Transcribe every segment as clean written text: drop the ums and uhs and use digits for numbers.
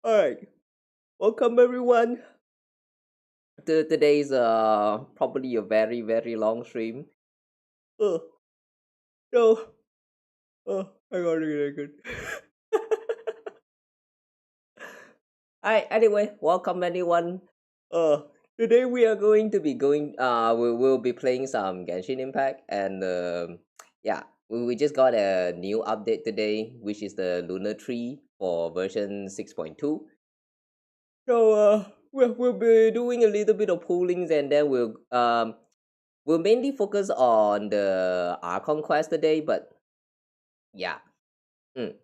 Alright, welcome everyone to today's probably a very long stream. Oh no, I got it good. Alright, anyway, welcome anyone. Today we are going to be we will be playing some Genshin Impact and yeah, we just got a new update today, which is the Lunar Tree for version 6.2. So we'll be doing a little bit of poolings and then we'll mainly focus on the Archon quest today, but yeah. Mm.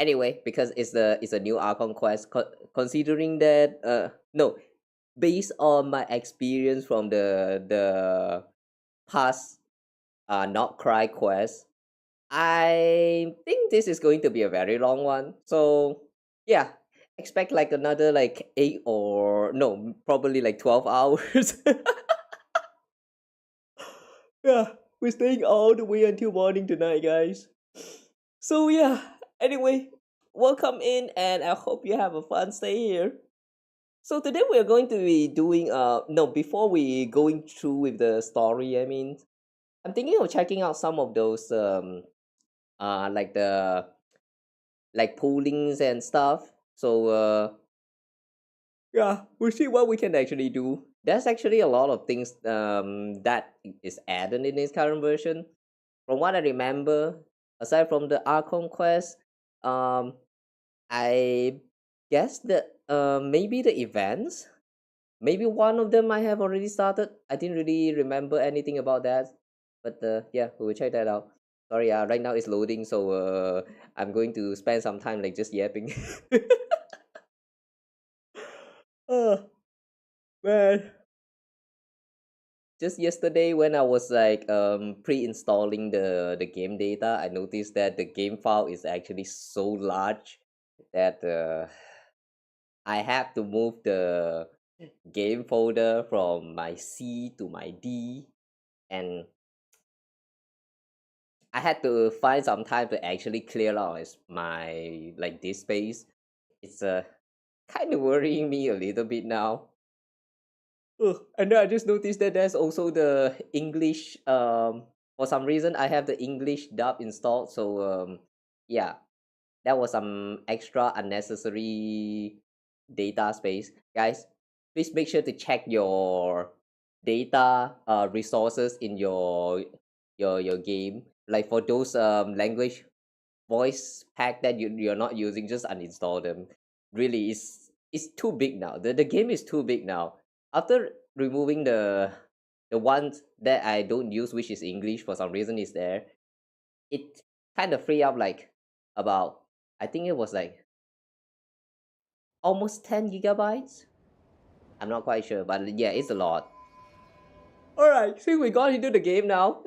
Anyway, because it's a new Archon quest, considering that no, based on my experience from the past not cry quest, I think this is going to be a very long one. So yeah, expect like another like probably like 12 hours. Yeah, we're staying all the way until morning tonight, guys. So yeah, anyway, welcome in and I hope you have a fun stay here. So today we are going to be doing no, before we going through with the story, I'm thinking of checking out some of those like the like poolings and stuff. So yeah, we'll see what we can actually do. There's actually a lot of things that is added in this current version. From what I remember, aside from the Archon quest, I guess that maybe the events, maybe one of them might have already started. I didn't really remember anything about that, but yeah, we will check that out. Sorry, right now it's loading, so I'm going to spend some time like just yapping. Oh man, just yesterday when I was like pre-installing the game data, I noticed that the game file is actually so large that I have to move the game folder from my C to my D, and I had to find some time to actually clear out my like this space. It's kind of worrying me a little bit now. And then I just noticed that there's also the English. For some reason, I have the English dub installed. So yeah, that was some extra unnecessary data space, guys. Please make sure to check your data resources in your game. Like for those language voice pack that you're not using, just uninstall them. Really, it's too big now. The game is too big now. After removing the ones that I don't use, which is English for some reason is there, it kind of free up like about, I think it was like almost 10 gigabytes. I'm not quite sure, but yeah, it's a lot. Alright, see, we got into the game now.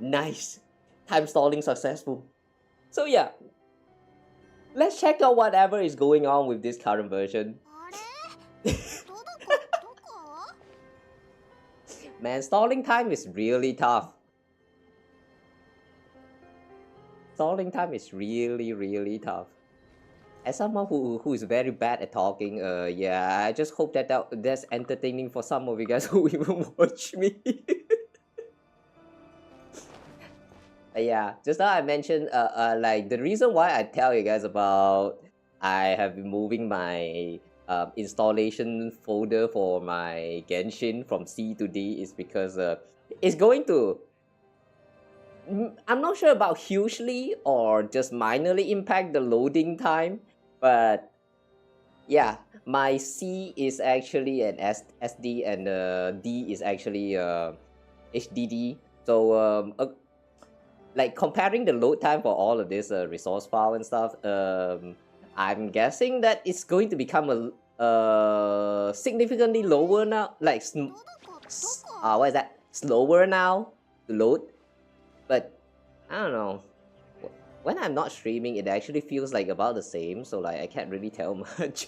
Nice. Time stalling successful. So yeah, let's check out whatever is going on with this current version. Man, stalling time is really tough. Stalling time is really tough. As someone who is very bad at talking, yeah, I just hope that's entertaining for some of you guys who even watch me. Yeah, just now I mentioned like the reason why I tell you guys about I have been moving my installation folder for my Genshin from C to D is because it's going to, I'm not sure about hugely or just minorly impact the loading time, but yeah, my C is actually an SD and D is actually HDD. So like comparing the load time for all of this resource file and stuff, I'm guessing that it's going to become a significantly lower now, like what is that, slower now to load. But I don't know, when I'm not streaming it actually feels like about the same, so like I can't really tell much.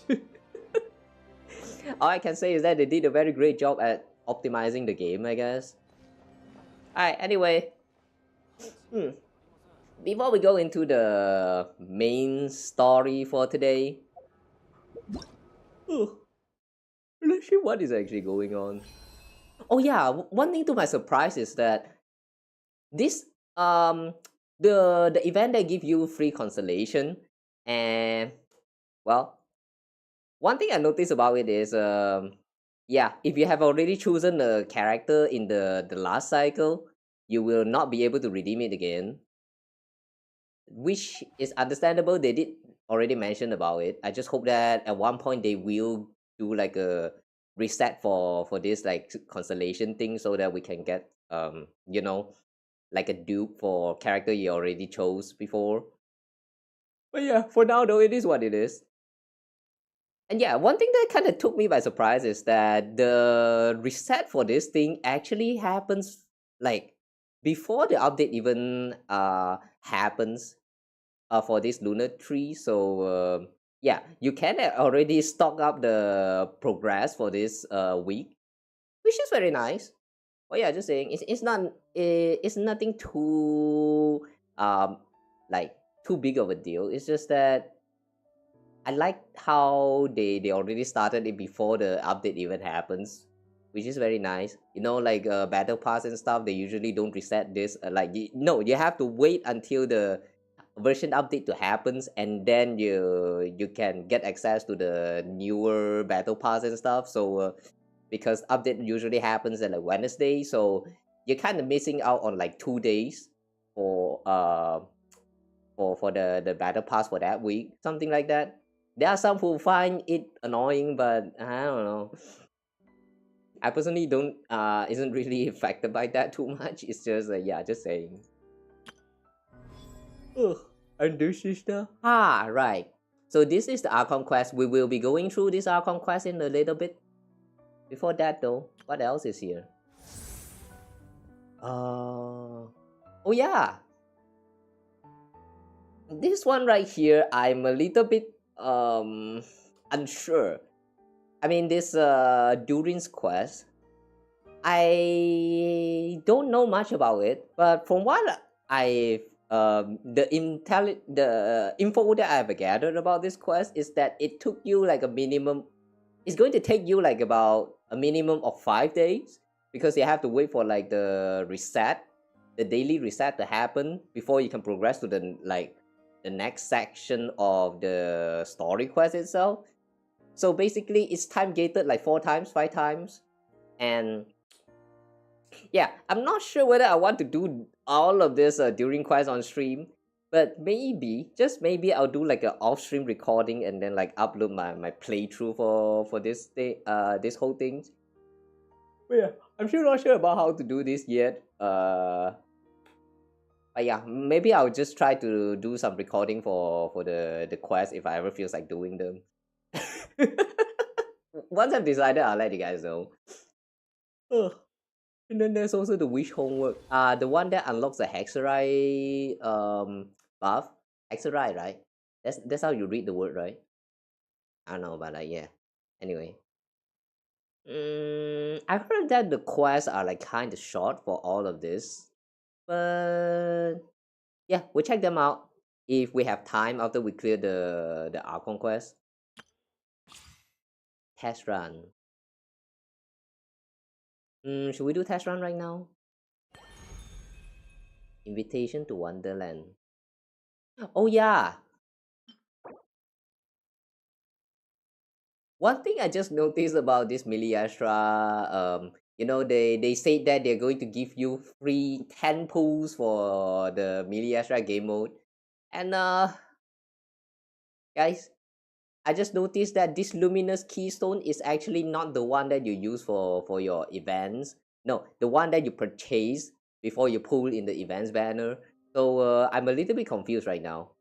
All I can say is that they did a very great job at optimizing the game, I guess. Alright, anyway, before we go into the main story for today, oh, let's see what is actually going on. Oh yeah, one thing to my surprise is that this the event that give you free constellation, and well, one thing I noticed about it is yeah, if you have already chosen a character in the last cycle, you will not be able to redeem it again, which is understandable. They did already mention about it. I just hope that at one point they will do like a reset for this like constellation thing so that we can get you know, like a dupe for character you already chose before. But yeah, for now though, it is what it is. And yeah, one thing that kind of took me by surprise is that the reset for this thing actually happens like before the update even happens for this lunar tree. So yeah, you can already stock up the progress for this week, which is very nice. But yeah, just saying, it's nothing too like too big of a deal. It's just that I like how they already started it before the update even happens, which is very nice. You know, like battle pass and stuff, they usually don't reset this. No, you have to wait until the version update to happens, and then you can get access to the newer battle pass and stuff. So because update usually happens on like Wednesday, so you're kind of missing out on like 2 days for the battle pass for that week, something like that. There are some who find it annoying, but I don't know. I personally don't isn't really affected by that too much. It's just yeah, just saying. Ugh. And this is the right. So this is the Archon quest. We will be going through this Archon quest in a little bit. Before that though, what else is here? Oh yeah, this one right here, I'm a little bit unsure. I mean, this Durin's quest, I don't know much about it, but from what I the info that I've gathered about this quest is that it took you like a minimum. It's going to take you like about a minimum of 5 days because you have to wait for like the reset, the daily reset to happen before you can progress to the next section of the story quest itself. So basically, it's time gated like 4 times, 5 times, and yeah, I'm not sure whether I want to do all of this during quest on stream, but maybe, just maybe, I'll do like an off-stream recording and then like upload my playthrough for this day, this whole thing. But yeah, I'm still not sure about how to do this yet. But yeah, maybe I'll just try to do some recording for the quest if I ever feels like doing them. Once I've decided, I'll let you guys know. Ugh. And then there's also the wish homework. The one that unlocks the Hexerai buff. Hexerai, right? That's how you read the word, right? I don't know, but like yeah. Anyway. I heard that the quests are like kind of short for all of this. But yeah, we'll check them out if we have time after we clear the Archon quest. Test run. Should we do test run right now? Invitation to Wonderland. Oh yeah. One thing I just noticed about this Miliastra, you know, they say that they're going to give you free 10 pools for the Miliastra game mode. And guys, I just noticed that this luminous keystone is actually not the one that you use for your events. No, the one that you purchase before you pull in the events banner. So I'm a little bit confused right now.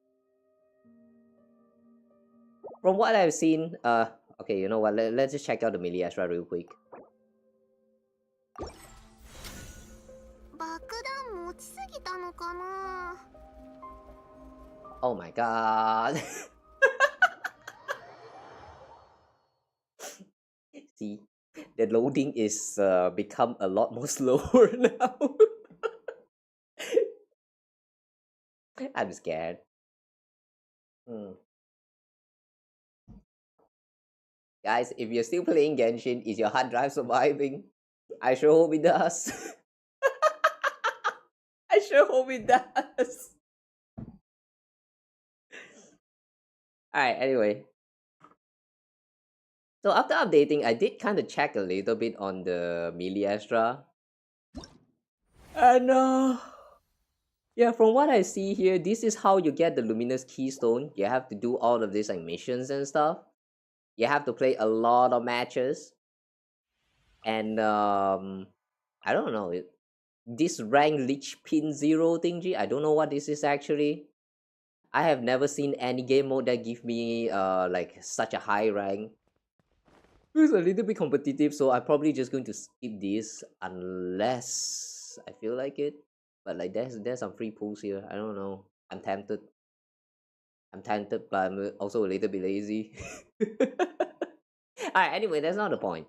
From what I've seen, okay, you know what? Let's just check out the Miliastra real quick. Oh my god. See, the loading is become a lot more slower now. I'm scared. Hmm. Guys, if you're still playing Genshin, is your hard drive surviving? I sure hope it does. I sure hope it does. Alright, anyway. So after updating, I did kind of check a little bit on the Melee Extra. And yeah, from what I see here, this is how you get the Luminous Keystone. You have to do all of these like missions and stuff. You have to play a lot of matches. And I don't know. This rank Lich Pin 0 thingy, I don't know what this is actually. I have never seen any game mode that give me like such a high rank. It's a little bit competitive, so I'm probably just going to skip this unless I feel like it. But like there's some free pools here. I don't know. I'm tempted. I'm tempted, but I'm also a little bit lazy. Alright, anyway, that's not the point.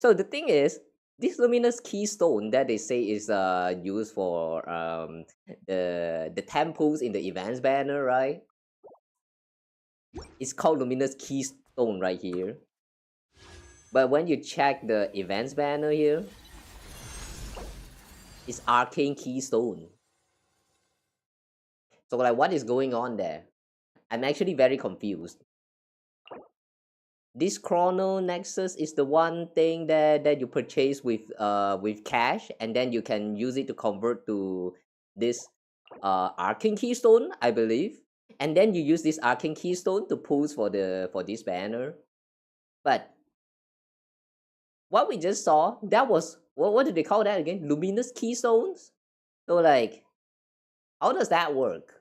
So the thing is, this luminous keystone that they say is used for the temples in the events banner, right? It's called luminous keystone right here. But when you check the events banner here, it's arcane keystone. So like what is going on there? I'm actually very confused. This chrono nexus is the one thing that you purchase with cash, and then you can use it to convert to this arcane keystone, I believe. And then you use this arcane keystone to pulse for this banner. But what we just saw, that was what did they call that again? Luminous keystones? So like how does that work?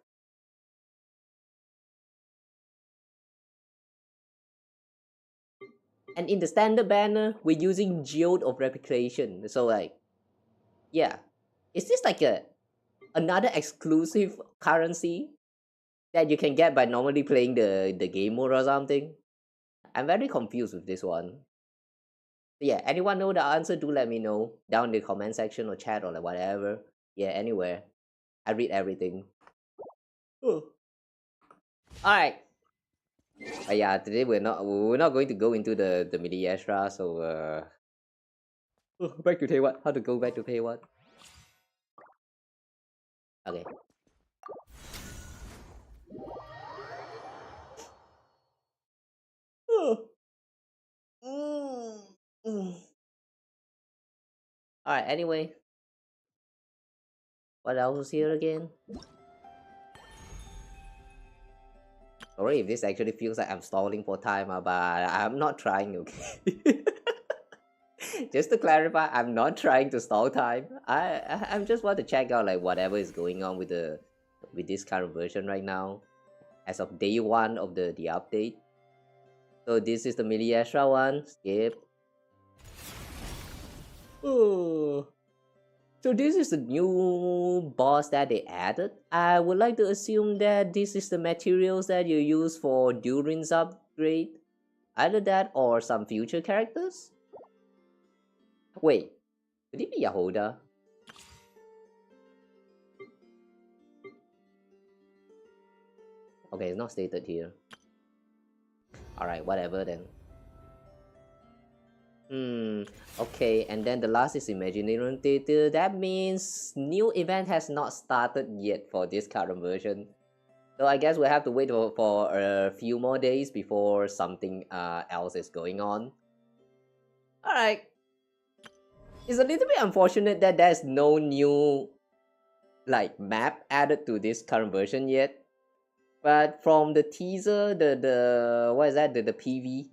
And in the standard banner, we're using Geode of Replication. So like, yeah. Is this like another exclusive currency that you can get by normally playing the game mode or something? I'm very confused with this one. But yeah, anyone know the answer? Do let me know down in the comment section or chat or like whatever. Yeah, anywhere. I read everything. Oh. Alright. But yeah, today we're not going to go into the midi extra, so back to pay what? How to go back to pay what? Okay. Alright, anyway. What else is here again? Sorry if this actually feels like I'm stalling for time, but I'm not trying, okay? Just to clarify, I'm not trying to stall time. I'm just want to check out like whatever is going on with this current version right now, as of day one of the update. So this is the mini extra one. Skip. Oh. So this is the new boss that they added. I would like to assume that this is the materials that you use for Durin's upgrade. Either that or some future characters? Wait, could it be Jahoda? Okay, it's not stated here. Alright, whatever then. Okay, and then the last is Imaginary Theater. That means new event has not started yet for this current version. So I guess we'll have to wait for a few more days before something else is going on. Alright. It's a little bit unfortunate that there's no new like map added to this current version yet. But from the teaser, the what is that? The PV,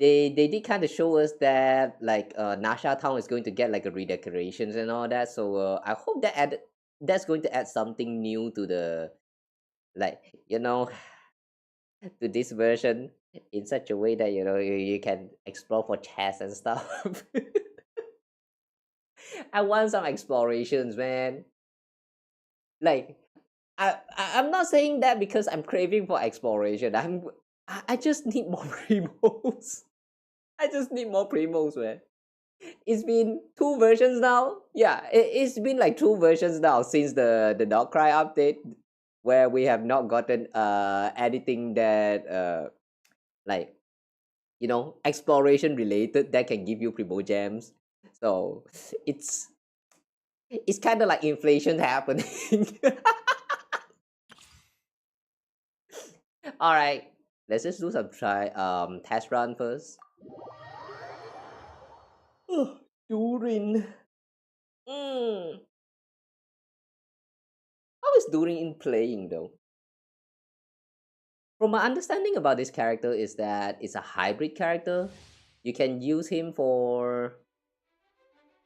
they did kind of show us that like Nasha Town is going to get like a redecorations and all that. So I hope that's going to add something new to the like to this version in such a way that you can explore for chests and stuff. I want some explorations, man. Like I'm not saying that because I'm craving for exploration. I just need more primos. I just need more primos, man. It's been 2 versions now. Yeah, it's been like 2 versions now since the Darkrai update. where we have not gotten anything that like exploration related that can give you primo gems. So it's it's kind of like inflation happening. All right, let's just do some test run first. Durin. Mm. How is Durin in playing though? From my understanding about this character is that it's a hybrid character. You can use him for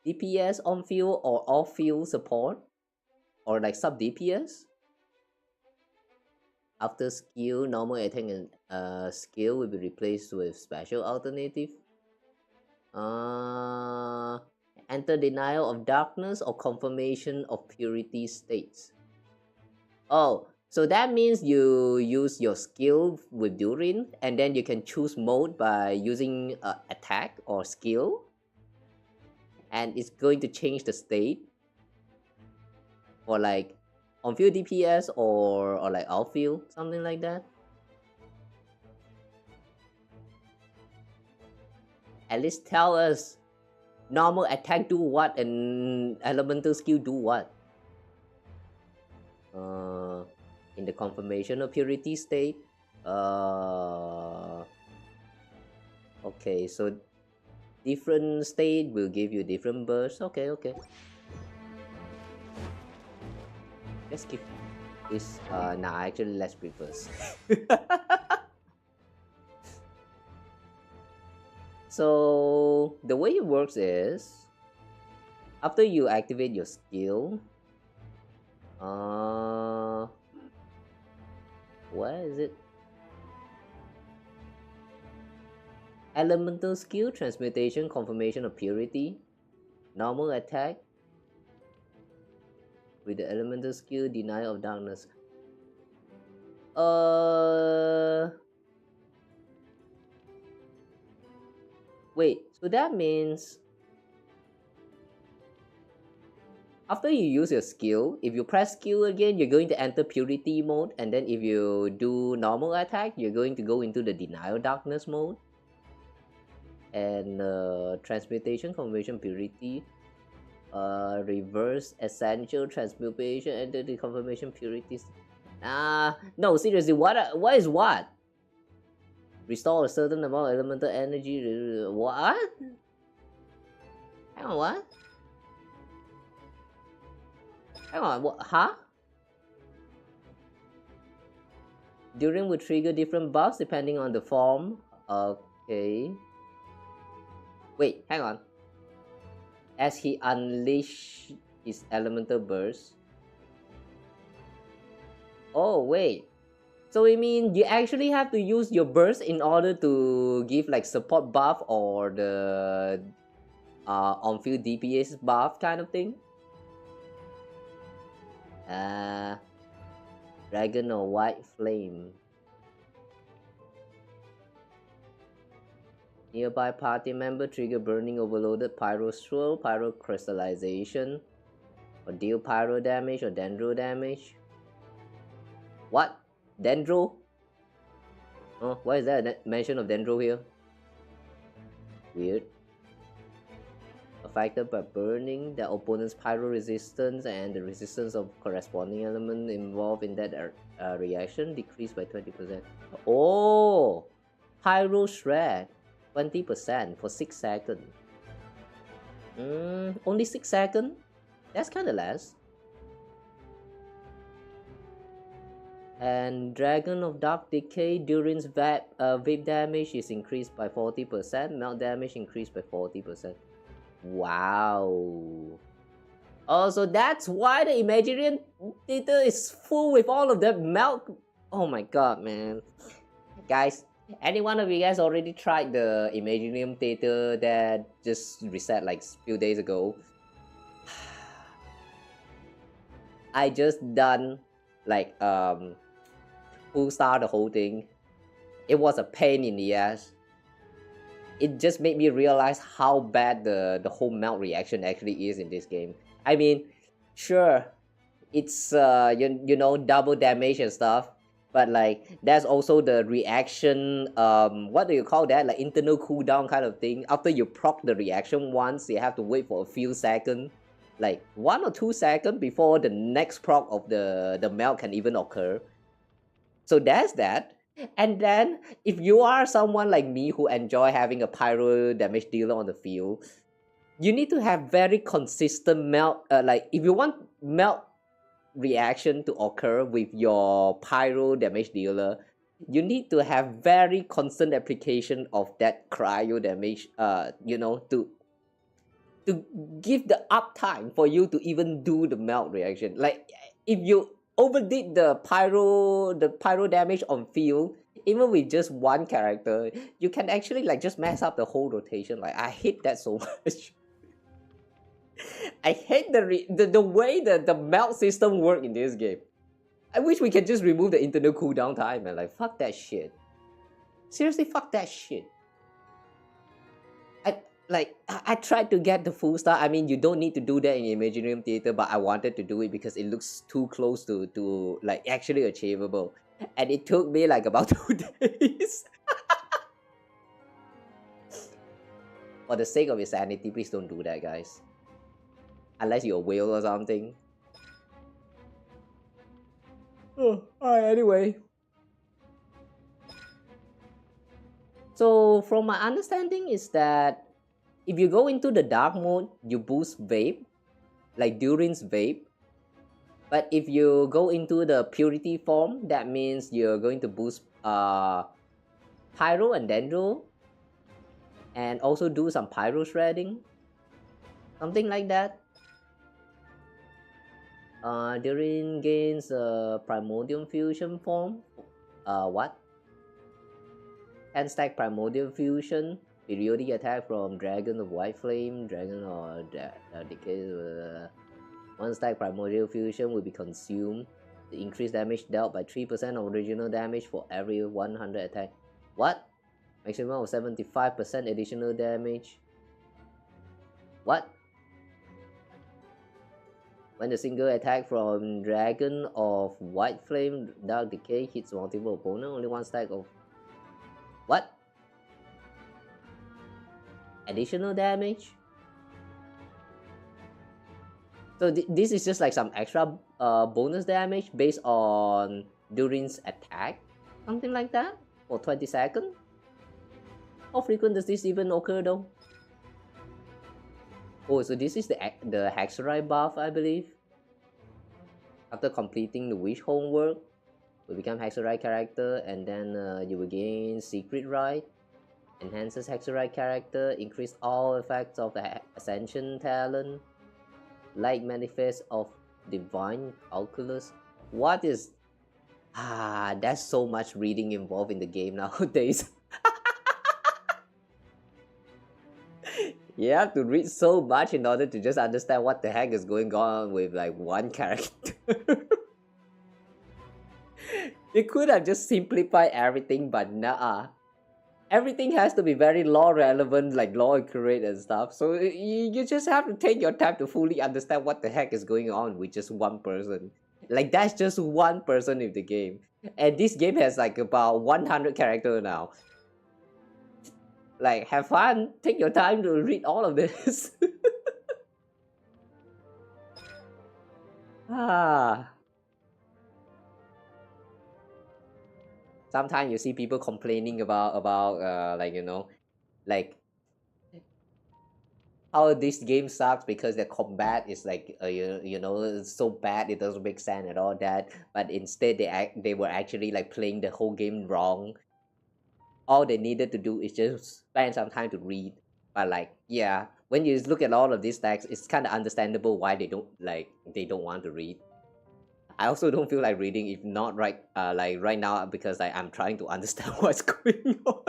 DPS on field or off field support or like sub DPS. After skill, normal attack and skill will be replaced with special alternative. Uh, enter denial of darkness or confirmation of purity states. Oh, so that means you use your skill with Durin, and then you can choose mode by using attack or skill, and it's going to change the state for like on field DPS or like outfield, something like that. At least tell us normal attack do what and elemental skill do what. In the confirmation of purity state. Okay, so different state will give you different bursts. Okay. Let's keep this. Nah, actually, let's reverse. So the way it works is after you activate your skill, where is it? Elemental skill, transmutation, confirmation of purity, normal attack with the elemental skill, denial of darkness. Wait, so that means after you use your skill, if you press skill again, you're going to enter purity mode, and then if you do normal attack, you're going to go into the denial darkness mode. And transmutation, confirmation, purity, reverse essential transmutation, enter the confirmation purities. No, seriously, what is what? Restore a certain amount of elemental energy. What? Hang on, what? Hang on, what? Huh? Durin will trigger different buffs depending on the form. Okay. Wait, hang on. As he unleashed his elemental burst. Oh, wait. So I mean you actually have to use your burst in order to give like support buff or the on-field DPS buff kind of thing. Dragon or white flame. Nearby party member trigger burning overloaded pyro swirl, pyro crystallization, or deal pyro damage or dendro damage. What? Dendro? Oh, why is there a mention of dendro here? Weird. Affected by burning, the opponent's pyro resistance and the resistance of corresponding element involved in that reaction decreased by 20%. Oh! Pyro shred 20% for 6 seconds. Only 6 seconds? That's kinda less. And Dragon of Dark Decay, Durin's vape damage is increased by 40%, melt damage increased by 40%. Wow. Oh, so that's why the Imaginarium Theater is full with all of that melt. Oh my god, man. Guys, any one of you guys already tried the Imaginarium Theater that just reset like a few days ago? I just done like full star the whole thing. It was a pain in the ass. It just made me realize how bad the whole melt reaction actually is in this game. I mean, sure, it's you know, double damage and stuff. But like there's also the reaction, what do you call that, like internal cooldown kind of thing. After you proc the reaction once, you have to wait for a few seconds, like 1 or 2 seconds before the next proc of the melt can even occur. So that's that. And then if you are someone like me who enjoy having a pyro damage dealer on the field, you need to have very consistent melt, like if you want melt reaction to occur with your pyro damage dealer, you need to have very constant application of that cryo damage, you know, to give the uptime for you to even do the melt reaction. Like if you overdid the pyro damage on field, even with just one character, you can actually like just mess up the whole rotation. Like I hate that so much. I hate the way the melt system work in this game. I wish we could just remove the internal cooldown time, man. Like fuck that shit. Seriously, fuck that shit. I tried to get the full star. I mean, you don't need to do that in Imaginarium Theater, but I wanted to do it because it looks too close to like actually achievable. And it took me like about 2 days. For the sake of your sanity, please don't do that, guys. Unless you're a whale or something. Oh, alright, anyway. So from my understanding is that if you go into the dark mode, you boost vape, like Durin's vape. But if you go into the purity form, that means you're going to boost pyro and dendro, and also do some pyro shredding, something like that. Durin gains primordial fusion form. What? 10 stack primordial fusion. Periodic attack from Dragon of White Flame, Dragon or Decay. 1 stack Primordial Fusion will be consumed. The increased damage dealt by 3% of original damage for every 100 attack. What? Maximum of 75% additional damage. What? When the single attack from Dragon of White Flame, Dark Decay hits multiple opponents, only 1 stack of... What? Additional damage? So this is just like some extra bonus damage based on Durin's attack, something like that, for 20 seconds. How frequent does this even occur though? Oh, so this is the Hexerite buff, I believe. After completing the wish homework, you become Hexerite character, and then you will gain Secret Rite. Enhances Hexerite character, increase all effects of the Ascension talent. Light Manifest of Divine Calculus. What is... there's so much reading involved in the game nowadays. You have to read so much in order to just understand what the heck is going on with like one character. They could have just simplified everything, but nah. Everything has to be very law relevant, like law accurate and stuff. So you just have to take your time to fully understand what the heck is going on with just one person. Like that's just one person in the game. And this game has like about 100 characters now. Like have fun, take your time to read all of this. Sometimes you see people complaining about like, you know, like how this game sucks because the combat is like you know, so bad it doesn't make sense at all that. But instead they were actually like playing the whole game wrong. All they needed to do is just spend some time to read. But like, yeah, when you look at all of these stacks, it's kind of understandable why they don't want to read. I also don't feel like reading, if not right now, because I'm trying to understand what's going on.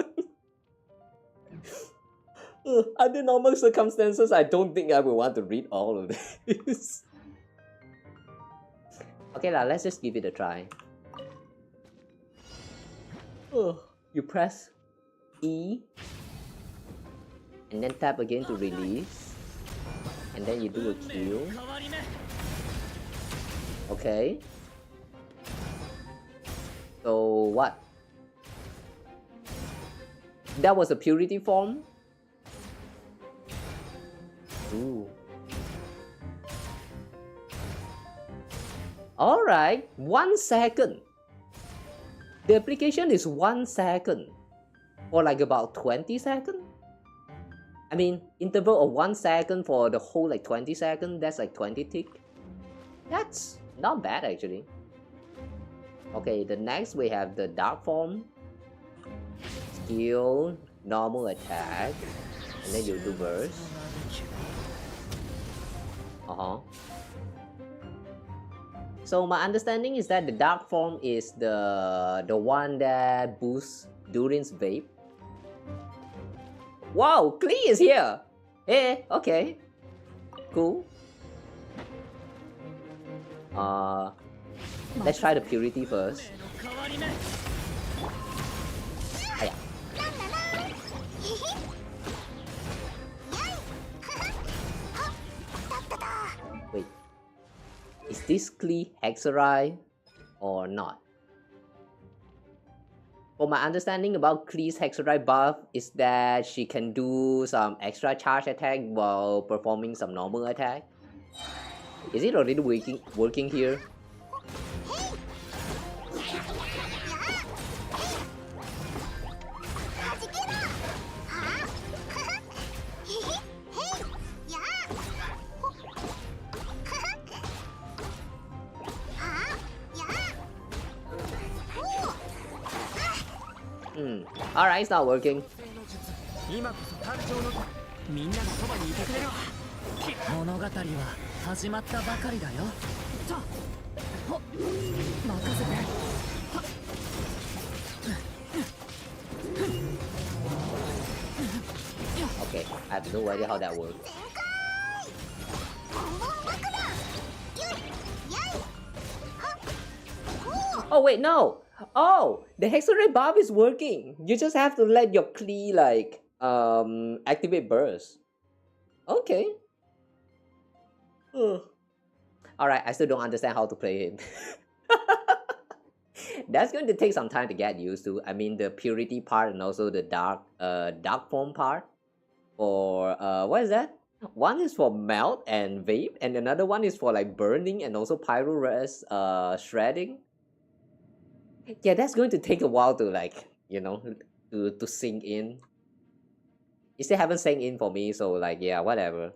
Under normal circumstances, I don't think I would want to read all of this. Okay lah, let's just give it a try. You press E and then tap again to release, and then you do a kill. Okay. So what? That was a purity form? Ooh. Alright, 1 second. The application is 1 second. For like about 20 seconds? I mean, interval of 1 second for the whole like 20 seconds, that's like 20 tick. That's not bad actually. Okay, the next we have the dark form. Skill, normal attack, and then you do burst. So my understanding is that the dark form is the one that boosts Durin's vape. Wow, Klee is here! Hey, okay. Cool. Let's try the purity first. Aya. Wait. Is this Klee Hexerai or not? For my understanding about Klee's Hexerai buff is that she can do some extra charge attack while performing some normal attack. Is it already working here? Alright, it's not working. Okay, I have no idea how that works. Oh wait, no! Oh, the Hexerai buff is working. You just have to let your Klee like activate burst. Okay. Alright, I still don't understand how to play him. That's going to take some time to get used to. I mean the purity part and also the dark form part. For what is that? One is for melt and vape, and another one is for like burning and also pyro res shredding. Yeah, that's going to take a while to like, you know, to sink in. It still haven't sank in for me, so like yeah, whatever.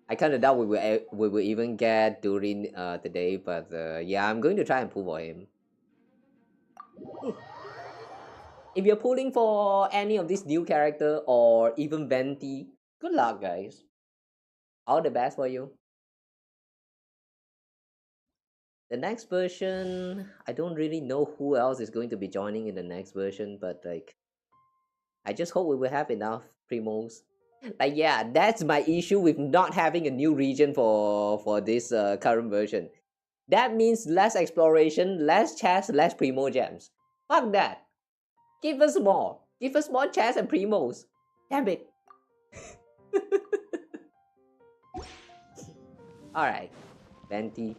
I kind of doubt we will even get Durin today, but yeah, I'm going to try and pull for him. If you're pulling for any of these new character or even Venti, good luck guys. All the best for you. The next version, I don't really know who else is going to be joining in the next version, but like, I just hope we will have enough primos. Like yeah, that's my issue with not having a new region for this current version. That means less exploration, less chests, less primo gems. Fuck that. Give us more. Give us more chests and primos. Damn it. Alright. Venti.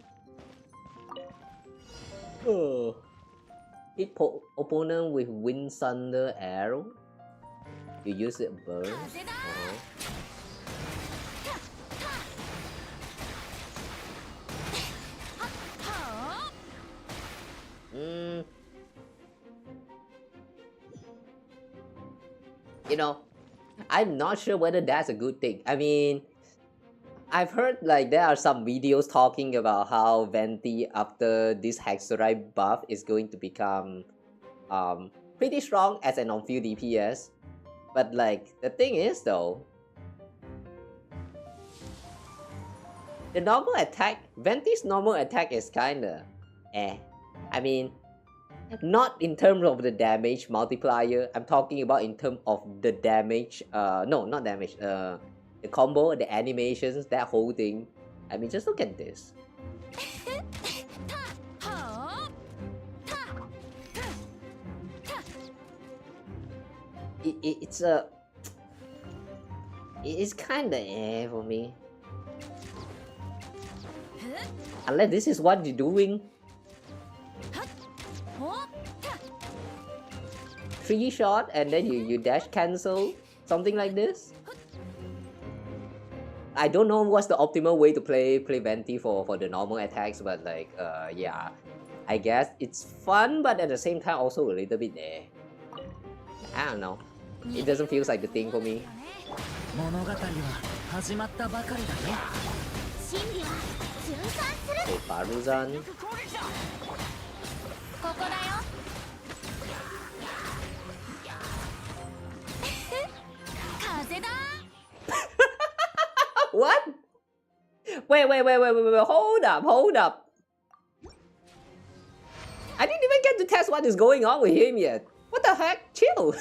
Hit opponent with Wind Thunder Arrow. You use it burn. You know, I'm not sure whether that's a good thing. I mean, I've heard like there are some videos talking about how Venti after this Hexerai buff is going to become pretty strong as an on-field DPS. But like the thing is though, the normal attack, Venti's normal attack is kinda I mean, not in terms of the damage multiplier. I'm talking about in terms of the damage. No, not damage. The combo, the animations, that whole thing. I mean, just look at this. It's kinda for me. Unless this is what you're doing. 3 shot and then you dash cancel. Something like this. I don't know what's the optimal way to play Venti for the normal attacks, but like yeah, I guess it's fun, but at the same time also a little bit there. I don't know. It doesn't feel like the thing for me. Okay, Faruzan. What? Wait, hold up. I didn't even get to test what is going on with him yet. What the heck? Chill.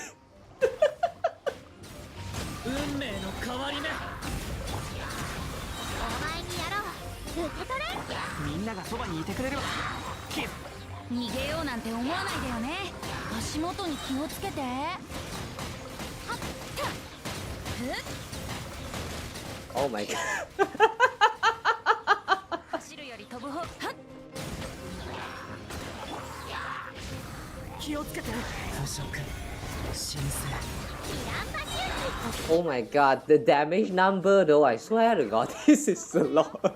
Oh my god. Oh my god, the damage number though, I swear to god, this is a lot.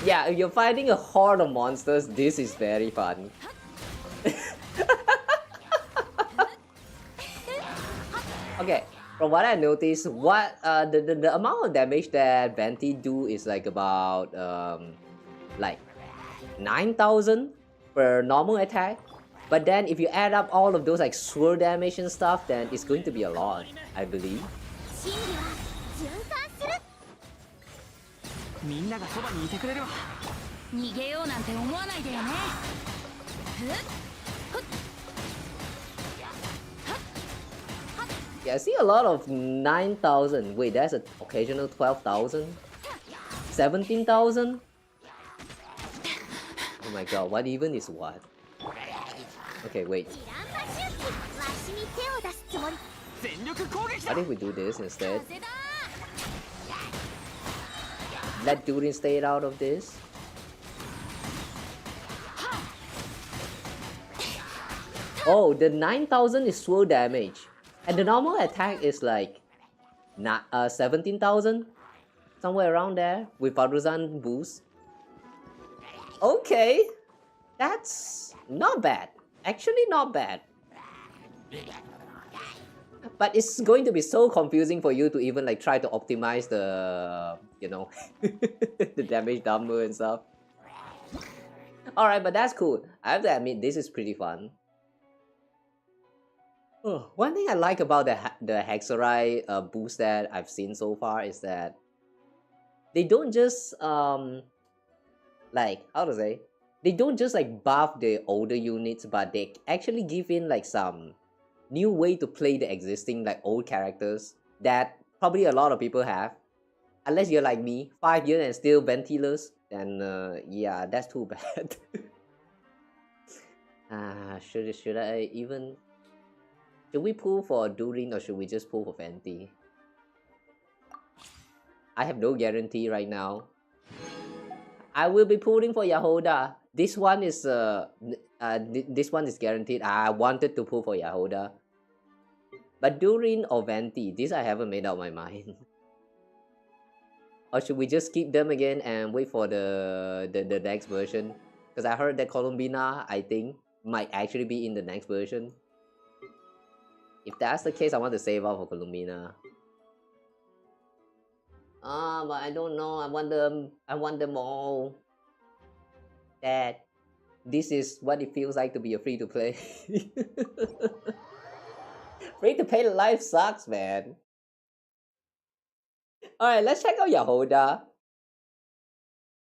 Yeah, if you're fighting a horde of monsters, this is very fun. Okay, from what I noticed, the amount of damage that Venti do is like about like 9,000 per normal attack. But then if you add up all of those like sword damage and stuff, then it's going to be a lot, I believe. Yeah, I see a lot of 9,000. Wait, that's an occasional 12,000? 17,000? Oh my god, what even is what? Okay, wait. Why did we do this instead? Let Durin stay out of this. Oh, the 9,000 is sword damage. And the normal attack is like 17,000? Somewhere around there with Faruzan boost. Okay, that's not bad. Actually not bad. But it's going to be so confusing for you to even like try to optimize the, you know, the damage number and stuff. Alright, but that's cool. I have to admit, this is pretty fun. Oh, one thing I like about the Hexarai boost that I've seen so far is that they don't just like, how to say, they don't just like buff the older units, but they actually give in like some new way to play the existing like old characters that probably a lot of people have. Unless you're like me, 5 years and still ventilers, then yeah, that's too bad. Should I even... Should we pull for Durin or should we just pull for Venti? I have no guarantee right now. I will be pulling for Jahoda. This one is this one is guaranteed. I wanted to pull for Jahoda. But Durin or Venti, this I haven't made up my mind. Or should we just keep them again and wait for the next version? Because I heard that Columbina, I think, might actually be in the next version. If that's the case, I want to save up for Columbina. But I don't know. I want them all. Dad, this is what it feels like to be a free-to-play. Free-to-play life sucks, man. Alright, let's check out Jahoda.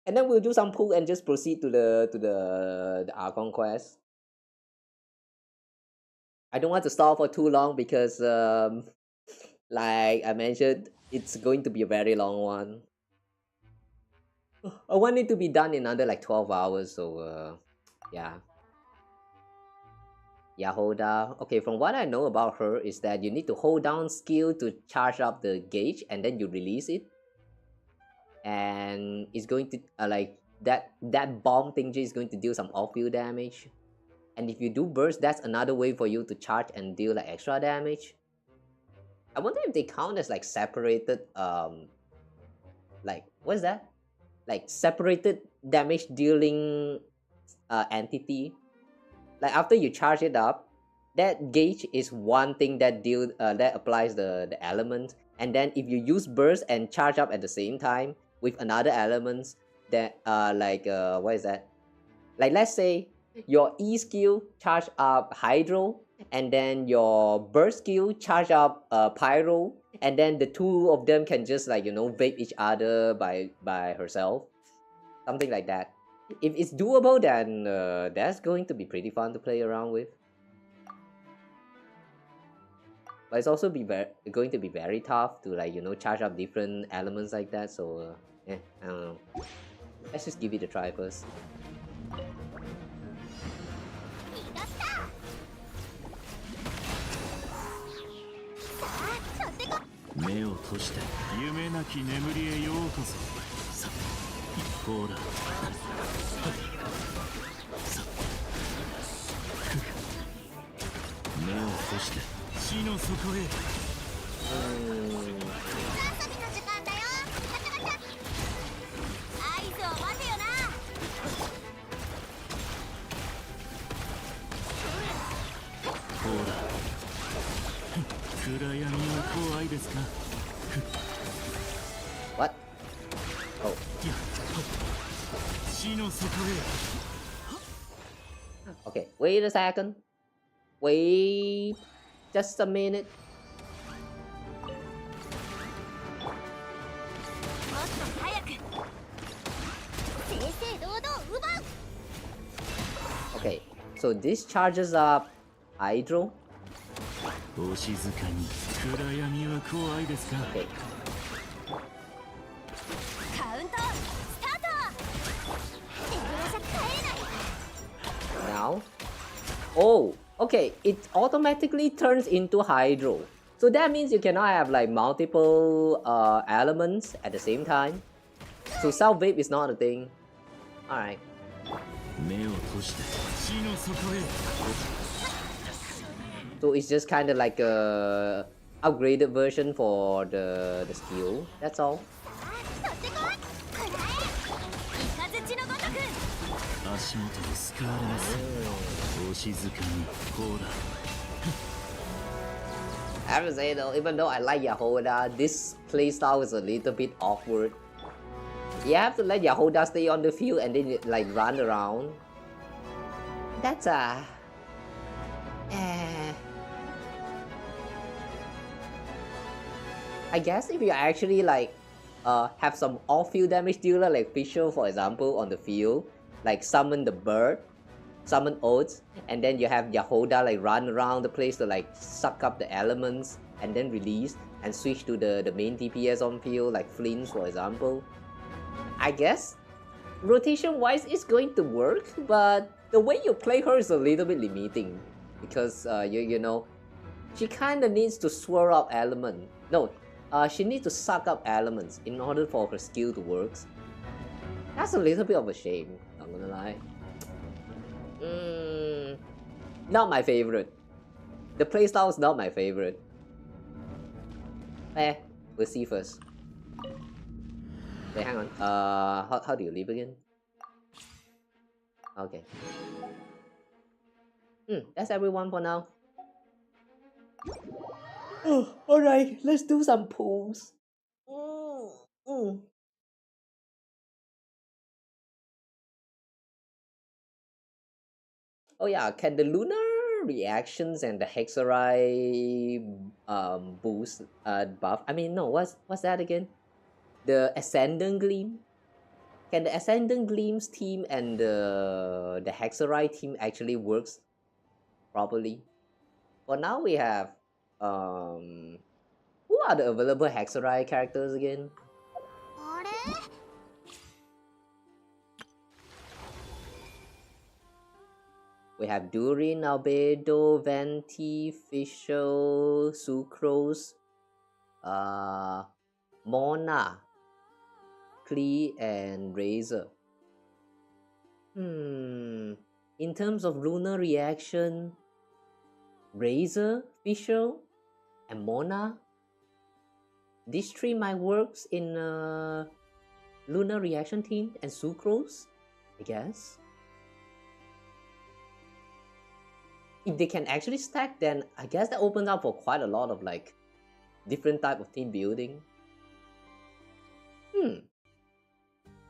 And then we'll do some pull and just proceed to the Archon quest. I don't want to stall for too long because like I mentioned, it's going to be a very long one. I want it to be done in under like 12 hours, so yeah. Jahoda. Okay, from what I know about her is that you need to hold down skill to charge up the gauge and then you release it. And it's going to like that bomb thingy is going to deal some off-field damage. And if you do burst, that's another way for you to charge and deal like extra damage. I wonder if they count as like separated like what's that? Like separated damage dealing entity. Like after you charge it up, that gauge is one thing that that applies the element. And then if you use burst and charge up at the same time with another elements that what is that? Like let's say your E skill charge up Hydro, and then your burst skill charge up Pyro, and then the two of them can just like vape each other by herself, something like that. If it's doable, then that's going to be pretty fun to play around with. But it's also going to be very tough to like charge up different elements like that. So I don't know. Let's just give it a try first. 目を閉じて夢なき眠りへようこそ。さほら。さ目を閉じて死の底へ。遊びの時間だよ。ガチャガチャ。合図を待てよな。ほら。 暗闇は怖いですか What? Oh. 死の底へ Okay, wait a second. Wait just a minute. もっと早く。正々堂々奪う。 Okay, so this charges up Hydro. お静かに暗闇は怖いですか Okay. カウントスタート。手ぶらじゃ帰れない。 Now. Oh, okay. It automatically turns into Hydro. So that means you cannot have like multiple elements at the same time. So self vape is not a thing. Alright. 目を閉じて死の底へ So it's just kind of like a upgraded version for the skill. That's all. 取ってこい。くらえ。イカズチのごとく。足元に救われますお静かにほら I have to say though, even though I like Jahoda, this playstyle is a little bit awkward. You have to let Jahoda stay on the field and then like run around. That's I guess if you actually like have some off-field damage dealer like Fisher for example on the field, like summon the bird, summon Oats, and then you have Jahoda like run around the place to like suck up the elements and then release and switch to the main DPS on field like Flints for example. I guess rotation wise it's going to work, but the way you play her is a little bit limiting because you know she kind of needs to swirl up element. No, she needs to suck up elements in order for her skill to work. That's a little bit of a shame, not gonna lie. Not my favorite. The playstyle is not my favorite. We'll see first. Wait, hang on. How do you leave again? Okay. That's everyone for now. Oh, alright, let's do some pulls. Oh yeah, can the lunar reactions and the Hexarai boost buff? I mean no, what's that again? The Ascendant Gleam? Can the Ascendant Gleam's team and the Hexarai team actually works properly? For now we have who are the available Hexarai characters again? あれ Oh We have Durin, Albedo, Venti, Fischl, Sucrose, Mona, Klee, and Razor. In terms of lunar reaction, Razor, Fischl, and Mona, these three might works in lunar reaction team, and Sucrose, I guess. If they can actually stack, then I guess that opens up for quite a lot of like different type of team building.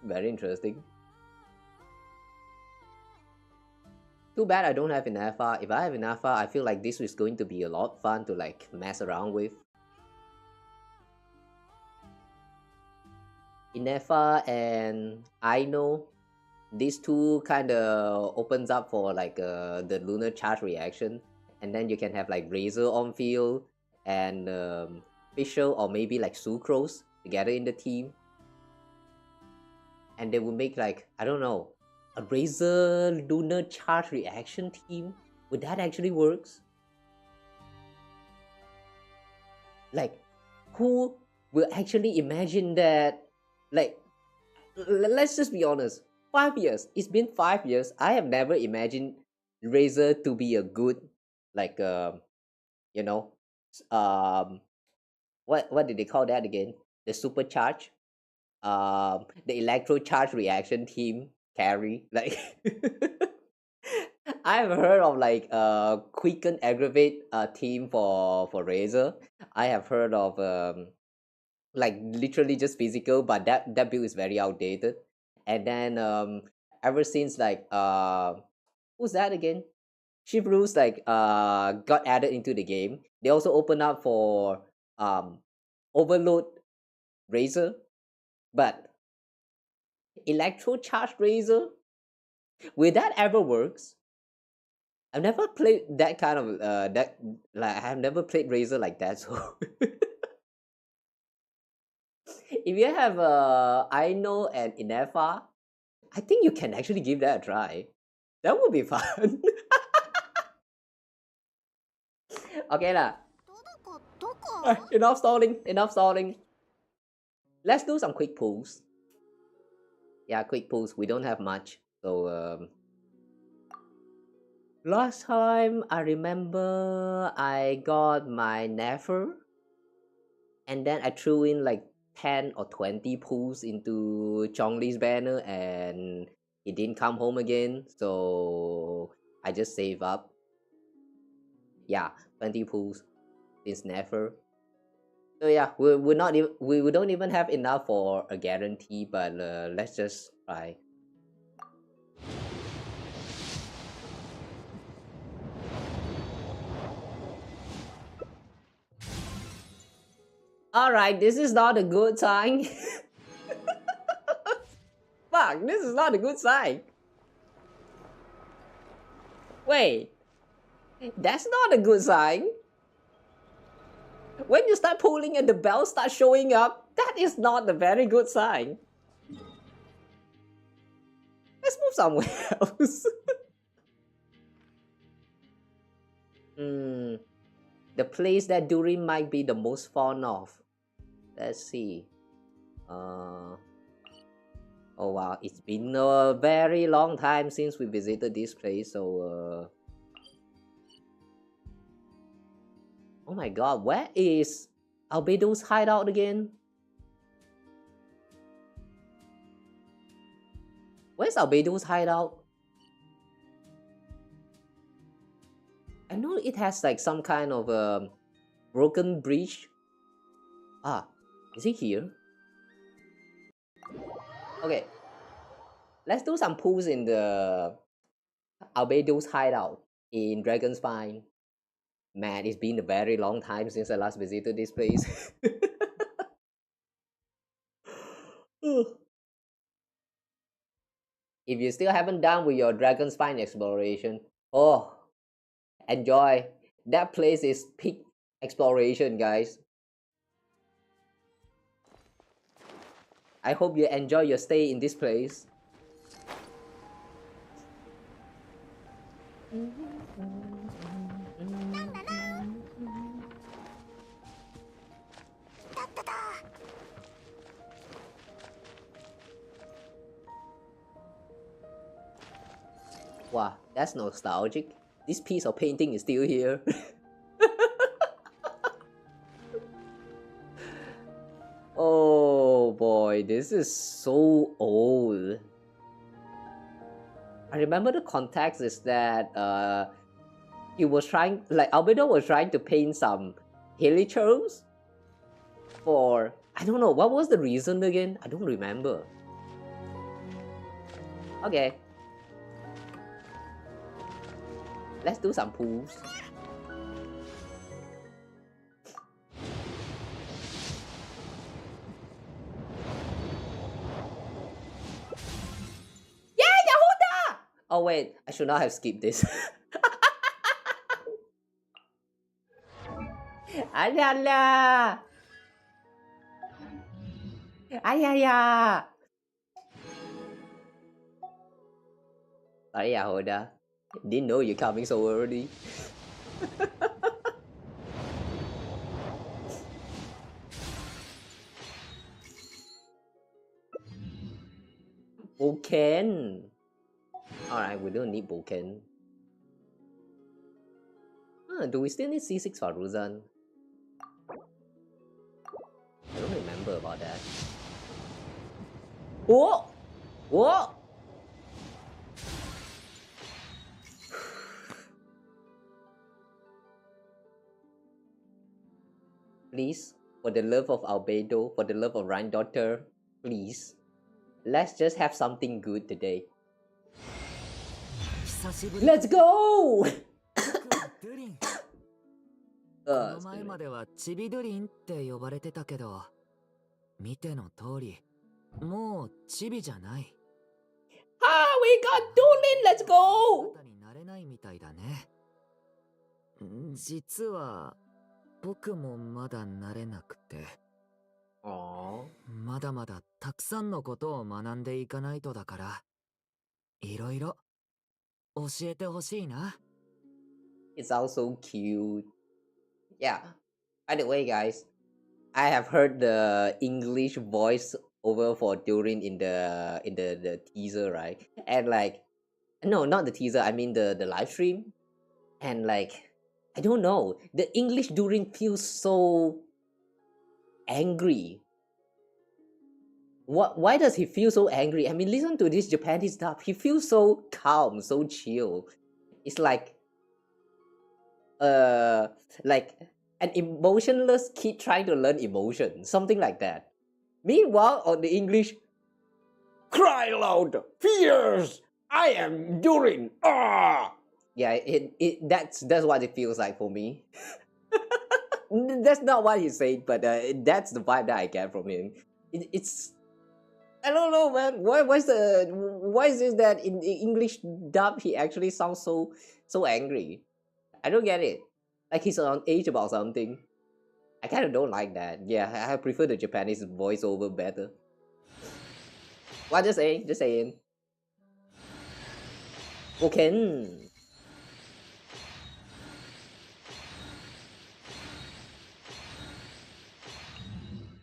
Very interesting. Too bad I don't have an alpha. If I have an alpha, I feel like this is going to be a lot fun to like mess around with. Inefa and I know these two kind of opens up for like the lunar charge reaction, and then you can have like Razor on field and Fischl or maybe like Sucrose together in the team, and they will make like, I don't know, a Razor lunar charge reaction team. Would that actually works? Like, who will actually imagine that? Like, let's just be honest. 5 years. It's been 5 years. I have never imagined Razor to be a good, like, you know, what did they call that again? The supercharge, the electro charge reaction team carry. Like, I've heard of like quicken aggravate team for Razor. I have heard of like literally just physical, but that build is very outdated. And then ever since like who's that again? Shift like got added into the game. They also open up for overload Razor, but electro charge Razor, will that ever works? I've never played that kind of that, like I have never played Razor like that. So if you have Ino and Inefa, I think you can actually give that a try. That would be fun. Okay lah. どこ Enough stalling. Enough stalling. Let's do some quick pulls. Yeah, quick pulls. We don't have much. So last time I remember I got my Nefer, and then I threw in like 10 or 20 pulls into Chongli's banner, and he didn't come home again. So I just save up. Yeah, 20 pulls since Nefer. So yeah, we don't even have enough for a guarantee, but let's just try. Alright, this is not a good sign. Fuck, this is not a good sign. Wait, that's not a good sign. When you start pulling and the bell starts showing up, that is not a very good sign. Let's move somewhere else. The place that Durin might be the most fond of. Let's see. Oh wow, it's been a very long time since we visited this place, so oh my god, where is Albedo's hideout again? Where's Albedo's hideout? I know it has like some kind of broken bridge. Ah, is it here? Okay, let's do some pulls in the Albedo's hideout in Dragonspine. Man, it's been a very long time since I last visited this place. If you still haven't done with your Dragonspine exploration, oh, enjoy. That place is peak exploration, guys. I hope you enjoy your stay in this place. なんだな。だっただ。Wow, that's nostalgic. This piece of painting is still here. Oh boy, this is so old. I remember the context is that he was trying, like Albedo was trying to paint some helichos for, I don't know, what was the reason again? I don't remember. Okay. Let's do some pools. Yeah, Jahoda! Oh wait, I should not have skipped this. Ayala! Ayaya! Sorry, Jahoda. Didn't know you're coming so early. Boken. Alright, we don't need Boken. Do we still need C6 for Ruzan? I don't remember about that. Whoa! Whoa! Please, for the love of Albedo, for the love of Rhine-daughter, please, let's just have something good today. Let's go! ドゥリン。こ uh, の前まではチビドゥリンって呼ばれてたけど、見ての通り、もうチビじゃない。Ah, we got Durin! Let's go! 姿になれないみたいだね。実は、僕もまだ慣れなくて。Aww. まだまだたくさんのことを学んでいかないとだから、いろいろ教えてほしいな。It's also cute. Yeah. By the way, guys, I have heard the English voice over for Durin in the teaser, right? And like, no, not the teaser. I mean the live stream. And like, I don't know. The English Durin feels so angry. Why does he feel so angry? I mean, listen to this Japanese dub. He feels so calm, so chill. It's like an emotionless kid trying to learn emotion, something like that. Meanwhile, on the English, cry loud, fierce. I am Durin. Ah. Yeah, that's what it feels like for me. That's not what he said, but that's the vibe that I get from him. It's I don't know, man. Why is it that in the English dub he actually sounds so angry? I don't get it. Like he's on edge about something. I kind of don't like that. Yeah, I prefer the Japanese voiceover better. What just saying. Okay.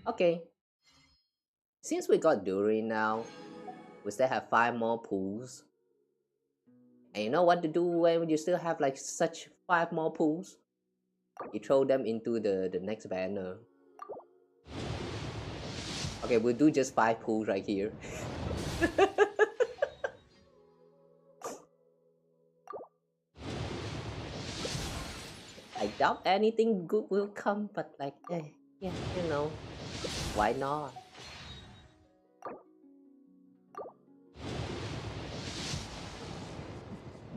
Okay. Since we got Durin now, we still have 5 more pools. And you know what to do when you still have like such 5 more pools? You throw them into the next banner. Okay, we'll do just 5 pools right here. I doubt anything good will come, but like, yeah, you know, why not?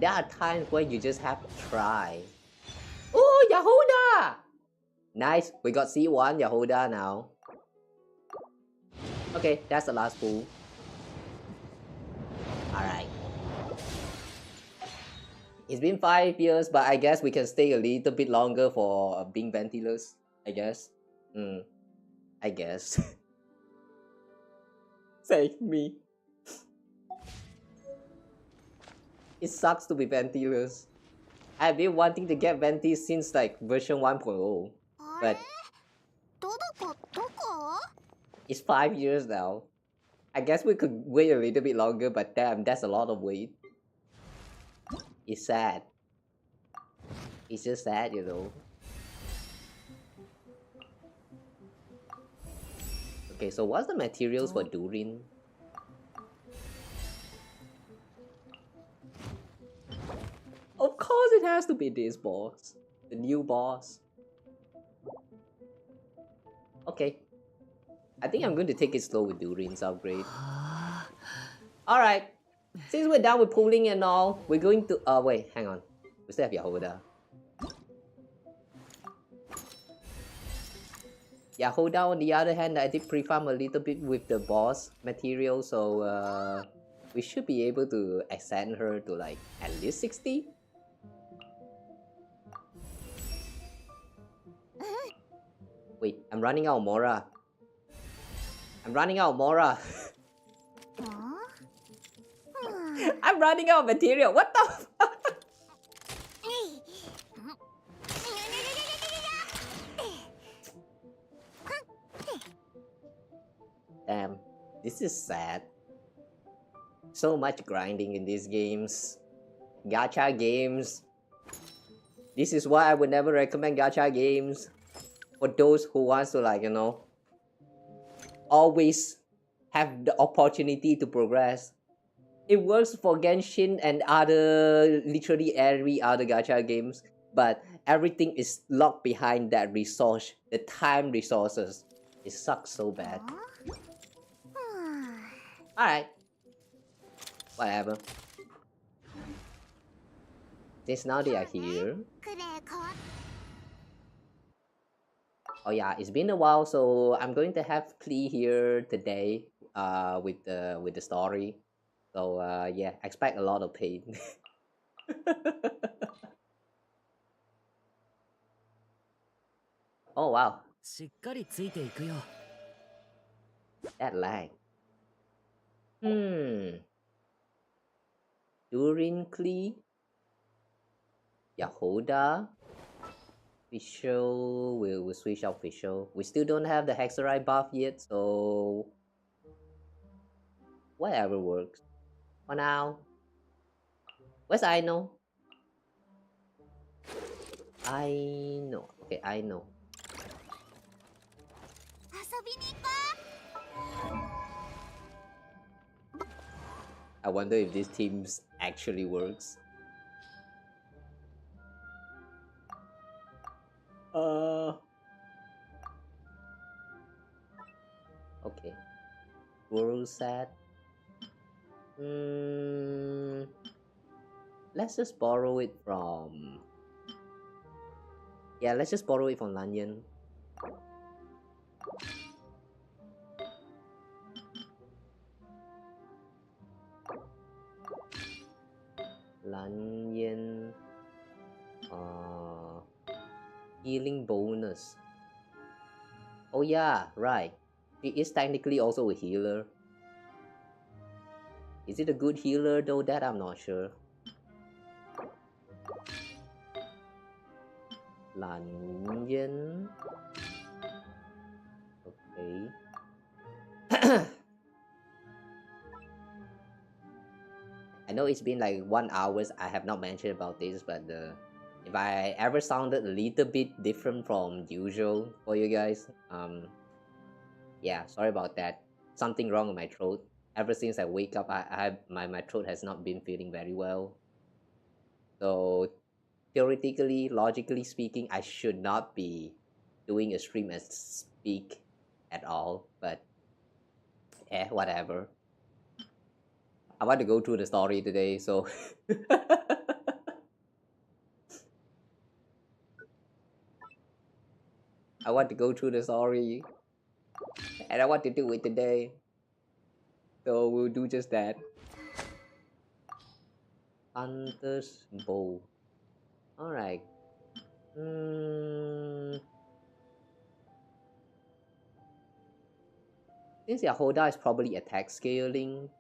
There are times where you just have to try. Oh, Jahoda! Nice, we got C1 Jahoda now. Okay, that's the last pool. Alright. It's been 5 years, but I guess we can stay a little bit longer for being ventilers, I guess. I guess. Save me. It sucks to be ventilers. I've been wanting to get Venti since like version 1.0, あれ but どこどこ it's 5 years now. I guess we could wait a little bit longer, but damn, that's a lot of wait. It's sad. It's just sad, you know. Okay, so what's the materials for Durin? Of course it has to be this boss. The new boss. Okay. I think I'm going to take it slow with Durin's upgrade. Alright. Since we're done with pooling and all, we're going to... wait, hang on. We still have Jahoda. Jahoda, on the other hand, I did pre-farm a little bit with the boss material, so we should be able to ascend her to like at least 60. Wait, I'm running out of Mora. I'm running out of Mora. あ I'm running out of material. What the fuck? Damn, this is sad. So much grinding in these games. Gacha games. This is why I would never recommend gacha games. For those who wants to like, you know, always have the opportunity to progress. It works for Genshin and other, literally every other gacha games, but everything is locked behind that resource, the time resources. It sucks so bad. Alright. Whatever. Since now they are here. くれ変わっ Oh yeah, it's been a while, so I'm going to have Klee here today with the story. So yeah, expect a lot of pain. Oh wow, しっかりついていくよ。 that lag. Durin Klee, Jahoda, Fischl, we'll switch out Fischl. We still don't have the Hexerite buff yet, so whatever works. For now. Where's I know? I know. Okay, I know. 遊びに行こ I wonder if this teams actually works. Okay. Guru set. Let's just borrow it from... Yeah, let's just borrow it from Lanyan. Lanyan... Healing bonus. Oh yeah, right. She is technically also a healer. Is it a good healer though? That I'm not sure. Lanyan. Okay. I know it's been like 1 hour. I have not mentioned about this, but if I ever sounded a little bit different from usual for you guys, yeah, sorry about that. Something wrong with my throat. Ever since I wake up, my throat has not been feeling very well. So theoretically, logically speaking, I should not be doing a stream and speak at all. But whatever. I want to go through the story today, so I want to go through the story, and I want to do it today. So we'll do just that. Hunter's bow. All right. Since Jahoda is probably attack scaling.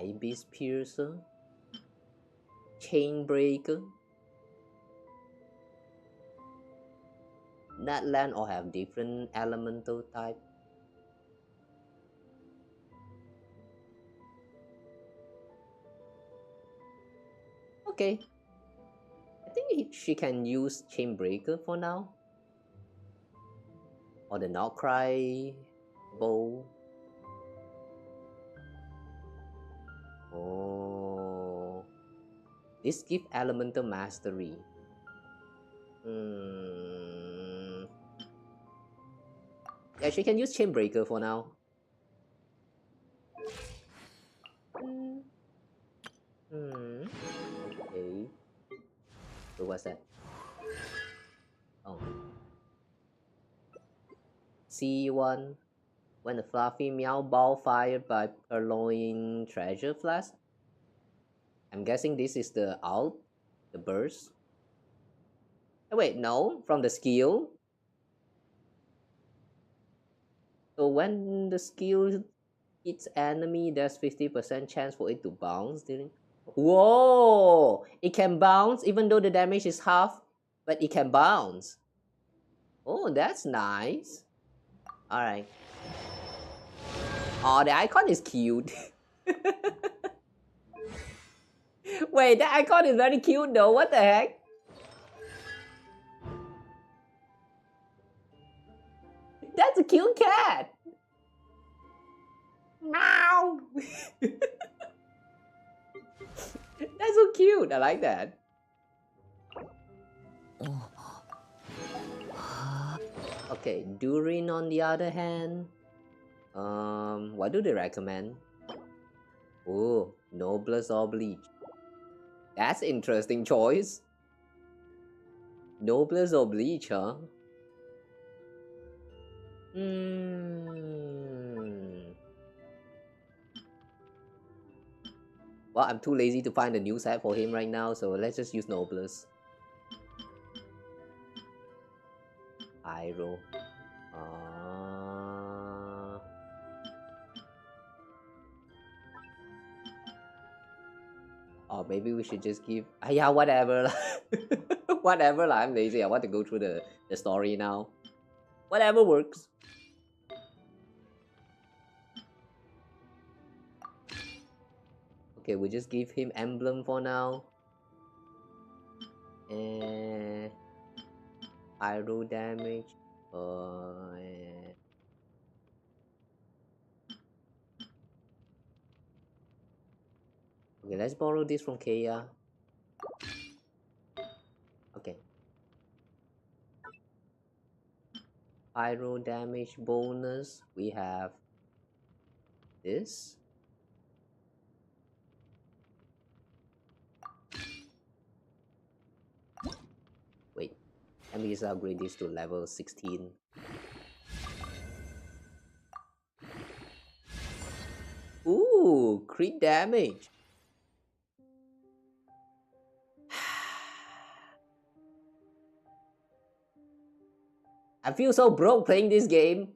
Ibis Piercer, Chainbreaker. That land all have different elemental type. Okay. I think she can use Chainbreaker for now. Or the Outcry bow. Oh. This gives elemental mastery. Yeah, she can use Chainbreaker for now. Okay. So what's that? Oh. C1. When the fluffy meow ball fired by purloin treasure flask. I'm guessing this is the ult, the burst. Oh, wait, no, from the skill. So when the skill hits enemy, there's 50% chance for it to bounce. Whoa! It can bounce even though the damage is half, but it can bounce. Oh, that's nice. Alright. Oh, the icon is cute. Wait, that icon is very cute though. What the heck? That's a cute cat. Meow. That's so cute. I like that. Okay, Durin on the other hand. What do they recommend? Oh, Noblest or Bleach. That's interesting choice. Noblest or Bleach, huh? Well, I'm too lazy to find a new set for him right now, so let's just use Noblest. Pyro. Or maybe we should just give... yeah, whatever. Whatever, I'm lazy. I want to go through the story now. Whatever works. Okay, we just give him emblem for now. And pyro damage. Okay, let's borrow this from Kawa. Okay. Pyro damage bonus. We have this. Wait, let me just upgrade this to level 16. Ooh, crit damage. I feel so broke playing this game.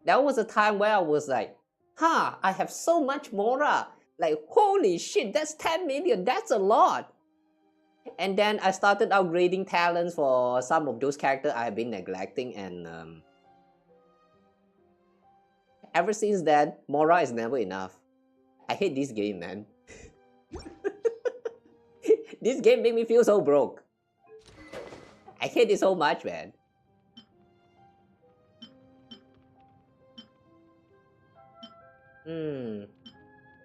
That was a time where I was like, I have so much Mora. Like, holy shit, that's 10 million, that's a lot. And then I started upgrading talents for some of those characters I have been neglecting, and ever since then, Mora is never enough. I hate this game, man. This game made me feel so broke. I hate it so much, man.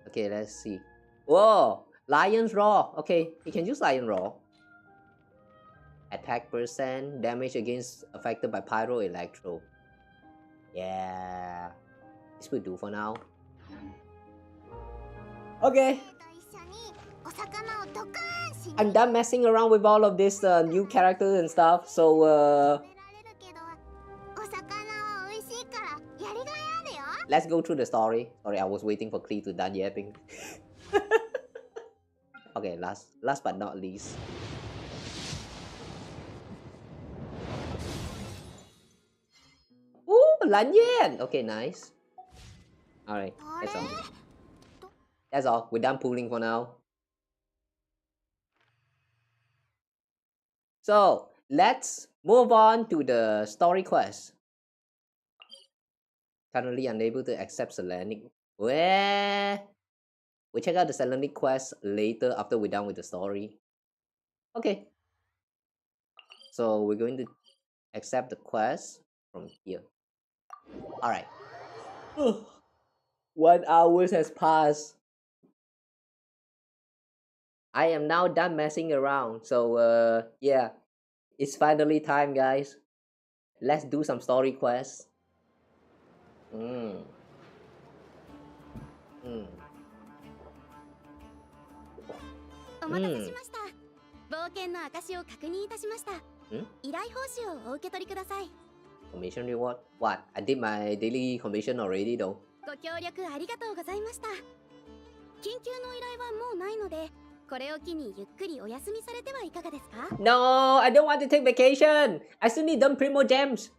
Okay, let's see. Whoa! Lion's Roar. Okay, he can use Lion Roar. Attack percent, damage against affected by Pyro Electro. Yeah. This will do for now. Okay. I'm done messing around with all of this new characters and stuff, so let's go through the story. Sorry, I was waiting for Klee to done yapping. Okay, last but not least. Ooh, Lan Yan! Okay, nice. Alright, あれ that's all. That's all. We're done pooling for now. So let's move on to the story quest. Currently unable to accept Selenic. Where we check out the Selenic quest later after we're done with the story. Okay. So we're going to accept the quest from here. Alright. 1 hour has passed. I am now done messing around. So yeah. It's finally time, guys. Let's do some story quests. Mm. お待たせしました。冒険の証を確認いたしました。依頼報酬をお受け取りください。Commission reward? What? I did my daily commission already though. ご協力ありがとうございました。緊急の依頼はもうないので、これを機にゆっくりお休みされてはいかがですか？ No, I don't want to take vacation. I still need them primo gems.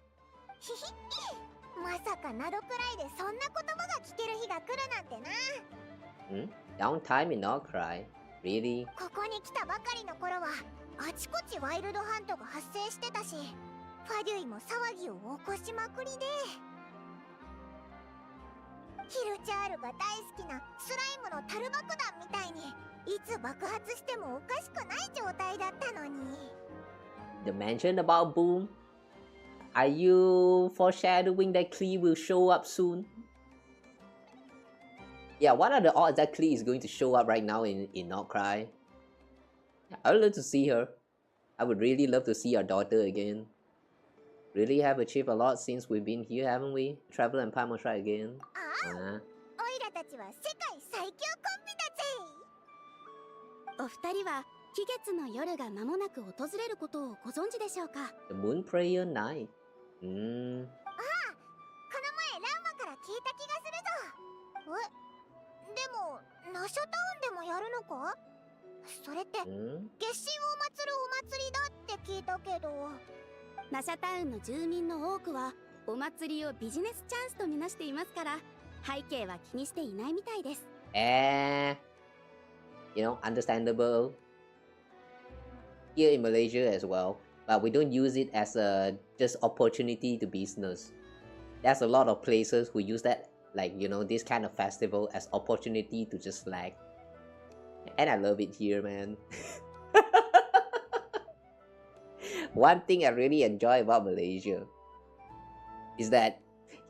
まさかなどくらいでそんな言葉が聞ける日が来るなんてな。Downtime in Norcry? Really? ここに来たばかりの頃はあちこちワイルドハントが発生してたし、ファデュイも騒ぎを起こしまくりで、ヒルチャールが大好きなスライムのタル爆弾みたいにいつ爆発してもおかしくない状態だったのに。 The mention about Boom? Are you foreshadowing that Klee will show up soon? Yeah, what are the odds that Klee is going to show up right now in Outcry? I would love to see her. I would really love to see our daughter again. Really have achieved a lot since we've been here, haven't we? Travel and Palmostra again. おいらたちは世界最強コンビだぜ。お二人は季月の夜が間もなく訪れることをご存知でしょうか？ The Moon Prayer Night. この前ランマから聞いた気がするぞ。でもナショタウンでもやるのか？それって月神を祀るお祭りだって聞いたけど。ナシャタウンの住民の多くはお祭りをビジネスチャンスとみなしていますから、背景は気にしていないみたいです。You know, understandable. Here in Malaysia as well, but we don't use it as a just opportunity to business. There's a lot of places who use that, like, you know, this kind of festival as opportunity to just slack. And I love it here, man. One thing I really enjoy about Malaysia is that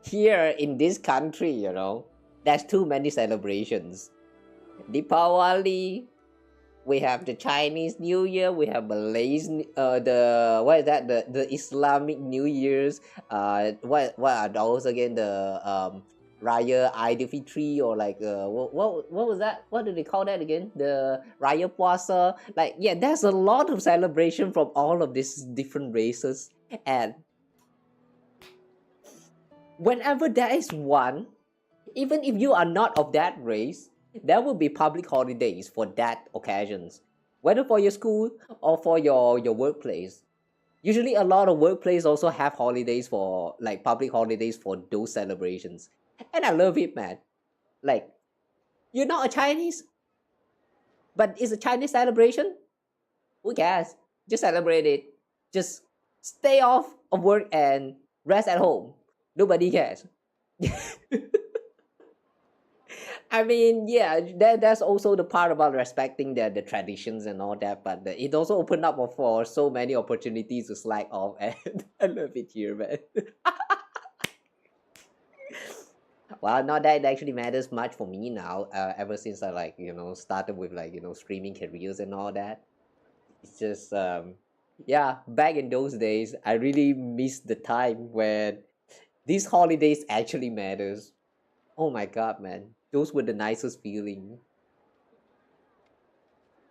here in this country, you know, there's too many celebrations. Deepawali, we have the Chinese New Year, we have Malaysian, the Islamic New Year's, what are those again, the Raya Aidilfitri, or like what was that, what do they call that again, the Raya Puasa? Like, yeah, there's a lot of celebration from all of these different races, and whenever there is one, even if you are not of that race, there will be public holidays for that occasions, whether for your school or for your workplace. Usually a lot of workplaces also have holidays for, like, public holidays for those celebrations. And I love it, man. Like, you're not a Chinese, but it's a Chinese celebration? Who cares? Just celebrate it. Just stay off of work and rest at home. Nobody cares. I mean, yeah, that's also the part about respecting the traditions and all that, but it also opened up for so many opportunities to slack off, and I love it here, man. Well, not that it actually matters much for me now, ever since I, like, you know, started with, like, you know, streaming careers and all that. It's just, yeah, back in those days, I really missed the time when these holidays actually matters. Oh my god, man. Those were the nicest feeling.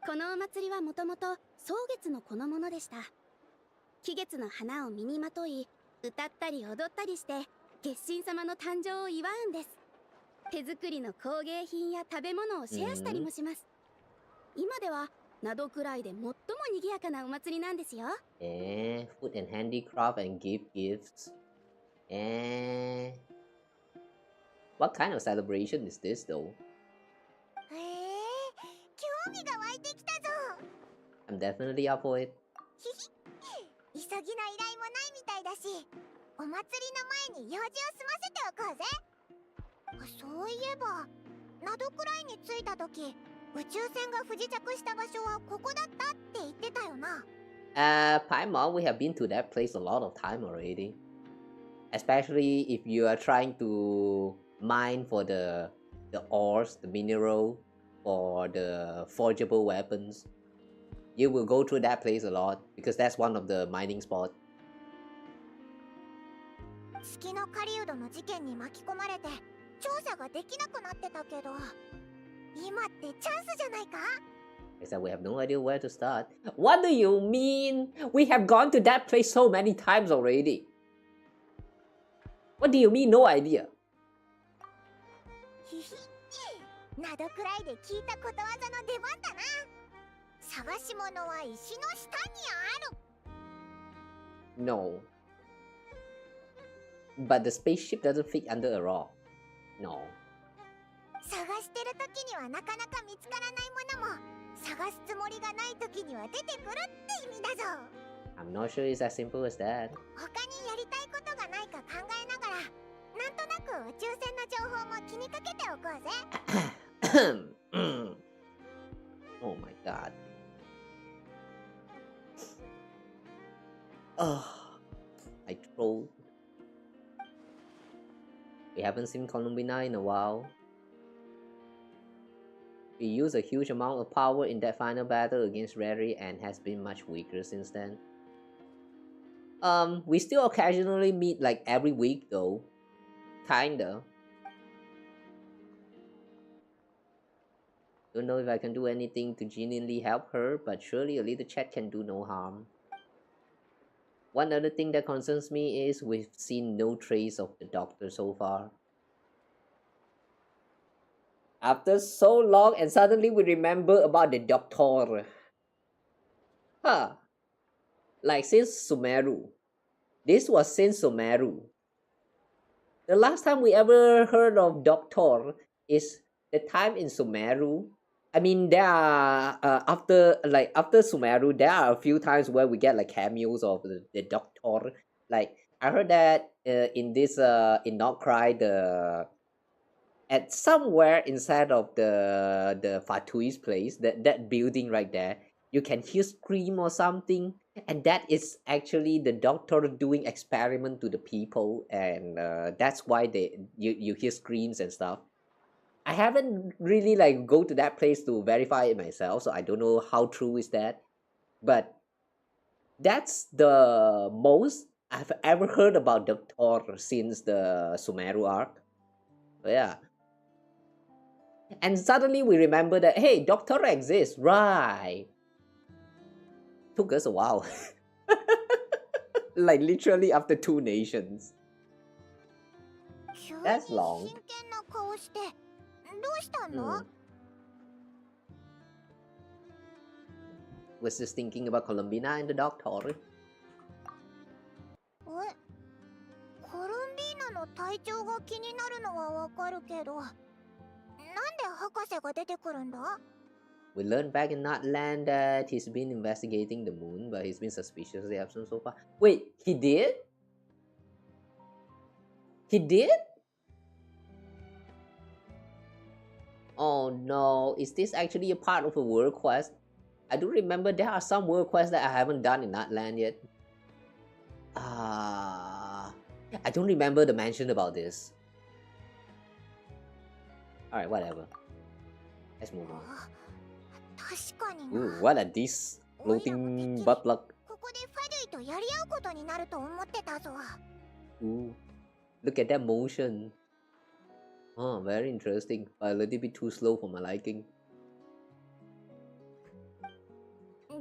このお祭りはもともと草月の子のものでした。季月の花を身にまとい、歌ったり踊ったりして月神様の誕生を祝うんです。手作りの工芸品や食べ物をシェアしたりもします。今ではなどくらいで最も賑やかなお祭りなんですよ。Food and handicraft and gifts. What kind of celebration is this though? へえ、興味が湧いてきたぞ。 I'm definitely up for it. ひひ、急ぎの依頼もないみたいだし、お祭りの前に用事を済ませておこうぜ。そういえば、ナドくらいに着いた時、宇宙船が不時着した場所はここだったって言ってたよな。Paimon, we have been to that place a lot of time already. Especially if you are trying to mine for the ores, the mineral, for the forgeable weapons. You will go through that place a lot because that's one of the mining spots. 月の狩人の事件に巻き込まれて調査ができなくなってたけど、今ってチャンスじゃないか？ Except we have no idea where to start. What do you mean? We have gone to that place so many times already. What do you mean, no idea? ひひ、ナドくらいで聞いたことわざの出番だな。探し物は石の下にある。 No. But the spaceship doesn't fit under a rock. No. 探してる時にはなかなか見つからないものも、探すつもりがない時には出てくるって意味だぞ。 I'm not sure it's as simple as that. 他にやりたいことがないか考えながら、なんとなく宇宙船の情報も気にかけておこうぜ。Oh my god. Oh, I trolled. We haven't seen Columbina in a while. He used a huge amount of power in that final battle against Rary and has been much weaker since then. We still occasionally meet like every week though. Kinda. Don't know if I can do anything to genuinely help her, but surely a little chat can do no harm. One other thing that concerns me is we've seen no trace of the doctor so far. After so long and suddenly we remember about the doctor. Huh. Like since Sumeru. This was since Sumeru. The last time we ever heard of Doctor is the time in Sumeru. I mean, there are after Sumeru, there are a few times where we get like cameos of the Doctor. Like I heard that in this in Not Cry, the at somewhere inside of the Fatui's place, that building right there, you can hear scream or something, and that is actually the doctor doing experiment to the people, and that's why you hear screams and stuff. I haven't really like go to that place to verify it myself, so I don't know how true is that, but that's the most I've ever heard about Doctor since the Sumeru arc. So yeah. And suddenly we remember that, hey, Doctor exists, right? Took us a while. Like literally after 2 nations. That's long. Was just thinking about Columbina and the Doctor. コルンビーナの体調が気になるのはわかるけど、なんで博士が出てくるんだ? We learned back in Nutland that he's been investigating the moon, but he's been suspiciously absent so far. Wait, he did? He did? Oh no, is this actually a part of a world quest? I do remember there are some world quests that I haven't done in Nutland yet. I don't remember the mention about this. Alright, whatever. Let's move on. Ooh, what are these floating butt plug? Ooh, look at that motion. Oh, very interesting, but a little bit too slow for my liking.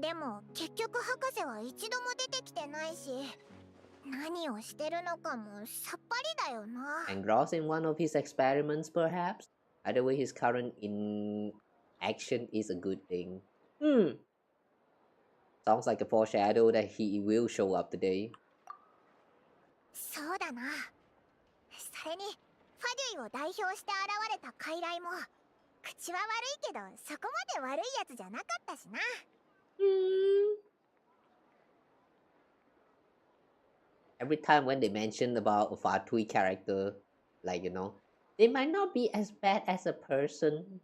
でも結局博士は一度も出てきてないし、何をしてるのかもさっぱりだよな。 Engrossed in one of his experiments, perhaps? Either way, his current inaction is a good thing. Sounds like a foreshadow that he will show up today. そうだな。それにファデュイを代表して現れた傀儡も口は悪いけどそこまで悪いやつじゃなかったしな。Every time when they mention about a Fatui character, like they might not be as bad as a person.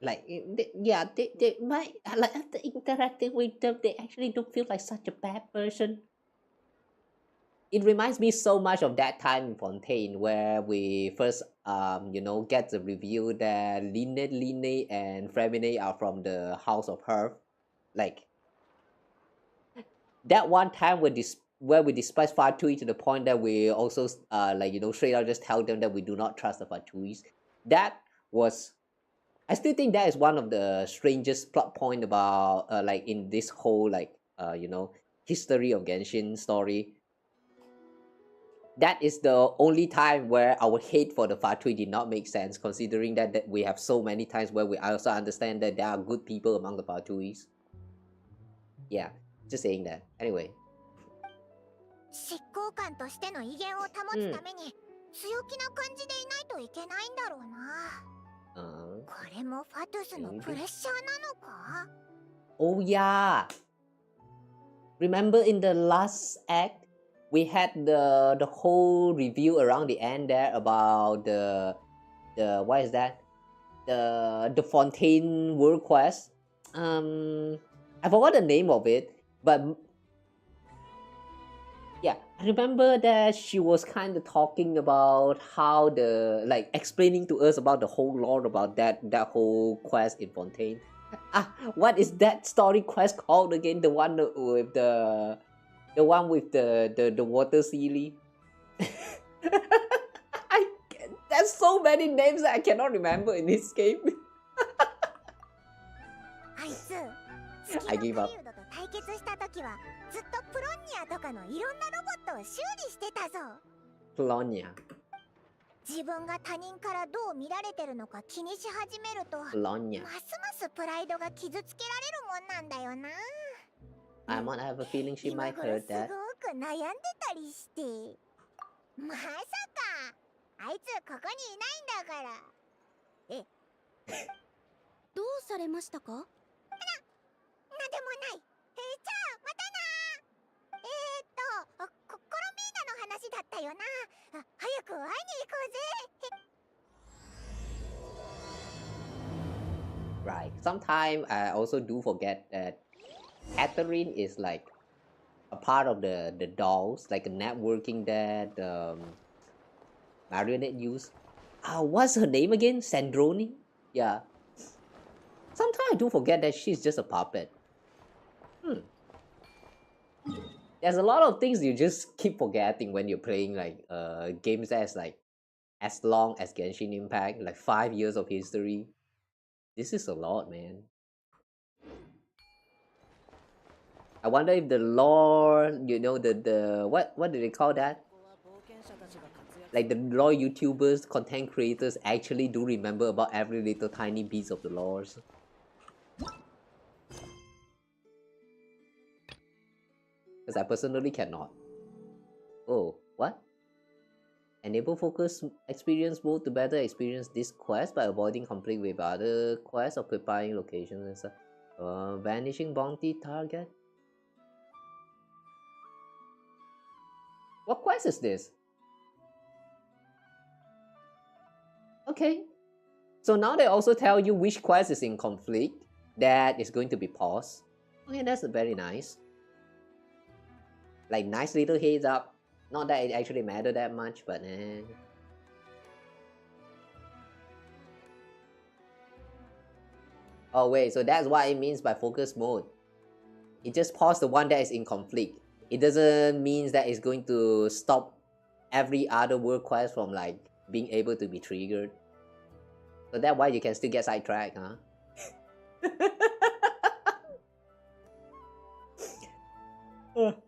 Like they might like after interacting with them, they actually don't feel like such a bad person. It reminds me so much of that time in Fontaine where we first get the reveal that Line and Fremine are from the House of Herb. Like that one time where we despise Fatui to the point that we also straight out just tell them that we do not trust the Fatuis. That was, I still think that is one of the strangest plot point about like in this whole history of Genshin story. That is the only time where our hate for the Fatui did not make sense, considering that we have so many times where we also understand that there are good people among the Fatuis. Yeah, just saying that. Anyway. 執行官としての威厳を保つために強気な感じでいないといけないんだろうな。これもファトゥスのプレッシャーなのか？ Oh yeah. Remember in the last act, we had the whole review around the end there about the what is that? The Fontaine World Quest. I forgot the name of it, but yeah, I remember that she was kind of talking about how explaining to us about the whole lore about that whole quest in Fontaine. What is that story quest called again? The one with the water sealy. There's so many names that I cannot remember in this game. I give up. 対決した時はずっとプロンニアとかのいろんなロボットを修理してたぞ。プロンニア。自分が他人からどう見られてるのか気にし始めると、プロンニア。ますますプライドが傷つけられるもんなんだよな。I might have a feeling she might hurt that. すごく悩んでたりして。まさか、あいつここにいないんだから。え？どうされましたか？なんでもない。じゃあまたな。コロミーナの話だったよな。早く会いに行こうぜ。 Right. Sometimes I also do forget that Catherine is like a part of the dolls, like a networking that Marionette use. What's her name again? Sandrone? Yeah. Sometimes I do forget that she's just a puppet. There's a lot of things you just keep forgetting when you're playing like games that's like as long as Genshin Impact, like 5 years of history. This is a lot, man. I wonder if the lore, the what do they call that? Like the lore YouTubers, content creators actually do remember about every little tiny piece of the lores. Because I personally cannot. Oh, what? Enable focus experience mode to better experience this quest by avoiding conflict with other quests, occupying locations and stuff. Vanishing bounty target. What quest is this? Okay. So now they also tell you which quest is in conflict that is going to be paused. Okay, that's very nice. Like nice little heads up. Not that it actually matter that much, but Oh wait, so that's what it means by focus mode. It just paused the one that is in conflict. It doesn't mean that it's going to stop every other world quest from like being able to be triggered. So that's why you can still get sidetracked, huh?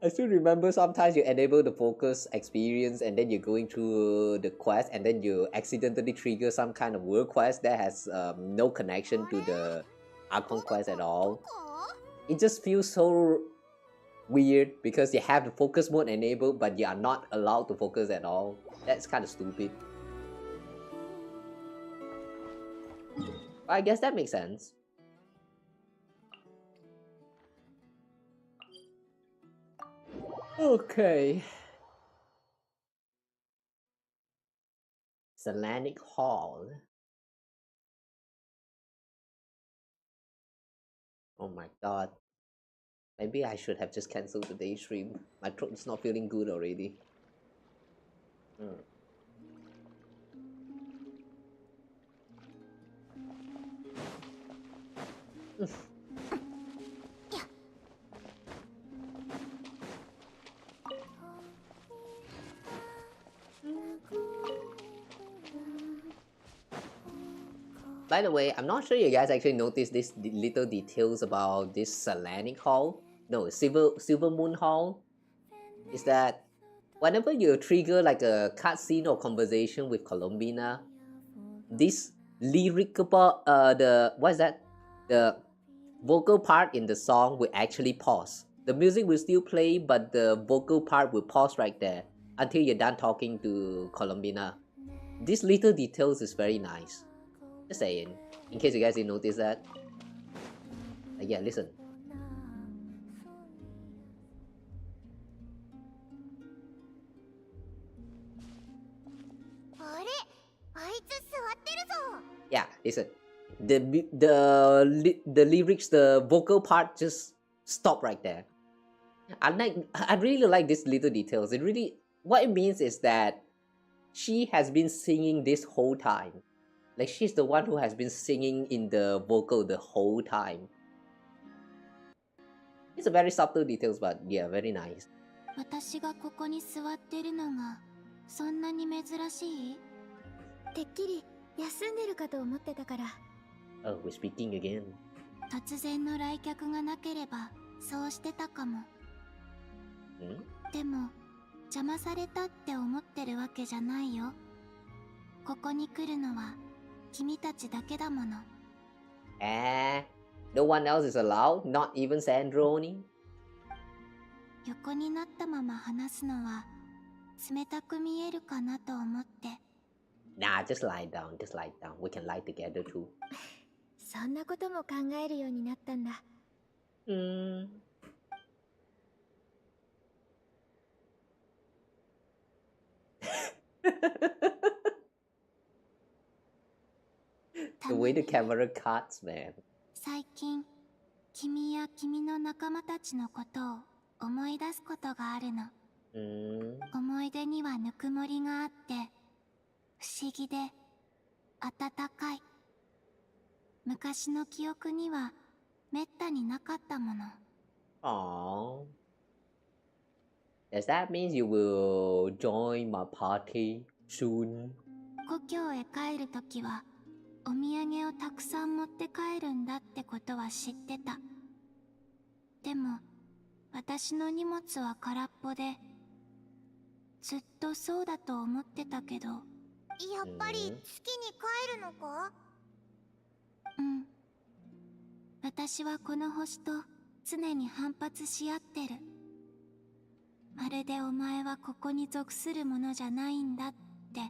I still remember sometimes you enable the focus experience and then you're going through the quest and then you accidentally trigger some kind of world quest that has no connection to the Archon quest at all. It just feels so weird because you have the focus mode enabled, but you are not allowed to focus at all. That's kind of stupid. I guess that makes sense. Okay. Selenic Hall. Oh my god. Maybe I should have just cancelled the day stream. My throat is not feeling good already. Hmm. By the way, I'm not sure you guys actually noticed these little details about this Selenic Hall. No, Silver Moon Hall. Is that whenever you trigger like a cutscene or conversation with Colombina, this lyrical the what is that? The vocal part in the song will actually pause. The music will still play, but the vocal part will pause right there until you're done talking to Colombina. These little details is very nice. Just saying, in case you guys didn't notice that. Yeah, listen. Yeah, listen. The lyrics, the vocal part just stop right there. I really like these little details. It really, what it means is that she has been singing this whole time. Like she's the one who has been singing in the vocal the whole time. It's a very subtle details, but yeah, very nice. 私がここに座ってるのがそんなに珍しい？てっきり休んでるかと思ってたから。Oh, we're speaking again. 突然の来客がなければそうしてたかも。でも邪魔されたって思ってるわけじゃないよ。ここに来るのは君たちだけだもの。No one else is allowed? Not even Sandroni? 横になったまま話すのは冷たく見えるかなと思って。Nah, just lie down, just lie down. We can lie together too. そんなことも考えるようになったんだ。The way the camera cuts, man. 最近、君や君の仲間たちのことを思い出すことがあるの。思い出にはぬくもりがあって、不思議で温かい。昔の記憶にはめったになかったもの。Aww. Does that mean you will join my party soon? 故郷へ帰るときはお土産をたくさん持って帰るんだってことは知ってた。でも私の荷物は空っぽで、ずっとそうだと思ってたけど。やっぱり月に帰るのか？うん。私はこの星と常に反発し合ってる。まるでお前はここに属するものじゃないんだって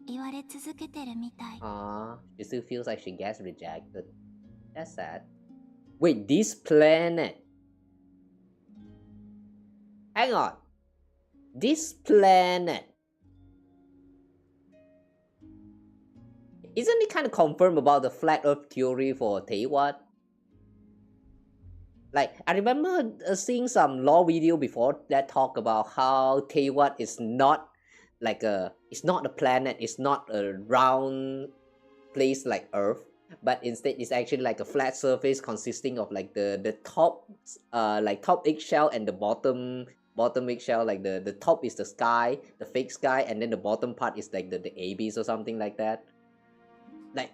言われ続けてるみたい。She still feels like she gets rejected. That's sad. Wait, this planet. Hang on. This planet. Isn't it kind of confirmed about the flat earth theory for Taiwan? Like, I remember seeing some lore video before that talk about how Taiwan is not like it's not a planet, it's not a round place like Earth, but instead it's actually like a flat surface consisting of like the top like top eggshell and the bottom eggshell. Like the top is the sky, the fake sky, and then the bottom part is like the abyss or something like that. Like,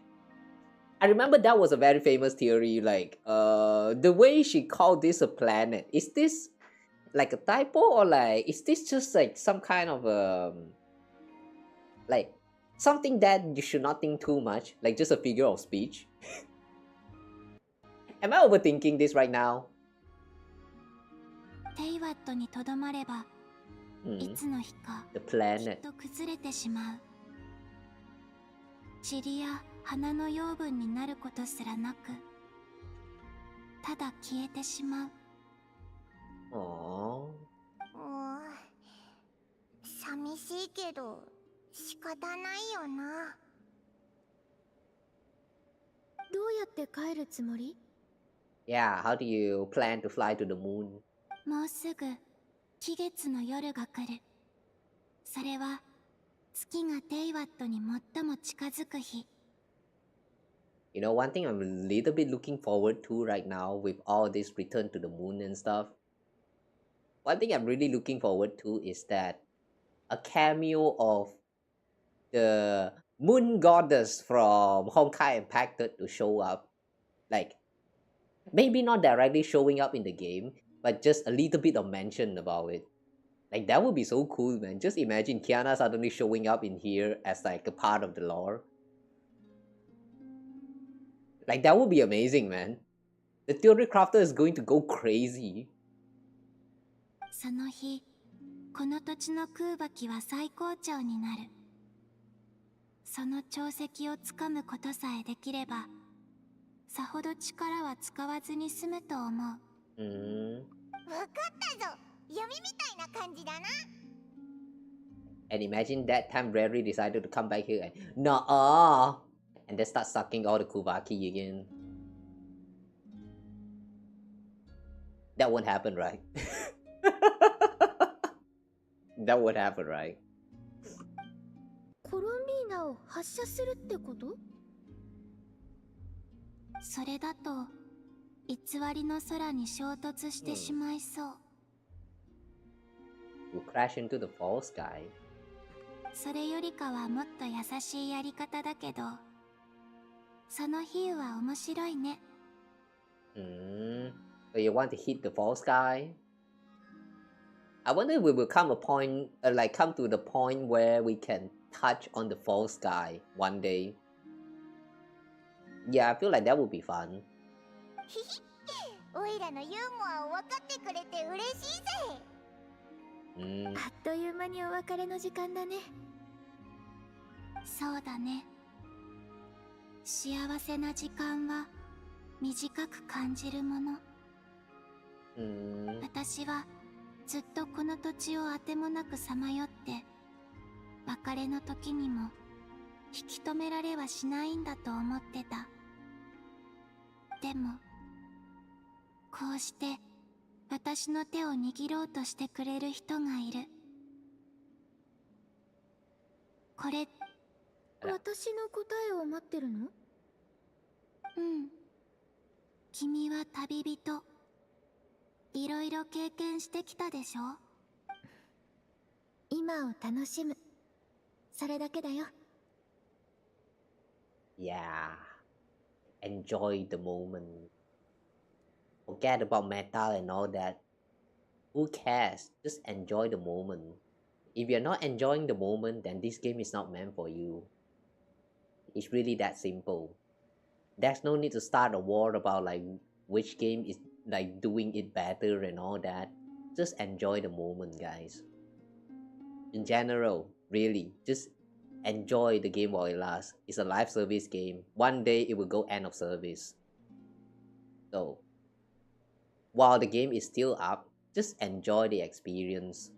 I remember that was a very famous theory. Like the way she called this a planet, is this like a typo, or like is this just like some kind of like something that you should not think too much, like just a figure of speech? Am I overthinking this right now? テイワットにとどまれば、いつの日か The きっ planet. と崩れてしまう。塵や花の養分になることすらなく、ただ消えてしまう。 Aww. 寂しいけど仕方ないよな。どうやって帰るつもり？ Yeah, how do you plan to fly to the moon? もうすぐ期月の夜が来る。それは月がテイワットに最も近づく日。 You know, one thing I'm a little bit looking forward to right now with all this return to the moon and stuff. One thing I'm really looking forward to is that a cameo of the moon goddess from Honkai Impacted to show up. Like, maybe not directly showing up in the game, but just a little bit of mention about it. Like, that would be so cool, man. Just imagine Kiana suddenly showing up in here as like a part of the lore. Like, that would be amazing, man. The theory crafter is going to go crazy. その日、この土地の空爆は最高潮になる。その潮石をつかむことさえできれば、さほど力は使わずに済むと思う。わかったぞ。闇みたいな感じだな。 And imagine that time Rary decided to come back here and no, and then start sucking all the Kuvaki again. That won't happen, right? That would happen, right? コロンビーナを発射するってこと？それだと偽りの空に衝突してしまいそう。 We'll crash into the false sky. それよりかはもっと優しいやり方だけど、その比喩は面白いね。So you want to hit the false sky? I wonder if we will come come to the point where we can touch on the false sky one day. Yeah, I feel like that would be fun. おいらのユーモアを分かってくれて嬉しいぜ。あっという間にお別れの時間だね。そうだね。幸せな時間は短く感じるもの。私はずっとこの土地をあてもなくさまよって、別れの時にも引き止められはしないんだと思ってた。でもこうして私の手を握ろうとしてくれる人がいる。これ、私の答えを待ってるの？うん。君は旅人。いろいろ経験してきたでしょ？今を楽しむ。それだけだよ。Yeah. Enjoy the moment. Forget about metal and all that. Who cares? Just enjoy the moment. If you're not enjoying the moment, then this game is not meant for you. It's really that simple. There's no need to start a war about like which game is like doing it better and all that. Just enjoy the moment, guys. In general, really, just enjoy the game while it lasts. It's a live service game. One day it will go end of service. So, while the game is still up, just enjoy the experience.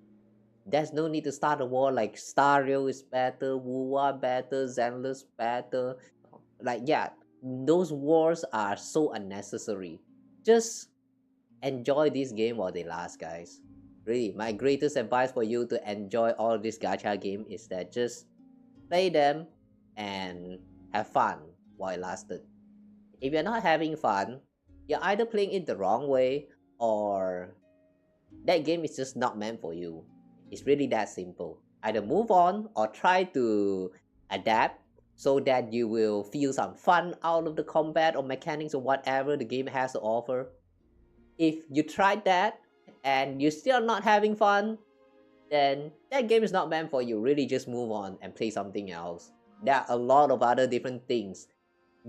There's no need to start a war like Stario is better, Wuwa better, Zenless better. Like, yeah, those wars are so unnecessary. Just enjoy this game while they last, guys. Really, my greatest advice for you to enjoy all this gacha game is that just play them and have fun while it lasted. If you're not having fun, you're either playing it the wrong way or that game is just not meant for you. It's really that simple. Either move on or try to adapt so that you will feel some fun out of the combat or mechanics or whatever the game has to offer. If you tried that and you're still not having fun, then that game is not meant for you. Really just move on and play something else. There are a lot of other different things.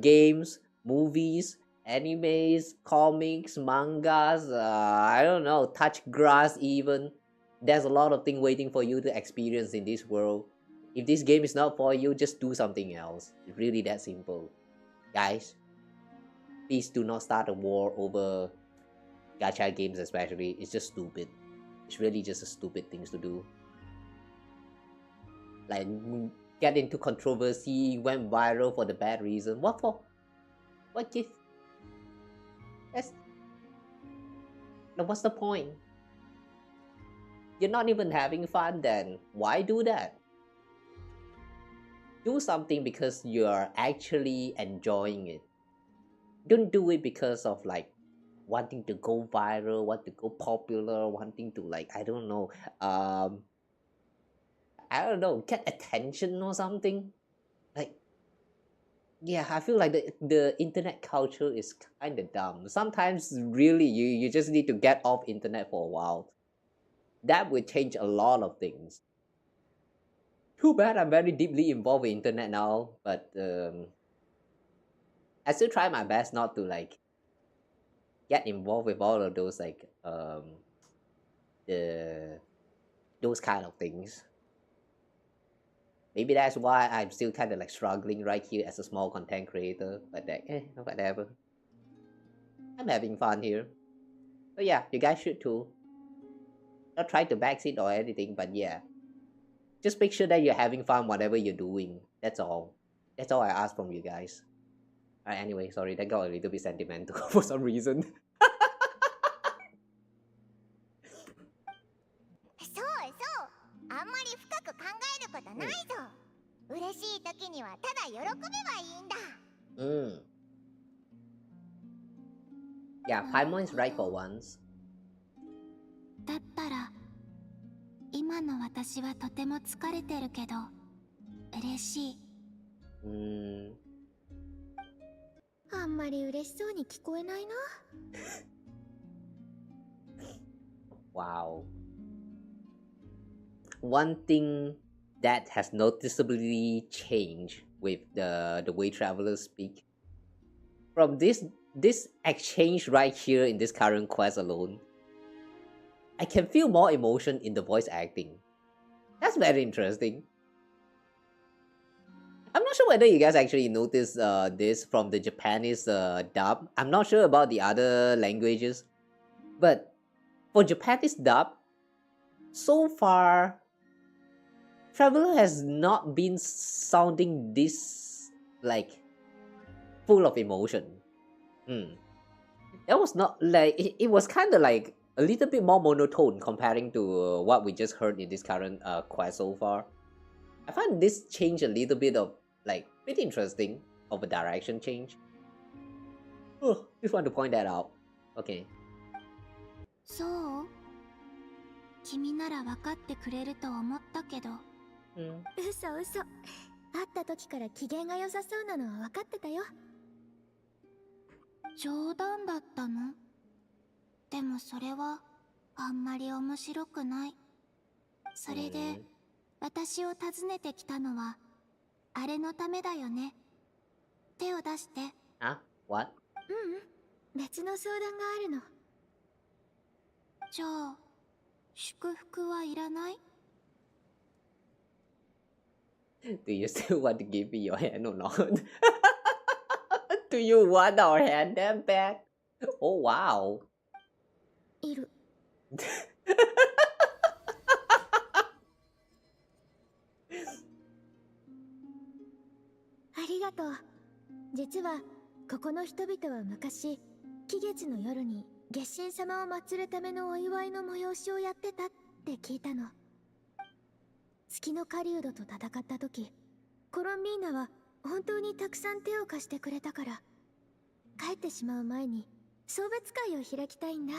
Games, movies, animes, comics, mangas, I don't know, touch grass even. There's a lot of things waiting for you to experience in this world. If this game is not for you, just do something else. It's really that simple. Guys, please do not start a war over gacha games especially. It's just stupid. It's really just a stupid things to do. Like, get into controversy, went viral for the bad reason. What for? What gift? That's... What's the point? You're not even having fun then. Why do that? Do something because you're actually enjoying it. Don't do it because of like wanting to go viral, want to go popular, wanting to like, I don't know, get attention or something. Like, yeah, I feel like the internet culture is kind of dumb. Sometimes really you just need to get off internet for a while. That would change a lot of things. Too bad I'm very deeply involved with internet now, but I still try my best not to like get involved with all of those like those kind of things. Maybe that's why I'm still kind of like struggling right here as a small content creator, but like, whatever. I'm having fun here. So yeah, you guys should too. Not try to backseat or anything, but yeah. Just make sure that you're having fun whatever you're doing. That's all. That's all I ask from you guys. Alright, anyway, sorry, that got a little bit sentimental for some reason. そうそうあんまり深く考えることないぞ嬉しい時にはただ喜べばいいんだ Yeah, Paimon is right for once. だったら今の私はとても疲れてるけど嬉しい。あんまり嬉しそうに聞こえないな。Wow. One thing that has noticeably changed with the way travelers speak from this exchange right here in this current quest alone, I can feel more emotion in the voice acting. That's very interesting. I'm not sure whether you guys actually noticed this from the Japanese dub. I'm not sure about the other languages, but for Japanese dub, so far, Traveler has not been sounding this like full of emotion. That was not like it was kind of like a little bit more monotone comparing to what we just heard in this current quest so far. I find this change a little bit of like pretty interesting of a direction change. Oh, just want to point that out. Okay. そう？君なら分かってくれると思ったけど。嘘。会った時から機嫌が良さそうなのは分かってたよ。冗談だったの？でもそれはあんまり面白くない。それで私を訪ねてきたのはあれのためだよね。手を出して。What? 別の相談があるの。じゃあ祝福はいらない？ Do you still want to give me your hand or not? Do you want our hand them back? Oh wow. いる。ありがとう。実はここの人々は昔、期月の夜に月神様を祀るためのお祝いの催しをやってたって聞いたの。月の狩人と戦った時、コロンビーナは本当にたくさん手を貸してくれたから、帰ってしまう前に送別会を開きたいんだ。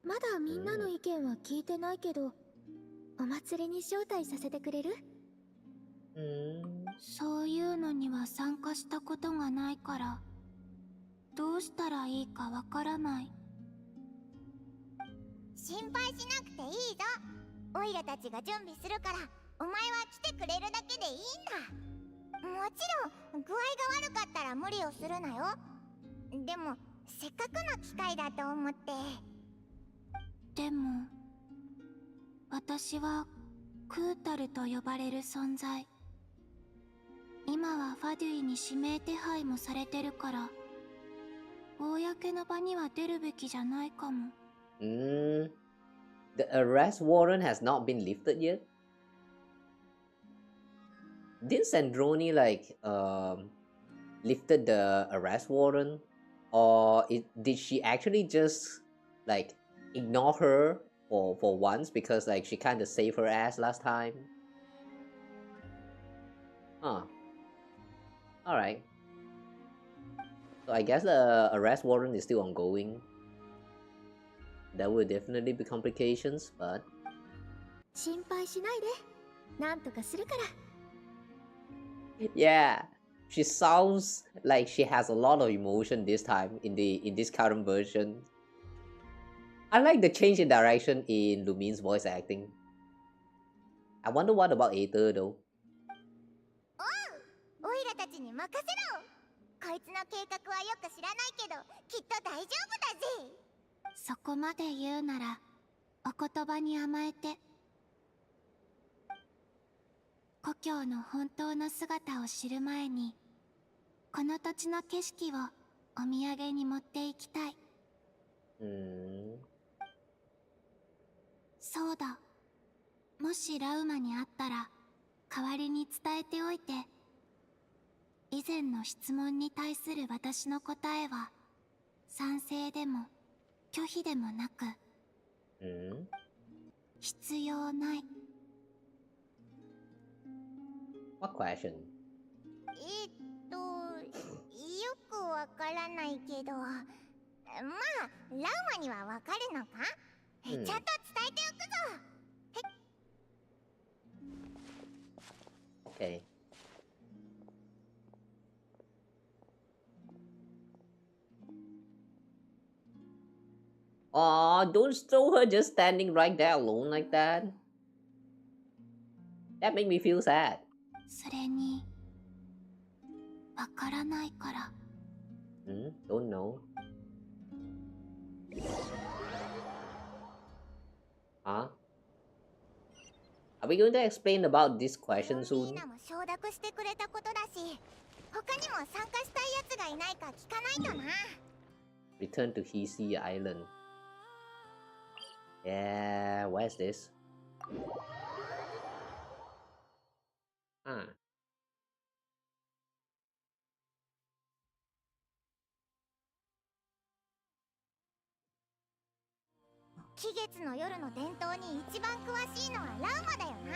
まだみんなの意見は聞いてないけど、お祭りに招待させてくれる？そういうのには参加したことがないから、どうしたらいいかわからない。心配しなくていいぞ。オイラたちが準備するから、お前は来てくれるだけでいいんだ。もちろん具合が悪かったら無理をするなよ。でもせっかくの機会だと思って。でも私はクータルと呼ばれる存在。今はファデュイに指名手配もされてるから、公の場には出るべきじゃないかも。The arrest warrant has not been lifted yet. Did Sandroni lifted the arrest warrant, or did she actually just like ignore her for once because like she kind of saved her ass last time? Huh. All right. So I guess the arrest warrant is still ongoing. There will definitely be complications, but 心配しないで。なんとかするから。yeah, she sounds like she has a lot of emotion this time in this current version. I like the change in direction in Lumin's voice acting. I wonder what about Aether though. オイラたちに任せろ。こいつの計画はよく知らないけど、きっと大丈夫だぜ。そこまで言うなら、お言葉に甘えて。故郷の本当の姿を知る前に、この土地の景色をお土産に持っていきたい。そうだ。もしラウマに会ったら、代わりに伝えておいて。以前の質問に対する私の答えは、賛成でも拒否でもなく、必要ない。What question? よくわからないけど、まあラウマにはわかるのか？ちゃんと伝えておくぞ。Okay. Aw, don't throw her just standing right there alone like that. That made me feel sad. それに、わからないから。Don't know. Huh? Are we going to explain about this question soon? みんなも承諾してくれたことだし、他にも参加したいやつがいないか聞かないとな。Return to Hisi Island. Yeah, where's this? Huh. 季月の夜の伝統に一番詳しいのはラウマだよな。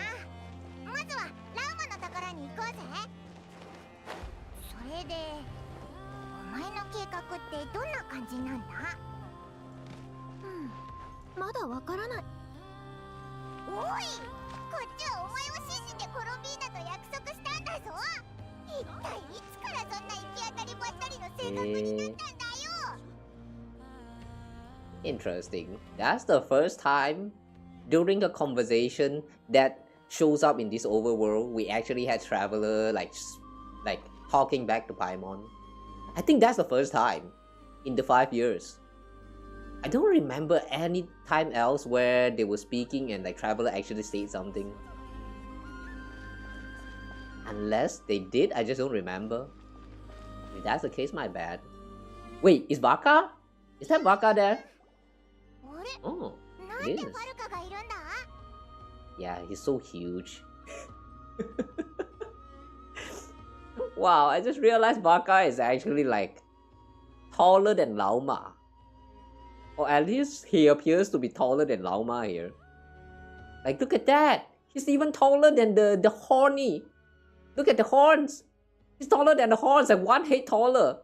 まずはラウマの宝に行こうぜ。それでお前の計画ってどんな感じなんだ？まだわからない。おい、こっちはお前を信じてコロンビーナと約束したんだぞ。一体いつからそんな行き当たりばったりの性格になったんだよ。Interesting. That's the first time during a conversation that shows up in this overworld we actually had Traveler like talking back to Paimon. I think that's the first time in the 5 years. I don't remember any time else where they were speaking and like Traveler actually said something. Unless they did, I just don't remember. If that's the case, my bad. Wait, is Baka? Is that Baka there? Oh, it is. Yeah, he's so huge. Wow, I just realized Baka is actually like taller than Lauma. Or at least he appears to be taller than Lauma here. Like, look at that! He's even taller than the horny. Look at the horns! He's taller than the horns, like 1 head taller.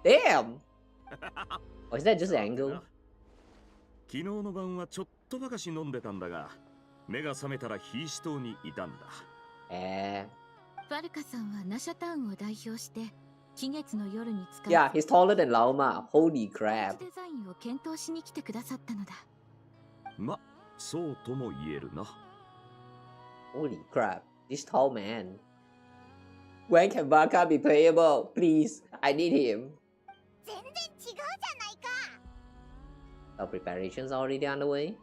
Damn! Or is that just the angle? 昨日の晩はちょっとばかし飲んでたんだが、目が覚めたらヒーシ島にいたんだ。ファルカさんはナシャタウンを代表して季月の夜に使う Yeah, he's taller than Lauma. Holy crap. デザインを検討しに来てくださったのだ。ま、そうとも言えるな。Holy crap. This tall man. When can Baka be playable? Please, I need him. 全然違うじゃないか。 So preparations already underway?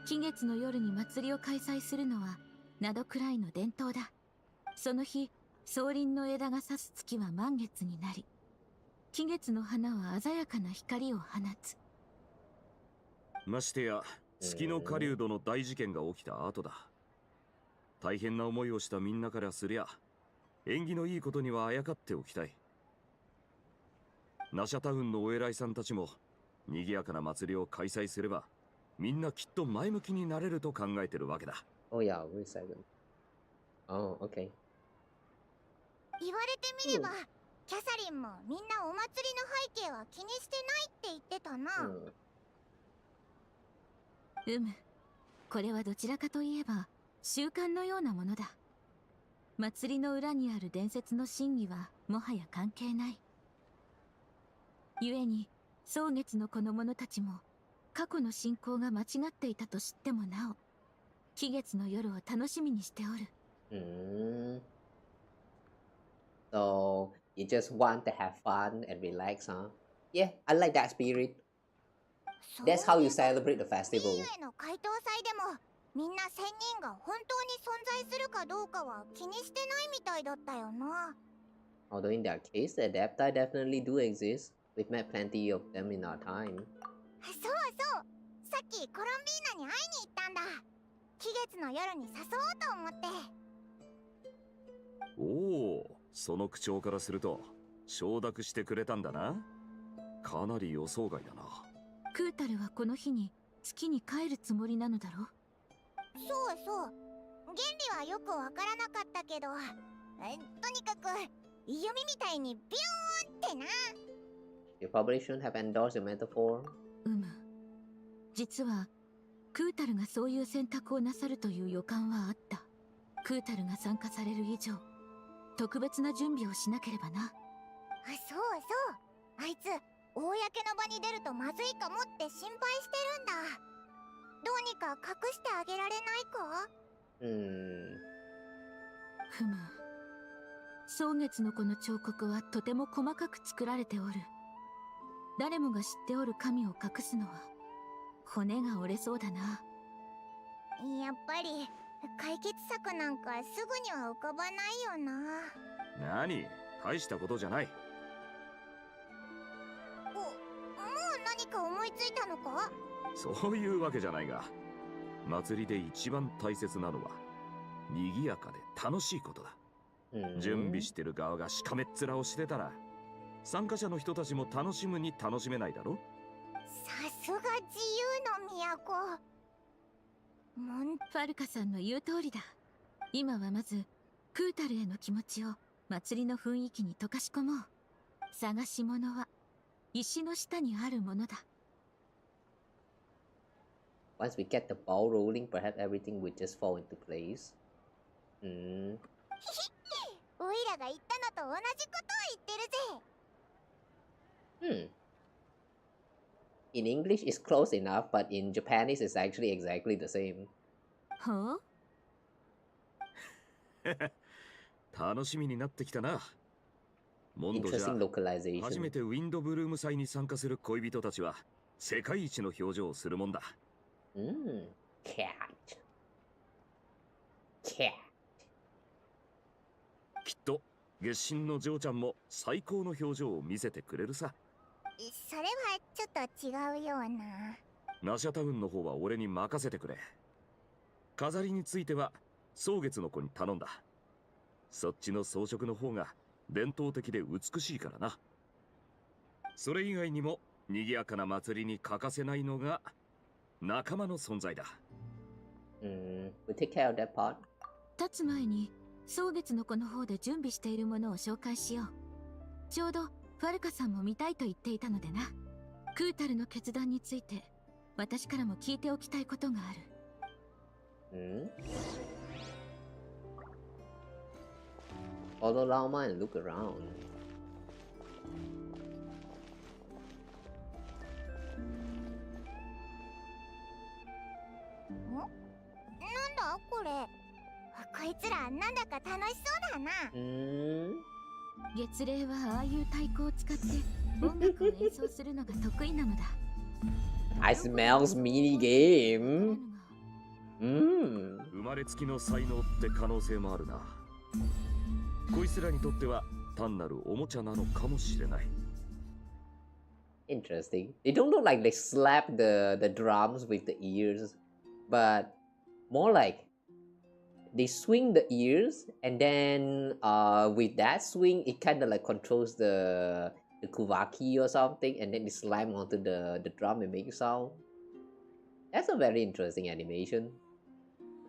期月の夜に祭りを開催するのは名戸くらいの伝統だ。その日、草林の枝が差す月は満月になり、期月の花は鮮やかな光を放つ。ましてや月の狩人の大事件が起きた後だ。大変な思いをしたみんなからすりゃ縁起のいいことにはあやかっておきたい。ナシャタウンのお偉いさんたちも賑やかな祭りを開催すればみんなきっと前向きになれると考えてるわけだ。Oh yeah, wait a second. Oh, okay. 言われてみれば、キャサリンもみんなお祭りの背景は気にしてないって言ってたな。これはどちらかといえば習慣のようなものだ。祭りの裏にある伝説の真偽はもはや関係ない。故に蒼月のこの者たちも過去の信仰が間違っていたと知ってもなお、期月の夜を楽しみにしておる。So you just want to have fun and relax, huh? Yeah, I like that spirit. That's how you celebrate the festival. リーウェの解答祭でもみんな仙人が本当に存在するかどうかは気にしてないみたいだったよな。Although in that case, the adepti definitely do exist. We've met plenty of them in our time. そうそう、さっきコロンビーナに会いに行ったんだ。期月の夜に誘おうと思って。おお、その口調からすると承諾してくれたんだな。かなり予想外だな。クータルはこの日に月に帰るつもりなのだろう。そうそう、原理はよくわからなかったけど、とにかく弓みたいにビューンってな。You probably shouldn't have endorsed your metaphor. 実はクータルがそういう選択をなさるという予感はあった。クータルが参加される以上特別な準備をしなければな。そうそう、あいつ公の場に出るとまずいかもって心配してるんだ。どうにか隠してあげられないか。蒼月のこの彫刻はとても細かく作られておる。誰もが知っておる神を隠すのは骨が折れそうだな。やっぱり解決策なんかすぐには浮かばないよな。何、大したことじゃない。もう何か思いついたのか。そういうわけじゃないが、祭りで一番大切なのは賑やかで楽しいことだ。準備してる側がしかめっ面をしてたら参加者の人たちも楽しむに楽しめないだろ。さすが自由の都。ファルカさんの言う通りだ。今はまずクータルへの気持ちを祭りの雰囲気に溶かし込もう。探し物は石の下にあるものだ。Once we get the ball rolling, perhaps everything will just fall into place. おいらが言ったのと同じことを言ってるぜ。In English, it's close enough, but in Japanese, it's actually exactly the same. ほう楽しみになってきたな。モンドじゃ Interesting localization. 初めてウィンドブルーム祭に参加する恋人たちは世界一の表情をするもんだ。Cat. きっと月神の嬢ちゃんも最高の表情を見せてくれるさ。それはちょっと違うような。ナシャタウンの方は俺に任せてくれ。飾りについては蒼月の子に頼んだ。そっちの装飾の方が伝統的で美しいからな。それ以外にも賑やかな祭りに欠かせないのが仲間の存在だ。We take care of that part. 立つ前に蒼月の子の方で準備しているものを紹介しよう。ちょうどファルカさんも見たいと言っていたのでな。クータルの決断について私からも聞いておきたいことがある。Follow Lauma and look around. なんだこれ。こいつらなんだか楽しそうだな。月齢はああいう太鼓を使って音楽を演奏するのが得意なのだ。 I smells mini game. 生まれつきの才能って可能性もあるな。こいつらにとっては単なるおもちゃなのかもしれない。Interesting. They don't look like they slap the drums with the ears, but more like they swing the ears, and then with that swing, it kind of like controls the kuvaki or something, and then they slam onto the drum and make sound. That's a very interesting animation.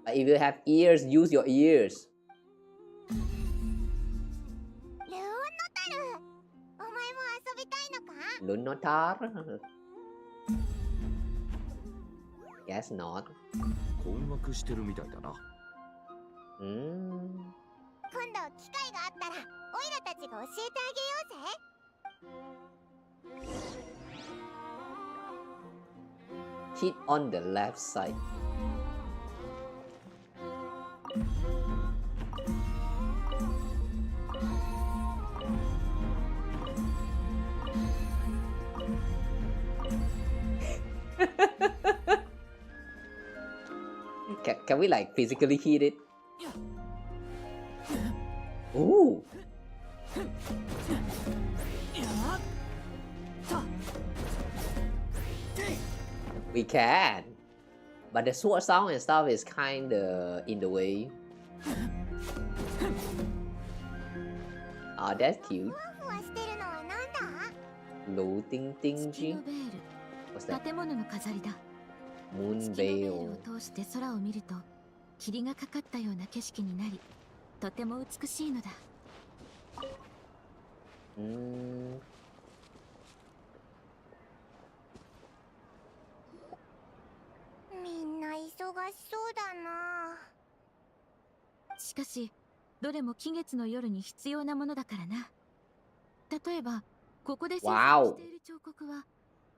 Like if you have ears, use your ears. ルオンノタル、お前も遊びたいのか？ Lunotar? Guess not. 困惑してるみたいだな。今度機会があったらオイラたちが教えてあげようぜ。 Hit on the left side. Can we like physically hit it? Ooh. We can. But the sword sound and stuff is kinda in the way. Oh, that's cute. ふわふわしてるのはなんだ？ Low ting ting 月 ji. のベール、 What's that? 建物の飾りだ。 Moon 月のベール veil. を通して空を見ると霧がかかったような景色になり、とても美しいのだ。みんな忙しそうだな。しかしどれも期月の夜に必要なものだからな。例えばここで制作している彫刻は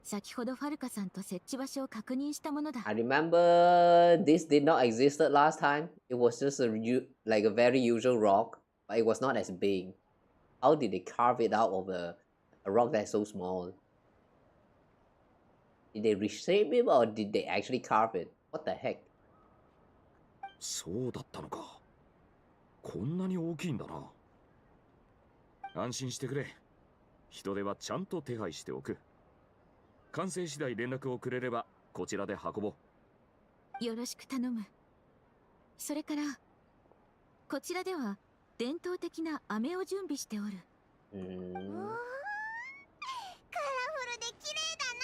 先ほどファルカさんと設置場所を確認したものだ。 I remember this did not exist last time. It was just like a very usual rock, but it was not as big. How did they carve it out of a rock that's so small? Did they reshape it or did they actually carve it? What the heck? そうだったのか。こんなに大きいんだな。安心してくれ。人手はちゃんと手配しておく。完成次第連絡をくれればこちらで運ぼう。よろしく頼む。それからこちらでは伝統的な飴を準備しておる。おー、カラフルで綺麗だな。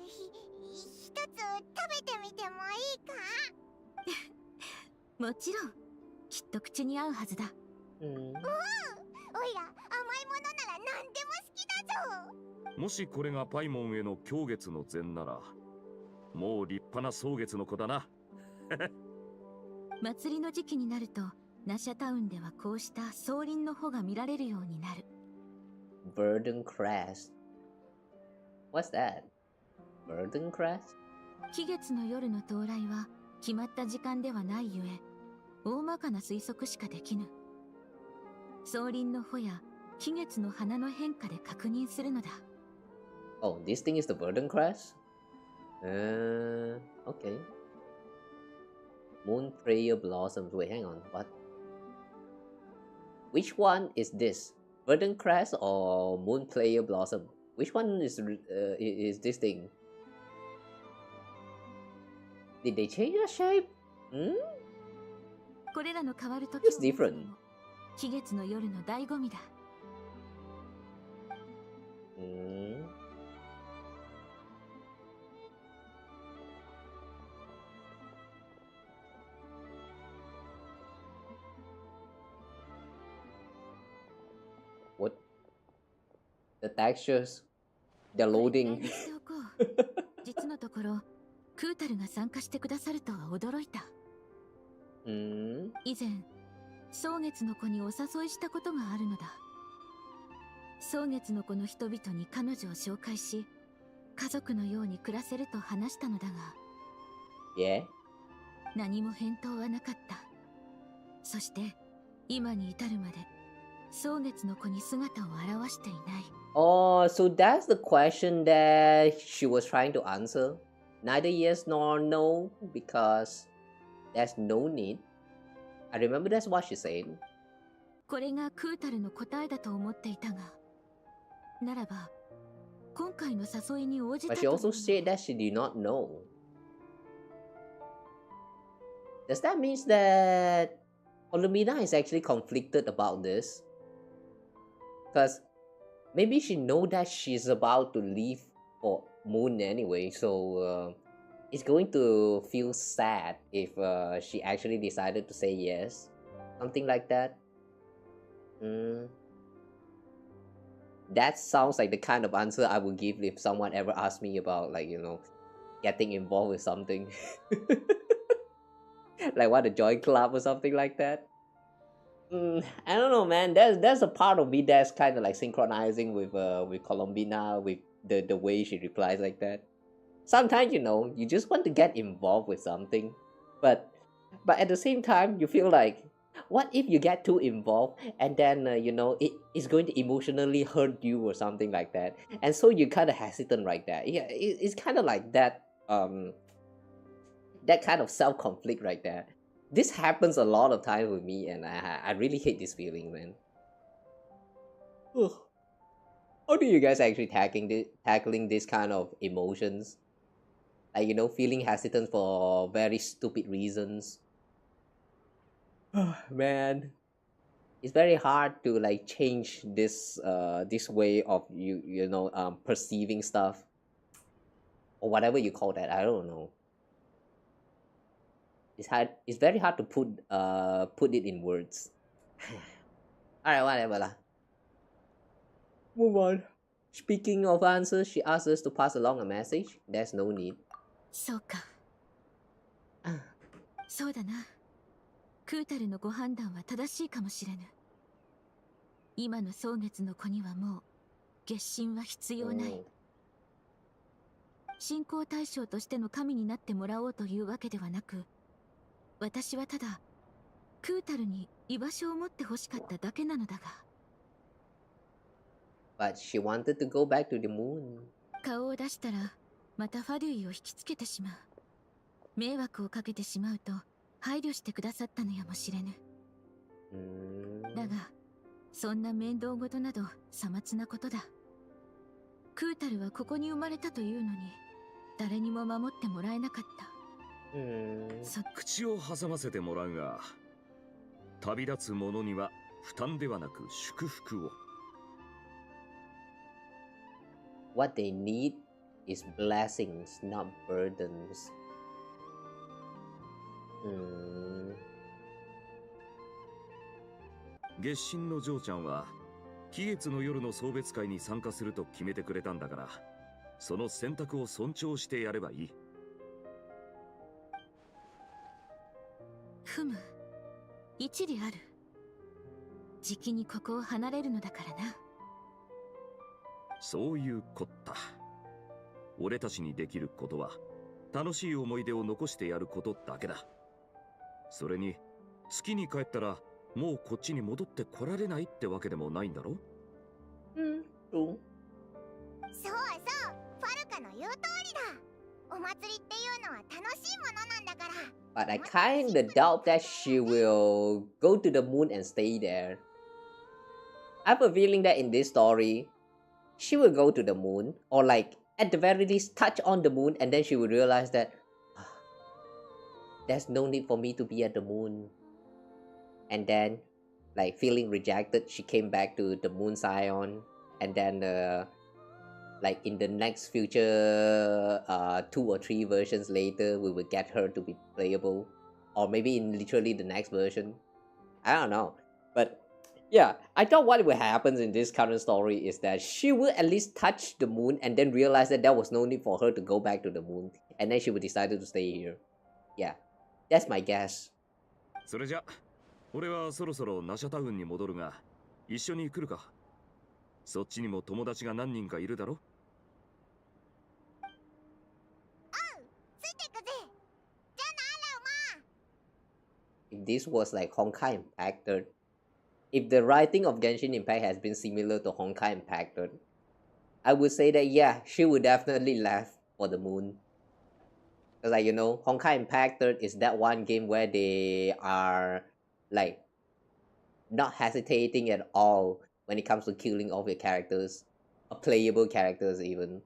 一つ食べてみてもいいか？もちろん、きっと口に合うはずだ。おいら甘いものなら何でも好きだぞ。もしこれがパイモンへの狂月の禅なら、もう立派な草月の子だな。祭りの時期になるとナシャタウンではこうした草林の穂が見られるようになる。 Burden Crest. What's that? Burden Crest? 期月の夜の到来は決まった時間ではないゆえ、大まかな推測しかできぬ。草林の穂や期月の花の変化で確認するのだ。 Oh, this thing is the Burden Crest? Okay. Moon Prayer Blossoms. Wait, hang on. What? Which one is this? Burden Crest or Moon Prayer Blossom? Which one is this thing? Did they change the shape? これらの変わる時を It's 待つの different. も期月の夜の醍醐味だ。 What? The textures. The これくらい loading. にしておこう。実のところクータルが参加してくださるとは驚いた。以前草月の子にお誘いしたことがあるのだ。草月の子の人々に彼女を紹介し、家族のように暮らせると話したのだが、 Yeah. 何も返答はなかった。そして今に至るまで草月の子に姿を現していない。Oh, so that's the question that she was trying to answer. Neither yes nor no, because there's no need. I remember that's what she said. これがクータルの答えだと思っていたが、ならば今回の誘いに応じた But と she いう also の said that she did not know. Does that mean that Olumina is actually conflicted about this? Because maybe she know that she's about to leave for Moon anyway, so it's going to feel sad if she actually decided to say yes. Something like that. That sounds like the kind of answer I would give if someone ever asked me about, like, getting involved with something. Like what, a joy club or something like that. I don't know, man. There's a part of me that's kind of like synchronizing with Colombina, with the way she replies like that. Sometimes you just want to get involved with something, but at the same time you feel like, what if you get too involved and then it is going to emotionally hurt you or something like that, and so you kind of hesitant right there. Yeah, it's kind of like that that kind of self conflict right there. This happens a lot of times with me, and I really hate this feeling, man. Ugh. How do you guys actually tackling this kind of emotions? Like, feeling hesitant for very stupid reasons. Man, it's very hard to like change this way of perceiving stuff, or whatever you call that. I don't know. It's very hard to put it in words. All right, whatever lah. Move on. Speaking of answers, she asked us to pass along a message. There's no need. そうか。そうだな。クータルのご判断は正しいかもしれぬ。今の蒼月の子にはもう月神は必要ない。信仰対象としての神になってもらおうというわけではなく、私はただクータルに居場所を持ってほしかっただけなのだが。But she wanted to go back to the moon. 顔を出したらまたファデュイを引きつけてしまう。迷惑をかけてしまうと配慮してくださったのやもしれぬ。だがそんな面倒事などさまつなことだ。クータルはここに生まれたというのに誰にも守ってもらえなかった。口を挟ませてもらうが、旅立つ者には負担ではなく祝福を。What they need is blessings, not burdens. 月神の嬢ちゃんは期月の夜の送別会に参加すると決めてくれたんだから、その選択を尊重してやればいい。ふむ、一理ある。じきにここを離れるのだからな。そういうこった。俺たちにできることは楽しい思い出を残してやることだけだ。それに月に帰ったらもうこっちに戻ってこられないってわけでもないんだろ。そうそう、ファルカの言う通りだ。お祭りっていうのは楽しいものなんだから。But I kinda doubt that she will go to the moon and stay there. I have a feeling that in this story, she will go to the moon, or like at the very least touch on the moon, and then she will realize that there's no need for me to be at the moon. And then, like, feeling rejected, she came back to the moon scion, and then like in the next future 2 or 3 versions later, we will get her to be playable, or maybe in literally the next version. I don't know, but yeah, I thought what will happen in this current story is that she will at least touch the moon and then realize that there was no need for her to go back to the moon, and then she would decide to stay here. Yeah, that's my guess. それじゃ俺はそろそろナシャタウンに戻るが、一緒に来るか。そっちにも友達が何人かいるだろ。ついてくぜ。じゃあな、ラウマ。 If this was like Honkai Impacted, if the writing of Genshin Impact has been similar to Honkai Impacted, I would say that yeah, she would definitely left for the moon. Because like Honkai Impact Third is that one game where they are like not hesitating at all when it comes to killing off your characters, or playable characters even.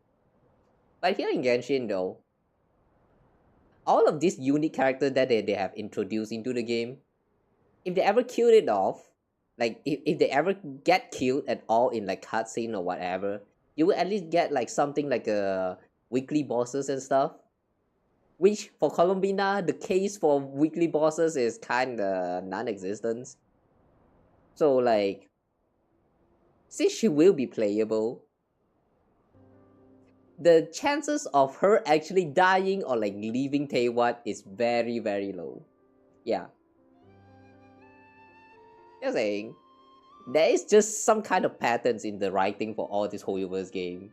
But here in Genshin though, all of these unique characters that they have introduced into the game, if they ever kill it off, like if they ever get killed at all in like cutscene or whatever, you will at least get like something like weekly bosses and stuff. Which for Columbina, the case for weekly bosses is kind of non-existent. So like, since she will be playable, the chances of her actually dying or like leaving Teyvat is very very low. Yeah. Just saying. There is just some kind of patterns in the writing for all this Hoyoverse game.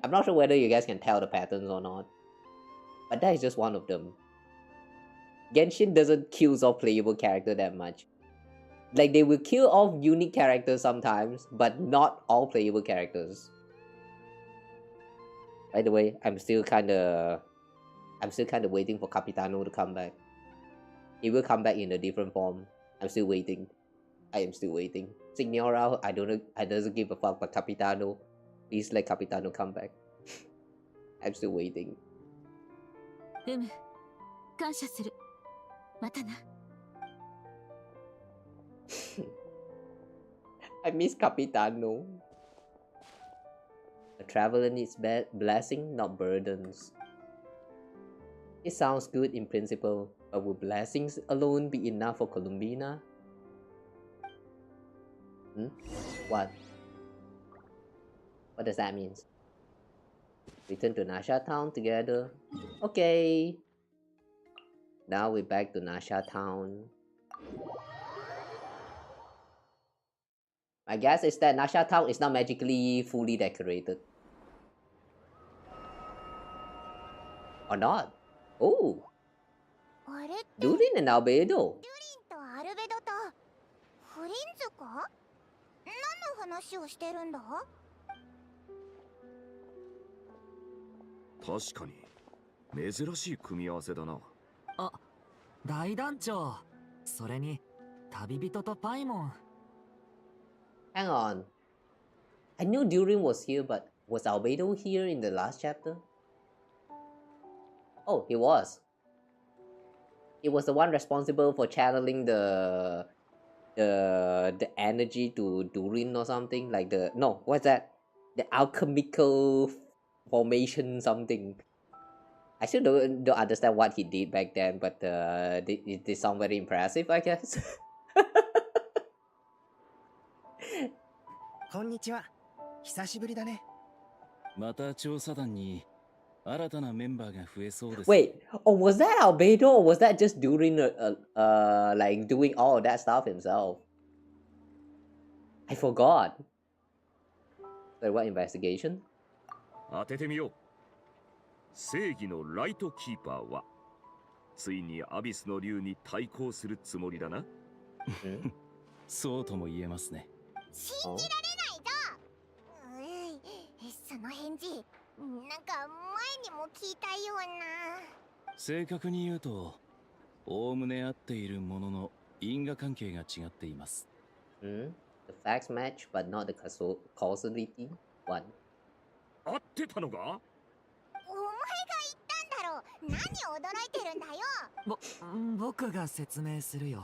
I'm not sure whether you guys can tell the patterns or not. But that is just one of them. Genshin doesn't kill off playable character that much. Like they will kill off unique characters sometimes, but not all playable characters. By the way, I'm still kinda waiting for Capitano to come back. He will come back in a different form. I'm still waiting. I am still waiting. Signora, I doesn't give a fuck, but Capitano, please let Capitano come back. I'm still waiting. 感謝する。またな。I miss Capitano. A traveler needs blessing, not burdens. It sounds good in principle, but will blessings alone be enough for Columbina? What? What does that mean? Return to Nasha Town together. Okay. Now we're back to Nasha Town. My guess is that Nasha Town is not magically fully decorated. Or not? Oh! あれって Durin and Albedo. デュリンとアルベドとフリンズか？何の話をしてるんだ？確かに珍しい組み合わせだな。あ、大団長。それに旅人とパイモン。Hang on. I knew Durin was here, but was Albedo here in the last chapter? Oh, he was. He was the one responsible for channeling the energy to Durin or something, like what's that? The alchemical formation something. I still don't understand what he did back then, but they sound very impressive, I guess. こんにちは。久しぶりだね。また調査団に新たなメンバーが増えそうです。 Wait, oh, was that Albedo or was that just Durin like doing all of that stuff himself? I forgot. So what investigation? 当ててみよう。正義のライトキーパーはついにアビスの竜に対抗するつもりだな。そうとも言えますね。信じられないぞ。その返事、なんか前にも聞いたような。正確に言うと、おおむね合っているものの因果関係が違っています。The facts match, but not the causality. What? 合ってたのか？お前が言ったんだろ。何驚いてるんだよ。僕が説明するよ。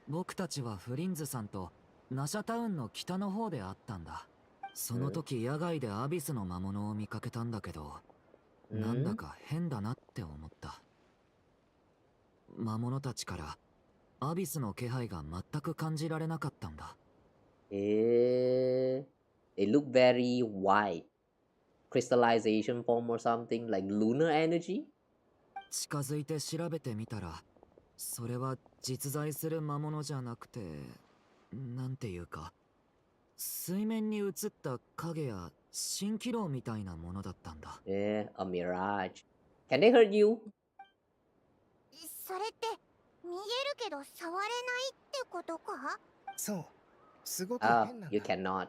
僕たちはフリンズさんとナシャタウンの北の方で会ったんだ。その時野外でアビスの魔物を見かけたんだけど、なんだか変だなって思った。魔物たちからアビスの気配が全く感じられなかったんだ。They look very white. Crystallization form or something, like lunar energy? 近づいて調べてみたら、それは実在する魔物じゃなくて、なんていうか、水面に映った影や蜃気楼みたいなものだったんだ。A mirage. Can they hurt you? それって見えるけど触れないってことか？そう。すごく Oh, 変なん you だ。 cannot.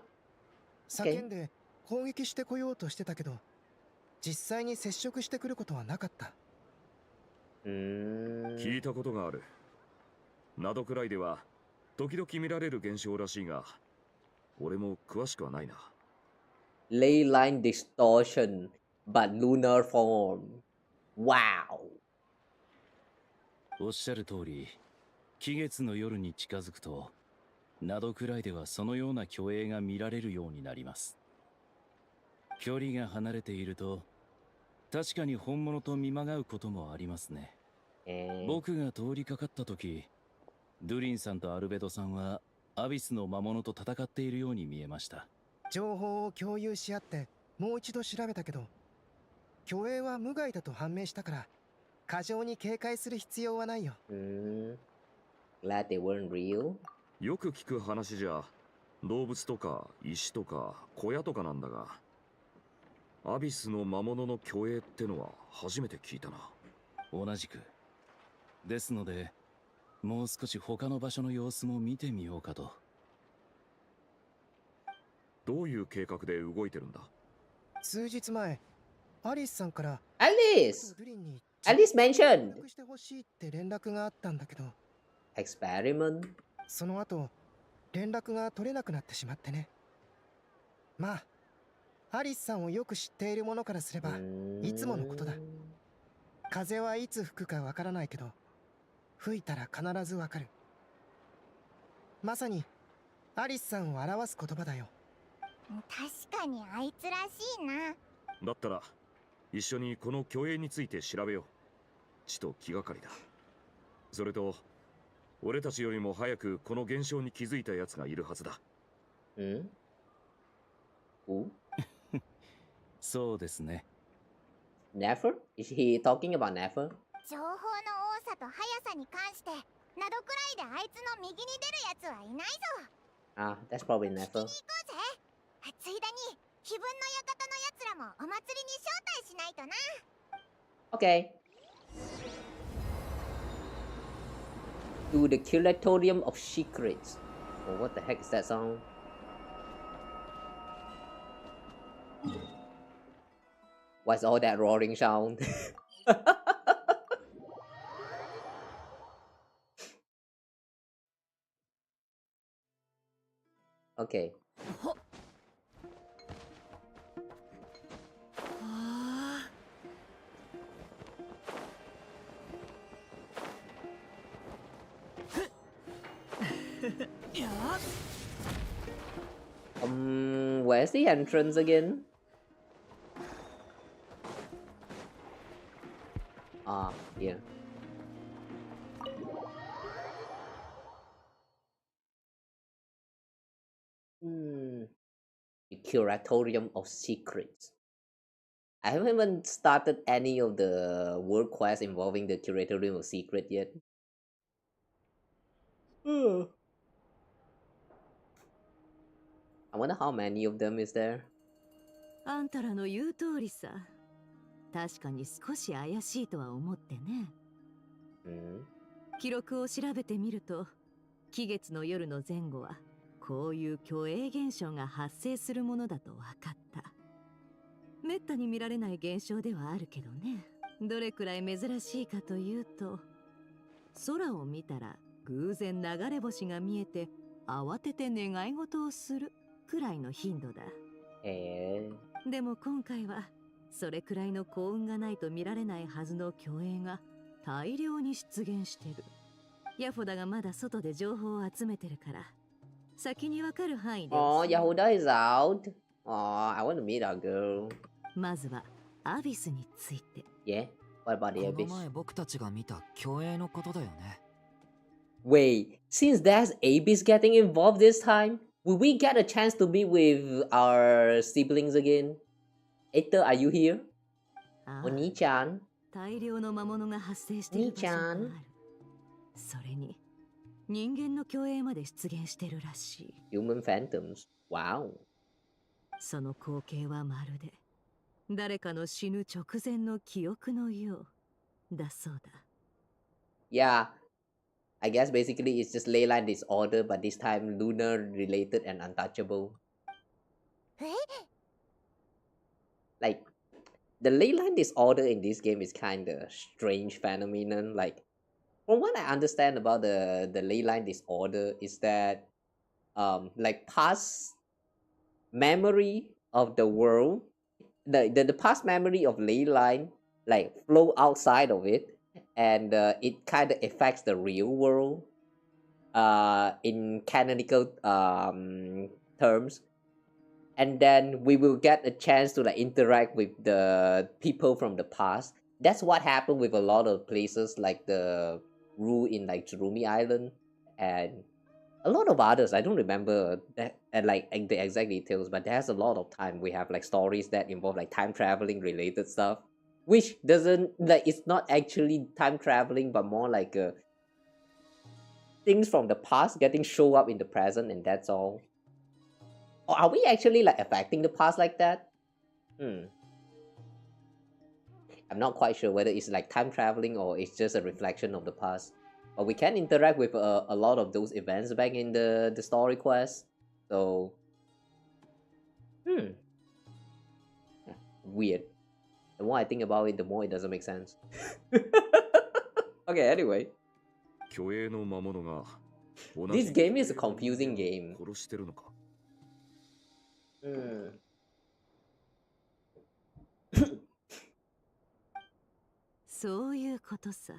叫んで攻撃してこようとしてたけど、実際に接触してくることはなかった。聞いたことがある。などくらいでは時々見られる現象らしいが、俺も詳しくはないな。Leyline distortion, but lunar form. Wow. おっしゃる通り、期月の夜に近づくと、などくらいではそのような虚影が見られるようになります。距離が離れていると、確かに本物と見まがうこともありますね。僕が通りかかった時、ドゥリンさんとアルベドさんはアビスの魔物と戦っているように見えました。情報を共有し合ってもう一度調べたけど、虚影は無害だと判明したから、過剰に警戒する必要はないよ。Glad they weren't real. よく聞く話じゃ、動物とか石とか小屋とかなんだが、アビスの魔物の虚影ってのは初めて聞いたな。同じく。ですので、もう少し他の場所の様子も見てみようかと。どういう計画で動いてるんだ？数日前、アリスさんから Alice! ドゥリンに Alice mentioned 協力してほしいって連絡があったんだけど、 experiment. その後連絡が取れなくなってしまってね。まあアリスさんをよく知っている者からすればいつものことだ。風はいつ吹くかわからないけど、吹いたら必ずわかる。まさにアリスさんを表す言葉だよ。確かにあいつらしいな。だったら一緒にこの虚影について調べよう。ちと気がかりだ。それと俺たちよりも早くこの現象に気づいた奴がいるはずだ。そうですね。Never? Is he talking about Never? 情報の多さと速さに関して、などくらいであいつの右に出るやつはいないぞ。Ah, that's probably 聞きに Never. 行こうぜ。ついでに気分の館のやつらもお祭りに招待しないとな。Okay. To the Curatorium of Secrets. Oh, what the heck is that sound? What's all that roaring sound? Okay. Where's the entrance again? Ah, here. The Curatorium of Secrets. I haven't even started any of the world quests involving the Curatorium of Secret yet. I wonder how many of them is there. あんたらの言う通りさ。確かに少し怪しいとは思ってね。記録を調べてみると、期月の夜の前後はこういう虚影現象が発生するものだと分かった。めったに見られない現象ではあるけどね。どれくらい珍しいかというと、空を見たら偶然流れ星が見えて慌てて願い事をするくらいの頻度だ。でも今回はそれくらいの幸運がないと見られないはずの虚影が大量に出現してる。ヤフォダがまだ外で情報を集めてるから、先にわかる範囲で。Oh, Jahoda is out. Oh, I want to meet our girl. まずはアビスについて。Yeah? What about the この abyss? 前僕たちが見た虚影のことだよね。Wait, since there's Abyss getting involved this time, will we get a chance to meet with our siblings again? Aether, are you here? ああ、お兄ちゃん大量の魔物が発生してる場所がある。それに人間の虚影まで出現してるらしい。Human phantoms. Wow. その光景はまるで誰かの死ぬ直前の記憶のようだそうだ。Yeah, I guess basically it's just leyline disorder, but this time lunar related and untouchable. え、like the ley line disorder in this game is kind of strange phenomenon. Like from what I understand about the ley line disorder is that like past memory of the world, the past memory of ley line like flow outside of it, and it kind of affects the real world in canonical terms, and then we will get a chance to like interact with the people from the past. That's what happened with a lot of places like the rule in like Jerumi Island and a lot of others. I don't remember that and like the exact details, but there's a lot of time we have like stories that involve like time traveling related stuff, which doesn't like it's not actually time traveling, but more like things from the past getting show up in the present, and that's all. Or are we actually like affecting the past like that? I'm not quite sure whether it's like time traveling or it's just a reflection of the past. But we can interact with a lot of those events back in the story quest. So, weird. The more I think about it, the more it doesn't make sense. Okay, anyway. This game is a confusing game. そういうことさ。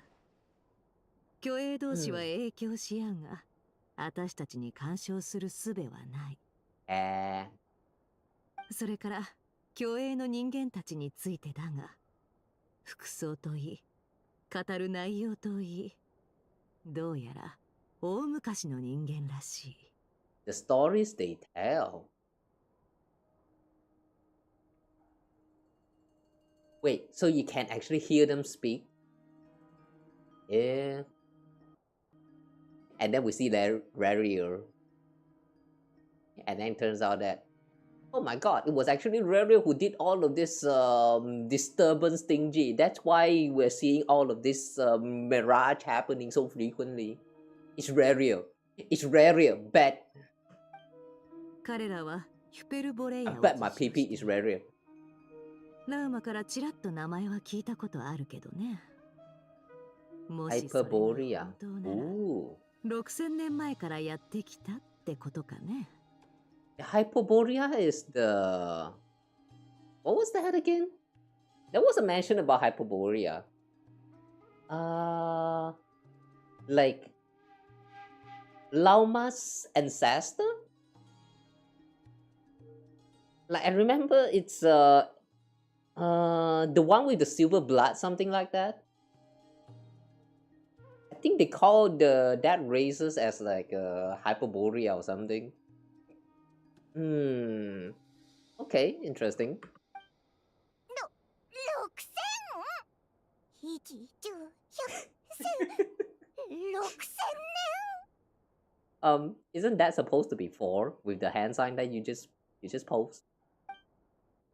虚栄同士は影響し合うが、私たちに干渉する術はない。それから虚栄の人間たちについてだが、服装といい、語る内容といい、どうやら大昔の人間らしい。The stories they tell. Wait, so you can actually hear them speak? Yeah. And then we see Rarier. And then it turns out that, oh my god, it was actually Rarier who did all of this disturbance thingy. That's why we're seeing all of this mirage happening so frequently. It's Rarier. It's Rarier. Bet. 彼らはヒュペルボレイヤ I を bet my PP is Rarier. ラウマからちらっと名前は聞いたことあるけどね。もしそれが Hyperborea. 本当なら Ooh. 6000年前からやってきたってことかね。Hyperborea is the... What was that again? There was a mention about Hyperborea. Like... Lauma's ancestor? Like, I remember it's the one with the silver blood, something like that. I think they call that races as like Hyperborea or something. Okay, interesting. 6000 Isn't that supposed to be 4 with the hand sign that you just post?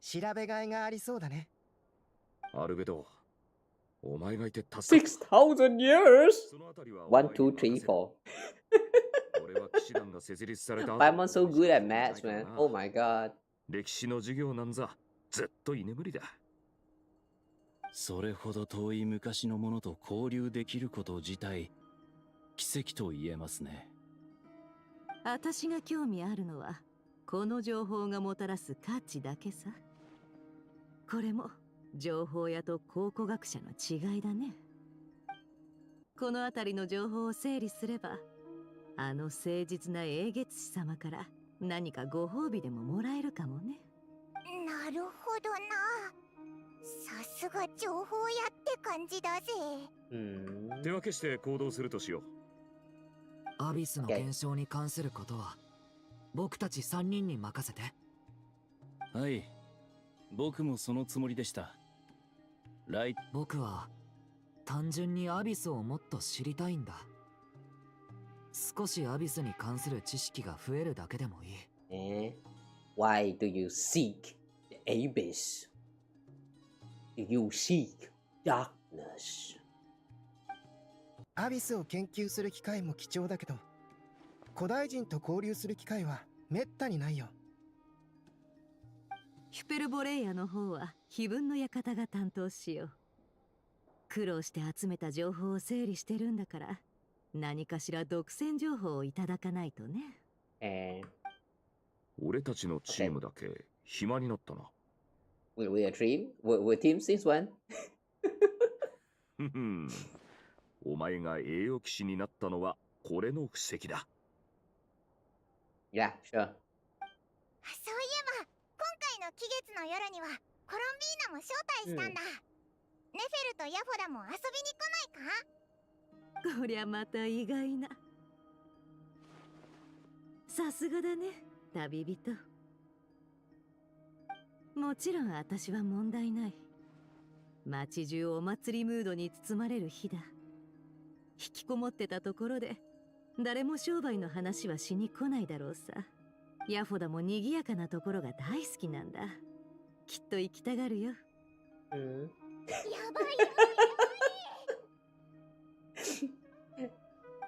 調べがいがありそうだね。アルベド、お前がいて助かった。 6,000 years? 1, 2, 3, 4. I'm not so good at maths, man. Oh my god. 歴史の授業なんざずっと居眠りだ。それほど遠い昔のものと交流できること自体奇跡と言えますね。私が興味あるのはこの情報がもたらす価値だけさ。これも情報屋と考古学者の違いだね。この辺りの情報を整理すれば、あの誠実な英月師様から何かご褒美でももらえるかもね。なるほどな。さすが情報屋って感じだぜ。手分けして行動するとしよう。アビスの現象に関することは僕たち3人に任せて。はい、僕もそのつもりでした。僕は単純にアビスをもっと知りたいんだ。少しアビスに関する知識が増えるだけでもいい。Why do you seek the abyss? Do you seek darkness? アビスを研究する機会も貴重だけど、古代人と交流する機会はめったにないよ。ヒュペルボレイヤの方は碑文の館が担当しよう。苦労して集めた情報を整理してるんだから、何かしら独占情報をいただかないとね。俺たちのチームだけ暇になったな。We're a team? We're team since when? お前が栄誉騎士になったのはこれの布石だ。Yeah, sure. そういえば、今回の期月の夜にはコロンビーナも招待したんだ。ネフェルとヤフォダも遊びに来ないか？こりゃまた意外な。さすがだね、旅人。もちろん私は問題ない。街中お祭りムードに包まれる日だ。引きこもってたところで誰も商売の話はしに来ないだろうさ。ヤフォダも賑やかなところが大好きなんだ。きっと行きたがるよ。やばいやばい。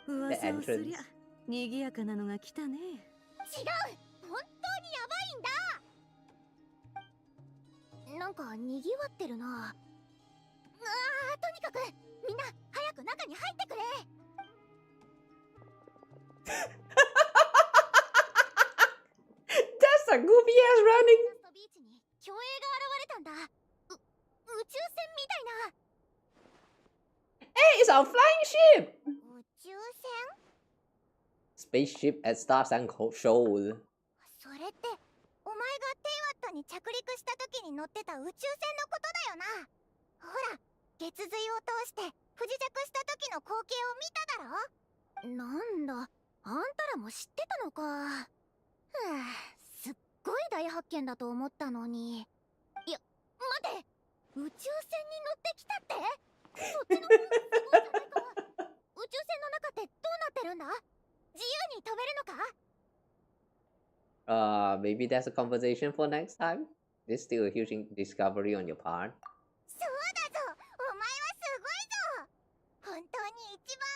噂をすりゃ賑やかなのが来たね。違う、本当にやばいんだ。なんか賑わってるな。とにかくみんな早く中に入ってくれ。That's a goofy ass running. ビーチに競泳が現れたんだ。宇宙船みたいな。Hey, it's our flying ship. 宇宙船？ Spaceship at Stars and Shoal. それってお前がテイワットに着陸した時に乗ってた宇宙船のことだよな。ほら、月髄を通して不時着した時の光景を見ただろ。なんだ、あんたらも知ってたのか。すっごい大発見だと思ったのに。いや、待て、宇宙船に乗ってきたって？そっちの方がすごいじゃないか。宇宙船の中ってどうなってるんだ？自由に飛べるのか？Maybe that's a conversation for next time. This is still a huge discovery on your part. そうだぞ、お前はすごいぞ。本当に一番、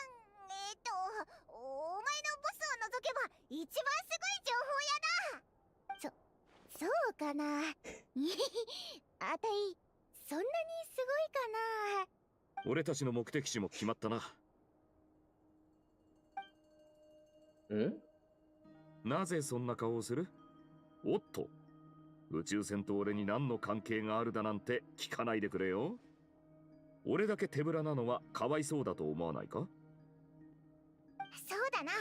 お前のボスを除けば一番すごい情報屋だ。そうかな。あたい、そんなにすごいかな。俺たちの目的地も決まったな。なぜそんな顔をする？おっと、宇宙船と俺に何の関係があるだなんて聞かないでくれよ。俺だけ手ぶらなのはかわいそうだと思わないか？そうだな、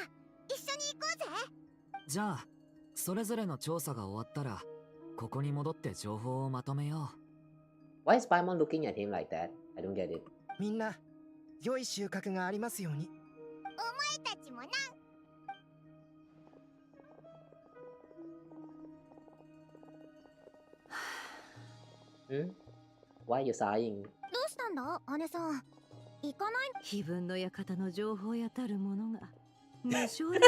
一緒に行こうぜ。じゃあそれぞれの調査が終わったらここに戻って情報をまとめよう。Why is Paimon looking at him like that? I don't get it. みんな良い収穫がありますように。お前たちもな。Why are you sighing? どうしたんだ、姉さん。行かない？碑文の館の情報やたるものが無償で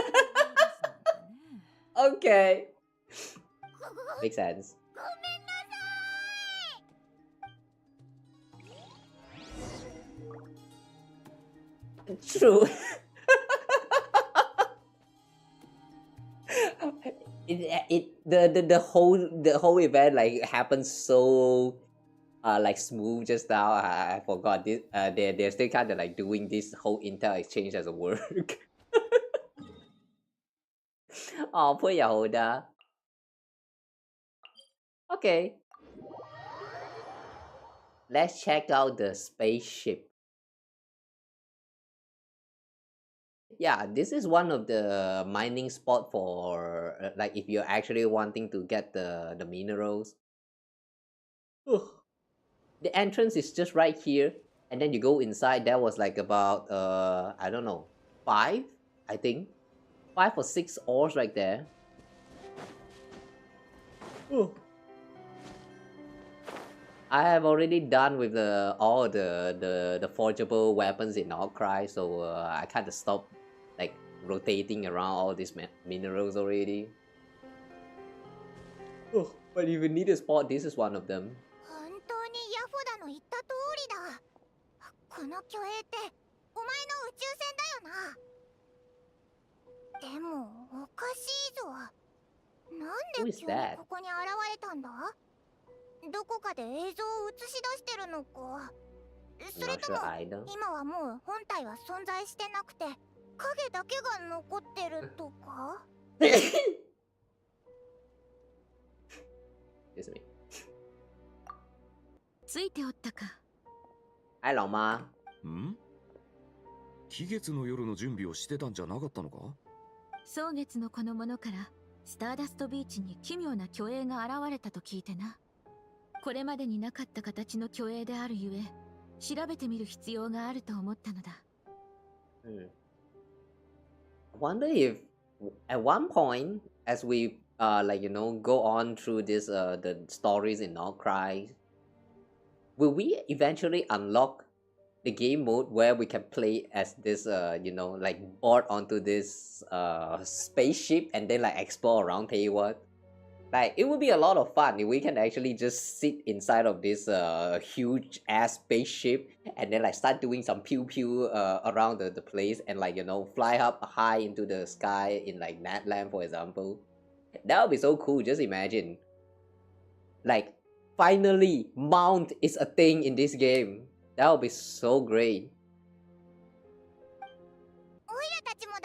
Okay. Makes sense. ごめんなさい。 True. The whole event like happened so like smooth just now. I forgot this. They're still kind of like doing this whole intel exchange as a work. Oh, poor Jahoda. Okay. Let's check out the spaceship. Yeah, this is one of the mining spot for like if you're actually wanting to get the minerals. Ugh. The entrance is just right here, and then you go inside. There was like about I don't know, 5, I think, 5 or 6 ores right there. Ugh. I have already done with all the forgeable weapons in Outcry, so I kind of stopped like rotating around all these minerals already. Oh, but if you need a spot, this is one of them. 本当にヤフォダの言った通りだ。この巨影ってお前の宇宙船だよな。でもおかしいぞ。なんで急にここに現れたんだ？どこかで映像を映し出してるのか。それ Not とも sure either. 今はもう本体は存在してなくて影だけが残ってるとか。Excuse me. ついておったか。Hi, 老妈。ん？期月の夜の準備をしてたんじゃなかったのか？蒼月のこの者からスターダストビーチに奇妙な巨影が現れたと聞いてな。これまでになかった形の巨影であるゆえ、調べてみる必要があると思ったのだ。I wonder if at one point, as we like go on through this the stories in Outcry, will we eventually unlock the game mode where we can play as this like board onto this spaceship and then like explore around Taiwan? Like it would be a lot of fun if we can actually just sit inside of this huge ass spaceship and then like start doing some pew pew around the place and like fly up high into the sky in like Natland, for example. That would be so cool. Just imagine, like finally mount is a thing in this game. That would be so great.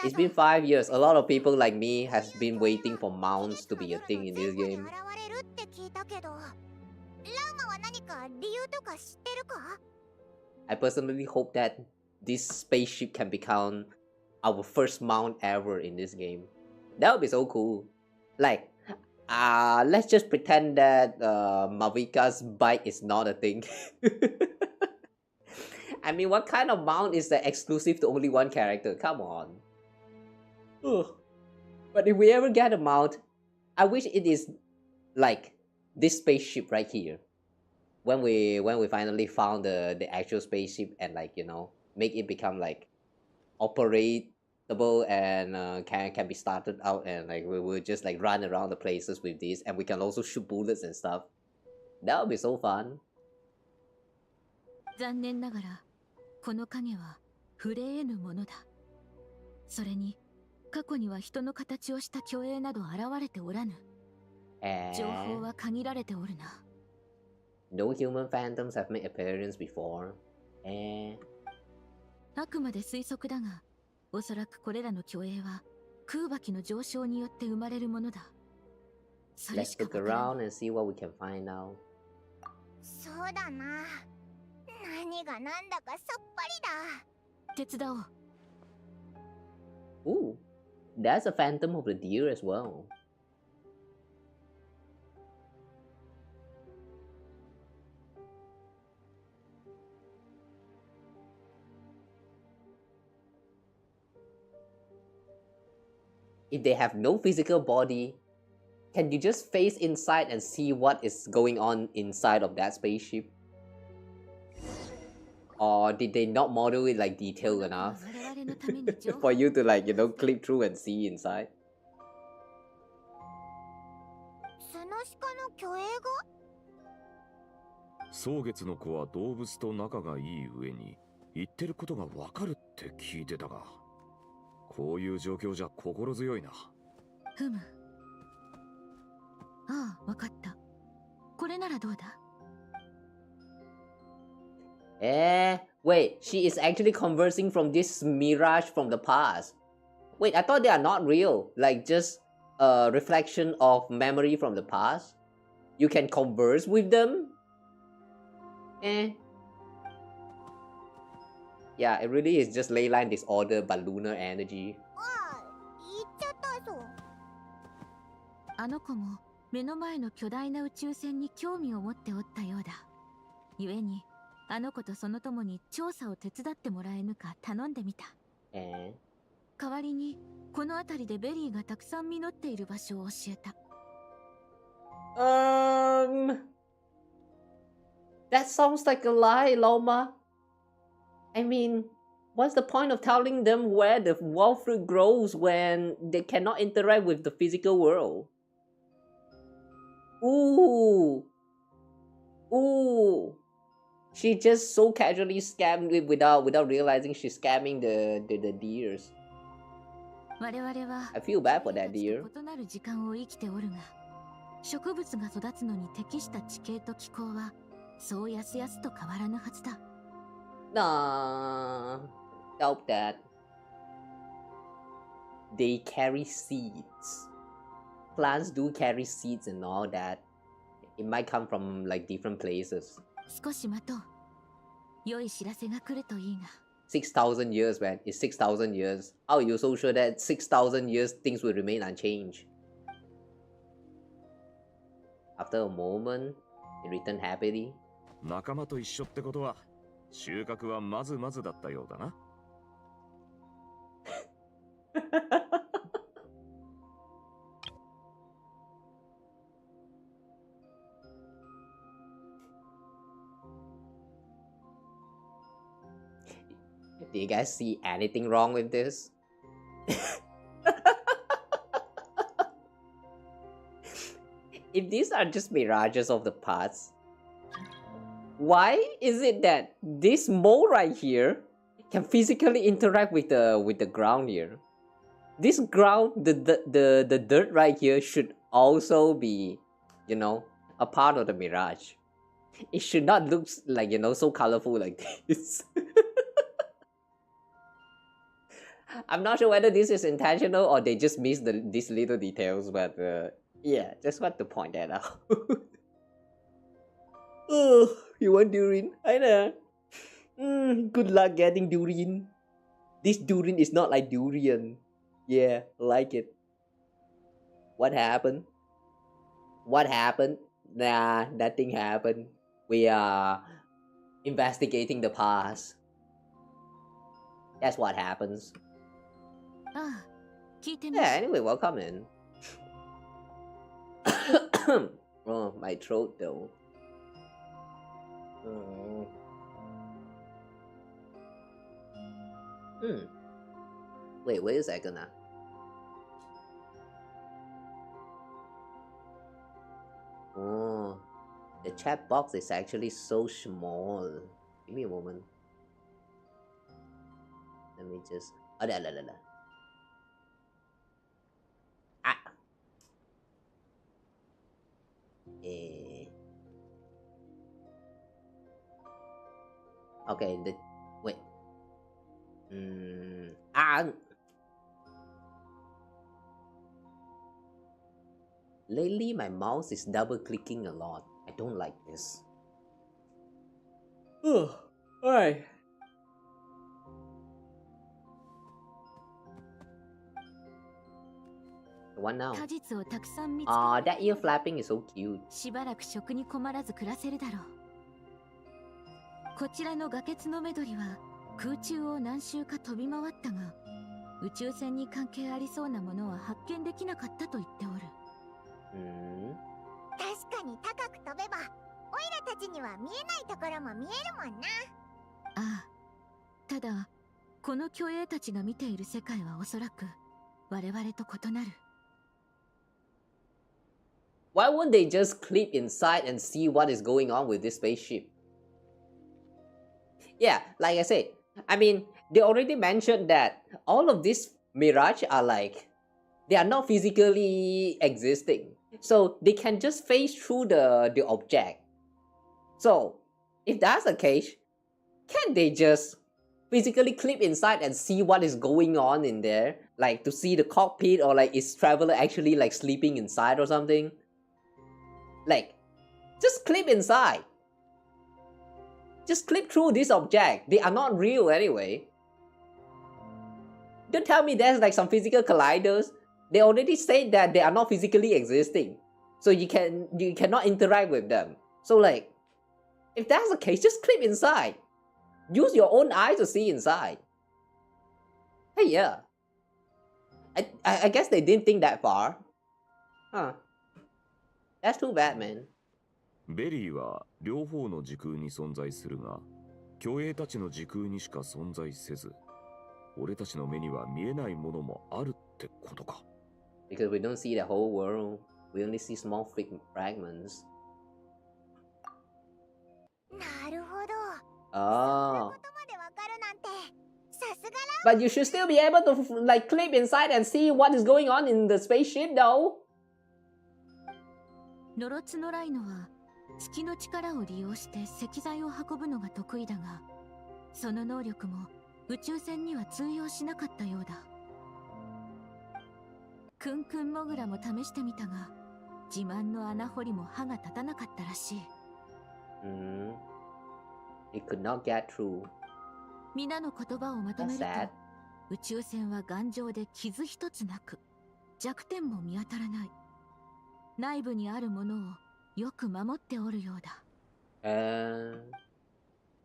It's been 5 years. A lot of people like me has been waiting for mounts to be a thing in this game. I personally hope that this spaceship can become our first mount ever in this game. That would be so cool. Like, let's just pretend that Mavika's bike is not a thing. I mean, what kind of mount is that exclusive to only one character? Come on. Ugh. But if we ever get a mount, I wish it is like this spaceship right here. When we finally found the actual spaceship and like make it become like operatable and can be started out and like we will just like run around the places with this and we can also shoot bullets and stuff. That would be so fun. 残念ながらこの影は触れ得ぬものだ。それに過去には人の形をした巨影など現れておらぬ。情報は限られておるな。No human phantoms have made appearance before. あくまで推測だが、おそらくこれらの巨影は空爆の上昇によって生まれるものだ。それ Let's しか look around and see what we can find out. そうだな。何がなんだかさっぱりだ。手伝おう。Ooh, that's a phantom of the deer as well. If they have no physical body, can you just face inside and see what is going on inside of that spaceship? Or did they not model it like detailed enough for you to like click through and see inside? ツノシカの巨影が？蒼月の子は動物と仲がいい上に言ってることがわかるって聞いてたが、こういう状況じゃ心強いな。ふむ。ああ、わかった。これならどうだ？ Wait, she is actually conversing from this mirage from the past. Wait, I thought they are not real, like just a reflection of memory from the past. You can converse with them? Yeah, it really is just leyline disorder but lunar energy. ああ、言っちゃったぞ。あの子も目の前の巨大な宇宙船に興味を持っておったようだ。故に、あの子とその友に調査を手伝ってもらえぬか頼んでみた。代わりに、この辺りでベリーがたくさん実っている場所を教えた。That sounds like a lie, Loma. I mean, what's the point of telling them where the wall fruit grows when they cannot interact with the physical world? Ooh. She just so casually scammed it without realizing she's scamming the deers. 我々は I feel bad for that deer. 異なる時間を生きておるが、植物が育つのに適した地形と気候はそうやすやすと変わらぬはずだ。Nah, doubt that. They carry seeds. Plants do carry seeds and all that. It might come from like different places. 少し待とう。良い知らせが来るといいが。6,000 years, man. It's 6,000 years. How are you so sure that 6,000 years things will remain unchanged? After a moment, it returned happily. 仲間と一緒ってことは収穫はまずまずだったようだな。Do you guys see anything wrong with this? If these are just mirages of the past, why is it that this mole right here can physically interact with the ground here? This ground, the dirt right here should also be, you know, a part of the mirage. It should not look like, you know, so colorful like this. I'm not sure whether this is intentional or they just missed these little details, but yeah, just want to point that out. Oh, you want Durin? I know. Good luck getting Durin. This Durin is not like durian. Yeah, like it. What happened? What happened? Nah, nothing happened. We are investigating the past. That's what happens. ああ、聞いてみ。Yeah, anyway, welcome in. Oh, my throat though. Wait a second now. Oh, the chat box is actually so small. Give me a moment. Let me just... Oh, da. Ah. Okay, wait. Lately, my mouse is double clicking a lot. I don't like this. Alright. One now. 果実をたくさん見つけ That ear flapping is so cute. しばらく食に困らず暮らせるだろう。こちらのガケツのメドリは空中を何周か飛び回ったが、宇宙船に関係ありそうなものは発見できなかったと言っておる。確かに高く飛べば、オイラたちには見えないところも見えるもんな。ああ、ただこの巨栄たちが見ている世界はおそらく我々と異なる。Why wouldn't they just clip inside and see what is going on with this spaceship? Yeah, like I said, I mean, they already mentioned that all of these mirage are like, they are not physically existing. So they can just phase through the object. So, if that's the case, can't they just physically clip inside and see what is going on in there? Like to see the cockpit, or like is traveler actually like sleeping inside or something? Like, just clip inside. Just clip through this object. They are not real anyway. Don't tell me there's like some physical colliders. They already said that they are not physically existing. So you cannot interact with them. So like, if that's the case, just clip inside. Use your own eyes to see inside. Hey, yeah. I guess they didn't think that far. Huh. That's too bad, man. ベリーは両方の時空に存在するが、巨栄たちの時空にしか存在せず、俺たちの目には見えないものもあるってことか。Because we don't see the whole world, we only see small fragments. なるほど。そんな Oh. ことまでわかるなんて、さすが But you should still be able to like clip inside and see what is going on in the spaceship, though. ノロツノライノは月の力を利用して石材を運ぶのが得意だが、その能力も宇宙船には通用しなかったようだ。クンクンモグラも試してみたが、自慢の穴掘りも歯が立たなかったらしい。It could not get through. 皆の言葉をまとめると、 That's sad. 宇宙船は頑丈で傷一つなく、弱点も見当たらない。内部にあるものをよく守っておるようだ。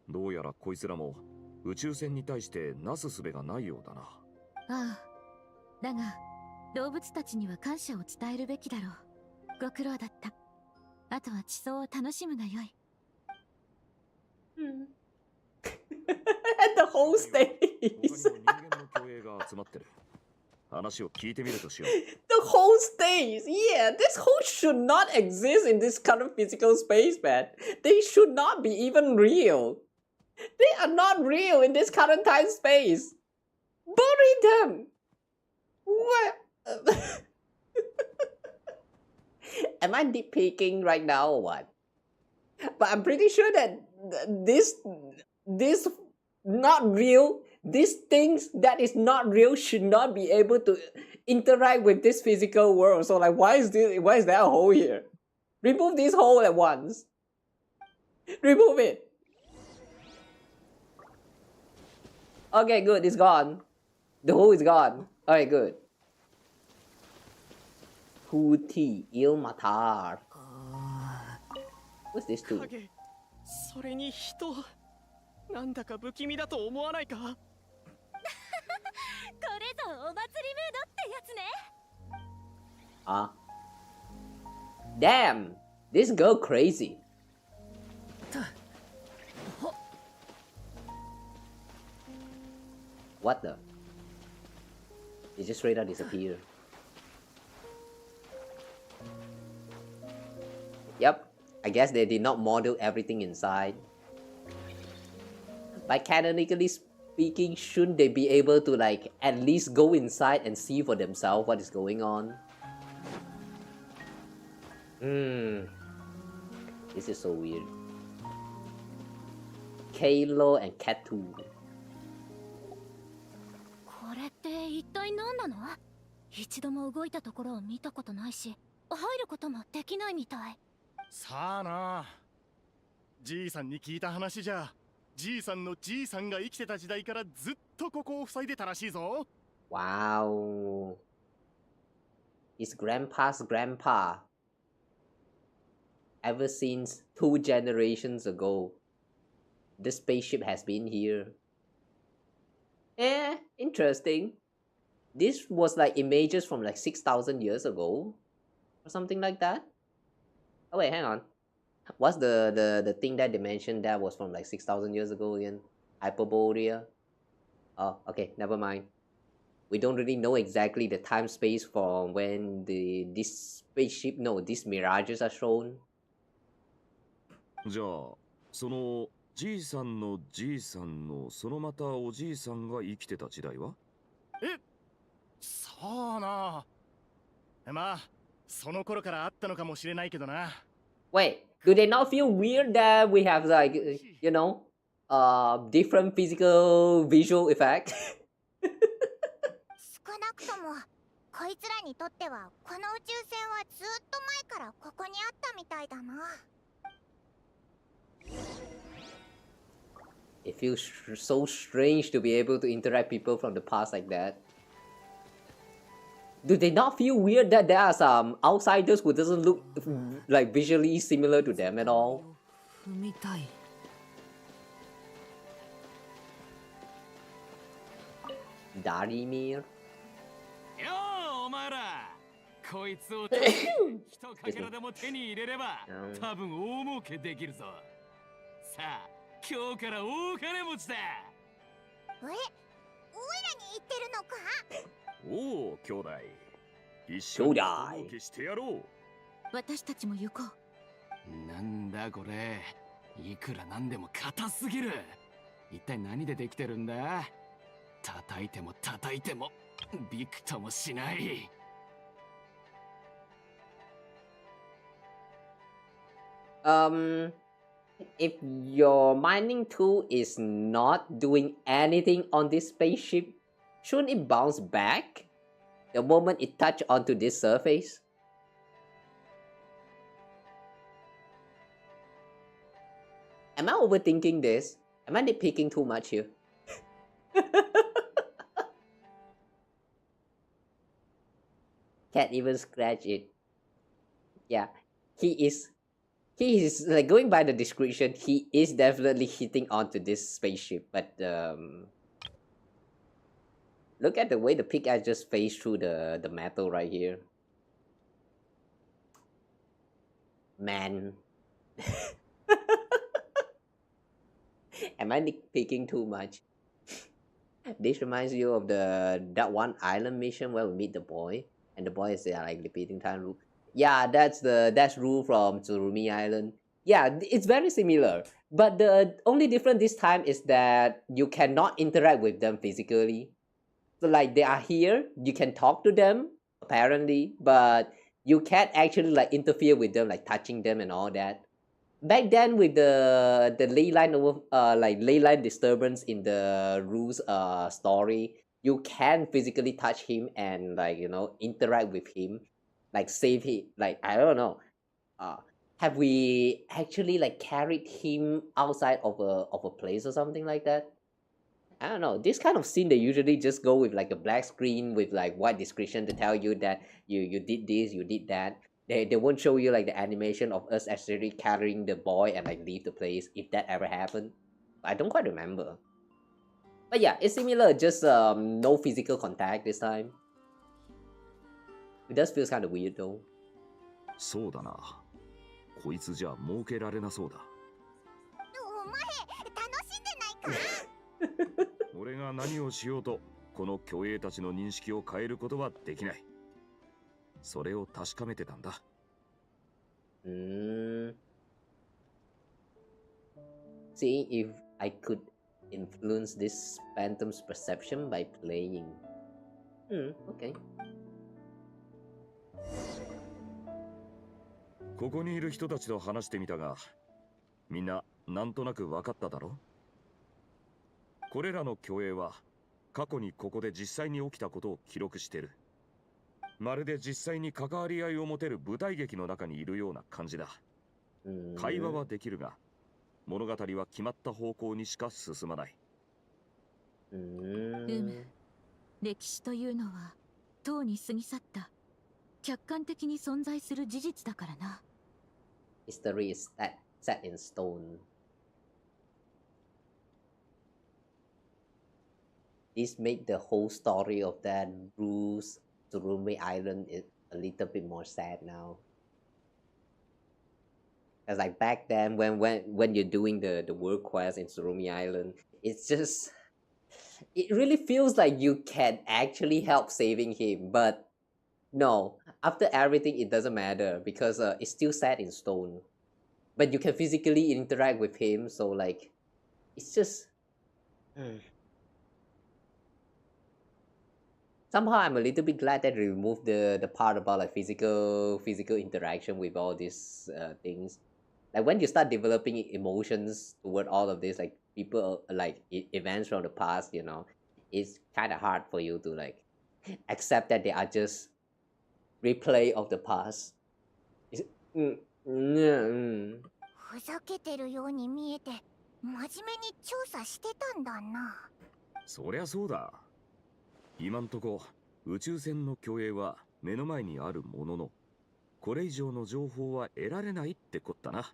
どうやらこいつらも宇宙船に対してなすすべがないようだな。ああ、だが動物たちには感謝を伝えるべきだろう。ご苦労だった。あとは地層を楽しむがよい。And the whole stage. 他にも人間の共栄が集まってる。話を聞いてみるとしよう。The whole stage. Yeah, this whole should not exist in this kind of physical space, man. They should not be even real. They are not real in this current time space. Bury them. What? Am I nitpicking right now or what? But I'm pretty sure that this not real, these things that is not real should not be able to interact with this physical world. So like, why is there a hole here? Remove this hole at once. Remove it. Okay, good. It's gone. The hole is gone. Alright, good. Huti Ilmatar. What's this do? それに人、なんだか不気味だと思わないか？これぞお祭りムードってやつね。Damn! This girl crazy. What the? It just straight up disappeared. Yep, I guess they did not model everything inside. But canonically speaking, shouldn't they be able to like at least go inside and see for themselves what is going on? This is so weird. Kalo and Katu. これって一体何なの？一度も動いたところを見たことないし、入ることもできないみたい。さあな。じいさんに聞いた話じゃ、じいさんのじいさんが生きてた時代からずっとここを塞いでたらしいぞ。Wow. His grandpa's grandpa. Ever since 2 generations ago, the spaceship has been here. Interesting. This was like images from like 6,000 years ago or something like that. Oh wait, hang on. What's the thing that they mentioned that was from like 6,000 years ago again? Hyperborea? Oh, okay, never mind. We don't really know exactly the time space from when this spaceship, no, these mirages are shown. じゃあ、そのじいさんのじいさんのそのまたおじいさんが生きてた時代は？さあな。まあ、その頃からあったのかもしれないけどな。Wait, do they not feel weird that we have like, you know, different physical visual effect? 少なくともこいつらにとってはこの宇宙船はずっと前からここにあったみたいだな。It feels so strange to be able to interact people from the past like that. Do they not feel weird that there are some outsiders who doesn't look like visually similar to them at all? 踏みたい。Darimir? よーお前ら、こいつを一かけらでも手に入れれば多分大儲けできるぞ。さあ、今日から大金持ちだ。おいらに言ってるのか？おお、兄弟。一緒に大儲けしてやろう。私たちも行こう。なんだこれ。いくらなんでも硬すぎる。一体何でできてるんだ？叩いても叩いてもびくともしない。Um, if your mining tool is not doing anything on this spaceship, shouldn't it bounce back the moment it touch onto this surface? Am I overthinking this? Am I nitpicking too much here? Can't even scratch it. Yeah, he is like, going by the description, he is definitely hitting onto this spaceship, but look at the way the pickaxe just phased through the metal right here. Man. Am I nitpicking too much? This reminds you of that one island mission where we meet the boy, and the boy is like repeating time rule. Yeah, that's rule from Tsurumi Island. Yeah, it's very similar, but the only difference this time is that you cannot interact with them physically. So like, they are here, you can talk to them apparently, but you can't actually like interfere with them, like touching them and all that. Back then, with the ley line over like ley line disturbance in the rules story, you can physically touch him and, like, interact with him, like save him. Like, I don't know, have we actually like carried him outside of a place or something like that? I don't know. This kind of scene, they usually just go with like a black screen with like white description to tell you that you did this, you did that. They won't show you like the animation of us actually carrying the boy and like leave the place, if that ever happened. I don't quite remember. But yeah, it's similar, just no physical contact this time. It does feel kind of weird though. そうだな。こいつじゃ儲けられなそうだ。お前楽しんでないか？俺が何をしようと、この虚栄たちの認識を変えることはできない。それを確かめてたんだ。Seeing if I could influence this phantom's perception by playing. Okay. ここにいる人たちと話してみたが、みんななんとなく分かっただろ？これらの虚栄は過去にここで実際に起きたことを記録してる。まるで実際に関わり合いを持てる舞台劇の中にいるような感じだ。会話はできるが、物語は決まった方向にしか進まない。歴史というのはとうに過ぎ去った客観的に存在する事実だからな。History is set in stone. This make the whole story of that Bruce Tsurumi Island is a little bit more sad now. Cause like back then, when you're doing the world quest in Tsurumi Island, it's just, it really feels like you can actually help saving him, but no. After everything, it doesn't matter because it's still set in stone. But you can physically interact with him, so like, it's just. Somehow I'm a little bit glad that they removed the part about like physical interaction with all these things. Like when you start developing emotions toward all of this, like people, like events from the past, it's kind of hard for you to like accept that they are just replay of the past. ふざけてるように見えて真面目に調査してたんだな。そりゃそうだ。今んとこ宇宙船の虚栄は目の前にあるものの、これ以上の情報は得られないってこったな。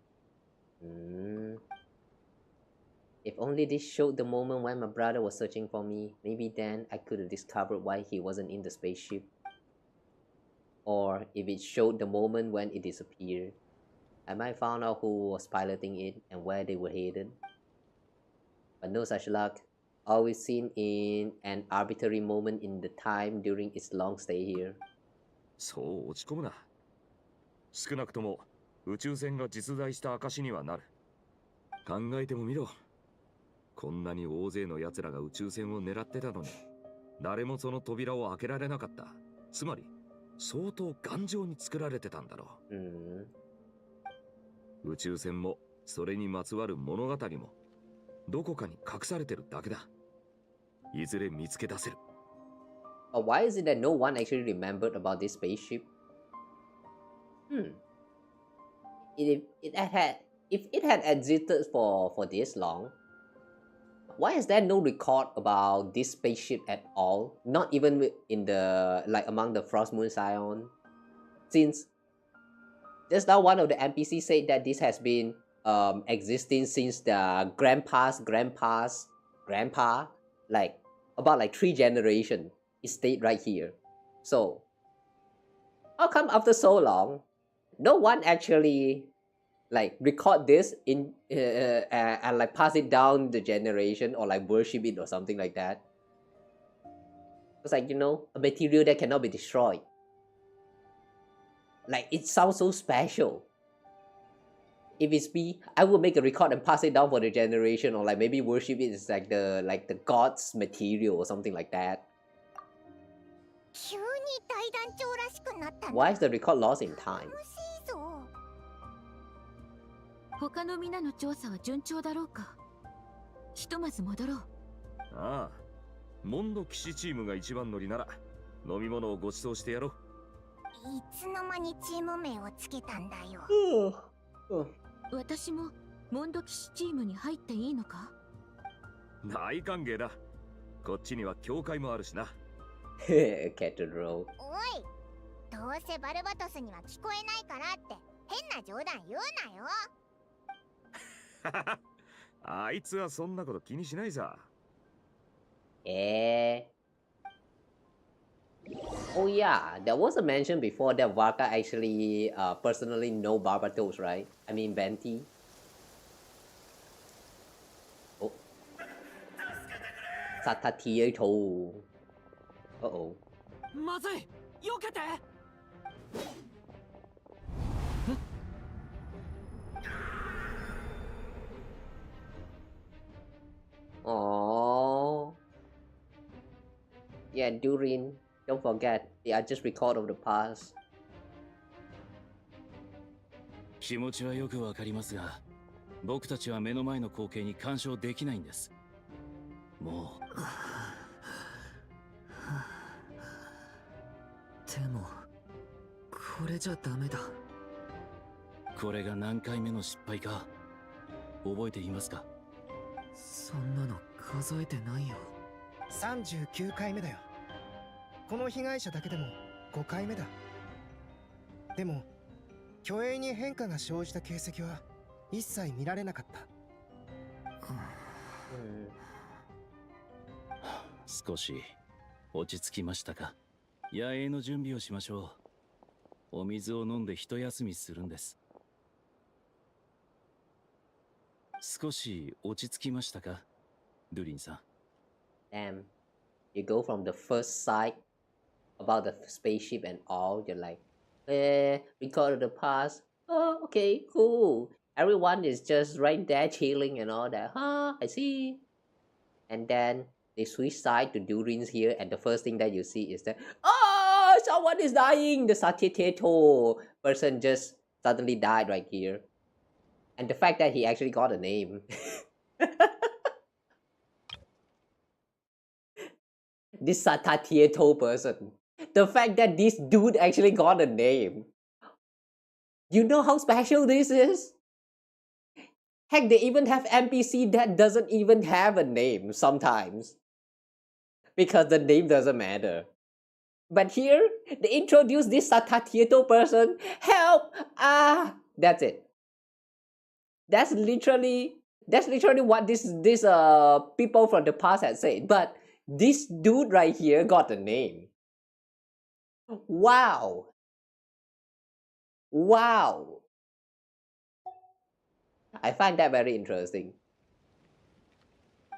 If only this showed the moment when my brother was searching for me, maybe then I could have discovered why he wasn't in the spaceship. Or if it showed the moment when it disappeared, I might found out who was piloting it and where they were headed. But no such luck. Always seen in an arbitrary moment in the time during its long stay here. そう落ち込むな。少なくとも宇宙船が実在した証にはなる。考えてもみろ。こんなに大勢の奴らが宇宙船を狙ってたのに、誰もその扉を開けられなかった。つまり相当頑丈に作られてたんだろう。宇宙船もそれにまつわる物語もどこかに隠されてるだけだ。いずれ見つけ出せる。Why is it that no one actually remembered about this spaceship? If it had existed for this long, why is there no record about this spaceship at all? Not even in the among the Frost Moon Scion, since just now one of the NPCs said that this has been existing since the grandpa, like about 3 generations. It stayed right here. So how come after so long, no one actually record this in and pass it down the generation or worship it or something like that? It's a material that cannot be destroyed. It sounds so special. If it's me, I would make a record and pass it down for the generation, or maybe worship it as the god's material or something like that. Why is the record lost in time? 他の皆の調査は順調だろうか。ひとまず戻ろう。ああ、モンド騎士チームが一番乗りなら飲み物をご馳走してやろう。いつの間にチーム名をつけたんだよ。私もモンド騎士チームに入っていいのか？大歓迎だ。こっちには教会もあるしな。Cathedral。おい、どうせバルバトスには聞こえないからって変な冗談言うなよ。あいつはそんなこと気にしないさ。Oh yeah, there was a mention before that Varka actually personally know Barbatos, right? I mean Venti. Oh. Satatieto. Uh-oh. まずい、避けて。Aww. Yeah, Durin. Don't forget, they are just record of the past. 気持ちはよくわかりますが、僕たちは目の前の光景に干渉できないんです。もう。でも、これじゃダメだ。これが何回目の失敗か覚えていますか？そんなの数えてないよ。39回目だよ。この被害者だけでも5回目だ。でも虚栄に変化が生じた形跡は一切見られなかった。少し落ち着きましたか？野営の準備をしましょう。お水を飲んで一休みするんです。少し落ち着きましたか、ドゥリンさん。Damn, you go from the first sight about the spaceship and all, you're like, record of the past. Oh, okay, cool. Everyone is just right there chilling and all that. Huh, I see. And then they switch side to Durin's here, and the first thing that you see is that, oh, someone is dying. The Satiteto person just suddenly died right here. And the fact that he actually got a name. This Satatieto person. The fact that this dude actually got a name. You know how special this is? Heck, they even have NPC that doesn't even have a name sometimes. Because the name doesn't matter. But here, they introduce this Satatieto person. Help! That's it. That's literally what this people from the past had said. But this dude right here got a name. Wow. Wow. I find that very interesting.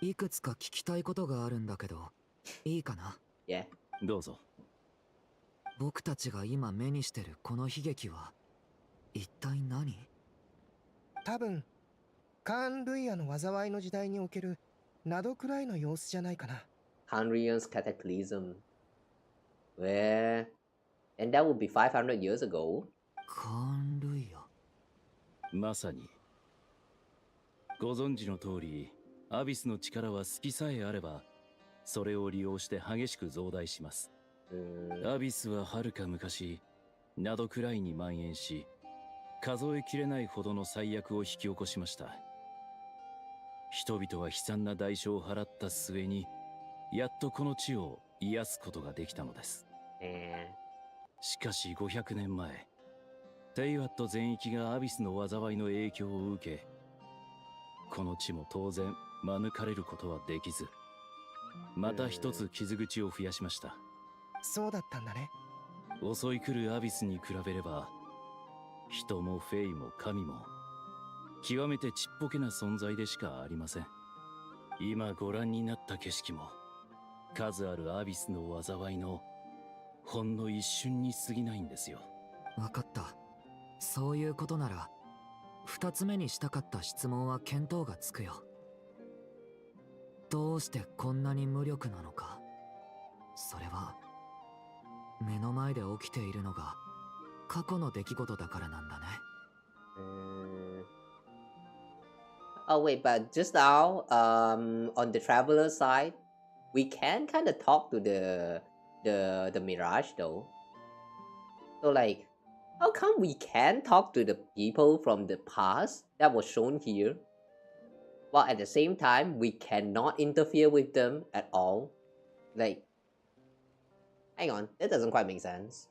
いくつか聞きたいことがあるんだけど、いいかな？ Yeah. どうぞ。僕たちが今目にしてるこの悲劇は一体何？多分カーン・ルイヤの災いの時代におけるナドくらいの様子じゃないかな。Kanrian's cataclysm. And that would be 500 years ago. カーン・ルイヤ。まさに。ご存知の通り、アビスの力は好きさえあれば、それを利用して激しく増大します。アビスははるか昔、ナドくらいに蔓延し、数えきれないほどの災厄を引き起こしました。人々は悲惨な代償を払った末に、やっとこの地を癒すことができたのです。しかし500年前、テイワット全域がアビスの災いの影響を受け、この地も当然免れることはできず、また一つ傷口を増やしました。そうだったんだね。襲い来るアビスに比べれば、人もフェイも神も極めてちっぽけな存在でしかありません。今ご覧になった景色も、数あるアビスの災いのほんの一瞬に過ぎないんですよ。わかった。そういうことなら二つ目にしたかった質問は見当がつくよ。どうしてこんなに無力なのか。それは目の前で起きているのが過去の出来事だからなんだね。Oh wait, but just now, on the traveler side, we can kind of talk to the Mirage though. So like, how come we can talk to the people from the past that was shown here, while at the same time we cannot interfere with them at all? Like, hang on, that doesn't quite make sense.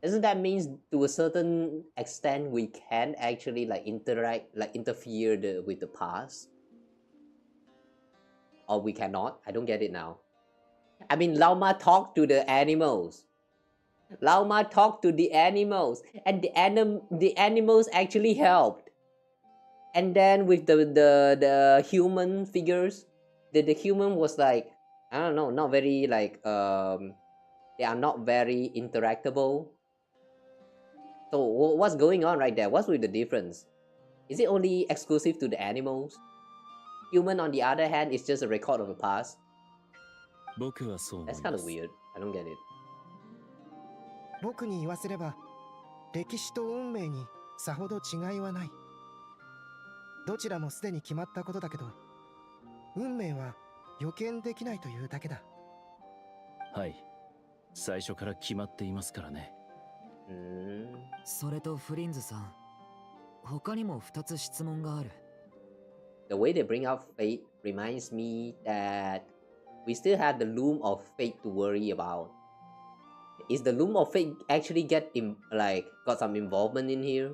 Doesn't that mean to a certain extent we can actually like interact, like interfere with the past? Or we cannot? I don't get it now. I mean, Lauma talked to the animals. Lauma talked to the animals, and the animals actually helped. And then with the human figures, the human was like, I don't know, not very like they are not very interactable. So what's going on right there? What's with the difference? Is it only exclusive to the animals? Human, on the other hand, is just a record of the past. That's kind of weird. I don't get it. 僕に言わせれば、歴史と運命にさほど違いはない。どちらもすでに決まったことだけど、運命は予見できないというだけだ。はい。最初から決まっていますからね。それとフリンズさん、他にも2つ質問がある。The way they bring up fate reminds me that we still have the loom of fate to worry about. Is the loom of fate actually got some involvement in here?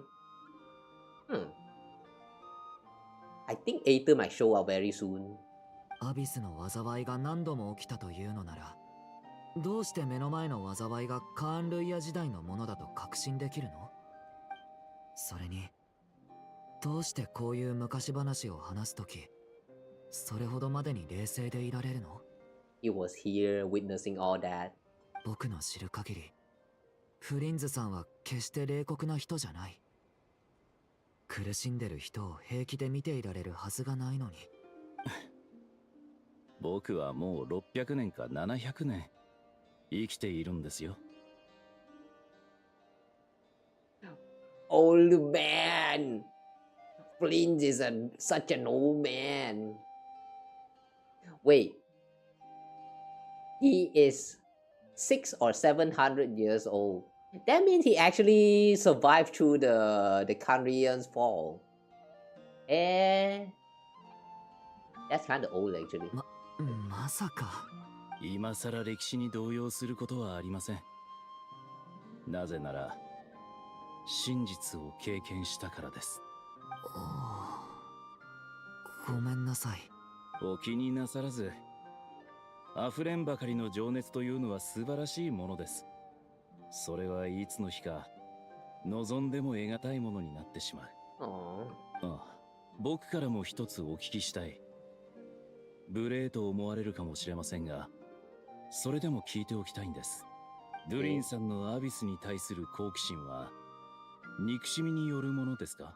I think Aether might show up very soon. アビスの災いが何度も起きたというのなら、どうして目の前の災いがカーンルイヤ時代のものだと確信できるの？それに、どうしてこういう昔話を話すとき、それほどまでに冷静でいられるの？ He was here witnessing all that. 僕の知る限り、フリンズさんは決して冷酷な人じゃない。苦しんでる人を平気で見ていられるはずがないのに。僕はもう600年か700年生きているんですよ。Old man! Flint is such an old man. Wait. He is 600 or 700 years old. That means he actually survived through the Kandrian's fall. That's kind of old actually. まさか。今さら歴史に動揺することはありません。なぜなら、真実を経験したからです。ごめんなさい。お気になさらず。溢れんばかりの情熱というのは素晴らしいものです。それはいつの日か望んでも得難いものになってしまう。僕からも一つお聞きしたい。無礼と思われるかもしれませんが、それでも聞いておきたいんです。ドゥリンさんのアビスに対する好奇心は憎しみによるものですか？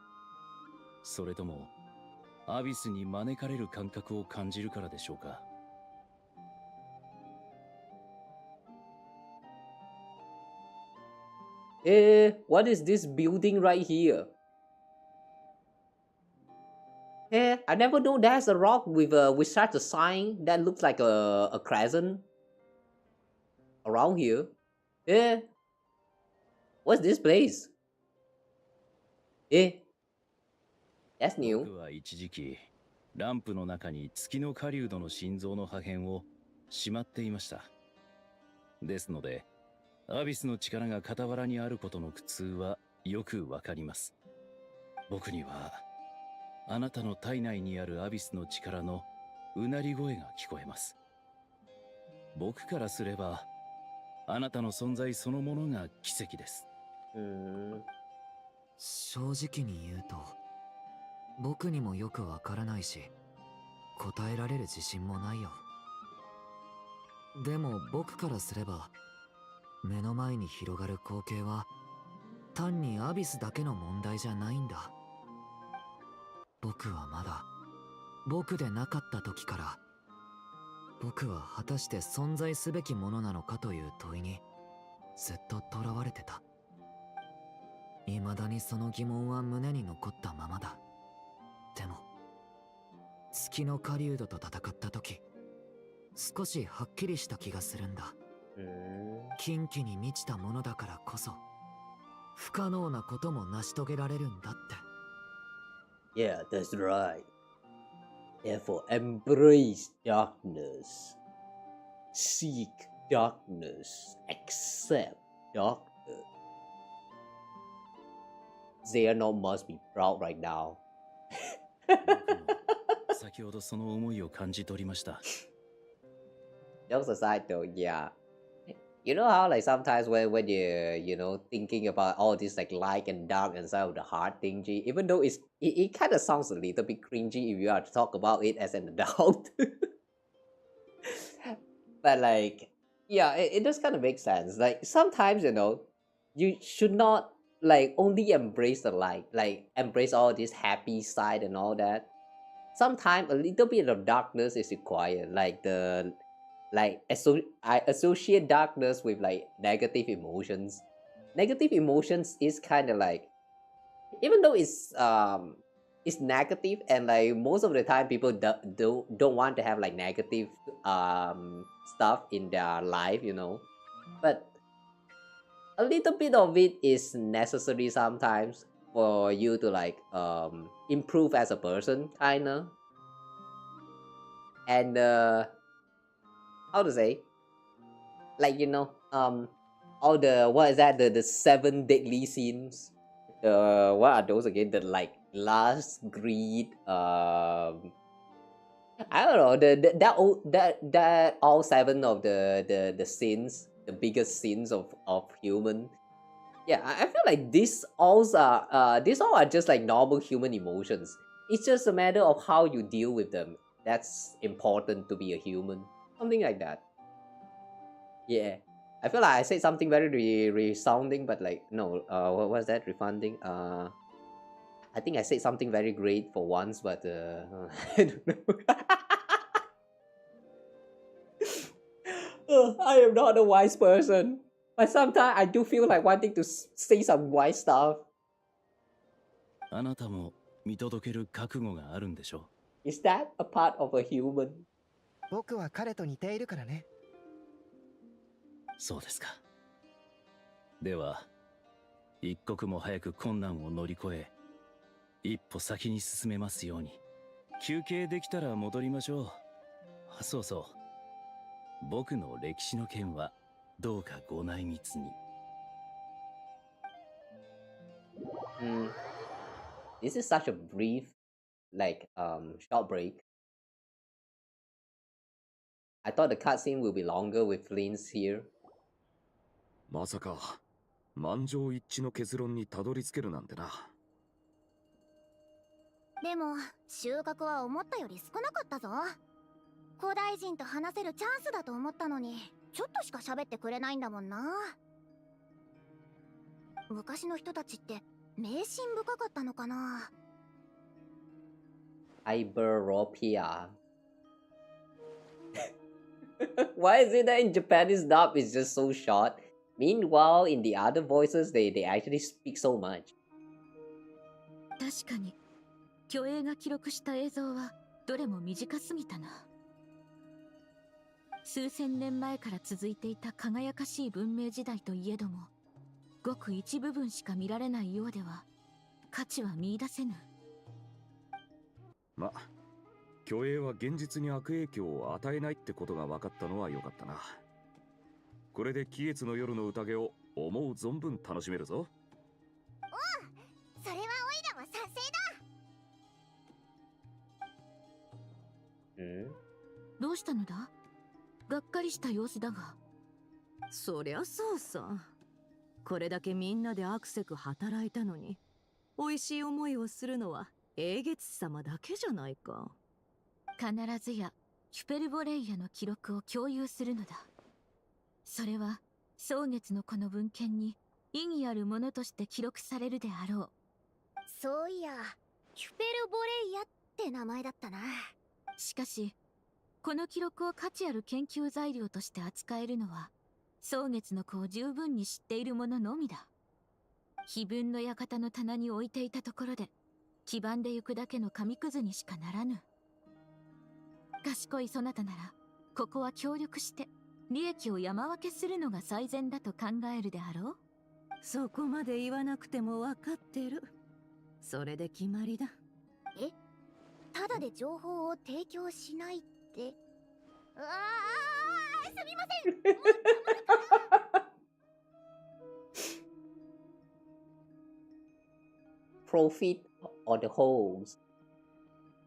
それともアビスに招かれる感覚を感じるからでしょうか？ What is this building right here? I never know there's a rock with such a sign that looks like a crescent around here. What's this place? That's new. 僕は一時期ランプの中に月の狩人の心臓の破片をしまっていました。ですのでアビスの力が傍らにあることの苦痛はよくわかります。僕にはあなたの体内にあるアビスの力のうなり声が聞こえます。僕からすればあなたの存在そのものが奇跡です。正直に言うと僕にもよくわからないし答えられる自信もないよ。でも僕からすれば目の前に広がる光景は単にアビスだけの問題じゃないんだ。僕はまだ僕でなかった時から僕は果たして存在すべきものなのかという問いにずっと囚われてた。未だにその疑問は胸に残ったままだ。でも月の狩人と戦った時少しはっきりした気がするんだ。禁忌に満ちたものだからこそ不可能なことも成し遂げられるんだって。 Yeah, that's right. Therefore, embrace darkness. Seek darkness. Accept darkness. Xehanort must be proud right now. 先ほどその思いを感じ取りました。Jokes aside though, yeah. You know how like sometimes when you know thinking about all this like light and dark and some of the hard thing, even though it kind of sounds a little bit cringy if you are to talk about it as an adult. But like yeah, it does kind of make sense. Like sometimes, you know, you should not like only embrace the light, like embrace all this happy side and all that. Sometimes a little bit of darkness is required, like I associate darkness with like negative emotions. Negative emotions is kind of like, even though it's negative, and like most of the time people don't want to have like negative stuff in their life, you know, but a little bit of it is necessary sometimes for you to like improve as a person, kinda. And how to say, like, you know, all the, what is that, the 7 deadly sins, what are those again, the like lust, greed, I don't know, that all 7 of the sins, the biggest sins of human. Yeah, I feel like these all are just like normal human emotions. It's just a matter of how you deal with them. That's important to be a human. Something like that. Yeah. I feel like I said something very resounding, but like, no, what was that? Refunding? I think I said something very great for once, but I don't know. I am not a wise person. But sometimes I do feel like wanting to say some wise stuff. あなたも見届ける覚悟があるんでしょ? Is that a part of a human? 僕は彼と似ているからね。そうですか。では、一刻も早く困難を乗り越え、一歩先に進めますように。休憩できたら戻りましょう。そうそう。僕の歴史の件はどうかご内密に。This is such a brief, like, short break. I thought the cutscene will be longer with Flint's here. まさか満場一致の結論にたどり着けるなんてな。でも収穫は思ったより少なかったぞ。古代人と話せるチャンスだと思ったのに、ちょっとしか喋ってくれないんだもんな。昔の人たちって迷信深かったのかな。Iberopia. Why is it that in Japanese dub is just so short? Meanwhile, in the other voices, they actually speak so much. 確かに虚栄が記録した映像はどれも短すぎたな。数千年前から続いていた輝かしい文明時代といえども、ごく一部分しか見られないようでは価値は見出せぬ。ま、虚栄は現実に悪影響を与えないってことが分かったのは良かったな。これで喜月の夜の宴を思う存分楽しめるぞ。それはオイラも賛成だ。どうしたのだ？がっかりした様子だが。そりゃそうさ。これだけみんなでアクセク働いたのに、美味しい思いをするのは英月様だけじゃないか。必ずやヒュペルボレイヤの記録を共有するのだ。それは蒼月のこの文献に意義あるものとして記録されるであろう。そういや、ヒュペルボレイヤって名前だったな。しかしこの記録を価値ある研究材料として扱えるのは蒼月の子を十分に知っている者のみだ。碑文の館の棚に置いていたところで黄ばんでゆくだけの紙くずにしかならぬ。賢いそなたならここは協力して利益を山分けするのが最善だと考えるであろう。そこまで言わなくても分かってる。それで決まりだ。え、ただで情報を提供しないって。すみません。Profit on the holes.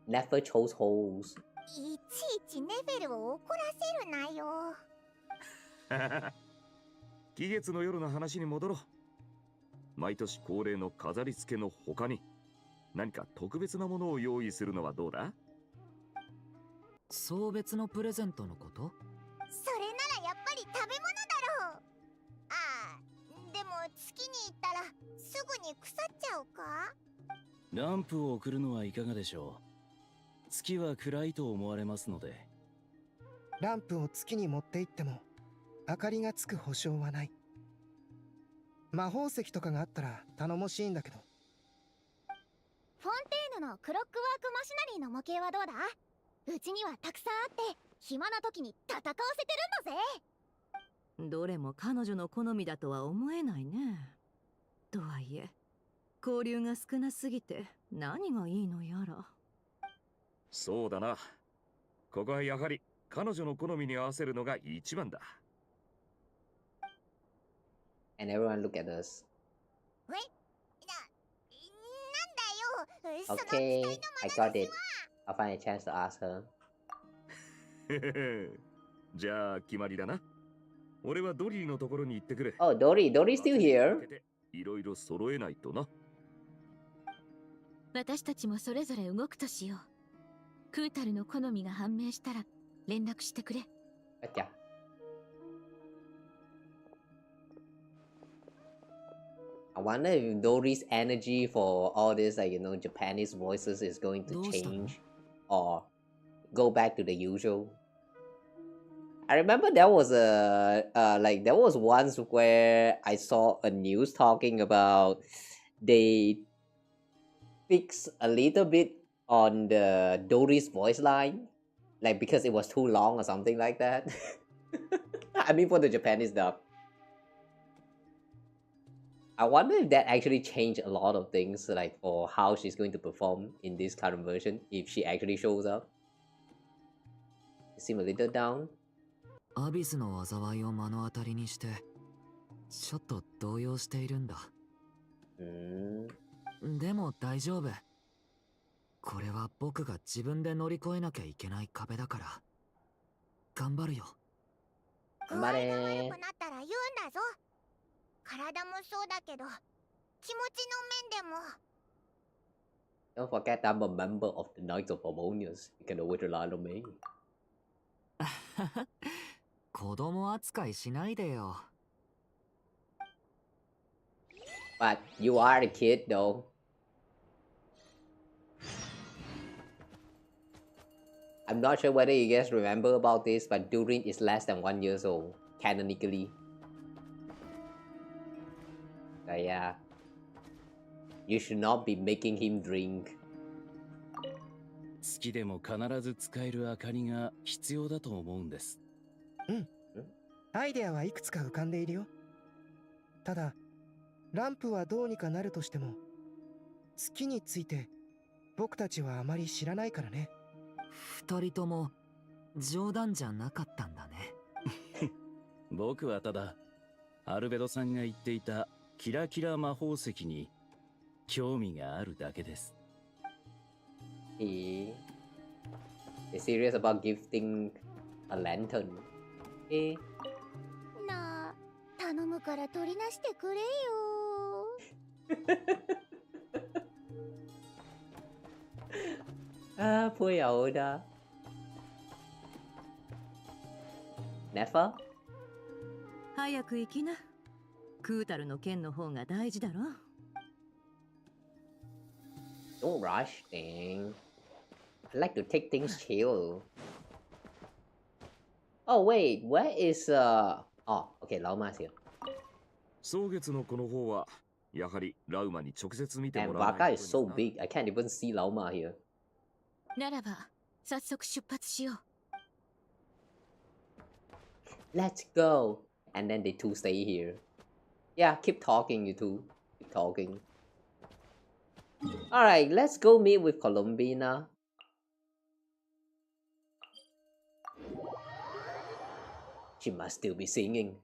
Never chose holes. いちいちネベルを怒らせるなよ。喜月の夜の話に戻ろう。毎年恒例の飾り付けの他に何か特別なものを用意するのはどうだ？送別のプレゼントのこと？それならやっぱり食べ物だろう。ああ、でも月に行ったらすぐに腐っちゃうか？ランプを送るのはいかがでしょう。月は暗いと思われますので。ランプを月に持って行っても明かりがつく保証はない。魔法石とかがあったら頼もしいんだけど。フォンテーヌのクロックワークマシナリーの模型はどうだ？うちにはたくさんあって暇な時に戦わせてるんだぜ。どれも彼女の好みだとは思えないね。とはいえ交流が少なすぎて何がいいのやら。そうだな。ここはやはり彼女の好みに合わせるのが一番だ。And everyone look at us. なんだよ、その期 Okay, 待 I の got 眼 it. I'll find a chance to ask her. じゃあ決まりだな。俺はドリーのところに行ってくる。Oh, Dory's still here. いろいろ揃えないとな。私たちもそれぞれ動くとしよう。クータルの好みが判明したら連絡してくれ。Gotcha. I wonder if Dory's energy for all this, like, Japanese voices is going to change or go back to the usual. I remember there was there was once where I saw a news talking about they fix a little bit on the Dory's voice line, like because it was too long or something like that. I mean, for the Japanese dub. I wonder if that actually changed a lot of things, like for how she's going to perform in this current version, if she actually shows up. You seem a little down. アビスの災いを目の当たりにしてちょっと動揺しているんだ。でも大丈夫。これは僕が自分で乗り越えなきゃいけない壁だから頑張るよ。具合が悪くなったら言うんだぞ。体もそうだけど気持ちの面でも。 Don't forget I'm a member of the Knights of Harmonious. You can always rely on me. 子供扱いしないでよ。But you are a kid though. I'm not sure whether you guys remember about this, but Durin is less than 1 year old, canonically. Yeah. You should not be making him drink. 好きでも必ず使える明かりが必要だと思うんです。うん。アイデアはいくつか浮かんでいるよ。ただ、ランプはどうにかなるとしても、月について僕たちはあまり知らないからね。二人とも冗談じゃなかったんだね。僕はただ、アルベドさんが言っていたキラキラ魔法石に興味があるだけです。He is serious about gifting a lantern. He なあ、頼むから取りなしてくれよ。Ah, poor Jahoda. Never? 早く行きな。クータルの剣の方が大事だろ。Don't rush things. I like to take things chill. Oh wait, where is Oh, okay, Lauma's here. 蒼月のこの方はやはりラウマに直接見て And もらわ Vaka ない is と so big, I can't even see Lauma here. ならば早速出発しよう。Let's go. And then they two stay here. Yeah, keep talking, you two. Keep talking. Alright, let's go meet with Columbina. She must still be singing.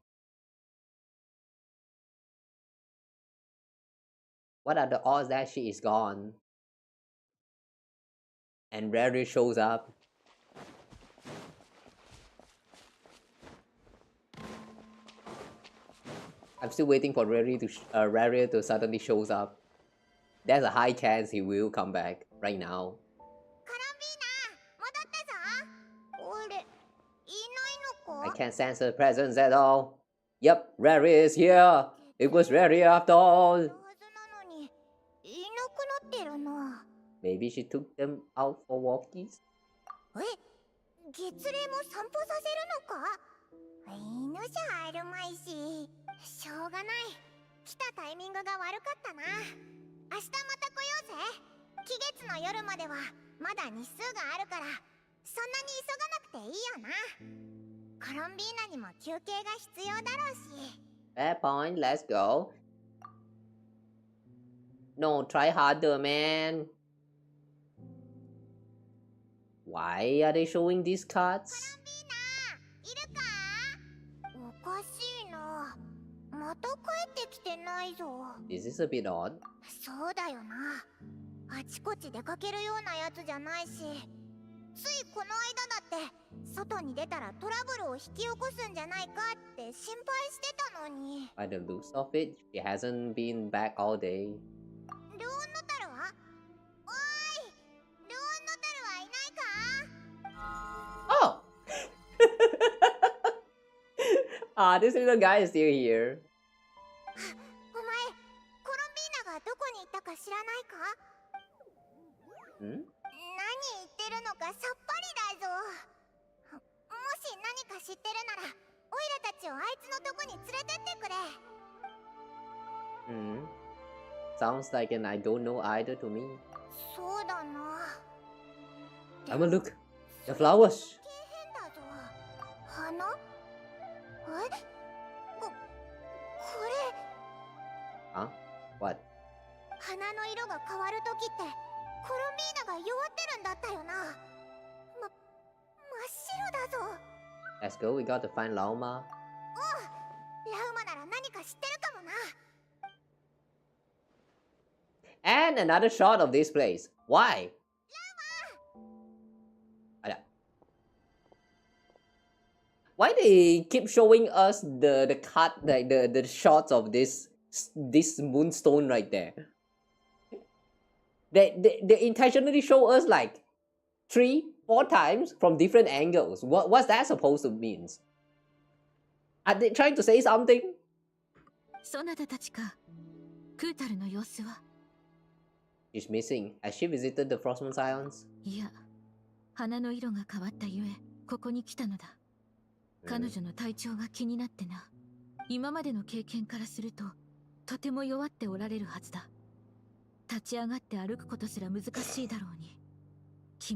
What are the odds that she is gone? And Rary shows up. I'm still waiting for Rary to suddenly shows up. There's a high chance he will come back right now. カランビーナ、戻ったぞ。俺、いないの I か？ can't sense her presence at all. Yep, Rary is here. It was Rary after all. はずなのに、いなくなってるな。Maybe she took them out for walkies. 月齢も散歩させるのか？犬じゃあるまいし、しょうがない。来たタイミングが悪かったな。明日また来ようぜ。期月の夜まではまだ日数があるから、そんなに急がなくていいよな。コロンビーナにも休憩が必要だろうし。Fair point, let's go. No, try harder, man. Why are they showing these cards? いるか？おかしいな。また帰ってきてないぞ。 This is a bit odd. そうだよな。あちこち出かけるようなやつじゃないし、ついこの間だって外に出たらトラブルを引き起こすんじゃないかって心配してたのに。 By the looks of it, she hasn't been back all day. ルオンノタルは？おーい、ルオンノタルはいないか？ Oh! Ah, this little guy is still here. お前、コロンビーナがどこに行ったか知らないか？ Hmm? 何言ってるのかさっぱりだぞ。もし何か知ってるなら、オイラたちをあいつのとこに連れてってくれ。Hmm. Sounds like an I don't know either to me. そうだな。 Emma, look! The flowers! 変だぞ。花？これ。Huh? What? 花の色が変わるときってコロンビーナが弱ってるんだったよな。真っ白だぞ。 Let's go, we got to find Lauma. おう、ラウマなら何か知ってるかもな。 And another shot of this place. Why? Why they keep showing us the cut, like the shots of this moonstone right there? They intentionally show us like 3-4 times from different angles. What's that supposed to mean? Are they trying to say something? そなたたちか。クータルの様子は？ She's missing. Has she visited the Frostmourne Scions? いや、花の色が変わったゆえ、ここに来たのだ。彼女の体調が気になってな。今までの経験からすると、とても弱っておられるはずだ。立ち上がって歩くことすら難しいだろうに。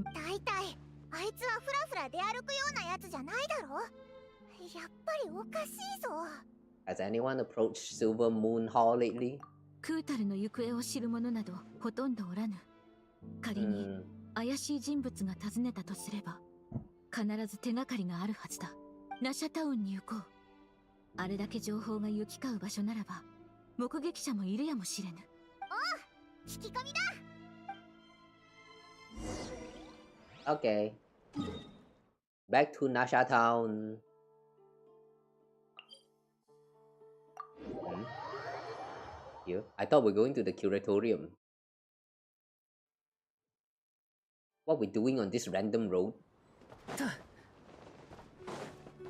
大体あいつはフラフラ出歩くようなやつじゃないだろ。やっぱりおかしいぞ。Has anyone approached Silver Moon Hall lately? クータルの行方を知る者などほとんどおらぬ。仮に怪しい人物が訪ねたとすれば、必ず手がかりがあるはずだ。ナシャタウンに行こう。あれだけ情報が行き交う場所ならば、目撃者もいるやもしれぬ。おう、聞き込みだ。Okay. Back to Nasha Town. Here? I thought we're going to the curatorium. What we doing on this random road?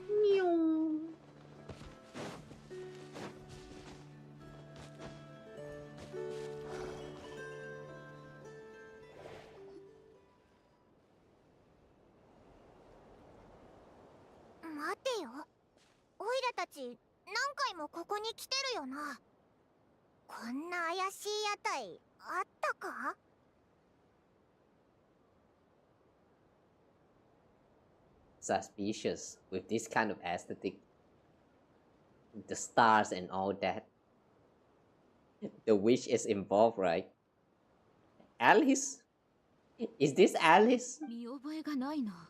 Meow. 待てよ。オイラたち何回もここに来てるよな。こんな怪しい屋台あったか？Suspicious with this kind of aesthetic. The stars and all that. The witch is involved, right? Alice? Is this Alice? 見覚えがないな。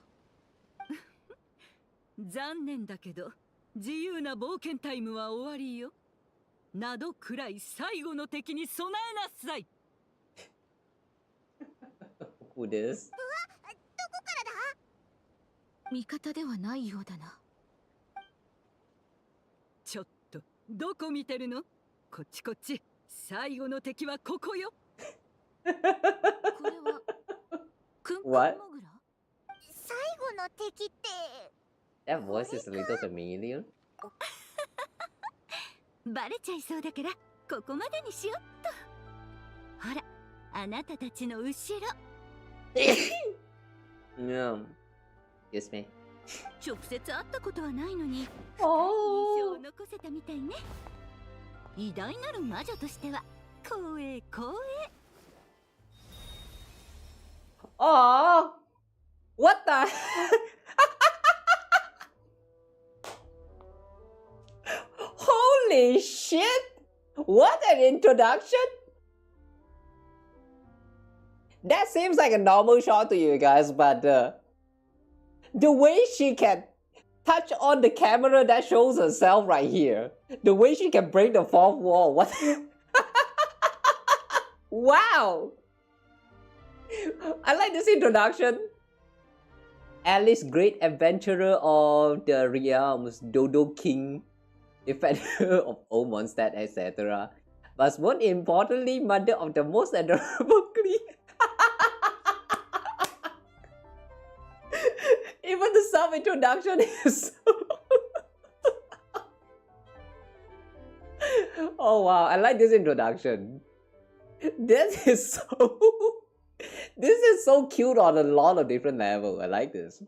残念だけど、自由な冒険タイムは終わりよ。などくらい最後の敵に備えなさい。Who this? どこからだ？味方ではないようだな。ちょっとどこ見てるの？こっちこっち。最後の敵はここよ。これはクンクンモグラ？最後の敵って。That voice is a little familiar. バレちゃいそうだからここまでにしよっと。ほら、あなたたちの後ろ。Yes, me. 直接会ったことはないのに、印象を残せたみたいね。偉大なる魔女としては光栄光栄。Oh, what the? Holy shit! What an introduction! That seems like a normal shot to you guys, but the way she can touch on the camera that shows herself right here, the way she can break the fourth wall, what? Wow! I like this introduction. Alice, great adventurer of the realms, Dodo King, defender of all monsters, etc. But more importantly, mother of the most adorable queen. Even the self-introduction is Oh wow, I like this introduction. This is so cute on a lot of different levels. I like this.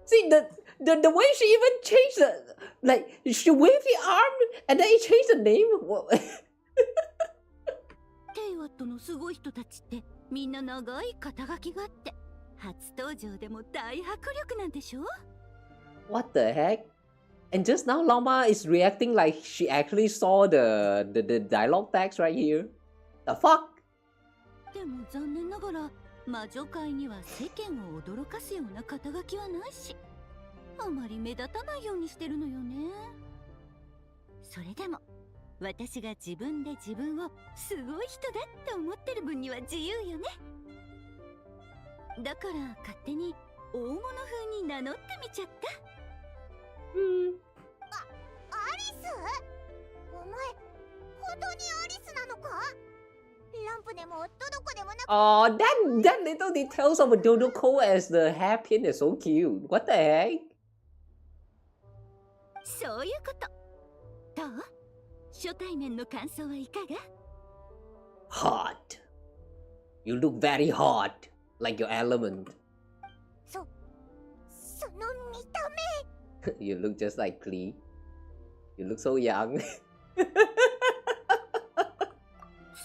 See the way she even changed the, like, she waved the arm and then he changed the name. テイワットのすごい人たちってみんな長い肩書きがあって、初登場でも大迫力なんでしょ？ What the heck? And just now Lama is reacting like she actually saw the dialogue text right here. The fuck? でも残念ながら魔女界には世間を驚かすような肩書きはないし、あまり目立たないようにしてるのよね。それでも私が自分で自分をすごい人だって思ってる分には自由よね。だから勝手に大物風に名乗ってみちゃった。アリス？お前本当にアリスなのか？ランプでもどこでもなく。Oh, that little details of a Dodoko as the hairpin is so cute. What the heck? そういうこと。どう？初対面の感想はいかが？ Hot. You look very hot, like your element. その見た目。You look just like Klee. You look so young.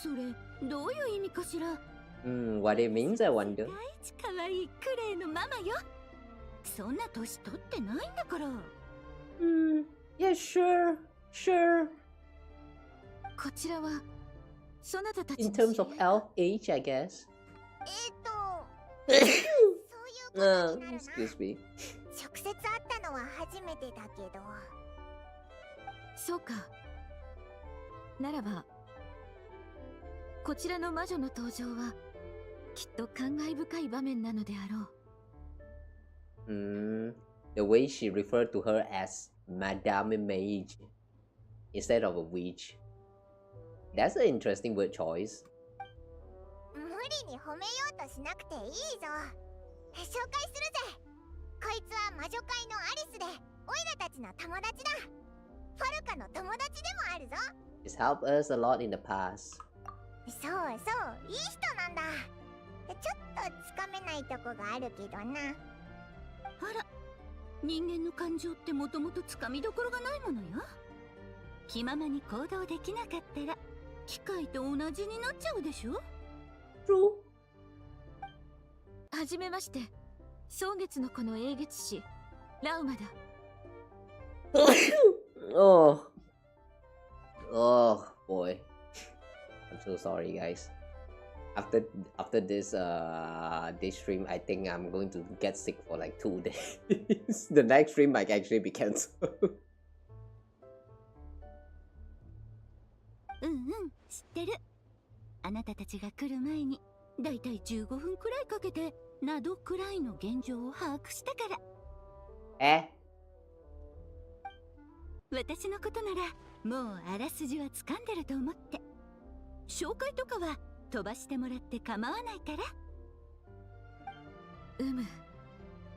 それどういう意味かしら。What it means, I wonder. 第一可愛いクレイのママよ。そんな年取ってないんだから。Yeah, sure. こちらはそなたたち In の terms 知 of り合い elf age, I guess. そういうことになるな。 Excuse me. 直接会ったのは初めてだけど。そうか。ならばこちらの魔女の登場はきっと感慨深い場面なのであろう。The way she referred to her as Madame Mage instead of a witch. That's an interesting word choice. 無理に褒めようとしなくていいぞ。紹介するぜ。こいつは魔女界のアリスで、オイラたちの友達だ。ファルカの友達でもあるぞ。It's helped us a lot in the past. そうそう、いい人なんだ。ちょっとつかめないとこがあるけどな。あら、人間の感情ってもともとつかみどころがないものよ。気ままに行動できなかったら機械と同じになっちゃうでしょ。True. はじめまして、蒼月の子の英月師ラウマだ。Oh boy. I'm so sorry, guys. After this this stream, I think I'm going to get sick for like 2 days. The next stream might actually be cancelled. 知ってる。あなたたちが来る前にだいたい15分くらいかけてなどくらいの現状を把握したから。私のことならもうあらすじは掴んでると思って。紹介とかは飛ばしてもらって構わないから。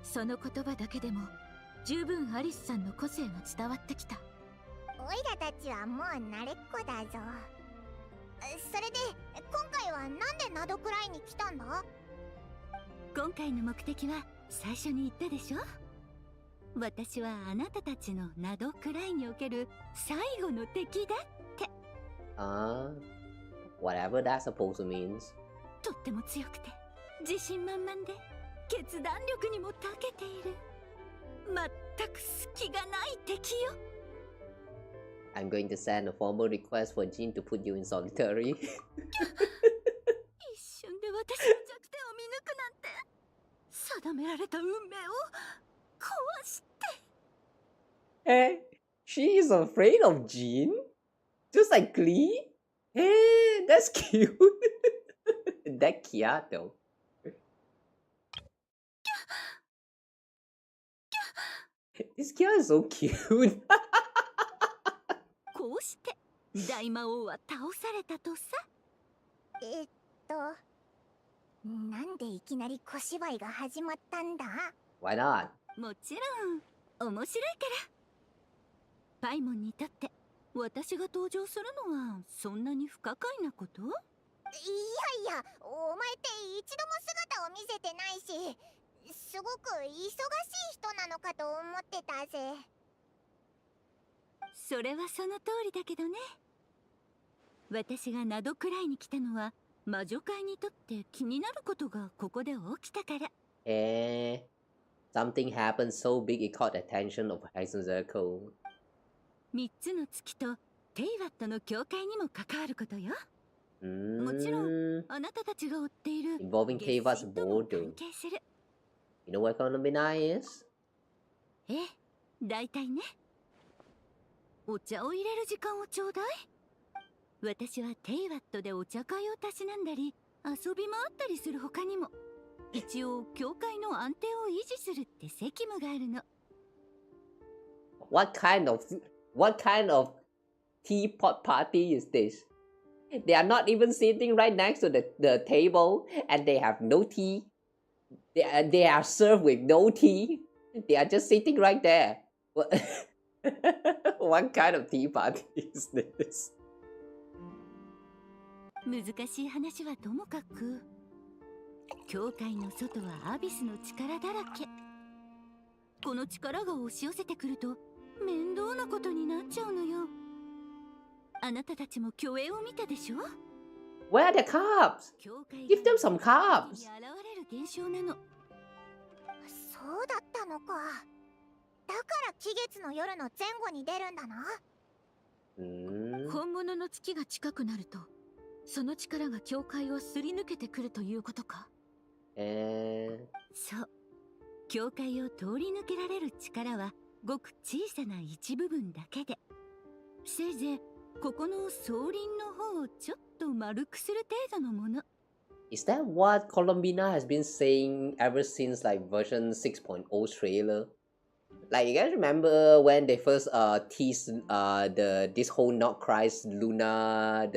その言葉だけでも十分アリスさんの個性が伝わってきた。オイラたちはもう慣れっこだぞ。それで今回はなんでナドくらいに来たんだ？今回の目的は最初に言ったでしょ。私はあなたたちのナドくらいにおける最後の敵だって。Whatever that supposed to means. とっても強くて自信満々で決断力にも長けている全く隙がない敵よ。I'm going to send a formal request for Jin to put you in solitary. 一瞬で私の弱点を見抜くなんて、定められた運命を壊して。Hey, she is afraid of Jin? Just like Klee? Hey, that's cute. That Kia though. This Kia is so cute. こうして大魔王は倒されたとさ。なんでいきなり小芝居が始まったんだ？ Why not? もちろん面白いから。パイモンにとって私が登場するのはそんなに不可解なこと？いやいや、お前って一度も姿を見せてないし、すごく忙しい人なのかと思ってたぜ。それはその通りだけどね。私がナドくらいに来たのは魔女界にとって気になることがここで起きたから。Something happened so big it caught attention of Horizon Circle. 3つの月とテイワットの教会にも関わることよ。もちろんあなたたちが追っている Involving Teva's とも border. 関係する。 You know what gonna be nice? 大体ね。お茶を入れる時間をちょうだい。私はテイワットでお茶会をたしなんだり遊び回ったりする他にも一応教会の安定を維持するって責務があるの。What kind of teapot party is this? They are not even sitting right next to the table and they have no tea. They are served with no tea. They are just sitting right there. What kind of tea party is this? 難しい話はともかく、教会の外はアビスの力だらけ。この力が押し寄せてくると面倒なことになっちゃうのよ。あなたたちも虚栄を見たでしょ？ Where are the carbs? Give them some carbs. 現れる現象なの。そうだったのか。だから期月の夜の前後に出るんだな。本物の月が近くなると、その力が境界をすり抜けてくるということか。そう。境界を通り抜けられる力はごく小さな一部分だけで、せいぜいここの総輪の方をちょっと丸くする程度のもの。Is that what Colombina has been saying ever since like version 6.0 trailer? Like, you guys remember when they first teased this whole Not Christ Luna,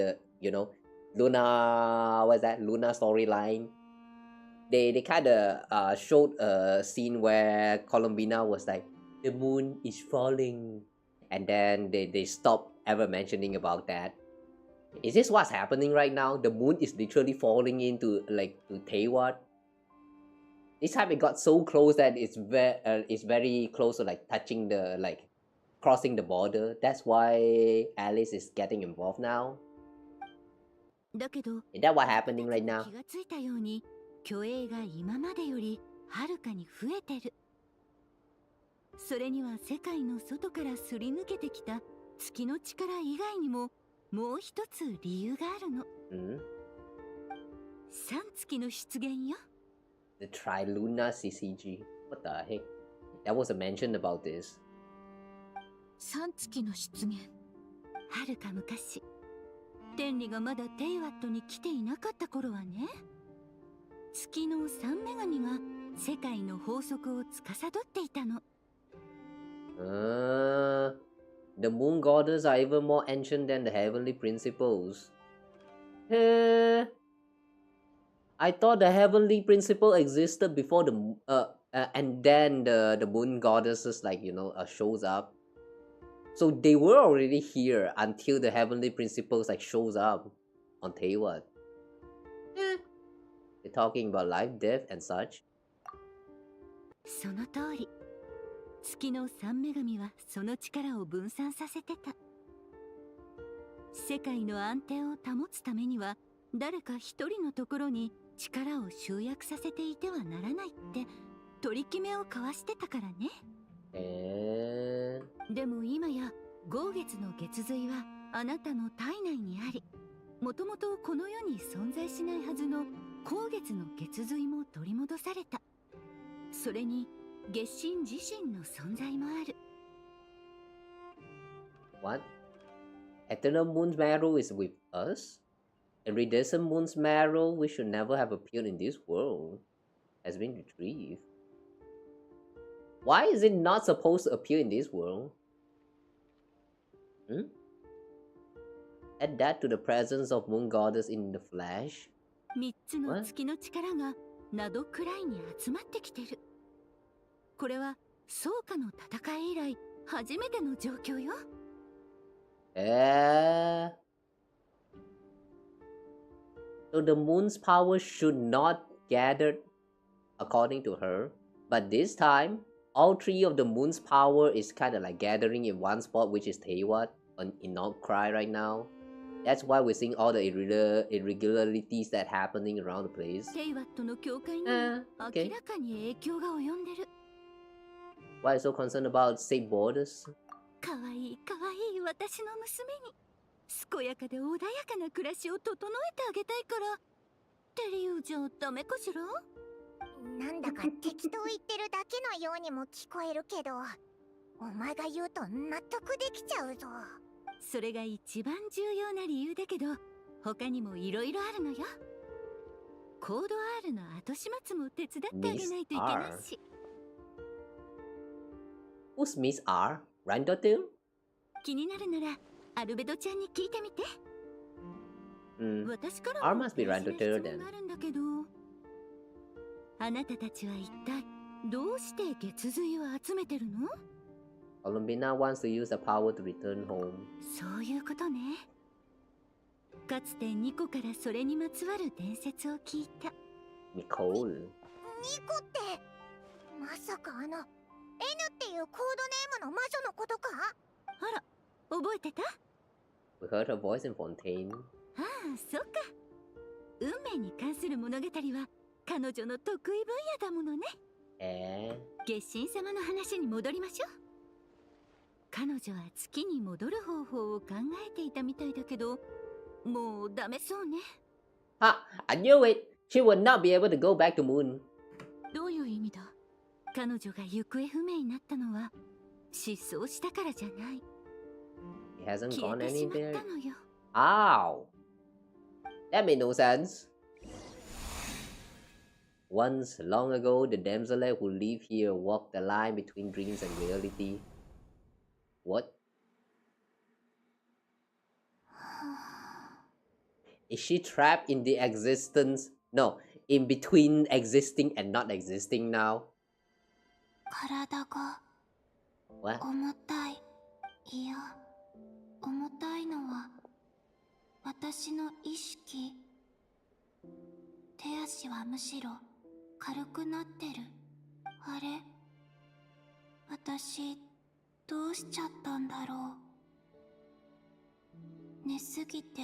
Luna, what's that, Luna storyline? They kind of showed a scene where Colombina was like, the moon is falling, and then they stopped ever mentioning about that. Is this what's happening right now? The moon is literally falling into to Taiwan. This time it got so close that it's very close to touching the crossing the border. That's why Alice is getting involved now. だけど、 Is that what's happening right now? 気がついたように、虚栄が今までよりはるかに増えてる。それには世界の外からすり抜けてきた月の力以外にももう一つ理由があるの。三月の出現よ。The Triluna CCG. What the heck? That was a mention about this. 三月の出現。はるか昔、天理がまだテイワットに来ていなかった頃はね、月の三女神が世界の法則を司っていたの。The moon goddess are even more ancient than the heavenly principles. I thought the heavenly principle existed before and then the moon goddesses shows up. So they were already here until the heavenly principles shows up on Taiwan. They're talking about life, death, and such. その通り。月の三女神はその力を分散させてた。世界の安定を保つためには誰か一人のところに力を集約させていてはならないって取り決めを交わしてたからね。でも今や豪月の月髄はあなたの体内にあり、もともとこの世に存在しないはずの後月の月髄も取り戻された。それに月神自身の存在もある。What? Eternal Moon's marrow is with us? Iridescent Moon's marrow, which should never have appeared in this world, has been retrieved. Why is it not supposed to appear in this world? Add that to the presence of Moon Goddess in the flesh. 3つの月の力がナドくらいに集まってきてる。これは草加の戦い以来初めての状況よ。So the moon's power should not gather according to her, but this time all three of the moon's power is kind of gathering in one spot, which is Taiwan in North Cry right now. That's why we're seeing all the irregularities that happening around the place. テイワットの教会にも明らかに影響が及んでる。Why are you so concerned about safe borders? かわいいかわいい私の娘に健やかで穏やかな暮らしを整えてあげたいからって理由じゃダメかしら？なんだか適当言ってるだけのようにも聞こえるけど、お前が言うと納得できちゃうぞ。それが一番重要な理由だけど、他にもいろいろあるのよ。コード R の後始末も手伝ってあげないといけないし。Who's Miss R? Randotil? 気になるならアルベドちゃんに聞いてみて。私から R must be Randotil 質問 then. があるんだけど、あなたたちは一体どうして月髄を集めてるのColombina wants to use the power to return home. そういうことね。かつてニコからそれにまつわる伝説を聞いた。Nicole. ニコってまさかエヌいうコードネームの魔女のことか？あら、覚えてた？ We heard her voice in Fontaine. ああ、そうか。運命に関する物語は彼女の得意分野だものね。月神様の話に戻りましょう。彼女は月に戻る方法を考えていたみたいだけど、もうダメそうね。Ha! I knew it! She would not be able to go back to Moon. どういう意味だ？彼女が行方不明になったのは失踪したからじゃない。He hasn't 消 gone えてしまっ anywhere. たのよ。Ow! That made no sense. Once, long ago, the damsel who live here walked the line between dreams and reality. What? Is she trapped in the existence? No, in between existing and not existing now? 体が What? 重たい。いや、重たいのは私の意識。手足はむしろ軽くなってる。あれ、私どうしちゃったんだろう。寝すぎて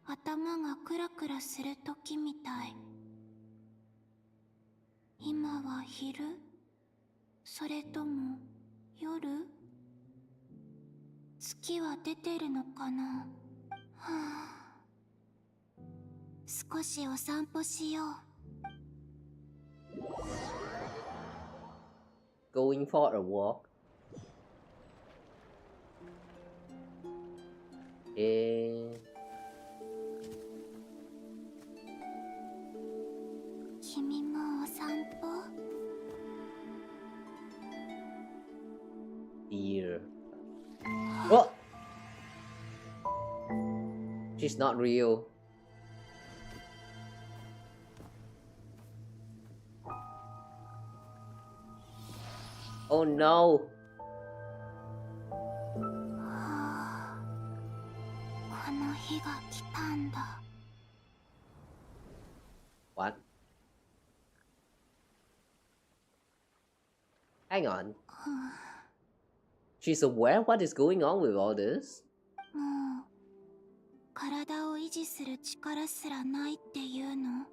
頭がクラクラする時みたい。今は昼？それとも夜？月は出てるのかな？はあ、少しお散歩しよう。Going for a walk? Eh... 君もお散歩？ Dear. Oh! She's not real. Oh no! この日が来たんだ。What? Hang on. She's aware what is going on with all this? もう体を維持する力すらないっていうの？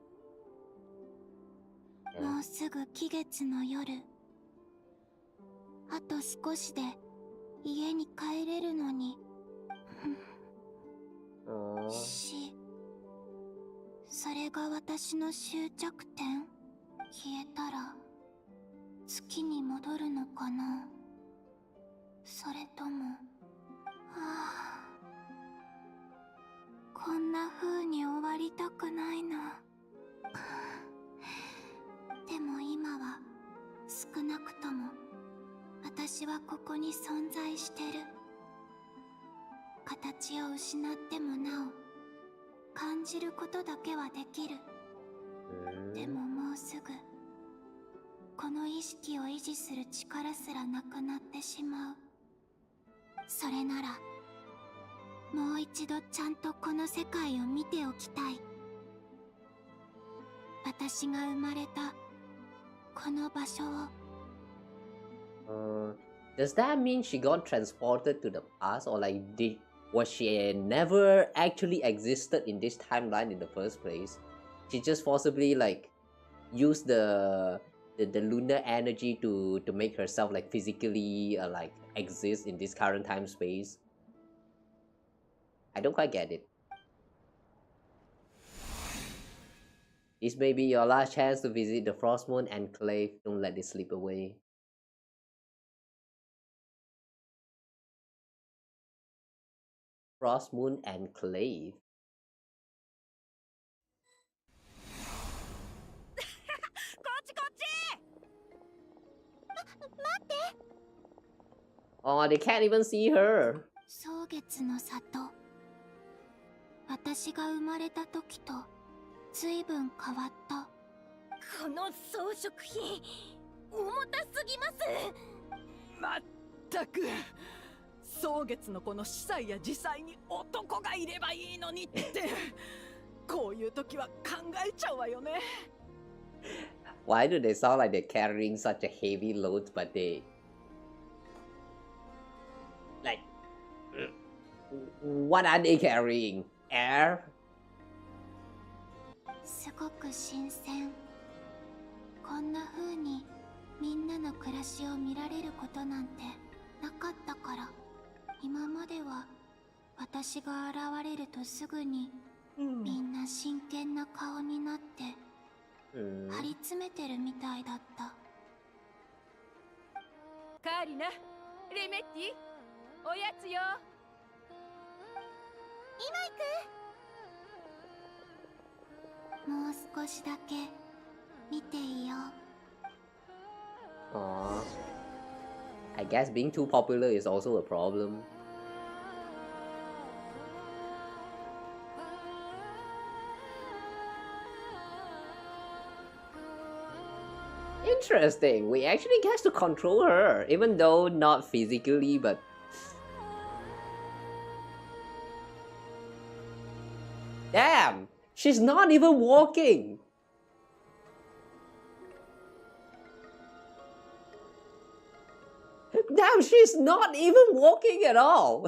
もうすぐ期月の夜。あと少しで家に帰れるのに。それが私の終着点？消えたら月に戻るのかな？それとも、こんな風に終わりたくないな。でも今は少なくとも私はここに存在してる。形を失ってもなお感じることだけはできる。でももうすぐこの意識を維持する力すらなくなってしまう。それならもう一度ちゃんとこの世界を見ておきたい。私が生まれたこの場所を。Does that mean she got transported to the past, or like was she never actually existed in this timeline in the first place? She just possibly like used the lunar energy to make herself like physically like exist in this current time space. I don't quite get it. This may be your last chance to visit the Frost Moon Enclave. Don't let it slip away. Frost Moon Enclave. こっちこっち。待って。 Oh, they can't even see her. 蒼月の里。私が生まれた時と随分変わった。この装飾品重たすぎます。まったく蒼月のこの司祭や司祭に男がいればいいのにってこういう時は考えちゃうわよね。 Why do they sound like they're carrying such a heavy load, but What are they carrying? Air? すごく新鮮。こんな風にみんなの暮らしを見られることなんてなかったから、今までは私が現れるとすぐにみんな真剣な顔になって張り詰めてるみたいだった。カーリナ、レメッティ、おやつよ。もう少しだけ見ていよう。Aww. I guess being too popular is also a problem. Interesting. We actually get to control her, even though not physically, but damn, she's not even walking. Damn, she's not even walking at all.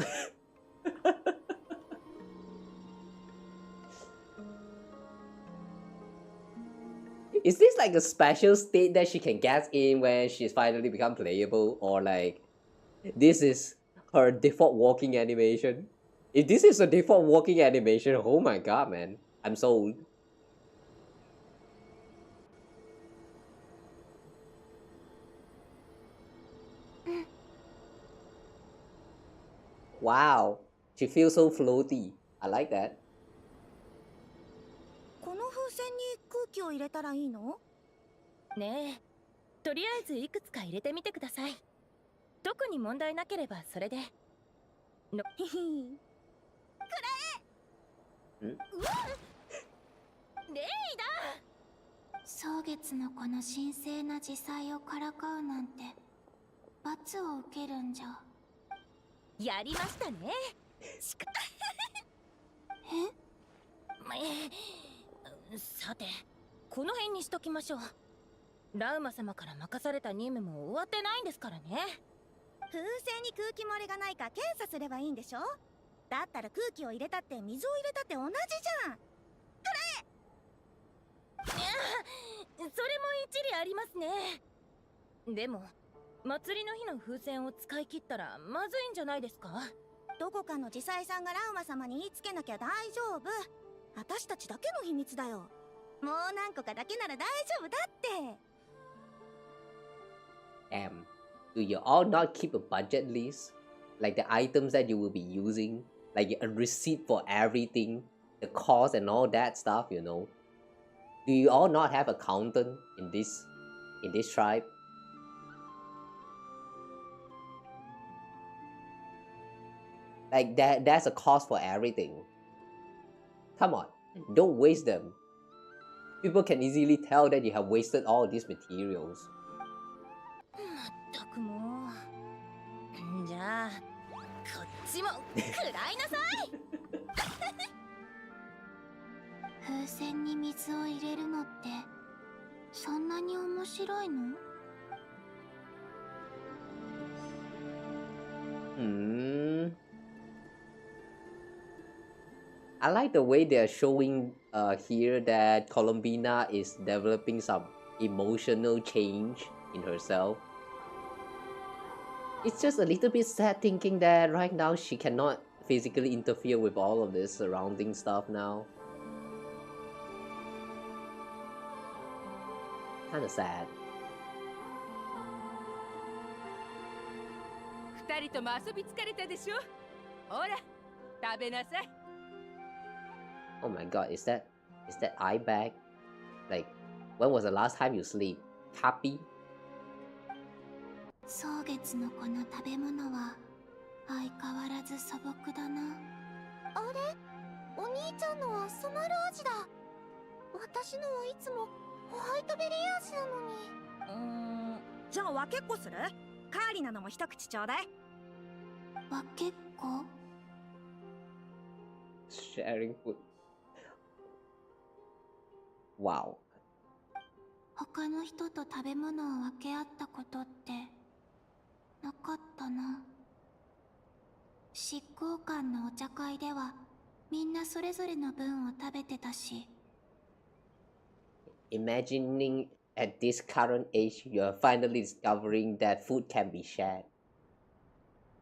Is this like a special state that she can get in when she's finally become playable, or like this is her default walking animation? If this is a default walking animation, oh my god, man, I'm sold. Wow, she feels so floaty. I like that. この風船に空気を入れたらいいの？ねえ、とりあえずいくつか入れてみてください。特に問題なければそれで。のひひ。くらえ！レイだ！蒼月のこの神聖な自祭をからかうなんて罰を受けるんじゃ。やりましたね。さて、この辺にしときましょう。ラウマ様から任された任務も終わってないんですからね。風船に空気漏れがないか検査すればいいんでしょ？だったら空気を入れたって水を入れたって同じじゃん。くらえ！それも一理ありますね。でも祭りの日の風船を使い切ったらまずいんじゃないですか？どこかの自祭さんがラウマ様に言いつけなきゃ大丈夫。私たちだけの秘密だよ。もう何個かだけなら大丈夫だって。Damn, do you all not keep a budget list? Like the items that you will be using? Like a receipt for everything? The cost and all that stuff, you know? Do you all not have accountant in this tribe? Like there's a cost for everything. Come on, don't waste them. People can easily tell that you have wasted all these materials. まったくもう。じゃあ、こっちも食らいなさい。風船に水を入れるのってそんなに面白いの？I like the way they are showing here that Columbina is developing some emotional change in herself. It's just a little bit sad thinking that right now she cannot physically interfere with all of this surrounding stuff now. Kinda sad. 二人とも遊び疲れたでしょ。ほら、食べなさい。Oh my god, is that eye bag? Like, when was the last time you sleep? Happy? 蒼月のこの食べ物は相変わらず素朴だな。あれ？お兄ちゃんのはソマル味だ。私のはいつもホワイトベリー味なのに。じゃあ分けっこする？カーリナのも一口ちょうだい。分けっこ？ Sharing food. Wow. 他の人と食べ物を分け合ったことってなかったな。執行官のお茶会ではみんなそれぞれの分を食べてたし。 Imagining at this current age, you're finally discovering that food can be shared.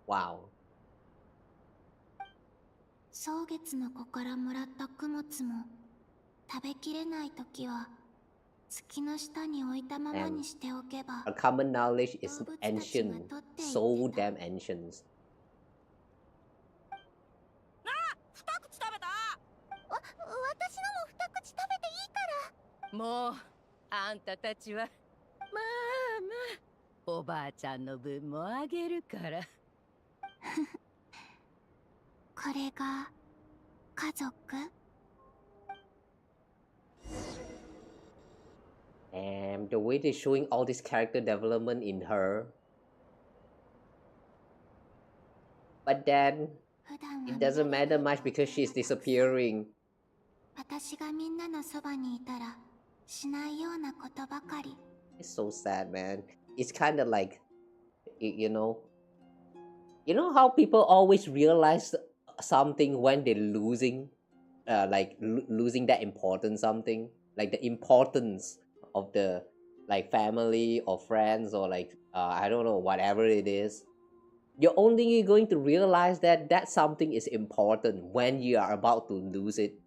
Wow. 蒼月の子からもらった供物も食べきれないときは月の下に置いたままにしておけば A common knowledge is ancient, so damn ancient. 二口食べた。私のも二口食べていいから。もうあんたたちはまあまあおばあちゃんの分もあげるから。これが家族？ And the way they're showing all this character development in her. But then, it doesn't matter much because she's disappearing. 私がみんなのそばにいたらしないようなことばかり。 It's so sad, man. It's kind of like, you know how people always realize something when they're losing, like losing that important something, like the importance of the like family or friends or like I don't know, whatever it is. You're only going to realize that that something is important when you are about to lose it.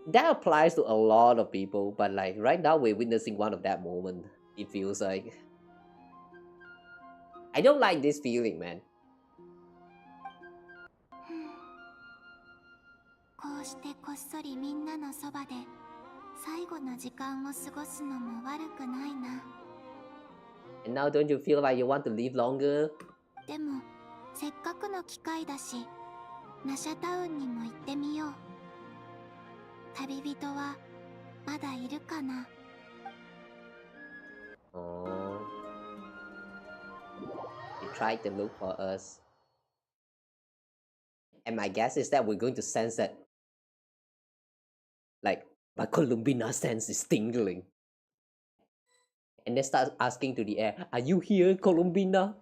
That applies to a lot of people, but like right now we're witnessing one of that moment. It feels like I don't like this feeling, man. こうしてこっそりみんなのそばで最後の時間を過ごすのも悪くないな。 And now don't you feel like you want to live longer? でもせっかくの機会だしナシャタウンにも行ってみよう。旅人はまだいるかな。 Oh. They tried to look for us. And my guess is that we're going to sense that. Like, my Columbina sense is tingling. And they start asking to the air, "Are you here, Columbina?"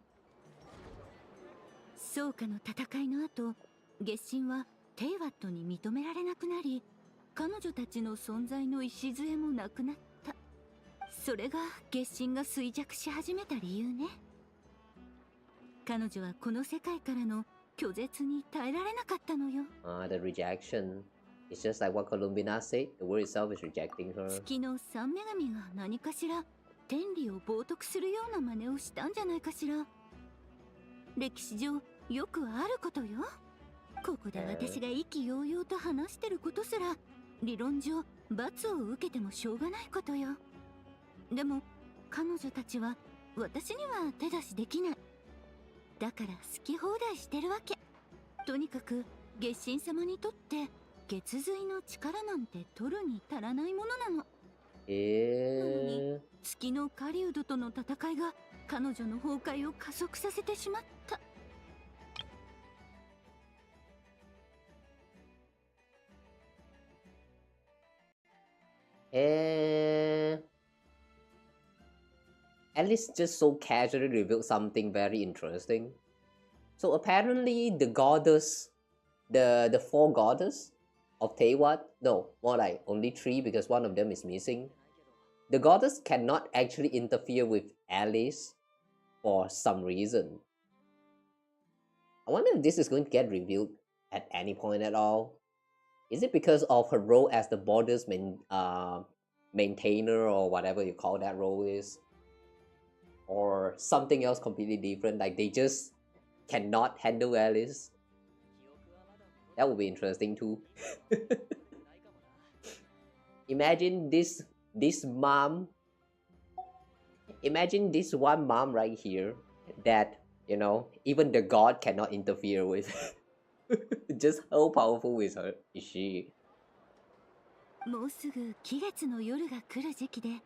宗家の戦いの後、月神はテイワットに認められなくなり、彼女たちの存在の礎もなくなった。それが月神が衰弱し始めた理由ね。彼女はこの世界からの拒絶に耐えられなかったのよ。The rejection. It's just like what Columbina said. The word itself is rejecting her. 月の三女神が何かしら天理を冒涜するような真似をしたんじゃないかしら。歴史上よくあることよ。ここで私が意気揚々と話してることすら理論上罰を受けてもしょうがないことよ。でも彼女たちは私には手出しできない。だから好き放題してるわけ。とにかく月神様にとって月髄の力なんて取るに足らないものなの。なのに月の狩人との戦いが彼女の崩壊を加速させてしまった。Alice just so casually revealed something very interesting. So apparently the goddess, the four goddess of Teyvat, no, more like only three because one of them is missing. The goddess cannot actually interfere with Alice for some reason. I wonder if this is going to get revealed at any point at all. Is it because of her role as the border's maintainer or whatever you call that role is? Or something else completely different, like they just cannot handle Alice? That would be interesting too. Imagine this mom. Imagine this one mom right here that, you know, even the god cannot interfere with. Just how powerful is she? もうすぐ季月の夜が来る時期で、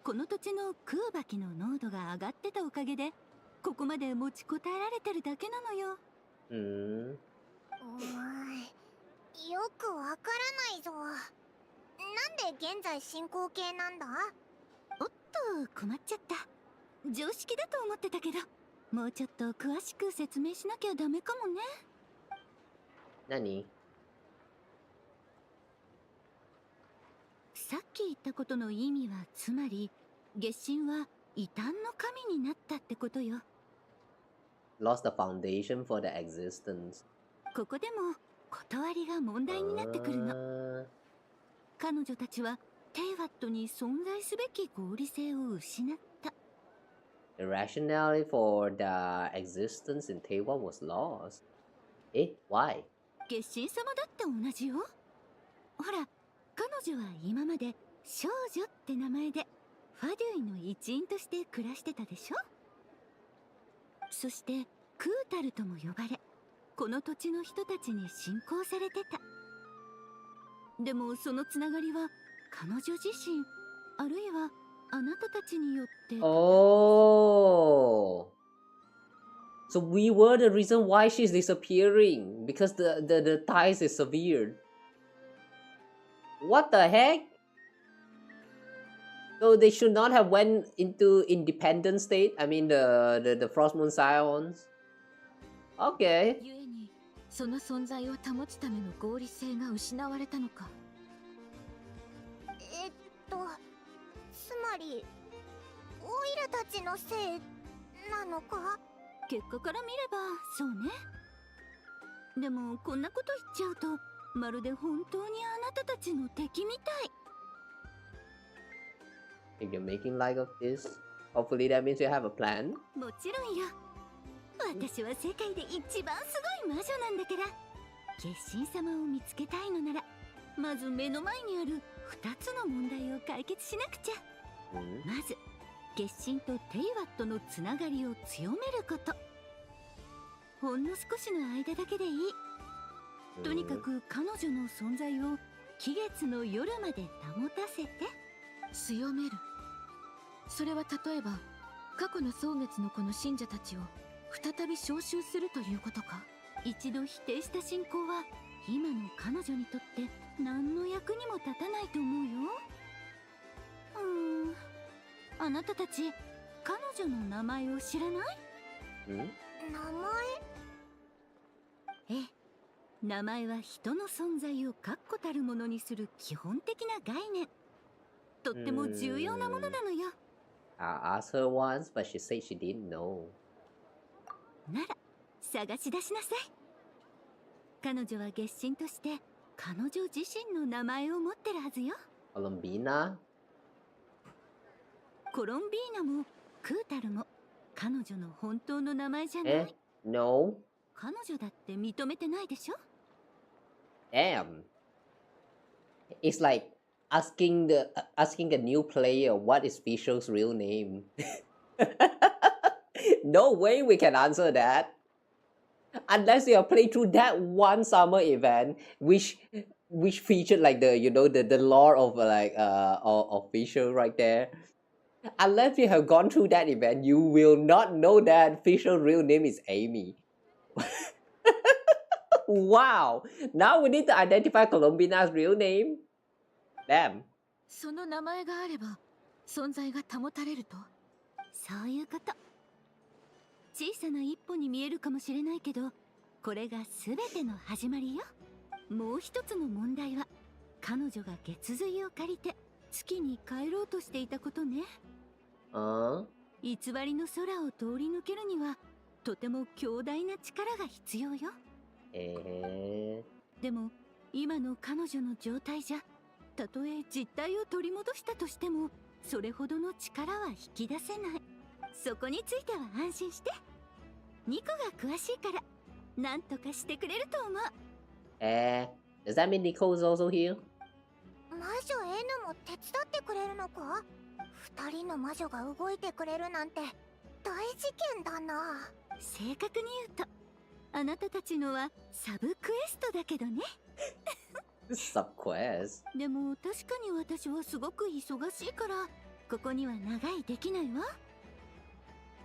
この土地の空獏の濃度が上がってたおかげで、ここまで持ちこたえられてるだけなのよ。よくわからないぞ。なんで現在進行形なんだ？おっと、困っちゃった。常識だと思ってたけど。もうちょっと詳しく説明しなきゃダメかもね。何？さっき言ったことの意味は、つまり月神は異端の神になったってことよ。Lost the foundation for the existence. ここでも断りが問題になってくるの。彼女たちはテイワットに存在すべき合理性を失った。The rationale for the existence in Taiwan was lost. Why? 月神様だって同じよ。ほら、彼女は今まで少女って名前でファデュイの一員として暮らしてたでしょ。そしてクータルとも呼ばれ、この土地の人たちに信仰されてた。でもそのつながりは彼女自身、あるいはあなたたちによって。Oh, so we were the reason why she's disappearing because the ties is severed. What the heck? So they should not have went into independent state. I mean the Frost Moon Scions. Okay. 故にその存在を保つための合理性が失われたのか。つまりオイラたちのせいなのか？結果から見ればそうね。でもこんなこと言っちゃうとまるで本当にあなたたちの敵みたい。If you're making light of this, hopefully that means you have a plan. もちろんよ。私は世界で一番すごい魔女なんだから。月神様を見つけたいのなら、まず目の前にある2つの問題を解決しなくちゃ。まず月神とテイワットのつながりを強めること。ほんの少しの間だけでいい。とにかく彼女の存在を期月の夜まで保たせて。強める。それは例えば過去の蒼月の子の信者たちを再び招集するということか。一度否定した信仰は今の彼女にとって何の役にも立たないと思うよ。あなたたち彼女の名前を知らない？名前？ええ、名前は人の存在を確固たるものにする基本的な概念。とっても重要なものなのよ。I asked her once, but she said she didn't know. なら探し出しなさい。彼女は月神として彼女自身の名前を持ってるはずよ。コロンビーナ？コロンビーナもクータルも彼女の本当の名前じゃない。No. 彼女だって認めてないでしょ。Damn. It's like asking a new player what is Fishel's real name. No way we can answer that. Unless you have played through that one summer event which featured like the lore of of Fischl right there. Unless you have gone through that event, you will not know that Fischl's real name is Amy. Wow! Now we need to identify Colombina's real name. Damn. その名前があれば存在が保たれると。そういうこと。小さな一歩に見えるかもしれないけど、これが全ての始まりよ。もう一つの問題は彼女が月髄を借りて月に帰ろうとしていたことね。偽りの空を通り抜けるにはとても強大な力が必要よ。でも今の彼女の状態じゃ、たとえ実体を取り戻したとしてもそれほどの力は引き出せない。そこについては安心して。ニコが詳しいから何とかしてくれると思う。Does that mean Nico is also here? 魔女 N も手伝ってくれるのか？二人の魔女が動いてくれるなんて大事件だな。正確に言うとあなたたちのはサブクエストだけどね。サブクエスト？でも確かに私はすごく忙しいからここには長いできないわ。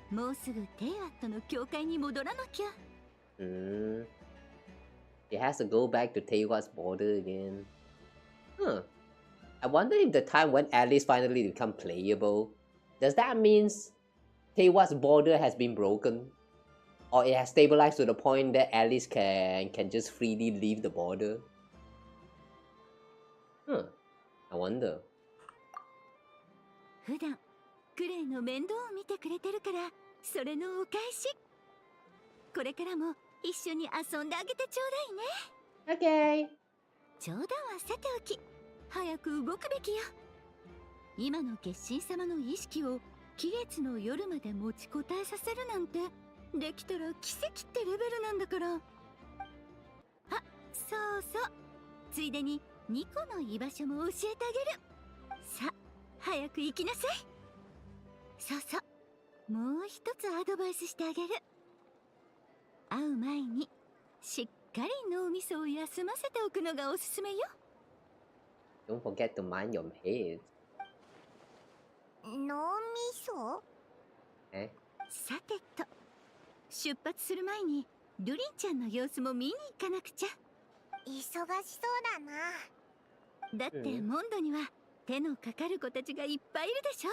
もうすぐテイワットの教会に戻らなきゃ。It has to go back to Taiwan's border again. I wonder if the time when Alice finally become playable, does that mean Kawa's border has been broken, or it has stabilized to the point that Alice can just freely leave the border. I wonder. 普段クレイの面倒を見てくれてるから、それのお返し。これからも一緒に遊んであげてちょうだいね。 Okay. 冗談はさておき、早く動くべきよ。今の月神様の意識を期月の夜まで持ちこたえさせるなんて、できたら奇跡ってレベルなんだから。あ、そうそう、ついでに2個の居場所も教えてあげる。さあ、早く行きなさい。そうそう、もう一つアドバイスしてあげる。会う前にしっかり脳みそを休ませておくのがおすすめよ。 Don't forget to mind your head. 脳みそ？さてと、出発する前にドゥリンちゃんの様子も見に行かなくちゃ。忙しそうだな。だってモンドには手のかかる子たちがいっぱいいるでしょ。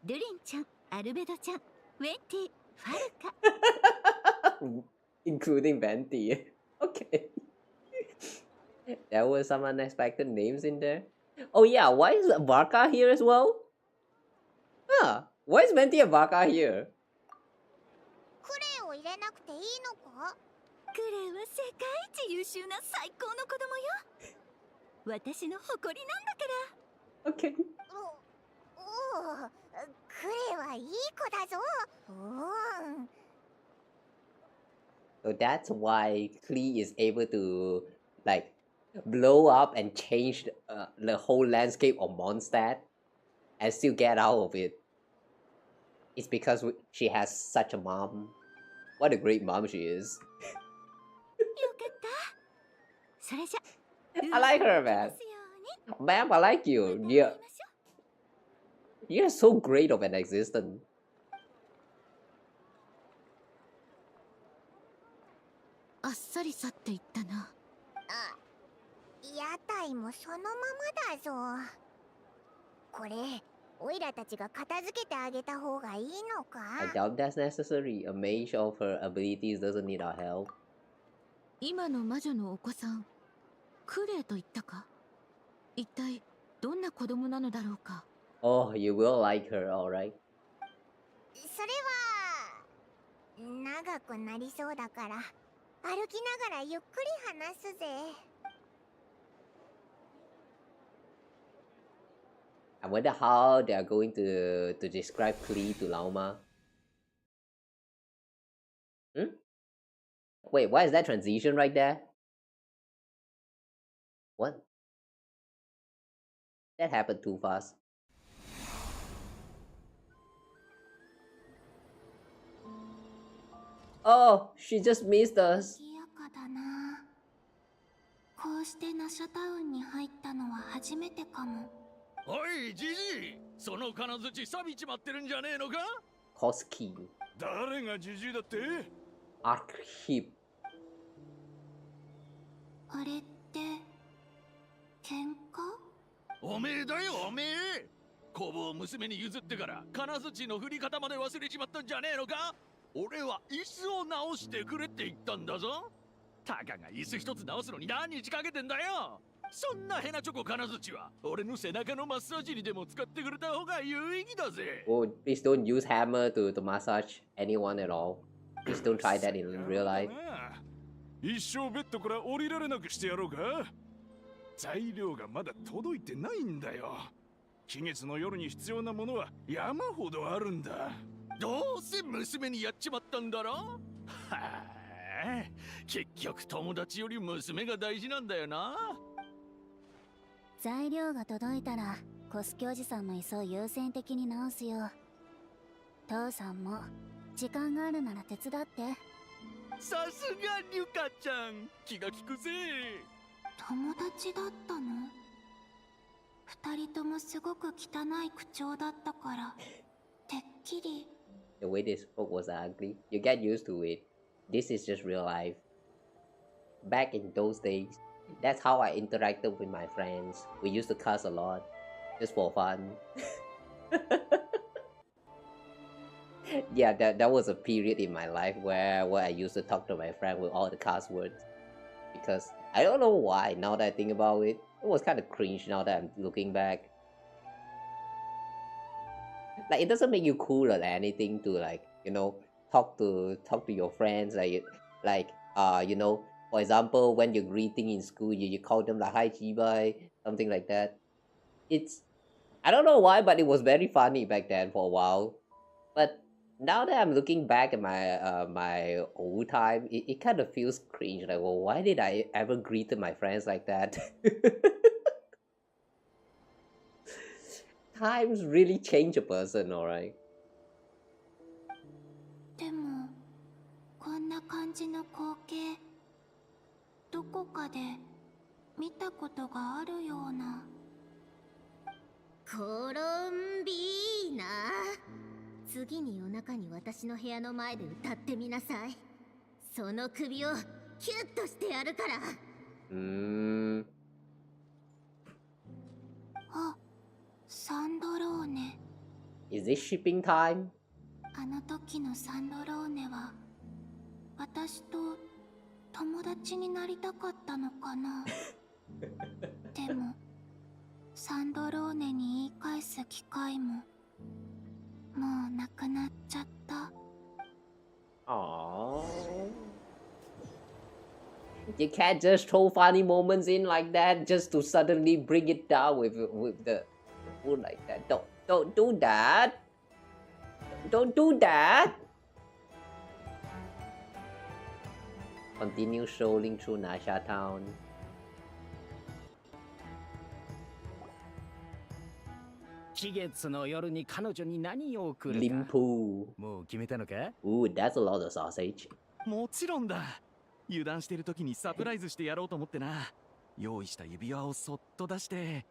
ドゥリンちゃん、アルベドちゃん、ウェンティ、ファルカ。Including Venti. Okay. There were some unexpected names in there. Oh yeah, why is Varka here as well? Why is Venti and Varka here? クレイを入れなくていいのか？クレイは世界一優秀な最高の子供よ。私の誇りなんだから。 Okay. おお、クレイはいい子だぞ。So that's why Klee is able to like blow up and change the whole landscape of Mondstadt and still get out of it. It's because she has such a mom. What a great mom she is. よかった。それじゃ。 I like her, man. Ma'am, I like you. You're so great of an existence. あっさり去っていったな。あ、屋台もそのままだぞ。これ、オイラたちが片付けてあげた方がいいのか？ I doubt that's necessary. A mage of her abilities doesn't need our help. 今の魔女のお子さん、クレイと言ったか？一体どんな子供なのだろうか。 Oh, you will like her, alright. それは長くなりそうだから歩きながらゆっくり話すぜ。I wonder how they are going to describe Klee to Lauma. Wait, what is that transition right there? What? That happened too fast. Oh, she just missed us. 賑やかだな。こうしてナシャタウンに入ったのは初めてかも。おい、じじい、その金槌錆びちまってるんじゃねえのか？ Koski. 誰がじじいだって？ Archon. あれって喧嘩？おめえだよ、おめえ。工房を娘に譲ってから金槌の振り方まで忘れちまったんじゃねえのか？俺は椅子を直してくれって言ったんだぞ。たかが椅子一つ直すのに何日かけてんだよ。そんなヘナチョコ金槌は俺の背中のマッサージにでも使ってくれた方が有意義だぜ。 Oh, please don't use hammer to massage anyone at all. Please don't try that in real life. 一生ベッドから降りられなくしてやろうか。材料がまだ届いてないんだよ。期月の夜に必要なものは山ほどあるんだ。どうせ娘にやっちまったんだろ。はあ、結局友達より娘が大事なんだよな。材料が届いたらコス教授さんの椅子を優先的に直すよ。父さんも時間があるなら手伝って。さすがリュカちゃん、気が利くぜ。友達だったの？二人ともすごく汚い口調だったからてっきり。 The way they spoke was ugly. You get used to it. This is just real life. Back in those days, that's how I interacted with my friends. We used to cuss a lot, just for fun. Yeah, that was a period in my life where I used to talk to my friend with all the cuss words, because I don't know why. Now that I think about it, it was kind of cringe. Now that I'm looking back, like it doesn't make you cool or anything to, like, talk to your friends, like for example, when you're greeting in school, you call them like hi chibai, something like that. It's, I don't know why, but it was very funny back then for a while. But now that I'm looking back at my old time, it kind of feels cringe. Like, well, why did I ever greet my friends like that? Times really change a person, alright. でもこんな感じの光景どこかで見たことがあるような。コロンビーナ、次に夜中に私の部屋の前で歌ってみなさい。その首をキュッとしてやるから。あ、サンドローネ。 Is this shipping time? あの時のサンドローネは私と友達になりたかったのかな。でもサンドローネに言い返す機会ももうなくなっちゃった。Aww. You can't just throw funny moments in like that just to suddenly bring it down with the food like that. Don't do that. Don't do that. Continue strolling through Nasha Town. 期月の夜に彼女に何を送るか。リンプー。もう決めたのか？ Ooh, that's a lot of sausage. もちろんだ。油断してる時にサプライズしてやろうと思ってな。用意した指輪をそっと出して。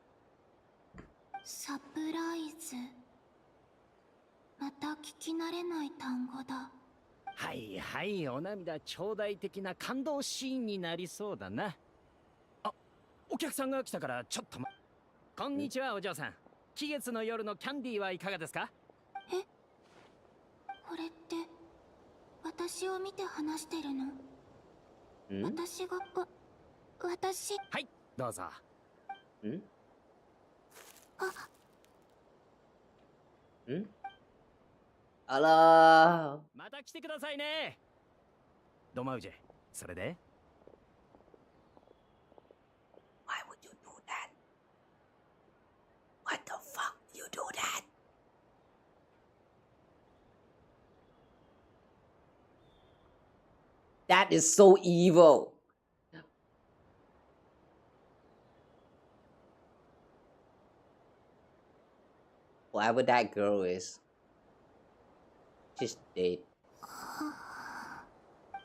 サプライズ。また聞き慣れない単語だ。はいはい、お涙頂戴的な感動シーンになりそうだな。あ、お客さんが来たからちょっとこんにちは、お嬢さん。期月の夜のキャンディーはいかがですか？え、これって私を見て話してるの？私が私。はい、どうぞ。あらー。また来てくださいね。ドマウジェ、それで？ Why would you do that? What the fuck you do that? That is so evil. Whoever that girl is, she's dead.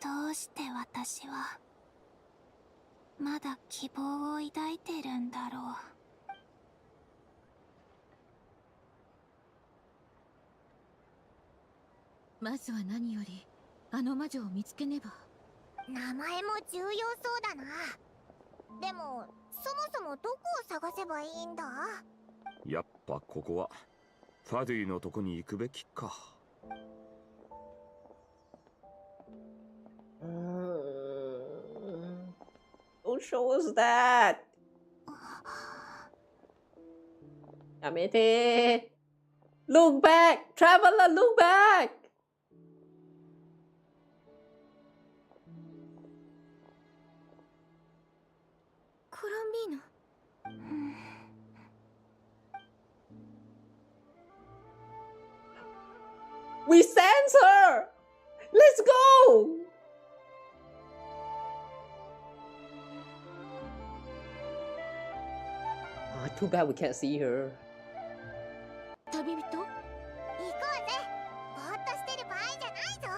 どうして私はまだ希望を抱いてるんだろう。まずは何よりあの魔女を見つけねば。名前も重要そうだな。でもそもそもどこを探せばいいんだ？やっぱここはファディのとこに行くべきか。Don't show us that. やめて。Look back, traveler, look back. コロンビーノ。We sense her. Let's go. Oh, too bad we can't see her. 旅人？行こうぜ。ぼーっとしてる場合じゃないぞ。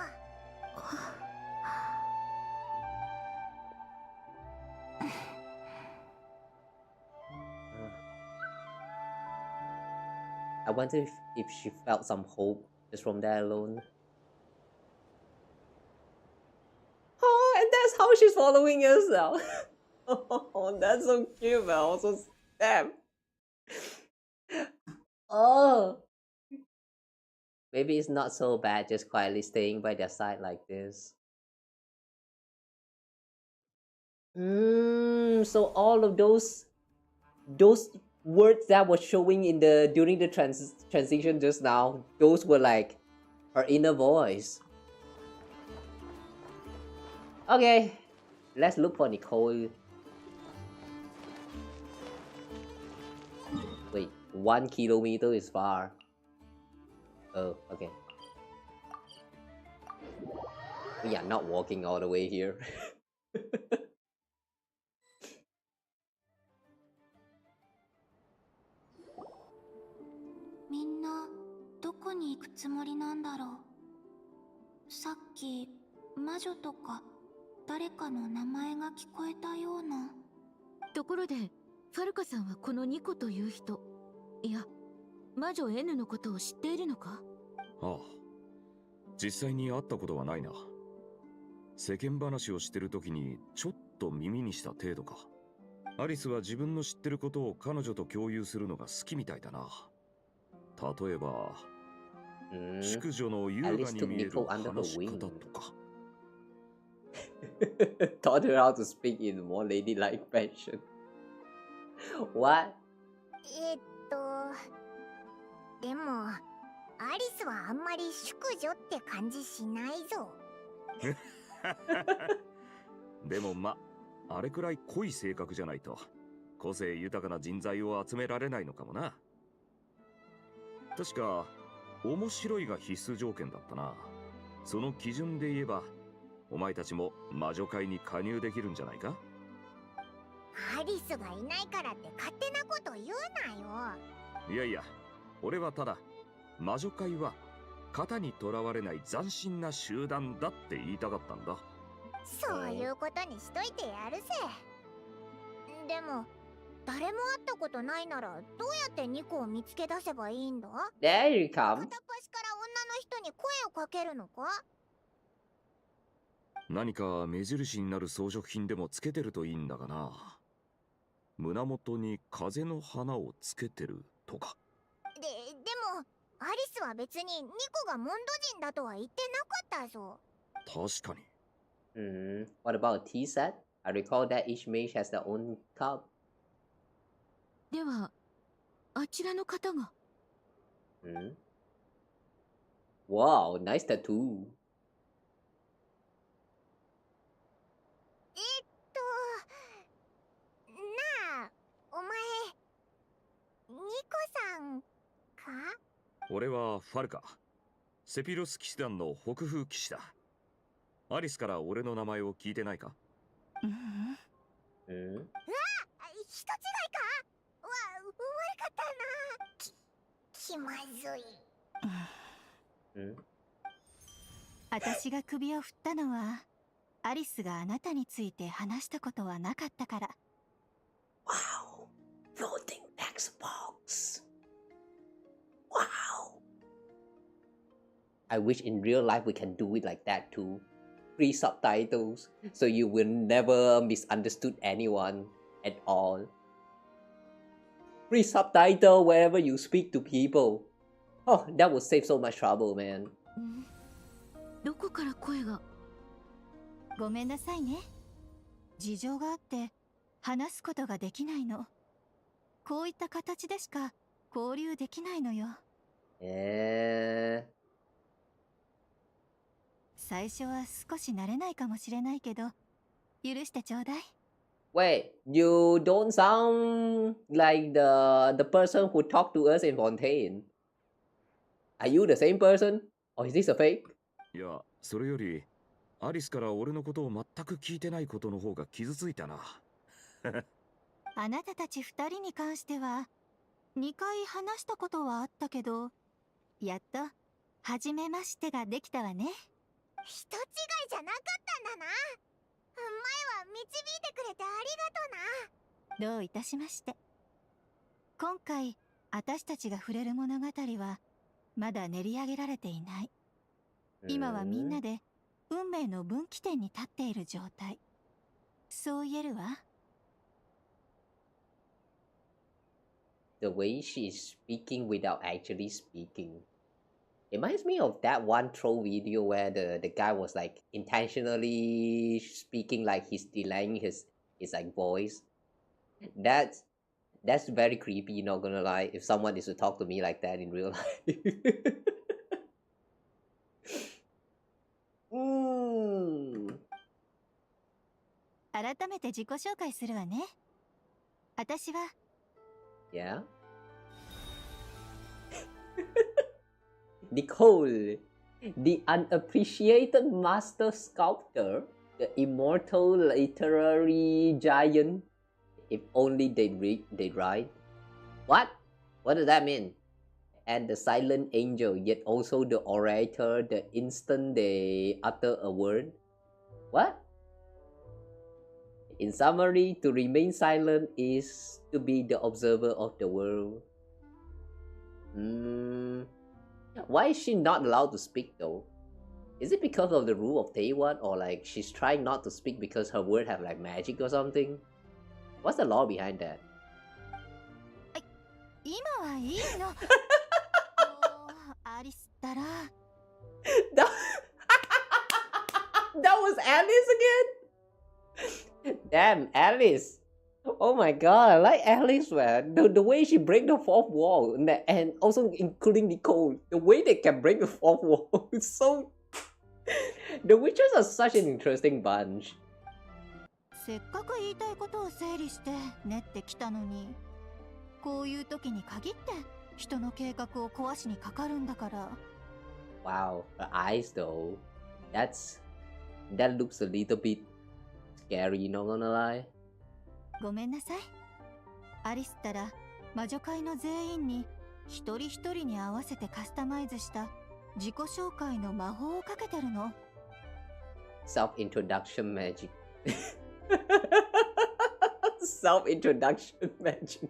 I wonder if she felt some hope just from that alone. Oh, and that's how she's following us now. Oh, that's so cute, but also damn. Oh. Maybe it's not so bad just quietly staying by their side like this. So all of those words that were showing in the during the transition just now, those were like her inner voice. Okay, let's look for Nicole. Wait, 1 kilometer is far. Oh, okay. We are not walking all the way here. みんなどこに行くつもりなんだろう。さっき魔女とか誰かの名前が聞こえたような。ところでファルカさんはこのニコという人、いや魔女 N のことを知っているのか？ああ、実際に会ったことはないな。世間話をしてる時にちょっと耳にした程度か。アリスは自分の知ってることを彼女と共有するのが好きみたいだな。例えば、淑女の優雅に見える話し方とか。Taught her how to speak in more ladylike fashion. What? でもアリスはあんまり淑女って感じしないぞ。でもあれくらい濃い性格じゃないと個性豊かな人材を集められないのかもな。確か面白いが必須条件だったな。その基準で言えばお前たちも魔女会に加入できるんじゃないか？アリスがいないからって勝手なこと言うなよ。いやいや、俺はただ魔女会は型にとらわれない斬新な集団だって言いたかったんだ。そういうことにしといてやるぜ。でも誰も会ったことないならどうやってニコを見つけ出せばいいんだ？ There you come. 片っ端から女の人に声をかけるのか？何か目印になる装飾品でもつけてるといいんだがな。胸元に風の花をつけてるとか。でもアリスは別にニコがモンド人だとは言ってなかったぞ。確かに。What about a tea set? I recall that each mage has their own cup. ではあちらの方が。Wow, nice tattoo. なあ、お前ニコさんか？俺はファルカ、セピロス騎士団の北風騎士だ。アリスから俺の名前を聞いてないか？うわ、人違いか？悪かったな。気まずい。私が首を振ったのはアリスがあなたについて話したことはなかったから。Wow, floating text box. Wow. I wish in real life we can do it like that too. Free subtitles, so you will never misunderstood anyone at all. Free subtitle wherever you speak to people. Oh, that would save so much trouble, man. どこから声が？ごめんなさいね。事情があって話すことができないの。こういった形でしか交流できないのよ。最初は少し慣れないかもしれないけど、許してちょうだい。Wait, you don't sound like the person who talked to us in Fontaine. Are you the same person? Or is this a fake? いや、それよりアリスから俺のことを全く聞いてないことの方が傷ついたな。あなたたち二人に関しては2回話したことはあったけど、やっと初めましてができたわね。人違いじゃなかったんだな。前は導いてくれてありがとな。どういたしまして。今回私たちが触れる物語はまだ練り上げられていない。今はみんなで運命の分岐点に立っている状態。そう言えるわ。The way she is speaking without actually speaking. reminds me of that one troll video where the guy was like intentionally speaking like he's delaying his like voice. That's very creepy, not gonna lie, if someone is to talk to me like that in real life. 改めて自己紹介するわね。私は Yeah. Nicole, the unappreciated master sculptor, the immortal literary giant. If only they'd write. What? What does that mean? And the silent angel, yet also the orator the instant they utter a word. What? In summary, to remain silent is to be the observer of the world. Why is she not allowed to speak though? Is it because of the rule of Taiwan, or like she's trying not to speak because her word have like magic or something? What's the law behind that? 今はいいの。アリスったら。That was Alice again? Damn, Alice. Oh my god, I like Alice, man. The way she break the fourth wall, and also including Nicole, the way they can break the fourth wall is so... The witches are such an interesting bunch. せっかく言いたいことを整理して練ってきたのに、こういう時に限って人の計画を壊しにかかるんだから。Wow, her eyes though. That looks a little bit scary, not gonna lie. ごめんなさい。アリスったら魔女界の全員に一人一人に合わせてカスタマイズした自己紹介の魔法をかけてるの。Self-introduction magic. Self-introduction magic.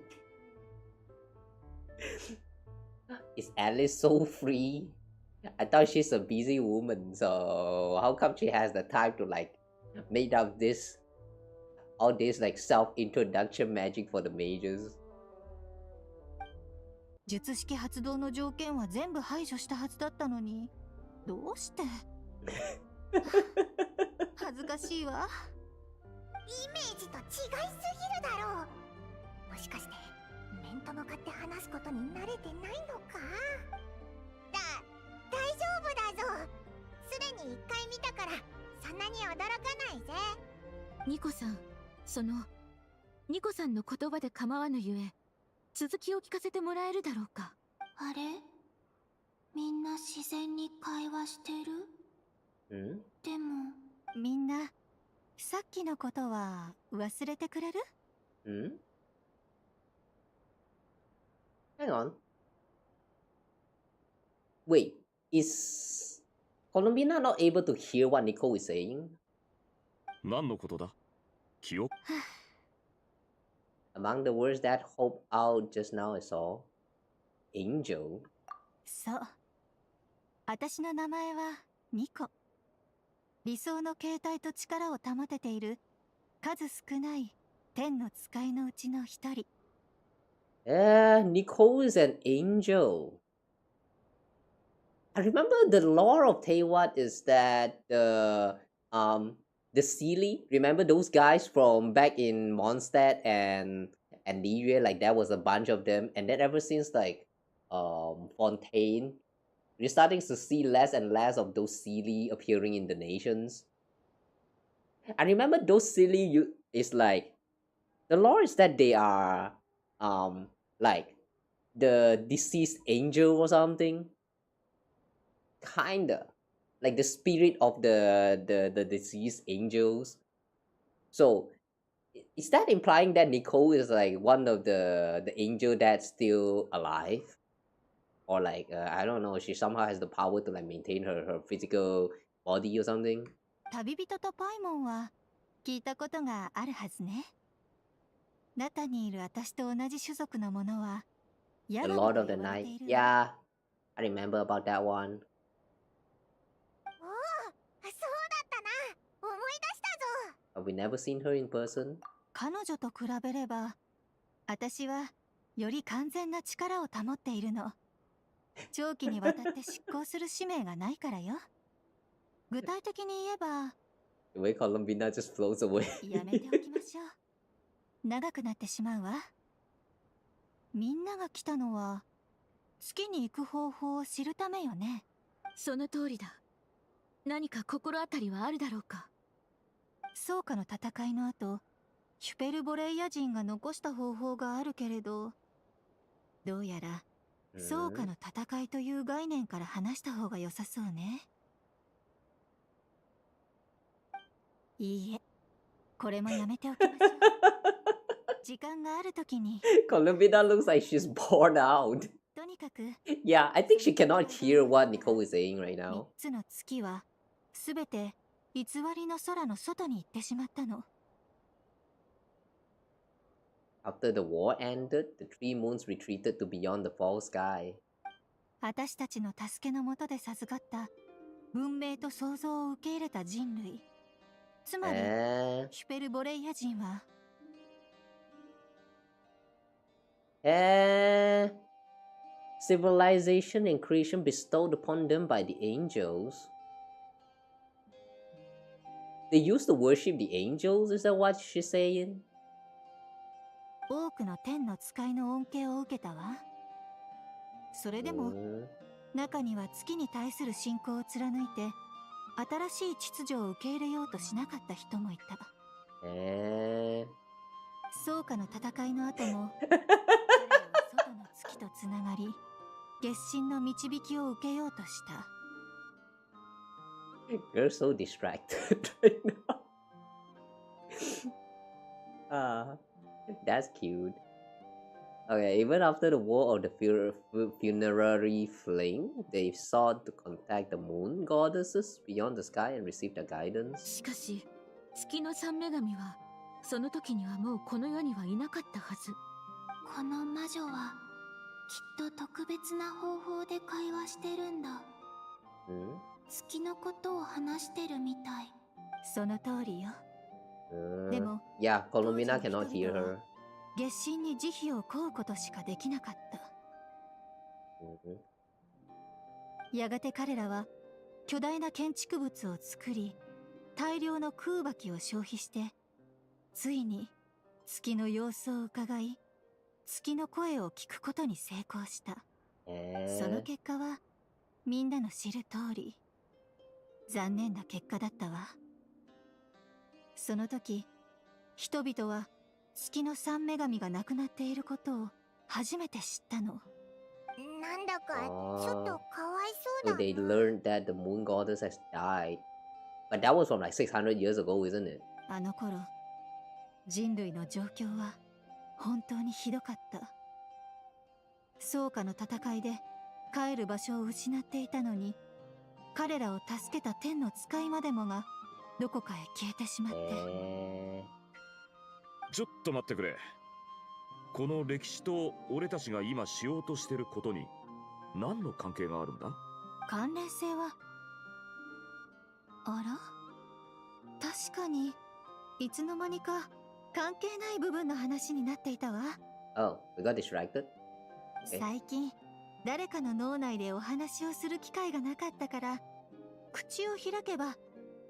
Is Alice so free? I thought she's a busy woman, so how come she has the time to like make up all this like self-introduction magic for the mages? 術式発動の条件は全部排除したはずだったのに、どうして恥ずかしいわ。イメージと違いすぎるだろう。もしかして面と向かって話すことに慣れてないのか。大丈夫だぞ。すでに1回見たからそんなに驚かないぜ。ニコさん、ニコさんの言葉で構わぬゆえ、続きを聞かせてもらえるだろうか。あれ、みんな自然に会話してる？でもみんなさっきのことは忘れてくれる？Hang on. Wait, is Columbina not able to hear what Nicole is saying? 何のことだ？記憶 Among the words that hope out just now I saw, angel. そう。私の名前はニコ。理想の形態と力を保てている数少ない天の使いのうちの一人。Nicole is an angel. I remember the lore of Taiwan is that the Sealy, remember those guys from back in Mondstadt and Liyue, like there was a bunch of them, and then ever since like Fontaine, we're starting to see less and less of those Sealy appearing in the nations. I remember those Sealy is like the lore is that they are like the deceased angel or something. Kinda like the spirit of the deceased angels. So is that implying that Nicole is like one of the angel that's still alive, or like I don't know, she somehow has the power to like maintain her physical body or something? 旅人とパイモンは聞いたことがあるはずね。中にいる私と同じ種族のものは The Lord of the Night. Yeah, I remember about that one. そうだったな。思い出したぞ。 Have we never seen her in person? 彼女と比べれば私はより完全な力を保っているの。長期にわたって執行する使命がないからよ。具体的に言えば、The way Columbina just floats away. やめておきましょう。長くなってしまうわ。みんなが来たのは、月に行く方法を知るためよね。その通りだ。何か心当たりはあるだろうか。草加の戦いの後、シュペルボレイヤ人が残した方法があるけれど、どうやら草加の戦いという概念から話した方が良さそうね。いいえ、これもやめておきましょう。時間があるときに。Columbina looks like she's bored out. とにかく。Yeah, I think she cannot hear what Nicole is saying right 3 now. つの月はすべて偽りの空の外に行ってしまったの。After the war ended, the three moons retreated to beyond the fall sky. 私たちの助けのもとで授かった文明と創造を受け入れた人類。つまり、シュペルボレイヤ人はcivilization and creation bestowed upon them by the angels. They used to worship the angels? Is that what she's saying? 多くの天の使いの恩恵を受けたわ。それでも、中には月に対する信仰を貫いて、新しい秩序を受け入れようとしなかった人もいた。草加の戦いの後も、彼らは外の月とつながり、月神の導きを受けようとした。You're so distracted right now. That's cute. Okay, even after the war of the funerary flame, they sought to contact the moon goddesses beyond the sky and receive their guidance. しかし、月の三女神は、その時にはもうこの世にはいなかったはず。この魔女は、きっと特別な方法で会話してるんだ。月のことを話してるみたい。その通りよ。でも、yeah, Columbina cannot hear her. 月神に慈悲を請うことしかできなかった。やがて彼らは巨大な建築物を作り、大量の空爆を消費して、ついに月の様子を伺い、月の声を聞くことに成功した。その結果はみんなの知る通り、残念な結果だったわ。その時、人々は月の三女神が亡くなっていることを初めて知ったの。なんだかちょっとかわいそうだ。So they learned that the moon goddess has died. But that was from like 600 years ago, isn't it? あの頃、人類の状況は本当にひどかった。草加の戦いで帰る場所を失っていたのに、彼らを助けた天の使いまでもがどこかへ消えてしまって。ちょっと待ってくれ。この歴史と俺たちが今しようとしてることに何の関係があるんだ？関連性は、あら？確かにいつの間にか関係ない部分の話になっていたわ。Oh, we got distracted? Okay. 最近誰かの脳内でお話をする機会がなかったから、口を開けば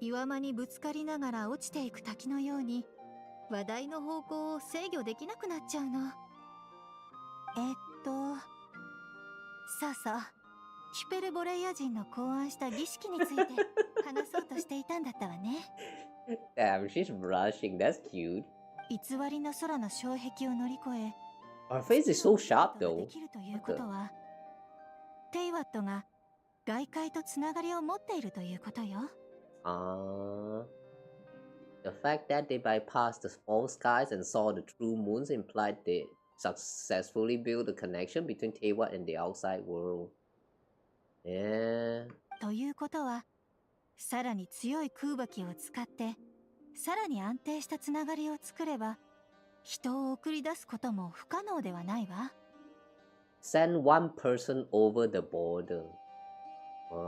岩間にぶつかりながら落ちていく滝のように話題の方向を制御できなくなっちゃうの。さあ、シュペルボレイヤ人の考案した儀式について話そうとしていたんだったわね。Damn, she's blushing. That's cute. 偽りの空の障壁を乗り越え、Her face is so sharp で though. きるということは、テイワットが外界とつながりを持っているということよ。The fact that they bypassed the fall skies and saw the true moons implied they successfully built a connection between Teyvat and the outside world. Yeah. ということは、さらに強い空爆を使って、さらに安定したつながりを作れば、人を送り出すことも不可能ではないわ。Send one person over the border. なるほ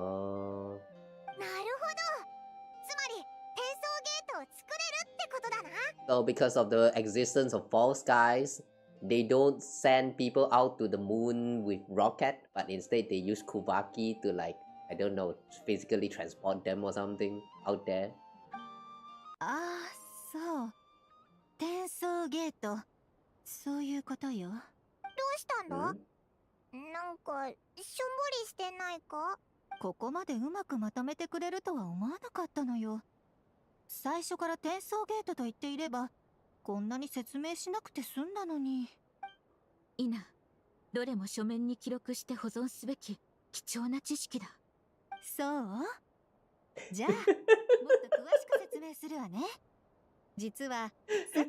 ど。つまり転送ゲートを作れるってことだな。So because of the existence of fall skies, they don't send people out to the moon with rocket, but instead they use Kubaki to like, I don't know, physically transport them or something out there. ああ、そう。転送ゲート。そういうことよ。どうしたんだ？なんかしょんぼりしてないか？ここまでうまくまとめてくれるとは思わなかったのよ。最初から転送ゲートと言っていればこんなに説明しなくて済んだのに。イナ、どれも書面に記録して保存すべき貴重な知識だ。そう？じゃあもっと詳しく説明するわね。実は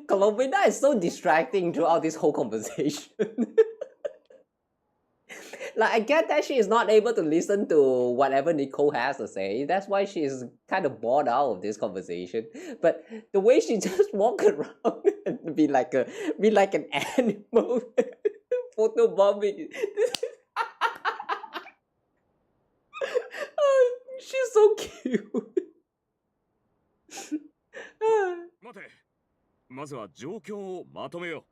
Colombina is so distracting throughout this whole conversation. Like, I get that she is not able to listen to whatever Nicole has to say. That's why she is kind of bored out of this conversation. But the way she just walk around and be like an animal, photobombing. She's so cute. 待て、まずは状況をまとめよう。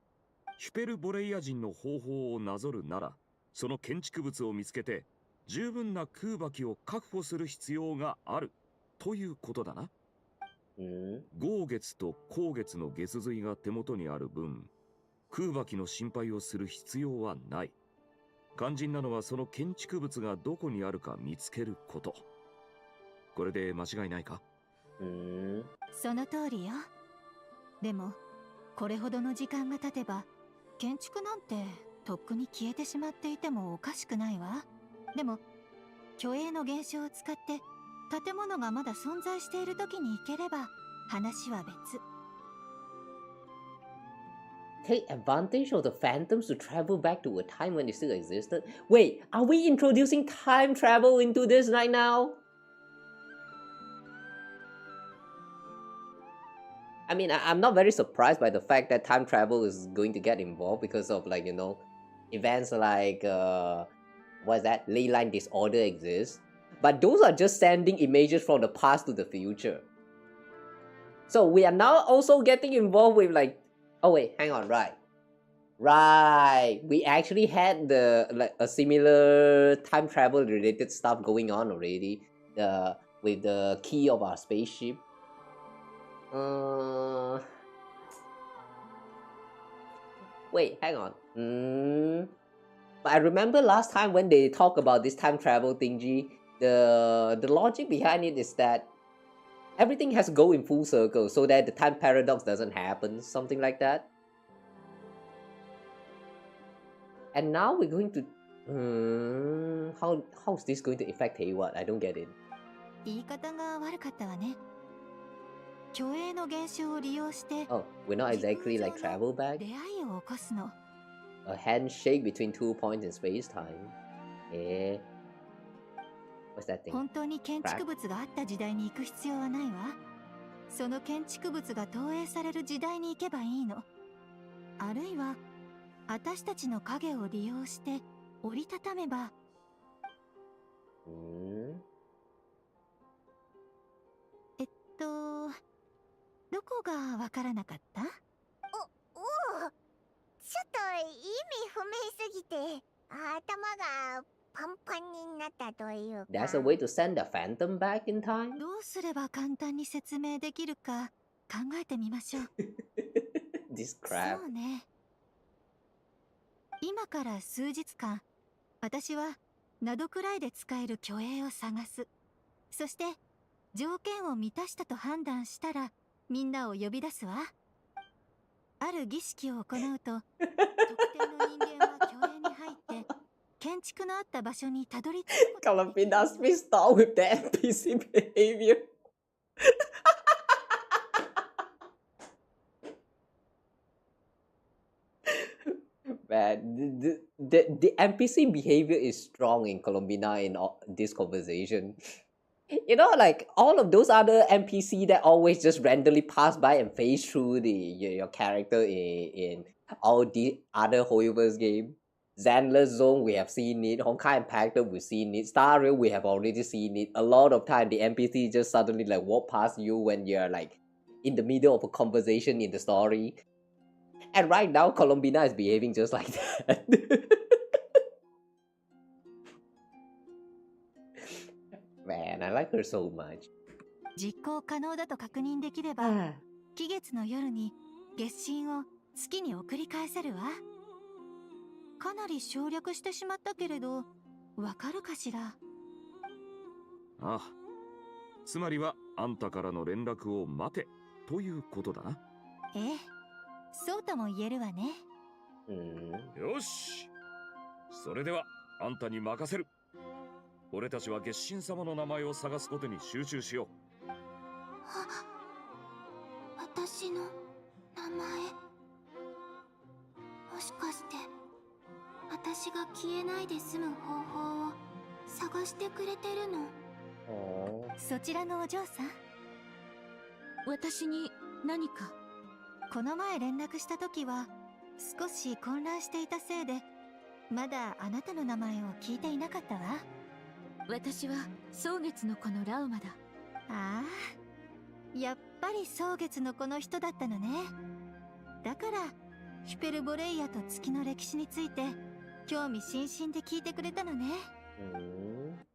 ヒュペルボレイア人の方法をなぞるなら、その建築物を見つけて十分な空爆を確保する必要があるということだな。豪月と光月の月髄が手元にある分、空爆の心配をする必要はない。肝心なのはその建築物がどこにあるか見つけること。これで間違いないか？その通りよ。でもこれほどの時間が経てば建築なんてとっくに消えてしまっていてもおかしくないわ。でも虚栄の現象を使って建物がまだ存在している時に行ければ話は別。Take advantage of the phantoms to travel back to a time when it still existed. Wait, are we introducing time travel into this right now? I mean, I'm not very surprised by the fact that time travel is going to get involved because of, like, you know, events like what's that? Ley line disorder exists. But those are just sending images from the past to the future. So we are now also getting involved with, like, oh wait, hang on, right. We actually had a similar time travel related stuff going on already. With the key of our spaceship. Wait, hang on. But I remember last time when they talk about this time travel thingy, the logic behind it is that everything has to go in full circle so that the time paradox doesn't happen, something like that. And now we're going to how's this going to affect Hayward? I don't get it. 言い方が悪かったわね。虚栄の現象を利用して Oh, we're not exactly like travel back. 出会いを起こすの。A handshake between 2 points in space-time. What's that thing? 本当に建築物があった時代に行く必要はないわ。その建築物が投影される時代に行けばいいの。あるいは私たちの影を利用して折りたためば。どこがわからなかった？おお、ちょっと意味不明すぎて頭がパンパンになったというか。 That's a way to send the phantom back in time? どうすれば簡単に説明できるか考えてみましょう。This crap. そうね。今から数日間、私はナドくらいで使える虚栄を探す。そして条件を満たしたと判断したらみんなを呼び出すわ。ある儀式を行うと特定の人間は虚栄に入って建築のあった場所にたどり着く。Columbina's pissed off with the NPC behavior. Man, the NPC behavior is strong in Colombina in this conversation. You know, like all of those other NPC that always just randomly pass by and phase through your character in all the other Hoyoverse game. Xandler's Zone, we have seen it. Honkai Impactor, we've seen it. Star Rail, we have already seen it. A lot of time, the NPC just suddenly like walk past you when you're like in the middle of a conversation in the story. And right now, Colombina is behaving just like that. Man, I like her so much. 実行可能だと確認できれば、期月の夜に月神を月に送り返せるわ。かなり省略してしまったけれど、わかるかしら？ああ、つまりはあんたからの連絡を待てということだな。ええ、そうとも言えるわね。よし、それではあんたに任せる。俺たちは月神様の名前を探すことに集中しよう。私の名前、もしかして私が消えないで済む方法を探してくれてるの？そちらのお嬢さん、私に何か？この前連絡した時は少し混乱していたせいで、まだあなたの名前を聞いていなかったわ。私は蒼月の子のラウマだ。ああ、やっぱり蒼月の子の人だったのね。だからヒュペルボレイヤと月の歴史について興味津々で聞いてくれたのね。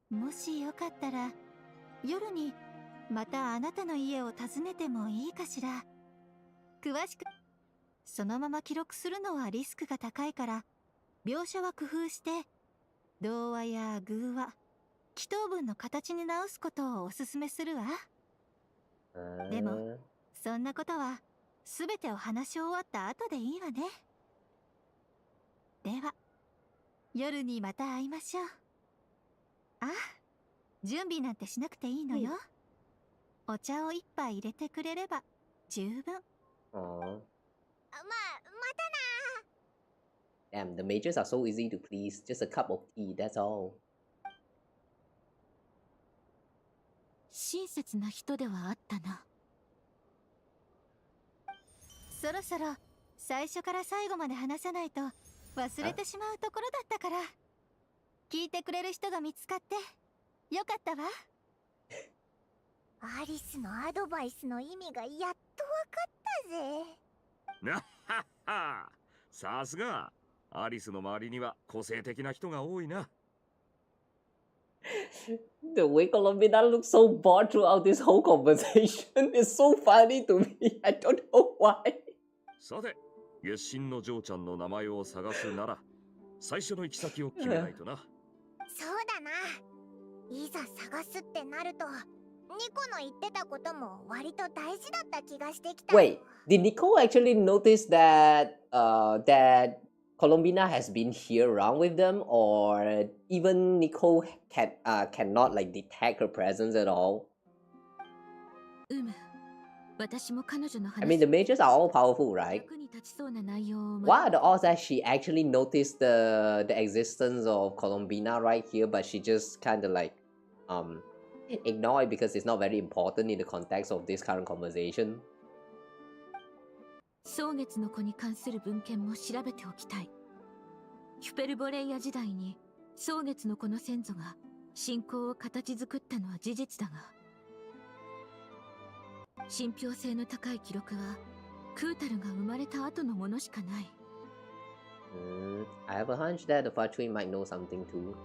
もしよかったら夜にまたあなたの家を訪ねてもいいかしら。詳しくそのまま記録するのはリスクが高いから、描写は工夫して童話や偶話、祈祷文の形に直すことをおすすめするわ。でもそんなことはすべてお話し終わった後でいいわね。では夜にまた会いましょう。あ、準備なんてしなくていいのよ。お茶を一杯入れてくれれば十分。またな。Damn, the majors are so easy to please. Just a cup of tea, that's all. 親切な人ではあったな。そろそろ最初から最後まで話さないと忘れてしまうところだったから、聞いてくれる人が見つかってよかったわ。アリスのアドバイスの意味がやっとわかったぜ。なっはっは、さすがアリスの周りには個性的な人が多いな。The way Colombina looks so bored throughout this whole conversation is so funny to me. I don't know why. さて、月神の嬢ちゃんの名前を探すなら、最初の行き先を決めないとな。そうだな。いざ探すってなると、ニコの言ってたことも割と大事だった気がしてきた。Wait, did Nico actually notice that that Colombina has been here around with them, or even Nico cannot like detect her presence at all? 私も彼女の話。I mean, the mages are all powerful, right? 役に立ちそうな内容を。What are the odds that she actually noticed the existence of Colombina right here, but she just kind of like ignore it because it's not very important in the context of this current conversation? 蒼月の子に関する文献も調べておきたい。ヒュペルボレイヤ時代に蒼月の子の先祖が信仰を形作ったのは事実だが、信憑性の高い記録はクータルが生まれた後のものしかない。I have a hunch that the Fatui might know something too.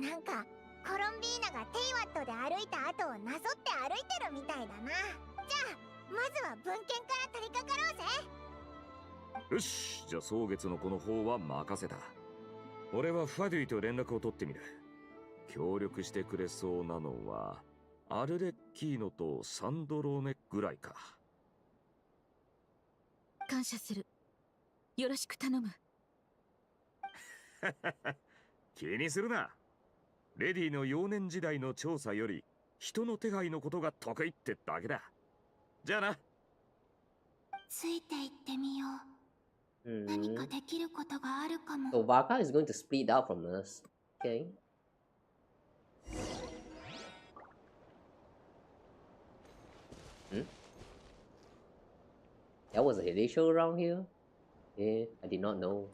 なんかコロンビーナがテイワットで歩いた後をなぞって歩いてるみたいだな。じゃあまずは文献から取り掛かろうぜ。よし、じゃあ蒼月の子の方は任せた。俺はファデュイと連絡を取ってみる。協力してくれそうなのはアルレッキーノとサンドローネぐらいか。感謝する。よろしく頼む。気にするな。レディの幼年時代の調査より人の手配のことが得意ってだけだ。じゃあな。ついて行ってみよう。何かできることがあるかも。So Vaka is going to split out from us. Okay. There was a heli show around here? Yeah, I did not know.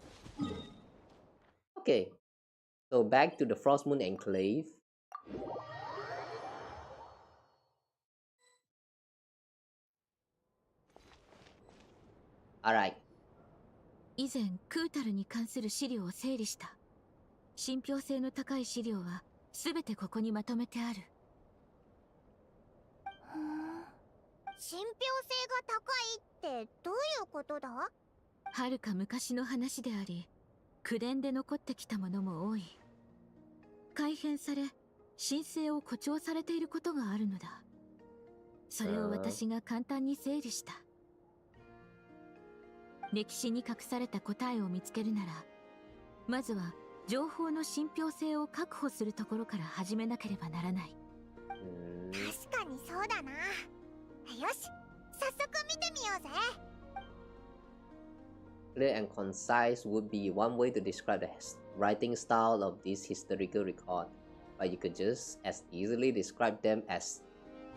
Okay. So back to the Frost Moon Enclave. Alright. 以前クータルに関する資料を整理した。信憑性の高い資料は全てここにまとめてある。信憑性が高いってどういうことだ？はるか昔の話であり、口伝で残ってきたものも多い。改変され、神聖を誇張されていることがあるのだ。それを私が簡単に整理した。歴史に隠された答えを見つけるなら、まずは情報の信憑性を確保するところから始めなければならない。確かにそうだな。よし、早速見てみようぜ。Clear and concise would be one way to describe the writing style of this historical record, but you could just as easily describe them as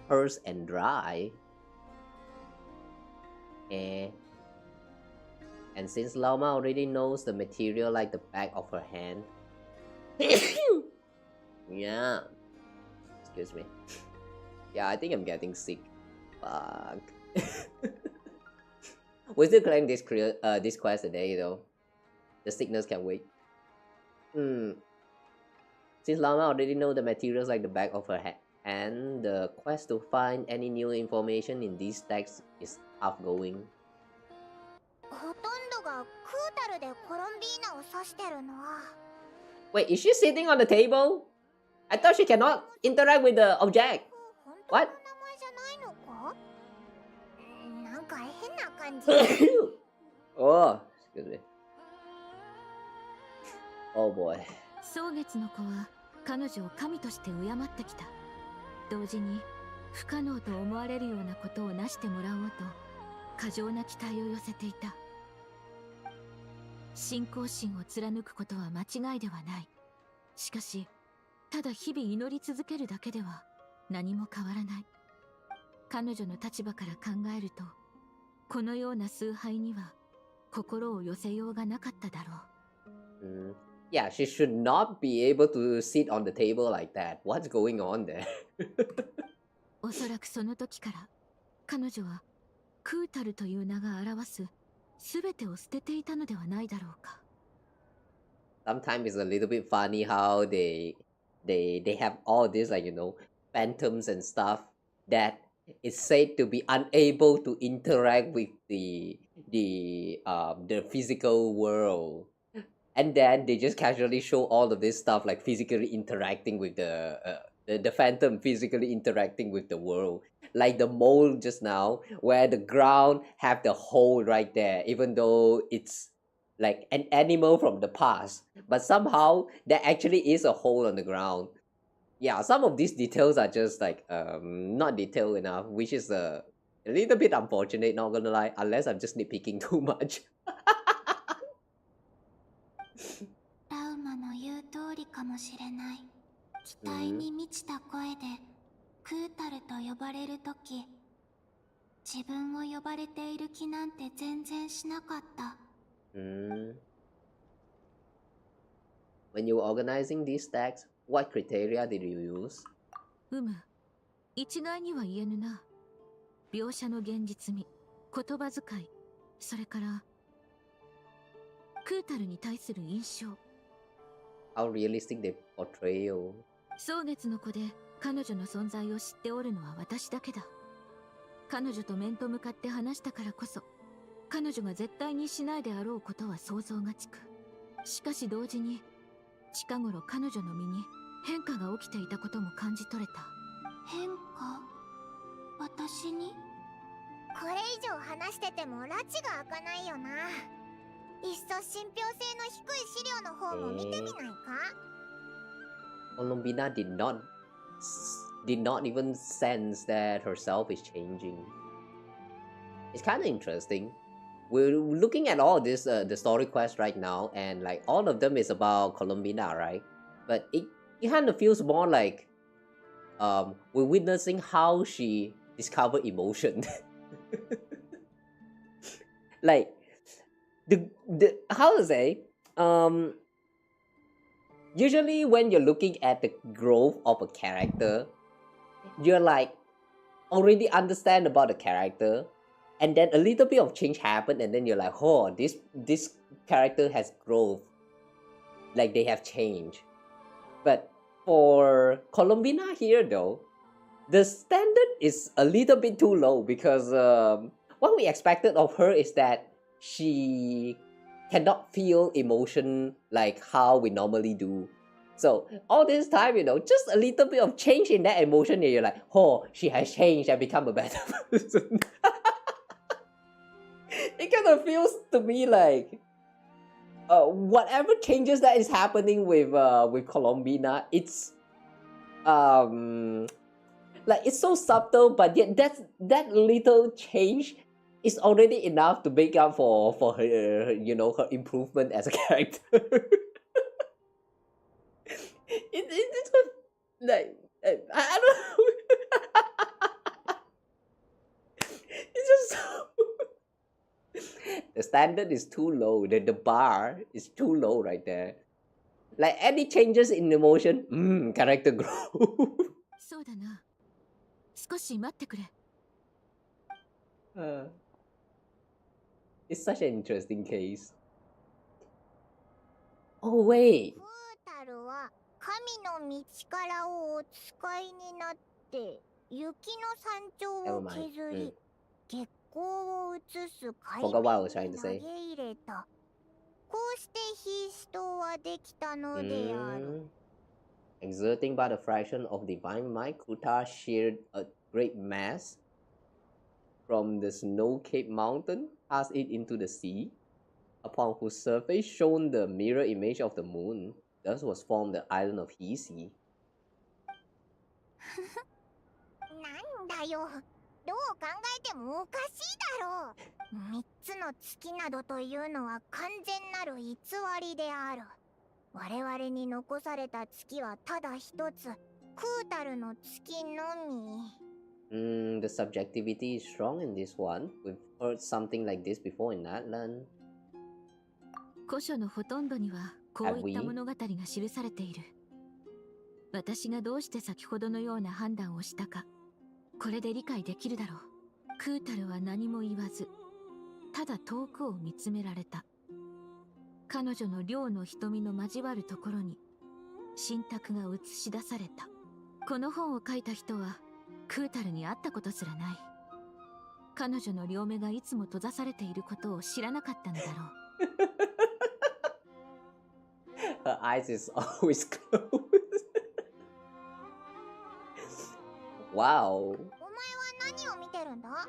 terse and dry. And since Lauma already knows the material like the back of her hand, yeah, excuse me. Yeah, I think I'm getting sick. Fuck. We're still clearing this quest today though. The sickness can wait. Since Lama already know the materials like the back of her hand, the quest to find any new information in these texts is half going. ほとんどがクータルでコロンビーナを指してるな。 Wait, is she sitting on the table? I thought she cannot interact with the object. What? なんか変な感じ。Oh, excuse me. Oh boy. 蒼月の子は彼女を神として敬ってきた。同時に不可能と思われるようなことを成してもらおうと過剰な期待を寄せていた。信仰心を貫くことは間違いではない。しかし、ただ日々祈り続けるだけでは何も変わらない。彼女の立場から考えると、このような崇拝には心を寄せようがなかっただろう。Yeah, she should not be able to sit on the table like that. What's going on there? おそらくその時から彼女はクータルという名が表すすべてを捨てていたのではないだろうか。Sometimes it's a little bit funny how they have all this, like, you know, phantoms and stuff that is said to be unable to interact with the physical world, and then they just casually show all of this stuff like physically interacting with the phantom, physically interacting with the world, like the mole just now, where the ground have the hole right there, even though it's like an animal from the past, but somehow there actually is a hole on the ground. Yeah, some of these details are just like not detailed enough, which is a little bit unfortunate, not gonna lie, unless I'm just nitpicking too much. ラウマの言う通りかもしれない。期待に満ちた声でクータルと呼ばれるとき、自分を呼ばれている気なんて全然しなかった。When you were organizing these stacks, what criteria did you use? 一概には言えぬな。描写の現実味、言葉遣い、それからクータルに対する印象。How realistic they portray you. 蒼月の子で彼女の存在を知っておるのは私だけだ。彼女と面と向かって話したからこそ、彼女が絶対にしないであろうことは想像がつく。しかし同時に、近頃彼女の身に変化が起きていたことも感じ取れた。変化？私に？これ以上話してても拉致が開かないよな。いっそ信憑性の低い資料の方も見てみないか？Colombina did not even sense that herself is changing. It's kind of interesting. We're looking at all this the story quest right now, and like all of them is about Colombina, right? But it kind of feels more like we're witnessing how she discovered emotion. Like the how to say usually when you're looking at the growth of a character, you're like already understand about the character, and then a little bit of change happened, and then you're like, oh, this character has growth, like they have changed. But for Colombina here though, the standard is a little bit too low, because what we expected of her is that she cannot feel emotion like how we normally do. So all this time, just a little bit of change in that emotion, and you're like, oh, she has changed and become a better person. It kind of feels to me like whatever changes that is happening with Colombina, it's like it's so subtle, but yet that little change is already enough to make up for her, her improvement as a character. It's just like I don't know. It's just so the standard is too low. The bar is too low right there. Like any changes in emotion, character growth. そうだな。少し待ってくれ。It's such an interesting case. Oh wait. プータルは神の道からをお使いになって雪の山頂を削り、月光を映す海面に投げ入れた。こうしてヒース島はできたのである。Exerting but a fraction of divine might, Kuta sheared a great mass from the snow-capped mountain, cast it into the sea, upon whose surface shone the mirror image of the moon. Thus was formed the island of Hisi. なんだよ、どう考えてもおかしいだろう。3つの月などというのは完全なる偽りである。我々に残された月はただ一つ、クータルの月のみ。The subjectivity is strong in this one. We've heard something like this before in Atlan. 古書のほとんどにはこういった物語が記されている。私がどうして先ほどのような判断をしたか、これで理解できるだろう。クータルは何も言わず、ただ遠くを見つめられた。彼女の両の瞳の交わるところに神託が映し出された。この本を書いた人はクータルに会ったことすらない。彼女の両目がいつも閉ざされていることを知らなかったのだろう。Her eyes is always closed. Wow. お前は何を見てるんだ？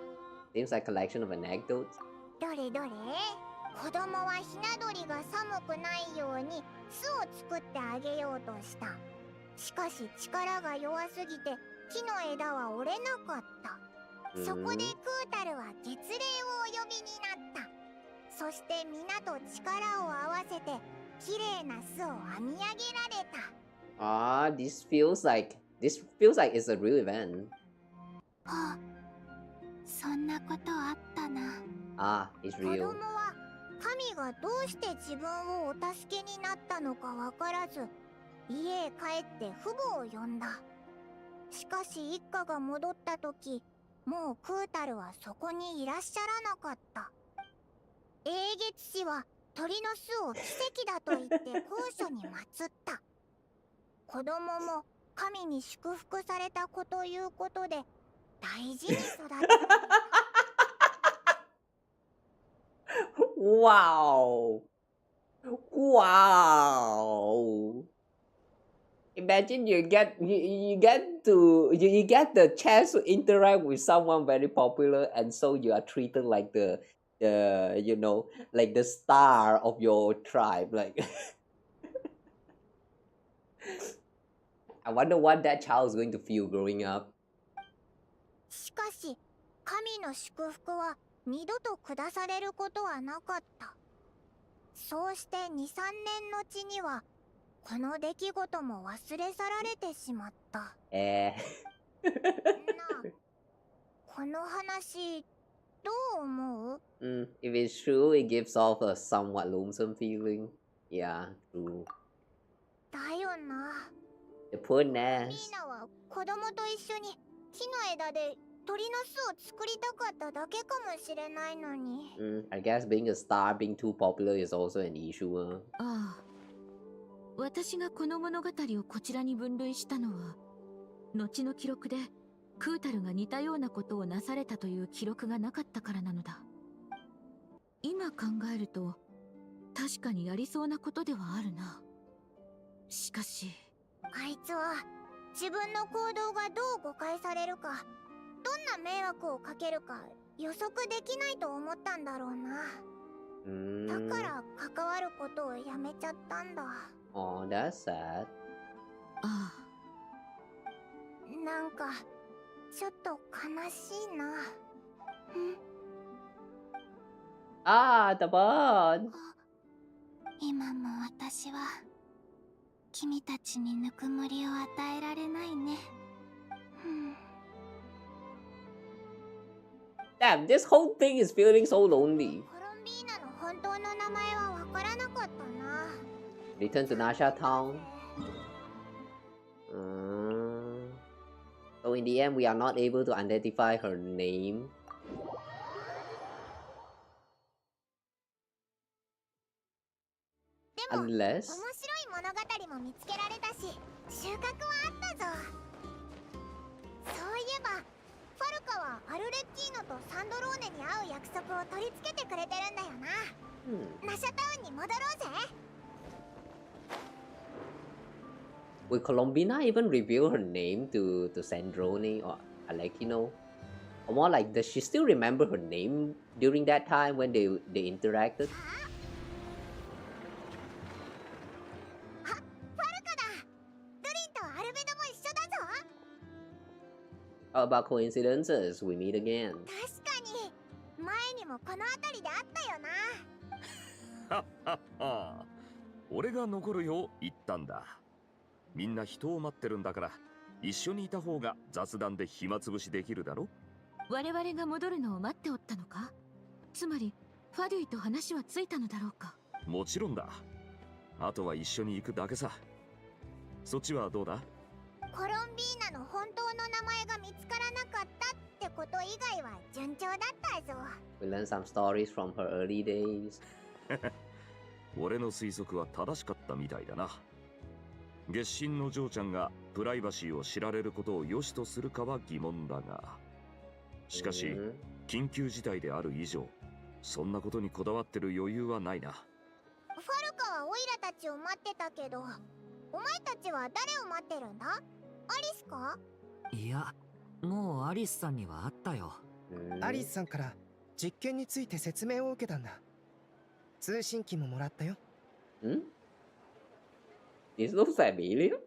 Seems like a collection of anecdotes. どれどれ？子供はひな鳥が寒くないように巣を作ってあげようとした。しかし力が弱すぎて木の枝は折れなかった。そこでクータルは月齢をお呼びになった。そして皆と力を合わせて綺麗な巣を編み上げられた。This feels like it's a real event. あ、そんなことあったな。It's 子 real. 供は神がどうして自分をお助けになったのかわからず、家へ帰って父母を呼んだ。しかし一家が戻った時、もうクータルはそこにいらっしゃらなかった。英月氏は鳥の巣を奇跡だと言って高所に祀った。子供も神に祝福された子ということで大事に育った。Wow. Wow. Imagine you get the chance to interact with someone very popular, and so you are treated like the like the star of your tribe. Like I wonder what that child is going to feel growing up. しかし神の祝福は二度と下されることはなかった。そうして2、3年後にはこの出来事も忘れ去られてしまった。なあ、この話どう思う？ If it's true, it gives off a somewhat lonesome feeling. Yeah, true. だよな。The poor リー Ness. ナは子供と一緒に木の枝で鳥の巣を作りたかっただけかもしれないのに。I guess being a star, being too popular is also an issue. ああ。私がこの物語をこちらに分類したのは、後の記録でクータルが似たようなことをなされたという記録がなかったからなのだ。今考えると、確かにやりそうなことではあるな。しかし、あいつは自分の行動がどう誤解されるか、どんな迷惑をかけるか予測できないと思ったんだろうな。だから関わることをやめちゃったんだ。Oh, that's sad. ああ。なんかちょっと悲しいな。Ah, the bird. 今も私は君たちにぬくもりを与えられないね。Damn, this whole thing is feeling so lonely. コロンビーナの本当の名前はわからなかったな。Return to Nasha Town. So in the end, we are not able to identify her name. でも、面 Unless... 白い物語も見つけられたし、収穫はあったぞ。そういえば、ファルカはアルレッティーノとサンドローネに会う約束を取り付けてくれてるんだよな。ナシャタウンに戻ろうぜ。Will Colombina even reveal her name to Sandrone or Alekino? Or more like, does she still remember her name during that time when they interacted? あ、ファルカだ。ドリンとアルベドも一緒だぞ。How about coincidences? We meet again. 確かに、前にもこの辺りで会ったよな。はっはっは。俺が残るよう言ったんだ。みんな人を待ってるんだから、一緒にいた方が雑談で暇つぶしできるだろ。我々が戻るのを待っておったのか？つまり、ファデュイと話はついたのだろうか？もちろんだ。あとは一緒に行くだけさ。そっちはどうだ？コロンビーナの本当の名前が見つからなかったってこと以外は順調だったぞ。We learn some stories from her early days. 俺の推測は正しかったみたいだな。月神の嬢ちゃんがプライバシーを知られることを良しとするかは疑問だが、しかし緊急事態である以上、そんなことにこだわってる余裕はないな。ファルカはオイラたちを待ってたけど、お前たちは誰を待ってるんだ？アリスか？いや、もうアリスさんには会ったよ。アリスさんから実験について説明を受けたんだ。通信機ももらったよ。This looks familiar.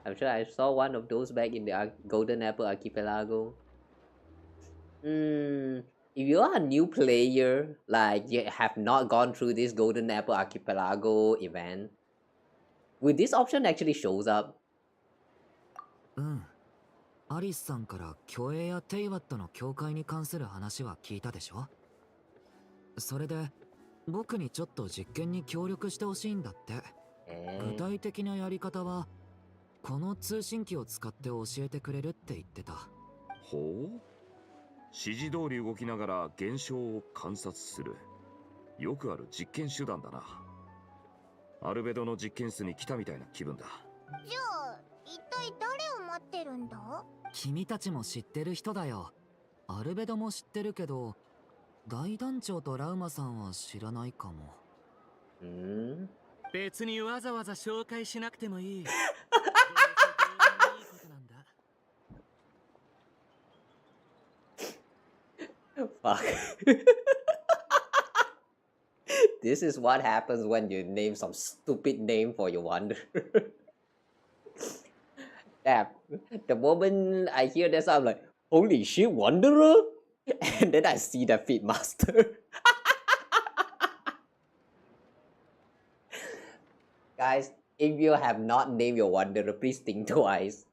I'm sure I saw one of those back in the Golden Apple Archipelago. If you are a new player, like you have not gone through this Golden Apple Archipelago event, will this option actually shows up? アリスさんから虚栄やテイワットの境界に関する話は聞いたでしょ？それで僕にちょっと実験に協力してほしいんだって。具体的なやり方はこの通信機を使って教えてくれるって言ってた。ほう。指示通り動きながら現象を観察する。よくある実験手段だな。アルベドの実験室に来たみたいな気分だ。じゃあ一体誰を待ってるんだ？君たちも知ってる人だよ。アルベドも知ってるけど、大団長とラウマさんは知らないかも。別にわざわざ紹介しなくてもいい。Fuck. This is what happens when you name some stupid name for your wanderer. Damn. The moment I hear this, I'm like, holy shit, wanderer? And then I see the feed master. Guys, if you have not named your wanderer, please think twice.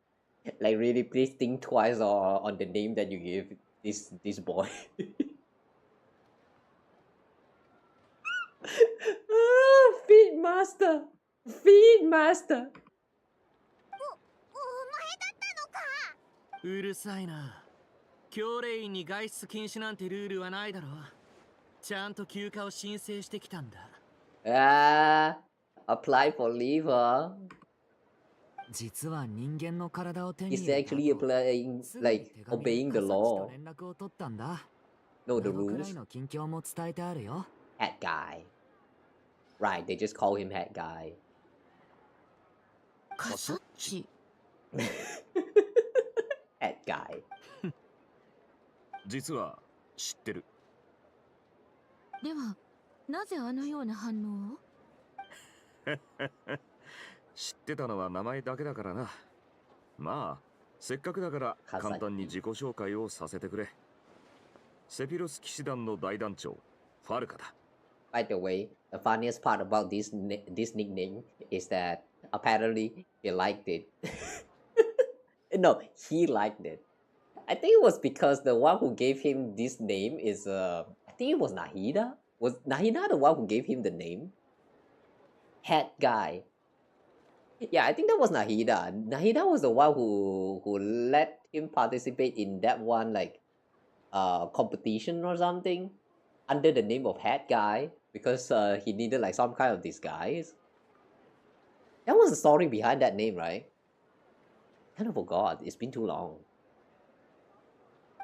Like really, please think twice on the name that you give this boy. Feed master, feed master. お前だったのか。うるさいな。 お前教令員に外出禁止なんてルールはないだろう。ちゃんと休暇を申請してきたんだ。Apply for leave, huh? 実は人間の体を手に It's 入れた actually 後、 applying, すぐに like 手紙で obeying the カサッチと law. 連絡を取ったんだ。 No, the ナドくらい rules. の近況も伝えてあるよ。 Hat guy. Right, they just call him hat guy. カサッチ。 Hat guy. 実は知ってる。ではなぜあのような反応を？知ってたのは名前だけだからな。まあせっかくだから簡単に自己紹介をさせてくれ。セピロス騎士団の大団長ファルカだ。 By the way, the funniest part about this nickname is that apparently he liked it. No, he liked it. I think it was because the one who gave him this name is I think it was Nahida. Was Nahida the one who gave him the name? Head guy. Yeah, I think that was Nahida. Nahida was the one who let him participate in that one like competition or something under the name of Head Guy because he needed like some kind of disguise. That was the story behind that name, right? Kind of forgot. It's been too long.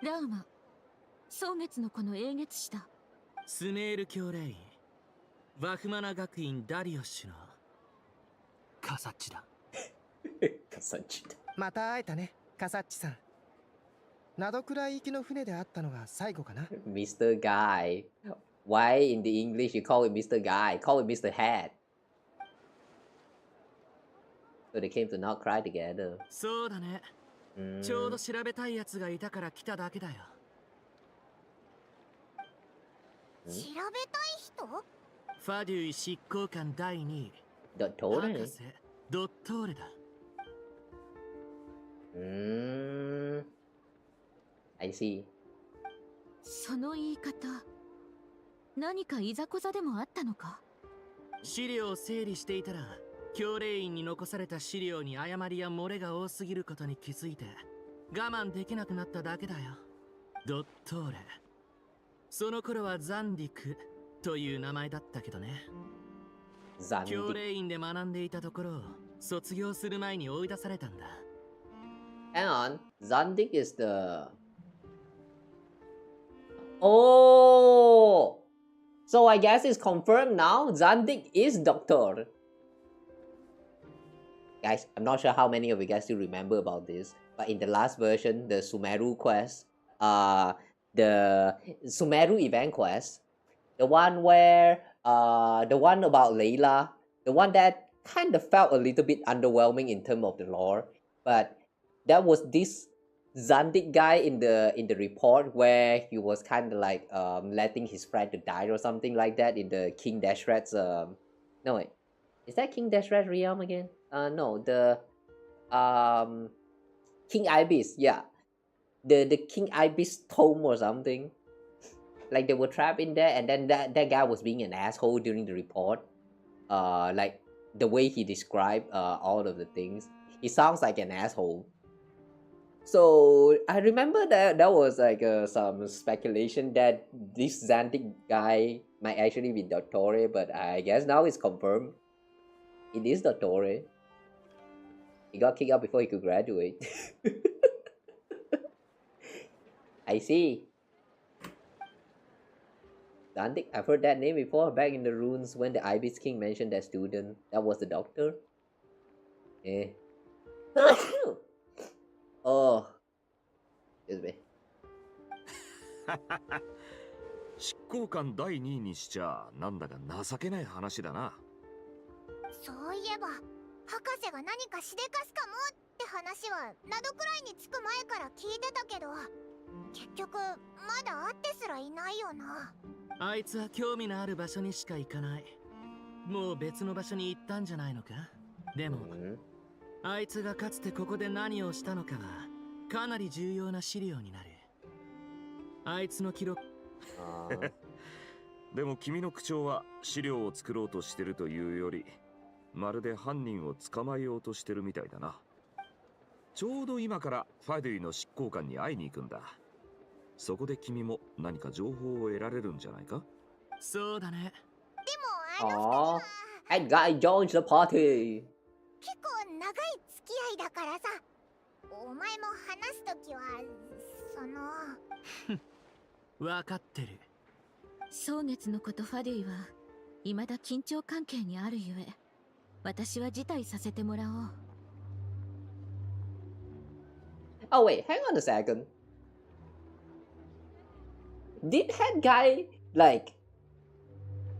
ラウマ、蒼月のこの英月したスメール教令員、バフマナ学院ダリオッシュのカサッチだ。カサッチだ。また会えたね、カサッチさん。ナドくらい行きの船で会ったのが最後かな。Mr. Guy. Why in the English you call it Mr. Guy? Call it Mr. Hat. So they came to not cry together. そうだね。ちょうど調べたいやつがいたから来ただけだよ。調べたい人？ファデュイ執行官第2位。ドットーレ？博士、ドットーレだ。I see. その言い方、何かいざこざでもあったのか？資料を整理していたら、教令員に残された資料に誤りや漏れが多すぎることに気づいて我慢できなくなっただけだよ。ドットーレ。その頃はザンディクという名前だったけどね。教令員で学んでいたところ、卒業する前に追い出されたんだ。Hang on, Zandik is the... Oh! So I guess it's confirmed now, Zandik is Doctor. Guys, I'm not sure how many of you guys still remember about this, but in the last version, the Sumeru quest, the Sumeru event quest, the one where, the one about Layla, the one that kind of felt a little bit underwhelming in terms of the lore, but that was this Zandik guy in the report where he was kind of like letting his friend to die or something like that in the King Dashrat's no wait, is that King Dashrat realm again? No, the King Ibis, yeah, the King Ibis tome or something. Like they were trapped in there, and then that guy was being an asshole during the report. Like the way he described all of the things, he sounds like an asshole. So I remember that was like some speculation that this Zandik guy might actually be Dottore, but I guess now it's confirmed. It is Dottore. He got kicked out before he could graduate. I see. Zandik, I've heard that name before back in the runes when the Ibis King mentioned that student. That was the doctor. Eh. Oh. Excuse me. 執行官第2位にしちゃなんだか情けない話だな。そういえば博士が何かしでかすかもって話はナドくらいに着く前から聞いてたけど、結局まだ会ってすらいないよな。あいつは興味のある場所にしか行かない。もう別の場所に行ったんじゃないのか。でも、あいつがかつてここで何をしたのかはかなり重要な資料になる。あいつの記録。でも君の口調は資料を作ろうとしてるというより、まるで犯人を捕まえようとしてるみたいだな。ちょうど今からファデュイの執行官に会いに行くんだ。そこで君も何か情報を得られるんじゃないか？そうだね。でも Aww. That guy joins the party. 結構長い付き合いだからさ、お前も話すときはわかってる。蒼月のことファディは未だ緊張関係にあるゆえ、私は辞退させてもらおう。Oh wait, hang on a second. Did head guy like?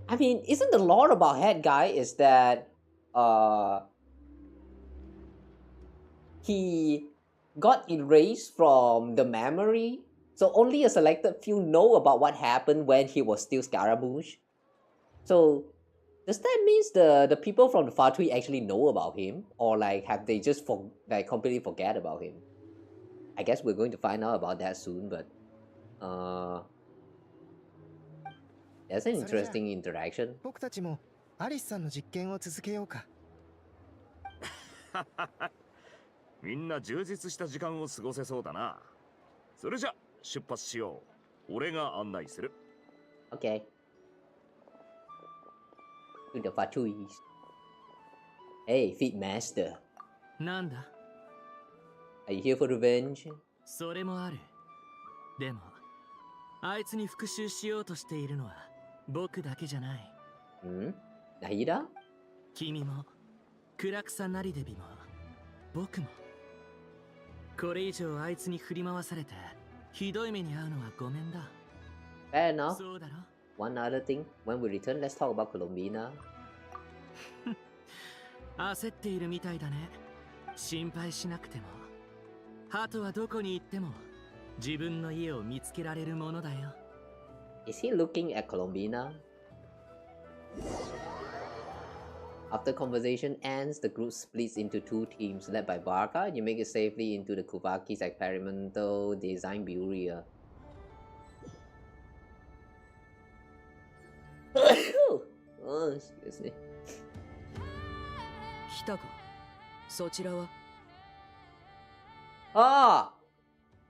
I mean, isn't the lore about head guy is that he got erased from the memory, so only a selected few know about what happened when he was still Scaramouche. So does that mean the people from the Far Tree actually know about him, or like have they just completely forget about him? I guess we're going to find out about that soon, but that's an interesting interaction. 僕たちもアリスさんの実験を続けようか。みんな充実した時間を過ごせそうだな。それじゃ出発しよう。俺が案内する。Okay. To the Far Trees. Hey, Feet Master. なんだ？ Are you here for revenge? それもある。でも、あいつに復讐しようとしているのは僕だけじゃない。Jahoda? 君も、暗草なりでびも、僕も。これ以上あいつに振り回されて、ひどい目に遭うのはごめんだ。Fair enough. そうだろ? One other thing, when we return, let's talk about Colombina. 焦っているみたいだね。心配しなくても。ハトはどこに行っても自分の家を見つけられるものだよ。Is he looking at Colombina? After conversation ends, the group splits into two teams led by Barca. You make it safely into the Kubaki's experimental design bureau. Oh, excuse me. 来たか。そちらは Ah,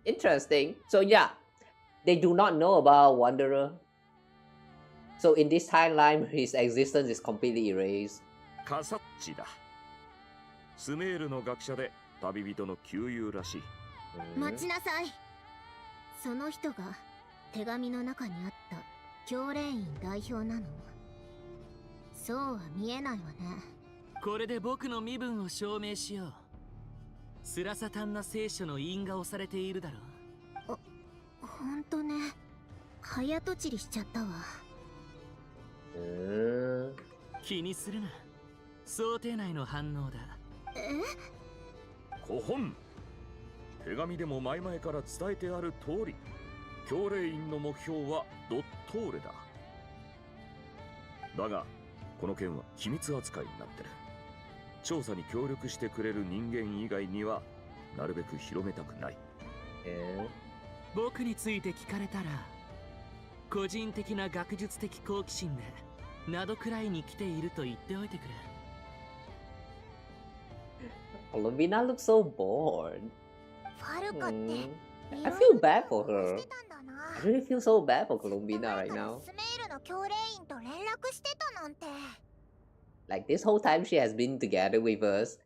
interesting. So yeah, they do not know about Wanderer. So in this timeline, his existence is completely erased. カサッチだ。スメールの学者で旅人の旧友らしい。待ちなさい。その人が手紙の中にあった教練員代表なの？そうは見えないわね。これで僕の身分を証明しよう。スラサタンな聖書の印が押されているだろう。ほんとね。早とちりしちゃったわ。気にするな。想定内の反応だ。古本。手紙でも前々から伝えてある通り、教令員の目標はドットーレだ。だが、この件は機密扱いになってる。調査に協力してくれる人間以外にはなるべく広めたくない。僕について聞かれたら、個人的な学術的好奇心でなどくらいに来ていると言っておいてくれ。Colombina looks so bored. ファルカって I feel bad for her. I really feel so bad for Colombina right now. スメールの教令員と連絡してたなんて。Like this whole time she has been together with us,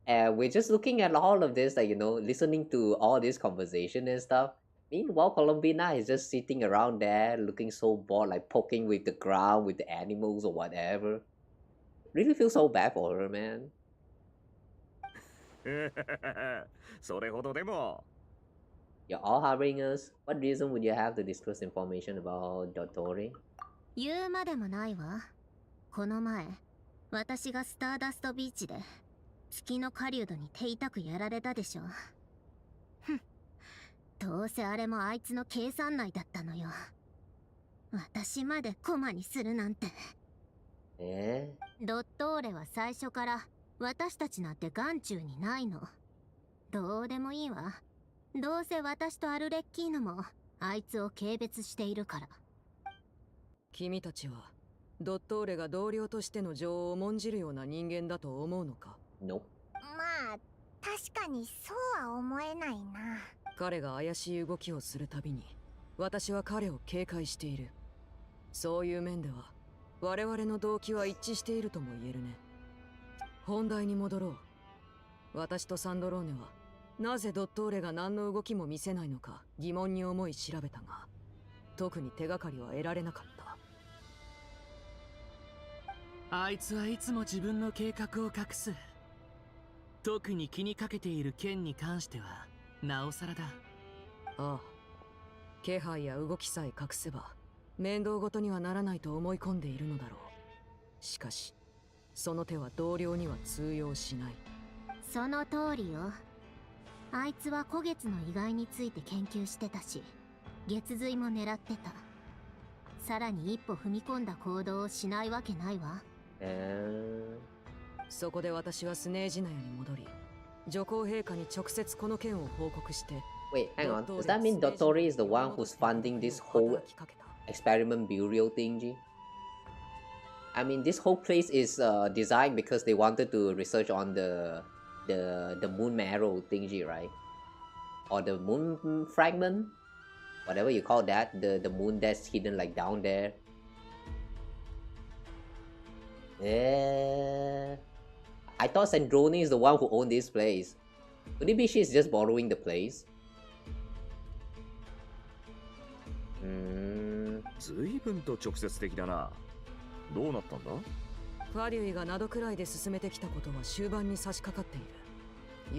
and we're just looking at all of this, like, you know, listening to all this conversation and stuff. Meanwhile, Colombina is just sitting around there looking so bored, like poking with the ground with the animals or whatever. Really feel so bad for her, man. それほどでも。You're all harboring us. What reason would you have to disclose information about Dottore? 言うまでもないわ。この前、私がスターダストビーチで月の狩人に手痛くやられたでしょ。どうせあれもあいつの計算内だったのよ。私までコマにするなんて。ドットーレは最初から私たちなんて眼中にないの。どうでもいいわ。どうせ私とアルレッキーノもあいつを軽蔑しているから。君たちはドットーレが同僚としての情を重んじるような人間だと思うのか？ No. まあ確かにそうは思えないな。彼が怪しい動きをするたびに私は彼を警戒している。そういう面では我々の動機は一致しているとも言えるね。本題に戻ろう。私とサンドローネはなぜドットーレが何の動きも見せないのか疑問に思い調べたが、特に手がかりは得られなかった。あいつはいつも自分の計画を隠す。特に気にかけている件に関してはなおさらだ。ああ、気配や動きさえ隠せば面倒ごとにはならないと思い込んでいるのだろう。しかしその手は同僚には通用しない。その通りよ。あいつは古月の意外について研究してたし、月髄も狙ってた。さらに一歩踏み込んだ行動をしないわけないわ。そこで私はスネージナヤに戻り、女皇陛下に直接この件を報告して。 Wait, hang on. Does that mean Dottori is the one who's funding this whole experiment burial thingy? I mean, this whole place is designed because they wanted to research on the moon marrow thingy, right? Or the moon fragment, whatever you call that, the moon that's hidden like down there. Yeah, I thought Sandrone is the one who owned this place. Could it be she's just borrowing the place? 随分と直接的だな。どうなったんだ？ファリュイがナドくらいで進めてきたことは終盤に差し掛かってい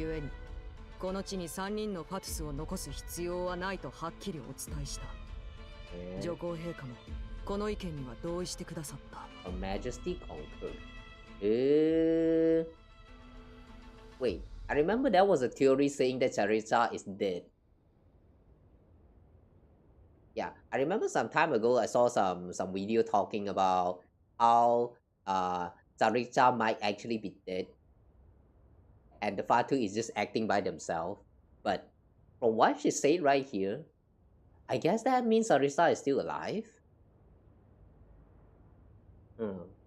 る。故にこの地に3人のファトゥスを残す必要はないとはっきりお伝えした。女皇陛下もこの意見には同意してくださった。Her Majesty conquered. Wait, I remember there was a theory saying that Charissa is dead. Yeah, I remember some time ago I saw some video talking about how Charissa might actually be dead, and the Fatu is just acting by themselves. But from what she said right here, I guess that means Charissa is still alive.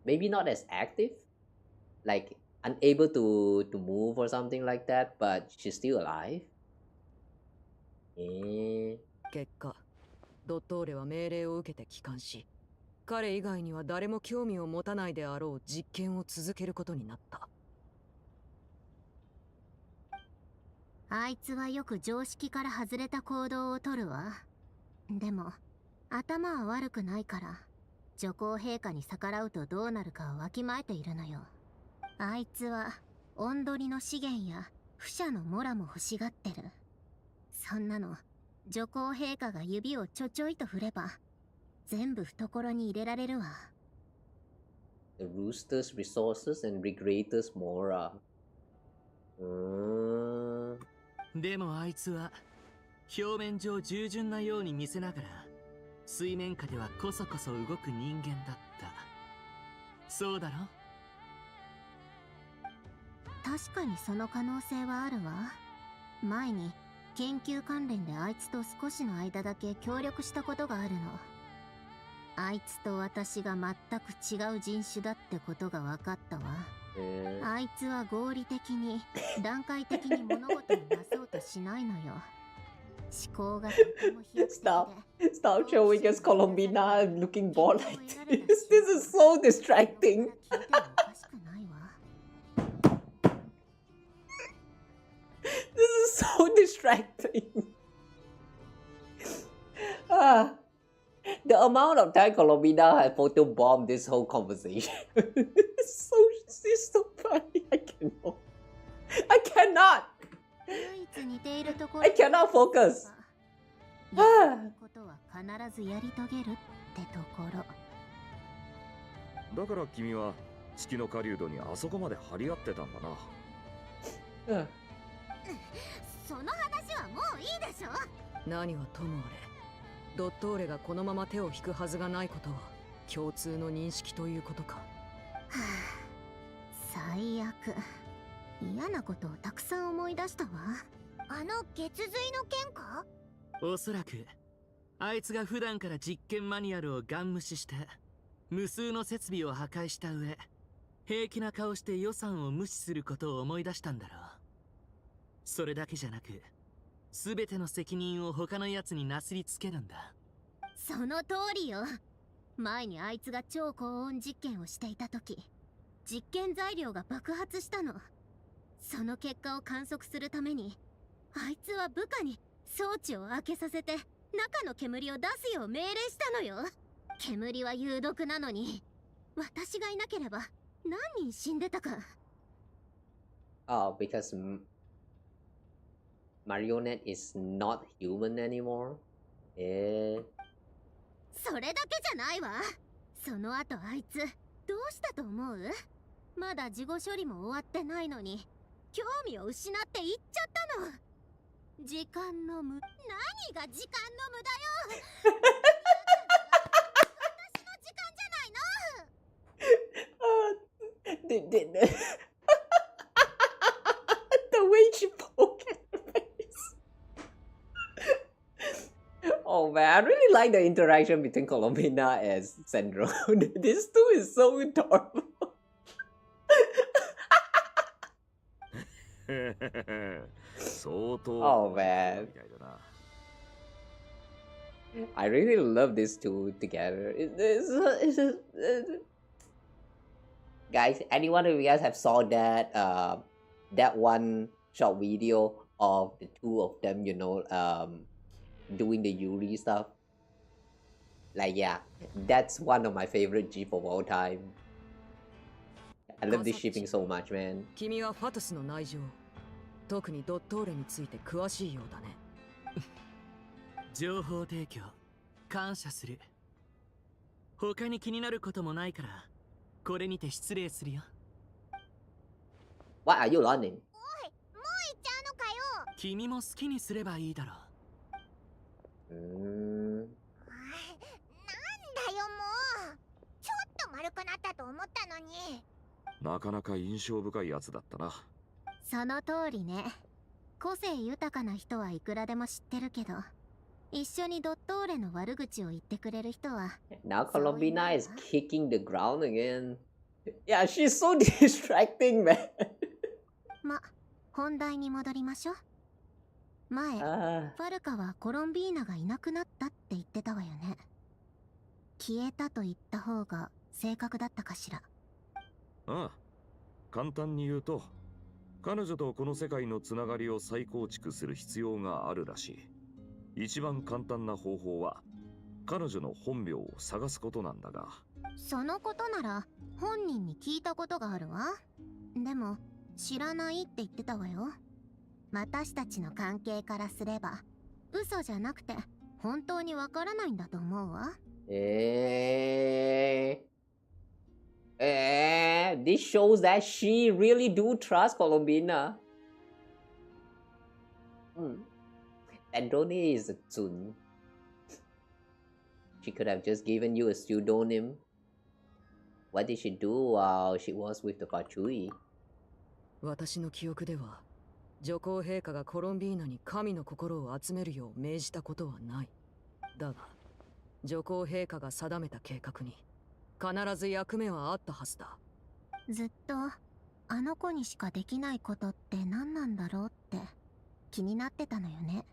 Maybe not as active, like unable to move or something like that, but she's still alive. 結果、ドットーレは命令を受けて帰還し、彼以外には誰も興味を持たないであろう実験を続けることになった。あいつはよく常識から外れた行動をとるわ。でも頭は悪くないから、女皇陛下に逆らうとどうなるかをわきまえているのよ。あいつはオンドリの資源や不赦のモラも欲しがってる。そんなの女皇陛下が指をちょちょいと振れば全部懐に入れられるわ。 The roosters resources and regulators mora. でもあいつは表面上従順なように見せながら水面下ではこそこそ動く人間だった。そうだろ？確かにその可能性はあるわ。前に研究関連であいつと少しの間だけ協力したことがあるの。あいつと私が全く違う人種だってことが分かったわ。あいつは合理的に段階的に物事をなそうとしないのよ。思考がとても飛躍的で。Stop showing us Colombina and looking bored like this. This is so distracting. This is so distracting. The amount of time Colombina had photobombed this whole conversation. It's so funny. I cannot. I cannot focus. ことは必ずやり遂げるってところ。だから君は月の狩人にあそこまで張り合ってたんだな。その話はもういいでしょ。何はともあれ、ドットーレがこのまま手を引くはずがないことは共通の認識ということか。はあ、最悪。嫌なことをたくさん思い出したわ。あの月髄の件か？おそらくあいつが普段から実験マニュアルをガン無視して無数の設備を破壊した上、平気な顔して予算を無視することを思い出したんだろう。それだけじゃなく、全ての責任を他のやつになすりつけるんだ。その通りよ。前にあいつが超高温実験をしていた時、実験材料が爆発したの。その結果を観測するために、あいつは部下に装置を開けさせて中の煙を出すよう命令したのよ。煙は有毒なのに、私がいなければ何人死んでたか。Oh, because Marionette is not human anymore? それだけじゃないわ。その後あいつどうしたと思う？まだ事後処理も終わってないのに興味を失って行っちゃったの。時間の無。何が時間の無だよ。私の時間じゃないの。The way she poked her face. Oh man, I really like the interaction between Colombina and Sandro. These two is so adorable. Oh man, I really love these two together. Guys, any one of you guys have saw that that one short video of the two of them, you know, doing the Yuri stuff? Like, yeah, that's one of my favorite GIF of all time. I love this shipping so much, man. 君はファトスの内情、特にドットーレについて詳しいようだね。情報提供感謝する。他に気になることもないから、これにて失礼するよ。Why are you running? おい、もう行っちゃうのかよ。君も好きにすればいいだろう。なんだよもう。ちょっと丸くなったと思ったのに。なかなか印象深いやつだったな。その通りね。個性豊かな人はいくらでも知ってるけど、一緒にドットーレの悪口を言ってくれる人は。Now Colombina is kicking the ground again. Yeah, she's so distracting, man. ま、本題に戻りましょう。前、ファルカはコロンビーナがいなくなったって言ってたわよね。消えたと言った方が正確だったかしら。ああ、簡単に言うと、彼女とこの世界のつながりを再構築する必要があるらしい。一番簡単な方法は、彼女の本名を探すことなんだが。そのことなら本人に聞いたことがあるわ。でも知らないって言ってたわよ。私たちの関係からすれば嘘じゃなくて本当にわからないんだと思うわ。This shows that she really do trust Colombina. And Donnie is a tsun. She could have just given you a pseudonym. What did she do while she was with the Fachui? 私の記憶では、女皇陛下がコロンビーナに神の心を集めるよう命じたことはない。だが、女皇陛下が定めた計画に必ず役目はあったはずだ。ずっとあの子にしかできないことって何なんだろうって気になってたのよね。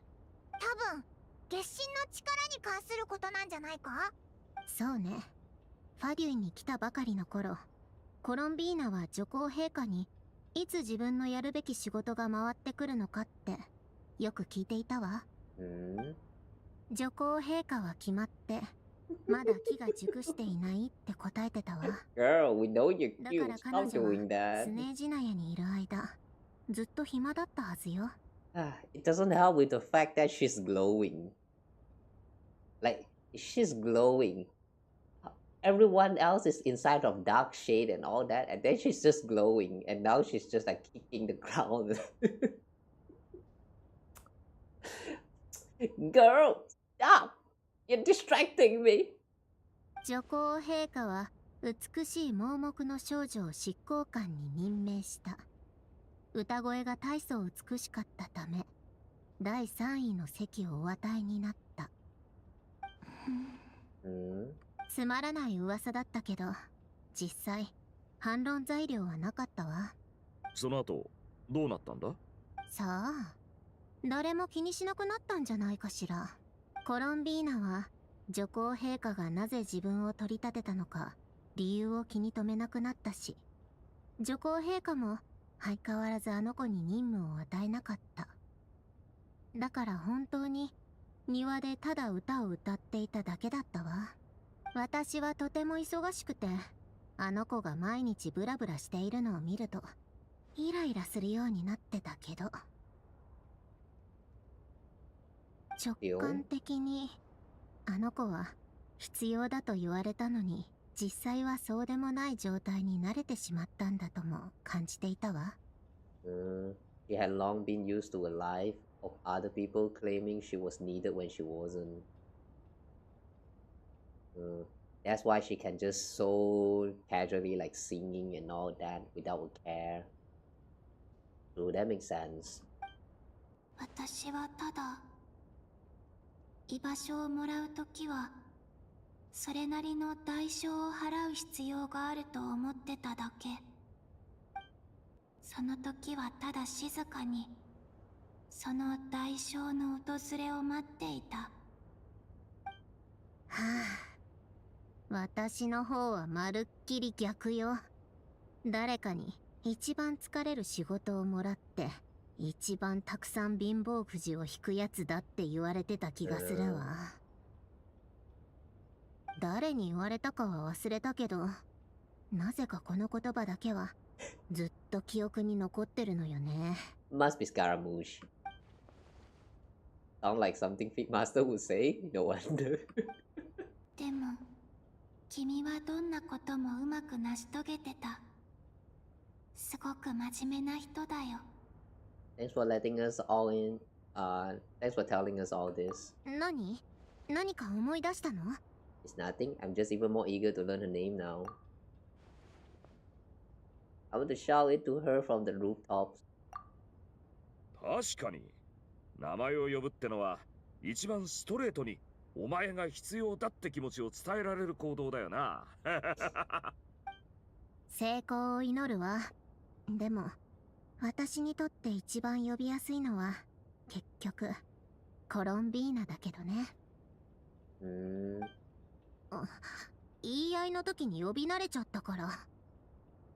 多分月神の力に関することなんじゃないか？そうね。ファデュイに来たばかりの頃、コロンビーナは女皇陛下にいつ自分のやるべき仕事が回ってくるのかってよく聞いていたわ。女皇陛下は決まってまだ木が熟していないって答えてたわ。Girl, we know you're だ cute. から彼 Stop 女は doing that. スネージナヤにいる間ずっと暇だったはずよ。It doesn't help with the fact that she's glowing. Like, she's glowing. Everyone else is inside of dark shade and all that, and then she's just glowing, and now she's just like kicking the ground. Girl, stop! You're distracting me. 女皇陛下は美しい盲目の少女を執行官に任命した。歌声が大層美しかったため、第3位の席をお与えになった。つまらない噂だったけど、実際反論材料はなかったわ。その後どうなったんだ？さあ、誰も気にしなくなったんじゃないかしら。コロンビーナは女皇陛下がなぜ自分を取り立てたのか理由を気に留めなくなったし、女皇陛下も相変わらずあの子に任務を与えなかった。だから本当に庭でただ歌を歌っていただけだったわ。私はとても忙しくて、あの子が毎日ブラブラしているのを見るとイライラするようになってたけど、直感的にあの子は必要だと言われたのに、実際はそうでもない状態に慣れてしまったんだとも感じていたわ。She had long been used to a life of other people claiming she was needed when she wasn't. That's why she can just so casually like singing and all that without a care. So that makes sense. 私はただ居場所をもらうときはそれなりの代償を払う必要があると思ってただけ。その時はただ静かにその代償の訪れを待っていた。はあ、私の方はまるっきり逆よ。誰かに一番疲れる仕事をもらって一番たくさん貧乏くじを引くやつだって言われてた気がするわ。誰に言われたかは忘れたけど、なぜかこの言葉だけはずっと記憶に残ってるのよね。Must be Scaramouche. Sound like something Feedmaster would say. No wonder. でも君はどんなこともうまく成し遂げてた。すごく真面目な人だよ。Thanks for letting us all in. Thanks for telling us all this. 何か思い出したの？ It's nothing. I'm just even more eager to learn her name now. I want to shout it to her from the rooftops. 確かに名前を呼ぶってのは一番ストレートにお前が必要だって気持ちを伝えられる行動だよな。成功を祈るわ。でも私にとって一番呼びやすいのは結局コロンビーナだけどね。言い合いの時に呼び慣れちゃったから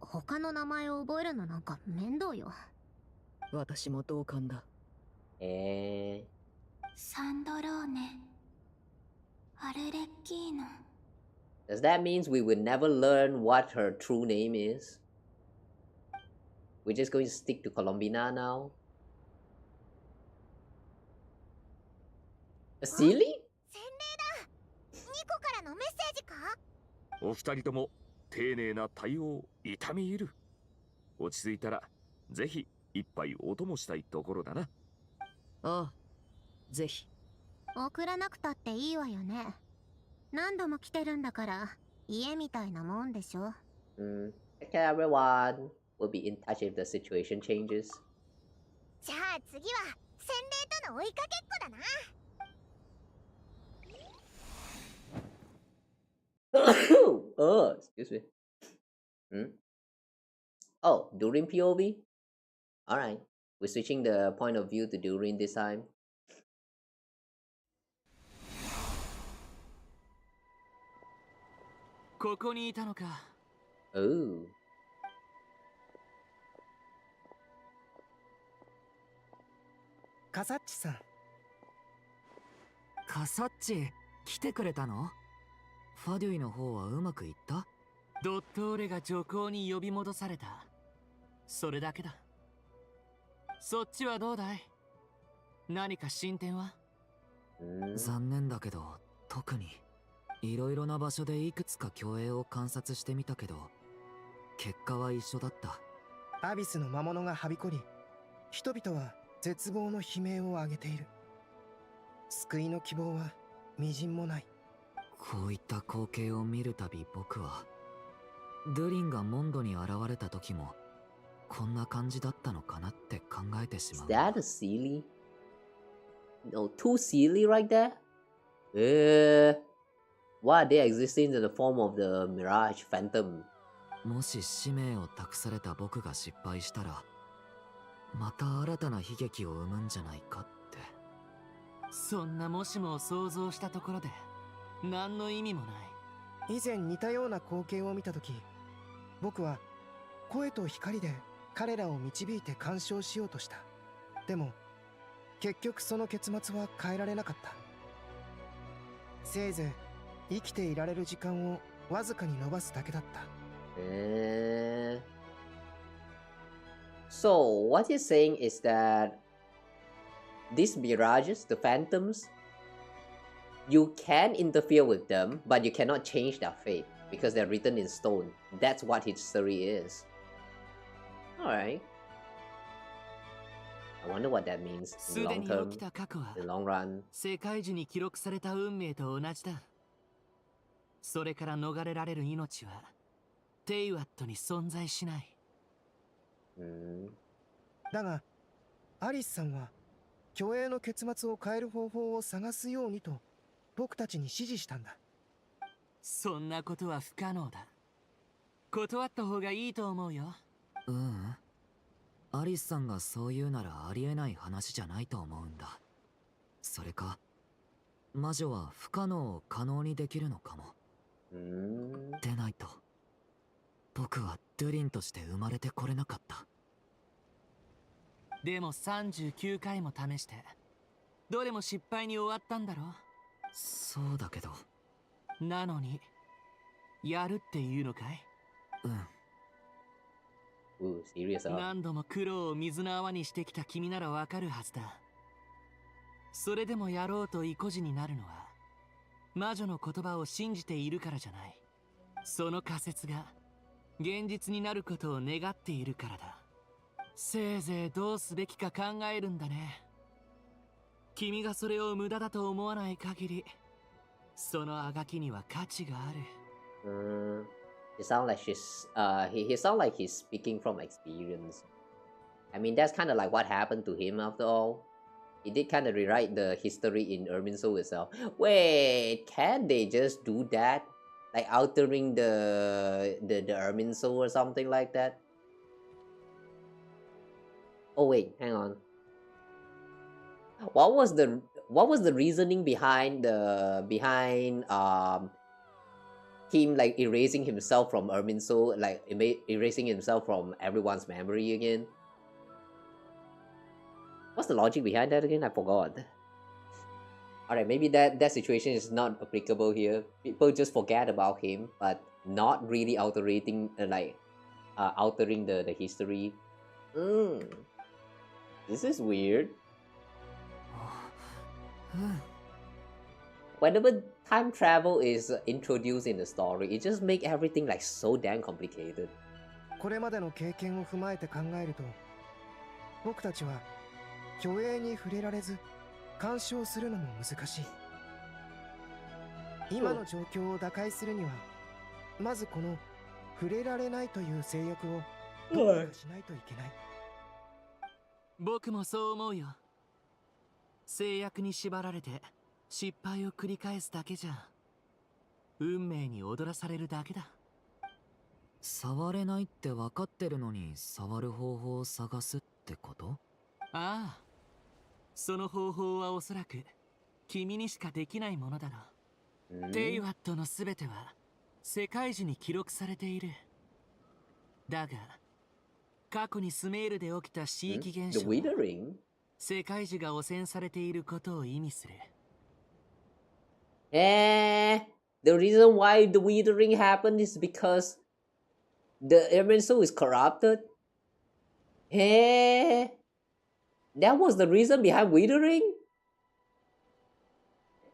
他の名前を覚えるのなんか面倒よ。私も同感だ。サンドローネ、アルレッキーノ。Does that mean we will never learn what her true name is? We're just going to stick to Colombina now? A Silly? 洗礼だ。ニコからのメッセージか？お二人とも丁寧な対応痛み入る。落ち着いたらぜひ一杯お供したいところだな。ああ、ぜひ。送らなくたっていいわよね。何度も来てるんだから家みたいなもんでしょ。Okay, everyone. We'll be in touch if the situation changes. じゃあ次は洗礼との追いかけっこだな。Oh, excuse me. Oh, Durin POV? Alright. We're switching the point of view to Durin this time. ここにいたのか。Oh. カサッチさん。カサッチ、来てくれたの？ファデュイの方はうまくいった？ドットーレが女皇に呼び戻された。それだけだ。そっちはどうだい？何か進展は？残念だけど、特に。いろいろな場所でいくつか競泳を観察してみたけど、結果は一緒だった。アビスの魔物がはびこり、人々は絶望の悲鳴を上げている。救いの希望はみじんもない。こういった光景を見るたび僕は、ドゥリンがモンドに現れた時もこんな感じだったのかなって考えてしまう。Is that a silly? No, too silly right there? Why are they existing in the form of the Mirage Phantom? もし使命を託された僕が失敗したら、また新たな悲劇を生むんじゃないかって。そんなもしもを想像したところで、何の意味もない。以前似たような光景を見たとき、僕は声と光で彼らを導いて干渉しようとした。でも結局その結末は変えられなかった。せいぜい生きていられる時間をわずかに伸ばすだけだった。So what he's saying is that these mirages, the phantoms, you can interfere with them, but you cannot change their fate because they're written in stone. That's what history is. Alright. I wonder what that means in the long term, in the long run. 世界樹に記録された運命と同じだ。それから逃れられる命はテイワットに存在しない。だがアリスさんは虚栄の結末を変える方法を探すようにと僕たちに指示したんだ。そんなことは不可能だ。断った方がいいと思うよ。アリスさんがそう言うならありえない話じゃないと思うんだ。それか魔女は不可能を可能にできるのかも。でないと僕はドゥリンとして生まれてこれなかった。でも39回も試してどれも失敗に終わったんだろ。そうだけど。なのにやるっていうのかい？何度も苦労を水の泡にしてきた君ならわかるはずだ。それでもやろうと意固地になるのは魔女の言葉を信じているからじゃない。その仮説が現実になることを願っているからだ。せいぜいどうすべきか考えるんだね。君がそれを無駄だと思わない限りそのあがきには価値がある。He sounds like he sounds like he's speaking from experience. I mean, that's kind of like what happened to him after all. He did kind of rewrite the history in Erminsul itself. Wait, can they just do that? Like altering the Erminsul or something like that? Oh wait, hang on. What was the reasoning behind him like erasing himself from Erminsul, like erasing himself from everyone's memory again? What's the logic behind that again? I forgot. Alright, maybe that situation is not applicable here. People just forget about him, but not really altering altering the history. This is weird. Whenever time travel is introduced in the story, it just makes everything like so damn complicated. これまでの経験を踏まえて考えると、僕たちは虚栄に触れられず干渉するのも難しい。今の状況を打開するには、まずこの触れられないという制約をどうにかしないといけない。僕もそう思うよ。制約に縛られて失敗を繰り返すだけじゃ運命に踊らされるだけだ。触れないって分かってるのに触る方法を探すってこと？ああ、その方法はおそらく君にしかできないものだろう。テイワットのすべては世界樹に記録されている。だが過去にスメールで起きた地域現象、世界樹が汚染されていることを意味する。The reason why the withering happened is because the Erminsul is corrupted? That was the reason behind withering?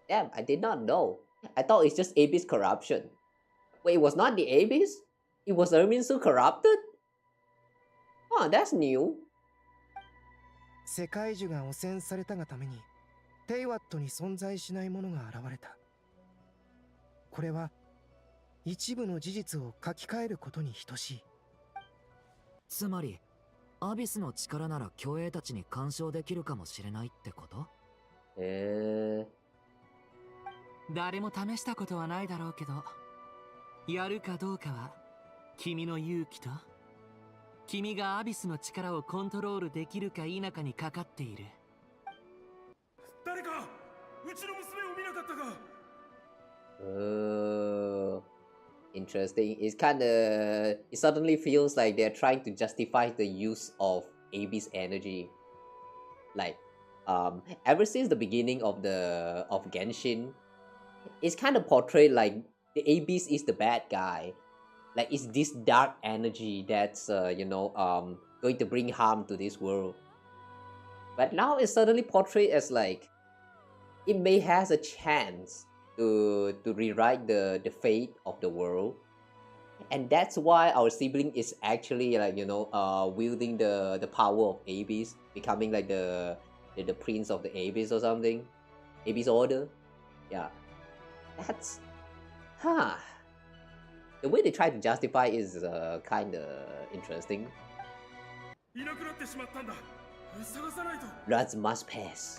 Damn, I did not know. I thought it's just Abyss corruption. Wait, it was not the Abyss? It was Erminsul corrupted? Oh, that's new. 世界樹が汚染されたがためにテイワットに存在しないものが現れた。これは一部の事実を書き換えることに等しい。つまりアビスの力なら虚栄たちに干渉できるかもしれないってこと？誰も試したことはないだろうけど、やるかどうかは君の勇気と君がアビスの力をコントロールできるか否かにかかっている。誰かうちの娘を見なかったか？ Oh, interesting. It's kind of. It suddenly feels like they're trying to justify the use of AB's energy. Like, ever since the beginning of Genshin, it's kind of portrayed like the ABs is the bad guy. Like, it's this dark energy that's going to bring harm to this world. But now it's suddenly portrayed as like it may has a chance to rewrite the fate of the world, and that's why our sibling is actually like wielding the power of Abyss, becoming like the prince of the Abyss or something, Abyss order. Yeah, that's the way they try to justify is kind of interesting. Rats must pass.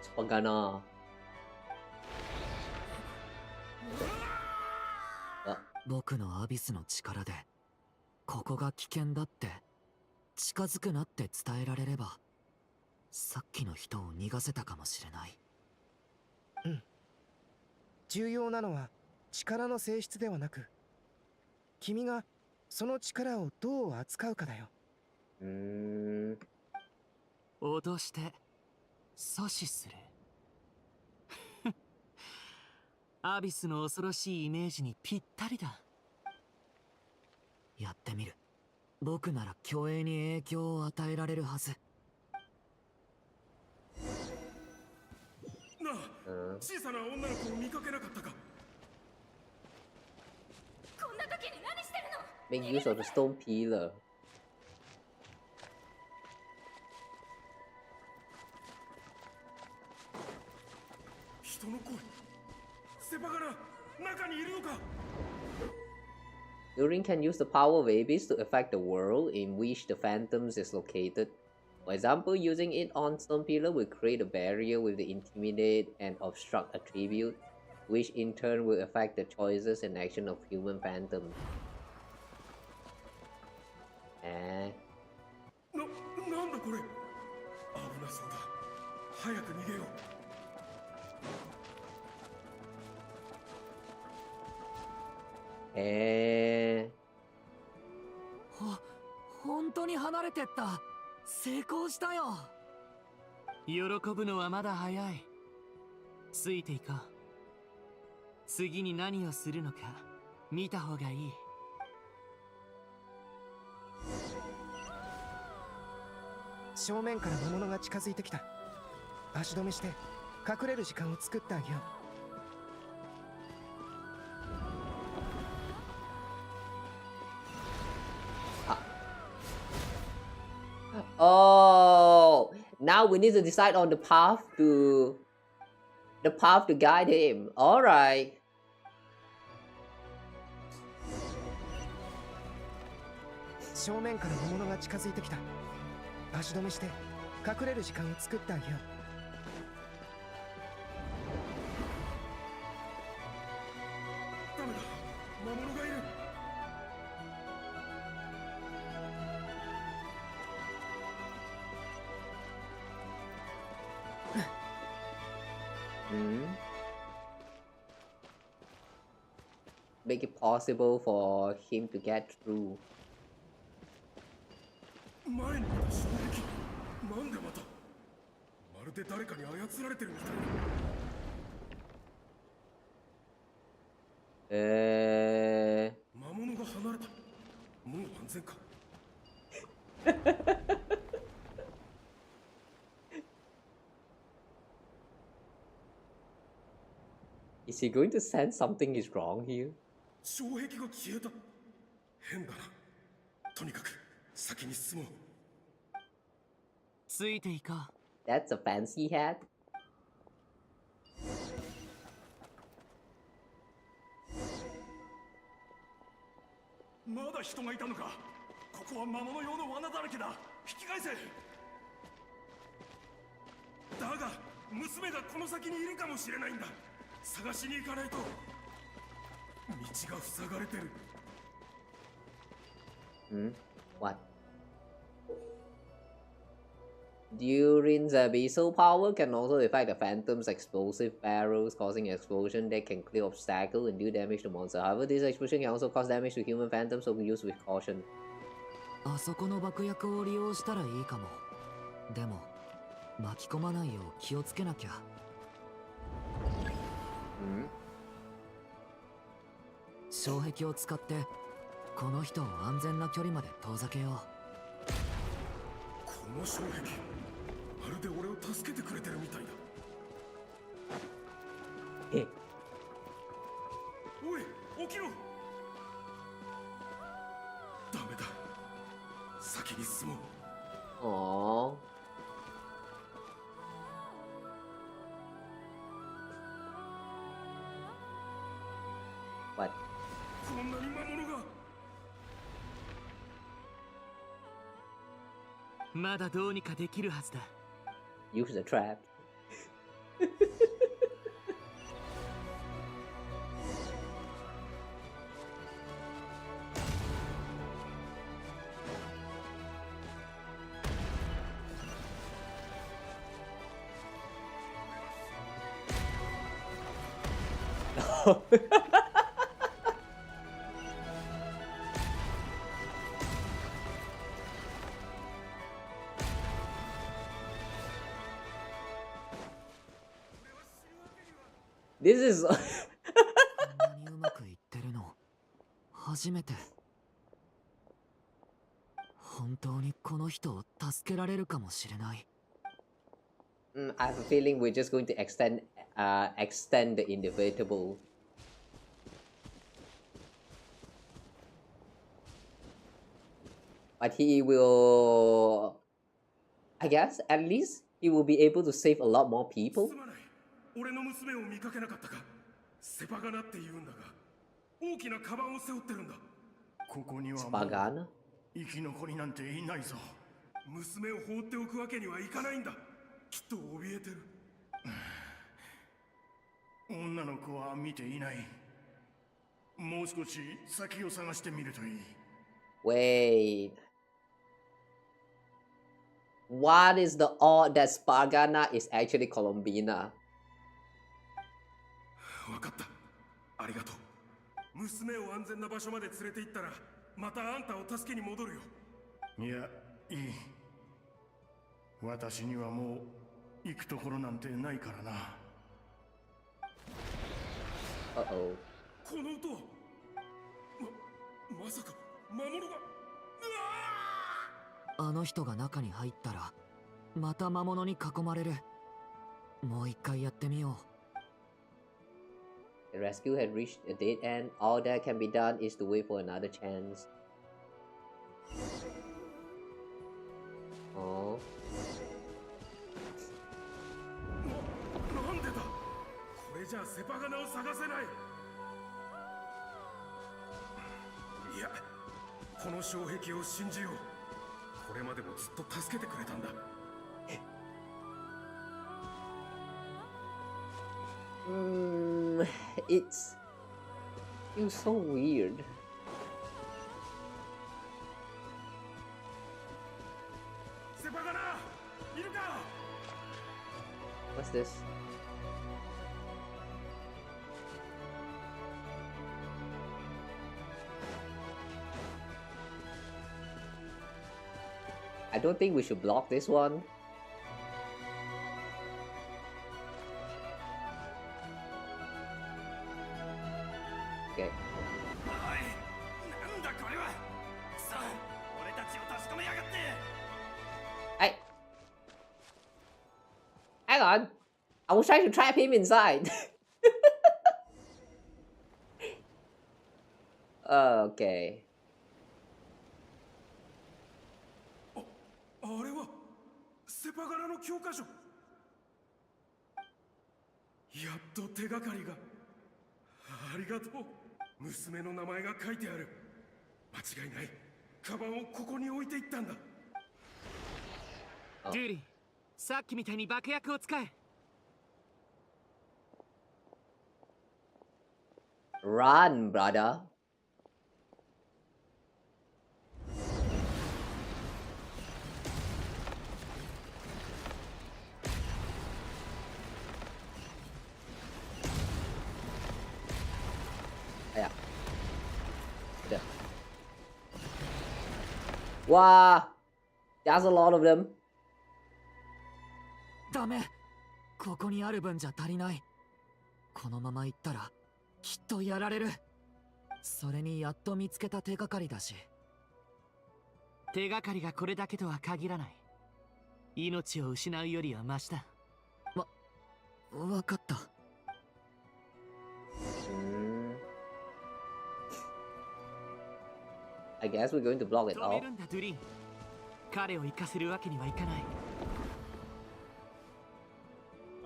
Spagana. 僕のアビスの力でここが危険だって近づくなって伝えられればさっきの人を逃がせたかもしれない。うん。重要なのは力の性質ではなく、君がその力をどう扱うかだよ。脅して阻止する。アビスの恐ろしいイメージにぴったりだ。やってみる。僕なら虚栄に影響を与えられるはず。なあ、小さな女の子を見かけなかったか。こんな時に何してるの。 Make use of the stone pillar. 人の声。セパガナ、中にいるのか。Durin can use the power of Abyss to affect the world in which the Phantoms is located. For example, using it on Stone Pillar will create a barrier with the Intimidate and Obstruct attribute, which in turn will affect the choices and action of human phantoms. なんだこれ。危なそうだ。早く逃げよう。本当に離れてった。成功したよ。喜ぶのはまだ早い。ついていこう。次に何をするのか見た方がいい。正面から魔物が近づいてきた。足止めして隠れる時間を作ってあげよう。Oh, now we need to decide on the path to guide him. All right. 正面から魔物が近づいてきた。足止めして隠れる時間を作ってあげよう。ダメだ。魔物がいる。Make it possible for him to get through. 前に見た衝撃。なんでまた。まるで誰かに操られてるみたい。魔物が離れた。もう安全か。Is he going to sense something is wrong here? 障壁が消えた。変だな。とにかく先に進もう。ついていこう。That's a fancy hat. まだ人がいたのか。ここは魔物用の罠だらけだ。引き返せ。だが娘がこの先にいるかもしれないんだ。探しに行かないと。道が塞がれてる。What? Durin's abyssal power can also affect the phantom's explosive barrels, causing explosion that can clear obstacle and do damage to monster. However, this explosion can also cause damage to human phantoms, so use with caution. あそこの爆薬を利用したらいいかも。でも巻き込まないよう気をつけなきゃ。障壁を使ってこの人を安全な距離まで遠ざけよう。この障壁、まるで俺を助けてくれてるみたいだ。おい、起きろ。ダメだ。先に進もう。Aww. What? こんなに魔物が。まだどうにかできるはずだ。Use the trap. This is こんなにうまくいってるの初めて。本当にこの人を助けられるかもしれない。I have a feeling we're just going to extend the inevitable. But he will, I guess, at least he will be able to save a lot more people. 俺の娘を見かけなかったか。セパガナって言うんだが、大きなカバンを背負ってるんだ。ここにはもう生き残りなんていないぞ。娘を放っておくわけにはいかないんだ。きっと怯えてる。女の子は見ていない。もう少し先を探してみるといい。Wait. What is the odd that Spargana is actually Colombina? わかった。ありがとう。娘を安全な場所まで連れて行ったら、またあんたを助けに戻るよ。いや、いい。私にはもう行くところなんてないからな。この音は、まさか魔物が。あの人が中に入ったらまた魔物に囲まれる。もう一回やってみよう。The rescue had reached a dead end. All that can be done is to wait for another chance. Oh. なんでだ。これじゃセパガナを探せない。いや、この障壁を信じよう。これまでもずっと助けてくれたんだ。It feels so weird. What's this? I don't think we should block this one. Okay. Hey! Hang on! I was trying to trap him inside. Okay. あれはセパガナの教科書。やっと手がかりが。ありがとう。娘の名前が書いてある。間違いない。カバンをここに置いていったんだ。ジュリー、さっきみたいに爆薬を使え。Run, brother. Wow, that's a lot of them. ダメ。ここにある分じゃ足りない。このまま行ったらきっとやられる。それにやっと見つけた手がかりだし。手がかりがこれだけとは限らない。命を失うよりはマシだ。わかった。I guess we're going to block it 止 all. めるんだ、ドゥリン。彼を生かせるわけにはいかない。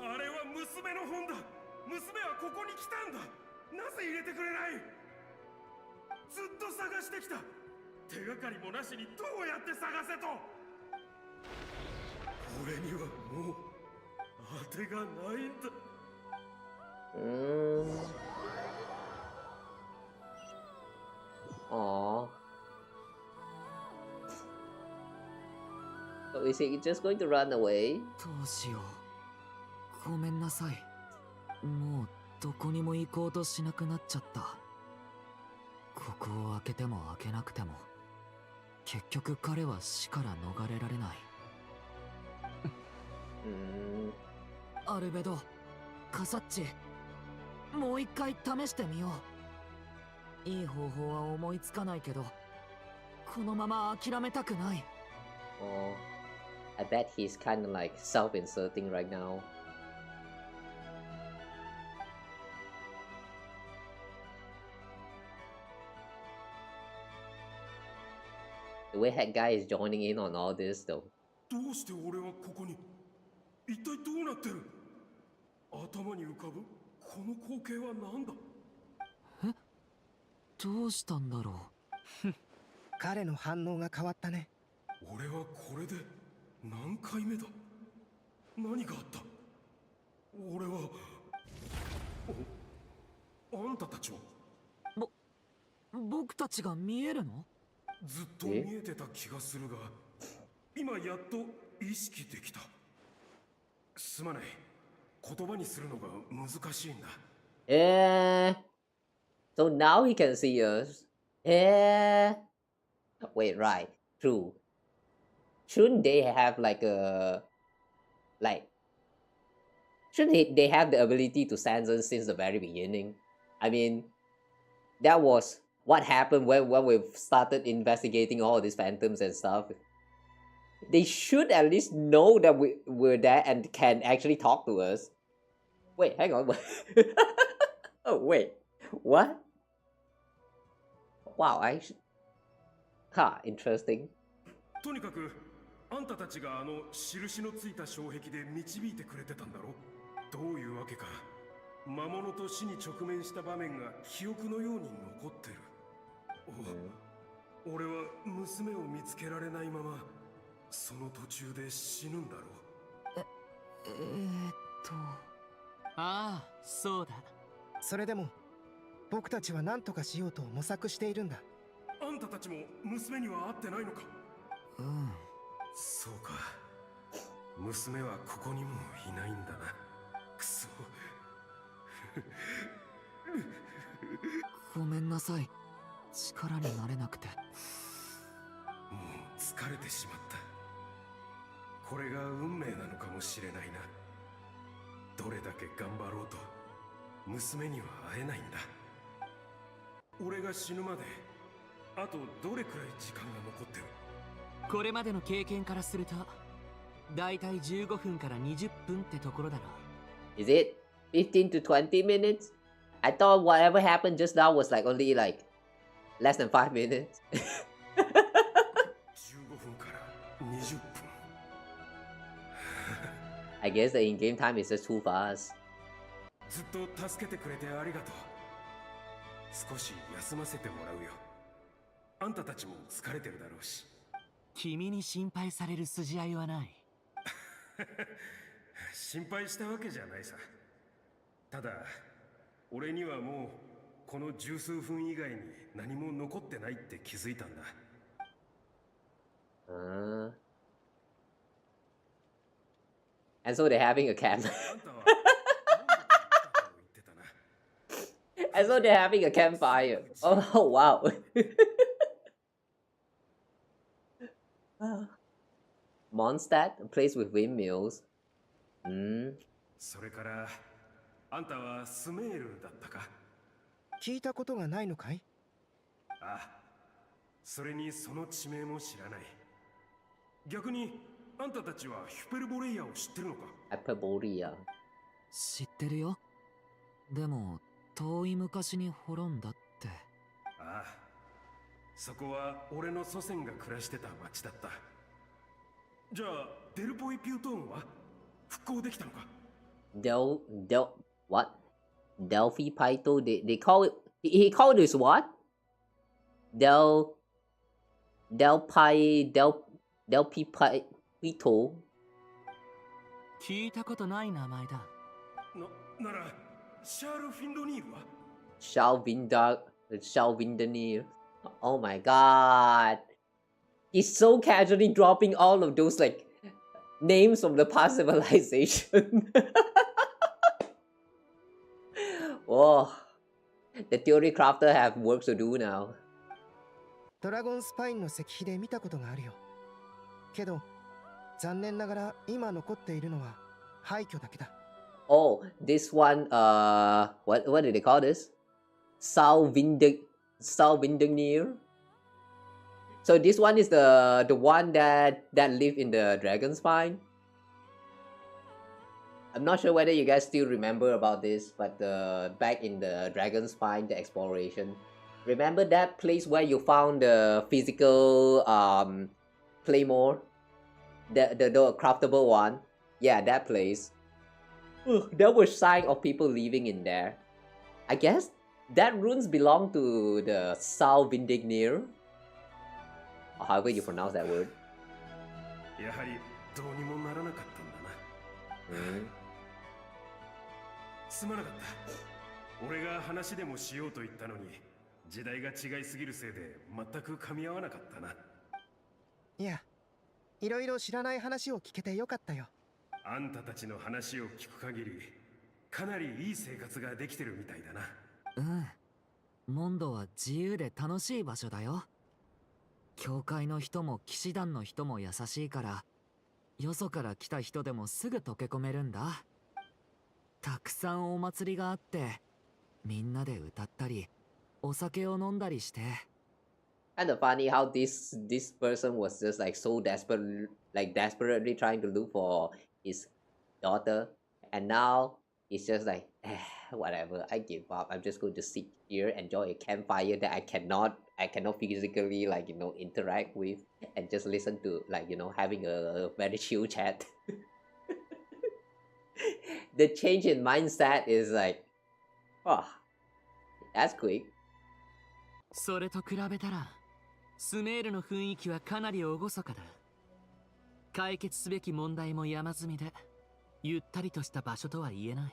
あれは娘の本だ。娘はここに来たんだ。なぜ入れてくれない。ずっと探してきた。手がかりもなしにどうやって探せと。俺にはもう当てがないんだ。Aww. So is he just going to run away? どうしよう。ごめんなさい。もうどこにも行こうとしなくなっちゃった。ここを開けても開けなくても、結局彼は死から逃れられない。アルベド、カサッチ、もう一回試してみよう。いい方法は思いつかないけど、このまま諦めたくない。Oh, I bet he's kind of like self-inserting right now. The way head guy is joining in on all this though. どうして俺はここに。一体どうなってる。頭に浮かぶこの光景は何だ。え、どうしたんだろう。彼の反応が変わったね。俺はこれで何回目だ。何があった。俺は。あんたたちは。僕たちが見えるの。ずっと見えてた気がするが、今やっと意識できた。すまない。言葉にするのが難しいんだ。So now he can see us. Wait, right. True. Shouldn't they have like a... Shouldn't they have the ability to sense us since the very beginning? I mean, that was what happened when we started investigating all these phantoms and stuff. They should at least know that we're there and can actually talk to us. Wait, hang on. Oh, wait. What? Wow, interesting. とにかく、あんたたちがあの印のついた障壁で導いてくれてたんだろ。どういうわけか、魔物と死に直面した場面が記憶のように残ってる。俺は娘を見つけられないまま、その途中で死ぬんだろう。ああ、そうだ。それでも僕たちは何とかしようと模索しているんだ。あんたたちも娘には会ってないのか。そうか。娘はここにもいないんだな。くそ。ごめんなさい。力になれなくて。もう疲れてしまった。これが運命なのかもしれないな。どれだけ頑張ろうと娘には会えないんだ。俺が死ぬまであとどれくらい時間が残ってる。これまでの経験からするとだいたい15分から20分ってところだろう。 Is it 15 to 20 minutes? I thought whatever happened just now was like only like less than 5 minutes. 15分から20分。I guess the in-game time is just too fast. ずっと助けてくれてありがとう。少し休ませてもらうよ。あんたたちも疲れてるだろうし。君に心配される筋合いはない。心配したわけじゃないさ。ただ俺にはもうこの十数分以外に何も残ってないって気づいたんだ。And so they're having a camp. And so they're having a campfire. Oh wow. Mondstadt, a place with windmills. それから、あんたはスメールだったか？聞いたことがないのかい？ああ、それにその地名も知らない。逆に、あんたたちはヒュペルボレイヤを知ってるのか？ヒュペルボレイヤ。知ってるよ。でも、遠い昔に滅んだって。ああ、そこは俺の祖先が暮らしてた町だった。じゃあ、デルポイピュートーンは復興できたのか？ What? Delphi Pyto? They call it. He called this what? Delpi Pyto? 聞いたことない名前だ。なら、シャール・フィンドニールは？ Shalvindanir. Oh my god. He's so casually dropping all of those like names from the past civilization. Whoa. The theory crafter have work to do now. ドラゴンスパインの石碑で見たことがあるよ。けど、残念ながら今残っているのは廃墟だけだ。Oh, this one, what did they call this? Salvindanir. So this one is the one that lived in the dragon spine. I'm not sure whether you guys still remember about this, but back in the dragon spine, the exploration. Remember that place where you found the physical claymore, the craftable one? Yeah, that place. There was sign of people living in there. I guess that runes belong to the Salvindanir. Or however you pronounce that word. やはりどうにもならなかったんだな。すまなかった。俺が話でもしようと言ったのに、時代が違いすぎるせいで全く噛み合わなかったな。いや、いろいろ知らない話を聞けてよかったよ。あんたたちの話を聞く限り、かなりいい生活ができてるみたいだな。モンドは自由で楽しい場所だよ。教会の人も騎士団の人も優しいから、よそから来た人でもすぐ溶け込めるんだ。たくさんお祭りがあって、みんなで歌ったり、お酒を飲んだりして。Kind of funny how this person was just like so desperately trying to look for his daughter, and now he's just like, whatever, I give up. I'm just going to sit here, enjoy a campfire that I cannot physically interact with, and just listen to having a very chill chat. The change in mindset is like, oh, that's quick. それと比べたら、スメールの雰囲気はかなり厳かだ。解決すべき問題も山積みで、ゆったりとした場所とは言えない。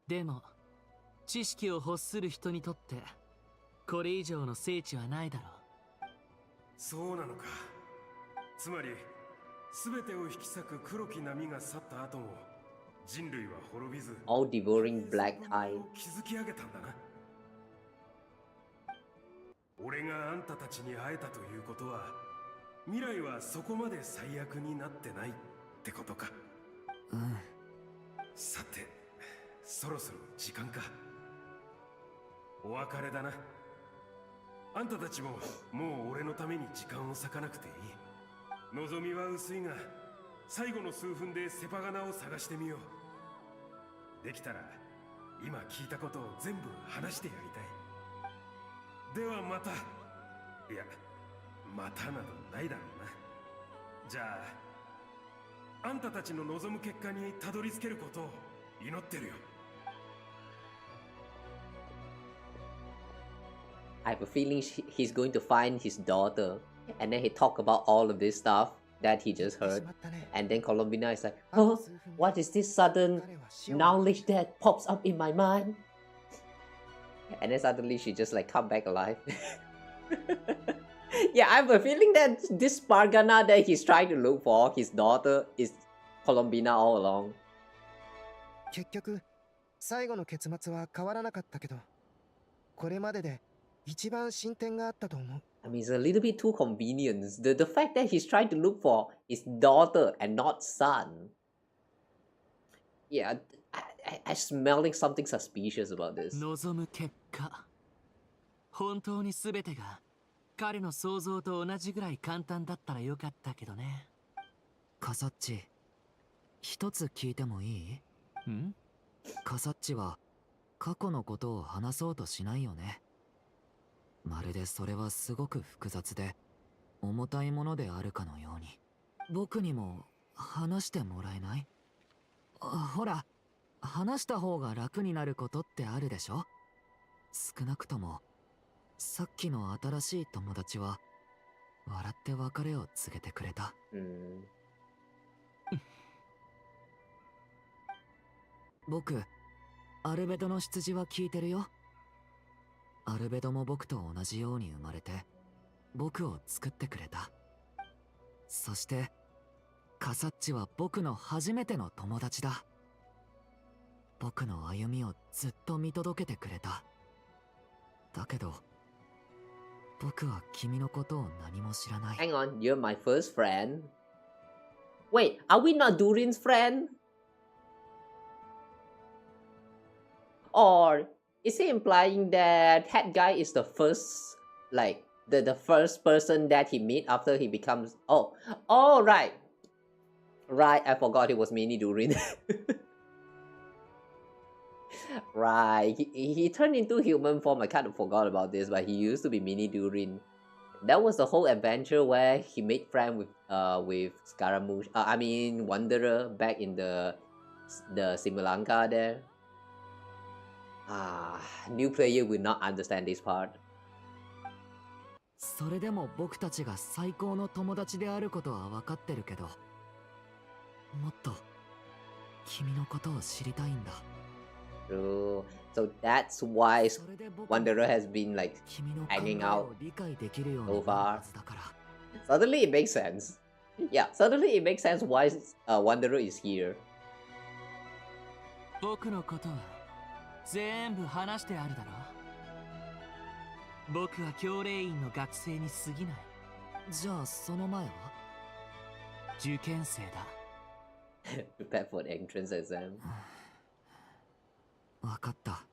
でも、知識を欲する人にとって、これ以上の聖地はないだろう。そうなのか。つまり、すべてを引き裂く黒き波が去った後も、人類は滅びず、all devouring black tide. 築き上げたんだな。俺があんたたちに会えたということは、未来はそこまで最悪になってないってことか。さて、そろそろ時間か。お別れだな。あんたたちももう俺のために時間を割かなくていい。望みは薄いが、最後の数分でセパガナを探してみよう。できたら、今聞いたことを全部話してやりたい。ではまた。いや、またなどないだろうな。じゃあ、あんたたちの望む結果にたどり着けることを祈ってるよ。I have a feeling he's going to find his daughter, and then he talk about all of this stuff that he just heard, and then Colombina is like, oh, what is this sudden knowledge that pops up in my mind? And then suddenly she just like come back alive. Yeah, I have a feeling that this Spargana that he's trying to look for, his daughter, is Colombina all along. 結局、最後の結末は変わらなかったけど、これまでで一番進展があったと思う。I mean, it's a little bit too convenient. The fact that he's trying to look for his daughter and not son. Yeah, I'm smelling something suspicious about this. 望む結果、本当に全てが彼の想像と同じぐらい簡単だったらよかったけどね。カサッチ、一つ聞いてもいい？ん？カサッチは過去のことを話そうとしないよね。まるでそれはすごく複雑で重たいものであるかのように。僕にも話してもらえない？ほら、話した方が楽になることってあるでしょ？少なくともさっきの新しい友達は笑って別れを告げてくれた。僕、アルベドの出自は聞いてるよ。アルベドも僕と同じように生まれて僕を作ってくれた。そしてカサッチは僕の初めての友達だ。僕の歩みをずっと見届けてくれた。だけど僕は君のことを何も知らない。 Hang on, you're my first friend. Wait, are we not Durin's friend? Or is he implying that that guy is the first, like, the first person that he meet after he becomes... Oh, right. Right, I forgot it was Mini Durin. Right, he turned into human form. I kind of forgot about this, but he used to be Mini Durin. That was the whole adventure where he made friends with Scaramouche. I mean Wanderer back in the Simulanka there. New player will not understand this part. それでも僕たちが最高の友達であることは分かってるけど、もっと君のことを知りたいんだ。True. So that's why Wanderer has been like hanging out so far. Suddenly it makes sense. Yeah, suddenly it makes sense why Wanderer is here. 僕のことは全部話してあるだろ。僕は教令員の学生に過ぎない。じゃあその前は受験生だ。Prepare for the entrance exam. わかった。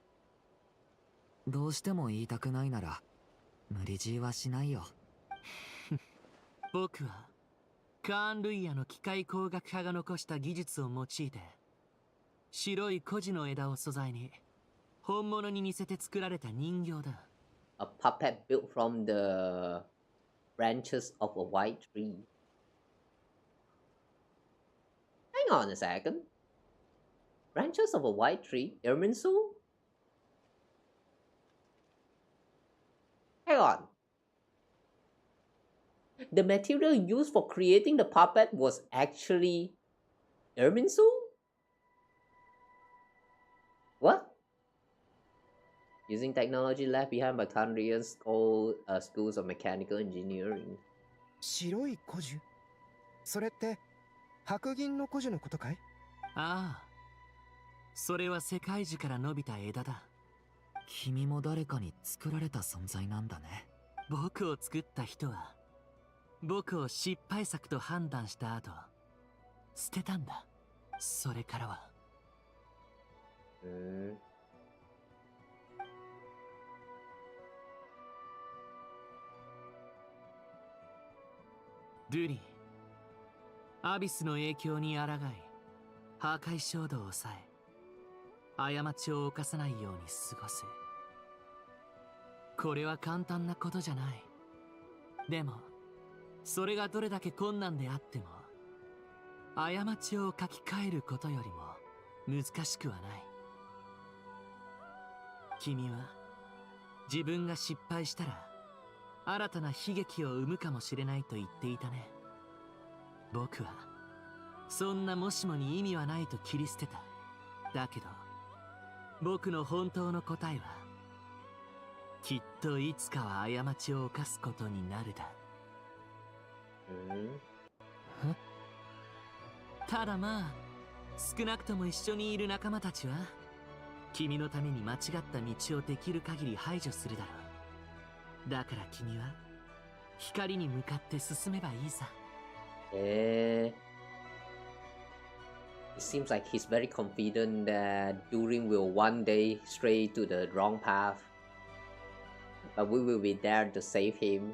どうしても言いたくないなら無理強いはしないよ。僕はカーン・ルイヤの機械工学派が残した技術を用いて白い孤児の枝を素材に本物に似せて作られた人形だ。A puppet built from the branches of a white tree. Hang on a second. Branches of a white tree? Irminsul? Hang on. The material used for creating the puppet was actually Irminsul? What? Using technology left behind by Kandrian schools of mechanical engineering. 白い古樹？それって白銀の古樹のことかい？ああ、それは世界樹から伸びた枝だ。君も誰かに作られた存在なんだね。僕を作った人は僕を失敗作と判断した後捨てたんだ。それからはドゥリン、アビスの影響に抗い破壊衝動を抑え過ちを犯さないように過ごす。これは簡単なことじゃない。でもそれがどれだけ困難であっても過ちを書き換えることよりも難しくはない。君は自分が失敗したら新たな悲劇を生むかもしれないと言っていたね。僕はそんなもしもに意味はないと切り捨てた。だけど僕の本当の答えはきっといつかは過ちを犯すことになるだ。ただまあ少なくとも一緒にいる仲間たちは君のために間違った道をできる限り排除するだろう。だから君は光に向かって進めばいいさ。It seems like he's very confident that Durin will one day stray to the wrong path, but we will be there to save him.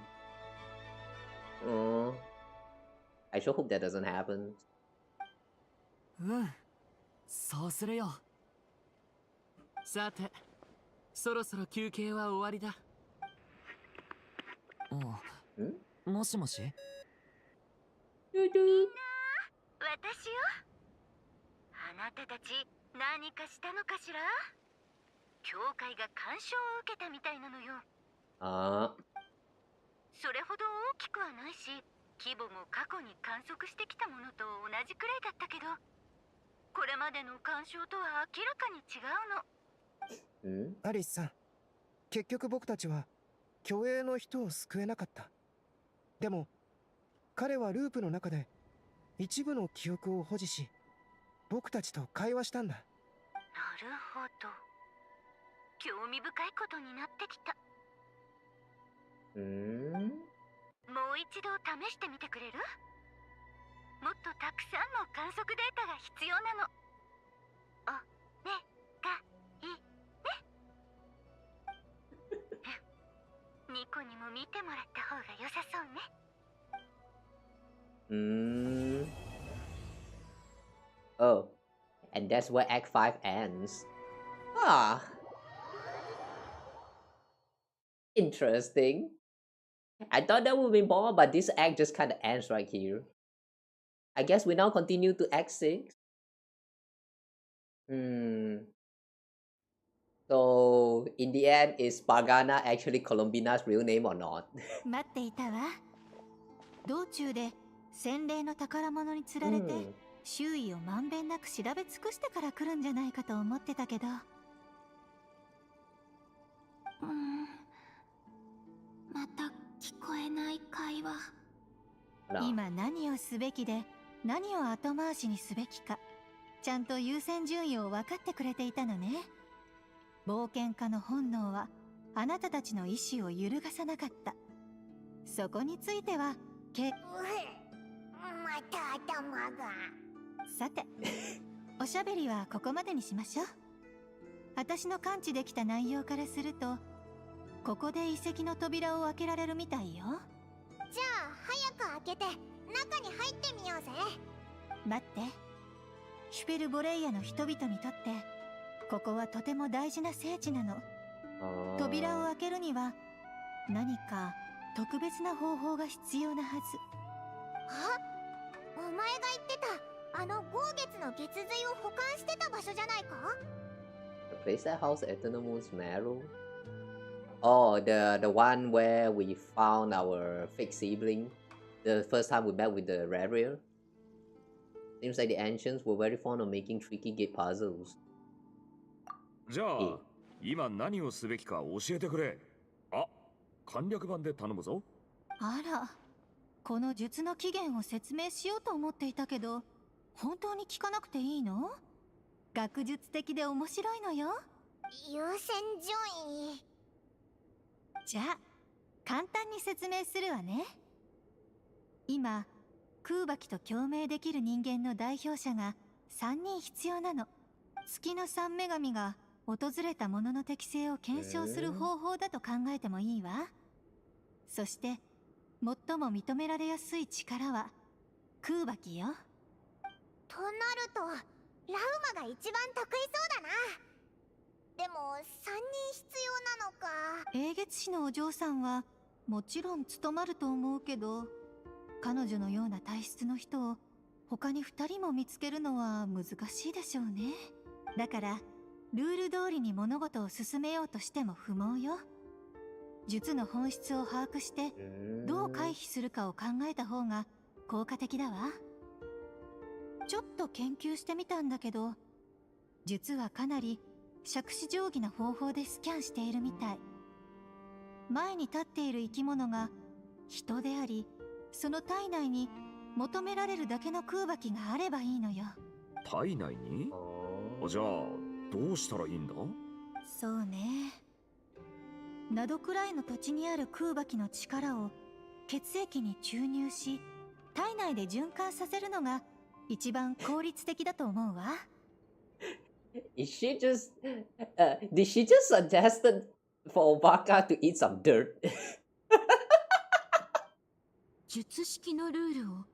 I sure hope that doesn't happen. うん、そうするよ。さて、そろそろ休憩は終わりだ。もしもし？みんな、私よ。あなたたち何かしたのかしら？教会が干渉を受けたみたいなのよ。それほど大きくはないし、規模も過去に観測してきたものと同じくらいだったけど、これまでの干渉とは明らかに違うの。アリスさん、結局僕たちは虚栄の人を救えなかった。でも彼はループの中で一部の記憶を保持し、僕たちと会話したんだ。なるほど。興味深いことになってきた。もう一度試してみてくれる？もっとたくさんの観測データが必要なの。おねがいね。ニコにも見てもらった方が良さそうね。Oh, and that's where Act 5 ends. Interesting. I thought there would be more, but this act just kind of ends right here. I guess we now continue to Act 6. So, in the end, is Spargana actually Columbina's real name or not? 待っていたわ。道中で洗礼の宝物に釣られて、周囲をまんべんなく調べ尽くしてから来るんじゃないかと思ってたけど。また聞こえない会話。今何をすべきで何を後回しにすべきか、ちゃんと優先順位を分かってくれていたのね。冒険家の本能はあなたたちの意志を揺るがさなかった。そこについてはまた頭が。さて、おしゃべりはここまでにしましょう。私の感知できた内容からすると、ここで遺跡の扉を開けられるみたいよ。じゃあ早く開けて中に入ってみようぜ。待って、シュペルボレイヤの人々にとってここはとても大事な聖地なの。扉を開けるには何か特別な方法が必要なはず。お前が言ってたあの豪月の月髄を保管してた場所じゃないか？ The place that housed Eternal Moon's marrow? Oh, the one where we found our fake sibling. The first time we met with the Rarier. Seems like the ancients were very fond of making tricky gate puzzles. じゃあ、今何をすべきか教えてくれ。簡略版で頼むぞ。あら、この術の起源を説明しようと思っていたけど、本当に聞かなくていいの？学術的で面白いのよ。優先順位。じゃあ、簡単に説明するわね。今、空爆と共鳴できる人間の代表者が3人必要なの。月の三女神が訪れたものの適性を検証する方法だと考えてもいいわ。そして最も認められやすい力は空爆よ。となるとラウマが一番得意そうだな。でも3人必要なのか。英月氏のお嬢さんはもちろん務まると思うけど、彼女のような体質の人を他に2人も見つけるのは難しいでしょうね。だからルール通りに物事を進めようとしても不毛よ。術の本質を把握してどう回避するかを考えた方が効果的だわ。ちょっと研究してみたんだけど、術はかなり杓子定規な方法でスキャンしているみたい。前に立っている生き物が人であり、その体内に求められるだけの空爆があればいいのよ。体内に？じゃあどうしたらいいんだ？そうね。ナドくらいの土地にある空爆の力を血液に注入し、体内で循環させるのが一番効率的だと思うわ。Is she just, did she just suggested for Baka to eat some dirt? 術式のルールを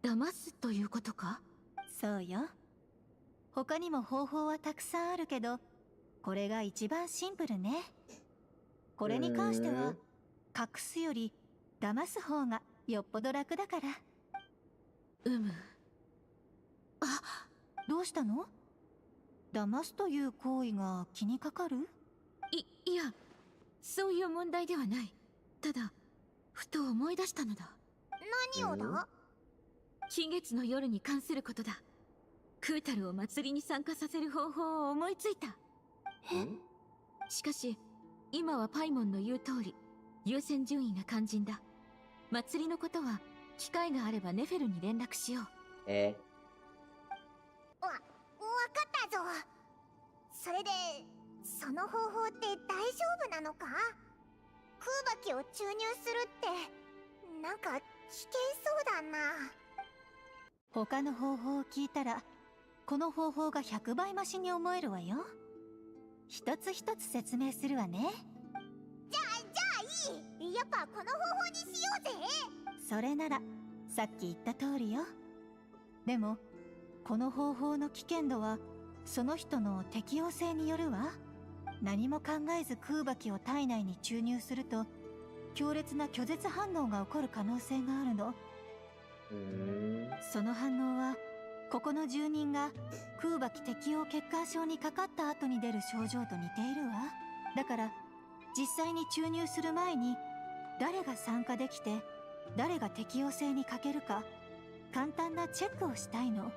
騙すということか？そうよ。他にも方法はたくさんあるけど、これが一番シンプルね。これに関しては、隠すより騙す方がよっぽど楽だから。どうしたの？騙すという行為が気にかかる？いや、そういう問題ではない。ただ、ふと思い出したのだ。何をだ？新月の夜に関することだ。クータルを祭りに参加させる方法を思いついた。しかし、今はパイモンの言う通り、優先順位が肝心だ。祭りのことは、機会があればネフェルに連絡しよう。わかったぞ。それで、その方法って大丈夫なのか？空爆を注入するって、なんか危険そうだな。他の方法を聞いたら、この方法が100倍増しに思えるわよ。一つ一つ説明するわね。じゃあいい。やっぱこの方法にしようぜ。それならさっき言った通りよ。でもこの方法の危険度はその人の適応性によるわ。何も考えず空爆を体内に注入すると強烈な拒絶反応が起こる可能性があるの。その反応はここの住人が空爆適応血管症にかかった後に出る症状と似ているわ。だから実際に注入する前に誰が参加できて誰が適応性に欠けるか簡単なチェックをしたいの。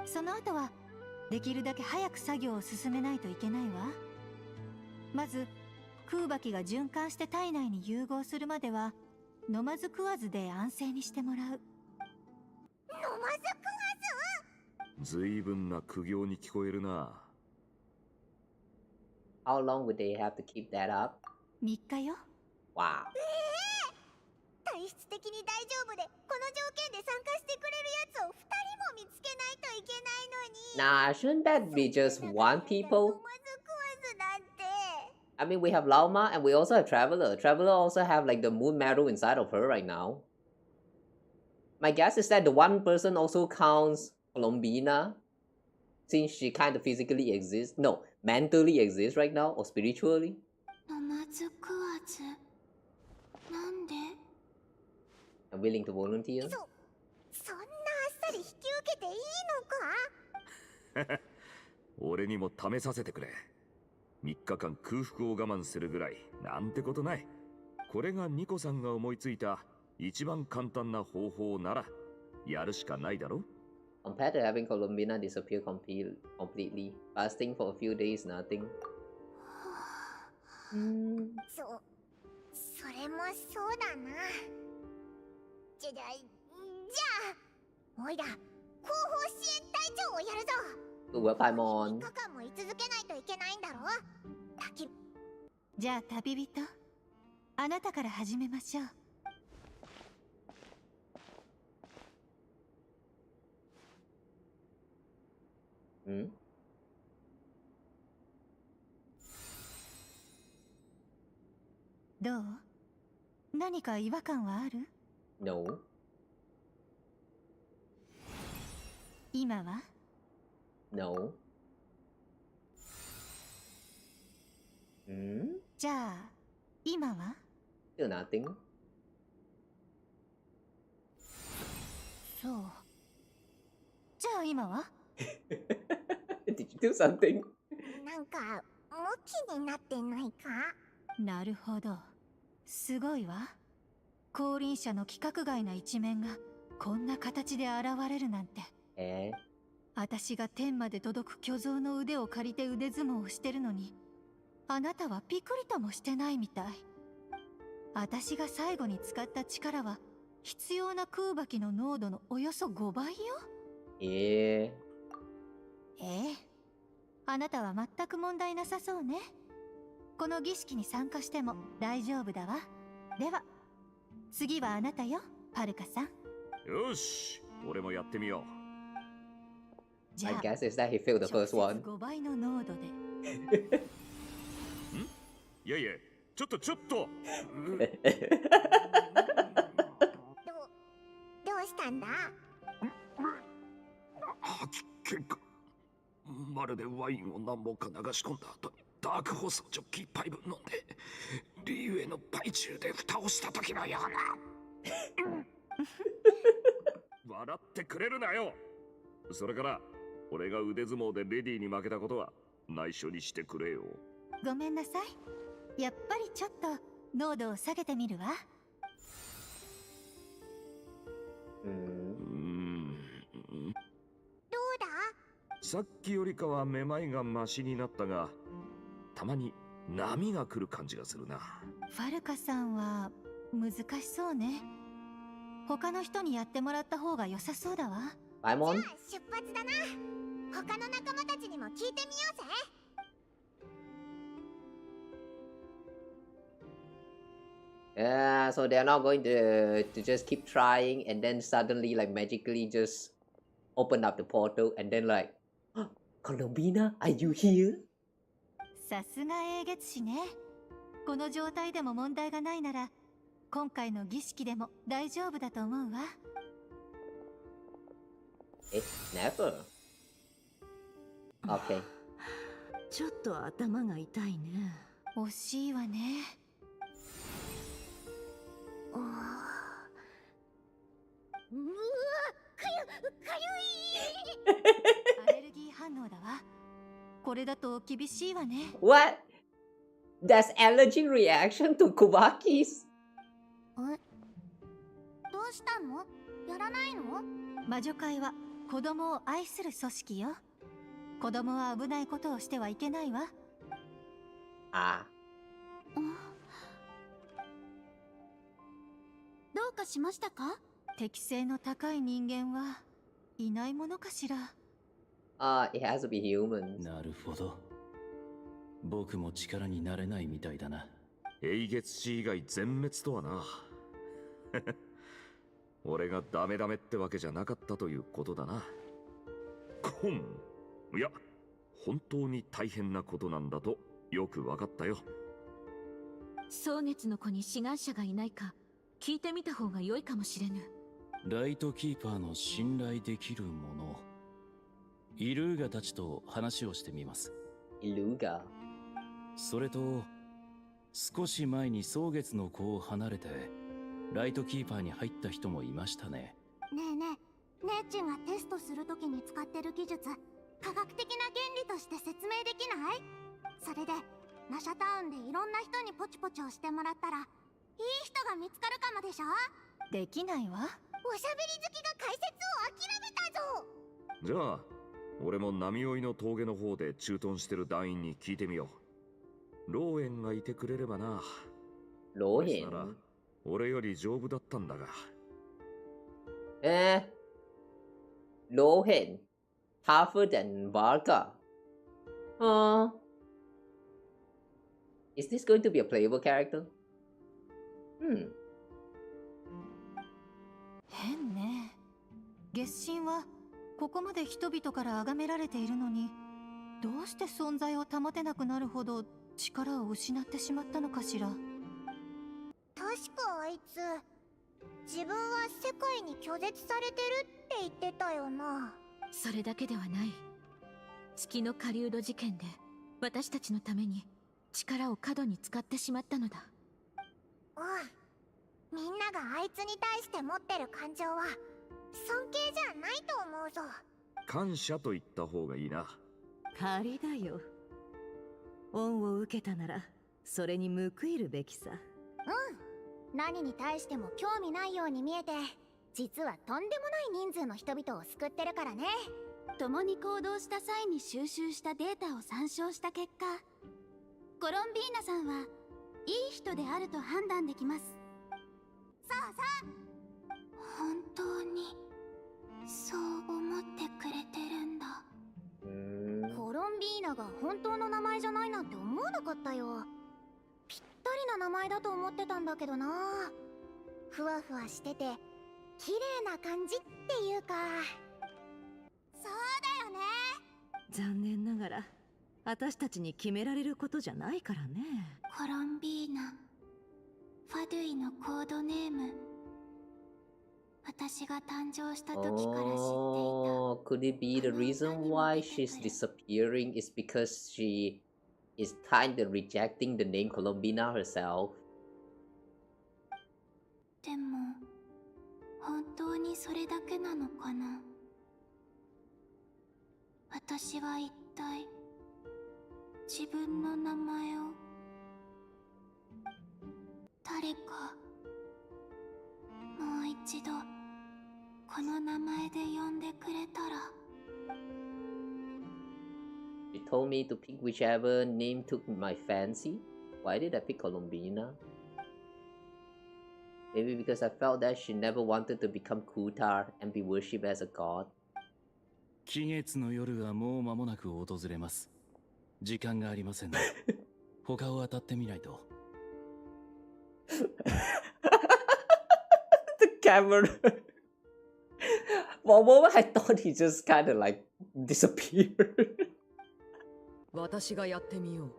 その後はできるだけ早く作業を進めないといけないわ。まず空爆が循環して体内に融合するまでは飲まず食わずで安静にしてもらう。飲まず食わず？ずいぶんな苦行に聞こえるな。How long would they have to keep that up? 3日よ。Wow. 体質的に大丈夫で、この条件で参加してくれるやつを2人も見つけないといけないのに。Nah, shouldn't that be just one people? 飲まず食わずなんて。I mean, we have Lauma and we also have Traveler. Traveler also have like the moon marrow inside of her right now. My guess is that the one person also counts Colombina, since she kind of physically exists. No, mentally exists right now, or spiritually. 飲まず食わず。なんで？ I'm willing to volunteer. そんなあっさり引き受けていいのか？俺にも試させてくれ。3日間空腹を我慢するぐらいなんてことない。これがニコさんが思いついた一番簡単な方法ならやるしかないだろ。Compared to having Colombina disappear completely, fasting for a few days, nothing. それもそうだな。じゃあおいら後方支援隊長をやるぞ。Well, Paimon. 3日間も居続けないといけないんだろ。じゃあ旅人、あなたから始めましょう。どう？何か違和感はある？ No. 今は？ No. じゃあ今は？ Still nothing. そう。じゃあ今は？ Did you do something? なんかムキになってないか？なるほど。すごいわ。降臨者の規格外な一面がこんな形で現れるなんて。私が天まで届く巨像の腕を借りて腕相撲をしてるのに、あなたはピクリともしてないみたい。私が最後に使った力は必要な空爆の濃度のおよそ5倍よ。あなたは全く問題なさそうね。この儀式に参加しても大丈夫だわ。では次はあなたよ、パルカさん。よし、俺もやってみよう。じゃ I あ、 guess is that he failed the 直 first 接 one. 5倍の濃度で。いやいや、ちょっと。どうしたんだ？吐き気が。まるでワインを何本か流し込んだ後にダークホースをジョッキ1杯分飲んで、リーウェイのパイチューで蓋をした時のような。笑ってくれるなよ。それから俺が腕相撲でレディーに負けたことは内緒にしてくれよ。ごめんなさい。やっぱりちょっと濃度を下げてみるわ。どうだ？さっきよりかはめまいがマシになったが、たまに波が来る感じがするな。ファルカさんは難しそうね。他の人にやってもらった方が良さそうだわ。バイモン。じゃあ出発だな。他の仲間たちにも聞いてみようぜ。Yeah, so they're not going to just keep trying and then suddenly like magically just open up the portal and then like, Colombina, are you here? さすが英月氏ね。この状態でも問題がないなら、今回の儀式でも大丈夫だと思うわ。Never. Okay. ちょっと頭が痛いね。惜しいわね。うわ、かゆい。アレルギー反応だわ。これだと厳しいわね。What? That's allergy reaction to Kubakis? どうしたの？やらないの？魔女会は子供を愛する組織よ。子供は危ないことをしてはいけないわ。あ。どうかしましたか？適性の高い人間はいないものかしら。It has to be humans. なるほど。僕も力になれないみたいだな。英月氏以外全滅とはな。俺がダメってわけじゃなかったということだな。いや、本当に大変なことなんだとよくわかったよ。蒼月の子に志願者がいないか聞いてみた方が良いかもしれぬ。ライトキーパーの信頼できる者、イルーガたちと話をしてみます。イルーガ。それと少し前に蒼月の子を離れてライトキーパーに入った人もいましたね。ねえねえ、姉ちゃんがテストするときに使ってる技術、科学的な原理として説明できない？それでナシャタウンでいろんな人にポチポチをしてもらったらいい人が見つかるかもでしょ？できないわ。おしゃべり好きが解説を諦めたぞ。じゃあ俺も波追いの峠の方で駐屯してる団員に聞いてみよう。ローエンがいてくれればな。ローエン？俺より丈夫だったんだが。ローエン tougher than Varga. Is this going to be a playable character? 変ね。月神はここまで人々から崇められているのに、どうして存在を保てなくなるほど力を失ってしまったのかしら。確かあいつ、自分は世界に拒絶されてるって言ってたよな。それだけではない。月の狩人事件で私たちのために力を過度に使ってしまったのだ。みんながあいつに対して持ってる感情は尊敬じゃないと思うぞ。感謝と言った方がいいな。借りだよ。恩を受けたならそれに報いるべきさ。何に対しても興味ないように見えて、実はとんでもない人数の人々を救ってるからね。共に行動した際に収集したデータを参照した結果、コロンビーナさんはいい人であると判断できます。さあさあ、本当にそう思ってくれてるんだ。コロンビーナが本当の名前じゃないなんて思わなかったよ。ぴったりな名前だと思ってたんだけどな。ふわふわしてて綺麗な感じっていうか。そうだよね。残念ながら私たちに決められることじゃないからね。コロンビーナ、ファドゥイのコードネーム。私が誕生した時から知っていた。 Oh, could it be the reason why she's disappearing is because she is kind of rejecting the name Colombina herself? でも本当にそれだけなのかな。私は一体自分の名前を誰かもう一度この名前で呼んでくれたら。 She told me to pick whichever name took my fancy. Why did I pick Colombina? Maybe because I felt that she never wanted to become Kutar and be worshipped as a god. 期月の夜はもう間もなく訪れます。時間がありませんね。他を当たってみないと。The camera. For a moment, I thought he just kind of like disappeared. 私がやってみよう。うわ、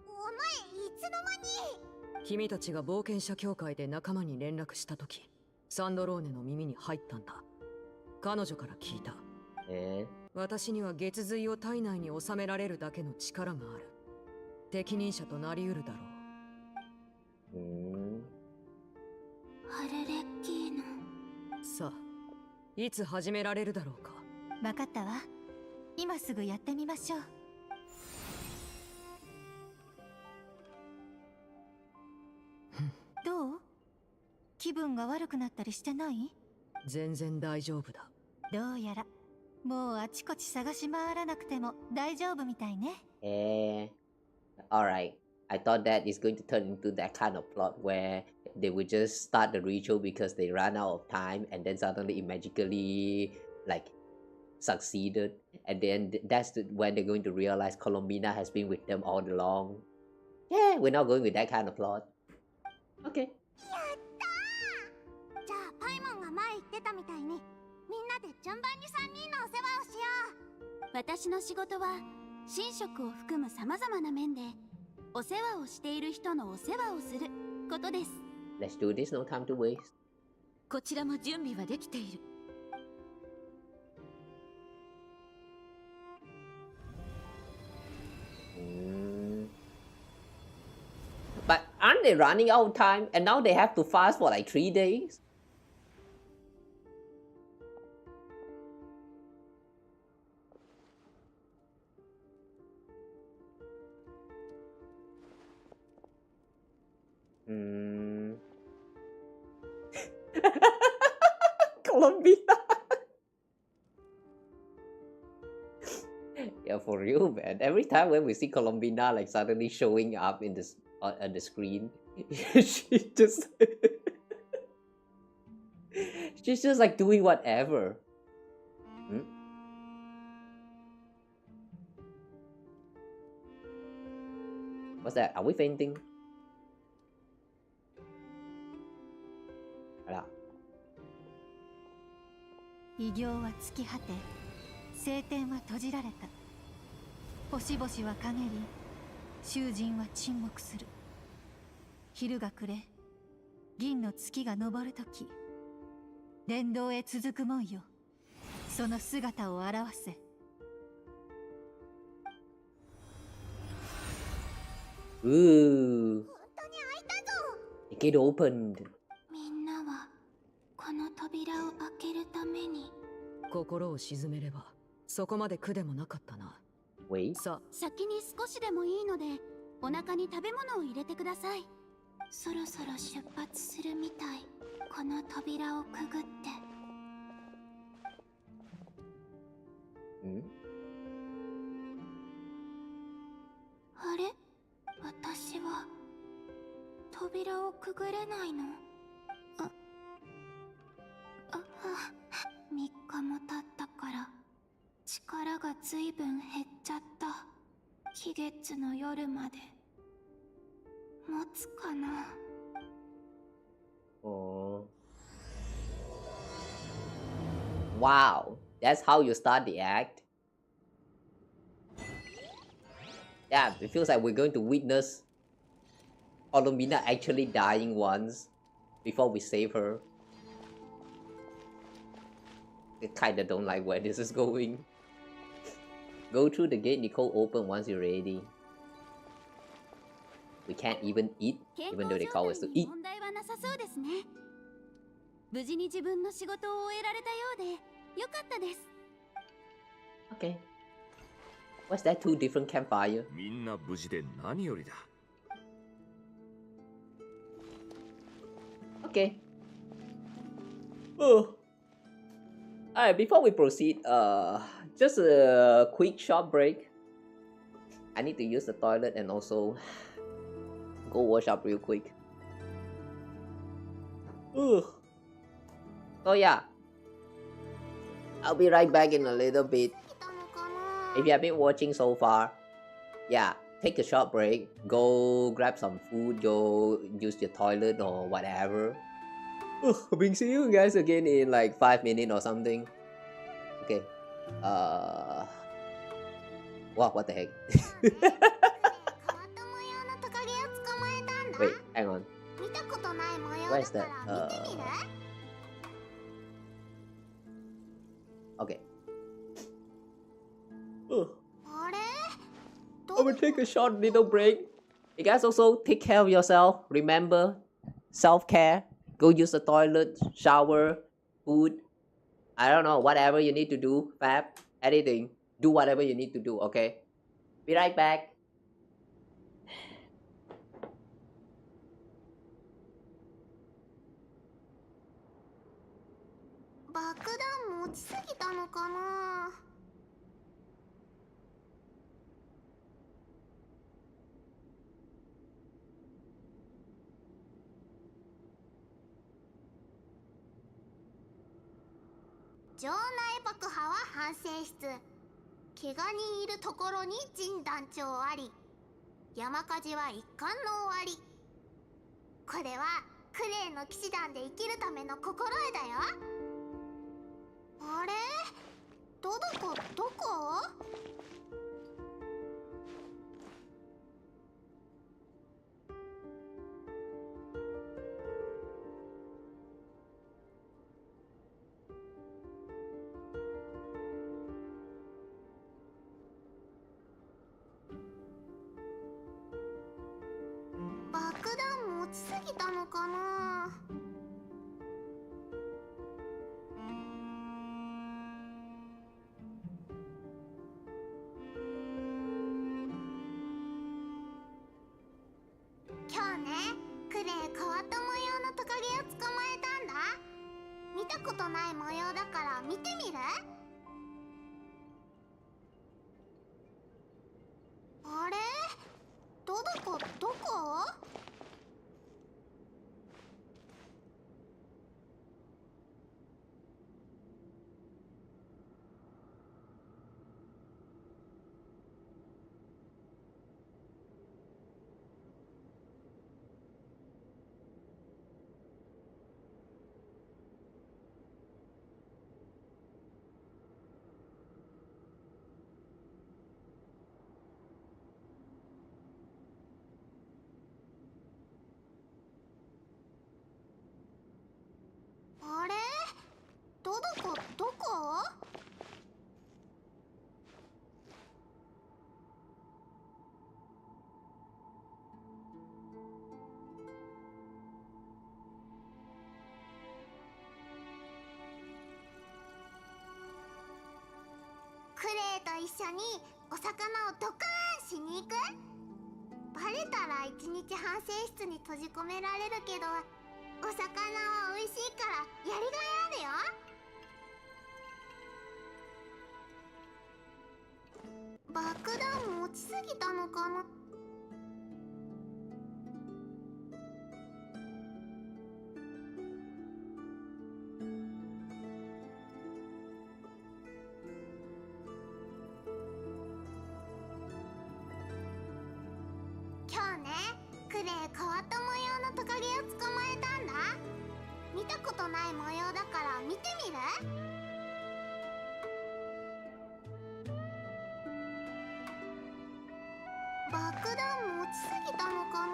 お前いつの間に。君たちが冒険者協会で仲間に連絡したとき、サンドローネの耳に入ったんだ。彼女から聞いた。私には月髄を体内に収められるだけの力がある。適任者となりうるだろう。アルレッキーノ。さあ、いつ始められるだろうか。分かったわ。今すぐやってみましょう。どう？気分が悪くなったりしてない？全然大丈夫だ。どうやらもうあちこち探し回らなくても大丈夫みたいね。Alright. I thought that is going to turn into that kind of plot where they would just start the ritual because they ran out of time and then suddenly it magically like succeeded, and then that's when they're going to realize Colombina has been with them all along. Yeah, we're not going with that kind of plot. Okay. やったー。じゃあパイモンが前言ってたみたいにみんなで順番に3人のお世話をしよう。私の仕事は神職を含む様々な面でお世話をしている人のお世話をすることです。 Let's do this, no time to waste. こちらも準備はできている。But aren't they running out of time and now they have to fast for like 3 days? Colombia. Yeah, for real, man. Every time when we see Colombina like suddenly showing up in this on the screen, she just she's just like doing whatever. What's that? Are we fainting? あら。異形は尽き果て、晴天は閉じられた。星々は陰り、囚人は沈黙する。昼が暮れ、銀の月が昇るとき、殿堂へ続く門よ、その姿を表せ。Ooh. The gate opened. みんなはこの扉を開けるために。心を静めればそこまで苦でもなかったな。さあ、先に少しでもいいのでお腹に食べ物を入れてください。そろそろ出発するみたい。この扉をくぐって。あれ、私は扉をくぐれないの？3日も経ったから力がずいぶん減っちゃった。期月の夜まで持つかな。 Oh. Wow, that's how you start the act. Yeah, it feels like we're going to witness Olomina actually dying once before we save her. I kinda don't like where this is going. Go through the gate Nicole open once you're ready. We can't even eat, even though they call us to eat. 問題はなさそうですね。無事に自分の仕事を終えられたようでよかったです。Okay. What's that? Two different campfire? みんな無事で何よりだ。Okay. Oh. Alright, before we proceed, just a quick short break. I need to use the toilet and also go wash up real quick. Ugh. So yeah, I'll be right back in a little bit. If you have been watching so far, yeah, take a short break, go grab some food, go use your toilet or whatever. Ugh, I'll be seeing you guys again in like 5 minutes or something. Okay. Wow, what the heck? Wait, hang on. Where's that? Okay. I will take a short little break. You guys also take care of yourself. Remember, self-care. Go use the toilet, shower, food. I don't know, whatever you need to do. Fab, anything. Do whatever you need to do, okay? Be right back. 爆弾持ちすぎたのかな。場内爆破は反省室。怪我人いるところに陣団長あり。山火事は一巻の終わり。これはクレーの騎士団で生きるための心得だよ。あれ？どこ？爆弾持ちすぎたのかな。今日ね、クレイ変わった模様のトカゲを捕まえたんだ。見たことない模様だから見てみる？あれ？どこ？あれ？どこ？クレイと一緒にお魚をドカーンしに行く？バレたら一日反省室に閉じ込められるけど、お魚は美味しいからやりがいあるよ。爆弾持ちすぎたのかな。今日ね、クレイ変わった模様のトカゲを捕まえたんだ。見たことない模様だから見てみる？爆弾持ちすぎたのかな。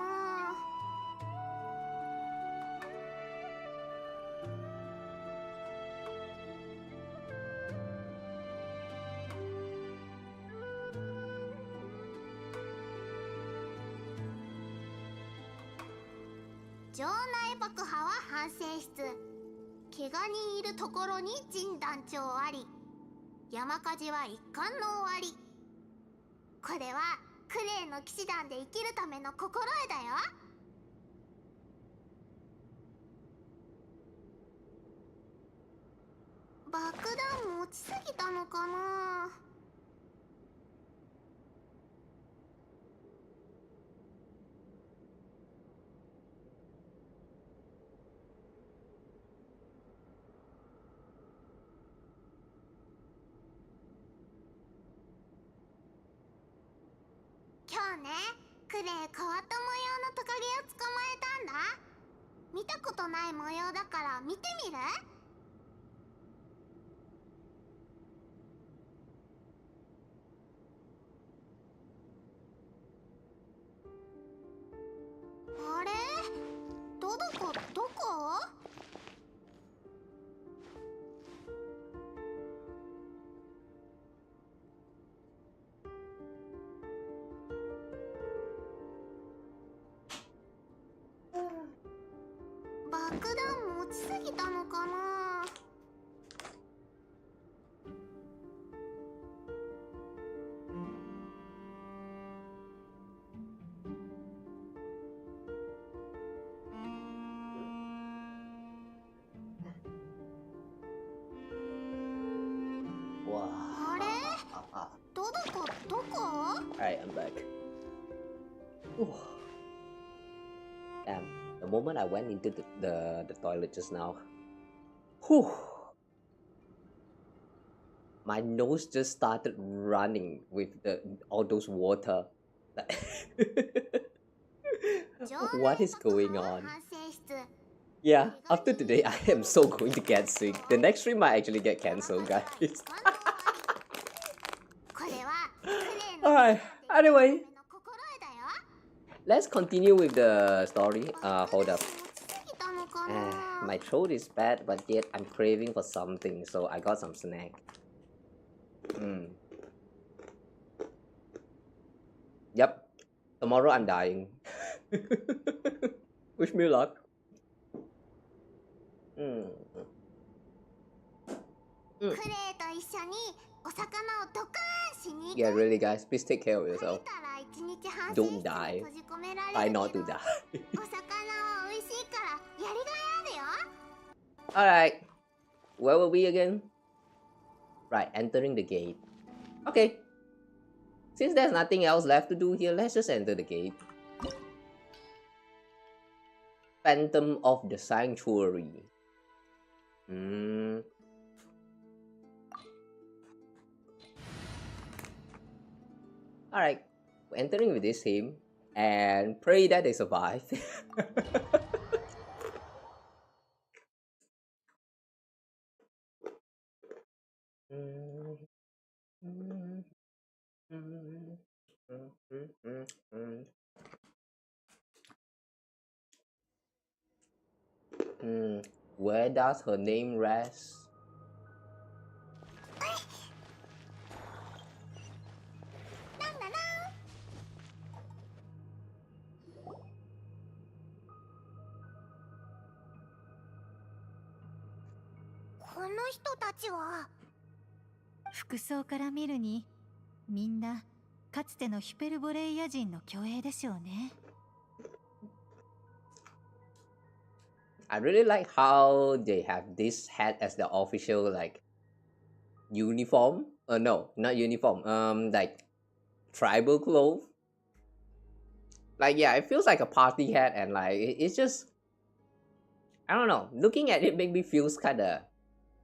場内爆破は反省室。怪我人いるところに陣団長あり。山火事は一巻の終わり。これはクレイの騎士団で生きるための心得だよ。爆弾持ちすぎたのかな。今日ね、クレイ変わった模様のトカゲを捕まえたんだ。見たことない模様だから見てみる？あれ？どこ？爆弾持ちすぎたのかな。あれ？どこ？ Alright, I'm back. Ooh. Damn, the moment I went into the toilet just now, whew, my nose just started running with all those water. What is going on? Yeah, after today, I am so going to get sick. The next stream might actually get cancelled, guys. Alright, anyway. Let's continue with the story. Hold up. My throat is bad, but yet I'm craving for something, so I got some snack. Yep. Tomorrow I'm dying. Wish me luck. Yeah, really, guys, please take care of yourself. Don't die. Try not to die. Alright. Where were we again? Right, entering the gate. Okay. Since there's nothing else left to do here, let's just enter the gate. Phantom of the Sanctuary. Alright, we're entering with this team and pray that they survive. Where does her name rest? Who この人たちは。服装から見るに、みんなかつてのヒペルボレイヤ人の巨英でしょうね。I really like how they have this hat as the official like uniform. No, not uniform. Like tribal clothes. Like yeah, it feels like a party hat, and like it's just I don't know. Looking at it, make me feels kind of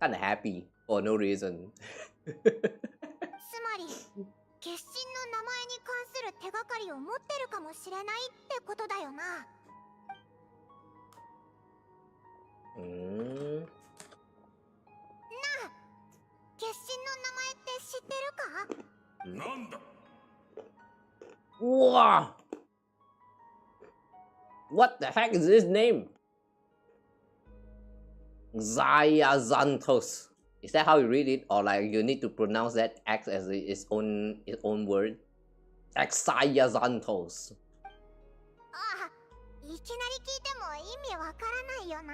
happy for no reason. つまり、決心の名前に関する手がかりを持ってるかもしれないってことだよな。なあ、月神の名前って知ってるか？なんだ。Wow! What the heck is his name? Xayazantos. Is that how you read it, or like you need to pronounce that X as its own word? Xayazantos. ああ、いきなり聞いても意味わからないよな。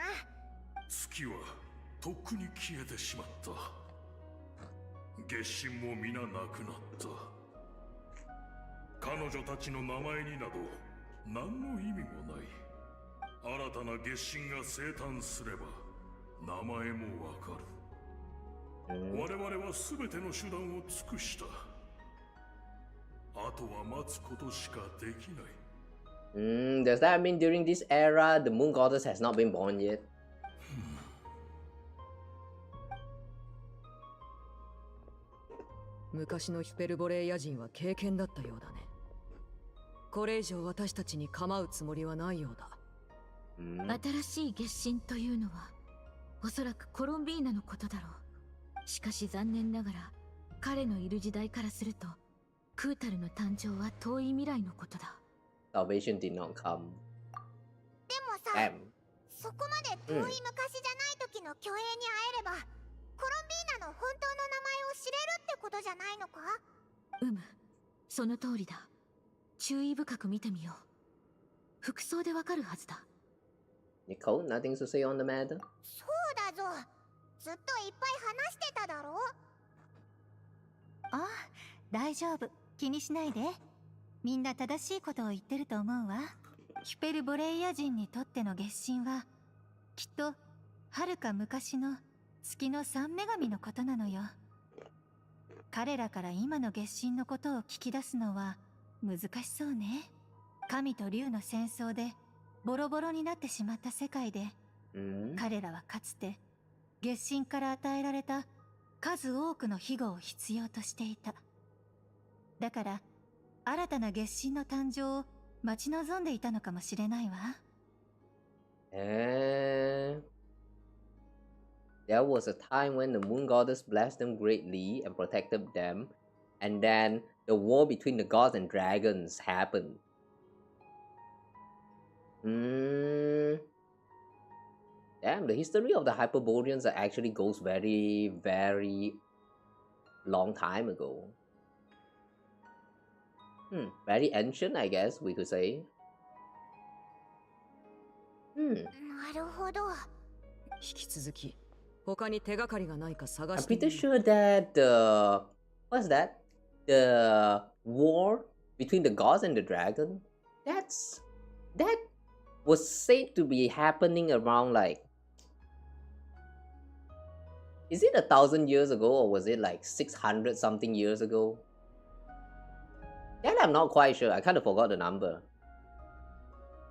月はとっくに消えてしまった。月神も皆なくなった。彼女たちの名前になど何の意味もない。新たな月神が生誕すれば名前もわかる。我々は全ての手段を尽くした。あとは待つことしかできない。Does that mean during this era the moon goddess has not been born yet? 昔のヒペルボレイヤ人は経験だったようだね。これ以上私たちに構うつもりはないようだ。新しい月神というのはおそらくコロンビーナのことだろう。しかし残念ながら彼のいる時代からするとクータルの誕生は遠い未来のことだ。Salvation did not come. でもさ、そこまで遠い昔じゃない時の巨栄に会えれば、コロンビーナの本当の名前を知れるってことじゃないのか？その通りだ。注意深く見てみよう。服装でわかるはずだ。Nicole, nothing to say on the matter? そうだぞ。ずっといっぱい話してただろ？ああ、大丈夫。気にしないで。みんな正しいことを言ってると思うわ。ヒペルボレイヤ人にとっての月神は、きっと、遥か昔の月の三女神のことなのよ。彼らから今の月神のことを聞き出すのは難しそうね。神と竜の戦争でボロボロになってしまった世界で、彼らはかつて月神から与えられた数多くの庇護を必要としていた。だから新たな月神の誕生を待ち望んでいたのかもしれないわ。There was a time when the moon goddess blessed them greatly and protected them, and then the war between the gods and dragons happened. Damn, the history of the Hyperboreans actually goes very, very long time ago. Very ancient, I guess we could say. なるほど。引き続き他に手がかりがないか探 I'm してみる。 pretty sure that what's that? The war between the gods and the dragon? That was said to be happening around like, is it 1,000 years ago or was it like 600 something years ago? That I'm not quite sure. I kind of forgot the number.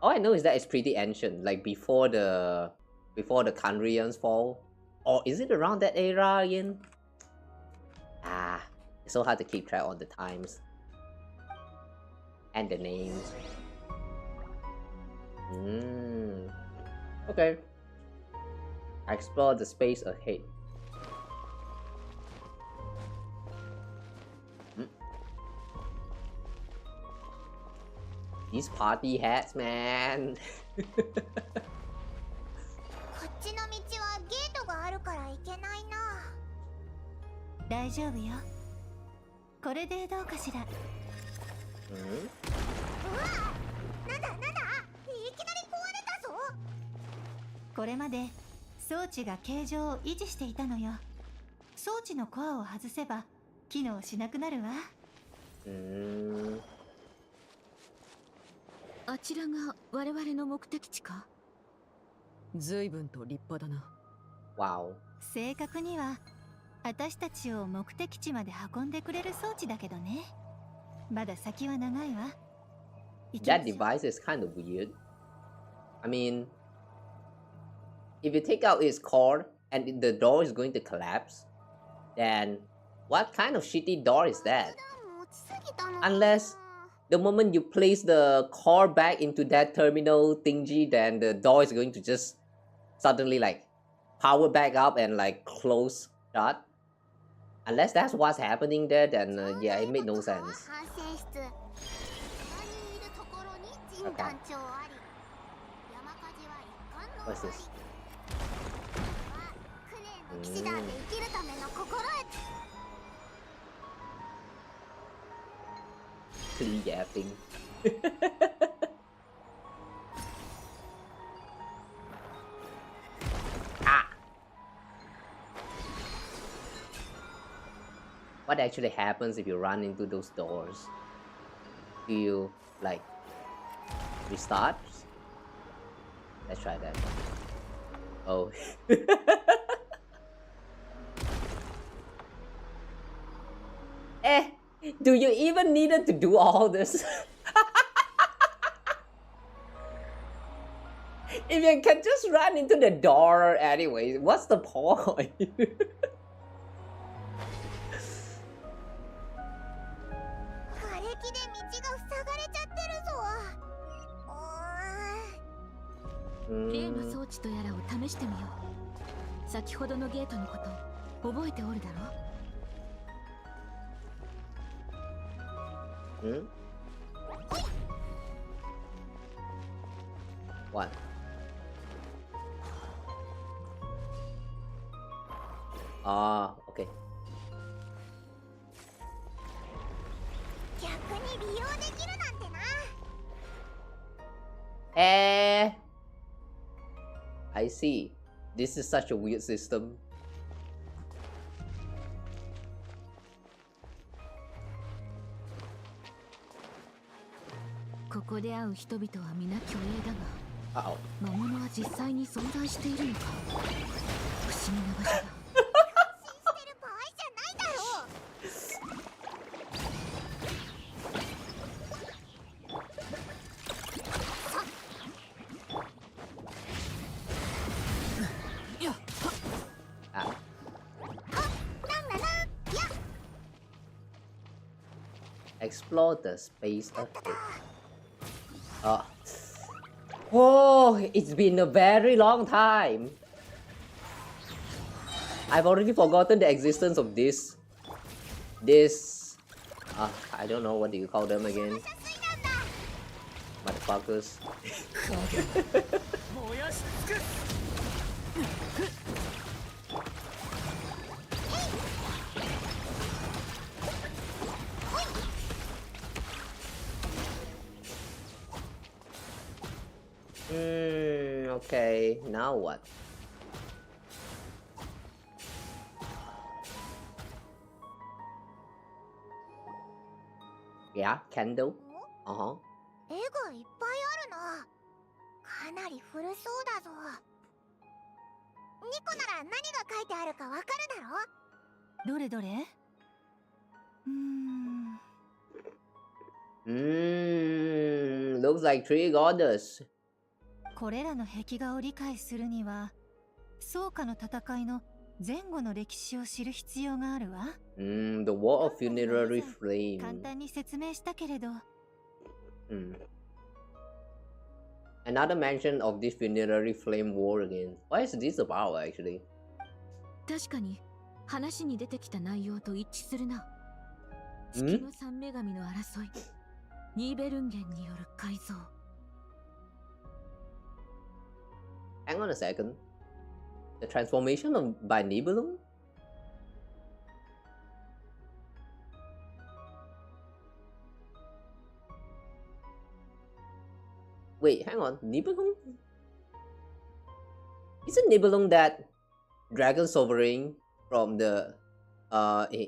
All I know is that it's pretty ancient, like before the Kandrian's fall. Or is it around that era again? It's so hard to keep track on the times and the names. Okay. Explore the space ahead. These party hats, man. こっちの道はゲートがあるから行けないな。大丈夫よ。これでどうかしら。うわ、なんだなんだ、いきなり壊れたぞ。これまで装置が形状を維持していたのよ。装置のコアを外せば機能しなくなるわ。あちらが我々の目的地か？随分と立派だな。Wow. 正確には私たちを目的地まで運んでくれる装置だけどね。まだ先は長いわ。That device is kind of weird. I mean, if you take out its cord and the door is going to collapse, then what kind of shitty door is that? the moment you place the car back into that terminal thingy, then the door is going to just suddenly like power back up and like close shut. Unless that's what's happening there, then yeah, it made no sense. Okay. What's this? Yapping. What actually happens if you run into those doors? Do you like restart? Let's try that. Oh. Do you even needed to do all this? If you can just run into the door anyway, what's the point?例の装置とやらを試してみよう。先ほどのゲートのこと覚えておるだろう。What? Ah, okay. I see. This is such a weird system. Uh-oh. ここで会う人々は皆虚栄だが、魔物は実際に存在しているのか。不思議な場所だ。Explore the space of it. Oh, it's been a very long time. I've already forgotten the existence of this. I don't know, what do you call them again? Motherfuckers. Okay, now what? Yeah, candle. 絵がいっぱいあるな。かなり古そうだぞ。ニコなら何が書いてあるかわかるだろ？どれどれ？Looks like 3 goddess. これらの壁画を理解するには、草加の戦いの前後の歴史を知る必要があるわ。The War of Funerary Flame. 簡単に説明したけれど。Another mention of this Funerary Flame War again. What is this about actually? 確かに話に出てきた内容と一致するな。月の三女神の争い、ニーベルンゲンによる改造。Hang on a second. The transformation by Nibelung? Wait, hang on. Nibelung? Isn't Nibelung that dragon sovereign from the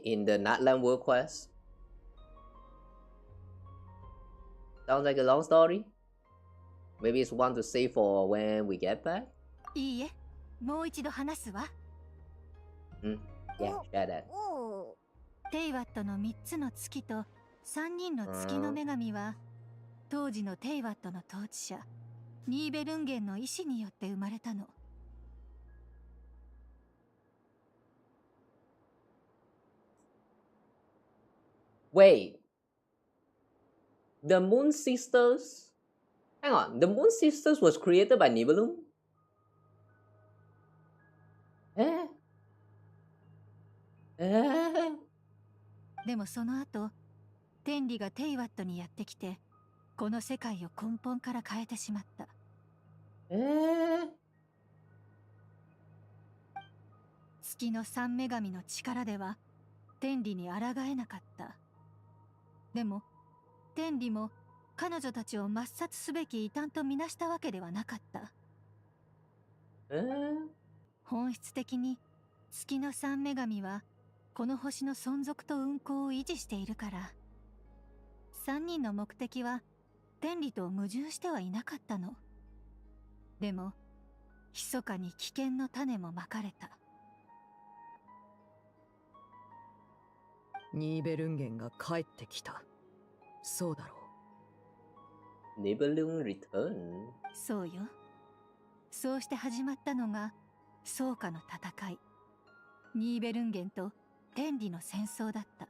in the Natlan World Quest? Sounds like a long story. Maybe it's one to save for when we get back? いいえ、もう一度話すわ。Yeah, share that. テイワットの3つの月と3人の月の女神は、当時のテイワットの統治者、ニーベルンゲンの意志によって生まれたの。Wait. The Moon Sisters. Hang on, the Moon Sisters was created by Nibelung? Eh? でもその後、天理がテイワットにやってきて、この世界を根本から変えてしまった。月の三女神の力では天理に抗えなかった。でも天理も彼女たちを抹殺すべき異端とみなしたわけではなかった。本質的に月の三女神はこの星の存続と運行を維持しているから、3人の目的は天理と矛盾してはいなかったの。でも密かに危険の種もまかれた。ニーベルンゲンが帰ってきた。そうだろう。Nibelung return? そうよ。そうして始まったのが草加の戦い。ニーベルンゲンと天理の戦争だった。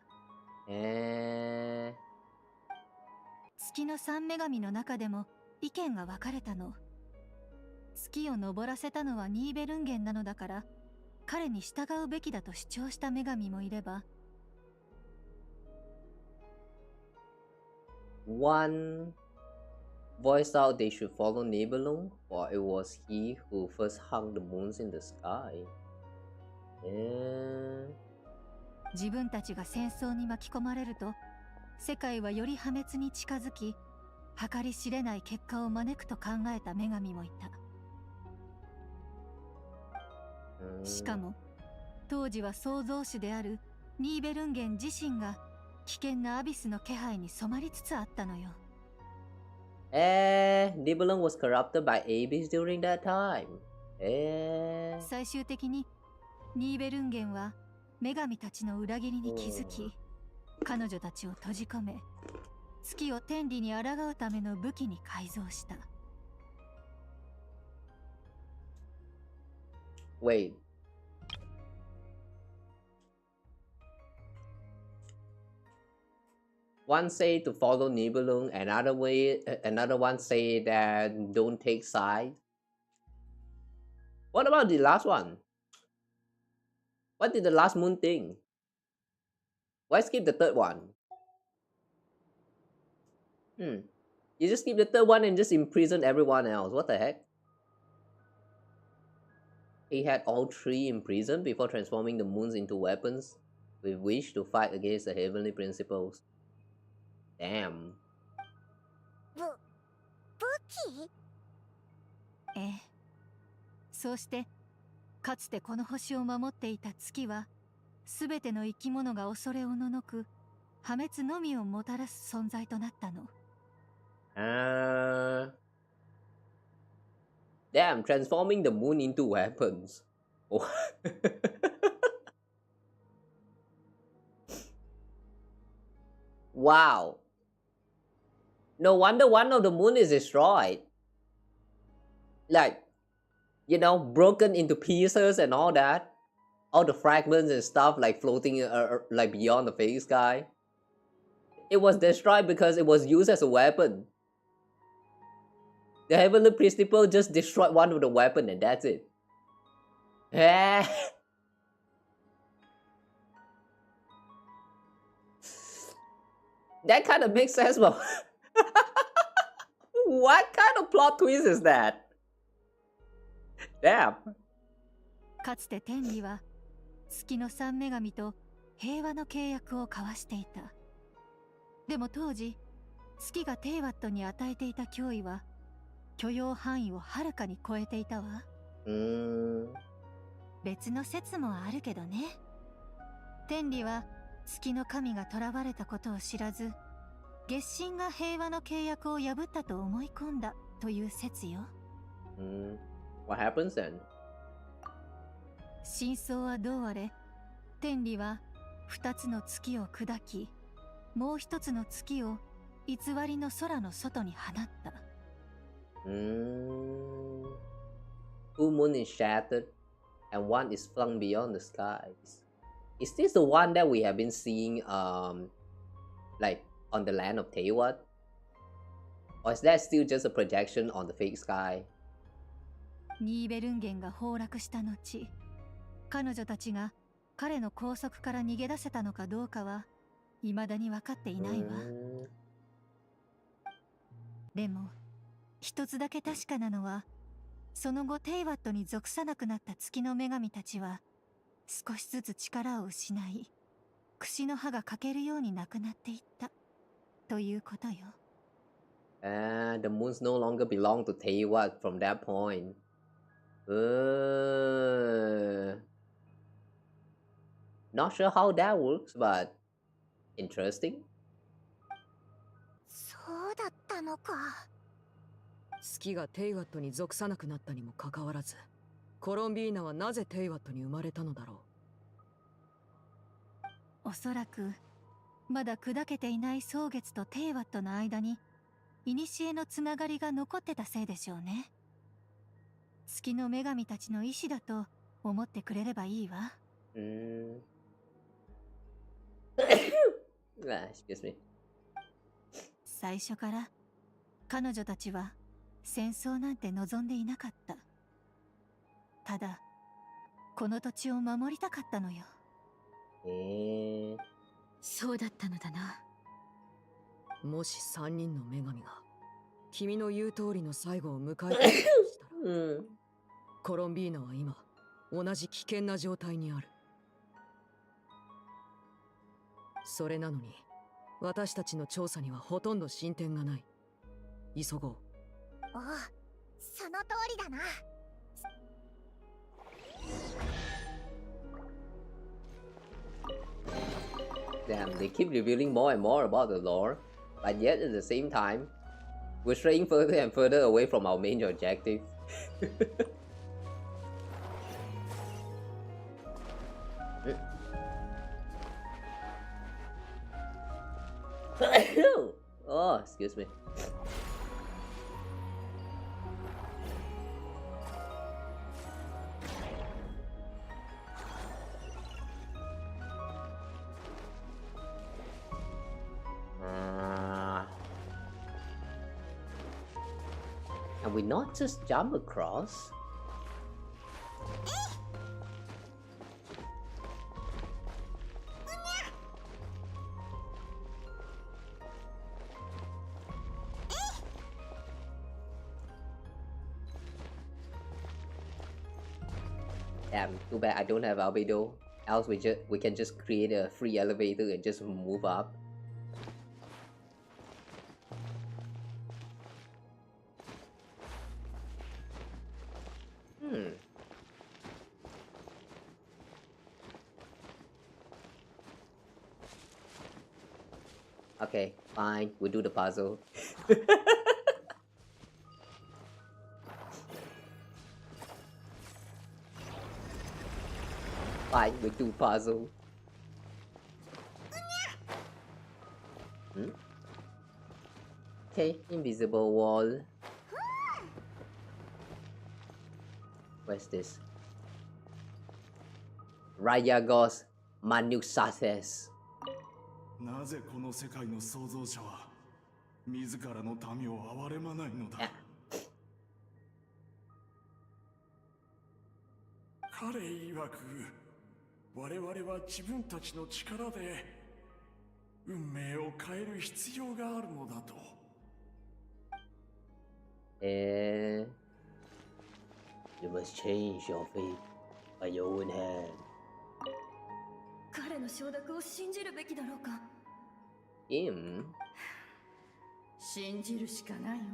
月の三女神の中でも意見が分かれたの。月を登らせたのはニーベルンゲンなのだから彼に従うべきだと主張した女神もいれば、One voiced out they should follow Nibelung, for it was he who first hung the moons in the sky. 自分たちが戦争に巻き込まれると世界はより破滅に近づき、計り知れない結果を招くと考えた女神もいた。しかも当時は創造主であるニーベルンゲン自身が危険なアビスの気配に染まりつつあったのよ。Nibelung was corrupted by Abyss during that time. 最終的にニーベルンゲンは女神たちの裏切りに気づき、彼女たちを閉じ込め、月を天理に抗うための武器に改造した。Wait. One say to follow Nibelung, another one say that don't take side. What about the last one? What did the last moon think? Why skip the third one? You just skip the third one and just imprison everyone else. What the heck? He had all three imprisoned before transforming the moons into weapons with which to fight against the heavenly principles. Damn. 武器？そうしてかつてこの星を守っていた月は、すべての生き物が恐れおののく破滅のみをもたらす存在となったの。Damn, transforming the moon into weapons. Wow. No wonder one of the moon is destroyed. Like, you know, broken into pieces and all that. All the fragments and stuff like floating like beyond the fake sky. It was destroyed because it was used as a weapon. The heavenly principle just destroyed one of the weapon and that's it. That kind of makes sense, but what kind of plot twist is that? Damn. かつて天理は月の三女神と平和の契約を交わしていた。でも当時月がテイワットに与えていた脅威は許容範囲をはるかに超えていたわ。別の説もあるけどね。天理は月の神が囚われたことを知らず、月神が平和の契約を破ったと思い込んだという説よ。What happens then? 真相はどうあれ、天理は2つの月を砕き、もう1つの月を偽りの空の外に放った。Two moon is shattered and one is flung beyond the skies. Is this the one that we have been seeing like on the land of Teyvat? Or is that still just a projection on the fake sky? ニーベルンゲンが崩落した後、彼女たちが彼の拘束から逃げ出せたのかどうかは未だに分かっていないわ。でも一つだけ確かなのは、その後テイワットに属さなくなった月の女神たちは少しずつ力を失い、櫛の刃が欠けるようになくなっていったということよ。The moons no longer belong to Teiwat from that point. Not sure how that works, but interesting. そうだったのか。月がテイワットに属さなくなったにもかかわらず、コロンビーナはなぜテイワットに生まれたのだろう。おそらくまだ砕けていない蒼月とテイワットの間に古のつながりが残ってたせいでしょうね。月の女神たちの意志だと思ってくれればいいわ。Excuse me. 最初から彼女たちは戦争なんて望んでいなかった。ただこの土地を守りたかったのよ。そうだったのだな。もし3人の女神が君の言う通りの最後を迎えたとしたら、コロンビーナは今同じ危険な状態にある。それなのに私たちの調査にはほとんど進展がない。急ごう。おう、その通りだな。Damn, they keep revealing more and more about the lore, but yet at the same time, we're straying further and further away from our main objective. Oh, excuse me. Can we not just jump across? Damn, too bad I don't have albedo. Else we can just create a free elevator and just move up. Okay, fine, we'll do the puzzle. Fine, we'll do puzzle. Okay, invisible wall. Where's this? Rayagos Manusates. なぜこの世界の創造者は自らの民を憐れまないのだ。彼曰く我々は自分たちの力で運命を変える必要があるのだと。You must change your fate by your own hand. 彼の承諾を信じるべきだろうか。信じるしかないわ。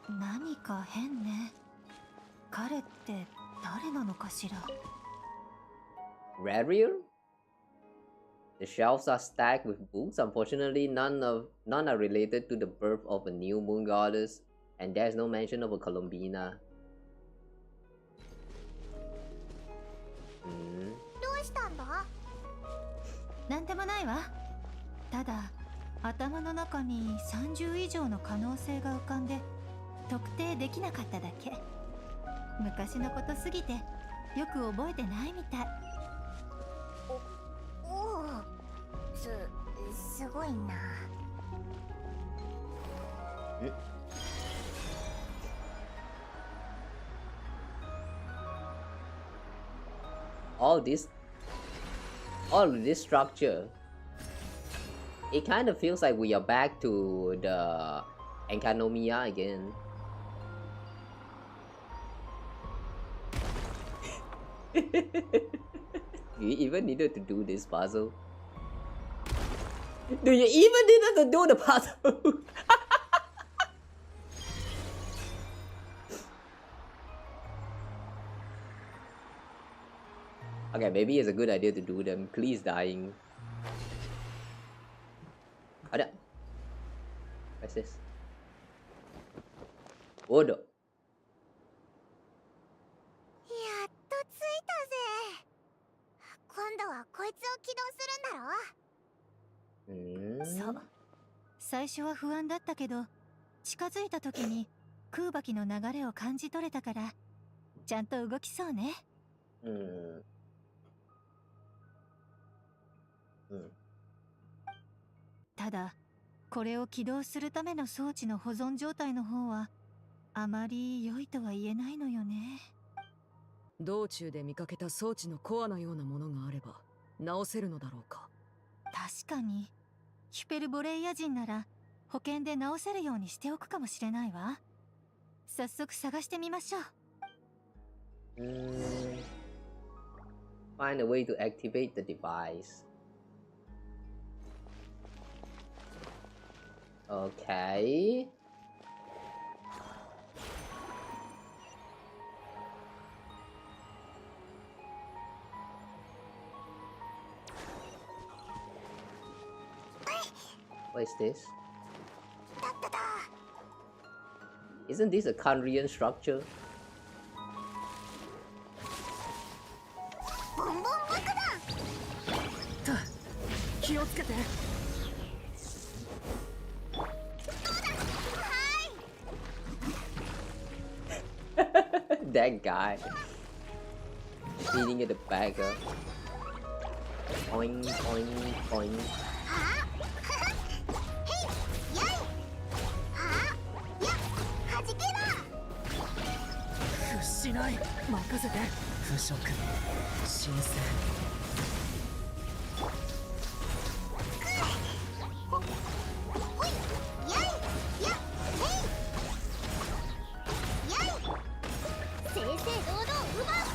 何か変ね。彼って誰なのかしら。Rarier? The shelves are stacked with books. Unfortunately, none are related to the birth of a new moon goddess, and there's no mention of a Colombina. どうしたんだ？なんでもないわ。ただ頭の中に30以上の可能性が浮かんで特定できなかっただけ。昔のことすぎてよく覚えてないみたい。おお、すごごいな。all this structure, it kind of feels like we are back to the Enkanomiya again. You even needed to do this puzzle? Do you even needed to do the puzzle? Okay, maybe it's a good idea to do them. Please dying. Ada. What's this? Wodo. やっと着いたぜ。今度はこいつを起動するんだろ。そう。最初は不安だったけど、近づいた時に空爆の流れを感じ取れたから、ちゃんと動きそうね。ただ、これを起動するための装置の保存状態の方は、あまり良いとは言えないのよね。道中で見かけた装置のコアのようなものがあれば直せるのだろうか。確かにヒュペルボレイヤ人なら保険で直せるようにしておくかもしれないわ。早速探してみましょう。Find a way to activate the device. Okay. What is this? Isn't this a Kanrian structure? ボンボン爆弾。気をつけて。That guy eating at the bagger. Oink, oink, oink. しない。任せて。腐食。新鮮。正々堂々奪う。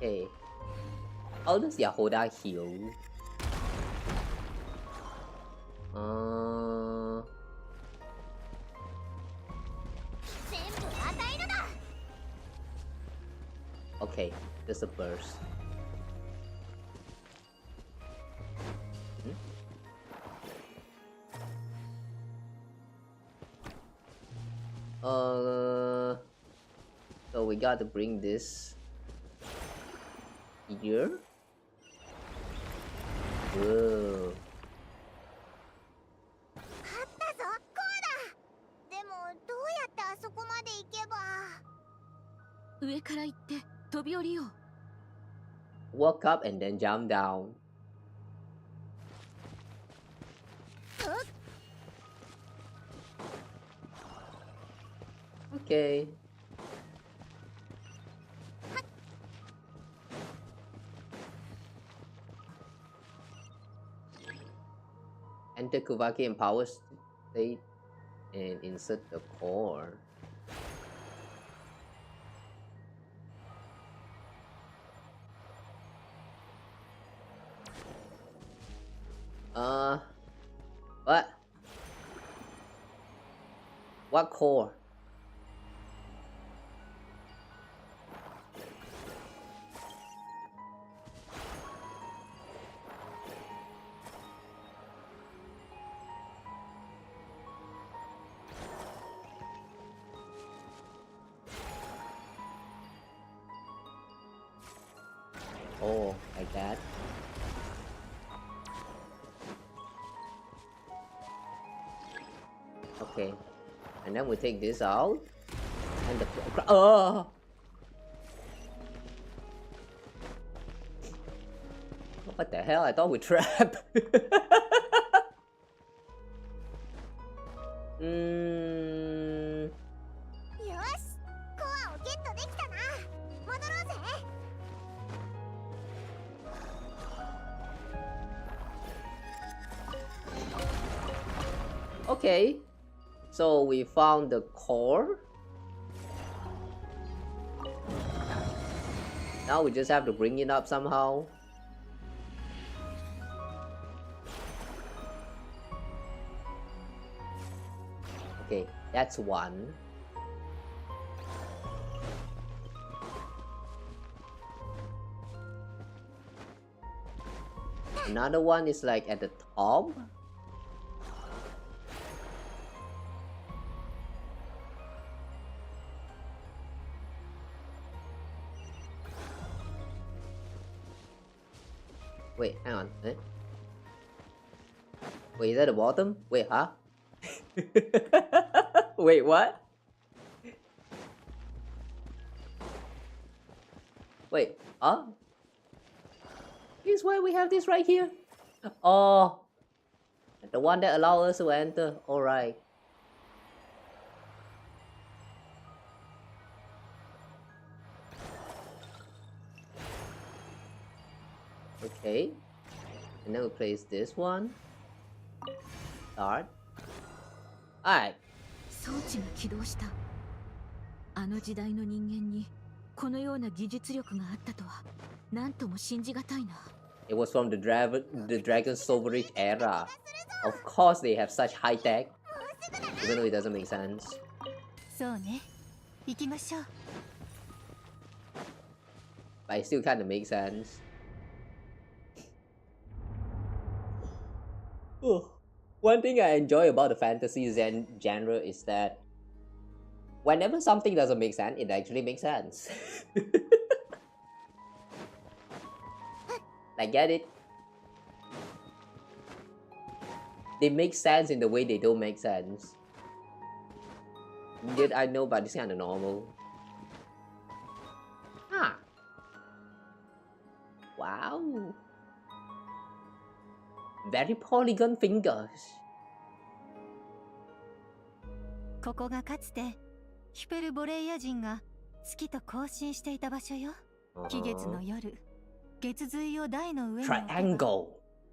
Okay. How does Jahoda heal? Okay, there's a burst. So we got to bring this here. Whoa. あったぞ、こうだ。でもどうやってあそこまで行けば。上から行って飛び降りよう。Walk up and then jump down. Okay. Enter Kuvaki in power state and insert the core. What? What core? Oh, like that. Okay, and then we take this out And the oh. What the hell? I thought we trapped. Mm. よし、コアをゲットできたな。戻ろうぜ。Okay, so we found the core. Now we just have to bring it up somehow. Okay, that's one. Another one is like at the top. Wait, hang on. Eh? Wait, is that the bottom? Wait, huh? Wait, what? Wait, huh? This is why we have this right here? Oh, the one that allows us to enter. Alright. Okay. And then we place this one. Start. Alright. 装置が起動した。あの時代の人間にこのような技術力があったとは何とも信じがたいな。It was from the Dragon Sovereign era. Of course they have such high tech. Even though it doesn't make sense. そうね。行きましょう。But it still kinda makes sense. One thing I enjoy about the fantasy genre is that whenever something doesn't make sense, it actually makes sense. I get it. They make sense in the way they don't make sense. Yet I know, but it's kinda normal. Huh. Wow. Very polygon fingers. ここがかつてヒペルボレイヤ人が月と交信していた場所よ。気月の夜、月髄を台の上に置けば Triangle.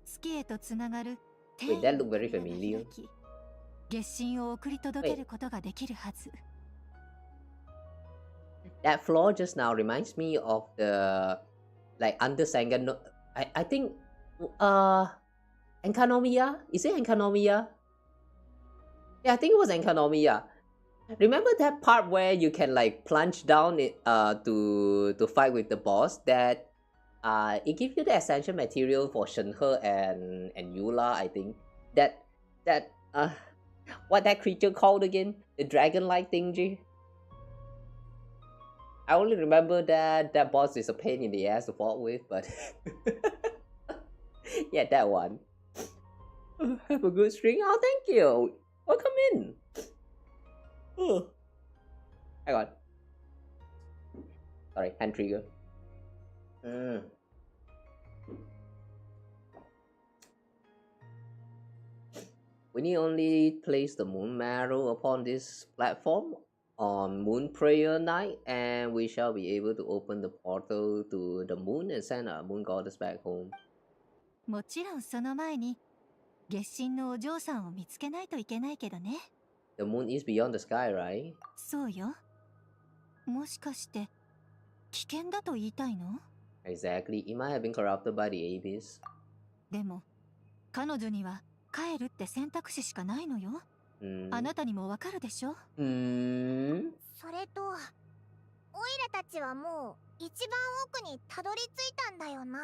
月へとつながる Wait, that look very familiar. 月神を送り届けることができるはず。That floor just now reminds me of the like under Sengan. I think Enkanomiya? Is it Enkanomiya? Yeah, I think it was Enkanomiya. Remember that part where you can like plunge down it to fight with the boss? That it gives you the essential material for Shenhe and Yula, I think. That what that creature called again? The dragon-like thingy? I only remember that that boss is a pain in the ass to fought with, but yeah, that one. Have a good string. Oh, thank you. Welcome in. Oh. Hang on. Sorry, hand trigger. We need only place the moon marrow upon this platform on Moon Prayer Night, and we shall be able to open the portal to the moon and send our moon goddess back home. もちろんその前に月神のお嬢さんを見つけないといけないけどね。The moon is beyond the sky, right? そうよ。もしかして危険だと言いたいの？ Exactly. It might have been corrupted by the Abyss. でも彼女には帰るって選択肢しかないのよ。あなたにもわかるでしょ？それと、オイラたちはもう一番奥にたどり着いたんだよな。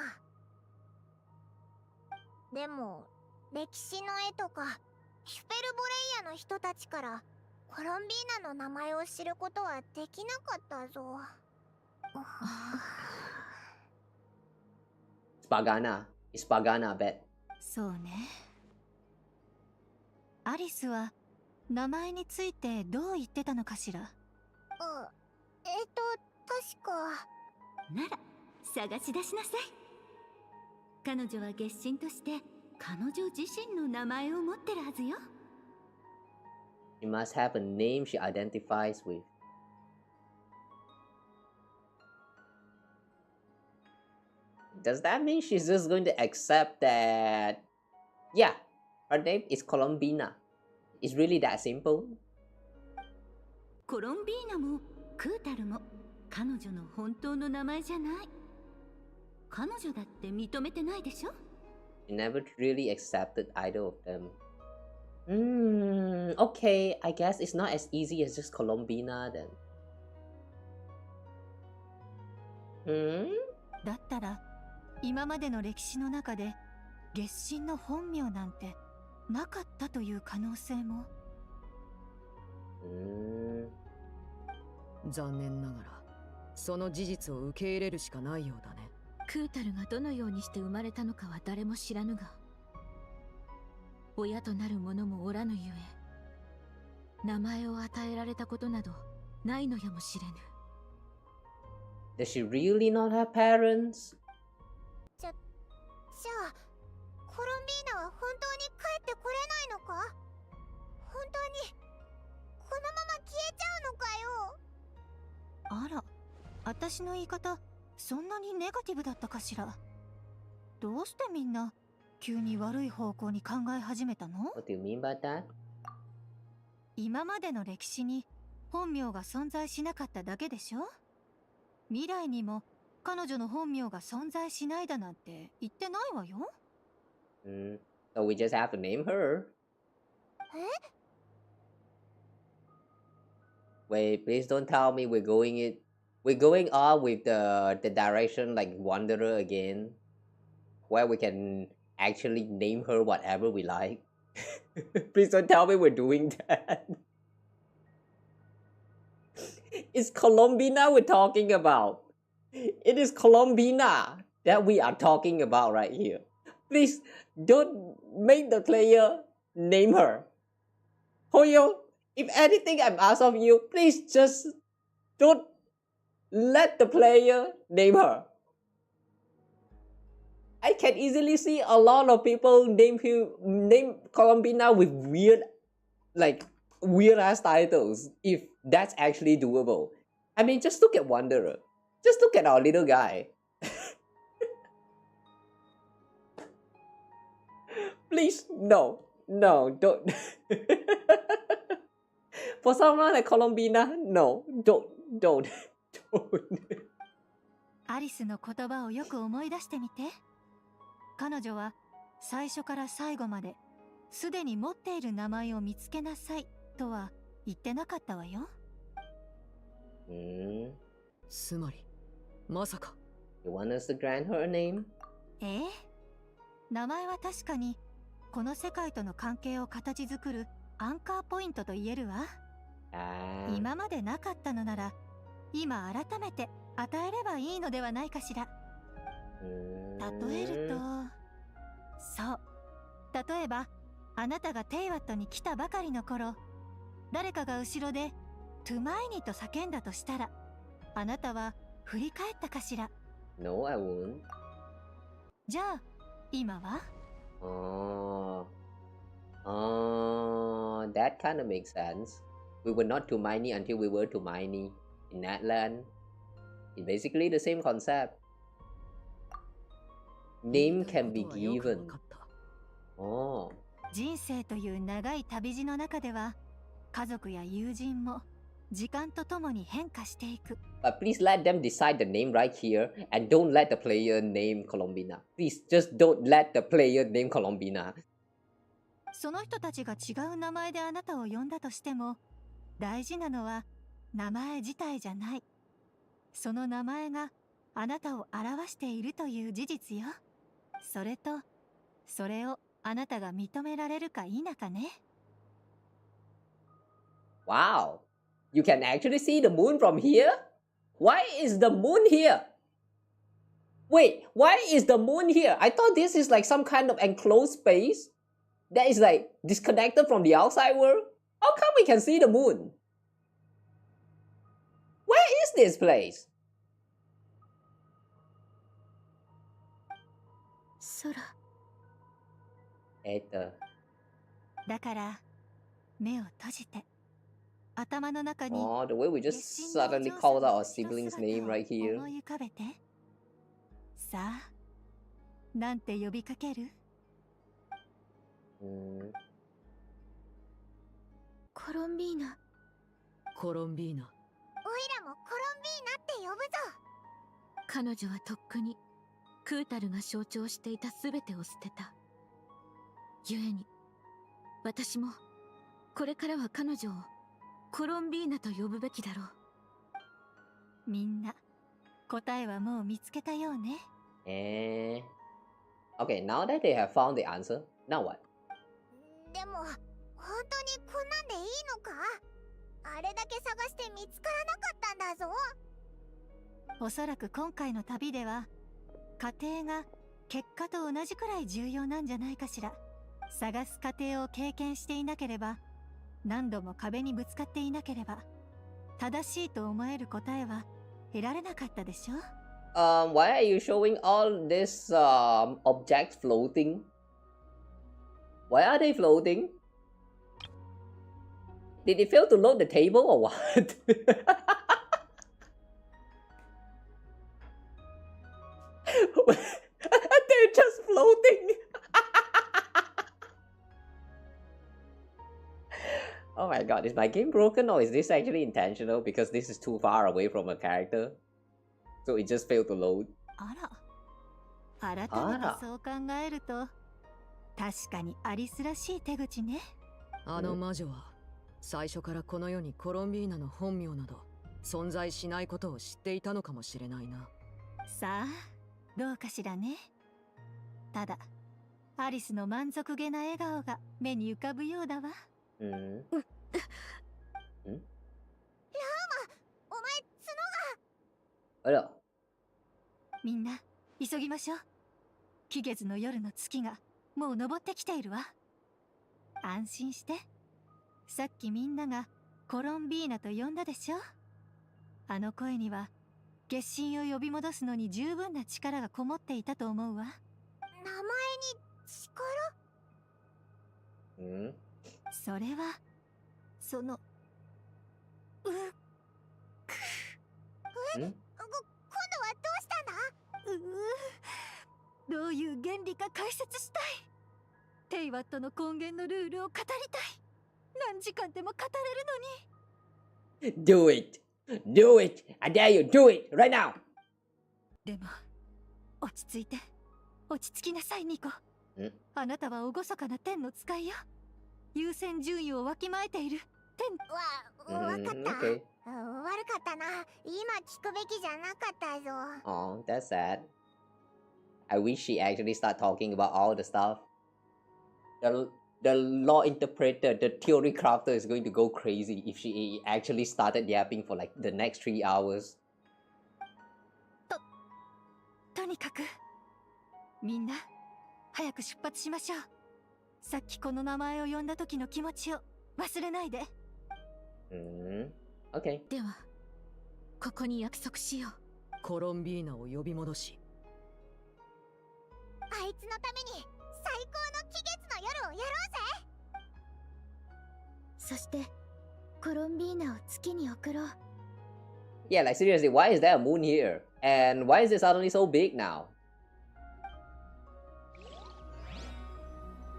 でも、歴史の絵とか、ヒュペルボレイヤの人たちからコロンビーナの名前を知ることはできなかったぞ。Spagana. It's Spagana, I bet. そうね。アリスは名前についてどう言ってたのかしら？確か。なら探し出しなさい。彼女は月神として彼女自身の名前を持ってるはずよ。She must have a name she identifies with. Does that mean she's just going to accept that, yeah, her name is Colombina? It's really that simple? コロンビーナもクータルも彼女の本当の名前じゃない。彼女だって認めてないでしょ？ She never really accepted either of them. Okay, I guess it's not as easy as just Colombina then. だったら今までの歴史の中で月神の本名なんてなかったという可能性も。残念ながらその事実を受け入れるしかないようだね。クータルがどのようにして生まれたのかは誰も知らぬが、親となる者もおらぬゆえ、名前を与えられたことなどないのやもしれぬ。Does she really not have parents? じゃあコロンビーナは本当に帰ってこれないのか？本当にこのまま消えちゃうのかよ。あら、私の言い方そんなにネガティブだったかしら。どうしてみんな急に悪い方向に考え始めたの？ What do you mean by that? 今までの歴史に本名が存在しなかっただけでしょ？未来にも彼女の本名が存在しないだなんて言ってないわよ。So we just have to name her. Wait, please don't tell me we're going off with the direction like Wanderer again, where we can actually name her whatever we like. Please don't tell me we're doing that. It's Colombina we're talking about. It is Colombina that we are talking about right here. Please don't make the player name her. Hoyo, if anything I'm asked of you, please just don't let the player name her. I can easily see a lot of people name Colombina with weird ass titles, if that's actually doable. I mean, just look at Wanderer. Just look at our little guy. Please, no, don't. For someone like Colombina, no, don't. アリスの言葉をよく思い出してみて。彼女は最初から最後まですでに持っている名前を見つけなさいとは言ってなかったわよ。つまりまさか You want us to grant her a name? ええ、名前は確かにこの世界との関係を形作るアンカーポイントと言えるわ。今までなかったのなら今改めて与えればいいのではないかしら。例えると、そう、例えばあなたがテイワットに来たばかりの頃、誰かが後ろでトゥマイニと叫んだとしたら、あなたは振り返ったかしら。 No, I won't. じゃあ今はthat kind of makes sense. We were not Tumaini until we were Tumaini in that land. It's basically the same concept. Name can be given. 人生という長い旅路の中では、家族や友人も時間とともに変化していく。But please let them decide the name right here and don't let the player name Colombina. Please just don't let the player name Colombina. その人たちが違う名前であなたを呼んだとしても、大事なのは名前自体じゃない。その名前があなたを表しているという事実よ。それと、それをあなたが認められるか否かね。Wow! You can actually see the moon from here? Why is the moon here? Wait, why is the moon here? I thought this is like some kind of enclosed space that is like disconnected from the outside world. How come we can see the moon? is this place? 空。だから目を閉じて頭の中に Oh, the way we just suddenly called out our sibling's name right here. 思い浮かべて。さあ、なんて呼びかける？コロンビーナ。コロンビーナ。おいらもコロンビーナって呼ぶぞ。彼女はとっくにクータルが象徴していた全てを捨てた。故に私もこれからは彼女をコロンビーナと呼ぶべきだろう。みんな答えはもう見つけたようね。Okay, now that they have found the answer, now what? でも本当にこんなんでいいのか？あれだけ探して見つからなかったんだぞ。おそらく今回の旅では家庭が結果と同じくらい重要なんじゃないかしら。探す過程を経験していなければ、何度も壁にぶつかっていなければ、正しいと思える答えは得られなかったでしょ。Why are you showing all this objects floating? Why are they floating? Did they fail to load the table or what? They're just floating. Oh my god, is my game broken or is this actually intentional because this is too far away from a character? So it just failed to load. あら、改めてそう考えると確かにアリスらしい手口ね。あの魔女は最初からこの世にコロンビーナの本名など存在しないことを知っていたのかもしれないな。さあ、どうかしらね。ただアリスの満足げな笑顔が目に浮かぶようだわ。ラウマ、お前あら。みんな急ぎましょう。期月の夜の月がもう昇ってきているわ。安心して。さっきみんながコロンビーナと呼んだでしょ。あの声には月神を呼び戻すのに十分な力がこもっていたと思うわ。名前に力？それはその今度はどうしたんだ？どういう原理か解説したい。テイワットの根源のルールを語りたい。何時間でも語れるのに。Do it! Do it! I dare you! Do it! Right now! でも落ち着いて。落ち着きなさいニコ。あなたは厳かな天の使いよ。優先順位をわきまえている天。わかった。悪かったな。今聞くべきじゃなかったぞ。Oh, that's sad. I wish she actually start talking about all the stuff. The law interpreter, the theory crafter is going to go crazy if she actually started yapping for like the next 3 hours. とにかくみんな早く出発しましょう。さっきこの名前を呼んだ時の気持ちを忘れないで。Okay. ではここに約束しよう。コロンビーナを呼び戻し、あいつのために最高の期月の夜をやろうぜ。そしてコロンビーナを月に送ろう。Yeah, like seriously, why is there a moon here? And why is it suddenly so big now?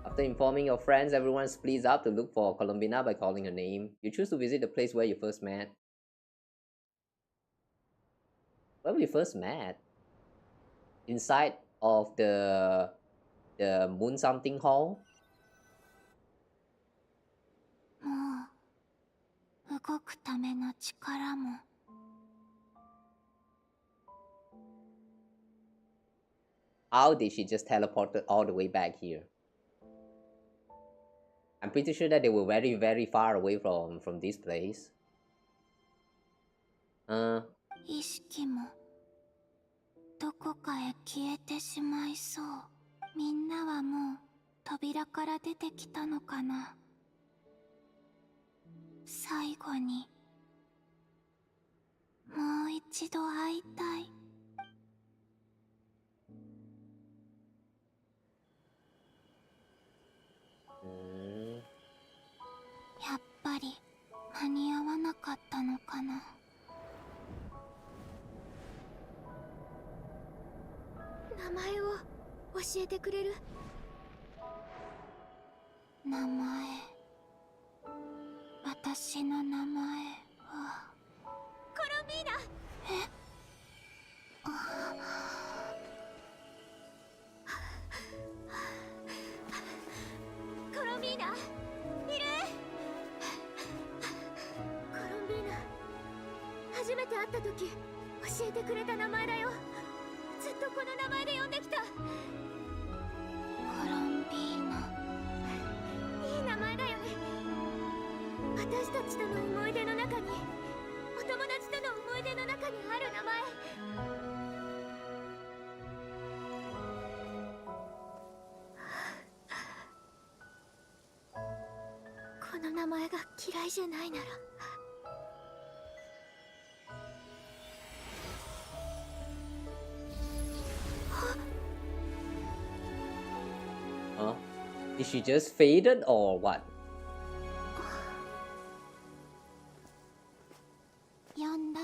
After informing your friends, everyone splits up to look for Colombina by calling her name. You choose to visit the place where you first met. Where we first met? Inside of the moon something hall? もう動くための力も。How did she just teleport all the way back here? I'm pretty sure that they were very, very far away from this place. 意識もどこかへ消えてしまいそう。みんなはもう扉から出てきたのかな。最後にもう一度会いたい。やっぱり間に合わなかったのかな。名前を教えてくれる？名前、私の名前はコロンビーナ。えコロンビーナいる？コロンビーナ、初めて会った時教えてくれた名前だよ。ずっとこの名前で呼んできた。コロンビーナ、いい名前だよね。私たちとの思い出の中に、お友達との思い出の中にある名前。この名前が嫌いじゃないなら。Huh? Is she just faded or what? 呼んだ。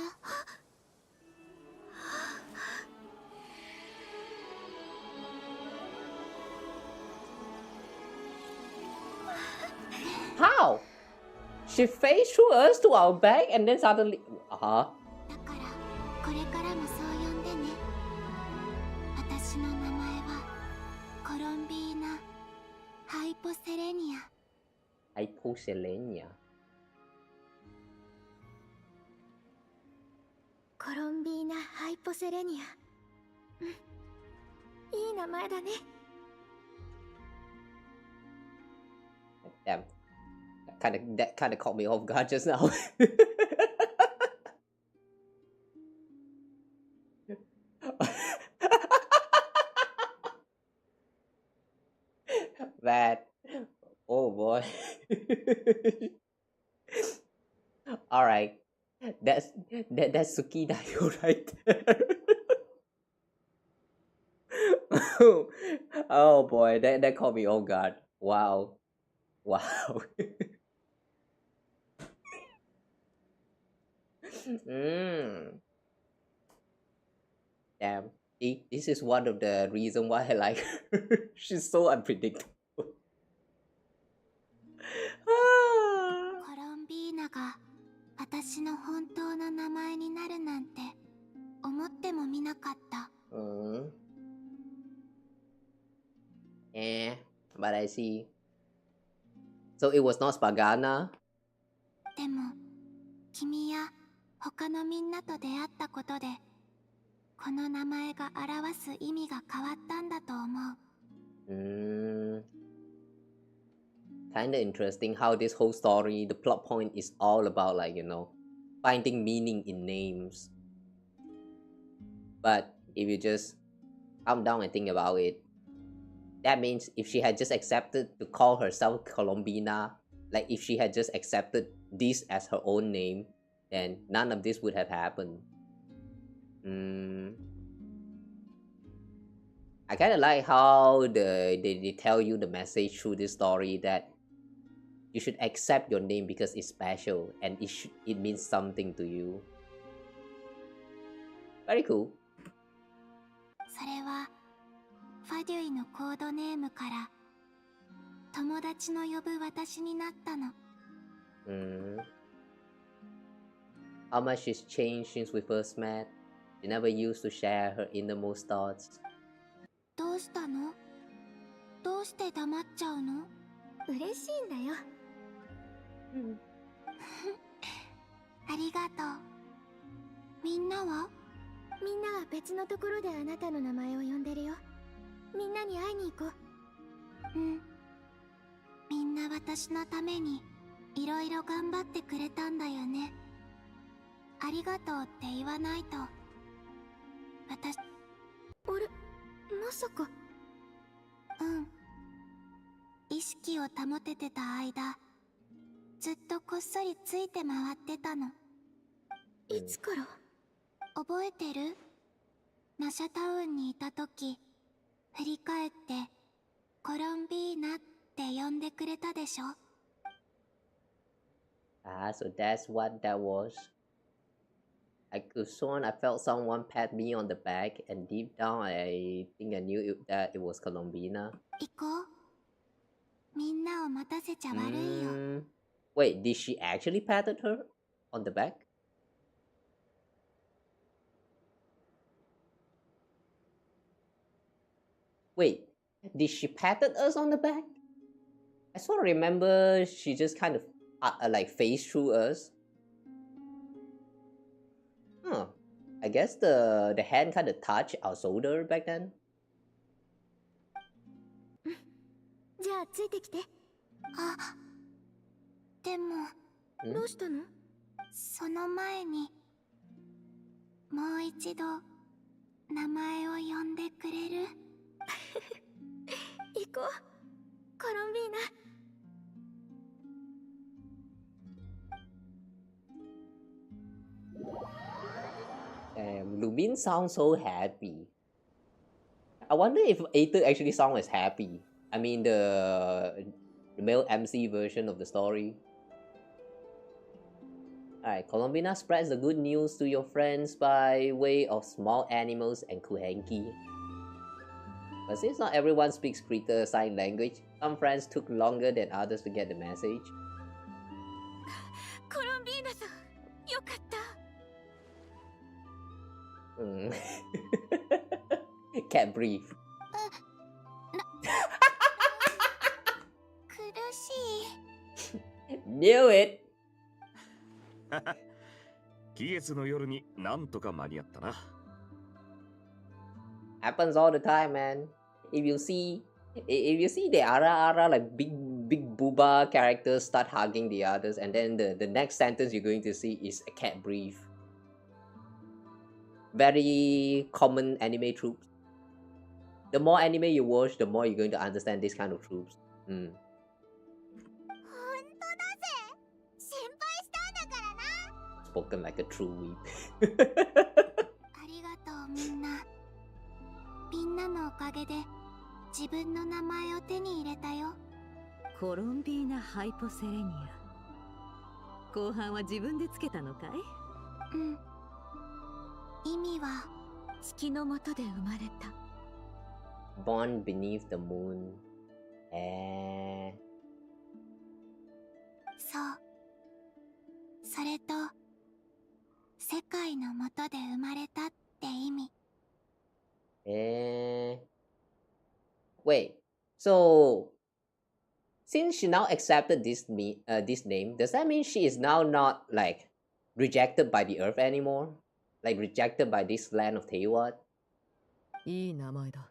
How? She phased through us to our back and then suddenly. これからもそう呼んでね。私の名前はコロンビーナ・ハイポセレニア。Hyposelenia. コロンビーナ・ハイポセレニア。うん、いい名前だね。Damn. That kind of caught me off guard just now. That. Oh boy. All right. That's Suki Dayo right there. Oh boy, that caught me off guard. Wow. Wow. Damn. See, this is one of the reasons why I like her. She's so unpredictable. コロンビーナが私の本当の名前になるなんて思ってもみなかった。But I see. So it was not Spagana? でも君や他のみんなと出会ったことでこの名前が表す意味が変わったんだと思う。Kinda interesting how this whole story, the plot point is all about like, finding meaning in names. But if you just calm down and think about it, that means if she had just accepted to call herself Colombina, like if she had just accepted this as her own name, then none of this would have happened. I kind of like how they tell you the message through this story that you should accept your name because it's special and it means something to you. Very cool. それはファデュイのコードネームから友達の呼ぶ私になったの。How much she's changed since we first met. She never used to share her innermost thoughts. どうしたの？どうして黙っちゃうの？嬉しいんだよ。ありがとう。みんなは？みんなは別のところであなたの名前を呼んでるよ。みんなに会いに行こう。みんな私のためにいろいろ頑張ってくれたんだよね。ありがとうって言わないと。私。あれ、まさか。意識を保ててた間、ずっとこっそりついて回ってたの。いつから？覚えてる？ナシャタウンにいた時、振り返ってコロンビーナって呼んでくれたでしょ？ Ah, so that's what that was. I could sworn I felt someone pat me on the back, and deep down I think I knew that it was Colombina. 行こう。みんなを待たせちゃ悪いよ。Wait, did she actually patted her on the back? Wait, did she patted us on the back? I sort of remember she just kind of like phased through us. Huh. I guess the hand kind of touched our shoulder back then. じゃあついてきて。あ、でも、どうしたの？その前に、もう一度名前を呼んでくれる？行こう、コロンビーナ。Lubin sounds so happy. I wonder if Aether actually sounds as happy. I mean, the male MC version of the story. Alright, Colombina spreads the good news to your friends by way of small animals and kuhenki. But since not everyone speaks Krita sign language, some friends took longer than others to get the message. コロンビーナさん、よかった。Can't breathe. 苦しい。Knew it! 期月の夜になんとか間に合ったな。Happens all the time, man. If you see the ara like big booba characters start hugging the others, and then the next sentence you're going to see is I can't breathe. Very common anime tropes. The more anime you watch, the more you're going to understand this kind of tropes. Spoken like a true weep. ありがとうみんな。みんなのおかげで自分の名前を手に入れたよ。コロンビーナ・ハイポセレニア。後半は自分でつけたのかい？うん。意味は月の下で生まれた。Born beneath the moon. そう。それと世界の下で生まれたって意味。Wait. So, since she now accepted this name, does that mean she is now not like rejected by the Earth anymore? Like rejected by this land of Teyvat? いい名前だ。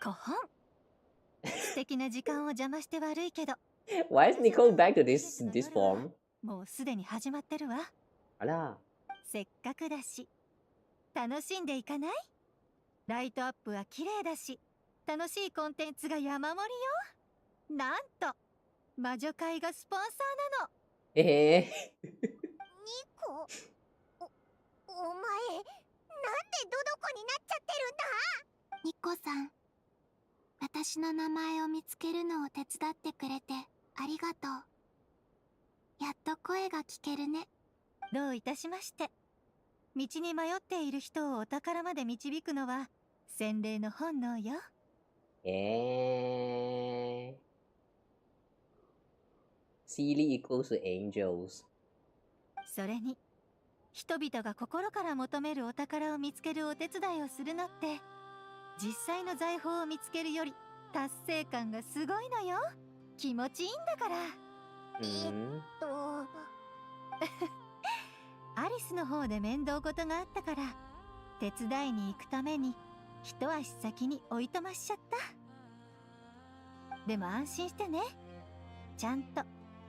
ご本。素敵な時間を邪魔して悪いけど。Why is Nicole back to this form? もうすでに始まってるわ。あら。せっかくだし、楽しんでいかない？ライトアップは綺麗だし、楽しいコンテンツが山盛りよ。なんと、魔女会がスポンサーなの。ニコ、お前、なんでドドコになっちゃってるんだ？ニコさん、私の名前を見つけるのを手伝ってくれてありがとう。やっと声が聞けるね。どういたしまして。道に迷っている人をお宝まで導くのは洗礼の本能よ。Sealy equals to angels. それに、人々が心から求めるお宝を見つけるお手伝いをするのって、実際の財宝を見つけるより達成感がすごいのよ。気持ちいいんだから。アリスの方で面倒事があったから、手伝いに行くために一足先においとましちゃった。でも安心してね。ちゃんと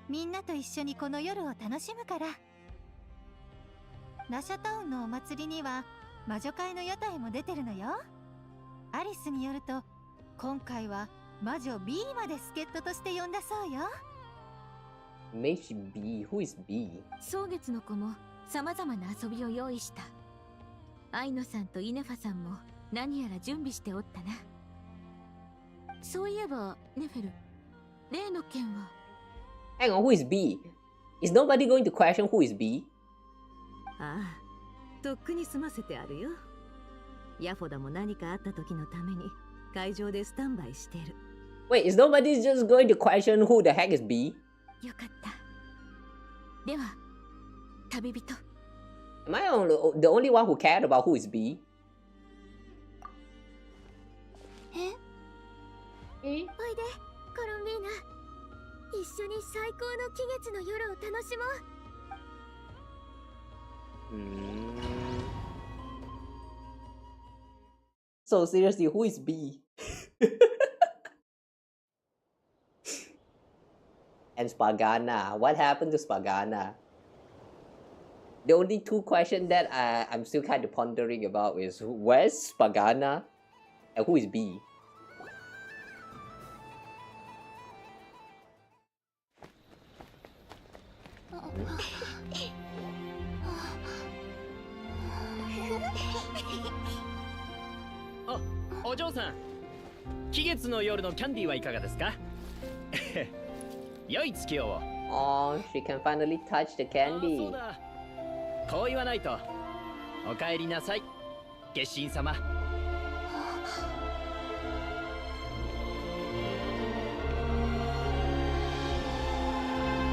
みんなと一緒にこの夜を楽しむから。ナシャタウンのお祭りには魔女会の屋台も出てるのよ。アリスによると、今回は魔女 B まで助っ人として呼んだそうよ。Mage B? Who is B? 蒼月の子も様々な遊びを用意した。愛野さんとイネファさんも何やら準備しておったな。そういえばネフェル、例の件は。 Hang on, who is B? Is nobody going to question who is B? ああ、とっくに済ませてあるよ。ヤフォダも何かあった時のために会場でスタンバイしてる。Wait, is nobody just going to question who the heck is B? よかった。では、旅人。Am I the only one who cared about who is B? おいで、コロンビーナ。一緒に最高の期月の夜を楽しもう。So seriously, who is B? And Spagana. What happened to Spagana? The only two questions that I'm still kind of pondering about is where's Spagana and who is B? Oh, お嬢さん、期月の夜のキャンディーはいかがですか？良い月夜を。Oh, she can finally touch the candy. そうだ。こう言わないと。お帰りなさい、月神様。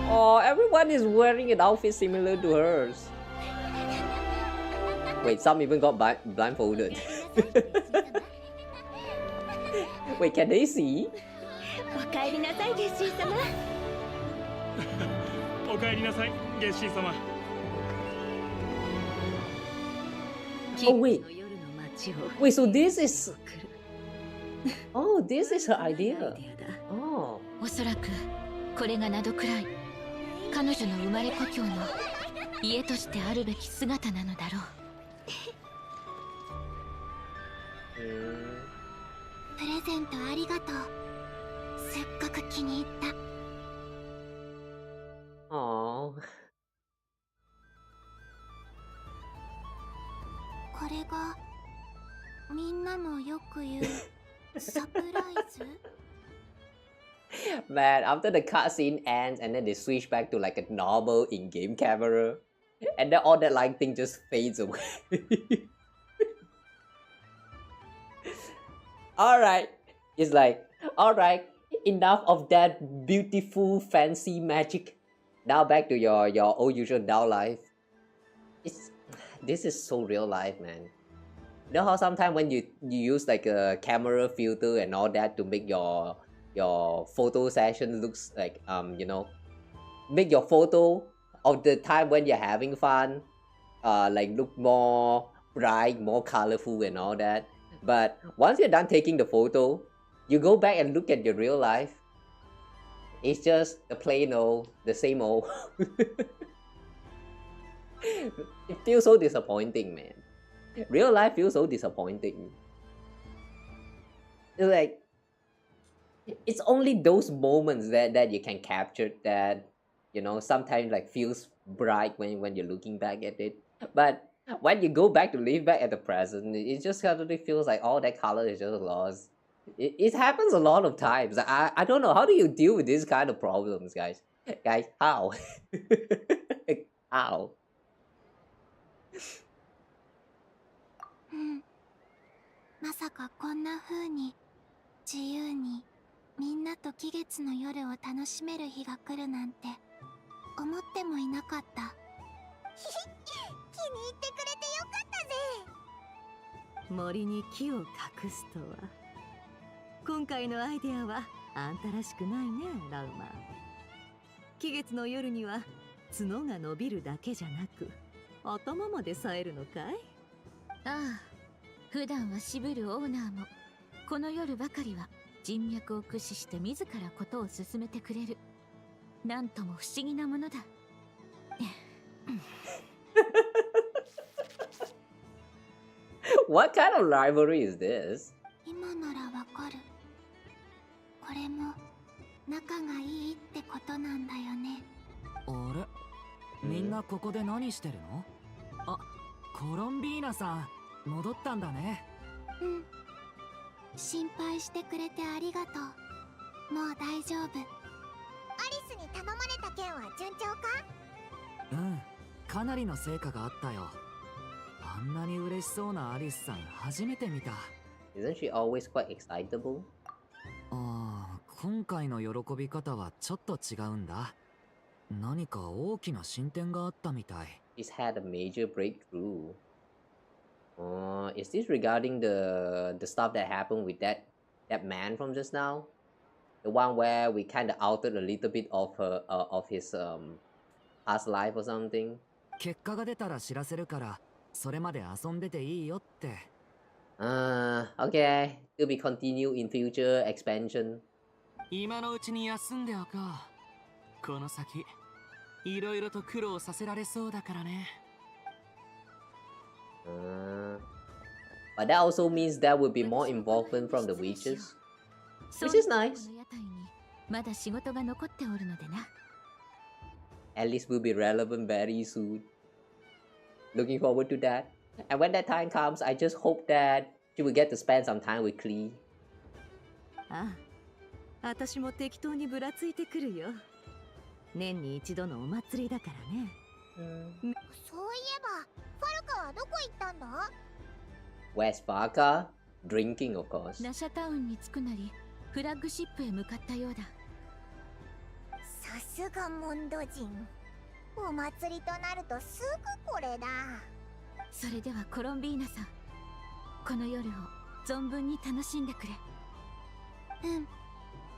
Oh, everyone is wearing an outfit similar to hers. Wait, some even got blindfolded. Wait, can they see? お帰りなさい、月神様。お帰りなさい、月神様。Oh wait. Wait, so this is... Oh, this is her idea. Oh. おそらくこれがナドくらい彼女の生まれ故郷の家としてあるべき姿なのだろう。プレゼントありがとう。すっごく気に入った。Oh. これがみんなのよく言うサプライズMan, after the cutscene ends and then they switch back to like a normal in-game camera, and then all that lighting just fades away. Alright, it's like, alright, enough of that beautiful fancy magic. Now back to your old usual down life. This is so real life, man. You know how sometimes when you use like a camera filter and all that to make your photo session looks like you know, make your photo of the time when you're having fun like look more bright, more colorful and all that. But once you're done taking the photo, you go back and look at your real life. It's just the plain old, the same old. It feels so disappointing, man. Real life feels so disappointing. It's like, it's only those moments that you can capture that, you know, sometimes like feels bright when you're looking back at it. But when you go back to live back at the present, it just suddenly feels like all that color is just lost. It happens a lot of times. I don't know, how do you deal with these kind of problems, guys? Guys, how? How? まさかこんな風に自由にみんなと期月の夜を楽しめる日が来るなんて思ってもいなかった。気に入ってくれてよかったぜ。森に木を隠すとは。今回のアイデアはあんたらしくないね、ラウマ。期月の夜には角が伸びるだけじゃなく頭まで冴えるのかい？ああ、普段は渋るオーナーもこの夜ばかりは人脈を駆使して自らことを進めてくれる。なんとも不思議なものだ。What kind of rivalry is this? 今ならわかる。これも仲がいいってことなんだよね。あれ、みんなここで何してるの？あ、コロンビーナさん、戻ったんだね。うん。心配してくれてありがとう。もう大丈夫。アリスに頼まれた件は順調か？うん、かなりの成果があったよ。あんなに嬉しそうなアリスさん初めて見た。Isn't she always quite excitable? ああ、今回の喜び方はちょっと違うんだ。何か大きな進展があったみたい。She's had a major breakthrough. Is this regarding the stuff that happened with that man from just now? The one where we kind of altered a little bit of her of his past life or something? 結果が出たら知らせるから、それまで遊んでていいよって。Okay. To be continued in future expansion. 今のうちに休んでおこう。この先、いろいろと苦労させられそうだからね。But that also means there will be more involvement from the witches, which is nice. まだ仕事が残っておるのでな。At least will be relevant very soon. Looking forward to that. And when that time comes, I just hope that she will get to spend some time with Klee. ああ、私も適当にぶらついてくるよ。年に一度のお祭りだからね。そういえば、ファルカはどこ行ったんだ？ Where's Farka? Drinking, of course. ナシャタウンに着くなり、フラッグシップへ向かったようだ。さすがモンド人。お祭りとなるとすぐこれだ。それではコロンビーナさん、この夜を存分に楽しんでくれ。うん、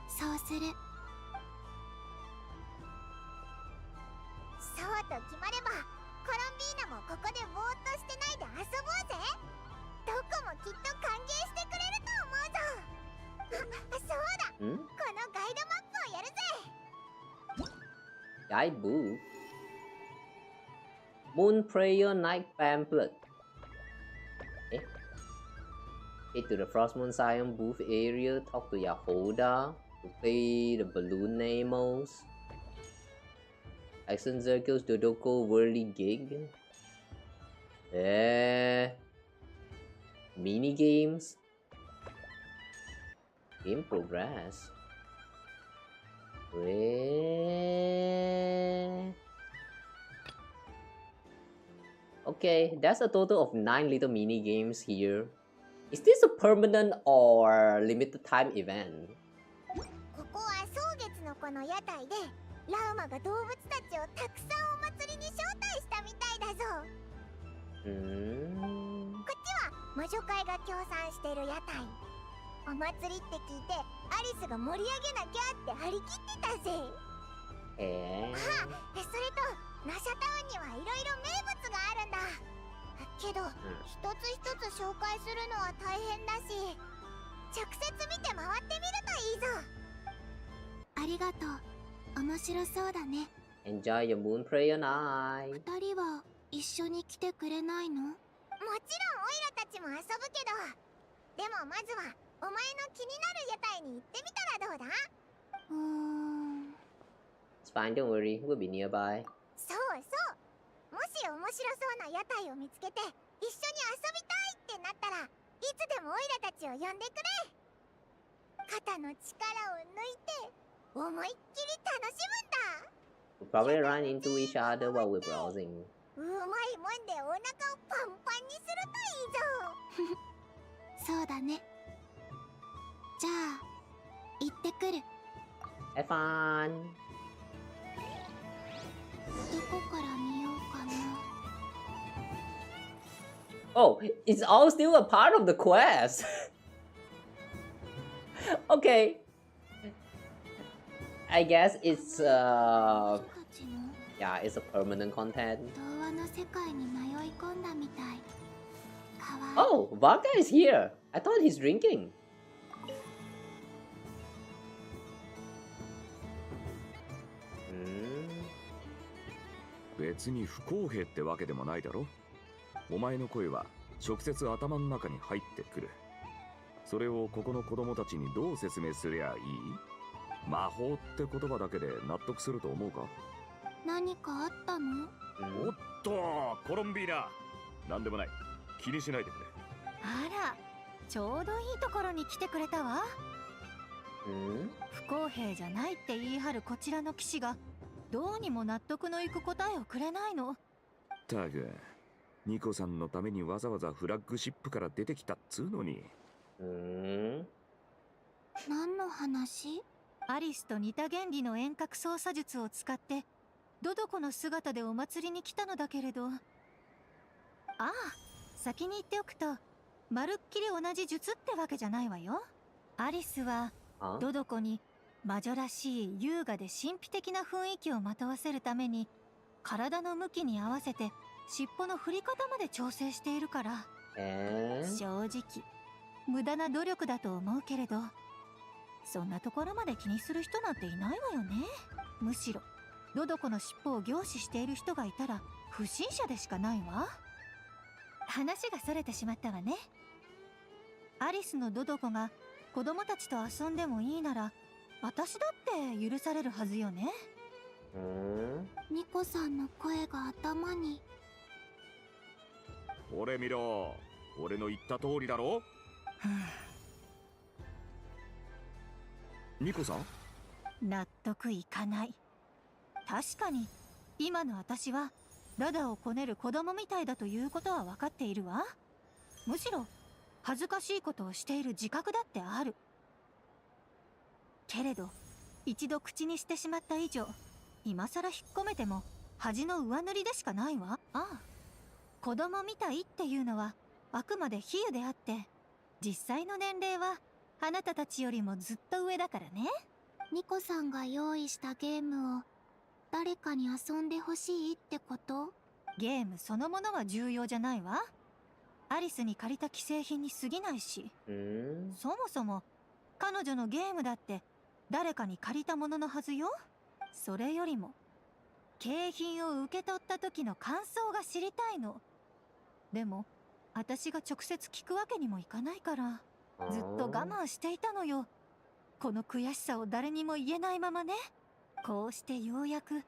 そうする。そうと決まれば、コロンビーナもここでぼーっとしてないで遊ぼうぜ。どこもきっと歓迎してくれると思うぞ。あ、そうだ。このガイドマップをやるぜ。Guidebook? Moon Prayer Night Pamphlet. Head to the Frost Moon Scion booth area, talk to Jahoda, to play the balloon Nemos. Action Circles Dodoko Whirly Gig. Mini games. Game progress. Okay, that's a total of 9 little mini games here. Is this a permanent or limited time event? ここは草月の子の屋台で、ラウマが動物たちをたくさんお祭りに招待したみたいだぞ。こっちは魔女会が協賛してる屋台。お祭りって聞いてアリスが盛り上げなきゃって張り切ってたぜ。それとナシャタウンにはいろいろ名物があるんだ。けど、一つ一つ紹介するのは大変だし、直接見て回ってみるといいぞ。ありがとう。面白そうだね。Enjoy your moon prayer night. 二人は一緒に来てくれないの？もちろんオイラたちも遊ぶけど、でもまずはお前の気になる屋台に行ってみたらどうだ？It's fine, don't worry, we'll be nearby. そうそう。もし面白そうな屋台を見つけて一緒に遊びたいってなったらいつでもオイラたちを呼んでくれ。肩の力を抜いて思いっきり楽しむんだ。 We'll probably run into each other while we're browsing. うまいもんでお腹をパンパンにするといいぞ。そうだね。じゃあ行ってくる。 Have fun. どこから見ようかな。Oh, it's all still a part of the quest. Okay. I guess it's yeah, it's a permanent content. 童話の世界に迷い込んだみたい。Oh, Vodka is here. I thought he's drinking. 別に不公平ってわけでもないだろ。お前の声は直接頭の中に入ってくる。それをここの子供たちにどう説明すりゃいい？魔法って言葉だけで納得すると思うか？何かあったの？おっと、コロンビーナ。なんでもない。気にしないでくれ。あら、ちょうどいいところに来てくれたわ。不公平じゃないって言い張るこちらの騎士がどうにも納得のいく答えをくれないの。たく、ニコさんのためにわざわざフラッグシップから出てきたっつうのに。何の話？アリスと似た原理の遠隔操作術を使ってドドコの姿でお祭りに来たのだけれど。ああ、先に言っておくと、まるっきり同じ術ってわけじゃないわよ。アリスはドドコに魔女らしい優雅で神秘的な雰囲気をまとわせるために、体の向きに合わせて尻尾の振り方まで調整しているから。正直無駄な努力だと思うけれど、そんなところまで気にする人なんていないわよね。むしろドドコの尻尾を凝視している人がいたら不審者でしかないわ。話がそれてしまったわね。アリスのドドコが子供たちと遊んでもいいなら、私だって許されるはずよね。ニコさんの声が頭に。俺見ろ、俺の言った通りだろ。ニコさん、納得いかない。確かに今の私はラダをこねる子供みたいだということは分かっているわ。むしろ恥ずかしいことをしている自覚だってあるけれど、一度口にしてしまった以上、今さら引っ込めても恥の上塗りでしかないわ。ああ、子供みたいっていうのはあくまで比喩であって、実際の年齢はあなたたちよりもずっと上だからね。ニコさんが用意したゲームを誰かに遊んでほしいってこと？ゲームそのものは重要じゃないわ。アリスに借りた既製品に過ぎないし、そもそも彼女のゲームだって誰かに借りたもののはずよ。それよりも景品を受け取った時の感想が知りたいの。でも私が直接聞くわけにもいかないから、ずっと我慢していたのよ。この悔しさを誰にも言えないままね。こうしてようやく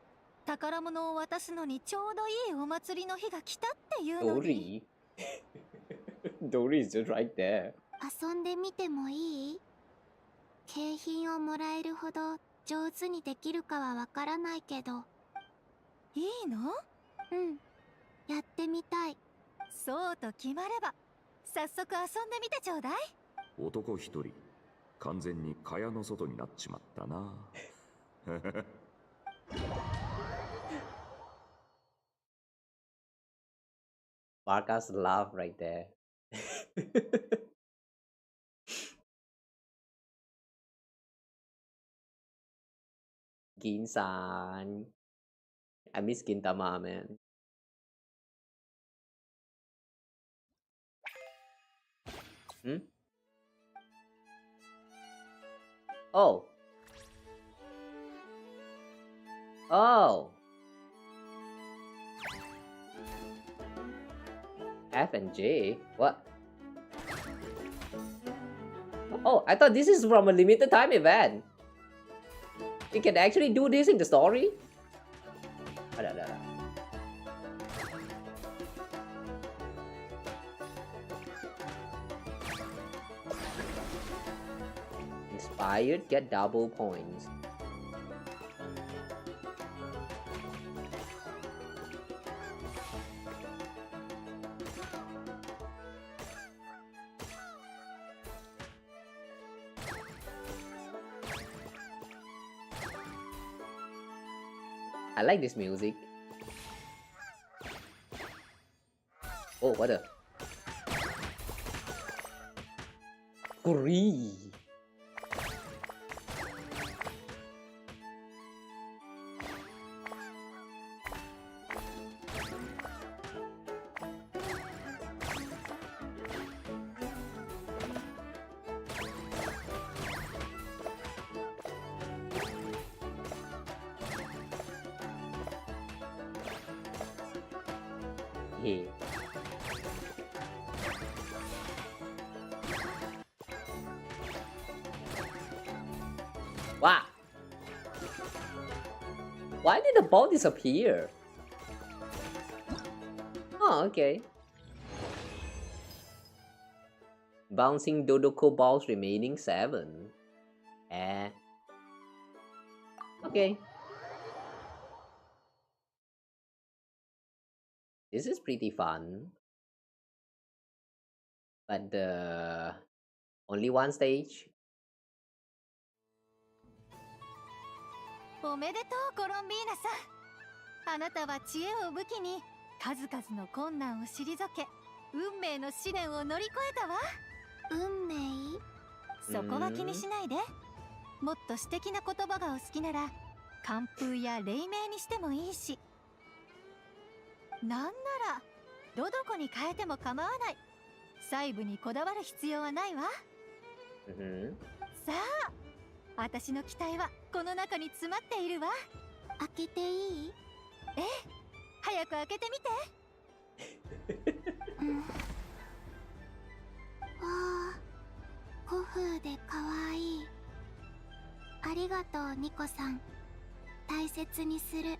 宝物を渡すのにちょうどいいお祭りの日が来たっていうのに。Durin is just right there. 遊んでみてもいい？景品をもらえるほど上手にできるかはわからないけど。いいの？やってみたい。そうと決まれば早速遊んでみてちょうだい。男一人、完全に蚊帳の外になっちまったな。Barca's laugh right there. Ginsan. I miss Gintama, man. Oh. Oh. F and J? What? Oh, I thought this is from a limited time event. You can actually do this in the story? Inspired, get double points. I like this music. Oh, what a... Guri! Hey. Wow! Why did the ball disappear? Oh, okay. Bouncing Dodoko balls remaining 7. Okay. This is pretty fun. But only one stage. おめでとうコロンビーナさん。あなたは知恵を武器に数々の困難を退け、運命の試練を乗り越えたわ。運命？そこは気にしないで。もっと詩的な言葉がお好きなら寒風や黎明にしてもいいし、なんならどこに変えても構わない。細部にこだわる必要はないわ。さあ、私の期待はこの中に詰まっているわ。開けていい？ええ、早く開けてみて。わあ、古風でかわいい。ありがとうニコさん。大切にする。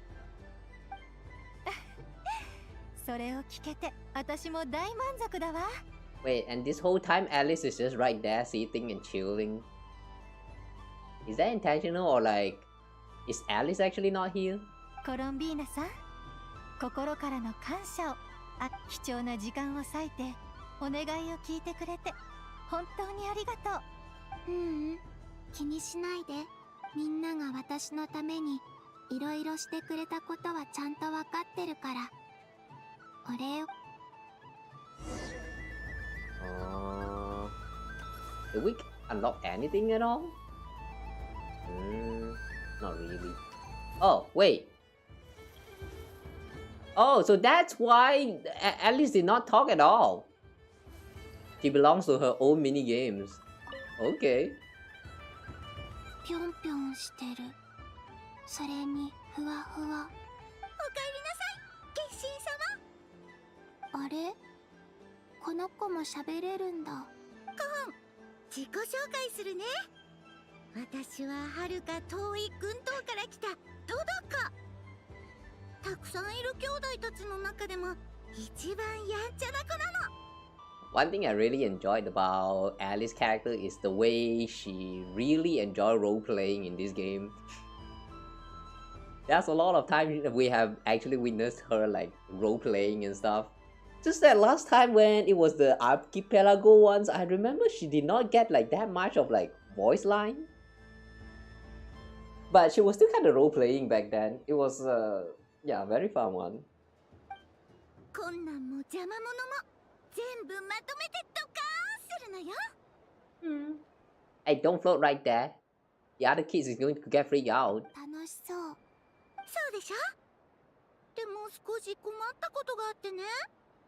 それを聞けて私も大満足だわ。Wait, and this whole time Alice is just right there sitting and chilling. Is that intentional or like, is Alice actually not here? コロンビーナさん、心からの感謝を、貴重な時間を割いてお願いを聞いてくれて本当にありがとう。気にしないで。みんなが私のためにいろいろしてくれたことはちゃんとわかってるから。お礼を。Did we unlock anything at all? Not really. Oh, wait. Oh, so that's why Alice did not talk at all. She belongs to her own mini games. Okay. ぴょんぴょんしてる。それにふわふわ。おかえりなさい、月神様。あれ？この子も喋れるんだ。コン、自己紹介するね。私ははるか遠い群島から来たトドコ。たくさんいる兄弟たちの中でも一番やんちゃな子なの。One thing I really enjoyed about Alice's character is the way she really enjoyed role-playing in this game. There's a lot of times we have actually witnessed her like role-playing and stuff. Just that last time when it was the archipelago ones, I remember she did not get like that much of like voice line. But she was still kind of role-playing back then. It was yeah, very fun one. 困難も邪魔者も全部まとめてドカーンするのよ。Hey, don't float right there. The other kids is going to get freaked out. 楽しそう。そうでしょ？でも少し困ったことがあってね。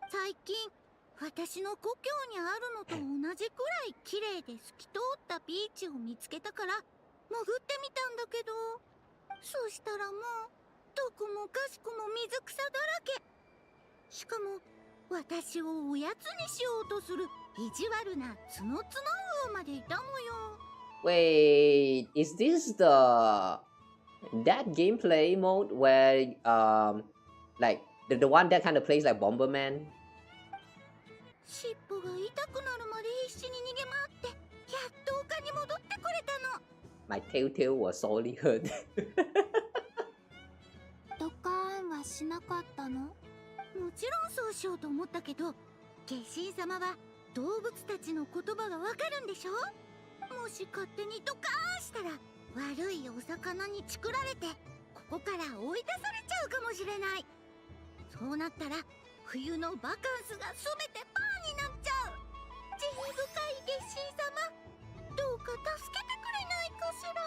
最近私の故郷にあるのと同じくらい綺麗で透き通ったビーチを見つけたから潜ってみたんだけど、そしたらもうどこもかしこも水草だらけ。しかも私をおやつにしようとする意地悪なツノツノウオまでいたのよ。Wait, is this that gameplay mode where like the one that kind of plays like Bomberman? 尻尾が痛くなるまで必死に逃げ回ってやっと丘に戻ってこれたの。My tail was sorely hurt. ドカーンはしなかったの？もちろんそうしようと思ったけど、月神様は動物たちの言葉がわかるんでしょ？もし勝手にドカーンしたら悪いお魚にチクられてここから追い出されちゃうかもしれない。そうなったら冬のバカンスが全てパーになっちゃう。慈悲深い月神様、どうか助けてくれないかしら。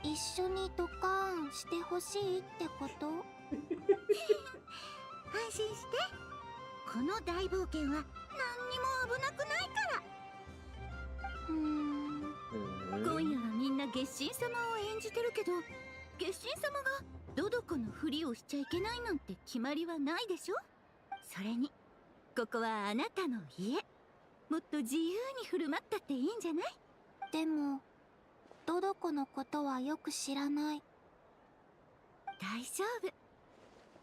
一緒にドカーンしてほしいってこと？安心して。この大冒険は何にも危なくないから。今夜はみんな月神様を演じてるけど、月神様がどどこのふりをしちゃいけないなんて決まりはないでしょ。それにここはあなたの家。もっと自由に振る舞ったっていいんじゃない？でもどどこのことはよく知らない。大丈夫。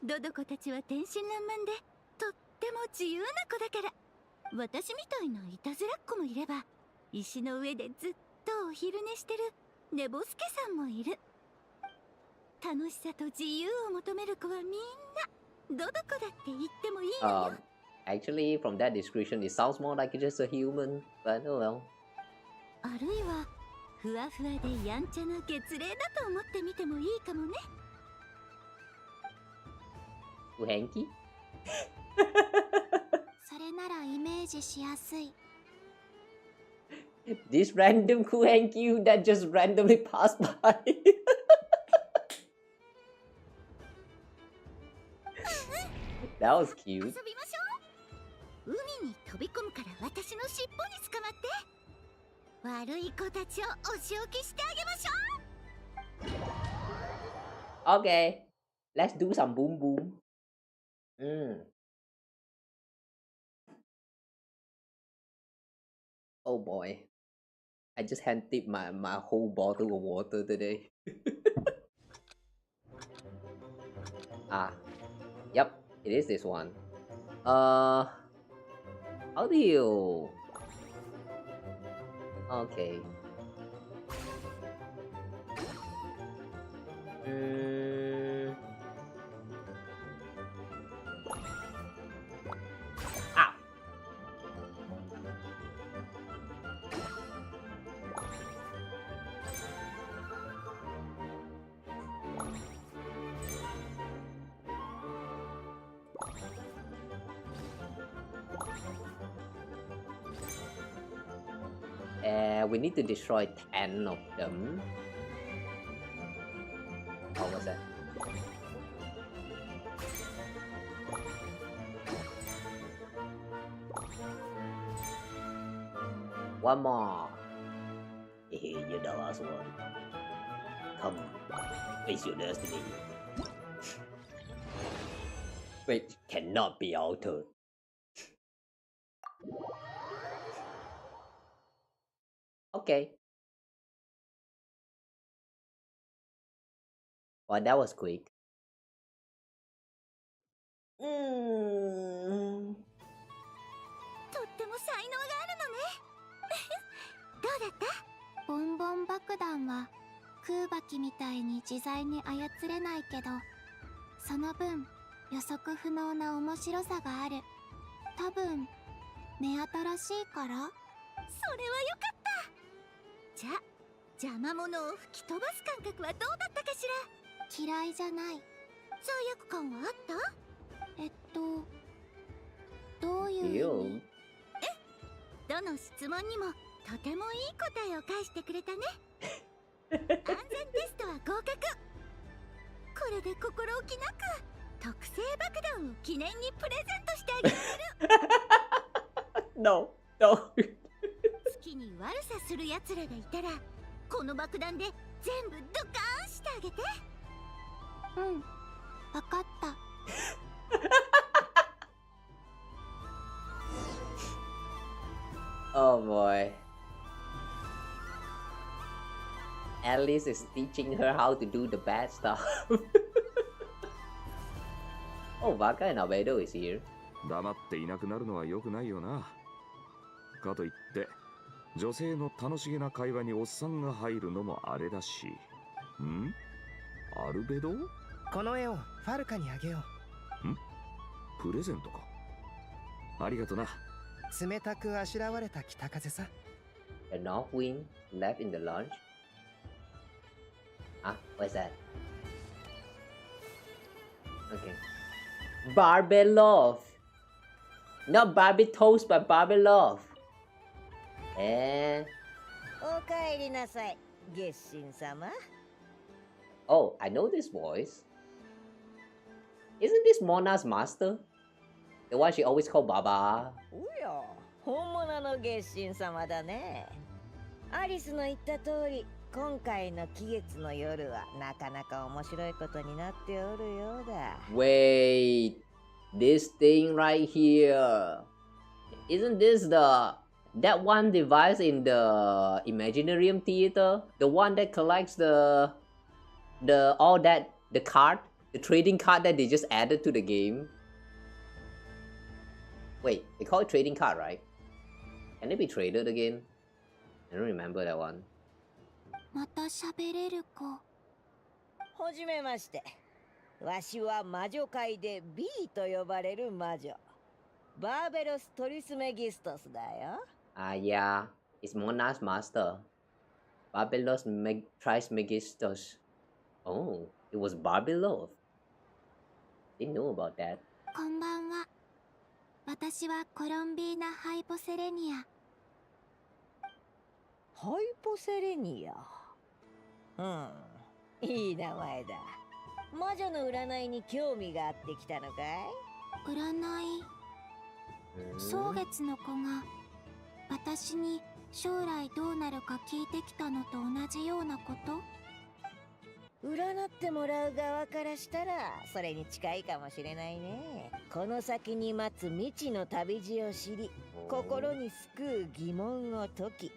どどこたちは天真爛漫でとっても自由な子だから。私みたいないたずらっ子もいれば、石の上でずっとお昼寝してる寝ぼすけさんもいる。楽しさと自由を求める子はみんなどこだって行ってもいいのよ。Actually, from that description, it sounds more like just a human, but oh well. あるいはふわふわでやんちゃな月齢だと思ってみてもいいかもね。Hanky? それならイメージしやすい。This random Kuhanky that just randomly passed by. That was cute. 遊びましょう。海に飛び込むから私の尻尾に捕まって、悪い子たちをお仕置きしてあげましょう。 Okay, let's do some boom boom. Oh boy, I just hand tipped my whole bottle of water today. Yep, it is this one. How do you... Okay. We need to destroy 10 of them. Oh, what's that? One more. You're the last one. Come, face your destiny. Which cannot be altered. Okay. Well, that was quick. とっても才能があるのね。どうだった？ボンボン爆弾は空爆みたいに自在に操れないけど、その分予測不能な面白さがある。多分目新しいから。それはよかった。じゃあ邪魔者を吹き飛ばす感覚はどうだったかしら。嫌いじゃない。罪悪感はあった？どういう意味？どの質問にもとてもいい答えを返してくれたね。安全テストは合格。これで心置きなく特製爆弾を記念にプレゼントしてあげられる。No. 月に悪さする奴らがいたら、この爆弾で全部ドカーンしてあげて。わかった。Oh boy. Alice is teaching her how to do the bad stuff. Oh, Vaka and Albedo is here. 黙っていなくなるのは良くないよな。かといって女性の楽しげな会話におっさんが入るのもあれだし。アルベド？この絵をファルカにあげよう。プレゼントか。ありがとな。冷たくあしらわれた北風さ。The North Wind left in the launch. What's that? Okay. Barbie Love. Not Barbie Toast, but Barbie Love. おかえりなさい、月神様。Oh, I know this voice. Isn't this Mona's master? The one she always called Baba. おや、本物の月神様だね。アリスの言った通り、今回の期月の夜はなかなか面白いことになっておるようだ。Wait, this thing right here. Isn't this that one device in the Imaginarium Theater? The one that collects the card, the trading card that they just added to the game? Wait, they call it trading card, right? Can it be traded again? I don't remember that one. また喋れる子。はじめまして。わしは魔女界で B と呼ばれる魔女。バーベロス・トリスメギストスだよ。Yeah, it's Mona's master. Barbelos Trismegistus. Oh, it was Barbelos. Didn't know about that. こんばんは。私はコロンビーナ・ハイポセレニア。ハイポセレニア。いい名前だ。魔女の占いに興味があってきたのかい？占い。蒼月の子が私に将来どうなるか聞いてきたのと同じようなこと？占ってもらう側からしたらそれに近いかもしれないね。この先に待つ未知の旅路を知り、心に救う疑問を解き、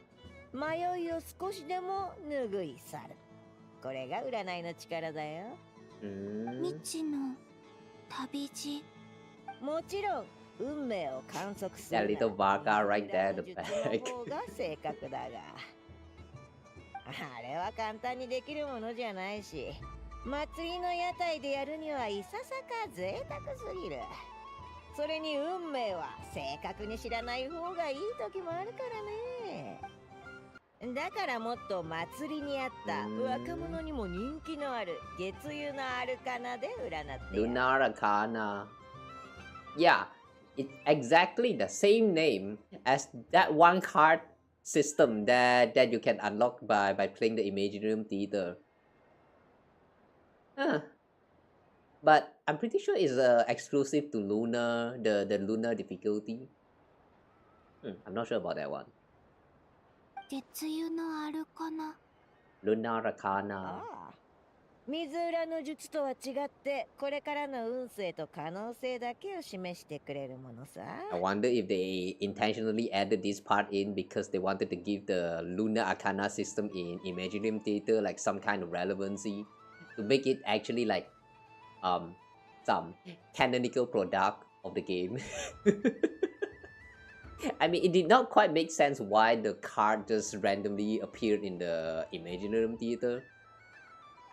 迷いを少しでも拭い去る。これが占いの力だよ。未知の旅路。もちろん運命を観測する That little baka right there at the back. 方が正確だが、あれは簡単にできるものじゃないし、祭りの屋台でやるにはいささか贅沢すぎる。それに運命は正確に知らない方がいい時もあるからね。だからもっと祭りにあった若者にも人気のある月湯のアルカナで占ってやる。Lunar Arcana. Yeah, it's exactly the same name as that one card system that you can unlock by playing the Imaginarium Theater. But I'm pretty sure it's exclusive to Lunar, the Lunar difficulty. I'm not sure about that one. 月湯のアルカナ。Lunar Arcana. 水占の術とは違ってこれからの運勢と可能性だけを示してくれるものさ。I wonder if they intentionally added this part in because they wanted to give the Lunar Arcana system in Imaginarium Theater like some kind of relevancy to make it actually like some canonical product of the game. I mean, it did not quite make sense why the card just randomly appeared in the Imaginarium Theater.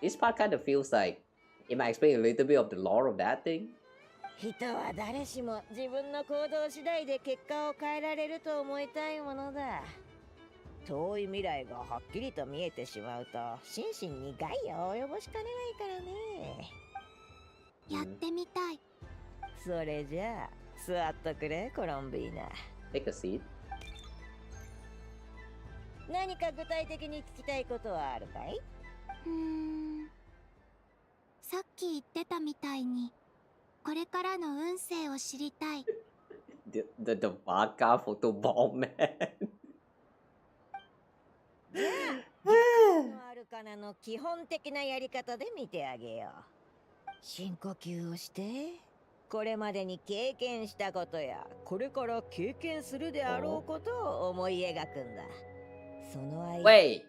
This part kind of feels like it might explain a little bit of the lore of that thing. 人は誰しも自分の行動次第で結果を変えられると思いたいものだ。遠い未来がはっきりと見えてしまうと心身に害を及ぼしかねないからね。やってみたい。それじゃあ座っとくれコロンビーナ。Take a seat. 何か具体的に聞きたいことはあるかい？さっき言ってたみたいにこれからの運勢を知りたい。The baka photo bomb man. じゃあ、アルカナの基本的なやり方で見てあげよう。深呼吸をして、これまでに経験したことや、これから経験するであろうことを思い描くんだ。その間、Wait,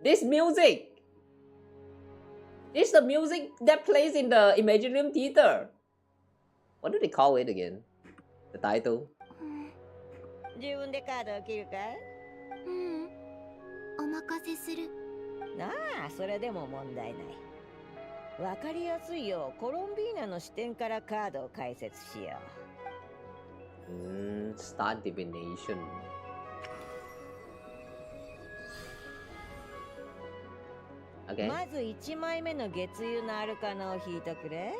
this music! This is the music that plays in the Imaginarium Theater. What do they call it again? The title? 自分でカードを切るかい？お任せする。なあ、それでも問題ない。わかりやすいようコロンビーナの視点からカードを解説しよう。Start divination. Okay. まず1枚目の月湯のアルカナを引いとくれ。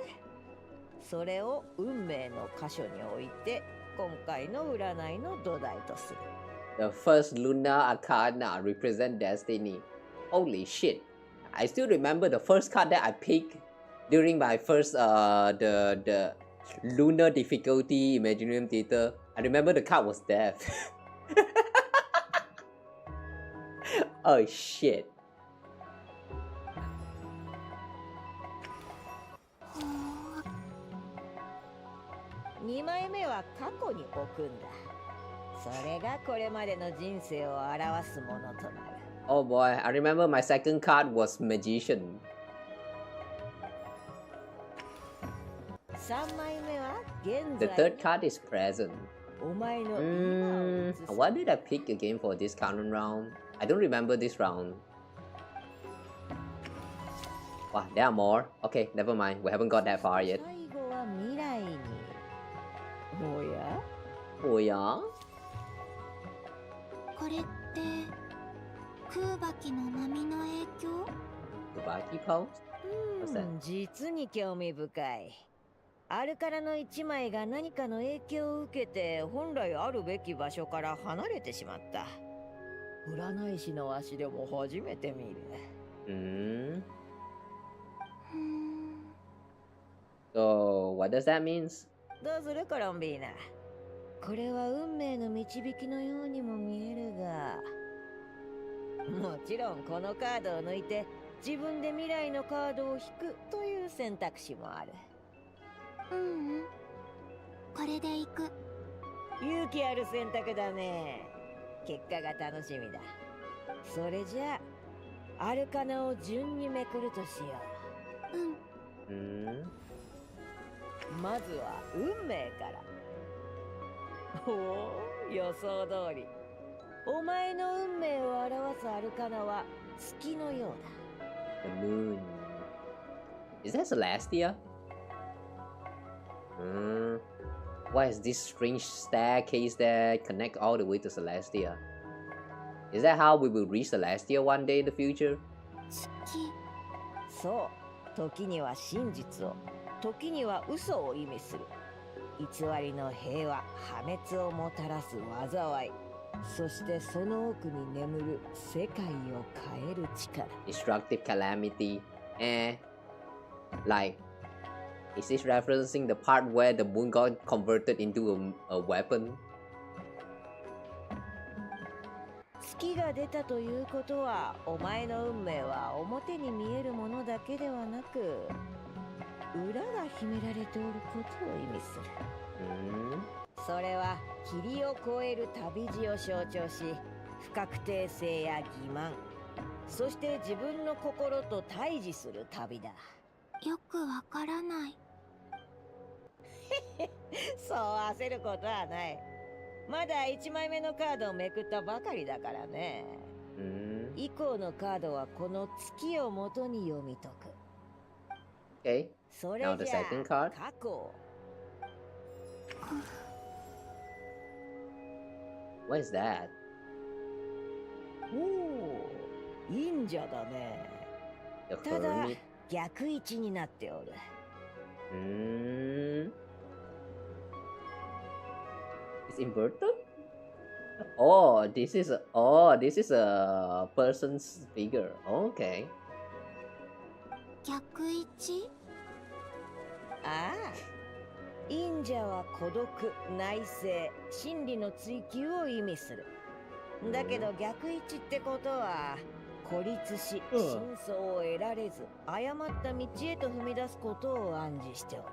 それを運命の箇所に置いて今回の占いの土台とする。The first Lunar Arcana represent destiny. Holy shit! I still remember the first card that I picked during my first the Lunar difficulty Imaginarium Theater. I remember the card was death. Oh shit! 2枚目は過去に置くんだ。それがこれまでの人生を表すものとなる。Oh boy, I remember my second card was Magician. 3枚目は現 The 在。 third card is Present. Why did I pick a game for this current round? I don't remember this round. Wow, there are more. Okay, never mind. We haven't got that far yet. Oh yeah? これって空爆の波の影響？ Kubaki Pulse? What's that? 実に興味深い。アルカナの一枚が何かの影響を受けて本来あるべき場所から離れてしまった。占い師の足でも初めて見る。So, what does that mean? どうするコロンビーナ。これは運命の導きのようにも見えるが、もちろんこのカードを抜いて自分で未来のカードを引くという選択肢もある。これで行く。勇気ある選択だね。結果が楽しみだ。それじゃあアルカナを順にめくるとしよう。まずは運命から。おお、予想通り。お前の運命を表すアルカナは月のようだ。The moon. Is that Celestia? Why is this strange staircase that connect all the way to Celestia? Is that how we will reach Celestia one day in the future? そう、時には真実を、時には嘘を意味する。偽りの平和、破滅をもたらす災い。そしてその奥に眠る世界を変える力。Destructive calamity. Like, is this referencing the part where the moon got converted into a weapon? 月が出たということは、お前の運命は表に見えるものだけではなく、裏が秘められておることを意味する。それは霧を越える旅路を象徴し、不確定性や欺瞞、そして自分の心と対峙する旅だ。よくわからない。そう焦ることはない。まだ1枚目のカードをめくったばかりだからね。以降のカードはこの月を元に読み解く。Okay. それ Now the じゃ second あ card. 過去。What is that? おお、忍者だね。 The ただ hermit. 逆位置になっておる。It's inverted? This is a person's figure. Okay. 逆位置？ああ、忍者は孤独、内省、真理の追求を意味する。だけど逆位置ってことは孤立し、真相を得られず、誤った道へと踏み出すことを暗示しておる。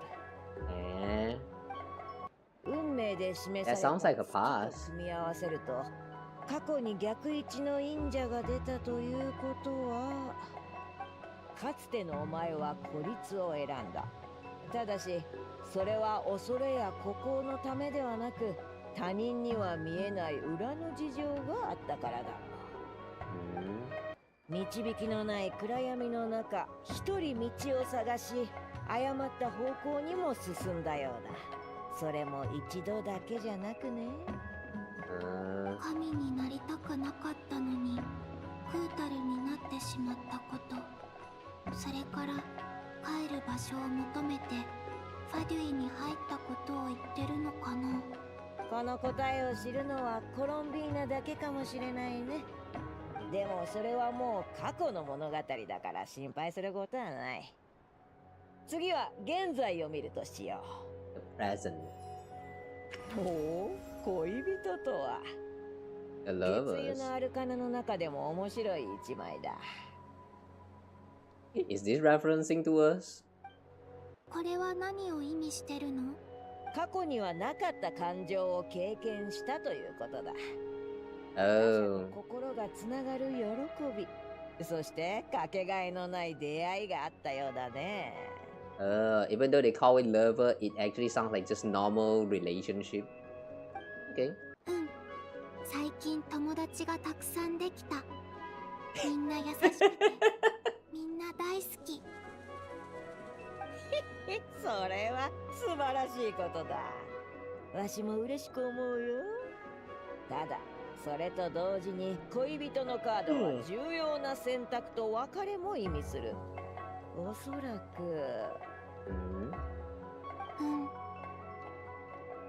運命で示された That sounds like a 月と pass. 組み合わせると、過去に逆位置の忍者が出たということは、かつてのお前は孤立を選んだ。ただし、それは恐れや孤高のためではなく、他人には見えない裏の事情があったからだ。導きのない暗闇の中、一人道を探し、誤った方向にも進んだようだ。それも一度だけじゃなくね。神になりたくなかったのにクータルになってしまったこと、それから帰る場所を求めてファデュイに入ったことを言ってるのかな。この答えを知るのはコロンビーナだけかもしれないね。でもそれはもう過去の物語だから心配することはない。次は現在を見るとしよThe present. う。おお、恋人とは。 The 月 lovers. 湯のアルカナの中でも面白い一枚だ。Is this referencing to us? これは何を意味してるの？過去にはなかった感情を経験したということだ。 Oh. 心がつながる喜び、そしてかけがえのない出会いがあったようだね。Even though they call it lover, it actually sounds like just normal relationship. Okay. 最近友達がたくさんできた。みんな優しくてみんな大好き。それは素晴らしいことだ。わしも嬉しく思うよ。ただそれと同時に恋人のカードは重要な選択と別れも意味する。おそらく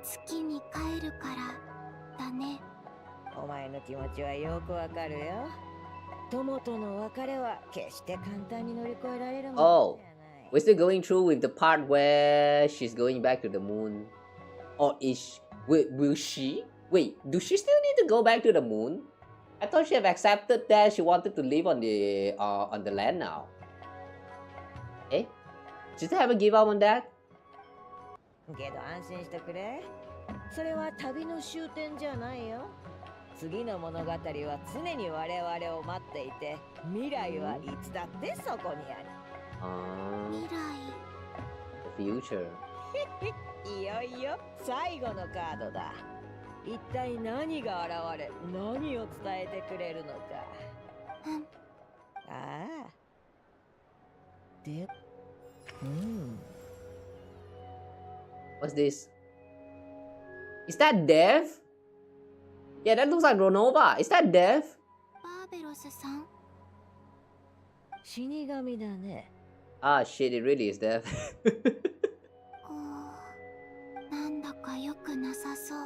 月に帰るからだね。お前の気持ちはよくわかるよ。友との別れは決して簡単に乗り越えられるもの Oh, we're still going through with the part where she's going back to the moon. Or will she? Wait, do she still need to go back to the moon? I thought she have accepted that she wanted to live on the land now. Eh? She still haven't give up on that? けど安心してくれ。それは旅の終点じゃないよ。次の物語は常に我々を待っていて、未来はいつだってそこにある。未来。The future. いよいよ最後のカードだ。一体何が現れ、何を伝えてくれるのか。ああ。で、What's this? Is that Dev? Yeah, that looks like Ronova. Is that Dev? バーベロスさん。死神だね。Ah, shit, it really is Dev. なんだか良くなさそう。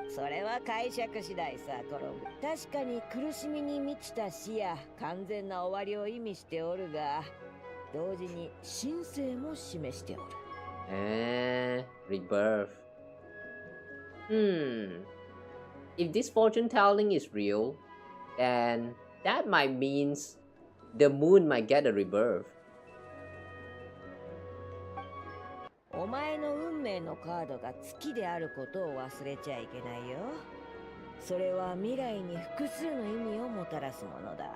それは解釈次第さ、コロンブ。確かに苦しみに満ちた死や完全な終わりを意味しておるが、同時に神聖も示しておる。Rebirth. If this fortune telling is real, then that might means the moon might get a rebirth. お前の運命のカードが月であることを忘れちゃいけないよ。それは未来に複数の意味をもたらすものだ。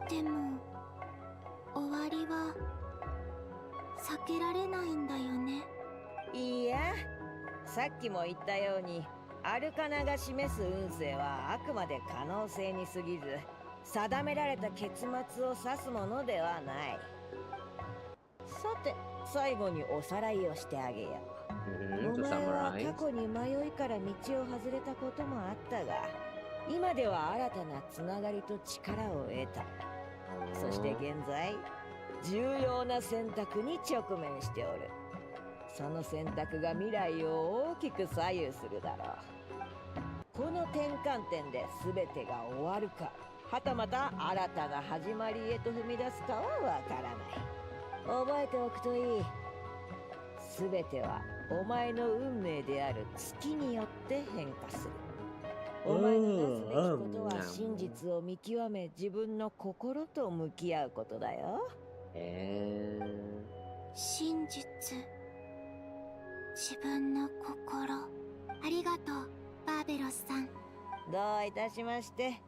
でも終わりは避けられないんだよね。いいや、さっきも言ったようにアルカナが示す運勢はあくまで可能性に過ぎず、定められた結末を指すものではない。さて、最後におさらいをしてあげよう。お前は過去に迷いから道を外れたこともあったが、今では新たなつながりと力を得た。そして現在、重要な選択に直面しておる。その選択が未来を大きく左右するだろう。この転換点で全てが終わるか、はたまた新たな始まりへと踏み出すかはわからない。覚えておくといい。全てはお前の運命である月によって変化する。お前のなすべきことは真実を見極め、自分の心と向き合うことだよ。真実、自分の心。ありがとう、バーベロスさん。どういたしまして。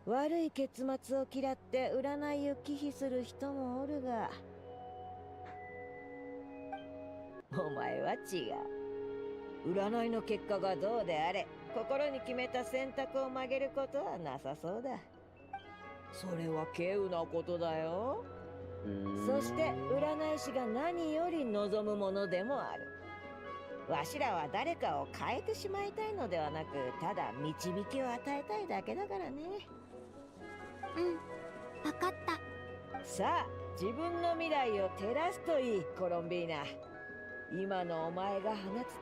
悪い結末を嫌って占いを忌避する人もおるが、お前は違う。占いの結果がどうであれ、心に決めた選択を曲げることはなさそうだ。それは稀有なことだよ。そして占い師が何より望むものでもある。わしらは誰かを変えてしまいたいのではなく、ただ導きを与えたいだけだからね。わかった。さあ、自分の未来を照らすといい、コロンビーナ。今のお前が放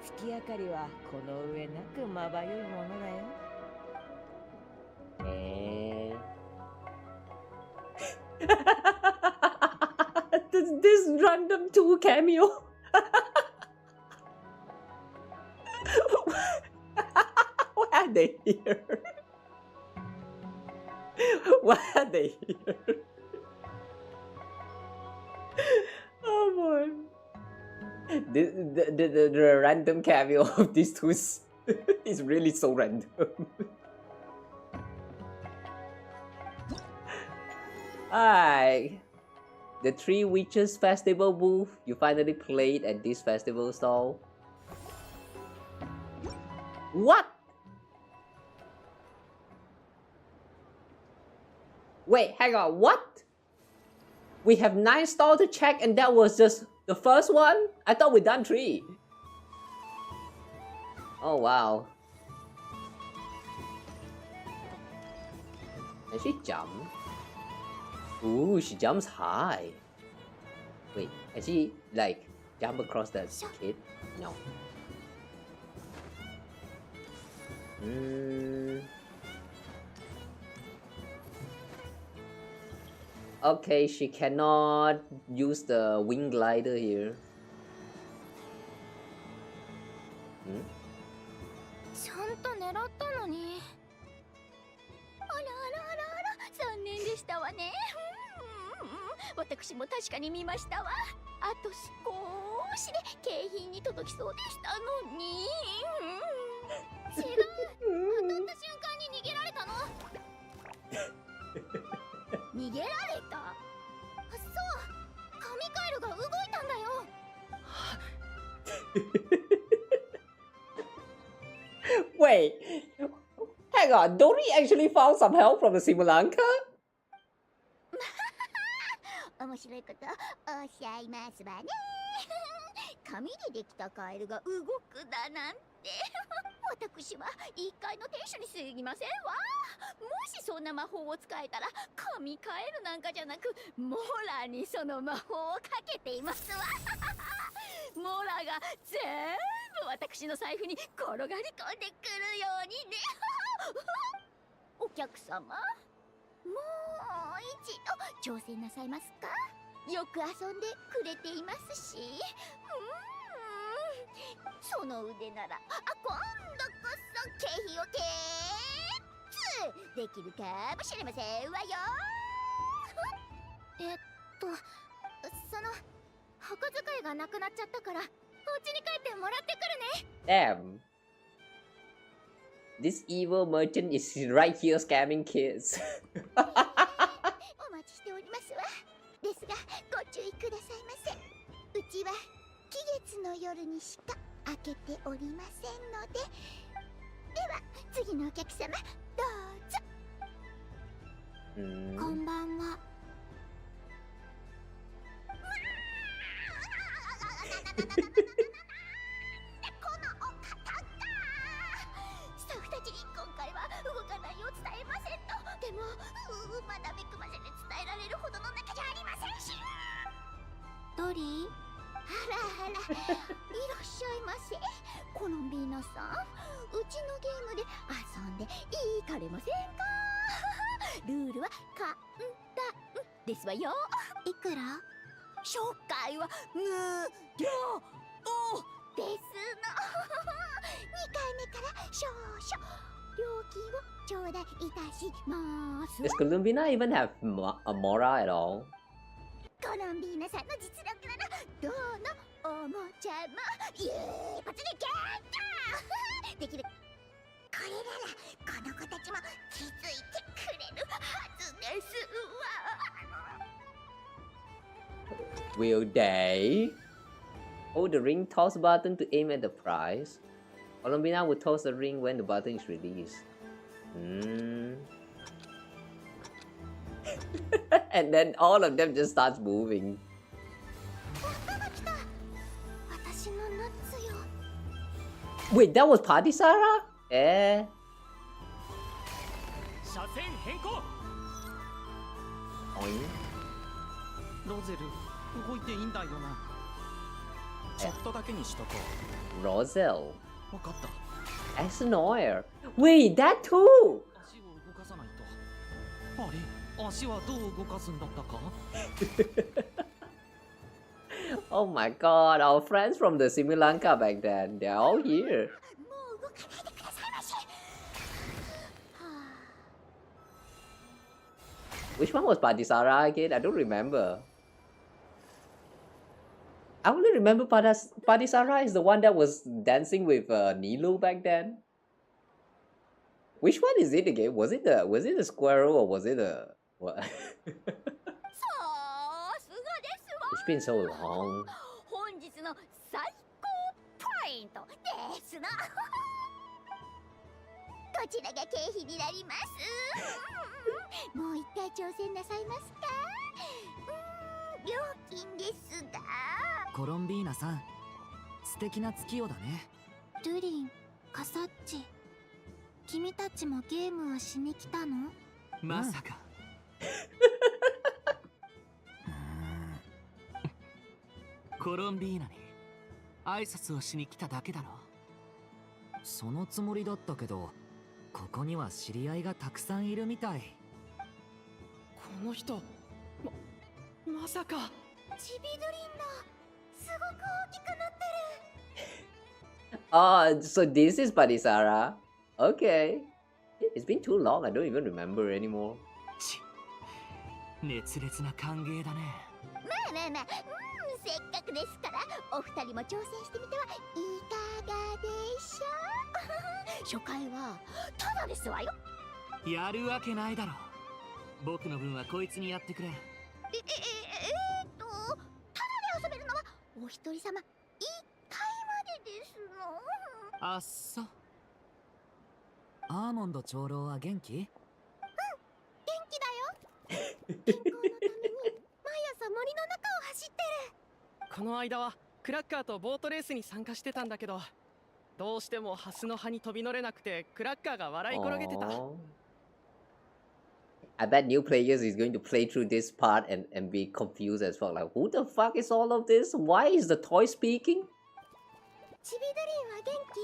つ月明かりはこの上なくまばゆいものだよ。This random 2 cameo. Why are they here? Why are they here? Oh boy. The random cameo of these two is really so random. Alright. The Three Witches Festival booth. You finally played at this festival stall. What? Wait, hang on, what? We have 9 stalls to check and that was just the first one? I thought we'd done 3. Oh wow. Can she jump? Ooh, she jumps high. Wait, can she like jump across the kid? No. Okay, she cannot use the wing glider here. ちゃんと狙ったのに。あらあらあらあら、残念でしたわね。私も確かに見ましたわ。あと少しで景品に届きそうでしたのに。違う。当たった瞬間に逃げられたの。逃げられた。あ、そう。神カエルが動いたんだよ。Wait, hang on, Dori actually found some help from the Simulanka? 面白いことおっしゃいますわね。紙でできたカエルが動くだなんて。私は1階の亭主にすぎませんわ。もしそんな魔法を使えたら紙カエルなんかじゃなくモラにその魔法をかけていますわ。モラが全部私の財布に転がり込んでくるようにね。お客様、もう一度挑戦なさいますか。よく遊んでくれていますし、その腕なら今度こそ景品をゲッツできるかもしれませんわよ。その箱使いがなくなっちゃったからお家に帰ってもらってくるね。 Damn. This evil merchant is right here scamming kids. お待ちしておりますわ。ですがご注意くださいませ。うちは期月の夜にしか開けておりませんので。では次のお客様どうぞ。こんばんは。スタッフたちに今回は動かないよう伝えませんと。でもまだめくませで伝えられるほどの仲じゃありませんし。ドリー、あらあら、いらっしゃいませ。コロンビーナさん、うちのゲームで遊んでいかれませんか。ルールは簡単ですわよ。いくら？初回は無料ですの。2回目から少々料金を頂戴いたします。 Does Columbina even have a Mora at all? コロンビーナさんの実力ならどのおもちゃも一発でゲットできる。これならこの子たちも気づいてくれるはずですわ。 Will they? Hold the ring toss button to aim at the prize. Columbina will toss the ring when the button is released. And then all of them just starts moving. 音が来た。私のナッツよ。 Wait, that was Party Sarah? Eh? 車線変更。ロゼル、動いていいんだよな。ちょっとだけにしとこう。Roselle. わかった。Asnoir. Wait, that too! 足を動かさないと。あれ、足はどう動かすんだったか？ Oh my god, our friends from the Simulanka back then, they're all here. Which one was Padisara again? I don't remember. I only remember Padisara is the one that was dancing with Nilo back then. Which one is it again? Was it the squirrel or was it a what? It's been so long. 本日の最高ポイントですな。こちらが経費になります。もう一回挑戦なさいますか？料金ですが。コロンビーナさん、素敵な月夜だね。ドゥリン、カサッチ、君たちもゲームをしに来たの？まさか。コロンビーナに挨拶をしに来ただけだろ。そのつもりだったけど、ここには知り合いがたくさんいるみたい。この人、まさか。チビドリンだ。すごく大きくなってる。Oh, so this is Padisara. Okay. It's been too long, I don't even remember anymore. 熱烈な歓迎だね。まあ、せっかくですからお二人も挑戦してみてはいかがでしょう。初回はただですわよ。やるわけないだろ。僕の分はこいつにやってくれ。ただで遊べるのはお一人様1回までですの。あっそ。アーモンド長老は元気？元気だよ。健康のために毎朝森の中を走ってる。この間はクラッカーとボートレースに参加してたんだけど、どうしてもハスの葉に飛び乗れなくてクラッカーが笑い転げてた。I bet new players is going to play through this part and be confused as well. Like, who the fuck is all of this? Why is the toy speaking? チビドリンは元気？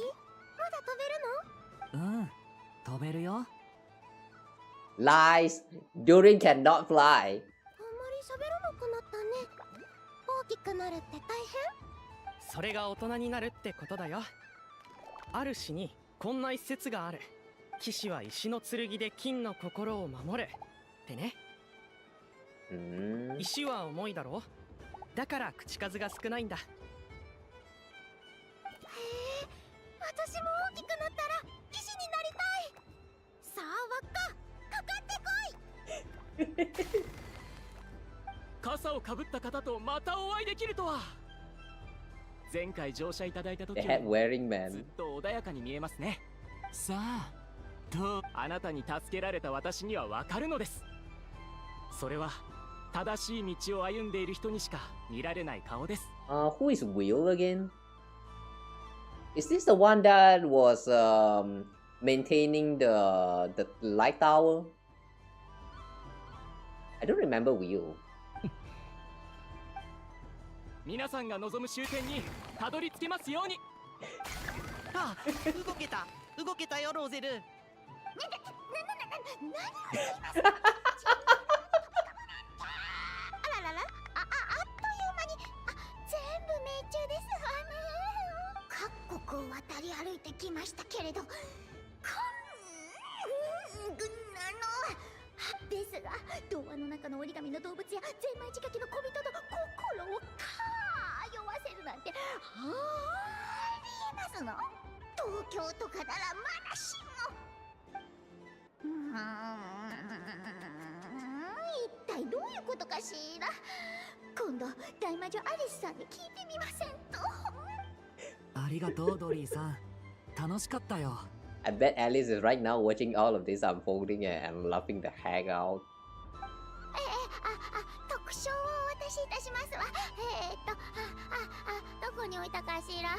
まだ飛べるの？うん、飛べるよ。Lies. Durin cannot fly. あんまり喋らなくなったね。大きくなるって大変？それが大人になるってことだよ。ある詩にこんな一節がある。騎士は石の剣で金の心を守れってね。石は重いだろ。だから口数が少ないんだ。へえ、私も大きくなったら騎士になりたい。さあ輪っか、かかってこい。傘をかぶった方とまたお会いできるとは。前回乗車いただいた時 The hat wearing ずっ man. と穏やかに見えますね。さあ、あなたに助けられた私にはわかるのです。それは正しい道を歩んでいる人にしか見られない顔です。Who is Will again? Is this the one that was maintaining the light tower? I don't remember Will. 皆さんが望む終点にたどり着けますように。あ、動けたよローゼル。何を言います。あららら、あっという間に全部命中ですわね。各国を渡り歩いてきましたけれど、ですが童話の中の折り紙の動物やゼンマイ仕掛けの小人の心を通わせるなんてありえますの。東京とかならまだしも。一体どういうことかしら。今度大魔女アリスさんに聞いてみませんと。ありがとうドリーさん。楽しかったよ。I bet Alice is right now watching all of this unfolding and laughing the heck out. 特賞をお渡しいたしますわ。どこに置いたかしら。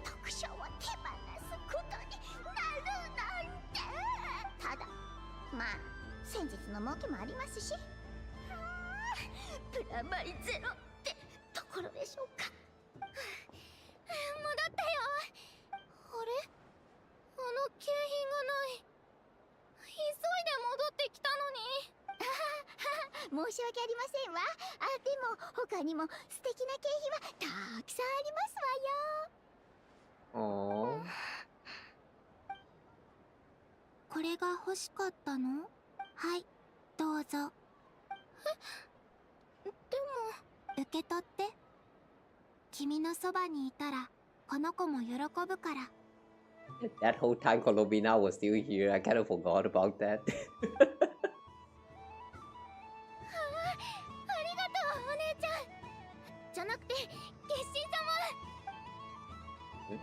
特賞を手放すことになるなんて。ただまあ先日の儲けもありますし、プラマイゼロってところでしょうか。戻ったよ。あれ、景品がない。急いで戻ってきたのに。申し訳ありませんわ。でも他にも素敵な景品はたくさんありますわよ。これが欲しかったの？はい、どうぞ。でも受け取って。君のそばにいたらこの子も喜ぶから。That whole time Colombina was still here. I kind of forgot about that. ありがとうお姉ちゃん。じゃなくて月神様。コ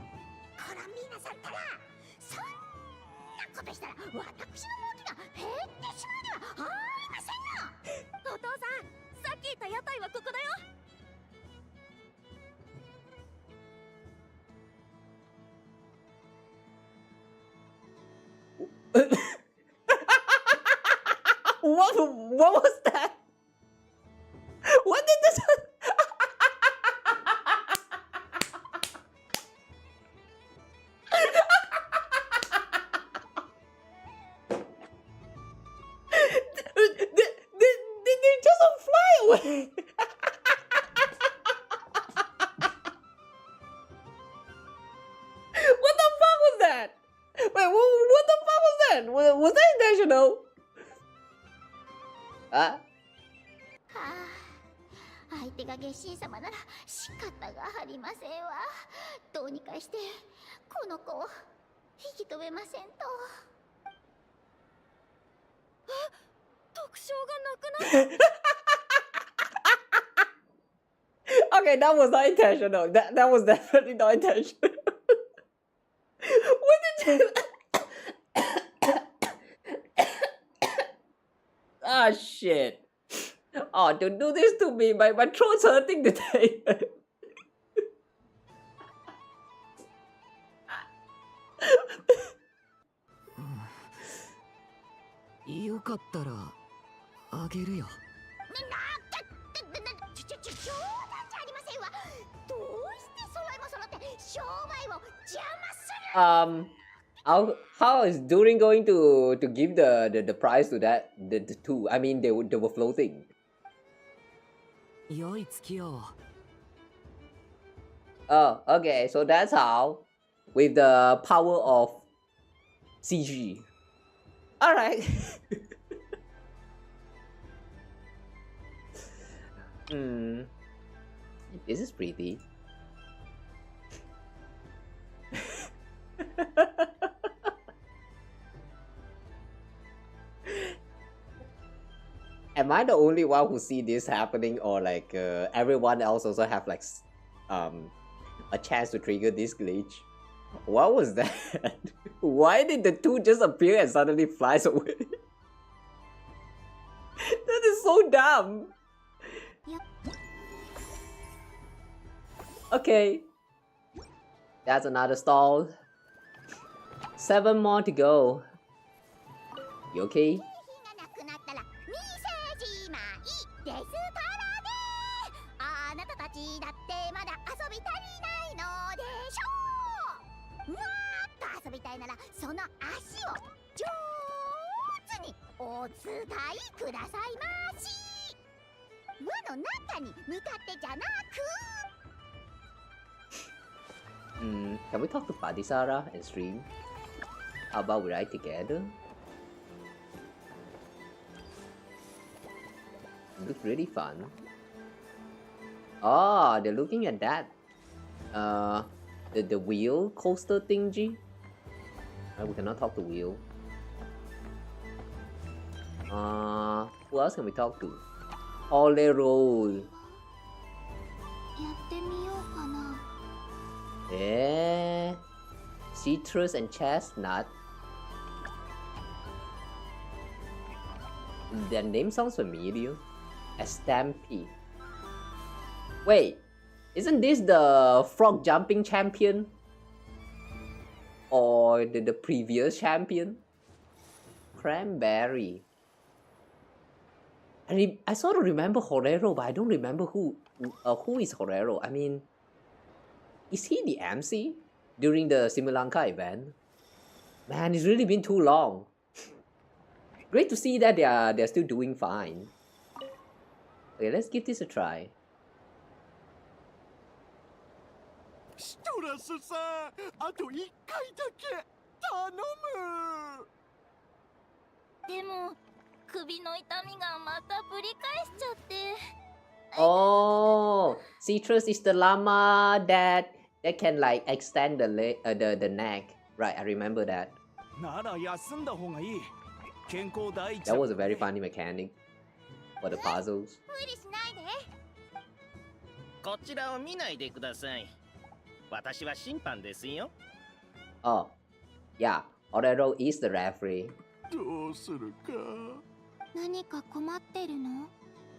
ラミーナさんたらそんなことしたら私の儲けが減ってしまうではありませんの。お父さん、さっき言った屋台はここだよ。What was that? What did this? Did they just fly away? What the fuck was that? Wait, what the fuck was that? Was that intentional? あ、相手が月神様なら仕方がありませんわ。どうにかしてこの子を引き止めませんと。特徴がなくなった。Okay, that was not intentional. That was definitely not intentional. What did you? Ah, shit. Oh, don't do this to me. My throat's hurting today. よかったらあげるよ。冗談じゃありませんわ。どうして揃いも揃って商売を邪魔する。How is Durin going to give the prize to that the two? I mean they were floating. 良い月を。Oh, okay. So that's how, with the power of CG. All right. This is pretty. Am I the only one who see this happening, or like everyone else also have like a chance to trigger this glitch? What was that? Why did the two just appear and suddenly flies away? That is so dumb. Okay, that's another stall. 7 more to go. You okay? あなたたちだってまだ遊び足りないのでしょう。もっと遊びたいならその足を上手にお使いくださいまし。輪の中に向かってじゃなく。Can we talk to Padisara and stream? How about we ride together? Looks really fun. Oh, they're looking at that. The wheel coaster thingy. We cannot talk to wheel. Who else can we talk to? Ole roll. やってみようかな。Citrus and chestnut. Their name sounds familiar. A Stampede. Wait, isn't this the frog jumping champion? Or the previous champion? Cranberry. I sort of remember Horero, but I don't remember who is Horero. I mean, is he the MC during the Similanka event? Man, it's really been too long. Great to see that they're still doing fine. Okay, let's give this a try. シトラスさん、あと1回だけ頼む。でも首の痛みがまたぶり返しちゃって。Oh, Citrus is the llama that can like extend the the neck. Right, I remember that. なら休んだ方がいい。健康第一。 That was a very funny mechanic for the puzzles. 無理しないで。こちらを見ないでください。私は審判ですよ。Oh, yeah. Orero is the referee. どうするか。何か困ってるの？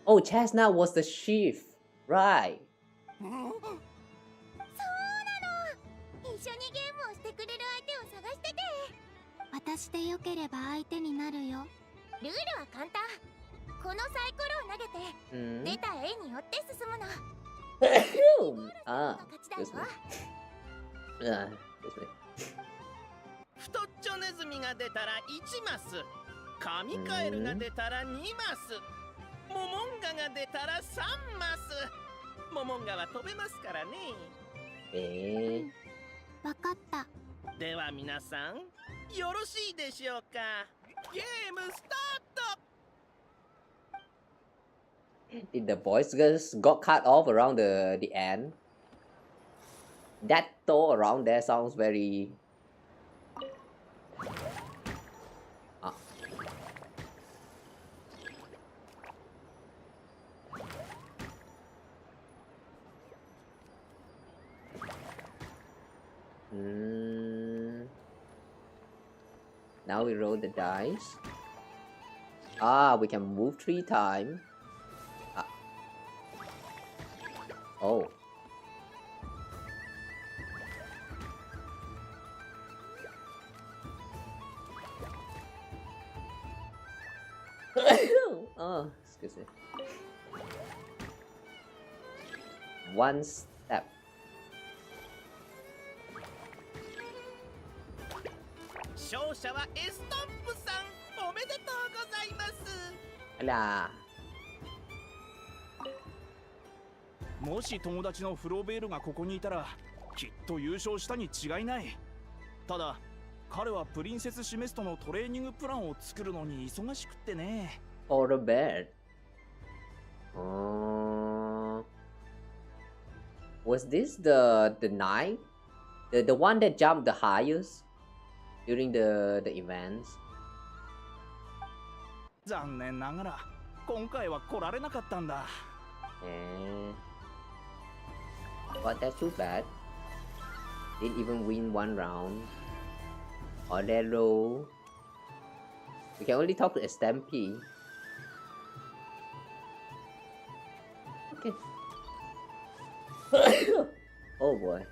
Oh, Chestnut was the chief. Right. そうなの。一緒にゲームをしてくれる相手を探してて。私でよければ相手になるよ。ルールは簡単。このサイコロを投げて、出た絵によって進むの。Ah, this way. This way. 太っちょネズミが出たら1マス、カミカエルが出たら2マス、モモンガが出たら3マス。モモンガは飛べますからね。わかった。では皆さん、よろしいでしょうか。ゲームスタート。Did the voice just got cut off around the end? That toe around there sounds very. Now we roll the dice. Ah, we can move 3 times. Oh. Oh, excuse me. 1 step. 勝者はエストンプさん、おめでとうございます。あら。もし友達のフロベールがここにいたらきっと優勝したに違いない。ただ彼はプリンセスシメストのトレーニングプランを作るのに忙しくってね。For the bed. Was this the knight? The one that jumped the highest during the events? 残念ながら今回は来られなかったんだ。But that's too bad. Didn't even win 1 round. Orero. We can only talk to a Stampy. Okay. Oh boy.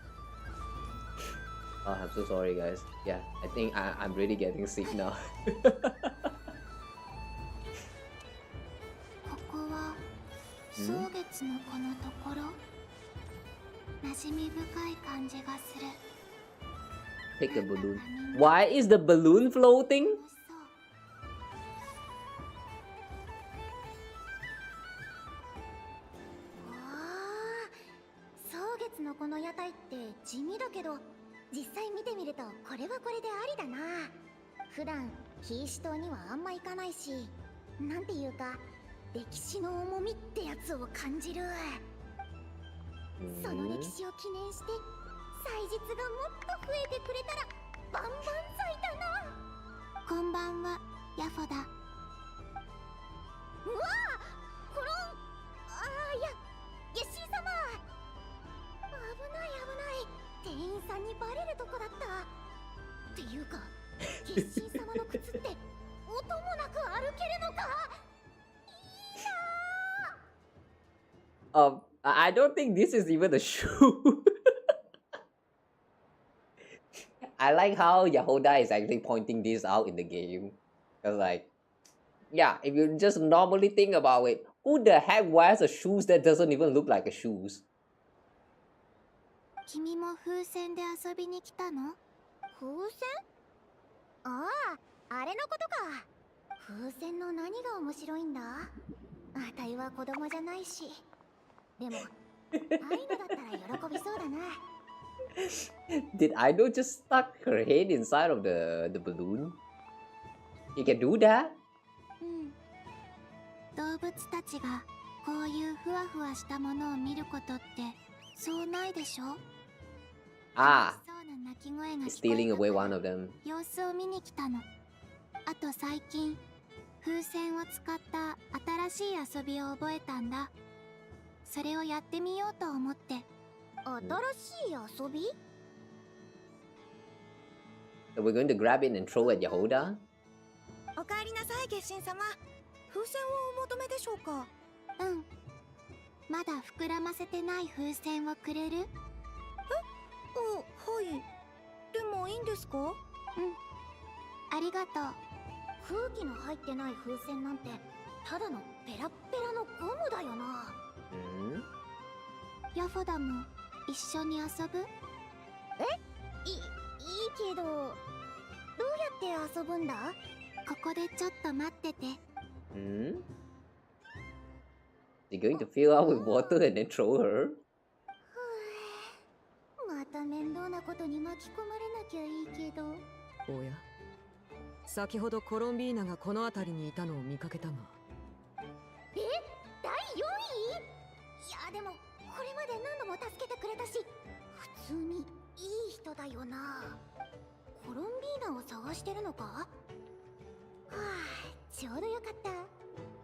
Oh, I'm so sorry, guys. Yeah, I think I'm really getting sick now. ここは草月のこのところ。馴染み深い感じがする。Take the balloon. Why is the balloon floating? 草月のこの屋台って地味だけど、実際見てみるとこれはこれでありだな。普段キーシ島にはあんま行かないし、なんていうか歴史の重みってやつを感じる。その歴史を記念して祭日がもっと増えてくれたら万々歳だな。こんばんは、ヤフォだ。うわあ、コロン。いや、月神様。危ない危ない。店員さんにバレるとこだった。っていうか、月神様の靴って音もなく歩けるのか。いいな。I don't think this is even a shoe. I like how Jahoda is actually pointing this out in the game. Because like, yeah, if you just normally think about it, who the heck wears a shoes that doesn't even look like a shoes? 君も風船で遊びに来たの？風船？あれのことか。風船の何が面白いんだ？あたいは子供じゃないし。でも、ああいうのだったら喜びそうだな。Did Aido just stuck her head inside of the balloon? You can do that? 動物たちがこういうふわふわしたものを見ることってそうないでしょ？ Ah, そうな鳴き声が he's 聞こ stealing え away た one of them. 様子を見に来たの。あと最近風船を使った新しい遊びを覚えたんだ。それをやってみようと思って。新しい遊び？ So we're going to grab it and throw at Jahoda? おかえりなさい、月神様。風船をお求めでしょうか？うん。まだ膨らませてない風船をくれる？はい。でもいいんですか？うん。ありがとう。空気の入ってない風船なんてただのペラッペラのゴムだよな。ヤフォダも一緒に遊ぶ？いいけど、どうやって遊ぶんだ？ここでちょっと待ってて。You're going to fill out with water and then throw her? また面倒なことに巻き込まれなきゃいいけど。おや、先ほどコロンビーナがこの辺りにいたのを見かけたが。第4位？いやでもこれまで何度も助けてくれたし、普通にいい人だよな。コロンビーナを探してるのか？はあ、ちょうどよかった。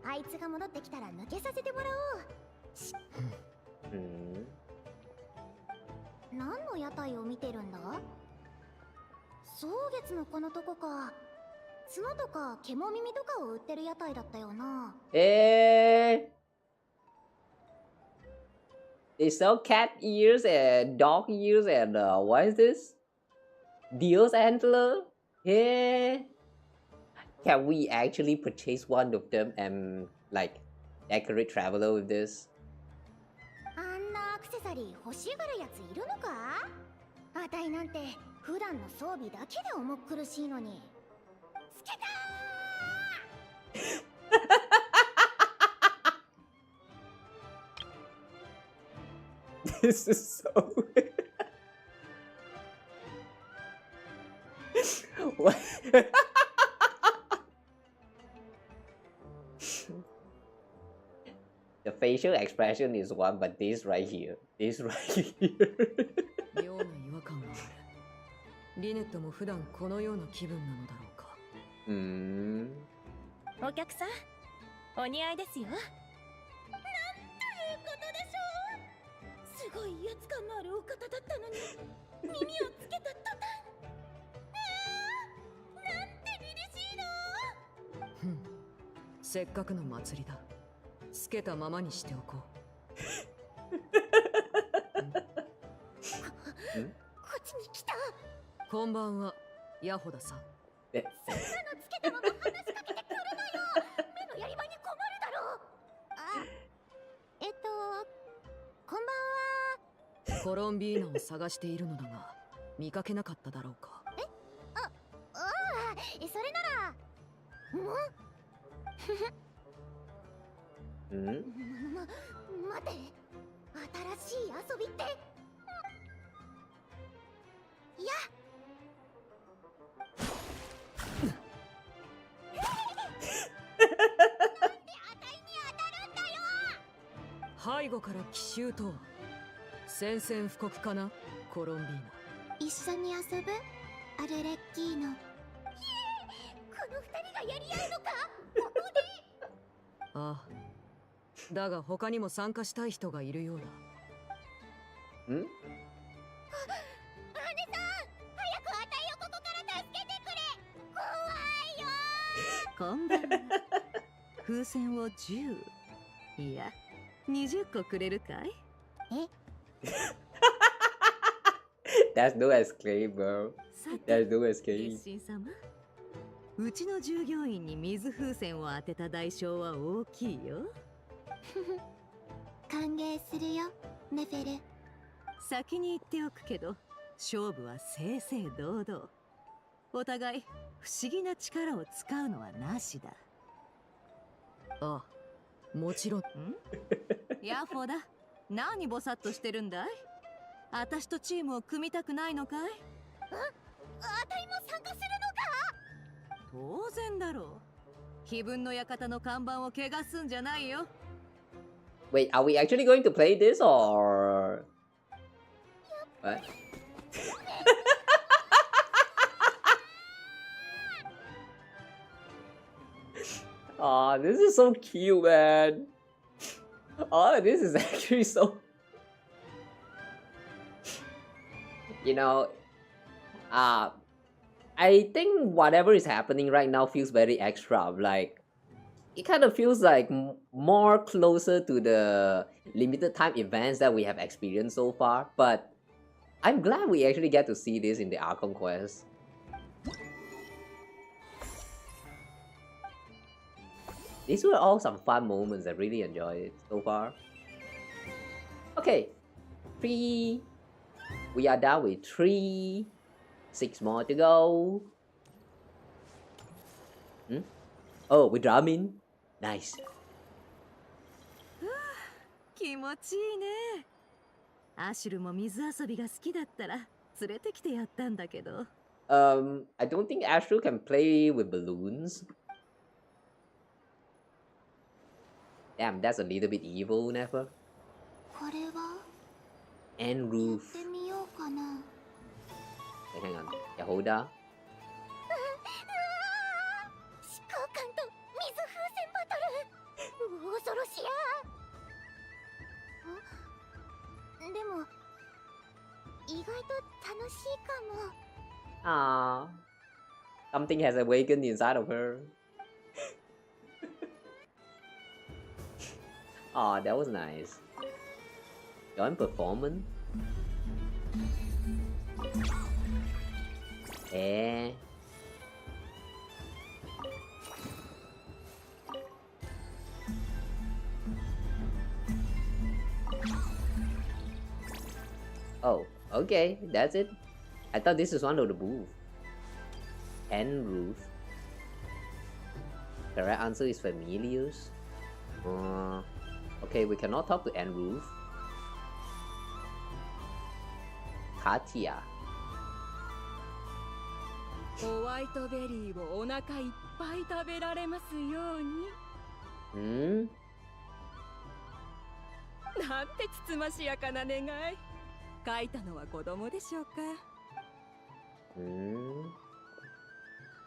あいつが戻ってきたら抜けさせてもらおう。何の屋台を見てるんだ？蒼月のこのとこか。角とか獣耳とかを売ってる屋台だったよな。They sell cat ears and dog ears and what is this? Deer's antler? Can we actually purchase one of them and like accurate traveler with this? あんなアクセサリー欲しがるやついるのか？あたいなんて普段の装備だけで重苦しいのに。つけたー！This is so weird. What? The facial expression is one, but this right here. 妙な違和感がある。リネットも普段このような気分なのだろうか。お客さん、お似合いですよ。なんということでしょう。すごい威圧感のあるお方だったのに、耳をつけた途端。なんて凛々しいの。せっかくの祭りだ。つけたままにしておこう。こっちに来た。こんばんは、ヤホダさん。そんなのつけたまま話しかけてくるなよ。目のやり場に困るだろう。こんばんは。コロンビーナを探しているのだが、見かけなかっただろうか。それなら。待て、新しい遊びっていや背後から奇襲とは宣戦布告かな、コロンビーナ。一緒に遊ぶ？アルレッキーノ。この二人がやり合うのか？ここで。ああ、だが他にも参加したい人がいるようだ。姉さん、早くあたいをここから助けてくれ。怖いよ。こんばんは。風船を10、いや20個くれるかい？That's no escape, bro. That's no escape. 月神様、うちの従業員に水風船を当てた代償は大きいよ。歓迎するよ、ネフェル。先に言っておくけど、勝負は正々堂々。お互い不思議な力を使うのはなしだ。ああ、もちろん。ヤッフォだ。何ぼさっとしてるんだい？あたしとチームを組みたくないのかい？あたいも参加するのか？当然だろう。非分の館の看板を怪我すんじゃないよ。Wait, are we actually going to play this or what? Oh, this is so cute, man. Oh, this is actually so. you know, I think whatever is happening right now feels very extra. Like, it kind of feels like more closer to the limited time events that we have experienced so far. But I'm glad we actually get to see this in the Archon quest. These were all some fun moments. I really enjoyed it so far. Okay, 3. We are down with 3. 6 more to go. Oh, we're drumming. Nice. 気持ちいいね。アシュルも水遊びが好きだったら連れてきてやったんだけど。I don't think Astro can play with balloons. Damn, that's a little bit evil, Never. これは And やっ roof. てみようかな。 Wait, hang on. Jahoda. 執行官と水風船バトル。恐ろしや。でも意外と楽しいかも。Ah, something has awakened inside of her. Ah, that was nice. Join performance. Eh. Oh, okay, that's it. I thought this is one of the booths. And roof. The right answer is familiars. Okay, we cannot talk to End Roof. Katia. ホワイトベリーをお腹いっぱい食べられますように。なんてつつましやかな願い。書いたのは子供でしょうか。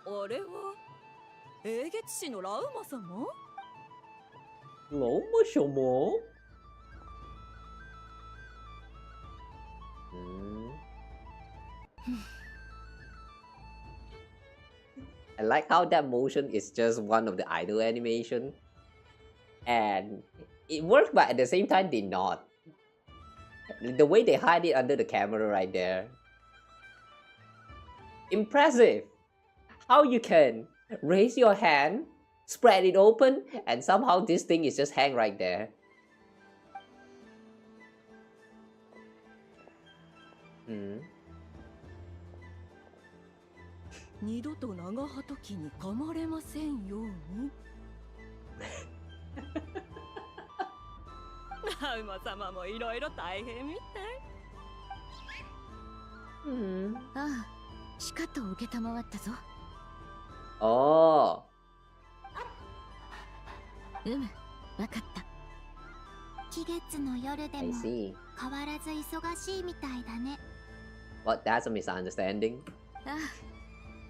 あれは英月氏のラウマ様？ラウマ様？I like how that motion is just one of the idle animation, and it worked, but at the same time did not. The way they hide it under the camera right there. Impressive! How you can raise your hand, spread it open, and somehow this thing is just hang right there. 二度と長鳩期に噛まれませんように。ラウマ様もいろいろ大変みたい。ああ、しかと受けたまわったぞ。Oh. わかった。期月の夜でも変わらず忙しいみたいだね。What? That's a misunderstanding. ああ、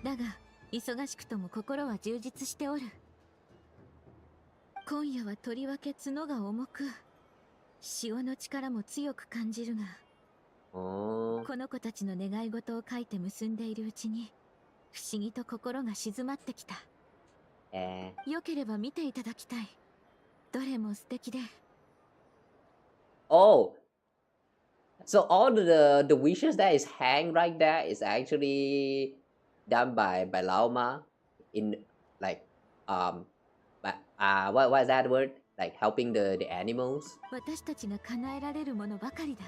だが忙しくとも心は充実しておる。今夜はとりわけ角が重く、潮の力も強く感じるが、この子たちの願い事を書いて結んでいるうちに、不思議と心が静まってきた。よければ見ていただきたい。どれも素敵で。Oh. So all the wishes that is hang right there is actually done by Lauma in like what is that word? Like helping the animals. 私たちが叶えられるものばかりだ。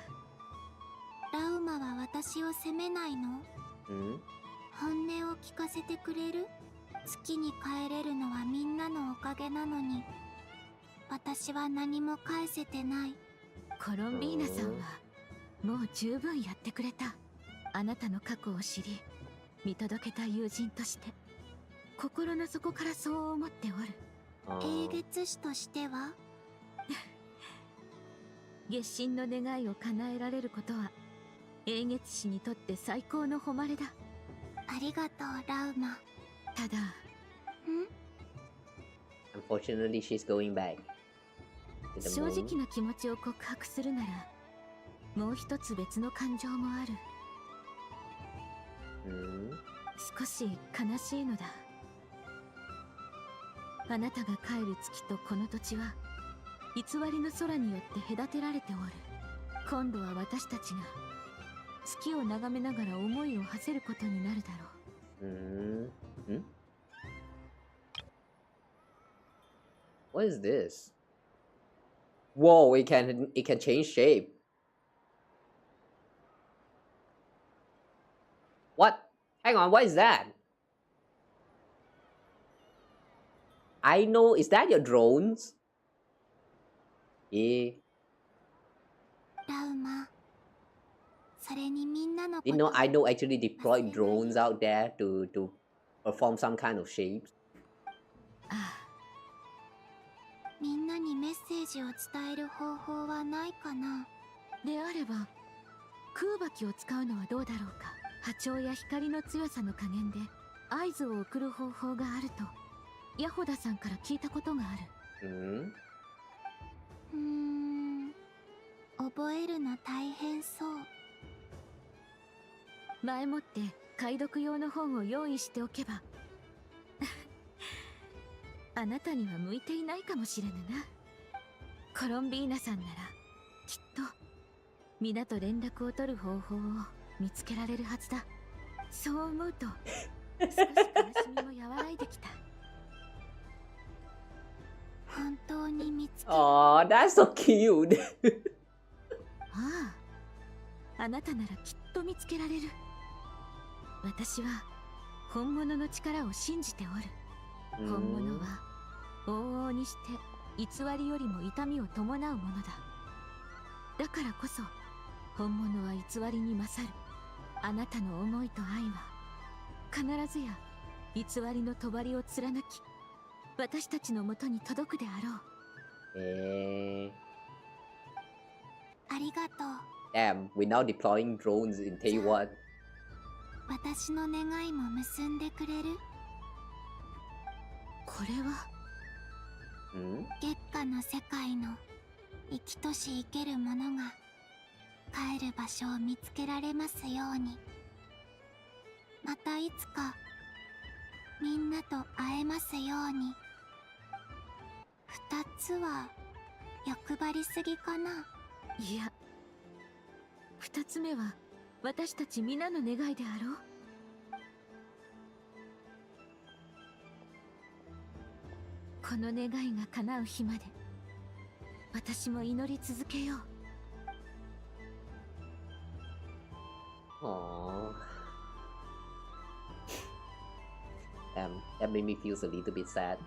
ラウマは私を責めないの？本音を聞かせてくれる？月に帰れるのはみんなのおかげなのに、私は何も返せてない。コロンビーナさんはもう十分やってくれた。あなたの過去を知り、見届けた友人として、心の底からそう思っておる。英月氏としては月神の願いを叶えられることは英月氏にとって最高の誉れだ。ありがとうラウマ。ただ、Unfortunately, she's going back. 正直な気持ちを告白するなら、もう一つ別の感情もある。少し悲しいのだ。あなたが帰る月とこの土地は偽りの空によって隔てられておる。今度は私たちが月を眺めながら思いを馳せることになるだろう。What is this? Whoa, it can change shape. What? Hang on, what is that? I know, is that your drones? Yeah. ラウマ、それにみんなのこと You know, I know actually deployed drones out there to perform some kind of shapes. みんなにメッセージを伝える方法はないかな。であれば空爆を使うのはどうだろうか。波長や光の強さの加減で合図を送る方法があるとヤホダさんから聞いたことがある。覚えるの大変そう。前もって解読用の本を用意しておけばあなたには向いていないかもしれぬな。コロンビーナさんならきっと皆と連絡を取る方法を見つけられるはずだ。そう思うと少し悲しみも和らいできた。本当に見つけ。Oh, that's so cute. ああ、あなたならきっと見つけられる。私は本物の力を信じておる。本物は往々にして偽りよりも痛みを伴うものだ。だからこそ本物は偽りに勝る。あなたの思いと愛は必ずや偽りの帳を貫き私たちのもとに届くであろう。ありがとう。Damn, we're now deploying drones in Taiwan. 私の願いも結んでくれる？これは月下の世界の生きとし生けるものが帰る場所を見つけられますように。またいつかみんなと会えますように。2つは欲張りすぎかな。いや、2つ目は私たち皆の願いであろう。この願いが叶う日まで私も祈り続けよう。Aww. Damn, that made me feel a little bit sad.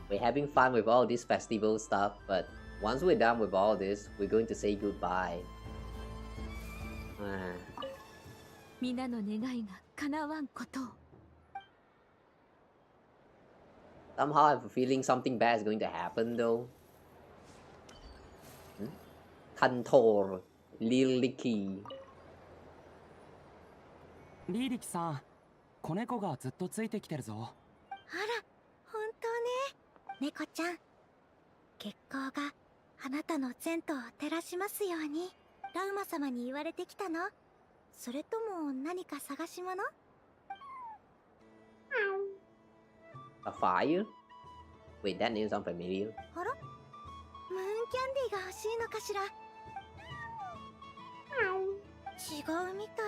We're having fun with all this festival stuff, but once we're done with all this, we're going to say goodbye. 皆の願いが叶わんことを。Somehow I have a feeling something bad is going to happen though. Kantor, Liliki. リリキさん、子猫がずっとついてきてるぞ。あら、本当ね。猫ちゃん、月光があなたの前途を照らしますように。ラウマ様に言われてきたの？それとも何か探し物？ A fire? Wait, that name sounds familiar. あら？ムーンキャンディーが欲しいのかしら？違うみたい。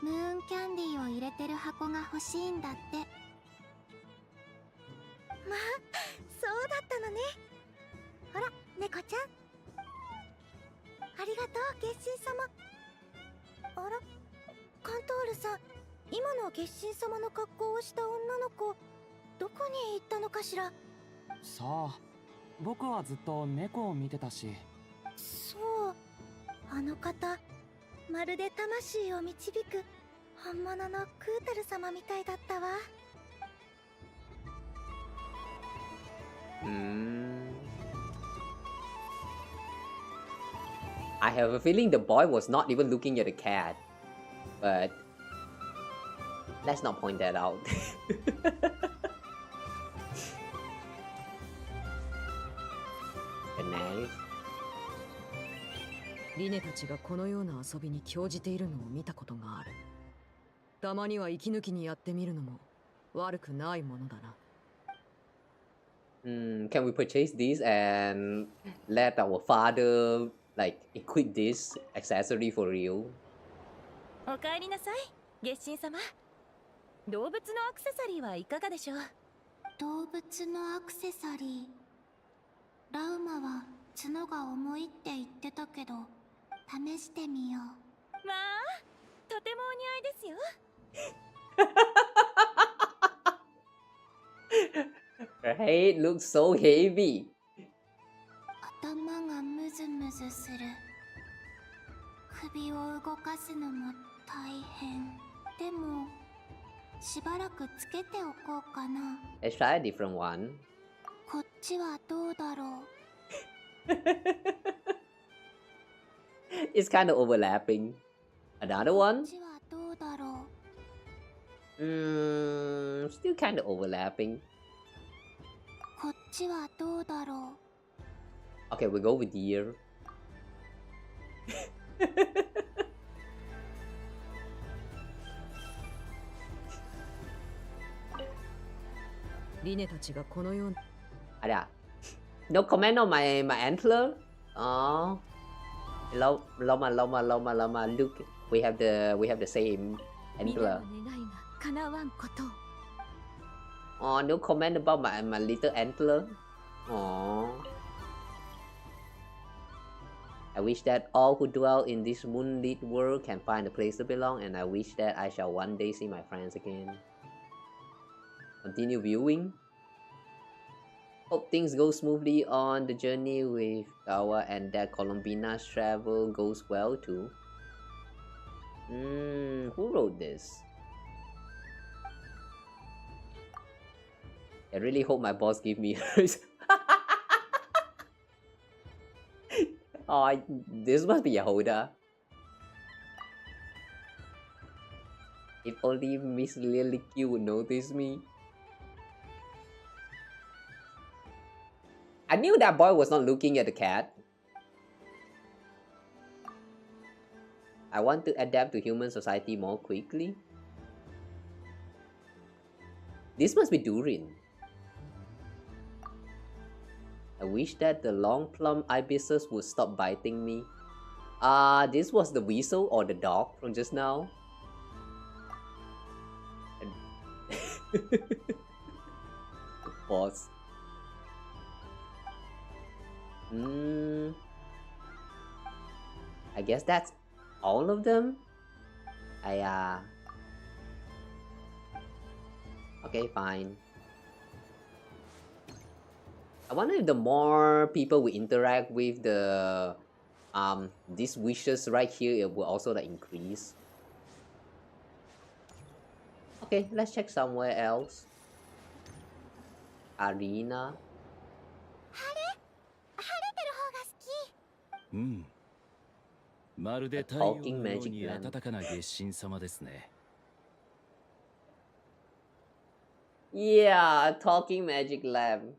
ムーンキャンディーを入れてる箱が欲しいんだって。まあ、そうだったのね。ほら、猫ちゃん。ありがとう、月神様。あら、カントールさん、今の月神様の格好をした女の子、どこに行ったのかしら？さあ、僕はずっと猫を見てたし。そう、あの方、まるで魂を導く本物のクータル様みたいだったわ。I have a feeling the boy was not even looking at the cat, but let's not point that out. リネたちがこのような遊びに興じているのを見たことがある。たまには息抜きにやってみるのも悪くないものだな。Can we purchase this and let our father like equip this accessory for real? おかえりなさい、月神様。動物のアクセサリーはいかがでしょう？動物のアクセサリー。ラウマは角が重いって言ってたけど、試してみよう。まあ、とてもお似合いですよ。Her head looks so heavy. 頭がムズムズする。首を動かすのも大変。でもしばらくつけておこうかな。Let's try a different one. こっちはどうだろう。It's kind of overlapping. Another one? こっちはどうだろう。Still kind of overlapping. こっちはどうだろう。 Okay, we go with deer. リネたちがこのような。ありゃ。No comment on my antler? Oh. Loma. Look, we have the same antler. Oh, no comment about my little antler. Oh. I wish that all who dwell in this moonlit world can find a place to belong, and I wish that I shall one day see my friends again. Continue viewing. Hope things go smoothly on the journey with Kawa and that Columbina's travel goes well too. Who wrote this? I really hope my boss give me hers. Oh, this must be Jahoda. If only Miss Lily would notice me. I knew that boy was not looking at the cat. I want to adapt to human society more quickly. This must be Durin. I wish that the long plump ibises would stop biting me. This was the weasel or the dog from just now. Pause. I guess that's all of them. Okay, fine. I wonder if the more people we interact with the these wishes right here, it will also like increase. Okay, let's check somewhere else. Arena. まるで太陽のように暖かな月神様ですね。Yeah, talking magic lamp.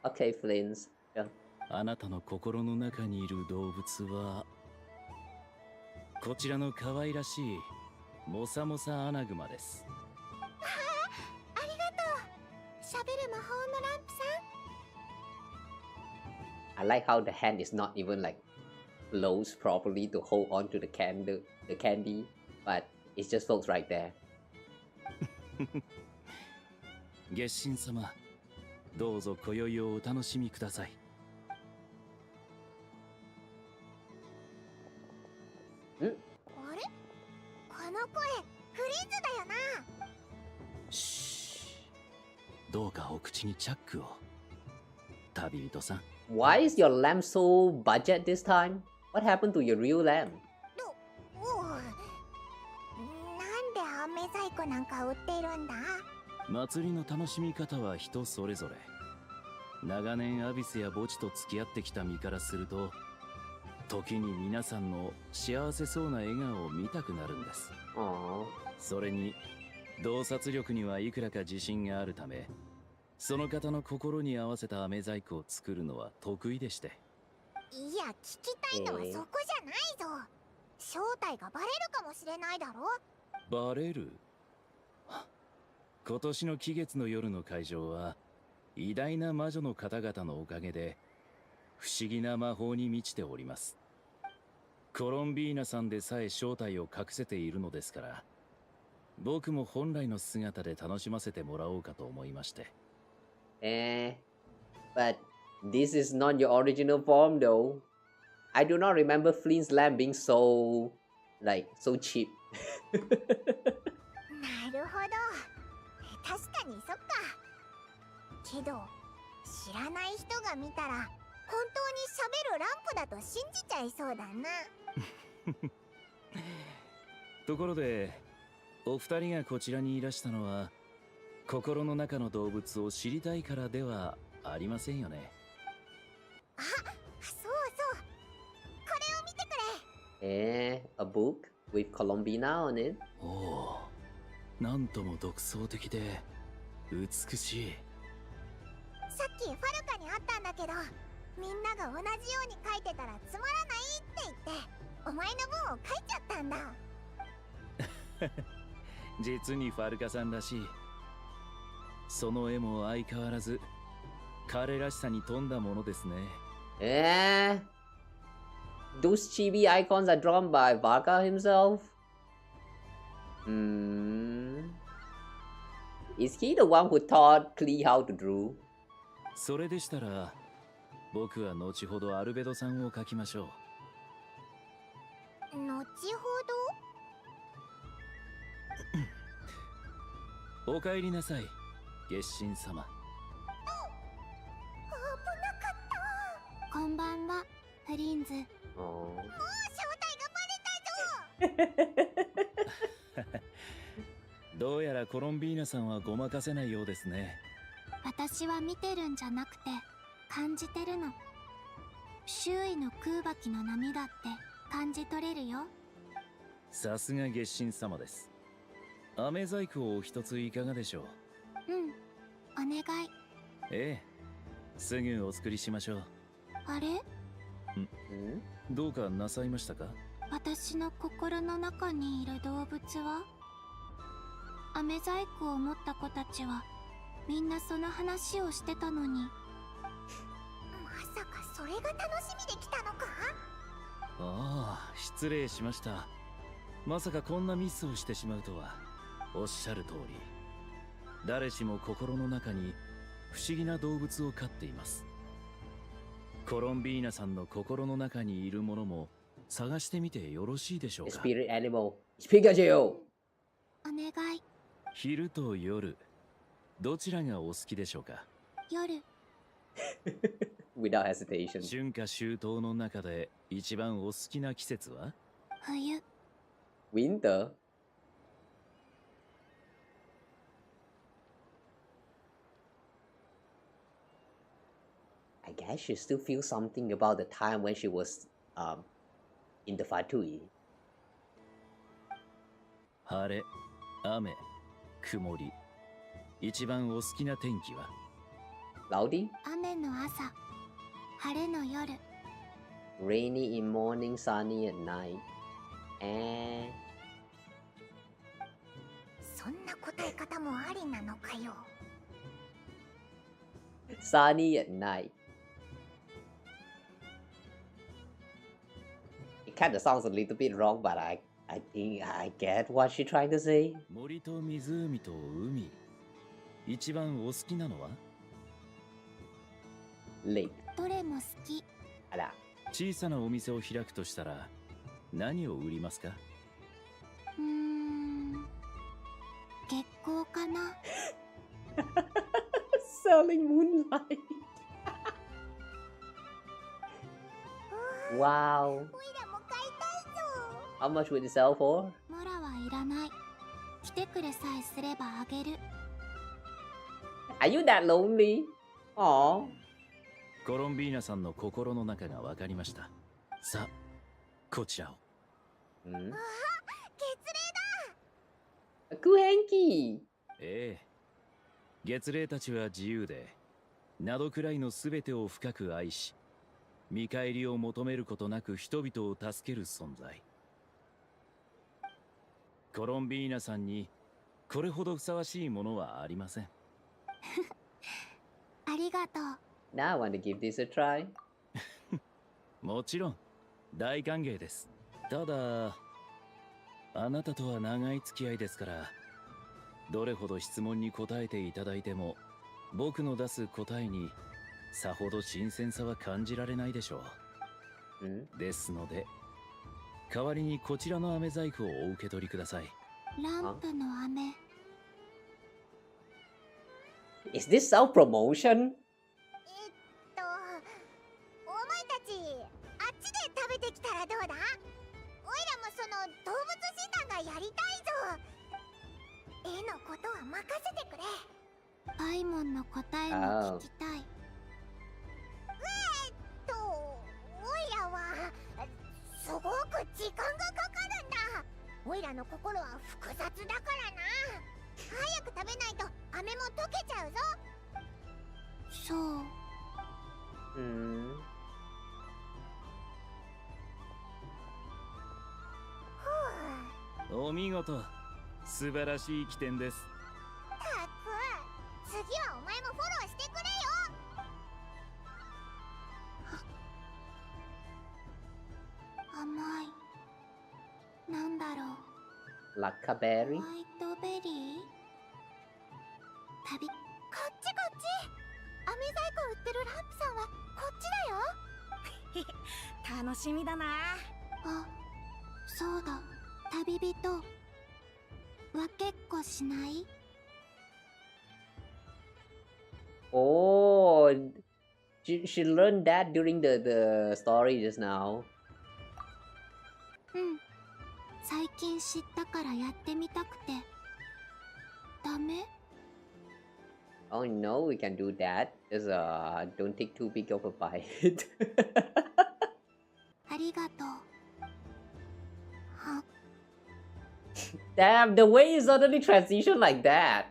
Okay, Flins. Yeah. あなたの心の中にいる動物はこちらの可愛らしいモサモサアナグマです。ありがとう。喋る魔法のランプさん。 I like how the hand is not even like closed properly to hold on to the candy, but it's just folks right there. 月神様、どうぞ今宵をお楽しみください。あれ？この声、フリーズだよな。どうかお口にチャックを。旅人さん。Why is your lamp so budget this time? What happened to your real lamp? なんで飴細工なんか売ってるんだ？祭りの楽しみ方は人それぞれ。長年アビスや墓地と付き合ってきた身からすると、時に皆さんの幸せそうな笑顔を見たくなるんです。それに洞察力にはいくらか自信があるため、その方の心に合わせた飴細工を作るのは得意でして。いや、聞きたいのはそこじゃゃないぞ。正体がバレるかもしれないだろ。バレる？今年の期月の夜の会場は偉大な魔女の方々のおかげで不思議な魔法に満ちております。コロンビーナさんでさえ正体を隠せているのですから、僕も本来の姿で楽しませてもらおうかと思いまして。But this is not your original form though. I do not remember Flint's lamp being so cheap. なるほど。確かにそっか。けど知らない人が見たら本当に喋るランプだと信じちゃいそうだな。ところで、お二人がこちらにいらしたのは心の中の動物を知りたいからではありませんよね。あ、そうそう。これを見てくれ。A book with Colombina on it. おお、なんとも独創的で美しい。さっきファルカにあったんだけど、みんなが同じように書いてたらつまらないって言ってお前の分を書いちゃったんだ。実にファルカさんらしい。その絵も相変わらず彼らしさに富んだものですね。Those chibi icons are drawn by Varga himself. Is he the one who taught Klee how to draw? それでしたら僕は後ほどアルベドさんを描きましょ後ほど。お帰りなさい、月神様。こんばんは、フリンズ。もう正体がバレたぞ。どうやらコロンビーナさんはごまかせないようですね。私は見てるんじゃなくて感じてるの。周囲の空爆の波だって感じ取れるよ。さすが月神様です。飴細工を一ついかがでしょう。お願い。ええ、すぐお作りしましょう。あれ？どうかなさいましたか？私の心の中にいる動物は？飴細工を持った子たちはみんなその話をしてたのに。まさかそれが楽しみで来たのか？ああ、失礼しました。まさかこんなミスをしてしまうとは。おっしゃる通り、誰しも心の中に不思議な動物を飼っています。コロンビーナさんの心の中にいるものも探してみてよろしいでしょうか。 Spirit animal. Pikachu! お願い。昼と夜、どちらがお好きでしょうか？夜。Without hesitation. 春夏秋冬の中で一番お好きな季節は？冬。Winter? I guess she still feels something about the time when she was in the Fatui. 晴れ、雨、曇り。一番お好きな天気は？ラウディ？雨の朝、晴れの夜。Rainy in morning, sunny at night. And そんな答え方もありなのかよ。sunny at night. It kind of sounds a little bit wrong, but I think I get what she's trying to say. 森と湖と海。一番お好きなのは？ Lake。どれも好き。あら。小さなお店を開くとしたら何を売りますか？月光かな。Selling moonlight. Wow. How much would it sell for? モラはいらない。来てくれさえすればあげる。Are you that lonely? Aww. コロンビーナさんの心の中が分かりました。さあ、こちらを。月齢だ。クヘンキー。ええ。月齢たちは自由で、などくらいのすべてを深く愛し、見返りを求めることなく人々を助ける存在。コロンビーナさんにこれほどふさわしいものはありません。ありがとう。 Now I want to give this a try. もちろん大歓迎です。ただあなたとは長い付き合いですから、どれほど質問に答えていただいても僕の出す答えにさほど新鮮さは感じられないでしょう。ですので代わりにこちらの飴細工をお受け取りください。ランプの飴。 Is this self promotion? お前たちあっちで食べてきたらどうだ？おいらもその動物診断がやりたいぞ。絵のことは任せてくれ。パイモンの答えも聞きたい。おいらはすごく時間がかかるんだ。おいらの心は複雑だからな。早く食べないと飴も溶けちゃうぞ。そう。お見事、素晴らしい起点です。たく、次はお前もフォローしてくれよ。甘い。なんだろう。ラッカベリー。ホワイトベリー。旅。こっちこっち。飴細工売ってるランプさんはこっちだよ。楽しみだな。あ、そうだ。旅人。分けっこしない？ Oh, she learned that during the story just now. 最近知ったからやってみたくて。ダメ？ Oh no, we can do that. Just don't take too big of a bite. ありがとう。は。 Damn, the way you suddenly transition like that.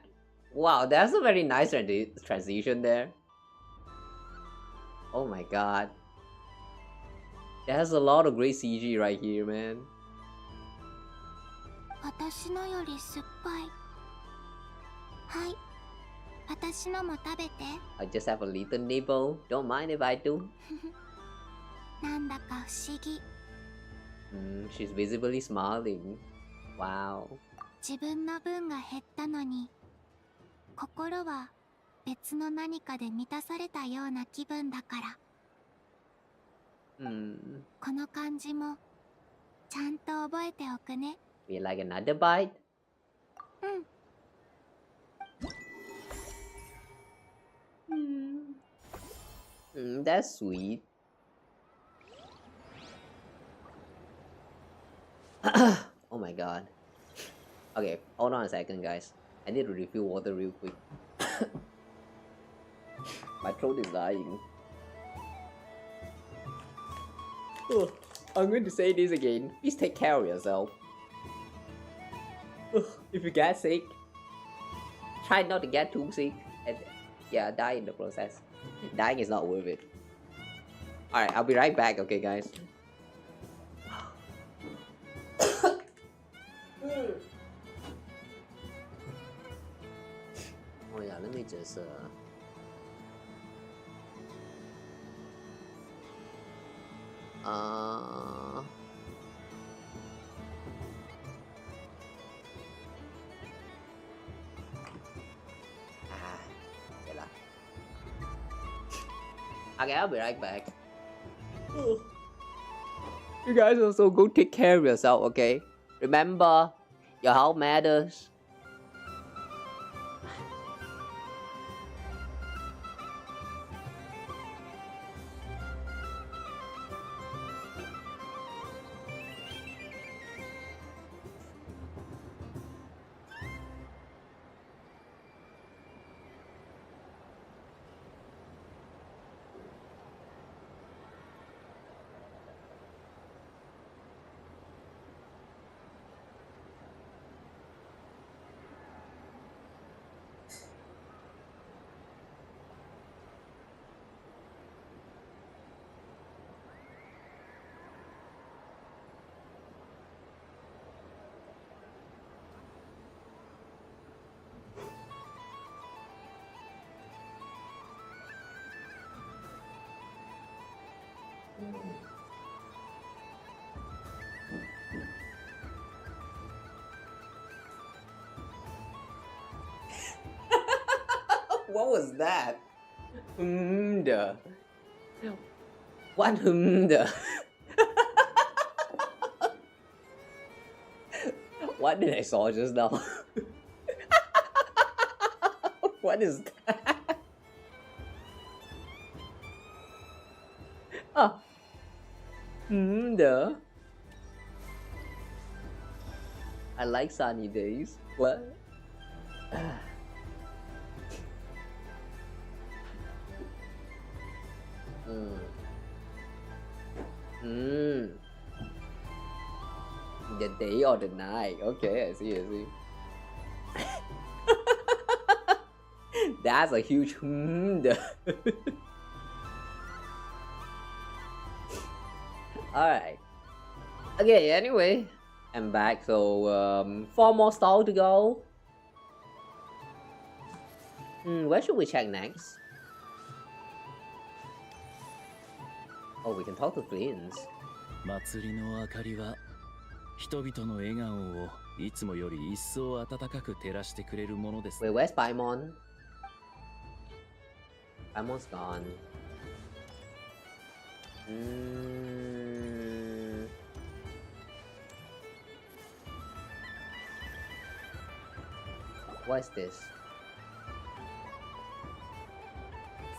Wow, that's a very nice transition there. Oh my god. There's a lot of great CG right here, man. 私のより酸っぱい。はい。私のも食べて。I just have a little nibble. Don't mind if I do. なんだか不思議。She's visibly smiling. Wow. 自分の分が減ったのに、心は別の何かで満たされたような気分だから。この感じもちゃんと覚えておくね。We like another bite? That's sweet. Oh my god. Okay, hold on a second, guys. I need to refill water real quick. My throat is dying. Oh, I'm going to say this again. Please take care of yourself. If you get sick, try not to get too sick and yeah, die in the process. Dying is not worth it. Alright, I'll be right back, okay guys? Oh yeah, let me just okay, I'll be right back. You guys also go take care of yourself, okay? Remember, your health matters. What was that? Humda. What humda? What did I saw just now? What is that? Oh. Humda. I like sunny days. What? The day or the night. Okay, I see. That's a huge Alright. Okay, anyway. I'm back, so 4 more stalls to go. Where should we check next? Oh, we can talk to Flins. 祭りの明かりは人々の笑顔をいつもより一層温かく照らしてくれるものです。Wait, where's Paimon? Paimon's gone. What is this?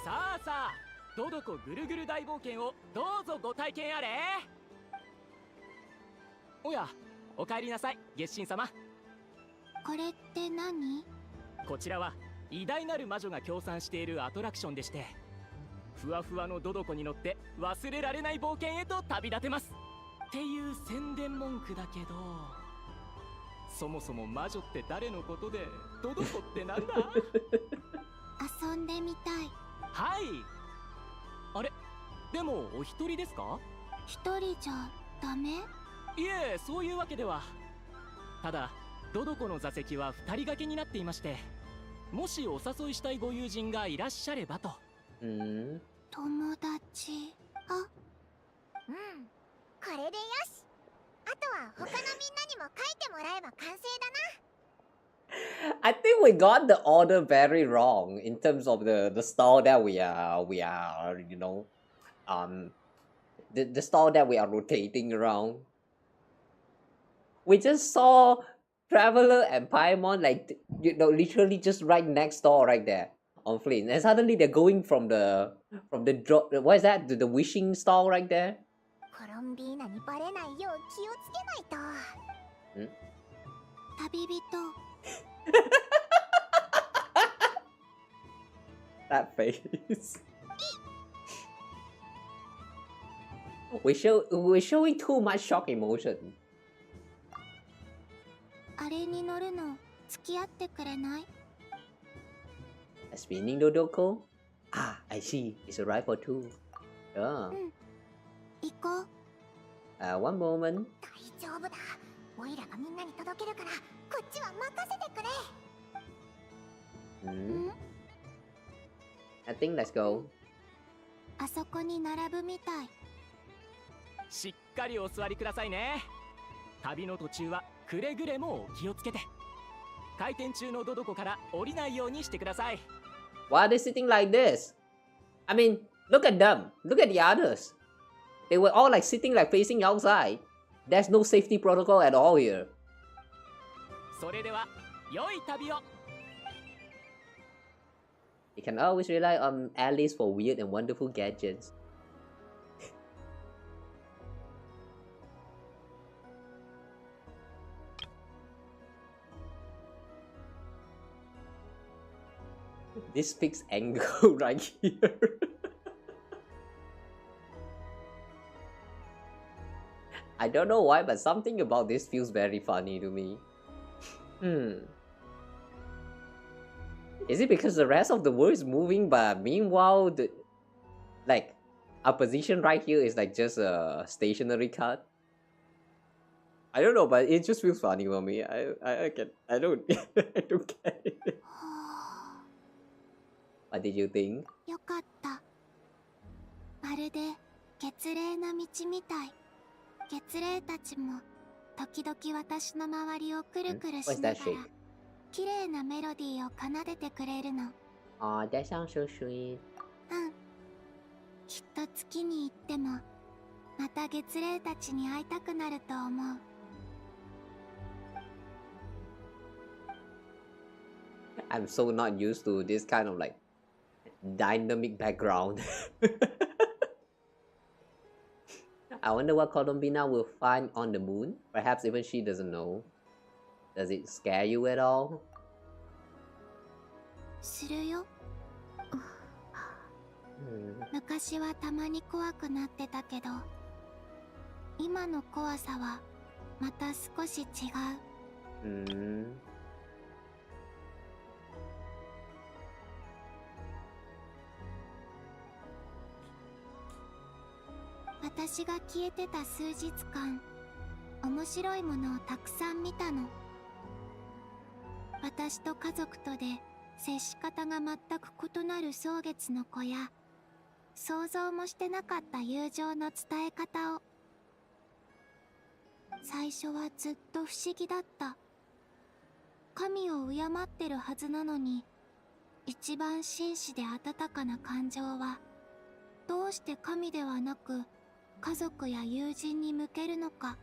さあさあ、どどこぐるぐる大冒険をどうぞご体験あれ。おや、お帰りなさい、月神様。これって何？こちらは偉大なる魔女が協賛しているアトラクションでして、ふわふわのどどこに乗って忘れられない冒険へと旅立てますっていう宣伝文句だけど、そもそも魔女って誰のことで、どどこってなんだ？遊んでみたい。はい。あれ、でもお一人ですか？一人じゃダメ？いえ、そういうわけでは。ただどどこの座席は2人掛けになっていまして、もしお誘いしたいご友人がいらっしゃればと。友達。あ、これでよし。あとは他のみんなにも書いてもらえば完成だな。I think we got the order very wrong in terms of the stall that we are you know the stall that we are rotating around. We just saw Traveler and Paimon, like, you know, literally just right next door right there on Flint, and suddenly they're going from the drop. What is that? The wishing stall right there. コロンビーナにバレないよう気をつけないと。旅人。That face. We're showing too much shock emotion. あれに乗るの付き合ってくれない？ A spinning Dodoko? Ah, I see. It's a ride for two. Yeah. 行こう。One moment. 大丈夫だ。オイラがみんなに届けるから、こっちは任せてくれ。I think let's go. あそこに並ぶみたい。しっかりお座りくださいね。旅の途中はくれぐれもお気をつけて。開店中のどどこから降りないようにしてください。Why are they sitting like this? I mean, look at them. Look at the others. They were all like sitting like facing outside. There's no safety protocol at all here. それでは良い旅を。You can always rely on Alice for weird and wonderful gadgets. This fixed angle right here. I don't know why, but something about this feels very funny to me. Is it because the rest of the world is moving, but meanwhile, our position right here is like just a stationary cut? I don't know, but it just feels funny for me. I don't I don't get it. What did you think? よかった。まるで月齢な道みたい。月齢たちも時々私の周りをくるくるしながら綺麗なメロディーを奏でてくれるの。Aw, that sounds so sweet. きっと月に行ってもまた月霊たちに会いたくなると思う。I'm so not used to this kind of like dynamic background. I wonder what Colombina will find on the moon. Perhaps even she doesn't know. Does it scare you at all? するよ。昔はたまに怖くなってたけど、今の怖さはまた少し違う。私が消えてた数日間、面白いものをたくさん見たの。私と家族とで接し方が全く異なる蒼月の子や、想像もしてなかった友情の伝え方を。最初はずっと不思議だった。神を敬ってるはずなのに、一番真摯で温かな感情はどうして神ではなく家族や友人に向けるのか。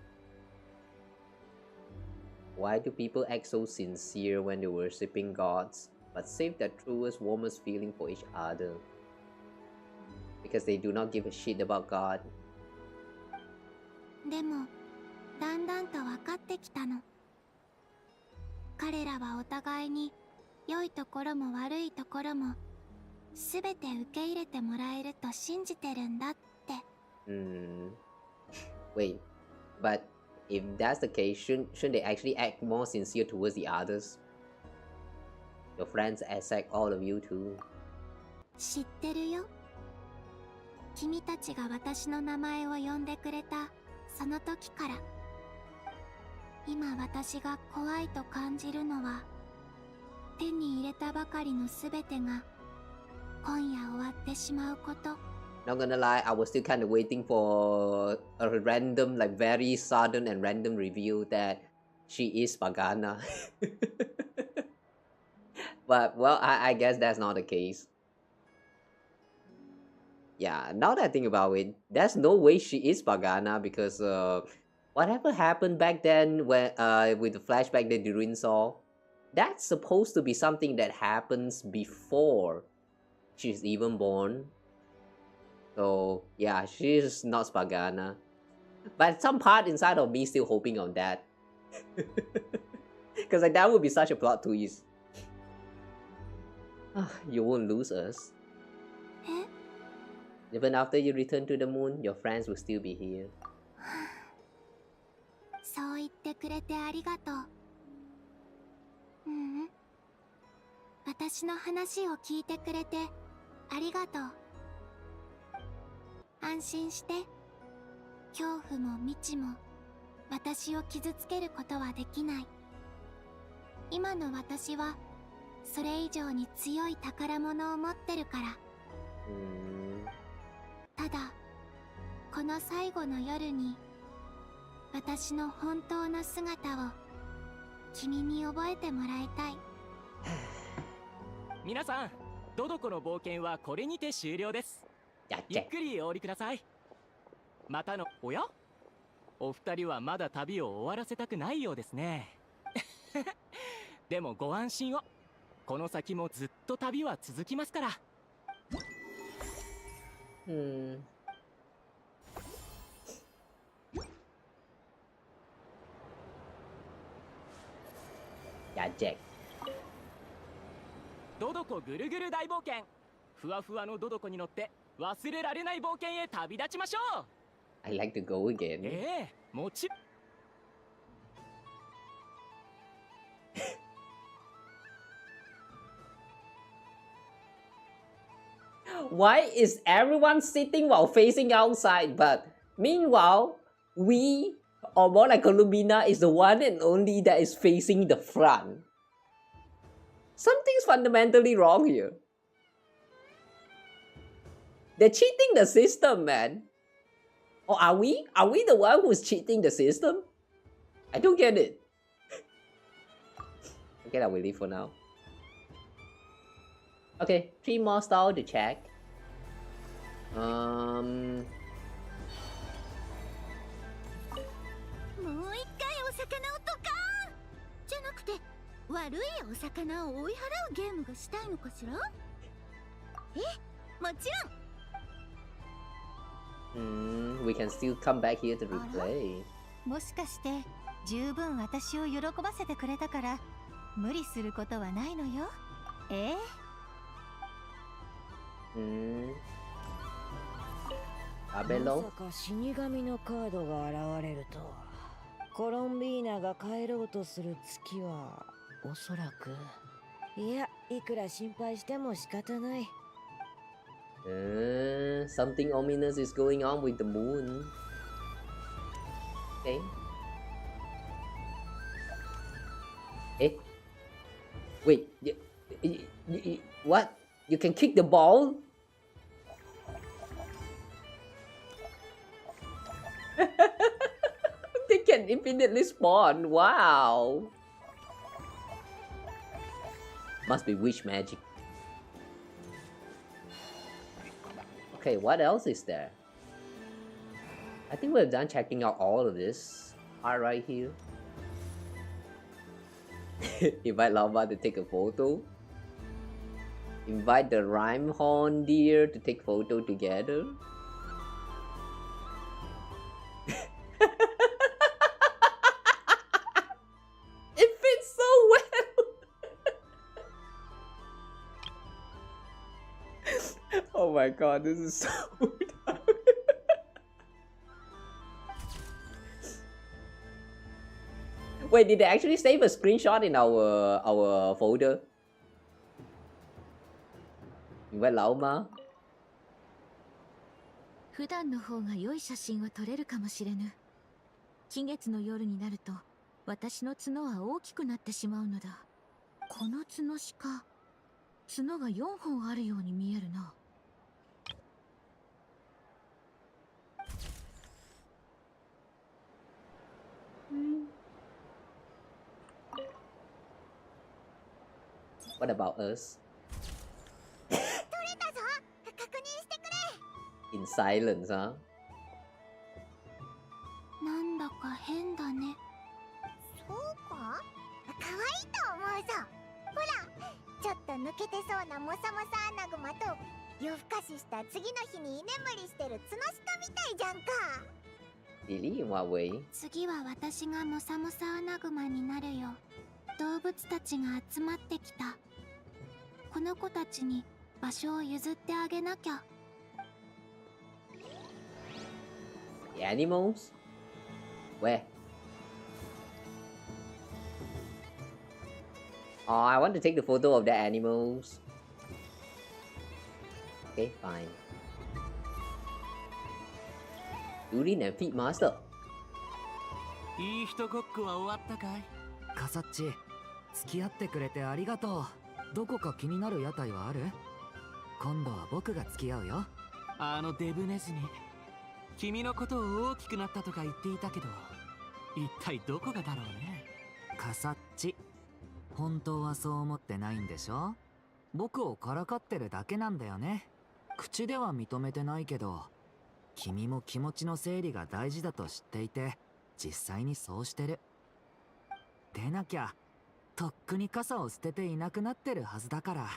Why do people act so sincere when they're worshipping gods, but save their truest, warmest feeling for each other? Because they do not give a shit about God. でも、だんだんと分かってきたの。彼らはお互いに良いところも悪いところもすべて受け入れてもらえると信じてるんだって。Wait, but if that's the case, shouldn't they actually act more sincere towards the others? Your friends accept all of you too. 知ってるよ。君たちが私の名前を呼んでくれたその時から。今私が怖いと感じるのは、手に入れたばかりのすべてが今夜終わってしまうこと。Not gonna lie, I was still kind of waiting for a random, like very sudden and random reveal that she is Pagana. But, well, I guess that's not the case. Yeah, now that I think about it, there's no way she is Pagana because whatever happened back then when with the flashback that Durin saw, that's supposed to be something that happens before she's even born. So yeah, she's not Pagana. But some part inside of me still hoping on that. Because like, that would be such a plot twist. You won't lose us. Even after you return to the moon, your friends will still be here. そう言ってくれてありがとう。私の話を聞いてくれてありがとう。安心して。恐怖も未知も私を傷つけることはできない。今の私はそれ以上に強い宝物を持ってるから。ただこの最後の夜に私の本当の姿を君に覚えてもらいたい。皆さん、ドドコの冒険はこれにて終了です。ゆっくりお降りください。またの。おや、お二人はまだ旅を終わらせたくないようですね。でもご安心を。この先もずっと旅は続きますから。Yeah, Jack. ドドコぐるぐる大冒険。ふわふわのドドコに乗って忘れられない冒険へ旅立ちましょう。I like to go again. もちろん。Why is everyone sitting while facing outside? But meanwhile, we, or more like Columbina, is the one and only that is facing the front. Something's fundamentally wrong here. They're cheating the system, man. Or are we? Are we the one who's cheating the system? I don't get it. Okay, I will leave for now. Okay, 3 more stalls to check. もう一回お魚をドカーンじゃなくて悪いお魚を追い払うゲームがしたいのかしら？え、もちろん。We can still come back here to replay. もしかして十分私を喜ばせてくれたから無理することはないのよ。まさか死神のカードが現れるとは。コロンビーナが帰ろうとする月はおそらく。いや、いくら心配しても仕方ない。Something ominous is going on with the moon. Okay. Wait, what? You can kick the ball? They can infinitely spawn. Wow. Must be witch magic. Okay, what else is there? I think we're done checking out all of this part right here. Invite Lava to take a photo. Invite the rhyme horn deer to take photo together. It fits so well. Oh my god, this is so dark. Wait, did they actually save a screenshot in our folder? Invite Lauma. 普段の方が良い写真を撮れるかもしれぬ。期月の夜になると私の角は大きくなってしまうのだ。この角しか角が4本あるように見えるな。What about us? 取れたぞ。確認してくれ。 In silence, huh? なんだか変だね。そうか？可愛いと思うぞ。ほら、ちょっと抜けてそうなモサモサアナグマと夜更かしした次の日に居眠りしてるツノシカみたいじゃんか。Really? In what way? 次は私がモサモサアナグマになるよ。動物たちが集まってきた。この子たちに場所を譲ってあげなきゃ。The animals? Where? Oh, I want to take the photo of the animals. Okay, fine. Durin and Feet Master. いい人ごっこは終わったかい？カサッチ、付き合ってくれてありがとう。どこか気になる屋台はある？今度は僕が付き合うよ。あのデブネズミ、君のことを大きくなったとか言っていたけど、一体どこがだろうね。カサッチ、本当はそう思ってないんでしょ？僕をからかってるだけなんだよね。口では認めてないけど、君も気持ちの整理が大事だと知っていて、実際にそうしてる。でなきゃとっくに傘を捨てていなくなってるはずだから。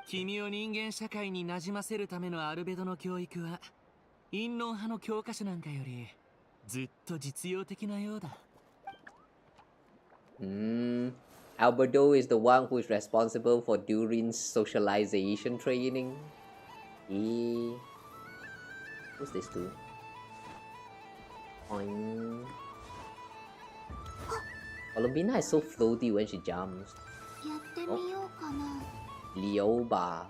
君を人間社会に馴染ませるためのアルベドの教育は、陰論派の教科書なんかよりずっと実用的なようだ。Albedo is the one who is responsible for Durin's socialization training. Who's this dude? Columbina is so floaty when she jumps. やってみようかな。Leoba.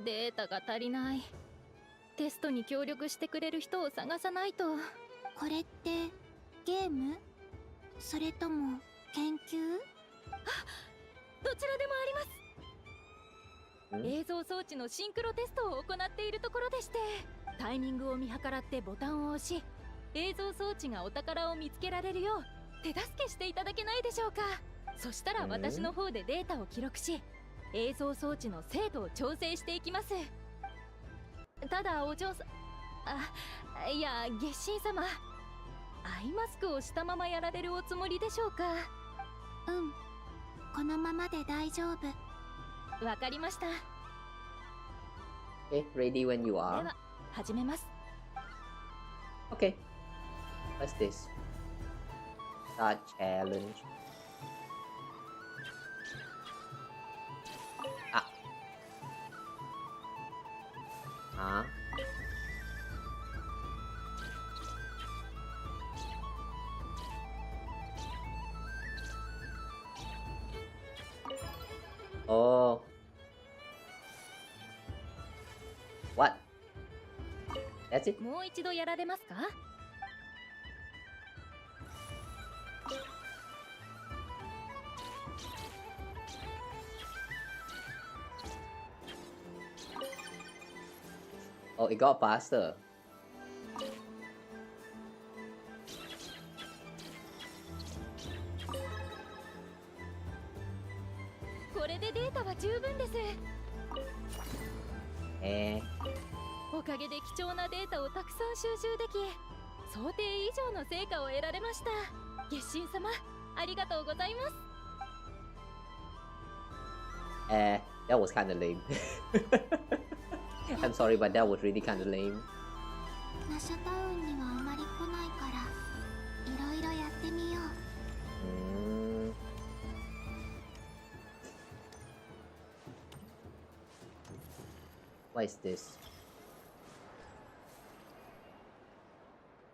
データが足りない。テストに協力してくれる人を探さないと。これってゲーム？それとも研究？どちらでもあります。映像装置のシンクロテストを行っているところでして、タイミングを見計らってボタンを押し、映像装置がお宝を見つけられるよう手助けしていただけないでしょうか。そしたら私の方でデータを記録し、映像装置の精度を調整していきます。ただお嬢さん、いや月神様、アイマスクをしたままやられるおつもりでしょうか。このままで大丈夫。わかりました。Okay, ready when you are. では始めます。 Okay. What's this? Start challenge. Huh? Oh. What? That's it? もう一度やられますか。Oh, it got faster. これでデータは十分です。おかげで貴重なデータをたくさん収集でき、想定以上の成果を得られました。月神様、ありがとうございます。That was kind of lame. I'm sorry, but that was really kind of lame. ナシャタウンにはあまり来ないから、いろいろやってみよう。What is this?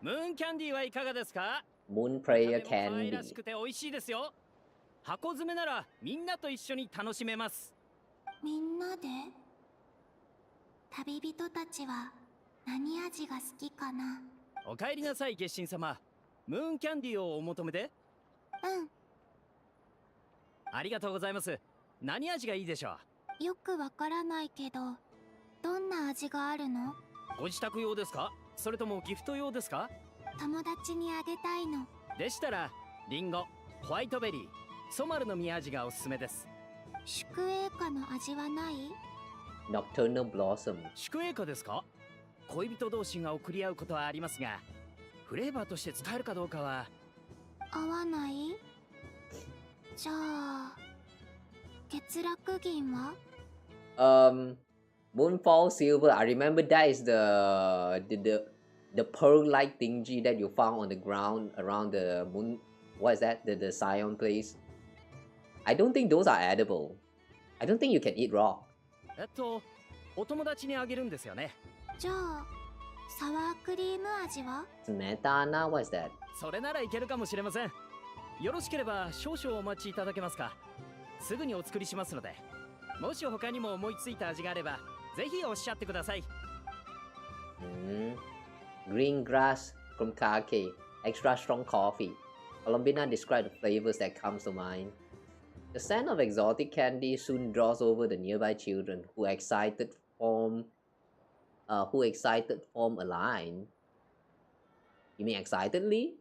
ムーンキャンディーはいかがですか？ Moon Prayer 可愛らし Candy. くて美味しいですよ。箱詰めならみんなと一緒に楽しめます。みんなで？旅人たちは何味が好きかな？お帰りなさい月神様。ムーンキャンディーをお求めで？ありがとうございます。何味がいいでしょう？よくわからないけど、どんな味があるの？ご自宅用ですか？それともギフト用ですか？友達にあげたいの。でしたらリンゴ、ホワイトベリー、ソマルの実味がおすすめです。宿営花の味はない？ Nocturnal Blossom. 宿営花ですか？恋人同士が送り合うことはありますが、フレーバーとして使えるかどうかは。合わない？じゃあ欠落銀は？ Moonfall Silver. I remember that is the pearl-like thingy that you found on the ground around the moon. What is that? The Scion place. I don't think those are edible. I don't think you can eat raw. お友達にあげるんですよね。じゃあサワークリーム味は？ Smetana? What is that? それならいけるかもしれません。よろしければ少々お待ちいただけますか？すぐにお作りしますので。もし他にも思いついた味があればぜひおっしゃってください。Green grass from Kake. Extra strong coffee. Colombina described the flavors that comes to mind. The scent of exotic candy soon draws over the nearby children who form a line. You mean excitedly?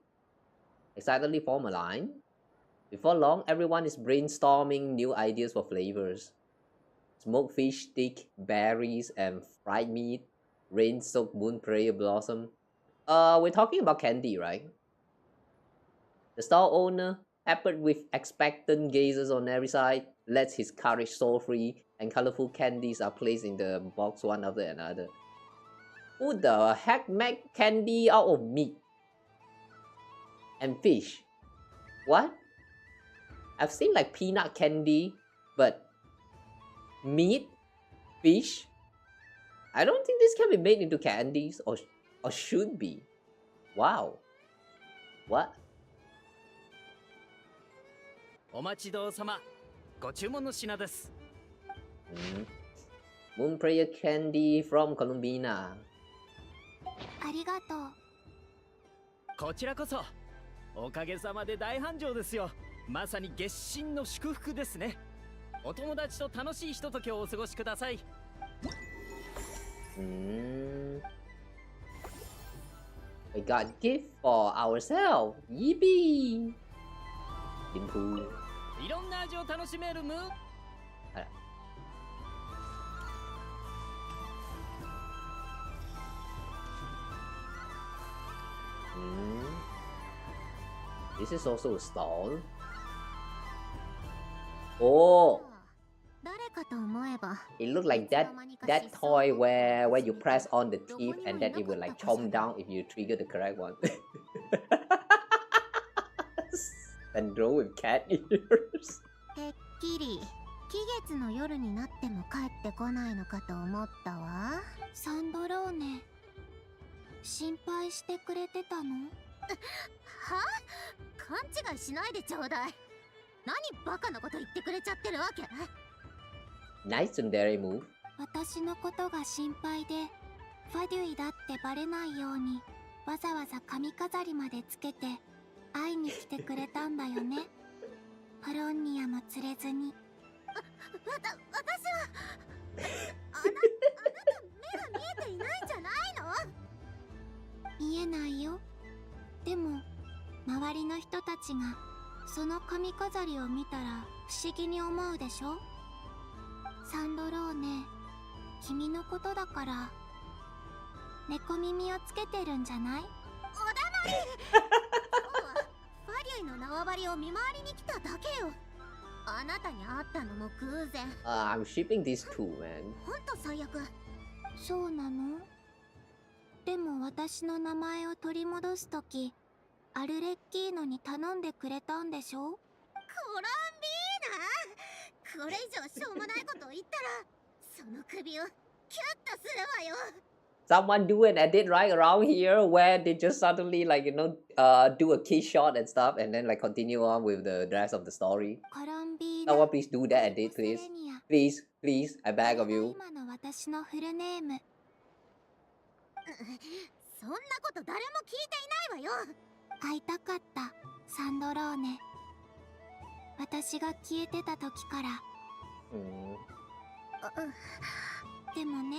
Excitedly form a line? Before long, everyone is brainstorming new ideas for flavors. Smoked fish stick, berries, and fried meat. Rain-soaked moon prayer blossom. We're talking about candy, right? The stall owner, peppered with expectant gazers on every side, lets his courage soar free, and colorful candies are placed in the box one after another. Who the heck make candy out of meat and fish? What? I've seen like peanut candy, but meat, fish? I don't think this can be made into candies, or should be. Wow. What? お待ちどうさま。ご注文の品です。Moon Prayer Candy from Colombina. ありがとう。こちらこそ。おかげさまで大繁盛ですよ。まさに月神の祝福ですね。お友達と楽しいひとときをお過ごしください。We got gift for ourselves. Yippee! リンプー。いろんな味を楽しめるむ。あら。This is also a stall. Oh, 誰かと思えば it looked like that toy where you press on the teeth and then it will like chomp down if you trigger the correct one. And draw with cat ears. てっきり期月の夜になっても帰ってこないのかと思ったわ。サンドローネ、心配してくれてたの？は？勘違いしないでちょうだい。何バカなこと言ってくれちゃってるわけ？ Nice tsundere move. 私のことが心配で、ファデュイだってバレないようにわざわざ髪飾りまでつけて会いに来てくれたんだよね。パロンニアも連れずに。私はあなた目が見えていないんじゃないの？見えないよ。でも周りの人たちがその髪飾りを見たら不思議に思うでしょ。サンドローネ、君のことだから猫耳をつけてるんじゃない？おだまり今日はファデュイの縄張りを見回りに来ただけよ。あなたに会ったのも偶然。I'm shipping these two, man. ほんと最悪。そうなの？でも私の名前を取り戻すとき、アルレッキーノに頼んでくれたんでしょ？コロンビーナ、これ以上しょうもないことを言ったらその首をキュッとするわよ。 Someone do an edit right around here where they just suddenly like do a key shot and stuff and then like continue on with the rest of the story. Someone please do that edit, please. Please, I beg of you. 今の私のフルネーム。そんなこと誰も聞いていないわよ。会いたかった、サンドローネ。私が消えてた時から。でもね、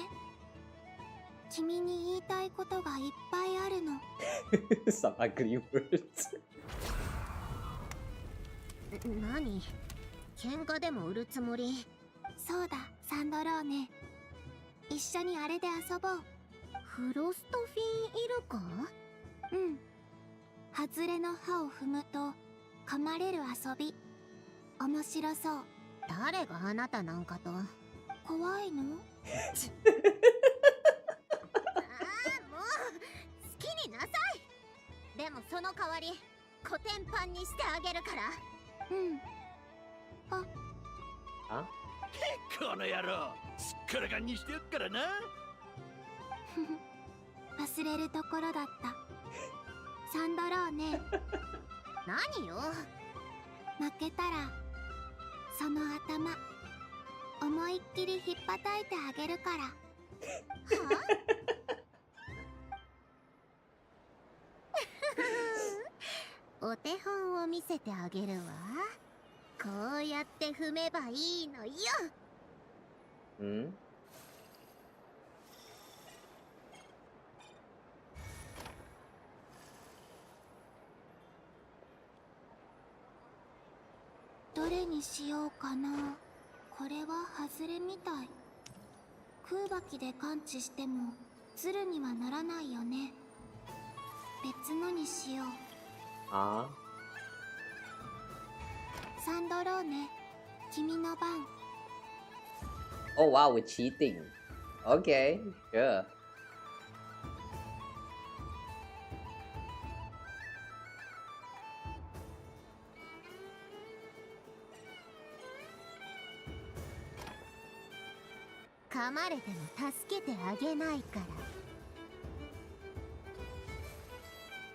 君に言いたいことがいっぱいあるの。Some ugly words. 何？喧嘩でも売るつもり？そうだ、サンドローネ。一緒にあれで遊ぼう。フロストフィンイルカ？うん。外れの歯を踏むと噛まれる遊び。面白そう。誰があなたなんかと。怖いの？もう好きになさい。でもその代わりコテンパンにしてあげるから。あこの野郎すっからかんにしてやっからな。忘れるところだった。サンドローネ。何よ。負けたらその頭思いっきりひっぱたいてあげるから。お手本を見せてあげるわ。こうやって踏めばいいのよ。どれにしようかな。これは外れみたい。空爆で感知しても鶴にはならないよね。別のにしよう。サンドローネ、君の番。Oh wow, we're cheating. Okay, sure. 噛まれても助けてあげないか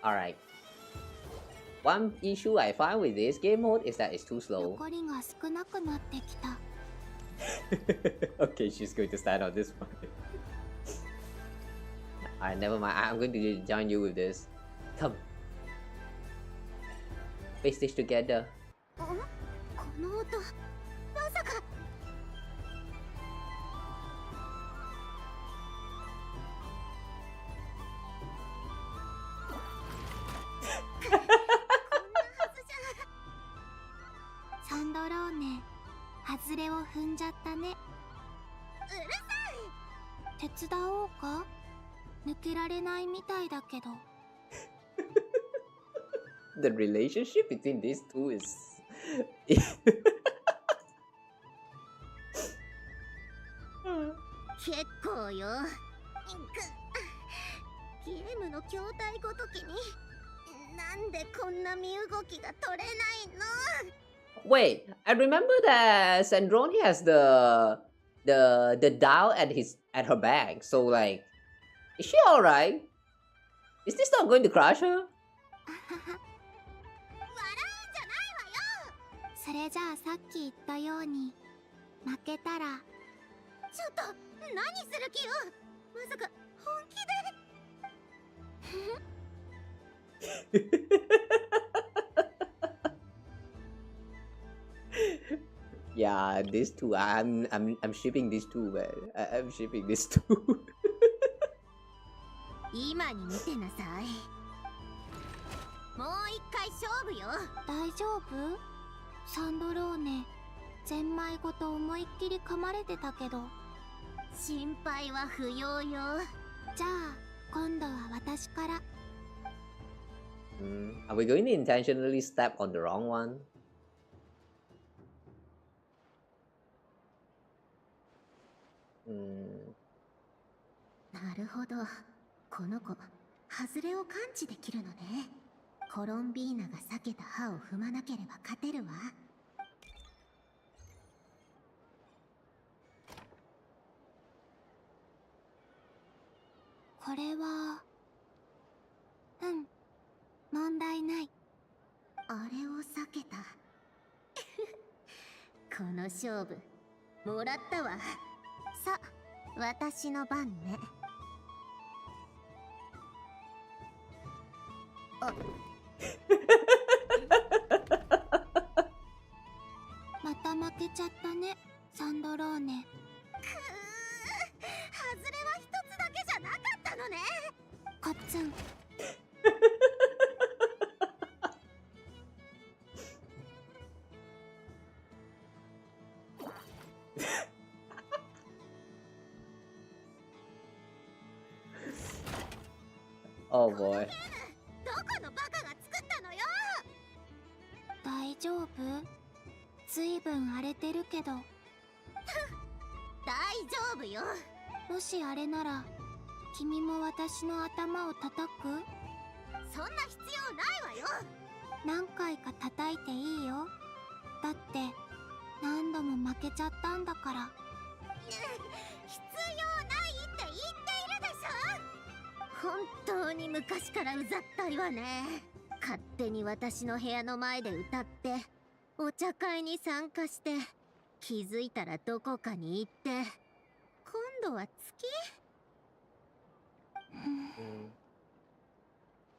ら。 Alright. One issue I find with this game mode is that it's too slow. 残りが少なくなってきた。Okay, she's going to stand on this one. Alright, never mind. I'm going to join you with this. Come. Face this together. この音、まさか。ーネ、外れを踏んじゃったね。うるさい。手伝おうか？抜けられないみたいだけど。The relationship between these two is 結構よ。ゲームの筐体ごときになんでこんな身動きが取れないの？ Wait, I remember that Sandrone has the dial at her bag. So like, is she alright? Is this not going to crush her? それじゃあさっき言ったように負けたら。ちょっと何する気よ。まさか本気でYeah, these two. I'm shipping these two, man. I'm shipping these two. 今に見てなさい。もう一回勝負よ。大丈夫？サンドローネ、ゼンマイごと思いっきり噛まれてたけど。心配は不要よ。じゃあ今度は私から。Are we going to intentionally step on the wrong one? なるほど。この子、外れを感知できるのね。コロンビーナが避けた歯を踏まなければ勝てるわ。これは問題ない。あれを避けた。この勝負もらったわ。さ、私の番ね。あまた負けちゃったね、サンドローネ。外れは一つだけじゃなかったのね。コッツン。Oh boy. どこのバカが作ったのよ。大丈夫？ずいぶん荒れてるけど。大丈夫よ。もしあれなら君も私の頭を叩く？そんな必要ないわよ。何回か叩いていいよ。だって何度も負けちゃったんだから。必要ないって言っているでしょ。本当に昔からうざったいわね。勝手に私の部屋の前で歌ってお茶会に参加して、気づいたらどこかに行って、今度は月。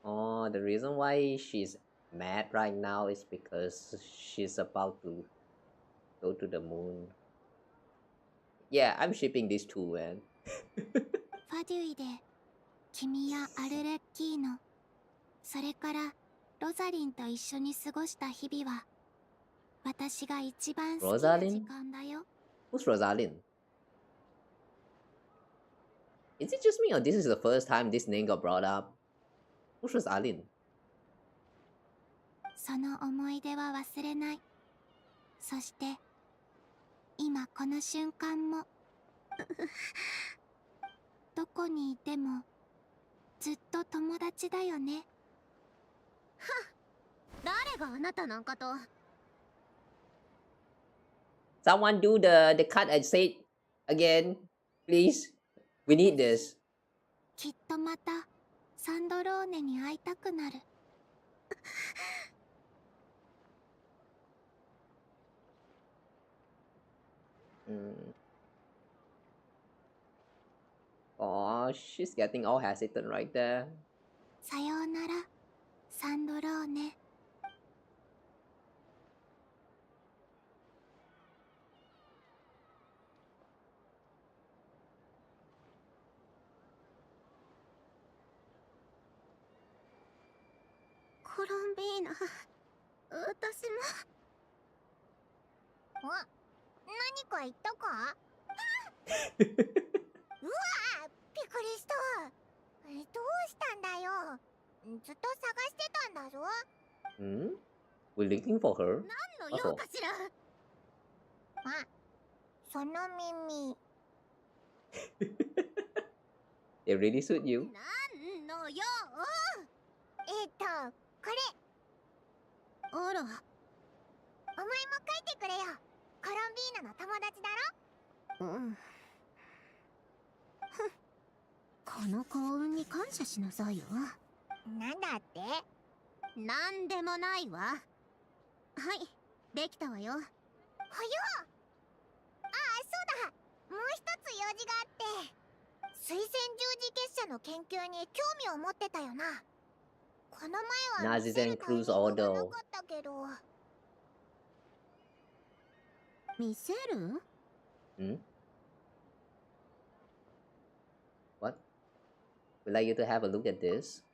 Oh, the reason why she's mad right now is because she's about to go to the moon. Yeah, I'm shipping these two, man. ファデュイで君やアルレッキーノ、それからロザリンと一緒に過ごした日々は私が一番好きな時間だよ。Who's Rosalind? Is it just me or this is the first time this name got brought up? Who's Rosalind? その思い出は忘れない。そして今この瞬間もどこにいてもずっと友達だよね。はっ、誰があなたなんかと。Someone do the cut I said again, please. We need this. きっとまたサンドローネに会いたくなる。Oh, she's getting all hesitant right there. さようなら、サンドローネ。コロンビーナ、私も。何か言ったか？うわー、びっくりした。どうしたんだよ。ずっと探してたんだぞ。We're looking for her. 何の用かしら。あ、その耳。They really suit you. 何の用？これ。あら。お前も書いてくれよ。コロンビーナの友達だろ？うん。この幸運に感謝しなさいよ。なんだって？なんでもないわ。はい、できたわよ。はよ。あ、そうだ。もう一つ用事があって。水仙十字結社の研究に興味を持ってたよな。この前は見せるタイミングがなかったけど。見せる？What? Would like you to have a look at this.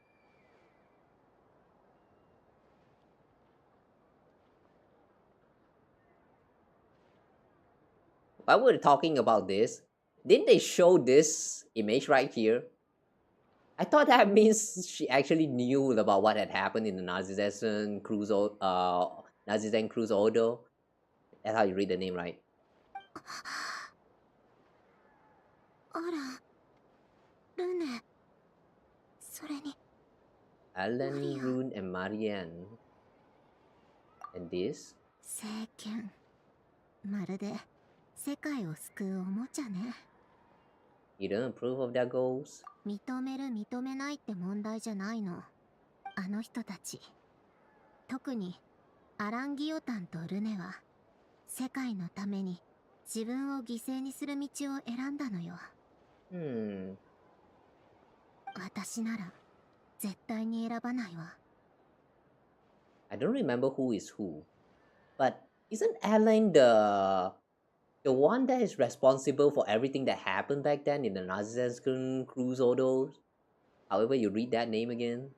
While we're talking about this, didn't they show this image right here? I thought that means she actually knew about what had happened in the Nazizen Cruise Order. That's how you read the name, right? あら、ルネ。それに。Alan, Rune, and Marianne. And this? 聖剣。まるで世界を救うおもちゃね。You don't approve of their goals? 認める認めないって問題じゃないの。あの人たち。特にアランギオタンとルネは世界のために自分を犠牲にする道を選んだのよ。私なら絶対に選ばないわ。I don't remember who is who, but isn't Alan the one that is responsible for everything that happened back then in the Nazizen Cruise Order? However you read that name again.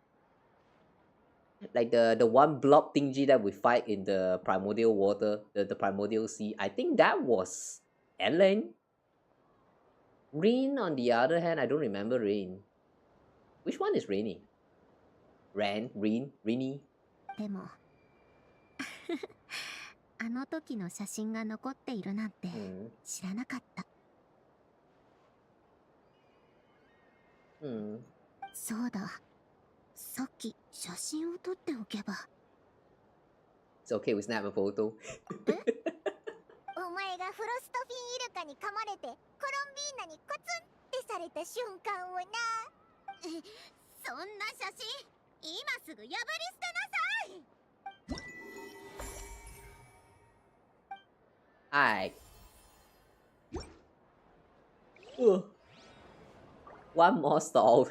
Like the one blob thingy that we fight in the primordial water, the primordial sea. I think that was Ellen. Rain, on the other hand, I don't remember Rain. Which one is Rainy? Ren, Reen, Rini? でもあの時の写真が残っているなんて知らなかった。そうだ。さっき写真を撮っておけば。It's okay, we snap a photo. お前がフロストフィンイルカに噛まれてコロンビーナにコツンってされた瞬間をな。そんな写真今すぐ破り捨てなさい。Alright. One more stall.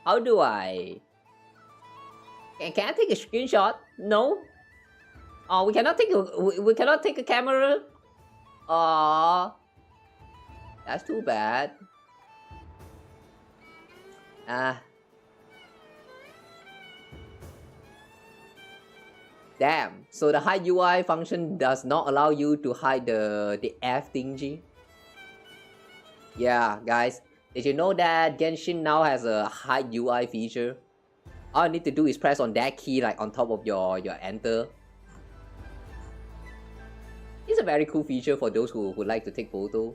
How do I... Can I take a screenshot? No? Oh, we cannot take a camera? Aww. That's too bad. Damn, so the hide UI function does not allow you to hide the F thingy? Yeah, guys. Did you know that Genshin now has a hide UI feature? All you need to do is press on that key like on top of your enter. It's a very cool feature for those who like to take photo.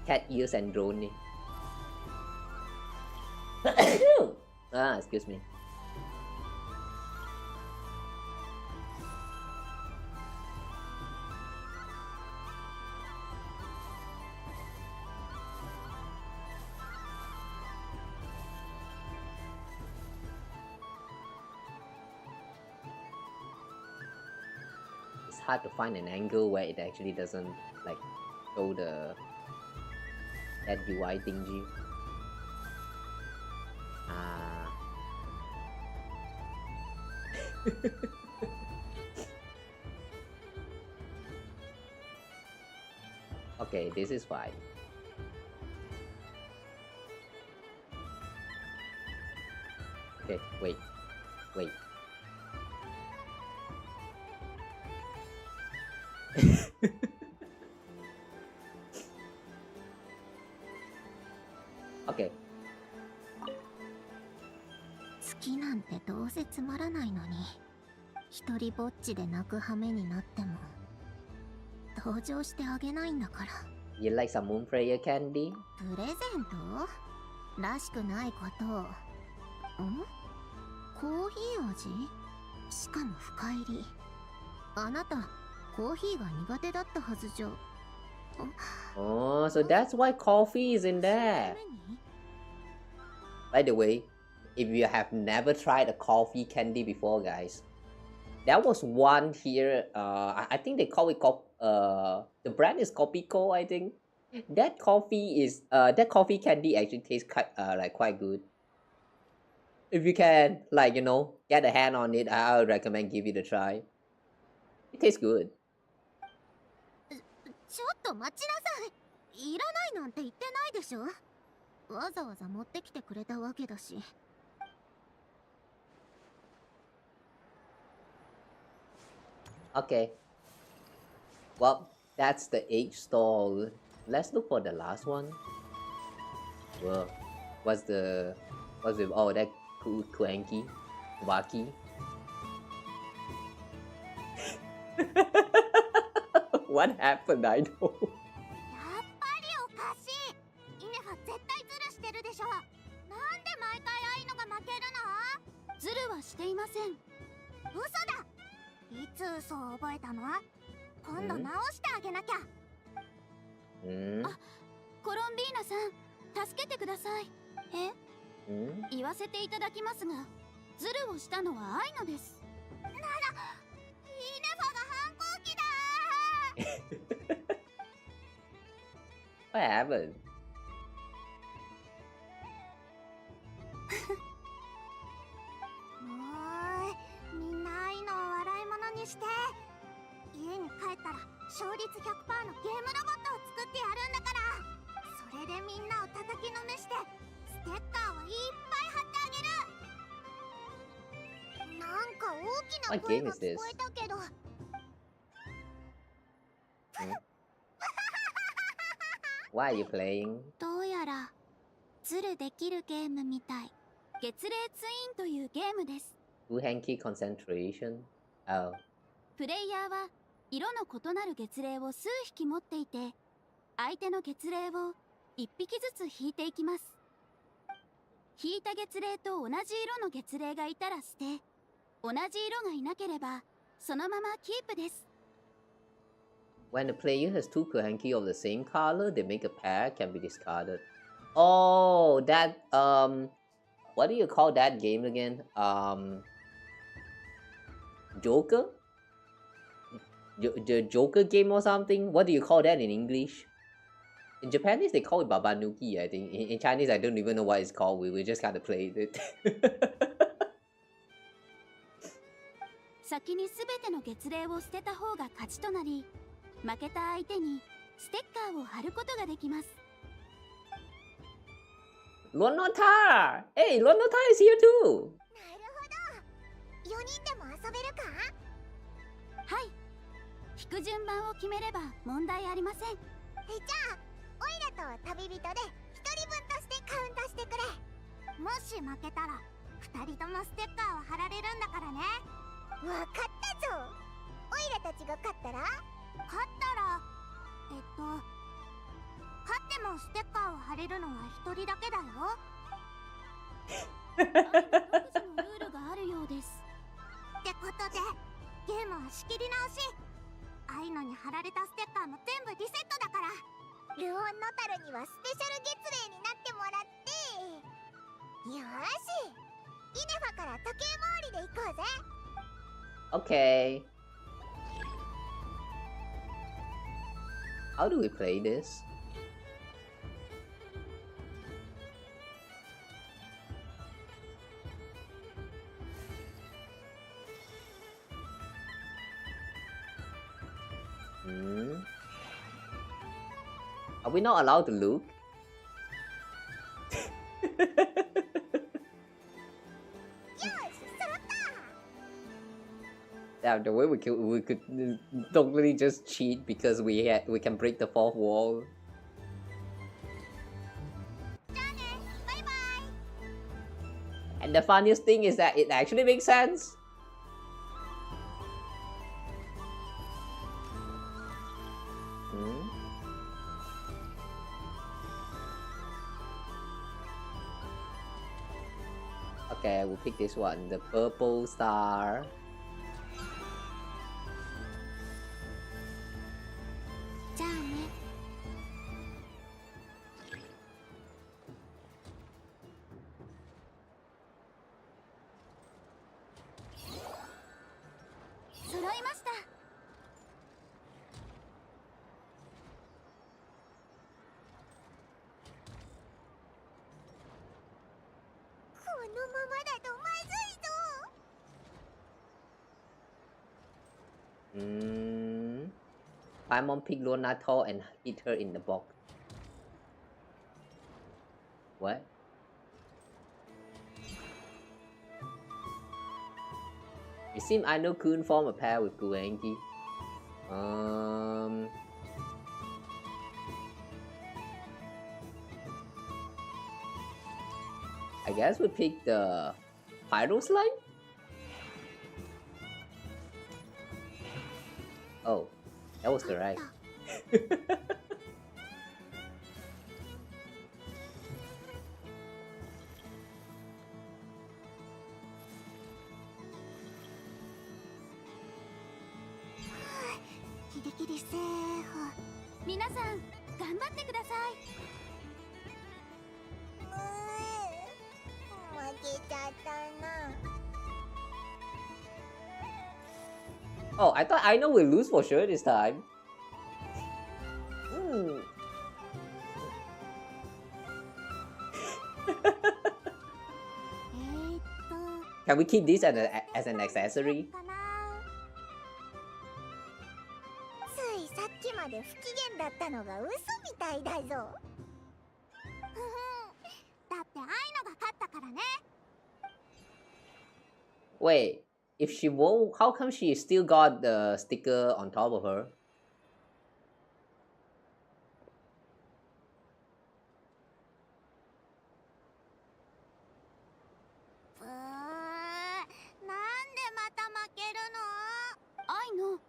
Cat ears and drone. Excuse me. Hard to find an angle where it actually doesn't like show that UI thingy. Okay, this is fine. Okay, wait. Okay. 月なんてどうせつまらないのに、一人ぼっちで泣く羽目になっても同情してあげないんだから。 You like some moon prayer candy? プレゼントらしくないことを。コーヒー味？しかも深入り。あなたコーヒーが苦手だったはずじゃ。Oh, so that's why coffee is in there. By the way, if you have never tried a coffee candy before, guys, there was one here. I think they call it the brand is Copico, I think. That coffee candy actually tastes quite good. If you can, get a hand on it, I would recommend give it a try. It tastes good. ちょっと待ちなさい。いらないなんて言ってないでしょ。わざわざ持ってきてくれたわけだし。Okay. Well, that's the H stall. Let's look for the last one. Well, what's with that Kuenki? Waki? What happened? I know. やっぱりおかしい。イネファ絶対ズルしてるでしょ。なんで毎回ああいうのが負けるの？ズルはしていません。嘘だ。いつ嘘を覚えたの？今度直してあげなきゃ。コロンビーナさん、助けてください。言わせていただきますが、ズルをしたのは愛のです。なら、イネファが反抗期だ。What happened? みんな愛のを笑い物にして。家に帰ったら勝率 100% のゲームロボットを作ってやるんだから。それでみんなを叩きのめしてステッカーをいっぱい貼ってあげる。なんか大きな声が聞こえたけど。Why are you playing? どうやらズルできるゲームみたい。月齢ツインというゲームです。Two hanky concentration? Oh. プレイヤーは色の異なる月齢を数匹持っていて、相手の月齢を1匹ずつ引いていきます。引いた月齢と同じ色の月齢がいたら捨て、同じ色がいなければそのままキープです。When the player has two hanky of the same color, they make a pair can be discarded. Oh, that what do you call that game again? Joker? The Joker game or something? What do you call that in English? In Japanese, they call it Babanuki, I think. In Chinese, I don't even know what it's called. We just kind of played it. 先にすべての月齢を捨てた方が勝ちとなり、負けた相手にステッカーを貼ることができます。Lonota! Hey, Lonota is here too! なるほど。4人でも遊べるか？はい。引く順番を決めれば問題ありません。じゃあオイラと旅人で1人分としてカウントしてくれ。もし負けたら2人ともステッカーを貼られるんだからね。わかったぞ。オイラたちが勝ったら勝ってもステッカーを貼れるのは1人だけだよ。独自のルールがあるようです。ってことでゲームは仕切り直し。あいのに貼られたステッカーも全部リセットだから。ルオンノタルにはスペシャル月齢になってもらって。よーし、イネファから時計回りで行こうぜ。Okay. How do we play this? Are we not allowed to look? Yeah, the way we could totally just cheat because we can break the fourth wall. And the funniest thing is that it actually makes sense. Okay, we'll pick this one, the purple star. Paimon pick Luna tall and hit her in the box. What? It seems I know couldn't form a pair with Guangi. I guess we pick the Pyro Slime? Oh, that was correct. Oh, I thought I know we'll lose for sure this time. Can we keep this as an accessory? ついさっきまで不機嫌だったのが嘘みたいだぞ。だって愛のが勝ったからね。Wait, if she won't, how come she still got the sticker on top of her?愛の、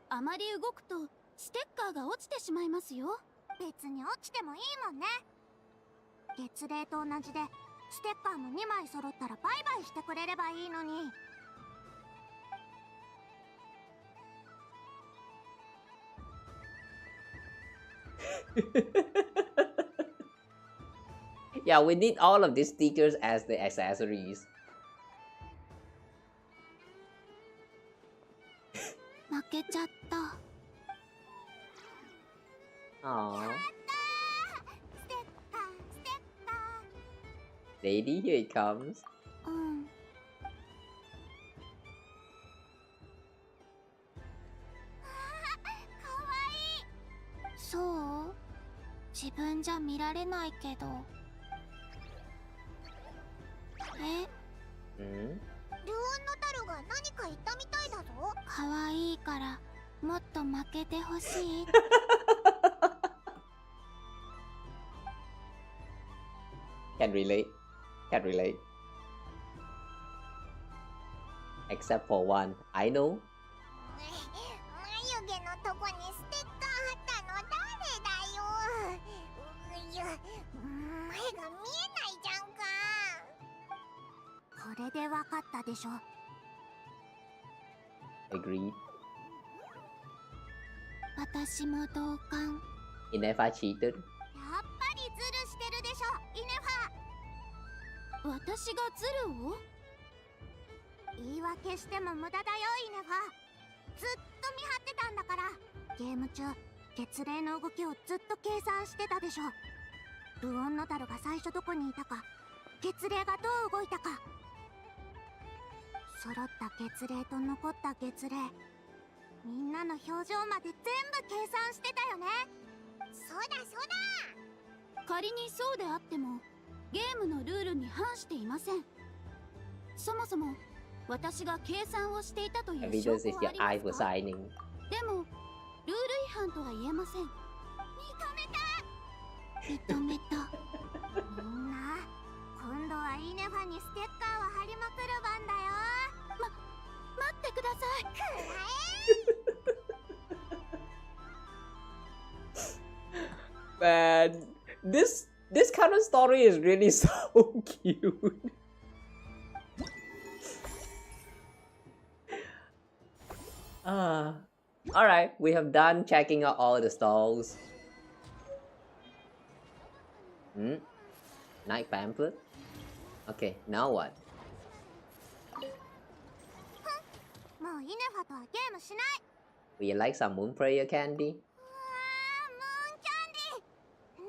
あまり動くとステッカーが落ちてしまいますよ。別に落ちてもいいもんね。月齢と同じでステッカーも2枚揃ったらバイバイしてくれればいいのに。Yeah, we need all of these stickers as the accessories. 負けちゃった。Aww. Lady, here it comes. うん。そう？自分じゃ見られないけど。ルーンのタルが何か言ったみたいだぞ。可愛いからもっと負けてほしい。Can relate. Can relate. Except for one. I know. 眉毛のとこにステッカー貼ったの誰だよ。前が見えないじゃんか。これでわかったでしょ。Agreed. 私も同感。Inefa cheated. やっぱりズルしてるでしょ、イネファ。私がズルを？言い訳しても無駄だよ、イネファ。ずっと見張ってたんだから。ゲーム中、月齢の動きをずっと計算してたでしょ。ルオンノタルが最初どこにいたか、月齢がどう動いたか。揃った月齢と残った月齢、みんなの表情まで全部計算してたよね。そうだそうだ。仮にそうであってもゲームのルールに反していません。そもそも私が計算をしていたという証 Evidence 拠 is は your あ eye り for ますか？ signing. でもルール違反とは言えません。認めた。みんな今度はイネファにステッカーを貼りまくる番だよ。待ってください。Man, this kind of story is really so cute. Alright, we have done checking out all the stalls. Night pamphlet. Okay, now what? もうイネファとはゲームしない。 Would you like some moon prayer candy? ね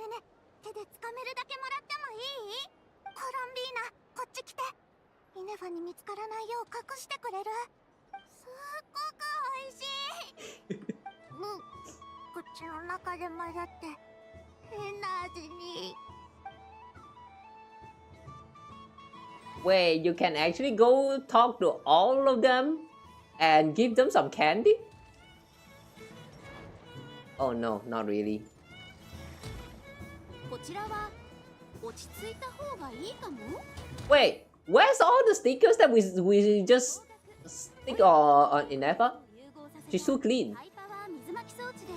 ね、手で掴めるだけもらってもいい？コロンビーナ、こっち来て。イネファに見つからないよう隠してくれる？すっごく美味しい。口の中で混ざって変な味に。Wait, you can actually go talk to all of them and give them some candy? Oh no, not really. こちらは落ち着いた方がいいかも。 Wait, where's all the stickers that we just stick on Inefa? She's so clean. ハイパワー水まき装置で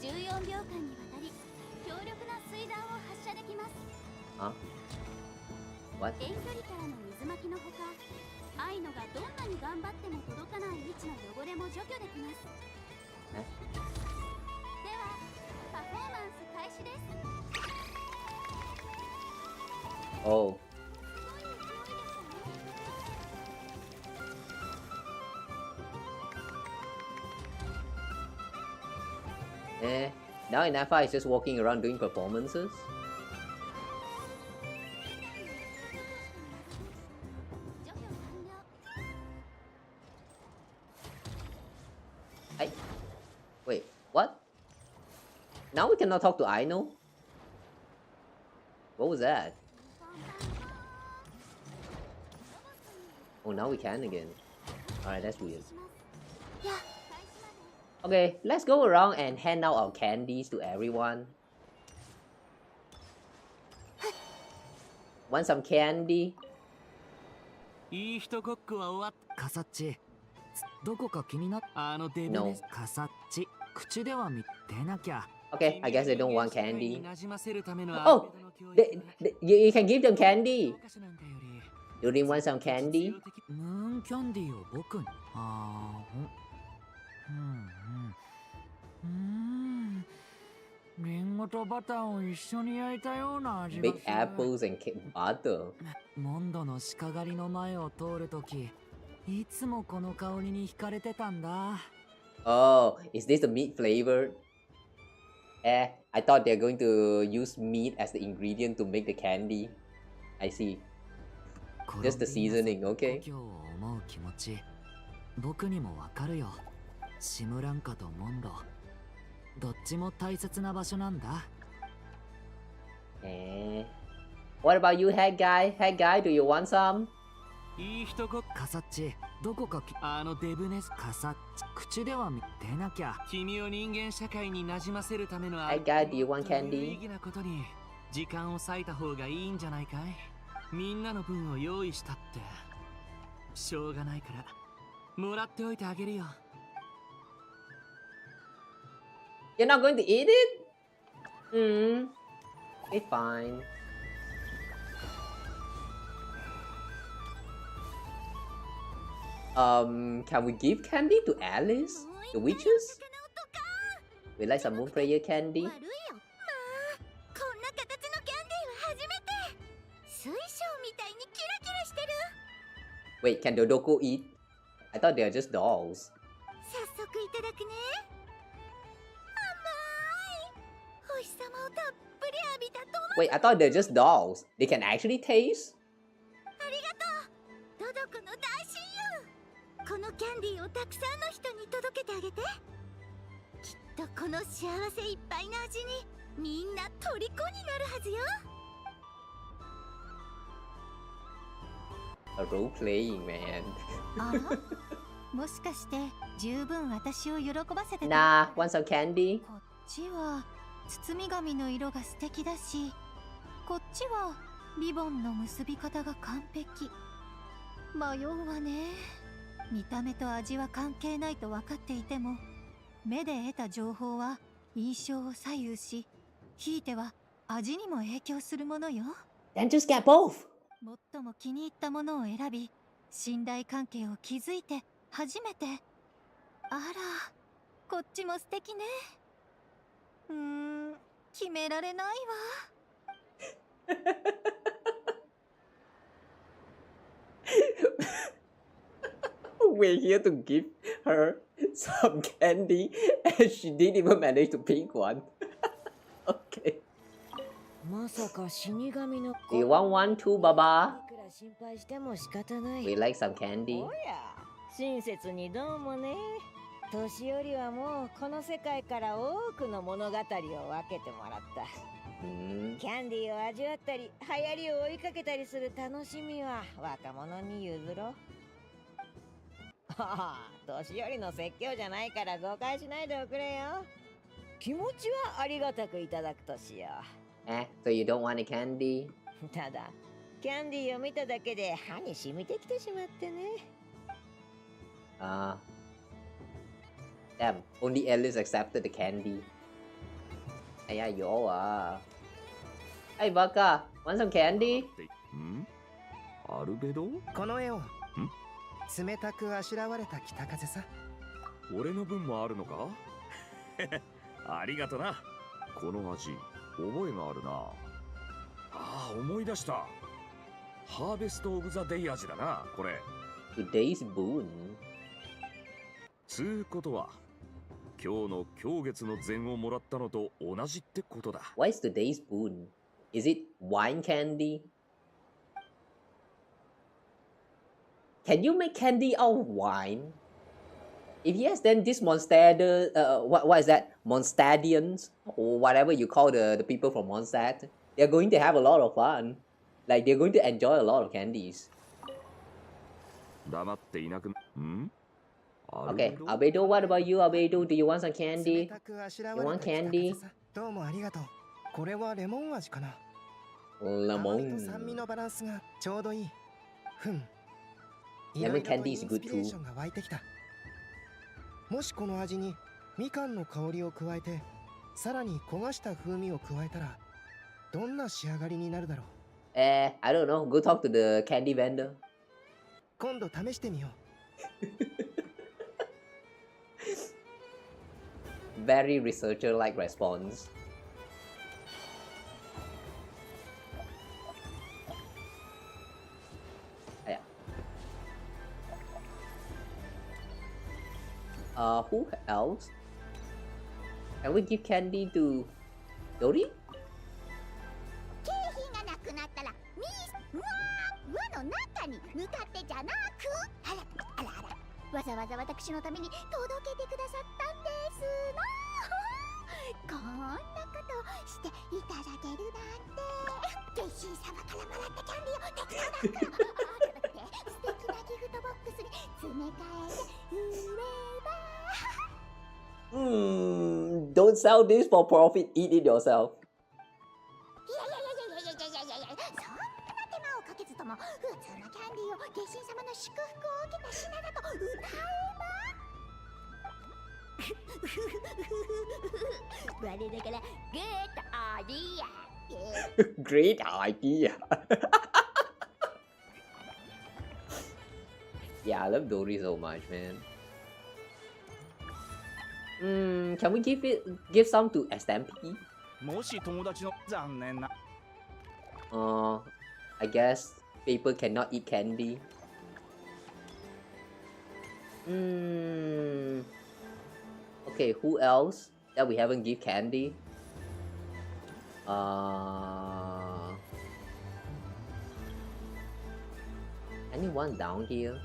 14秒間にわたり強力な水弾を発射できます。 Huh? What? 遠距離からの水まきのほか、アイノがどんなに頑張っても届かない位置の汚れも除去できます。では、パフォーマンス開始です。 Oh. Now Inefa is just walking around doing performances. Wait, what? Now we cannot talk to Aino? What was that? Oh, now we can again. Alright, that's weird. Okay, let's go around and hand out our candies to everyone. Want some candy? いい人ごっこは終わっカサッチどこか気になっデブネスカサッチ口では見てなきゃ Okay, I guess they don't want candy. 馴染ませるための Oh! You can give them candy! Durin want some candy? ムーンキャンディーを僕にリンゴとバターを一緒に焼いたような味がする Big apples and butter. モンドの鹿狩りの前を通るときいつもこの香りに惹かれてたんだ Oh, is this the meat flavored? I thought they're going to use meat as the ingredient to make the candy. I see. Just the seasoning, okay? 故郷を思う気持ち僕にもわかるよシムランカとモンドどっちも大切な場所なんだ What about you, head guy? Head guy, do you want some? いい人ごカサッチどこかデブネスカサッチ口では見てなきゃ君を人間社会に馴染ませるためのHead guy, do you want 有 candy? 意義なことに時間を割いた方がいいんじゃないかいみんなの分を用意したってしょうがないからもらっておいてあげるよ You're not going to eat it? It's fine. Can we give candy to Alice? The witches? We like some moon prayer candy? こんな形のキャンディーは初めて。水晶みたいにキラキラしてる。 Wait, can Dodoko eat? I thought they are just dolls. 早速いただくね。甘い。お日様をたっぷり浴びたトマト。 Wait, I thought they're just dolls. They can actually taste? ありがとう。ドドコの大親友。このキャンディーをたくさんの人に届けてあげて。きっととこの幸せいっぱいな味にみんな虜になるはずよ。A role playing man. あらもしかして十分私を喜ばせてくれ Nah, want some candy? こっちは包み紙の色が素敵だし、こっちはリボンの結び方が完璧。迷うわね。見た目と味は関係ないと分かっていても、目で得た情報は印象を左右し、ひいては味にも影響するものよ。 Then just get both! 最も気に入ったものを選び、信頼関係を築いて初めて。あら、こっちも素敵ね。決められないわ。We're here to give her some candy and she didn't even manage to pick one. Okay. まさか死神の Do you want one too, Baba? いくら心配しても仕方ない。 We like some candy. おや、親切にどうもね。年寄りはもうこの世界から多くの物語を分けてもらった。キャンディーを味わったり流行りを追いかけたりする楽しみは若者に譲ろう。年寄りの説教じゃないから誤解しないでおくれよ。気持ちはありがたくいただくとしよう。So you don't want a candy? ただキャンディーを見ただけで歯に染みてきてしまってね。Damn, only Alice accepted the candy. Ay, yo Hey, Baka, want some candy? アルベド？この絵を冷たくあしらわれた北風さ。俺の分もあるのか？ありがとな。この味、覚えがあるな。ああ、思い出した。ハーベスト・オブ・ザ・デイ味だな、これ。Today's boon. つうことは、今日の狂月の禅をもらったのと同じってことだ。What is today's boon? Is it wine candy? Can you make candy out of wine? If yes, then this Mondstadt, what is that? Mondstadians, or whatever you call the people from Mondstadt, they're going to have a lot of fun. Like, they're going to enjoy a lot of candies. 黙っていなく、Okay, Albedo, what about you, Albedo? Do you want some candy? You want candy? どうもありがとう。これはレモン味かな。Lemon. 甘みと酸味のバランスがちょうどいい。Lemon candy is good インスピレーションが湧いてきた。もしこの味にみかんの香りを加えて、さらに焦がした風味を加えたら、どんな仕上がりになるだろう。I don't know. Go talk to the candy vendor. 今度試してみよう。Very researcher-like response. Who else? Can we give candy to Durin? 景品がなくなったら輪の中に向かってじゃなく、あらわざわざ私のために届けてくださったんですの。こんなことしていただけるなんて、月神様からもらったキャンディーを適当な袋素敵なギフトボックスに詰め替えて売れば。Don't sell this for profit. Eat it yourself. いや、そんな手間をかけずとも普通のキャンディーを月神様の祝福を受けた品だと歌えば我だからGreat idea. Yeah, I love Durin so much, man. Can we give some to SMP? もし友達の残念な。I guess people cannot eat candy. Okay, who else that we haven't give candy? Anyone down here?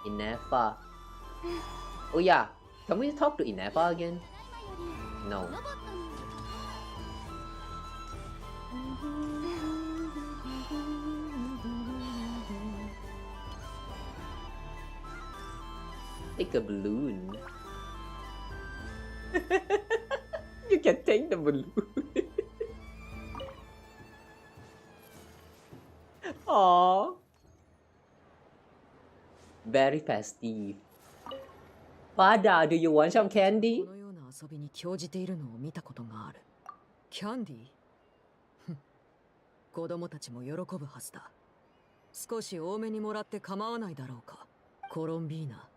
Inefa. Oh yeah, can we talk to Inefa again? No. Take a balloon. You can take the balloon. Aww. Very festive. Pada, do you want some candy? このような遊びに興じているのを見たことがある。キャンディー子供たちも喜ぶはずだ。少し多めにもらって構わないだろうか。コロンビーナ、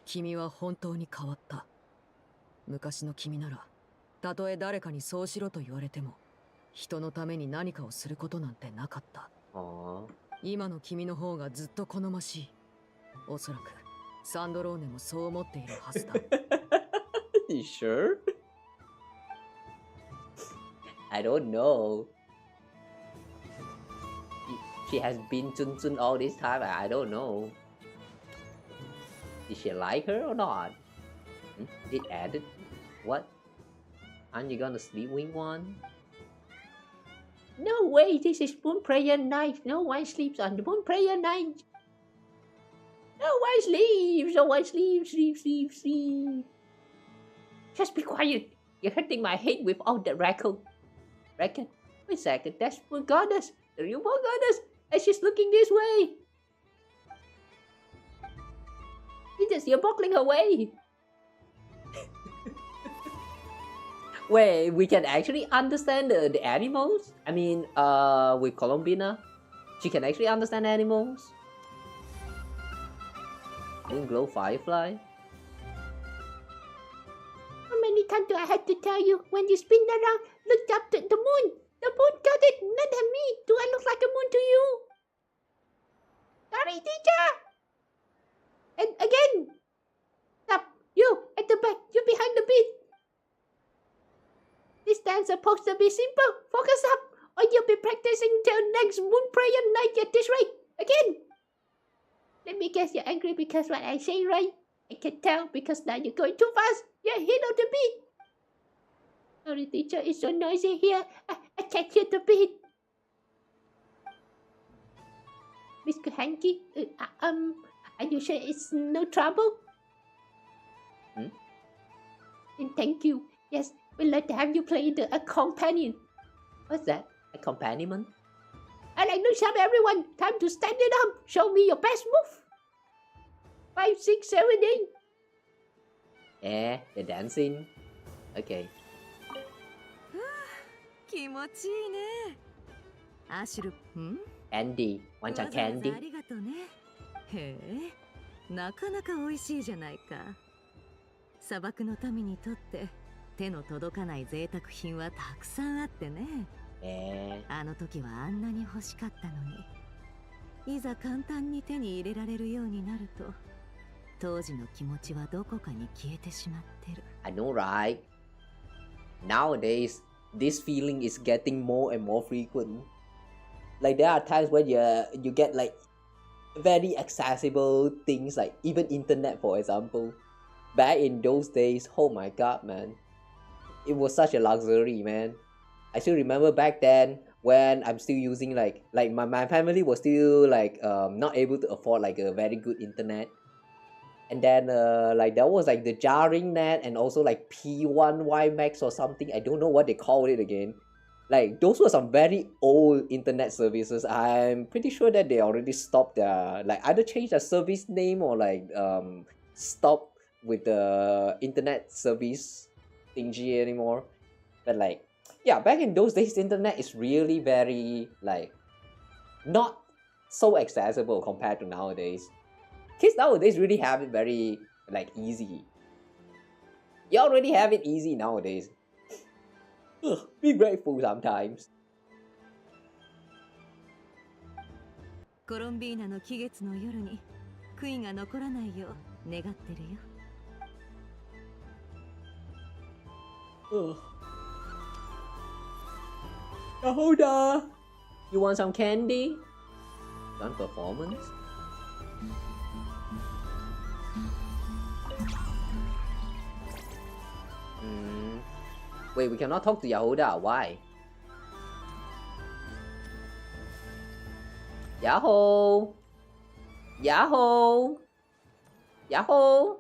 君は本当に変わった。昔の君なら、たとえ誰かにそうしろと言われても、人のために何かをすることなんてなかった。今の君の方がずっと好ましい。おそらく、サンドローネもそう思っているはずだ。You sure? I don't know. She has been Chun Chun all this time. I don't know. Did she like her or not? It added. What? Aren't you gonna sleep with one? No way, this is Moon Prayer Night. No one sleeps on the Moon Prayer Night. No one sleeps. No one sleeps. Sleep. Just be quiet. You're hurting my head with all the racket. Wait a second. That's Moon Goddess. The real Moon Goddess. And she's looking this way. You're buckling her way. Wait, we can actually understand the animals? I mean, with Colombina, she can actually understand animals? Moonglow Firefly? How many times do I have to tell you? When you spin around, look up to the moon. The moon got it, not me. Do I look like a moon to you? Sorry, teacher! And again! Stop! You, at the back, you behind the beat. This dance supposed to be simple. Focus up, or you'll be practicing till next Moon Prayer Night at this rate. Again! Let me guess you're angry because what I say, right? I can tell because now you're going too fast. You're ahead of the beat. Sorry, teacher, it's so noisy here. I can't hear the beat. Miss Kuhanki, are you sure it's no trouble? And thank you. Yes, we'd like to have you play a companion. What's that? A accompaniment? I like no shop, everyone. Time to stand it up. Show me your best move. 5, 6, 7, 8. Yeah, the dancing. Okay. 気持ちいいね。アシュル、Candy. Want some わざわざ candy? ありがとね。へえ、なかなか美味しいじゃないか。砂漠の民にとって手の届かない贅沢品はたくさんあってね。あの時はあんなに欲しかったのに、いざ簡単に手に入れられるようになると、当時の気持ちはどこかに消えてしまってる。I know, right? Nowadays, this feeling is getting more and more frequent. Like there are times when you get like very accessible things, like even internet, for example. Back in those days, oh my god, man, it was such a luxury, man. I still remember back then when I'm still using like my family was still like not able to afford like a very good internet. And then like there was like the jarring net and also like P1 WiMAX or something. I don't know what they call it again. Like those were some very old internet services. I'm pretty sure that they already stopped their, like either changed their service name or like stopped with the internet service thingy anymore. But like, yeah, back in those days, the internet is really very like not so accessible compared to nowadays. Kids nowadays really have it very like easy. You already have it easy nowadays. Be grateful sometimes. コロンビーナの期月の夜に悔いが残らないよう願ってるよ。Jahoda, you want some candy? Done performance? Wait, we cannot talk to Jahoda. Why? Yahoo! Yahoo! Yahoo!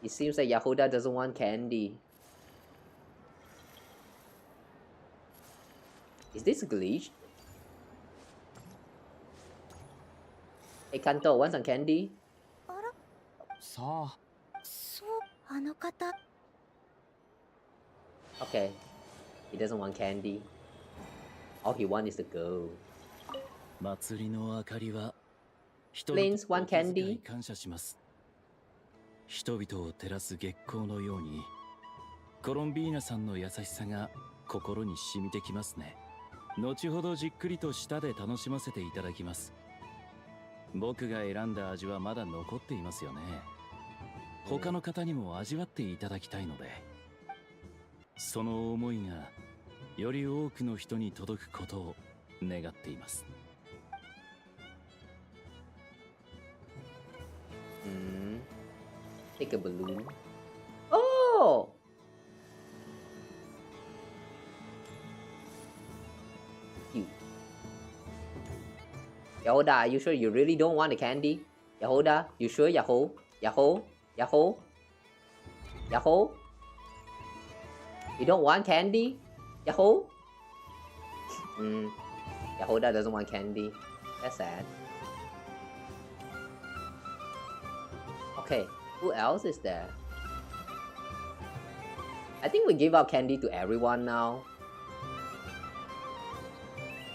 It seems like Jahoda doesn't want candy. Is this glitched? Hey Kanto, want some candy? さあ、あの方 Okay. He doesn't want candy. All he wants is to go. 祭りの明かりは人 Plains 々 want candy? 感謝します。人々を照らす月光のようにコロンビーナさんの優しさが心に染みてきますね。後ほどじっくりと舌で楽しませていただきます。僕が選んだ味はまだ残っていますよね。他の方にも味わっていただきたいので、その思いがより多くの人に届くことを願っています。Take a balloon. Oh! Cute. Jahoda, are you sure you really don't want the candy? Jahoda, you sure? Yahoo? Yahoo? Yahoo? Yahoo? You don't want candy? Yahoo? Jahoda doesn't want candy. That's sad. Okay, who else is there? I think we give out candy to everyone now.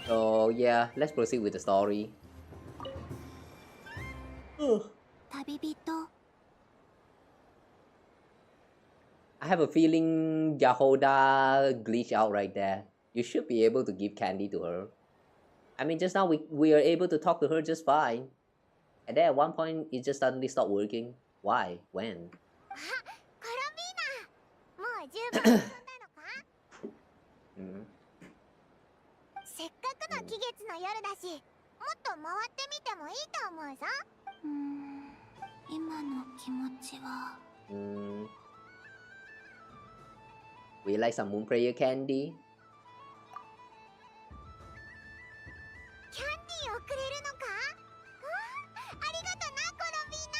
So yeah, let's proceed with the story. 旅人 I have a feeling Jahoda glitched out right there. You should be able to give candy to her. I mean, just now we are able to talk to her just fine. And then at one point, it just suddenly stopped working. Why? When? せっかくの期月の夜だし、もっと回ってみてもいいと思うぞ。今の気持ちは We like some moon prayer candy. キャンディーをくれるのか？ありがとな、コロンビーナ。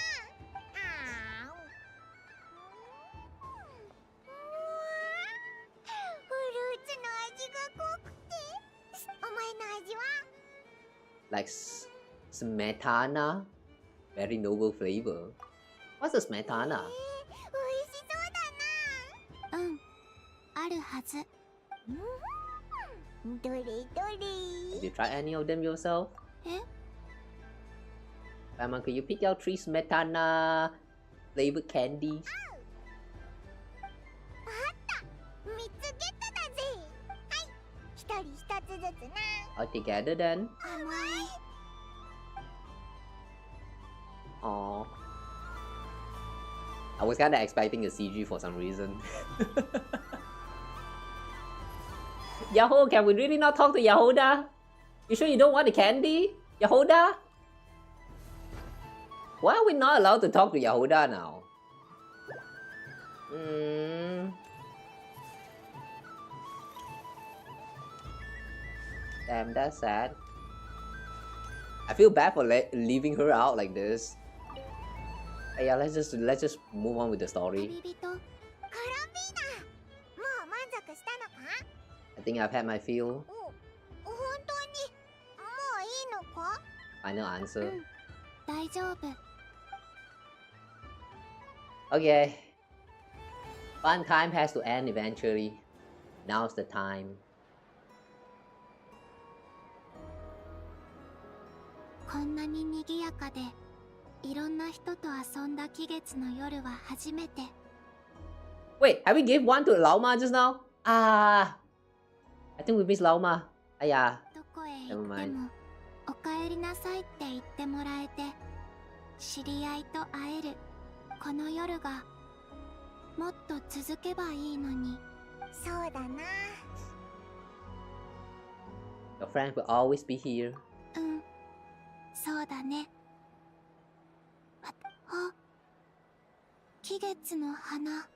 フルーツの味が濃くて。お前の味は？ Like smetana. Very noble flavor. What's a smetana? あるはず。どれどれ。 Have you tried any of them yourself? え Paimon, could you pick out 3 smetana flavored candies? 3つゲットだぜ。はい、1人1つずつな。 All together then? 甘い。 Aww. I was kinda expecting a CG for some reason. Yahoo, can we really not talk to Jahoda? You sure you don't want the candy? Jahoda? Why are we not allowed to talk to Jahoda now? Damn, that's sad. I feel bad for leaving her out like this. Hey, yeah, let's just move on with the story. コロンビーナ、もう満足したのか？ I think I've had my fill. 本当にもういいのか？ Final answer. 大丈夫 Okay. Fun time has to end eventually. Now's the time. こんなに賑やかでいろんな人と遊んだ期月の夜は初めて Wait, have we give one to Lauma just now? I think we missed Lauma. Yeah. どこへ行ってもお帰りなさいって言ってもらえて知り合いと会えるこの夜がもっと続けばいいのにそうだな。 Your friend will always be here. そうだねあ、期月の花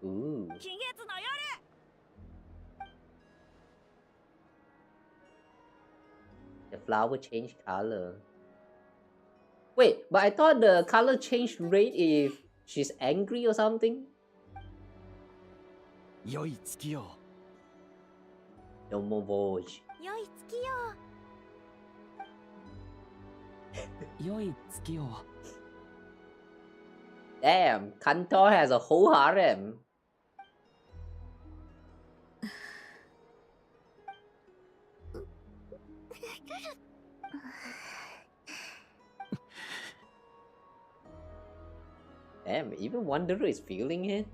Ooh. 気月の夜 The flower changed color. Wait, but I thought the color changed rate if she's angry or something? 良い月よ No more Voyage. 良い月よ良い月を Damn, Kantor has a whole harem. Damn, even Wanderer is feeling it?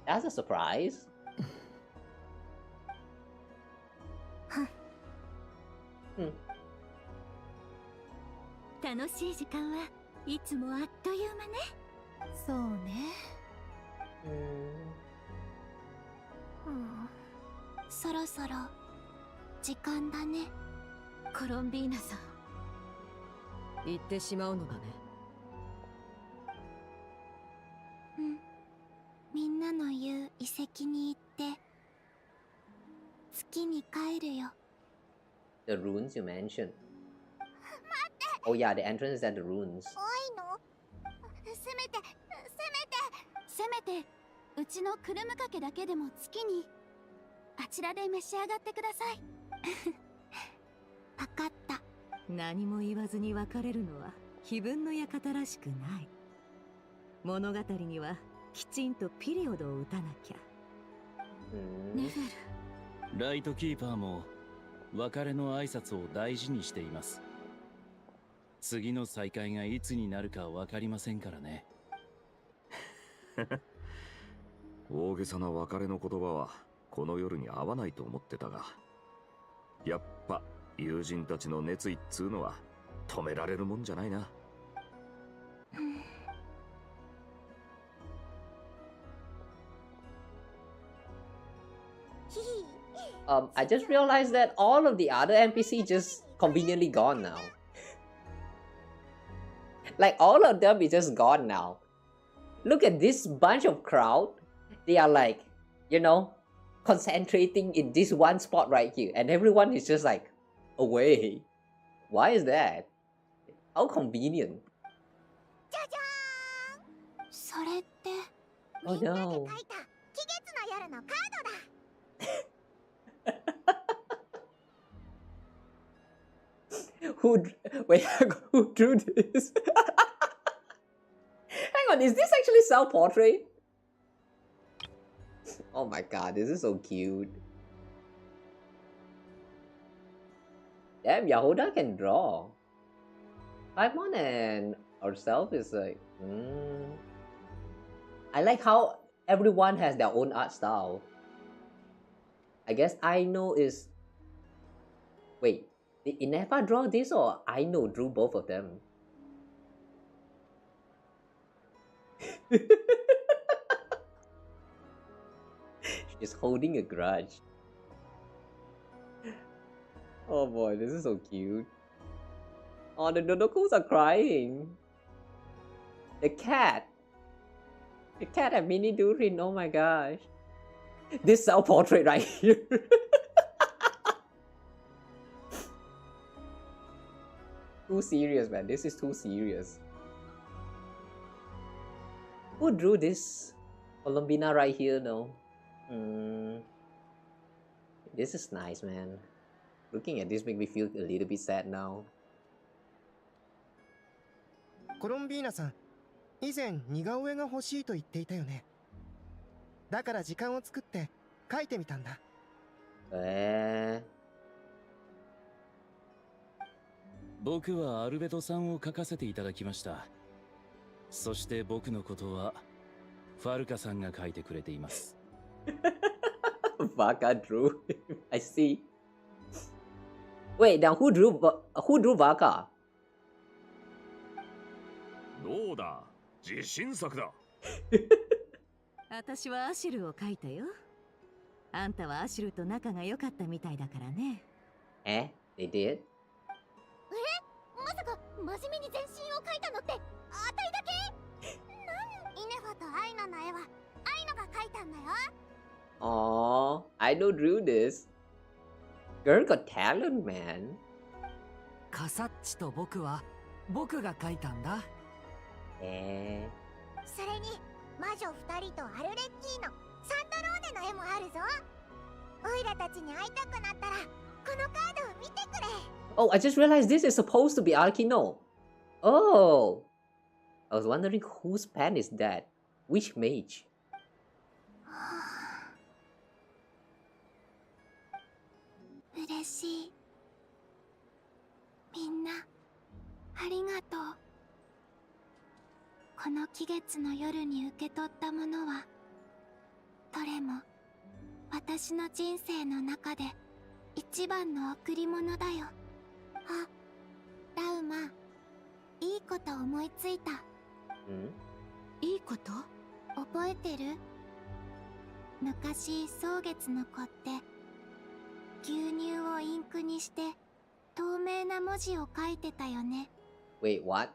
That's a surprise. 楽しい時間はいつもあっという間ね。そうね。そろそろ時間だね。コロンビーナさん、行ってしまうのだね。うん。みんなの言う遺跡に行って月に帰るよ。The runes you mentioned. Oh yeah, the entrance is at the runes. 多いの？せめてうちのクルムかけだけでも月にあちらで召し上がってください。わかった。何も言わずに別れるのは非分の館らしくない。物語にはきちんとピリオドを打たなきゃ。ネフェル。ライトキーパーも別れの挨拶を大事にしています。次の再会がいつになるか分かりませんからね。大げさな別れの言葉はこの夜に合わないと思ってたが、やっぱ友人たちの熱意っつうのは止められるもんじゃないな。I just realized that all of the other NPC just conveniently gone now. Like all of them is just gone now. Look at this bunch of crowd. They are like, you know, concentrating in this one spot right here, and everyone is just like away. Why is that? How convenient. それって Oh no. 書いた季月の夜のカードだ。Wait, who drew this? Hang on, is this actually self-portrait? Oh my god, this is so cute. Damn, Jahoda can draw. Paimon and ourselves is like, I like how everyone has their own art style. I guess Aino is... Wait, did Inefa draw this or Aino drew both of them? She's holding a grudge. Oh boy, this is so cute. Oh, the Dodokos are crying. The cat. The cat and mini Durin, oh my gosh. This self-portrait right here. Too serious, man. This is too serious. Who drew this? Colombina right here, no? This is nice, man. Looking at this make me feel a little bit sad now. コロンビーナさん、以前似顔絵が欲しいと言っていたよね。だから時間を作って描いてみたんだ。僕はアルベトさんを描かせていただきました。そして僕のことはファルカさんが描いてくれています。Vaka drew. I see. Wait, now who drew Vaka? どうだ、自信作だ。私はアシュルを描いたよ。あんたはアシュルと仲が良かったみたいだからね。They did? まさか真面目に全身を描いたのってあたいだけ？イネファとアイナの絵はアイナが書いたんだよ。 Aww, I don't do this. Girl got talent, man. カサッチと僕は僕が書いたんだ。それに魔女2人とアルレッキーのサンドローネの絵もあるぞ。オイラたちに会いたくなったらこのカードを見てくれ。 Oh, I just realized this is supposed to be Archon. Oh, I was wondering whose pen is that? Which mage? 嬉しい。みんなありがとう。この期月の夜に受け取ったものはどれも私の人生の中で一番の贈り物だよ。あ、ラウマ、いいこと思いついた。いいこと？覚えてる？昔蒼月の子って牛乳をインクにして透明な文字を書いてたよね。 Wait, what?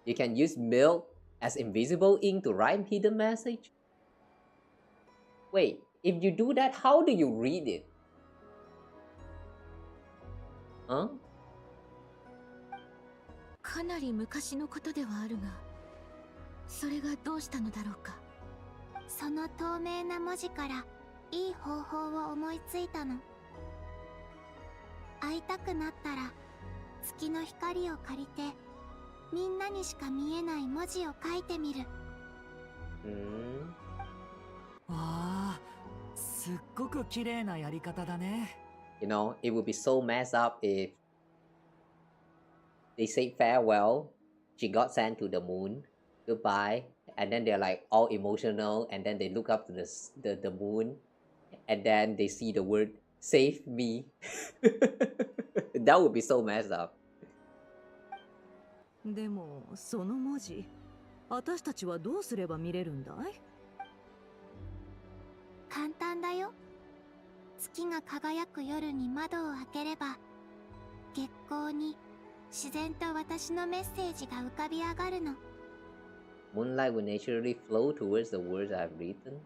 You can use milk as invisible ink to write hidden message? Wait, if you do that, how do you read it? Huh? かなり昔のことではあるが、それがどうしたのだろうか。その透明な文字からいい方法を思いついたの。会いたくなったら月の光を借りてみんなにしか見えない文字を書いてみる。わあ、すっごく綺麗なやり方だね。You know, it would be so messed up if they say farewell, she got sent to the moon, goodbye, and then they're like all emotional, and then they look up to the moon, and then they see the word save me. That would be so messed up. でもその文字、私たちはどうすれば見れるんだい？簡単だよ。月が輝く夜に窓を開ければ月光に自然と私のメッセージが浮かび上がるの。 Moonlight will naturally flow towards the words I've written.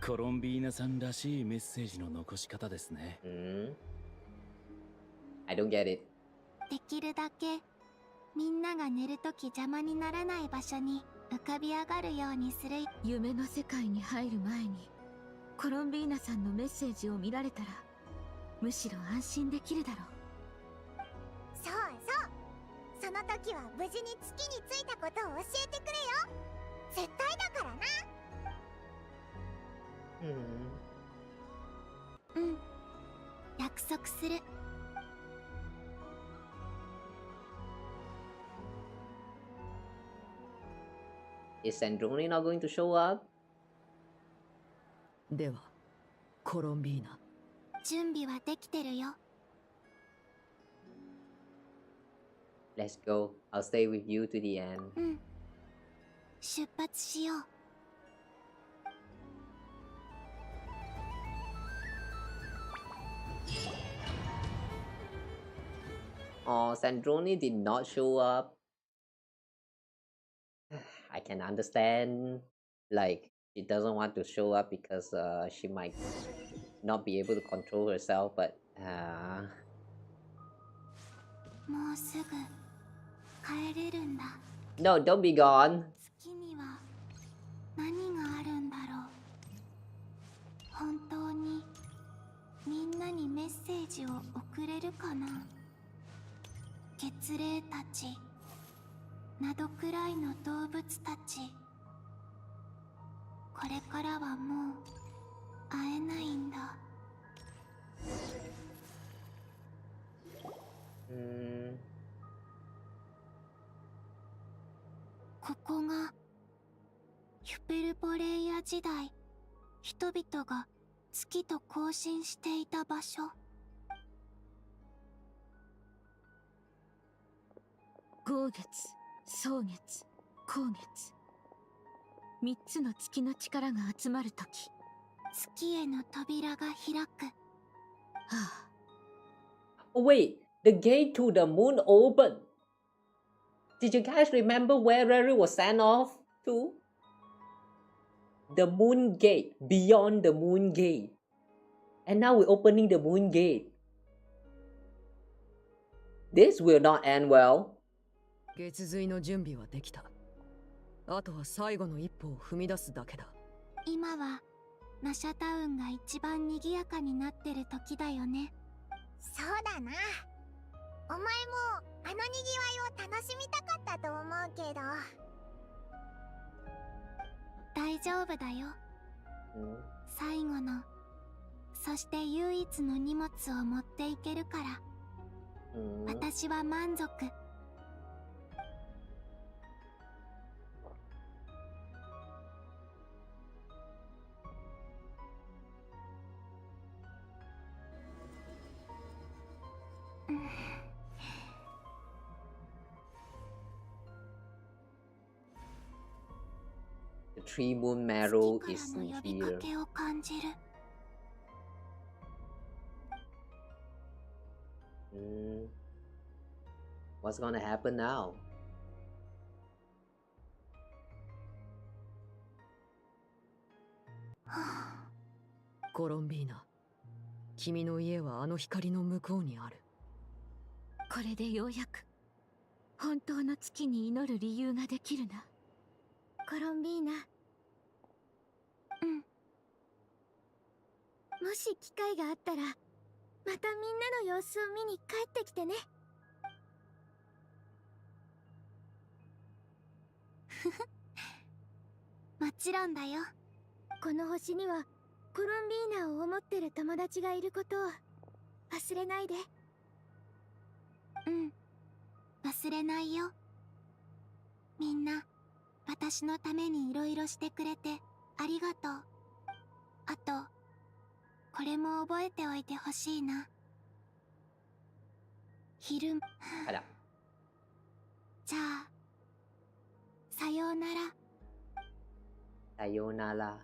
コロンビーナさんらしいメッセージの残し方ですね。I don't get it. できるだけみんなが寝るとき邪魔にならない場所に浮かび上がるようにする。夢の世界に入る前にコロンビーナさんのメッセージを見られたらむしろ安心できるだろう。そうそう、その時は無事に月に着いたことを教えてくれよ。絶対だからな。うん、約束する。Is Sandrone not going to show up? では、コロンビーナ。準備はできてるよ。Let's go. I'll stay with you to the end. うん。出発しよう。Oh, Sandrone did not show up. I can understand. Like, she doesn't want to show up because she might not be able to control herself, but... もうすぐ帰れるんだ。 No, don't be gone. 月には何があるんだろう。本当にみんなにメッセージを送れるかな。月霊たちなどくらいの動物たち、これからはもう会えないんだ。ここがヒュペルボレイヤ時代、人々が月と交信していた場所。豪月、蒼月、光月、3つの月の力が集まるとき、月への扉が開く。Oh, wait, the gate to the moon opened. Did you guys remember where Rary was sent off to? the moon gate, beyond the moon gate. And now we're opening the moon gate. This will not end well. 月髄の準備はできた。あとは最後の一歩を踏み出すだけだ。今はナシャタウンが一番賑やかになってる時だよね。そうだな。お前もあのにぎわいを楽しみたかったと思うけど。大丈夫だよ。最後の、そして唯一の荷物を持っていけるから。私は満足。The tree moon marrow is here. What's gonna happen now? コロンビーナ、君の家はあの光の向こうにある。これでようやく本当の月に祈る理由ができるな。コロンビーナ。もし機会があったら、またみんなの様子を見に帰ってきてね。もちろんだよ。この星にはコロンビーナを思ってる友達がいることを忘れないで。忘れないよ。みんな私のためにいろいろしてくれてありがとう。あとこれも覚えておいてほしいな。昼。あら。じゃあさようなら。さようなら。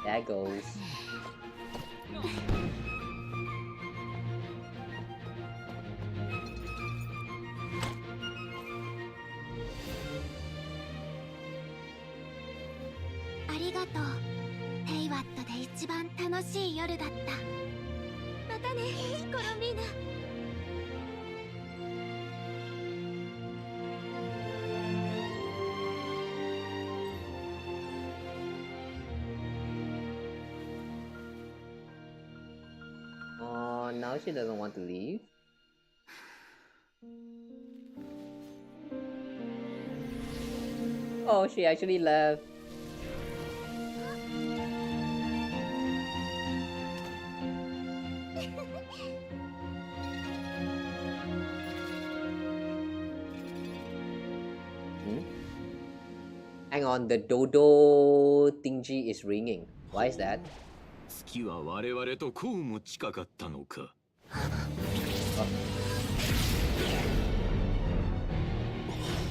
There goes.ありがとう。ヘイワットで一番楽しい夜だった。またね、コロンビーナ。Now she doesn't want to leave. Oh, she actually left. Hang on, the dodo thingy is ringing. Why is that? 月は我々とこうも近かったのか。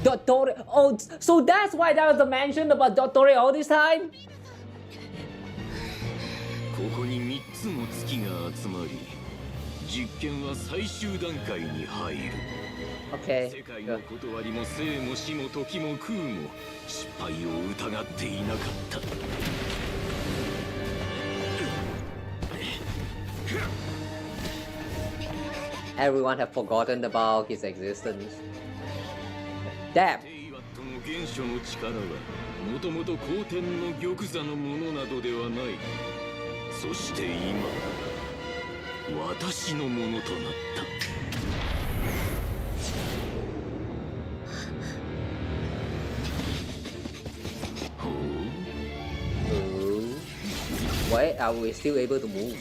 Dottore. Oh, so that's why there was a mention about Dottore all this time? ここに3つの月が集まり、実験は最終段階に入る。Okay. 世界の断りも生も死も時も空も失敗を疑っていなかった。Everyone have forgotten about his existence. Damn. 原初の力はもともと後天の玉座のものなどではない。そして今私のものとなった。Why are we still able to move?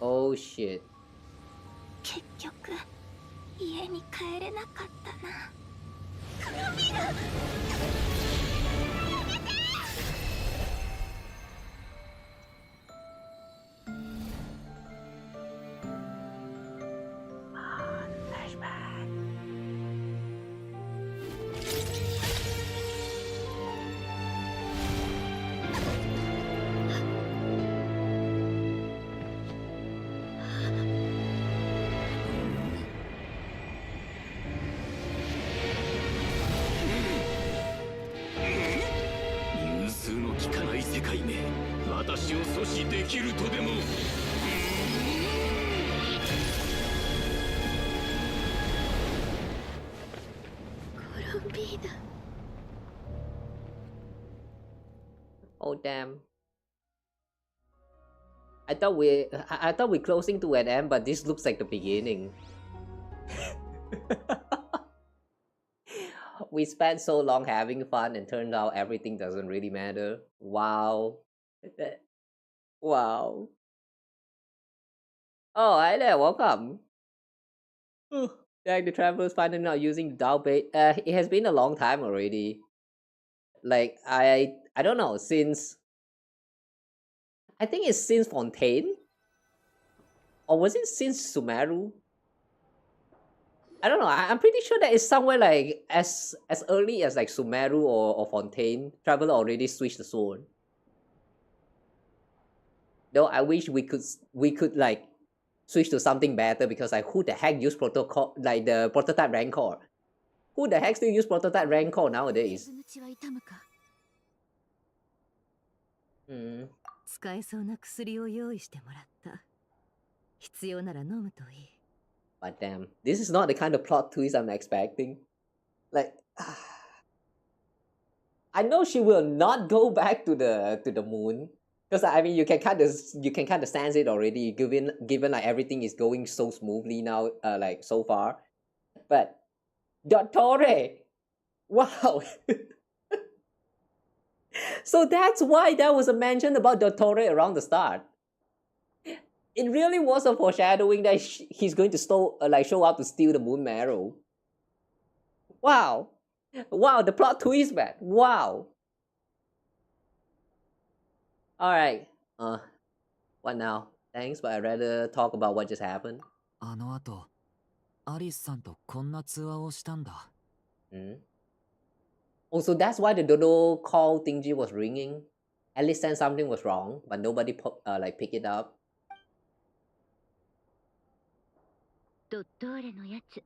Oh shit. 結局家に帰れなかったな。コロンビーナ。融通の利かない世界め、私を阻止できるとでも。コロンビーナ。Oh damn. I thought we're closing to an end, but this looks like the beginning. We spent so long having fun and turned out everything doesn't really matter. Wow. Wow. Oh, hi there, welcome. Jack the Traveler's finally not using the Dao bait. It has been a long time already. Like, I don't know, since... I think it's since Fontaine? Or was it since Sumeru? I don't know. I'm pretty sure that it's somewhere like as early as like Sumeru or Fontaine. Traveler already switched the sword. Though I wish we could like switch to something better, because like who the heck use protocol like the prototype Rancor? Who the heck still use prototype Rancor nowadays? 使えそうな薬を用意してもらった。必要なら飲むといい。But damn, this is not the kind of plot twist I'm expecting. Like, I know she will not go back to the moon, because I mean you can kind of sense it already, given like everything is going so smoothly now, like so far. But Dottore, wow. So that's why there was a mention about Dottore around the start. It really was a foreshadowing that he's going to show up to steal the moon marrow. Wow. Wow, the plot twist, man. Wow. Alright. What now? Thanks, but I'd rather talk about what just happened. あの後、アリスさんとこんな通話をしたんだ。Oh, so that's why the Dodo call thingy was ringing. Alice said something was wrong, but nobody pick it up. ドットーレのやつ、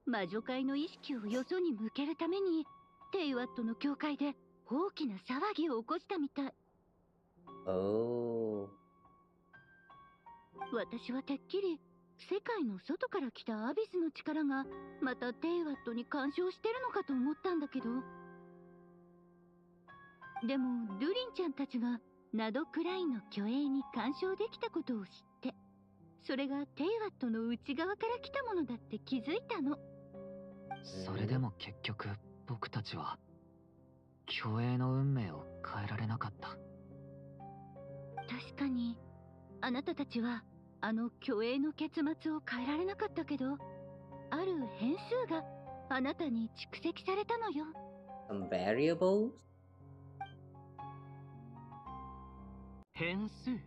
魔女界の意識をよそに向けるためにテイワットの教会で大きな騒ぎを起こしたみたい。Oh. 私はてっきり世界の外から来たアビスの力がまたテイワットに干渉してるのかと思ったんだけど、でもドゥリンちゃんたちがナドクラインの虚栄に干渉できたことを知って、それがテイワットの内側から来たものだって気づいたの。それでも結局僕たちは虚栄の運命を変えられなかった。確かにあなたたちはあの虚栄の結末を変えられなかったけど、ある変数があなたに蓄積されたのよ。Some variables? 変数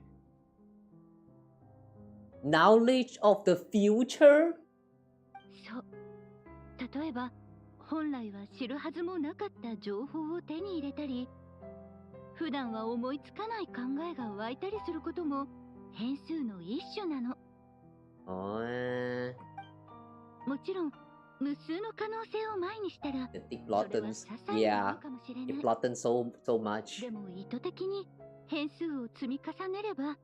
Knowledge of the future? そう。例えば、本来は知るはずもなかった情報を手に入れたり、普段は思いつかない考えが湧いたりすることも変数の一種なの。もちろん、無数の可能性を前にしたら、It flattens. Yeah. It flattens so much. でも意図的に変数を積み重ねれば、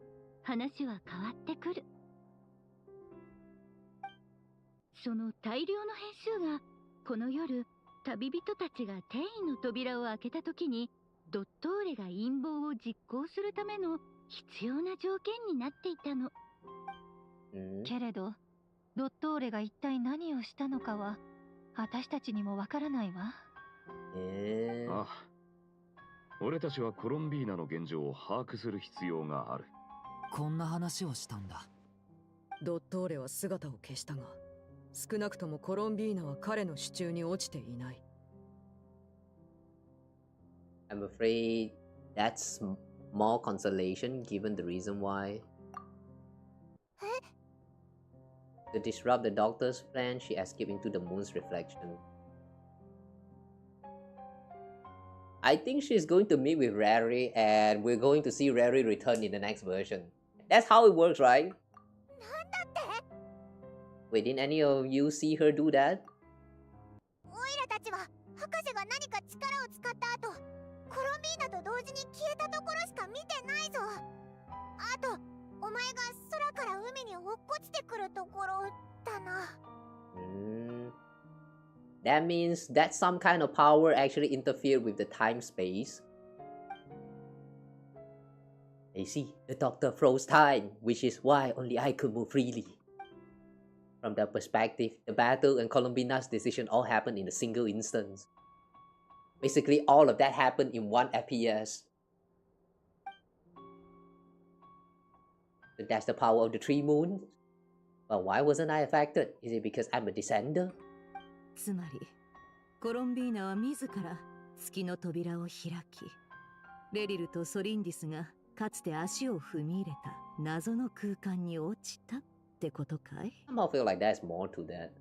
話は変わってくる。その大量の変数がこの夜、旅人たちが転移の扉を開けた時にドットーレが陰謀を実行するための必要な条件になっていたの。けれどドットーレが一体何をしたのかは私たちにもわからないわ。ああ、俺たちはコロンビーナの現状を把握する必要がある。こんな話をしたんだ。ドットーレは姿を消したが、少なくともコロンビーナは彼の手中に落ちていない。I'm afraid that's more consolation given the reason why. To disrupt the doctor's plan, she escaped into the moon's reflection. I think she's going to meet with Rary, and we're going to see Rary return in the next version. That's how it works, right? Wait, didn't any of you see her do that? オイラたちは博士が何か力を使った後、コロンビーナと同時に消えたところしか見てないぞ。あと、お前が空から海に落っこちてくるところだな。That means that some kind of power actually interfered with the time-space. I see, the doctor froze time, which is why only I could move freely. From that perspective, the battle and Colombina's decision all happened in a single instance. Basically, all of that happened in one FPS. So that's the power of the three moons. But why wasn't I affected? Is it because I'm a descender? つまりコロンビーナは自ら月の扉を開き、レリルとソリンディスがかつて足を踏み入れた謎の空間に落ちたってことかい？ Somehow feel like there's more to that.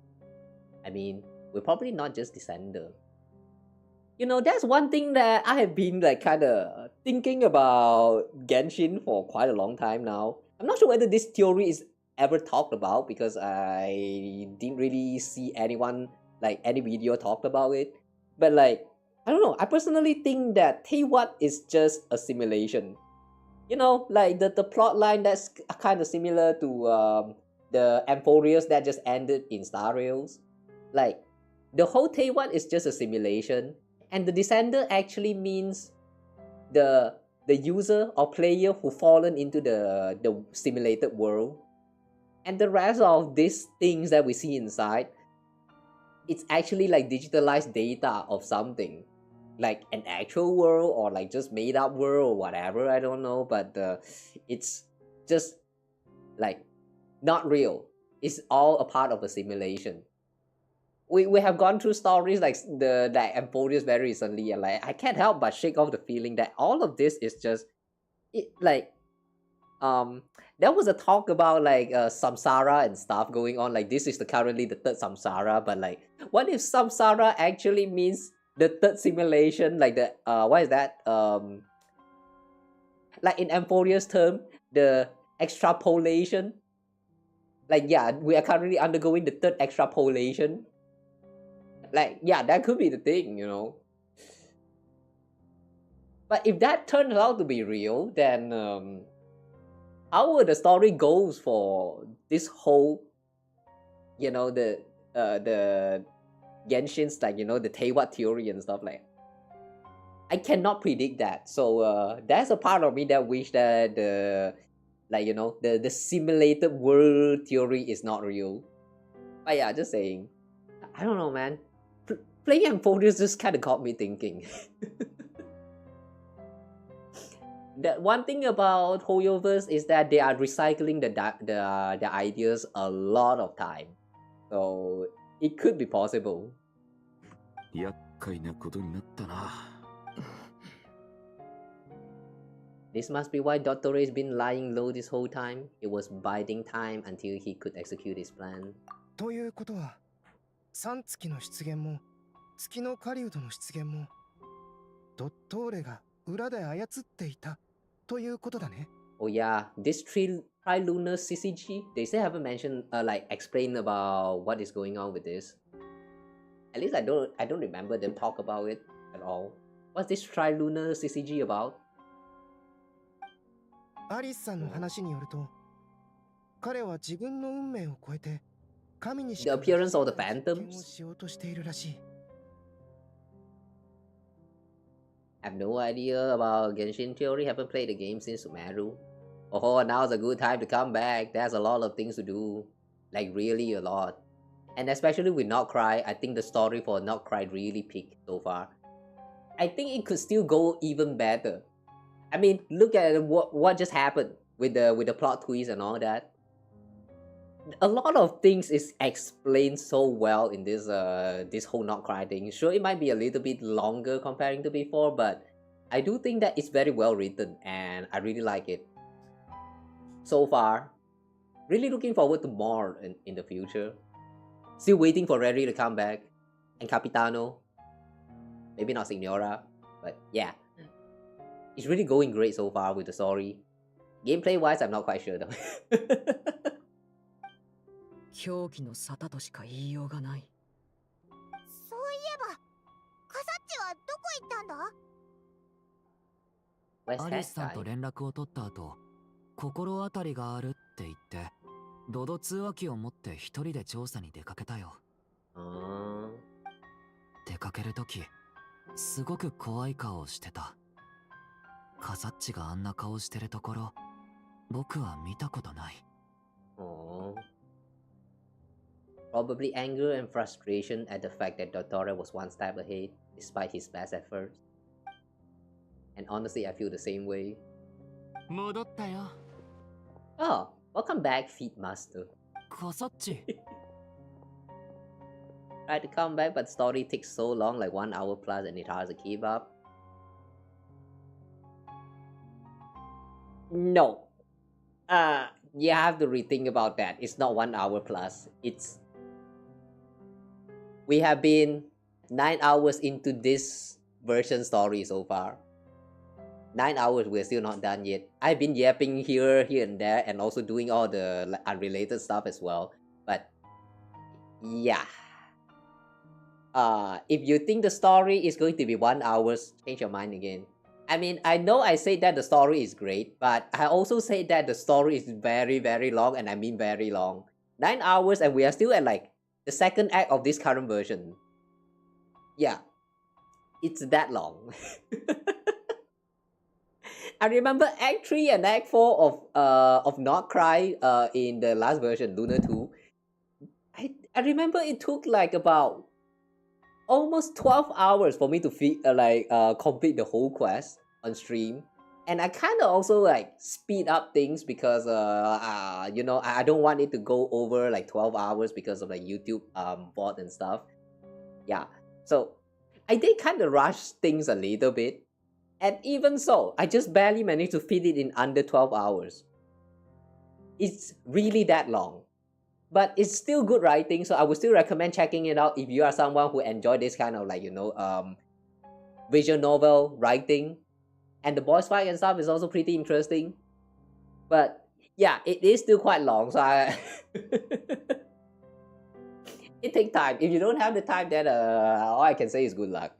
I mean, we're probably not just descender. You know, that's one thing that I have been like kind of thinking about Genshin for quite a long time now. I'm not sure whether this theory is ever talked about because I didn't really see anyone, like any video talked about it. But like, I don't know, I personally think that Teyvat is just a simulation. You know, like the plot line that's kind of similar to the Emphorius that just ended in Star Rails. Like, the whole Teyvat is just a simulation. And the Descender actually means the user or player who fallen into the simulated world. And the rest of these things that we see inside, it's actually like digitalized data of something. Like an actual world or like just made up world or whatever, I don't know. But it's just like not real. It's all a part of a simulation. We have gone through stories like the Emphorius very recently, and like I can't help but shake off the feeling that all of this is just like there was a talk about like samsara and stuff going on. Like this is currently the third samsara, but like what if samsara actually means the third simulation? Like the what is that? Like in Emphorius term, the extrapolation. Like yeah, we are currently undergoing the third extrapolation. Like, yeah, that could be the thing, you know. But if that turns out to be real, then how would the story goes for this whole, you know, the Genshin's, like, you know, the Teyvat theory and stuff like that. I cannot predict that. So that's a part of me that wish that like, you know, the simulated world theory is not real. But yeah, just saying. I don't know, man. Playing Emphorius just kind of got me thinking. That one thing about Hoyoverse is that they are recycling the ideas a lot of time. So it could be possible. 厄介なことになったな。This must be why Dr. Ray's been lying low this whole time. He was biding time until he could execute his plan. ということは、3月の出現も月の狩人の出現もドットーレが裏で操っていたということだね。Oh yeah, this trilunar CCG, they still haven't mentioned like explained about what is going on with this. At least I don't remember them talk about it at all. What's this trilunar CCG about? アリスさんの話によると、彼は自分の運命を超えて神にしか The appearance of the phantoms? しようとしているらしい。I have no idea about Genshin theory. Haven't played the game since Sumeru. Oh, now's a good time to come back. There's a lot of things to do. Like really a lot. And especially with Not Cry, I think the story for Not Cry really peaked so far. I think it could still go even better. I mean, look at what just happened with the plot twist and all that. a lot of things is explained so well in this whole not cry thing. Sure, it might be a little bit longer comparing to before, but I do think that it's very well written and I really like it so far. Really looking forward to more in the future. Still waiting for Rary to come back and Capitano. Maybe not Signora, but yeah, it's really going great so far with the story. Gameplay wise, I'm not quite sure though. 狂気の沙汰としか言いようがない。そういえばカサッチはどこ行ったんだ？アリスさんと連絡を取った後、心当たりがあるって言ってドド通話機を持って一人で調査に出かけたよ。出かける時すごく怖い顔をしてた。カサッチがあんな顔してるところ僕は見たことない。Probably anger and frustration at the fact that Dottora was one step ahead despite his best efforts. And honestly, I feel the same way. 戻ったよ。Oh, welcome back, Feet Master. カサッチ。Tried to come back, but story takes so long, like 1 hour plus, and it's hard to keep up. No. You have to rethink about that. It's not 1 hour plus. We have been 9 hours into this version story so far. 9 hours, we're still not done yet. I've been yapping here and there, and also doing all the unrelated stuff as well. But yeah. If you think the story is going to be 1 hour, change your mind again. I mean, I know I say that the story is great, but I also say that the story is very, very long, and I mean very long. 9 hours, and we are still at like the second act of this current version. Yeah, it's that long. I remember Act 3 and Act 4 of Not Cry in the last version, Lunar 2. I remember it took like about almost 12 hours for me to complete the whole quest on stream. And I kind of also like speed up things because you know, I don't want it to go over like 12 hours because of like YouTube bot and stuff. Yeah, so I did kind of rush things a little bit, and even so, I just barely managed to fit it in under 12 hours. It's really that long, but it's still good writing, so I would still recommend checking it out if you are someone who enjoy this kind of like, you know, visual novel writing. And the boss fight and stuff is also pretty interesting. But yeah, it is still quite long, so it takes time. If you don't have the time, then all I can say is good luck.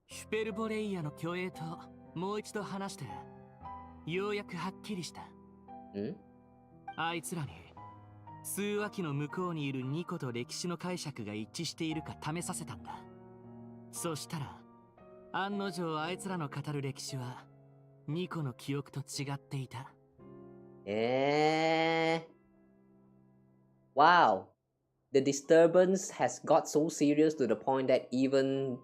シュペルボレイヤの巨栄ともう一度話してようやくはっきりした。あいつらに通話機の向こうにいるニコと歴史の解釈が一致しているか試させたんだ。そしたら案の定あいつらの語る歴史はニコの記憶と違っていた。Wow. The disturbance has got so serious to the point that even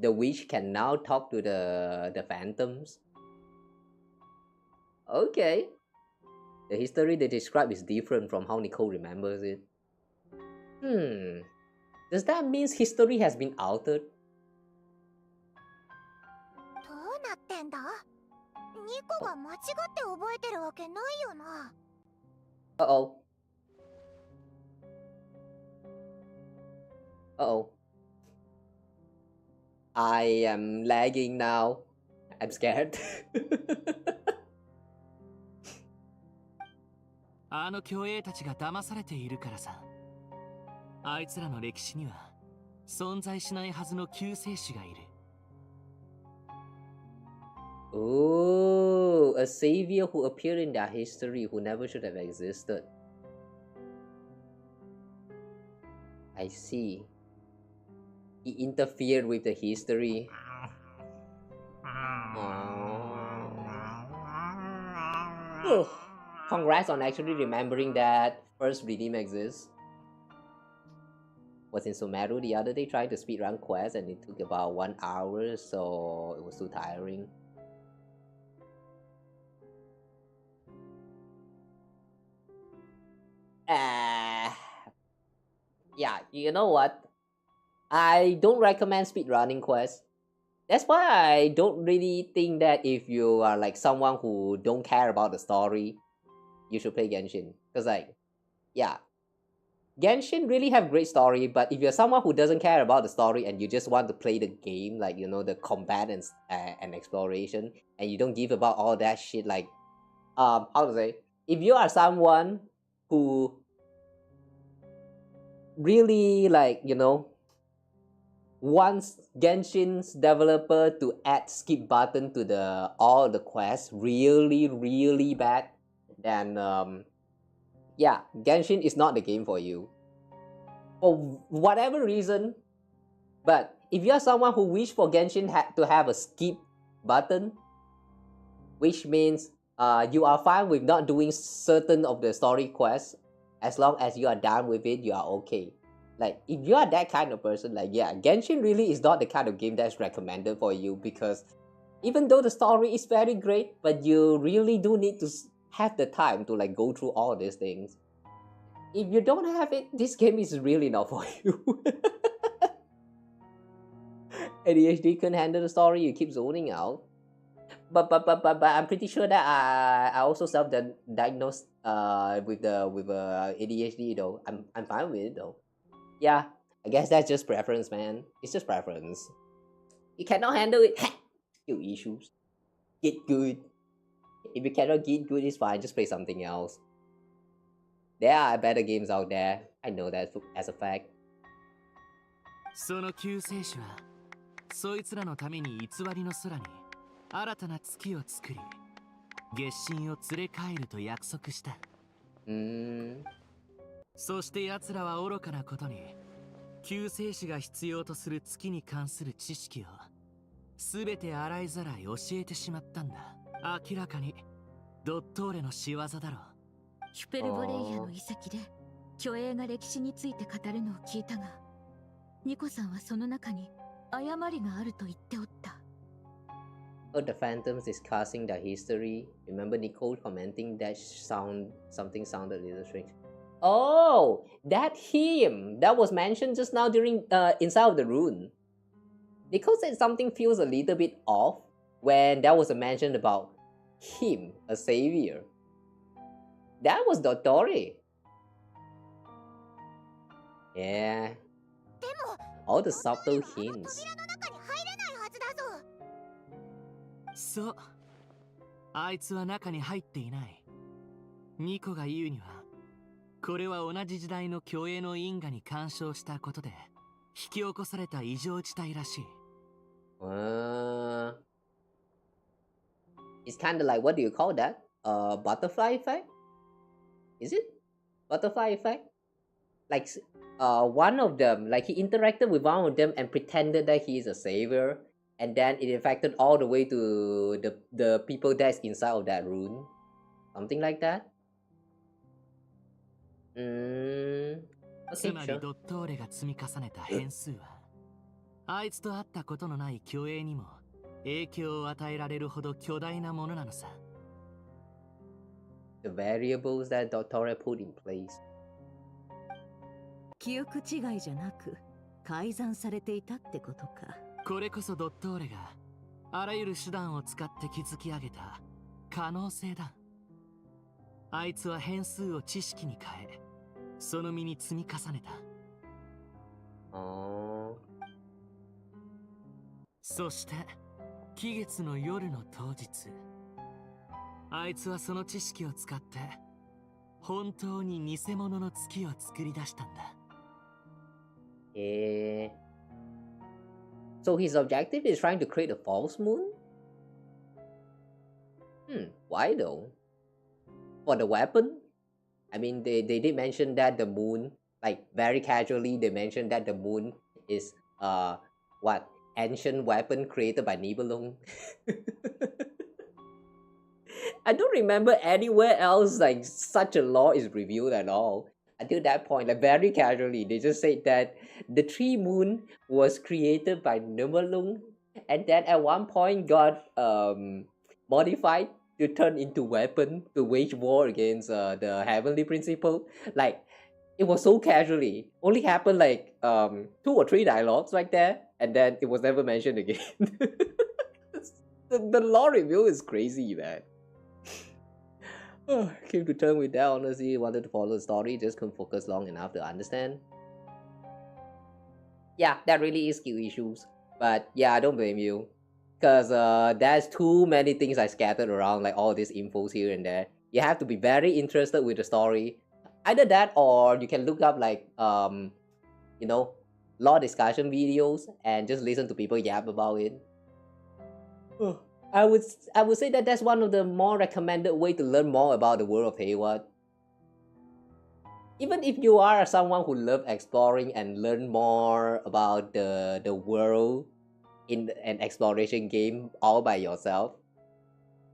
the witch can now talk to the phantoms. Okay. The history they describe is different from how Nicole remembers it. Does that mean history has been altered? どうなってんだ？ニコが間違って覚えてるわけないよな。Uh-oh. Uh-oh. I am lagging now. I'm scared. あの巨栄たちが騙されているからさ。あいつらの歴史には存在しないはずの救世主がいる。Oh, a savior who appeared in their history who never should have existed. I see. He interfered with the history. Oh. Congrats on actually remembering that first redeem exists. Was in Sumeru the other day trying to speedrun quest and it took about 1 hour, so it was too tiring. Yeah, you know what? I don't recommend speedrunning quests. That's why I don't really think that if you are like someone who don't care about the story, you should play Genshin. Because like, yeah, Genshin really have great story, but if you're someone who doesn't care about the story and you just want to play the game, like you know the combat and exploration, and you don't give about all that shit, like how to say, if you are someone who really like you know wants Genshin's developer to add skip button to the all the quests really bad, then yeah, Genshin is not the game for you for whatever reason. But if you're someone who wish for Genshin to have a skip button, which means you are fine with not doing certain of the story quests, as long as you are done with it, you are okay. Like if you are that kind of person, like yeah, Genshin really is not the kind of game that's recommended for you, because even though the story is very great, but you really do need to have the time to like go through all these things. If you don't have it, this game is really not for you. ADHD couldn't handle the story, you keep zoning out. But I'm pretty sure that I also self-diagnosed with ADHD though. I'm fine with it though. Yeah, I guess that's just preference, man. It's just preference. You cannot handle it. Skill issues. Get good. If you cannot get good, it's fine. Just play something else. There are better games out there. I know that as a fact. その救世主はそいつらのために偽りの空に新たな月を作り月神を連れ帰ると約束した。そして奴らは愚かなことに救世主が必要とする月に関する知識を全て洗いざらい教えてしまったんだ。明らかにドットーレの仕業だろう。ヒュペルボレイヤの遺跡で巨栄が歴史について語るのを聞いたが、ニコさんはその中に誤りがあると言っておった。Oh, the Phantoms discussing the history. Remember Nicole commenting that something sounded a little strange. Oh, that him that was mentioned just now during inside of the rune. Nicole said something feels a little bit off when there was a mention about him, a savior. That was Dottore. Yeah. All the subtle hints. そう。あいつは中に入っていない。ニコが言うには、これは同じ時代の巨栄の因果に干渉したことで引き起こされた異常事態らしい。It's kind of like, what do you call that? Butterfly effect? Is it? Butterfly effect? Like, one of them, like he interacted with one of them and pretended that he is a savior, and then it affected all the way to the people that's inside of that rune. Something like that? つまりドットーレが積み重ねた変数はあいつと会ったことのない巨栄にも影響を与えられるほど巨大なものなのさ。The variables that Dottore put in place. 記憶違いじゃなく改ざんされていたってことか。これこそドットーレがあらゆる手段を使って築き上げた可能性だ。あいつは変数を知識に変えその身に積み重ねた。そして期月の夜の当日、あいつはその知識を使って本当に偽物の月を作り出したんだ。So his objective is trying to create a false moon? Why though? For the weapon? I mean, they did mention that the moon, like very casually, they mentioned that the moon is what? Ancient weapon created by Nibelung. I don't remember anywhere else like such a law is revealed at all. Until that point, like very casually, they just said that the tree moon was created by Nibelung, and then at one point got modified to turn into weapon to wage war against the heavenly principle. Like it was so casually. Only happened like 2 or 3 dialogues right there, and then it was never mentioned again. the lore review is crazy, man. Came to terms with that, honestly. Wanted to follow the story, just couldn't focus long enough to understand. Yeah, that really is skill issues. But yeah, I don't blame you. Because there's too many things I scattered around, like all these infos here and there. You have to be very interested with the story. Either that, or you can look up like you know, lore discussion videos and just listen to people yap about it. I would say that that's one of the more recommended way to learn more about the world of Hayward. Even if you are someone who loves exploring and learn more about the world in an exploration game all by yourself,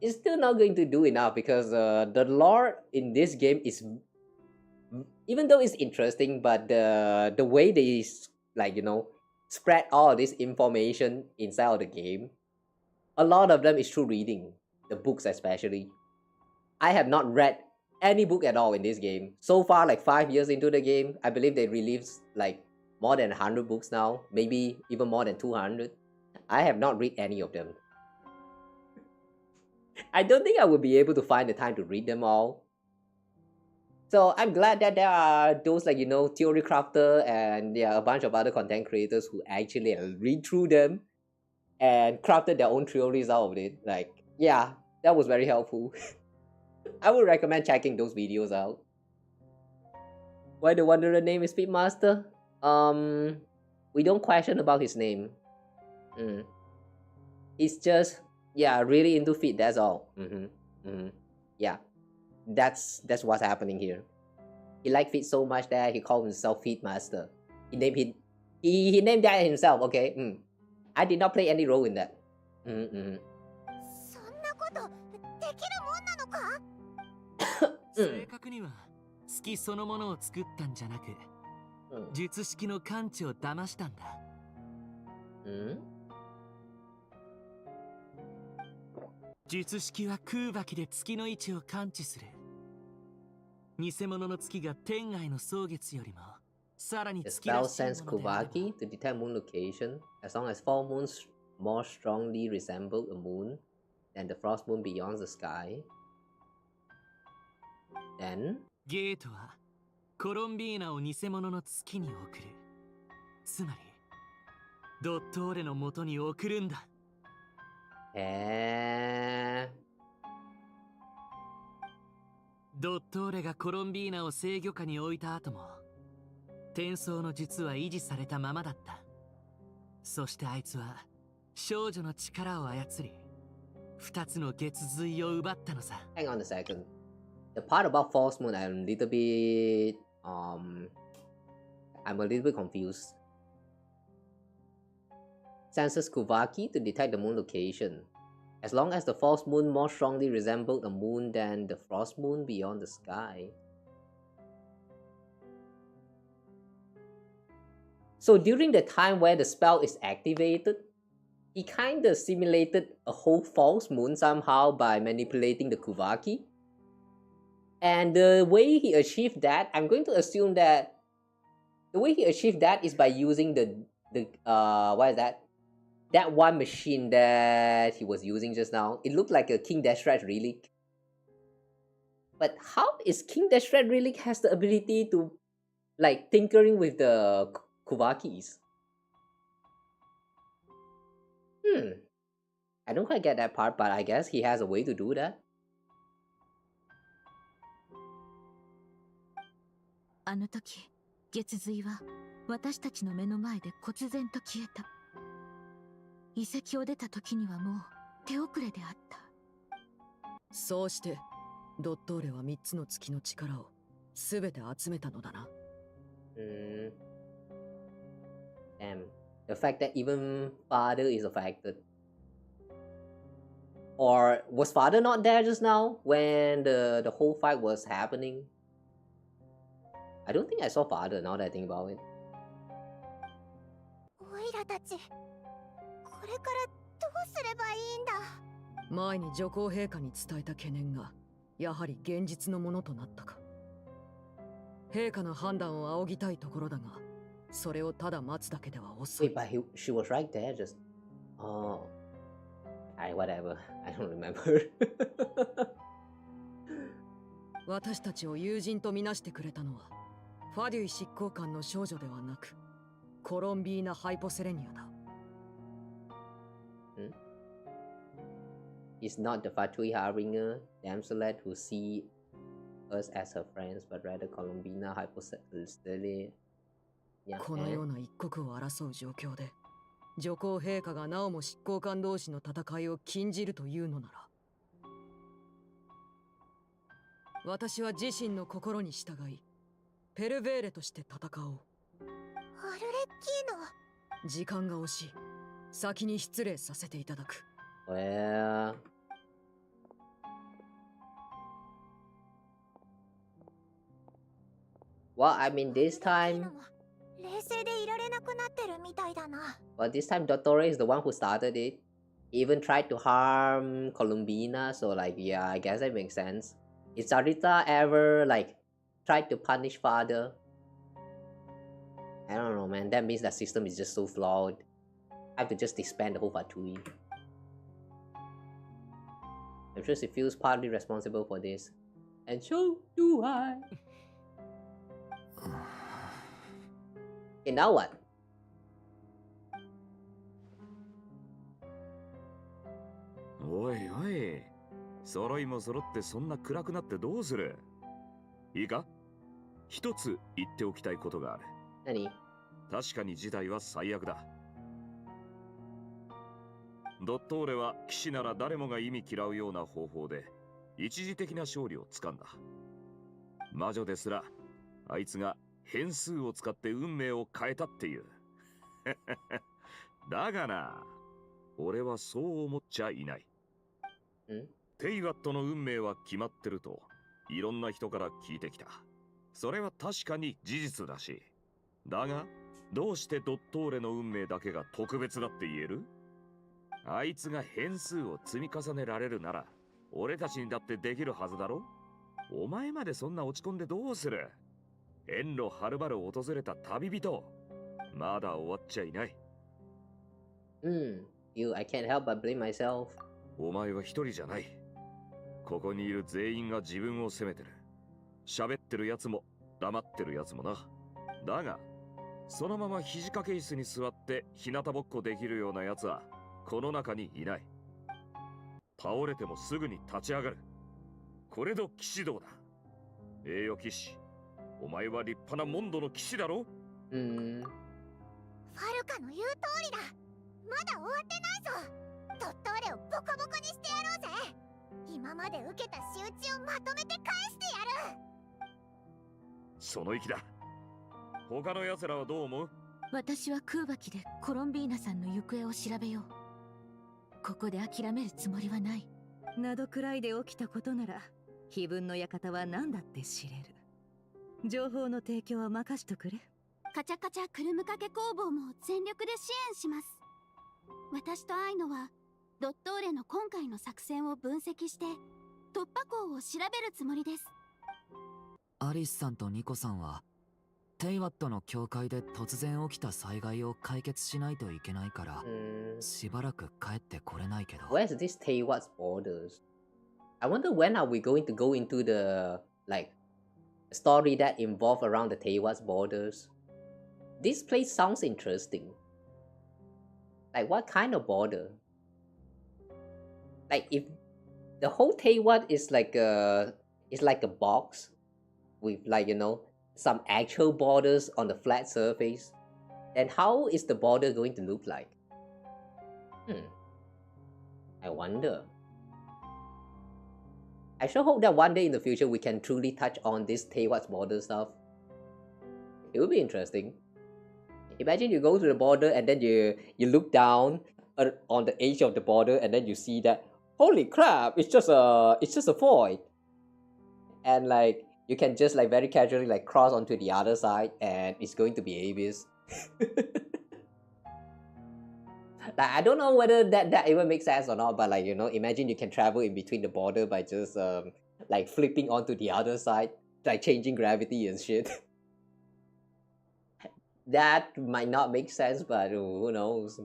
it's still not going to do enough, because the lore in this game is, even though it's interesting, but the way they like, you know, spread all this information inside of the game, a lot of them is through reading the books. Especially, I have not read any book at all in this game so far. Like 5 years into the game, I believe they released like more than 100 books now, maybe even more than 200. I have not read any of them. I don't think I would be able to find the time to read them all. So I'm glad that there are those, like, you know, theory crafter and yeah, a bunch of other content creators who actually read through them and crafted their own theories out of it. Like, yeah, that was very helpful. I would recommend checking those videos out. Why the Wanderer name is Speedmaster? We don't question about his name. He's just, yeah, really into feet, that's all. Yeah, that's what's happening here. He liked feet so much that he called himself Feedmaster. He named that himself, okay? I did not play any role in that. そんなことできるもんなのか？正確には好きそのものを作ったんじゃなく、術式の感知を騙したんだ。術式は空爆で月の位置を感知する。偽物の月が天外の蒼月よりもさらに The 月ら spell しい sends ものであれば Kubaki to detect moon location as long as 4 moons more strongly resemble a moon than the frost moon beyond the sky. Then ゲートはコロンビーナを偽物の月に送る。つまりドットーレの元に送るんだ。ドットーレがコロンビーナを制御下に置いた後も転送の術は維持されたままだった。そしてあいつは少女の力を操り2つの月髄を奪ったのさ。 hang on a second. The part about false moon, I'm a little bit confused. Senses Kuvaki to detect the moon location. As long as the false moon more strongly resembled a moon than the frost moon beyond the sky. So during the time where the spell is activated, he kinda simulated a whole false moon somehow by manipulating the Kuvaki. And the way he achieved that, I'm going to assume that the way he achieved that is by using the what is that? That one machine that he was using just now. It looked like a King Destrat relic. But how is King Destrat relic has the ability to like tinkering with the Kuvakis? I don't quite get that part, but I guess he has a way to do that. あの時、月髄は私たちの目の前で忽然と消えた。遺跡を出た時にはもう手遅れであった。そうしてドットーレは3つの月の力をすべて集めたのだな。Damn. The fact that even father is affected. Or was father not there just now when the whole fight was happening? I don't think I saw father now that I think about it. オイラたちこれからどうすればいいんだ。前に女皇陛下に伝えた懸念がやはり現実のものとなったか。陛下の判断を仰ぎたいところだが、それをただ待つだけでは遅い。Wait, but she was right there. Just oh, whatever. I don't remember. 私たちを友人とみなしてくれたのは、ファデュイ執行官の少女ではなく、コロンビーナ・ハイポセレニアだ。It's not the Fatui Harbinger damselet who see us as her friends, but rather Colombina Hypothetical. このような一国を争う状況で、女皇陛下がなおも執行官同士の戦いを禁じるというのなら、私は自身の心に従い、ペルベーレとして戦おう。アルレッキーノ。時間が惜しい。先に失礼させていただく。Well, I mean this time. 冷静でいられなくなってるみたいだな。But this time, Dottore is the one who started it. He even tried to harm Colombina, so like, yeah, I guess that makes sense. Is Sarita ever like tried to punish father? I don't know, man. That means that system is just so flawed. I have to just disband the whole Fatui. I'm sure she feels partly responsible for this. And so do I. Okay, now what? おいおい、揃いも揃ってそんな暗くなってどうする？いいか？一つ言っておきたいことがある。何？確かに事態は最悪だ。ドットーレは騎士なら誰もが意味嫌うような方法で一時的な勝利をつかんだ。魔女ですらあいつが変数を使って運命を変えたっていう。だがな、俺はそう思っちゃいない。テイワットの運命は決まってるといろんな人から聞いてきた。それは確かに事実だし。だが、どうしてドットーレの運命だけが特別だって言える？あいつが変数を積み重ねられるなら、俺たちにだってできるはずだろ？お前までそんな落ち込んでどうする？遠路はるばる訪れた旅人。まだ終わっちゃいない。I can't help but blame myself. お前は一人じゃない。ここにいる全員が自分を責めてる。喋ってるやつも黙ってるやつもな。だが、そのまま肘掛け椅子に座って日向ぼっこできるようなやつはこの中にいない。倒れてもすぐに立ち上がる。これぞ騎士道だ。栄誉騎士、お前は立派なモンドの騎士だろ？ファルカの言う通りだ。まだ終わってないぞ。ドットーレをボコボコにしてやろうぜ。今まで受けた仕打ちをまとめて返してやる。その意気だ。他の奴らはどう思う？私は空爆でコロンビーナさんの行方を調べよう。ここで諦めるつもりはない。などくらいで起きたことなら、碑文の館は何だって知れる。情報の提供は任しとくれ。カチャカチャクルム掛け工房も全力で支援します。私とアイノはドットーレの今回の作戦を分析して突破口を調べるつもりです。アリスさんとニコさんはテイワットの教会で突然起きた災害を解決しないといけないからしばらく帰ってこれないけど。 Where's this Teiwat's borders? I wonder when are we going to go into the like story that involve around the Teiwat's borders. This place sounds interesting. Like what kind of border? Like if the whole Teiwat is like a box with like, you know, some actual borders on the flat surface, then how is the border going to look like? I wonder. I sure hope that one day in the future we can truly touch on this Teiwat's border stuff. It would be interesting. Imagine you go to the border and then you look down on the edge of the border and then you see that, holy crap, it's just a void. And like you can just like very casually like cross onto the other side and it's going to be abyss. Like I don't know whether that even makes sense or not, but like, you know, imagine you can travel in between the border by just like flipping onto the other side. like changing gravity and shit. That might not make sense, but who knows?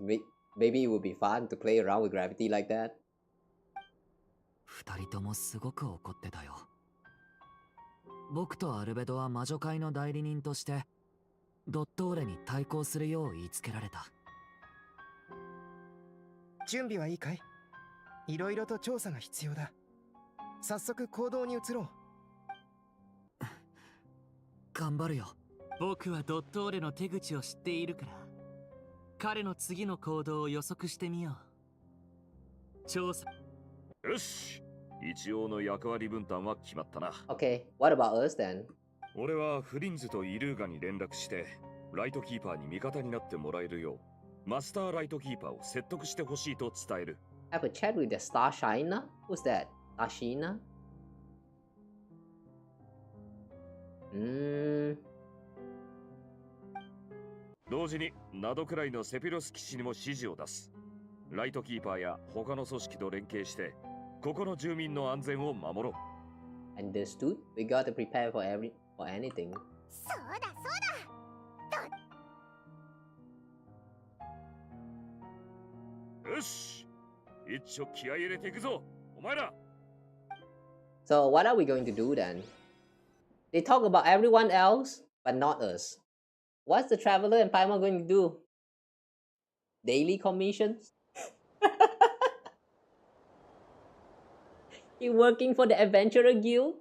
Maybe it would be fun to play around with gravity like that. 二人ともすごく怒ってたよ。僕とアルベドは魔女界の代理人としてドットーレに対抗するよう言いつけられた。準備はいいかい？いろいろと調査が必要だ。早速行動に移ろう。頑張るよ。僕はドットーレの手口を知っているから、彼の次の行動を予測してみよう。調査。よし、一応の役割分担は決まったな。Okay, what about us then? 俺はフリンズとイルーガに連絡して、ライトキーパーに味方になってもらえるよう、マスターライトキーパーを説得してほしいと伝える。Have a chat with the Star Shiner? Who's that? Ashina? 同時にナドくらいのセピロス騎士にも指示を出す。ライトキーパーや他の組織と連携して、ここの住民の安全を守ろう。Understood? We got to prepare for anything. そうだよし、一丁気合い入れていくぞ、お前ら。So what are we going to do then? They talk about everyone else, but not us. What's the Traveler and Paimon going to do? Daily commissions? You working for the Adventurer Guild?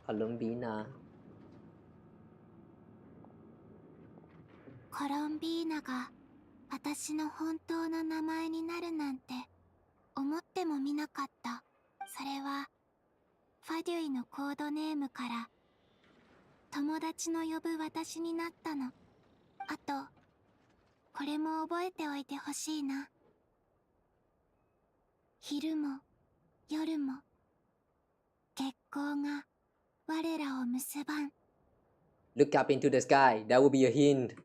Columbina. コロンビーナが私の本当の名前になるなんて思ってもみなかった。それはファデュイのコードネームから友達の呼ぶ私になったの。あとこれも覚えておいてほしいな。昼も夜も月光が我らを結ばん。 Look up into the sky. That will be a hint.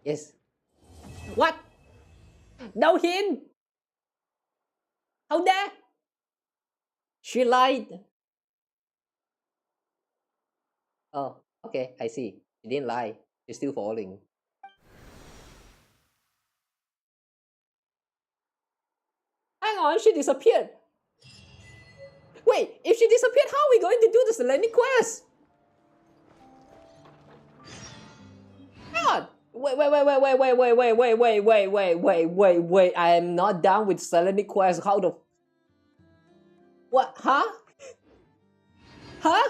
Yes. What? No hint. How dare? She lied. Oh, okay, I see. She didn't lie. She's still falling. Hang on, she disappeared. Wait, if she disappeared, how are we going to do the Selenic quest? Hang on. Wait. I am not done with Selenic quest. How the... What? Huh? Huh?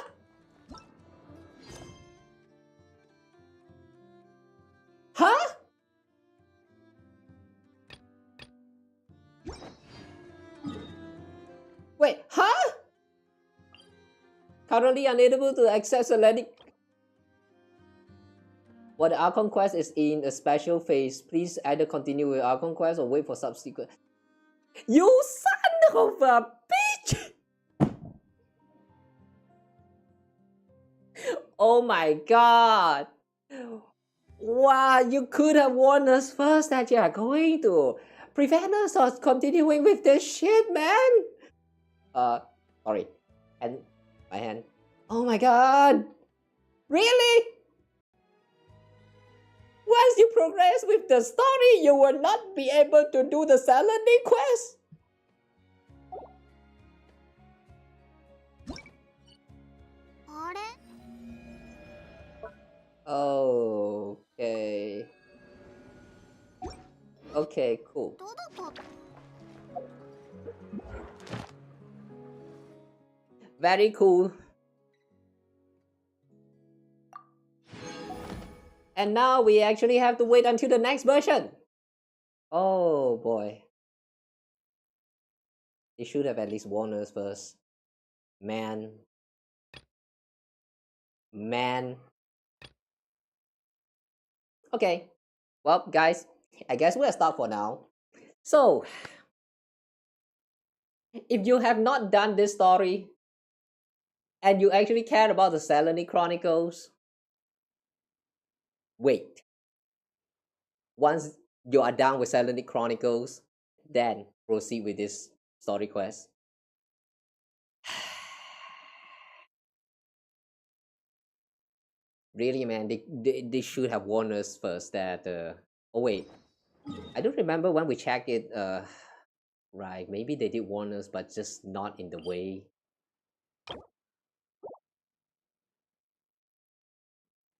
Huh? Wait, huh? Currently unable to access Selenic. Well, the Archon quest is in a special phase. Please either continue with Archon quest or wait for subsequent. You son of a bitch! Oh my god! Wow, you could have warned us first that you are going to prevent us from continuing with this shit, man! Sorry. And my hand. Oh my god! Really? Once you progress with the story, you will not be able to do the Saladin quest. Okay. Okay, cool. Very cool. And now we actually have to wait until the next version. Oh boy. They should have at least warned us first. Man. Okay. Well, guys, I guess we'll start for now. So, if you have not done this story, and you actually care about the Selene Chronicles, wait. Once you are done with Selene Chronicles, then proceed with this story quest. Really, man, they should have warned us first that, oh wait, I don't remember when we checked it, right, maybe they did warn us, but just not in the way.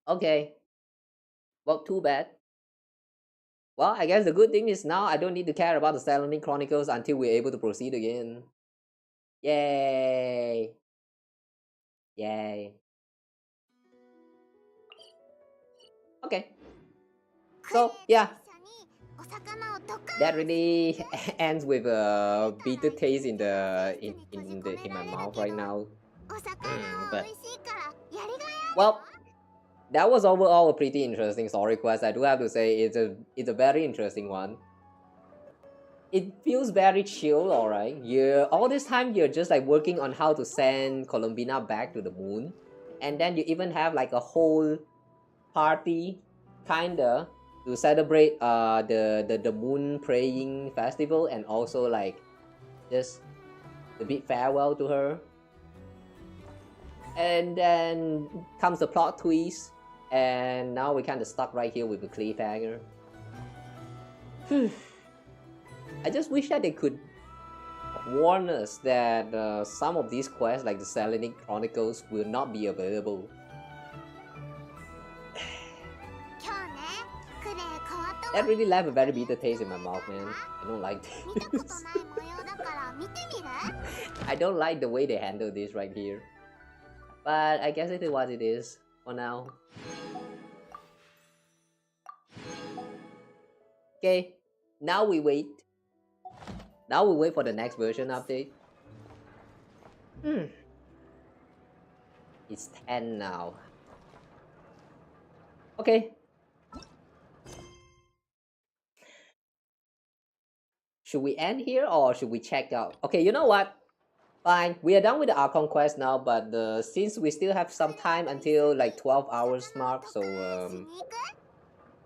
Okay, well, too bad. Well, I guess the good thing is now I don't need to care about the Selene Chronicles until we're able to proceed again. Yay! Yay. Okay. So, yeah. That really ends with a bitter taste in my mouth right now. But well, that was overall a pretty interesting story quest. I do have to say it's a very interesting one. It feels very chill, alright. All this time you're just like working on how to send Columbina back to the moon. And then you even have like a whole party kinda to celebrate the moon praying festival, and also like just a bit farewell to her. And then comes the plot twist, and now we're kind of stuck right here with the cliffhanger. I just wish that they could warn us that some of these quests, like the Selene Chronicles, will not be available. That really left a very bitter taste in my mouth, man. I don't like this. I don't like the way they handle this right here. But I guess it is what it is for now. Okay, now we wait. Now we wait for the next version update. It's 10 now. Okay. Should we end here or should we check out? Okay, you know what? Fine, we are done with the Archon quest now, but since we still have some time until like 12 hours mark, so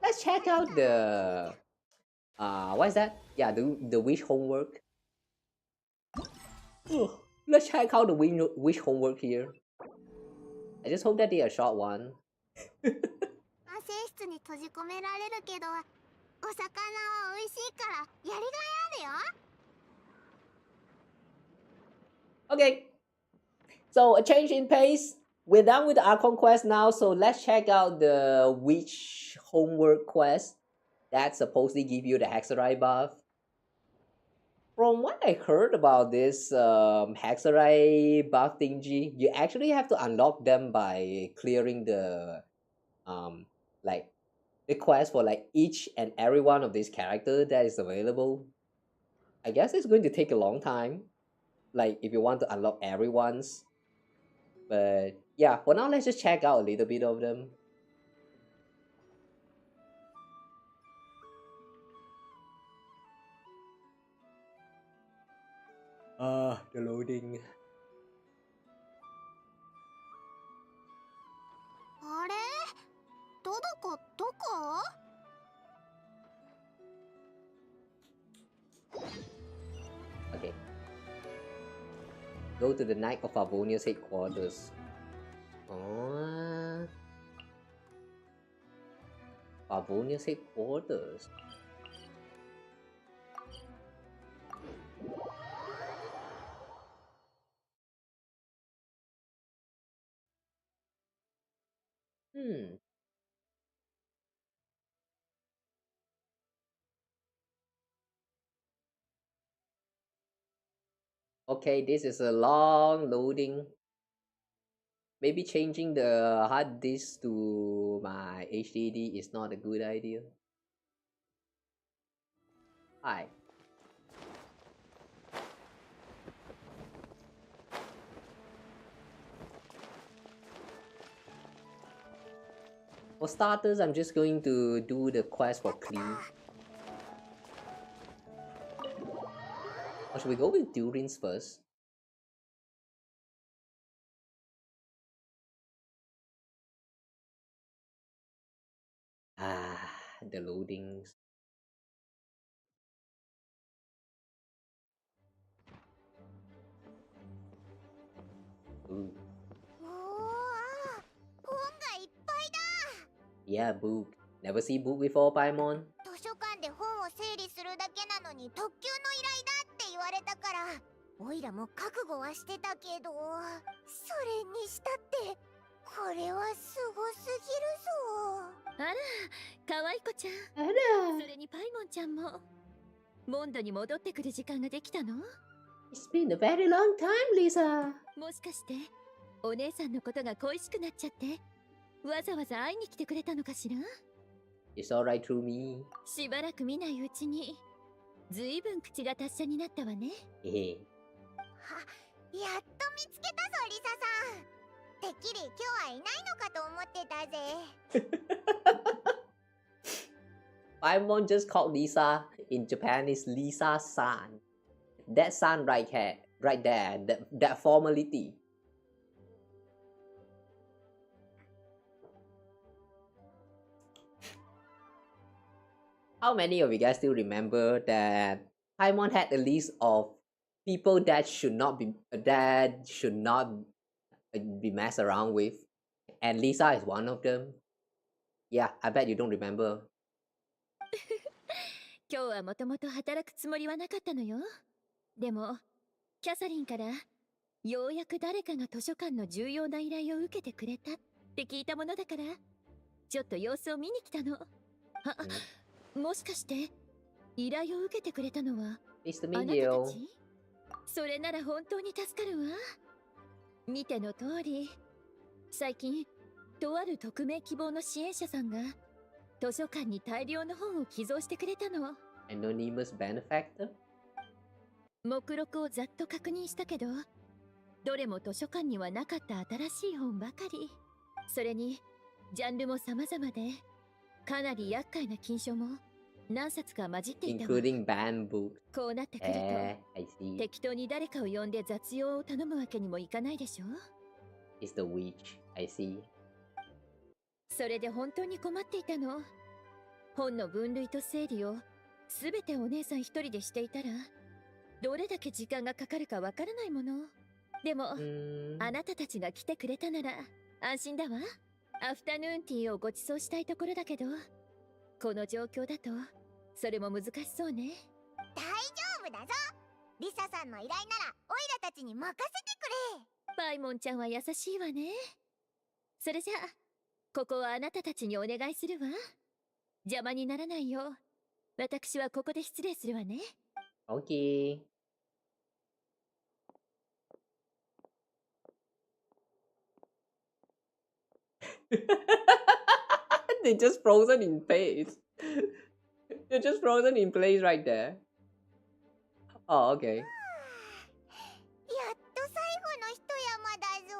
let's check out the what is that? Yeah, the wish homework. Let's check out the wish homework here. I just hope that they are a short one. Okay, so a change in pace. We're done with the Archon quest now, so let's check out the witch homework quest that supposedly give you the Hexerite buff. From what I heard about this Hexerite buff thingy, you actually have to unlock them by clearing the like the quest for like each and every one of these characters that is available. I guess it's going to take a long time, like if you want to unlock everyone's. But yeah, for now let's just check out a little bit of them. The loading. Okay. Go to the Knight of Favonia's headquarters. Oh. Favonia's headquarters. Okay, this is a long loading. Maybe changing the hard disk to my HDD is not a good idea. Hi. For starters, I'm just going to do the quest for Cleve. Or should we go with Durin's first? Ah, the loadings. Ooh. Yeah, book. Never see book before, Paimon? 図書館で本を整理するだけなのに特級の依頼だって言われたから、おいらも覚悟はしてたけど、それにしたってこれはすごすぎるぞ。あら、可愛い子ちゃん。あら。それにパイモンちゃんもモンドに戻ってくる時間ができたの？ It's been a very long time, Lisa. もしかしてお姉さんのことが恋しくなっちゃってわざわざ会いに来てくれたのかしら？ It's alright through me. しばらく見ないうちにずいぶん口が達者になったわね。へへ。やっと見つけたぞ、リサさん。てっきり今日はいないのかと思ってたぜ。Paimon just called Lisa in Japanese Lisa-san. That san right here, right there, that formality. How many of you guys still remember that Paimon had a list of people that should not be messed around with, and Lisa is one of them? Yeah, I bet you don't remember. 今日はもともと働くつもりはなかったのよ。でもキャサリンからようやく誰かが図書館の重要な依頼を受けてくれたって聞いたものだから、ちょっと様子を見に来たの。もしかして依頼を受けてくれたのはあなたたち？それなら本当に助かるわ。見ての通り、最近とある匿名希望の支援者さんが図書館に大量の本を寄贈してくれたの。Anonymous benefactor? 目録をざっと確認したけど、どれも図書館にはなかった新しい本ばかり。それにジャンルも様々で、かなり厄介な禁書も何冊か混じっていたわ。Including banned books. こうなってくると、I see. 適当に誰かを呼んで雑用を頼むわけにもいかないでしょ。 It's the witch. I see. それで本当に困っていたの。本の分類と整理をすべてお姉さん一人でしていたら、どれだけ時間がかかるかわからないもの。でもあなたたちが来てくれたなら安心だわ。アフタヌーンティーをご馳走したいところだけど、この状況だとそれも難しそうね。大丈夫だぞ。リサさんの依頼ならオイラたちに任せてくれ。パイモンちゃんは優しいわね。それじゃあここはあなたたちにお願いするわ。邪魔にならないよう私はここで失礼するわね。Okay. They just frozen in place. They're just frozen in place right there. Oh, okay. やっと最後の一山だぞ。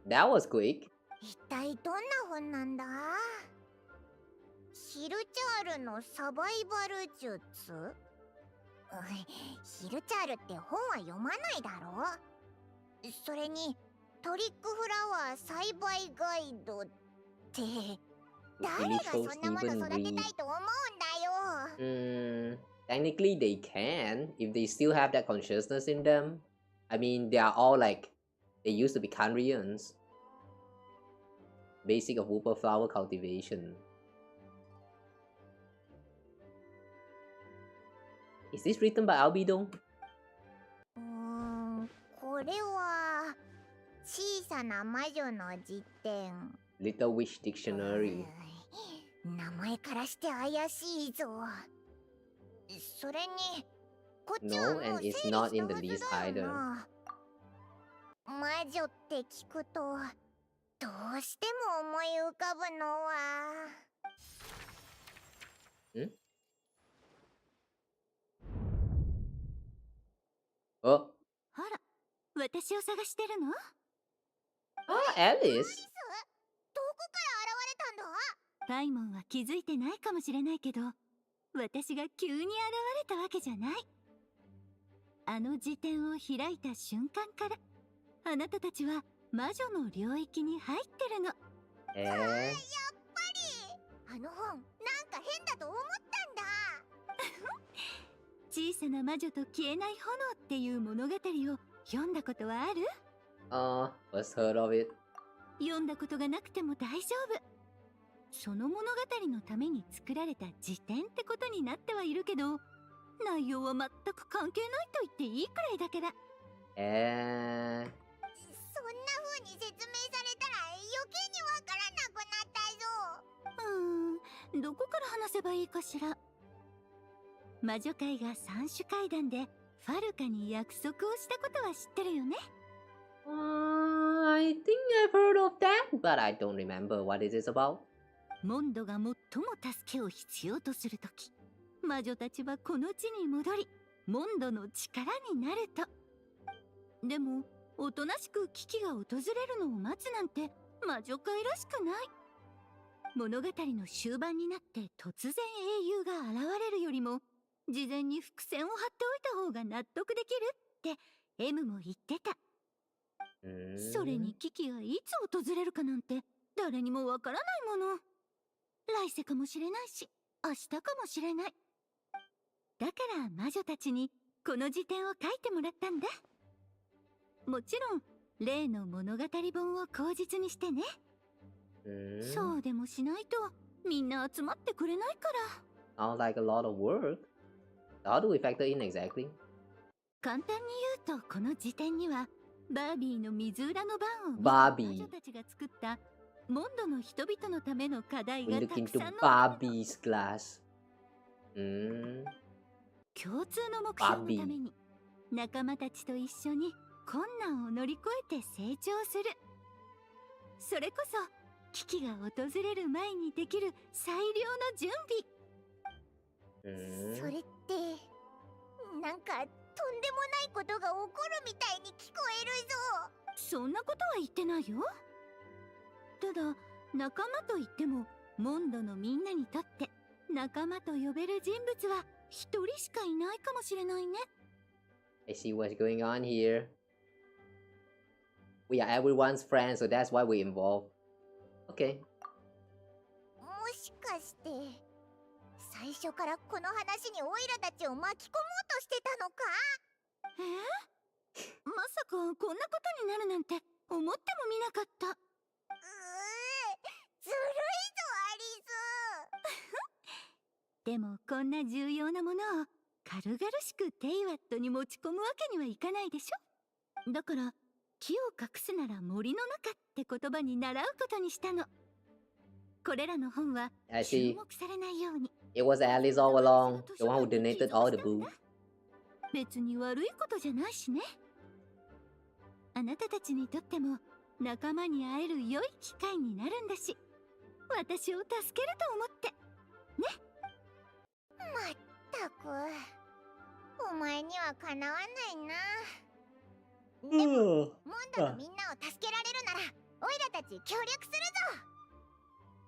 That was quick. 一体どんな本なんだ？ヒルチャールのサバイバル術？ヒルチャールって本は読まないだろ？それにトリックフラワー栽培ガイドって誰がそんなもの育てたいと思うんだよ。Technically they can if they still have that consciousness in them. I mean, they are all like they used to be Kanrians. Basic of whooper flower cultivation. Is this written by Albedo? これは小さな魔女の辞典。Little Witch Dictionary. 名前からして怪しいぞ。それにこっちは No, もう and 整理 it's した not はず in the だ list よ either. な。魔女って聞くとどうしても思い浮かぶのは。Oh. あら、私を探してるの？ Ah, Alice. どこから現れたんだ？パイモンは気づいてないかもしれないけど、私が急に現れたわけじゃない。あの辞典を開いた瞬間からあなたたちは魔女の領域に入ってるの。やっぱりあの本なんか変だと思ったんだ。小さな魔女と消えない炎っていう物語を読んだことはある？ was heard of it. 読んだことがなくても大丈夫。その物語のために作られた辞典ってことになってはいるけど、内容は全く関係ないと言っていいくらいだから。そんな風に説明されたら余計にわからなくなったぞ。どこから話せばいいかしら。魔女界が三種階段でファルカに約束をしたことは知ってるよね。I think I've heard of that, but I don't remember what it is about. モンドが最も助けを必要とするとき、魔女たちはこの地に戻り、モンドの力になると。でも、おとなしく危機が訪れるのを待つなんて魔女界らしくない。物語の終盤になって突然英雄が現れるよりも、事前に伏線を張っておいた方が納得できるって M も言ってた。それに危機がいつ訪れるかなんて誰にもわからないもの。来世かもしれないし、明日かもしれない。だから魔女たちにこの辞典を書いてもらったんだ。もちろん例の物語本を口実にしてね。そうでもしないとみんな集まってくれないから。Sounds like a lot of work. How do we factor in exactly? 簡単に言うとこの辞典にはバービーの水裏の番をバービー魔女たちが作ったモンドの人々のための課題 We が look たく into さんの Barbie's glass. 共通の目標のために仲間たちと一緒に困難を乗り越えて成長する。それこそ危機が訪れる前にできる最良の準備。それってなんかとんでもないことが起こるみたいに聞こえるぞ。そんなことは言ってないよ。ただ仲間といってもモンドのみんなにとって仲間と呼べる人物は一人しかいないかもしれないね。I see what's going on here. We are everyone's friends, so that's why we're involved. Okay. もしかして最初からこの話にオイラたちを巻き込もうとしてたのか？まさかこんなことになるなんて思ってもみなかった。ずるいぞアリス。でもこんな重要なものを軽々しくテイワットに持ち込むわけにはいかないでしょ。だから木を隠すなら森の中って言葉に習うことにしたの。これらの本は I 注 see. 目されないように。 It was Alice all along, the one who donated all the books. 別に悪いことじゃないしね。あなたたちにとっても仲間に会える良い機会になるんだし、私を助けると思ってね。まったくお前にはかなわないな。でもモンドのみんなを助けられるならオイラたち協力するぞ。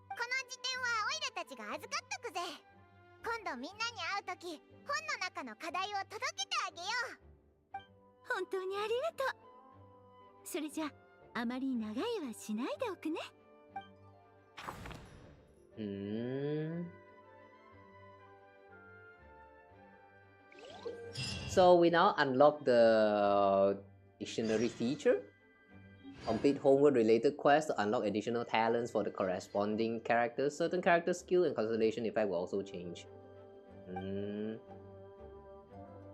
この辞典はオイラたちが預かっとくぜ。今度みんなに会うとき本の中の課題を届けてあげよう。本当にありがとう。それじゃあまり長いはしないでおくね。So we now unlock the dictionary feature. Complete homework related quests to unlock additional talents for the corresponding characters. Certain character skill and constellation effect will also change.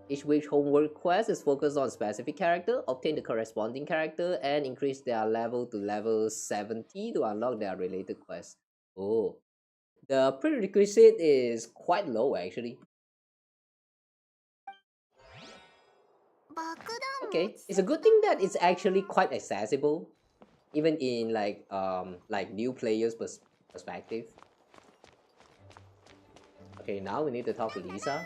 Each week's homework quest is focused on a specific character. Obtain the corresponding character and increase their level to level 70 to unlock their related quests. Oh, the prerequisite is quite low actually. Okay, it's a good thing that it's actually quite accessible, even in like new players' perspective. Okay, now we need to talk to Lisa.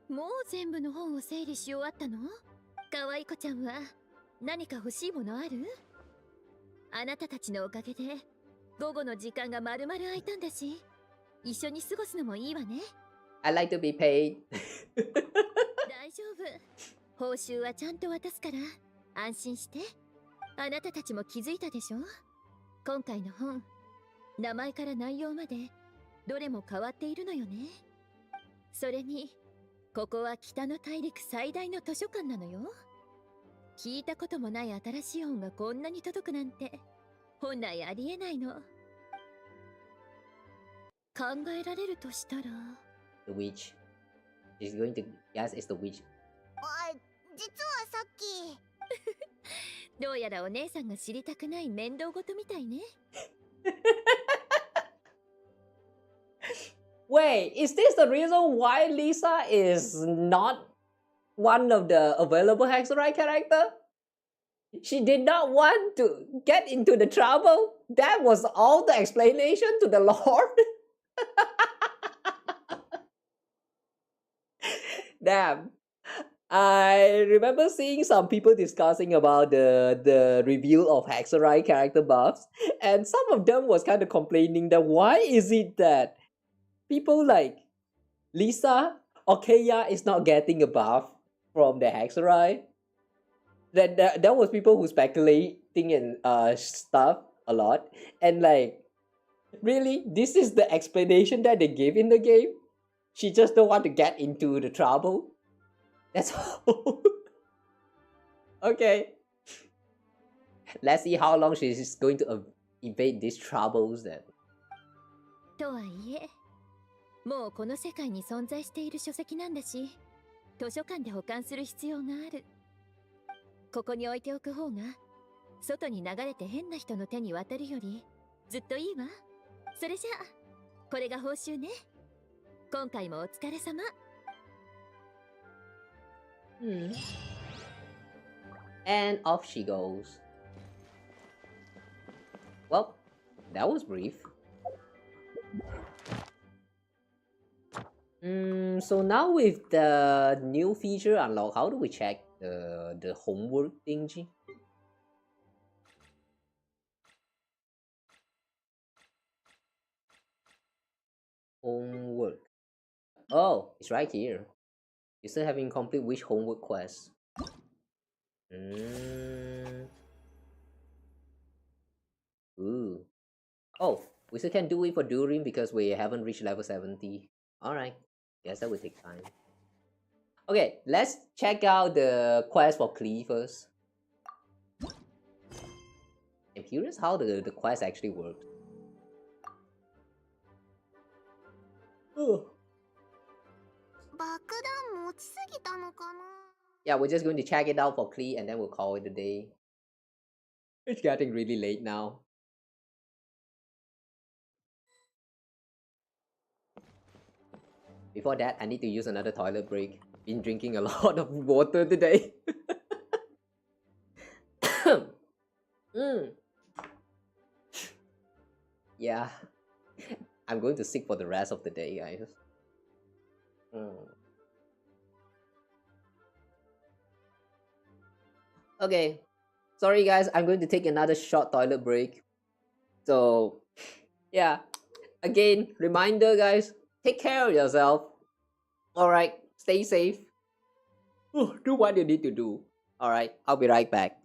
もう全部の本を整理し終わったの？可愛い子ちゃんは何か欲しいものある？あなたたちのおかげで午後の時間がまるまる空いたんだし、一緒に過ごすのもいいわね。 I like to be paid. 大丈夫。報酬はちゃんと渡すから安心して。あなたたちも気づいたでしょ。今回の本、名前から内容までどれも変わっているのよね。それにここは北の大陸最大の図書館なのよ。聞いたこともない新しい本がこんなに届くなんて本来ありえないの。考えられるとしたら The witch. She's going to guess it's the witch. 実はさっきどうやらお姉さんが知りたくない面倒事みたいね。Wait, is this the reason why Lisa is not one of the available Hexerite character? She did not want to get into the trouble? That was all the explanation to the Lord? Damn. I remember seeing some people discussing about the review of Hexerite character buffs, and some of them was kind of complaining that why is it that people like Lisa or Kaya is not getting a buff from the Hexerite? That was people who speculating and stuff a lot, and like, really, this is the explanation that they gave in the game? She just don't want to get into the trouble? That's all. Okay. Let's see how long she's going to evade these troubles then. とはいえ、もうこの世界に存在している書籍なんだし、図書館で保管する必要がある。ここに置いておく方が、外に流れて変な人の手に渡るよりずっといいわ。それじゃあ、これが報酬ね。今回もお疲れ様。And off she goes. Well, that was brief. So now with the new feature unlocked, how do we check the homework thingy? Homework. Oh, it's right here. You still haven't complete which homework quest? Ooh. Oh, we still can do it for Durin because we haven't reached level 70. Alright. Guess that will take time. Okay, let's check out the quest for Klee first. I'm curious how the quest actually works. Oh. 爆弾持ちすぎたのかな。 Yeah, we're just going to check it out for Klee and then we'll call it a day. It's getting really late now. Before that, I need to use another toilet break. Been drinking a lot of water today. Yeah. I'm going to sick for the rest of the day, guys. Okay. Sorry guys, I'm going to take another short toilet break. So, yeah. Again, reminder guys, take care of yourself. Alright, stay safe. Do what you need to do. Alright, I'll be right back.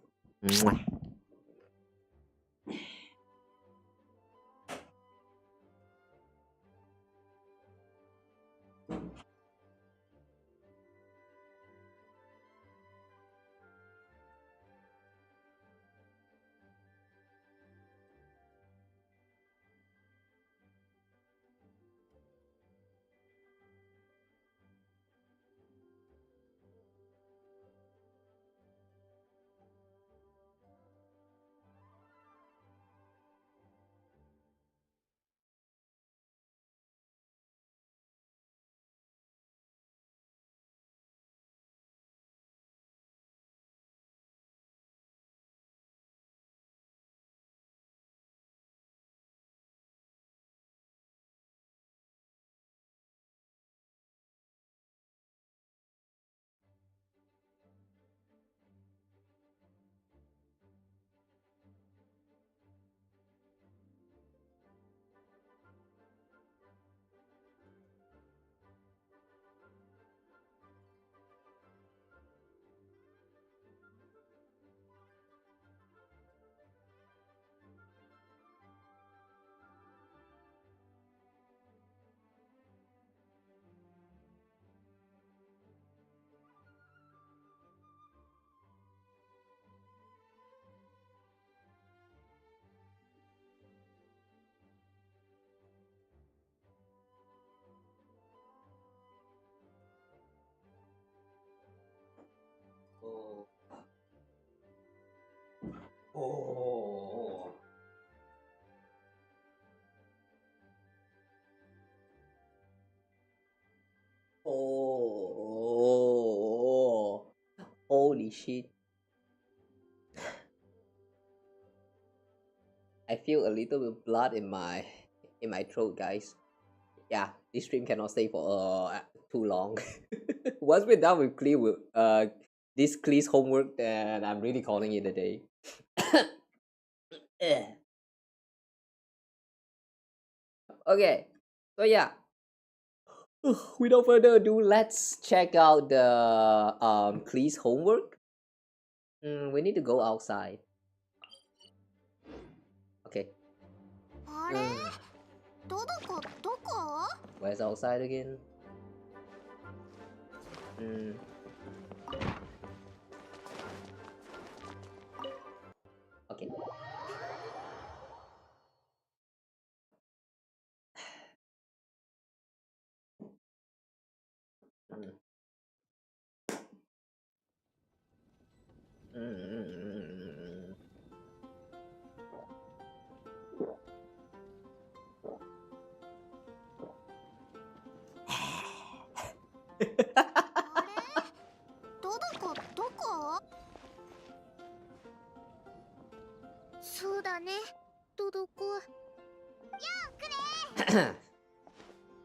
sheet. I feel a little bit of blood in my throat, guys. Yeah, this stream cannot stay for too long. Once we're done with this Clee's homework, then I'm really calling it a day. Okay, so yeah. Without further ado, let's check out the Clee's homework. We need to go outside. Okay. Where's outside again? Okay.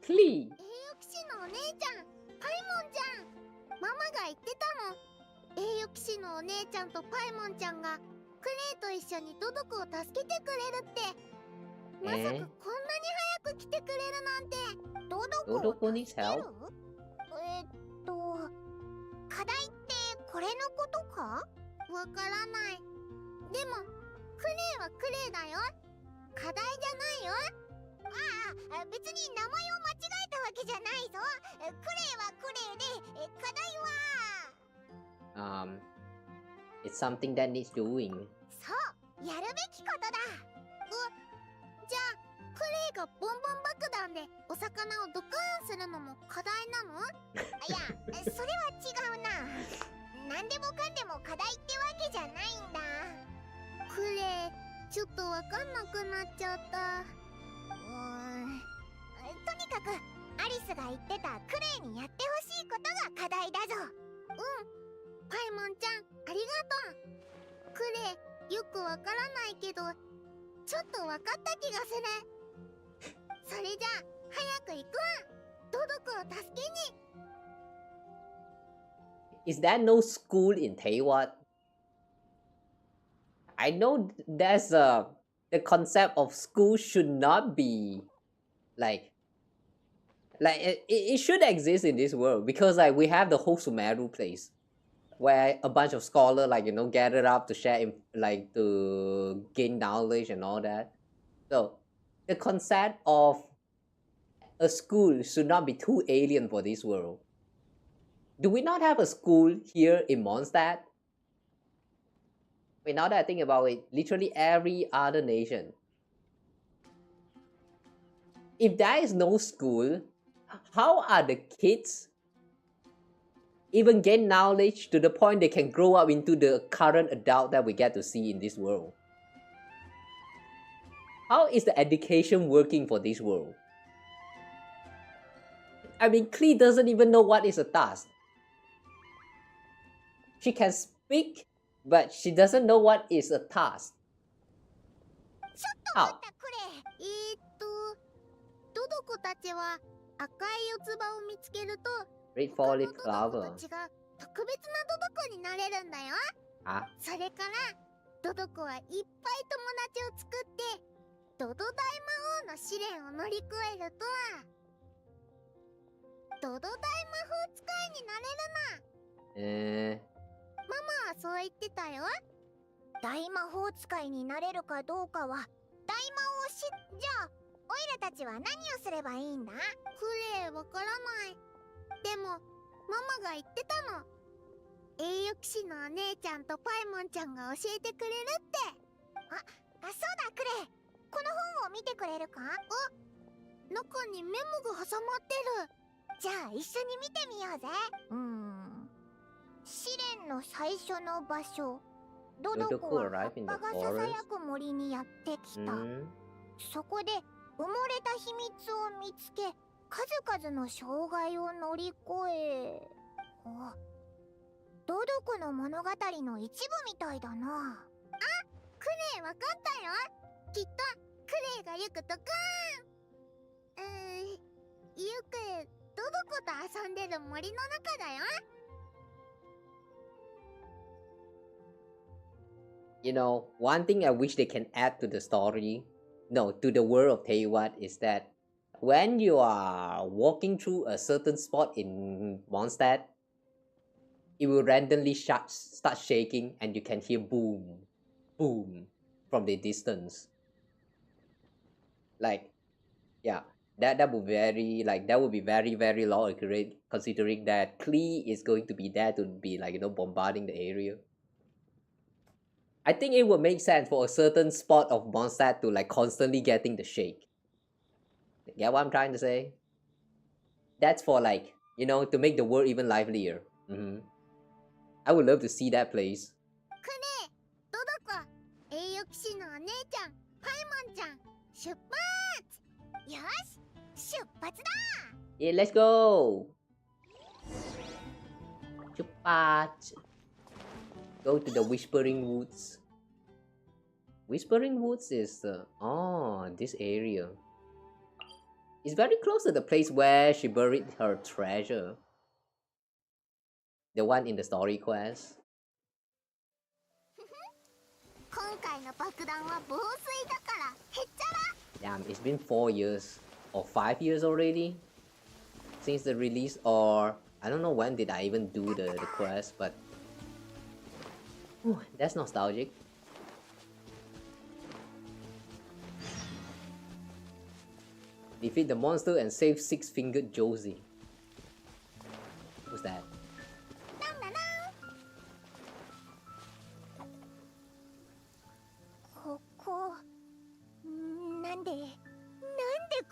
Clee! 栄誉騎士のお姉ちゃんとパイモンちゃんがクレイと一緒にドドクを助けてくれるってまさかこんなに早く来てくれるなんてドドクを助ける？課題ってこれのことか？わからない。でもクレイはクレイだよ。課題じゃないよ。ああ、別に名前を間違えたわけじゃないぞ。クレイはクレイで課題はit's something that needs doing. そう、やるべきことだ。じゃあ、クレイがボンボン爆弾でお魚をドカーンするのも課題なの？いや、それは違うな。何でもかんでも課題ってわけじゃないんだ。クレイ、ちょっとわかんなくなっちゃった。とにかく、アリスが言ってたクレイにやってほしいことが課題だぞ。パイモンちゃん、ありがとう。クレイ、よくわからないけど、ちょっとわかった気がする。それじゃあ、早く行くわ。ドドクを助けに。Is there no school in Taiwan? I know there's the concept of school should not be like it should exist in this world because like we have the whole Sumeru place where a bunch of scholars gathered up to share to gain knowledge and all that. So the concept of a school should not be too alien for this world. Do we not have a school here in Mondstadt? Wait, now that I think about it, literally every other nation. If there is no school, how are the kids even gain knowledge to the point they can grow up into the current adult that we get to see in this world? How is the education working for this world? I mean, Klee doesn't even know what is a task. She can speak, but she doesn't know what is a task. How? ドドコたちは赤い四つ葉を見つけると Red four-leaf flower. たちが特別なドドコになれるんだよ。それからドドコはいっぱい友達を作ってドド大魔王の試練を乗り越えるとドド大魔法使いになれるな。ママはそう言ってたよ。大魔法使いになれるかどうかは大魔王じゃあオイラたちは何をすればいいんだ？クレイわからない。でもママが言ってたの。栄誉騎士のお姉ちゃんとパイモンちゃんが教えてくれるって。そうだクレイ。この本を見てくれるか？中にメモが挟まってる。じゃあ一緒に見てみようぜ。試練の最初の場所。ドドコは葉っぱがささやく森にやってきた。そこで埋もれた秘密を見つけ、数々の障害を乗り越え。ドドコの物語の一部みたいだな。あ、クレイわかったよ。きっとクレイがユクとくユク、ドドコと遊んでる森の中だよ。You know, one thing I wish they can add to the story, no, to the world of Teyvat is that when you are walking through a certain spot in Mondstadt, it will randomly start shaking and you can hear boom, boom from the distance. Like, yeah, that would be very low accurate considering that Klee is going to be there to be like, you know, bombarding the area. I think it would make sense for a certain spot of Mondstadt to like constantly getting the shake. Get what I'm trying to say? That's for like, you know, to make the world even livelier. I would love to see that place. クレイ、ドドコ、栄誉騎士のお姉ちゃん、パイモンちゃん、出発！よし、出発だ！ Yeah, let's go! Chupat! Go to the Whispering Woods. Whispering Woods is this area. It's very close to the place where she buried her treasure. The one in the story quest. 今回の爆弾は防水だからへっちゃら。 Damn, it's been 4 years or 5 years already since the release, or I don't know when did I even do the quest, but that's nostalgic. Defeat the monster and save Six-Fingered Josie. Who's that? ここ、なんで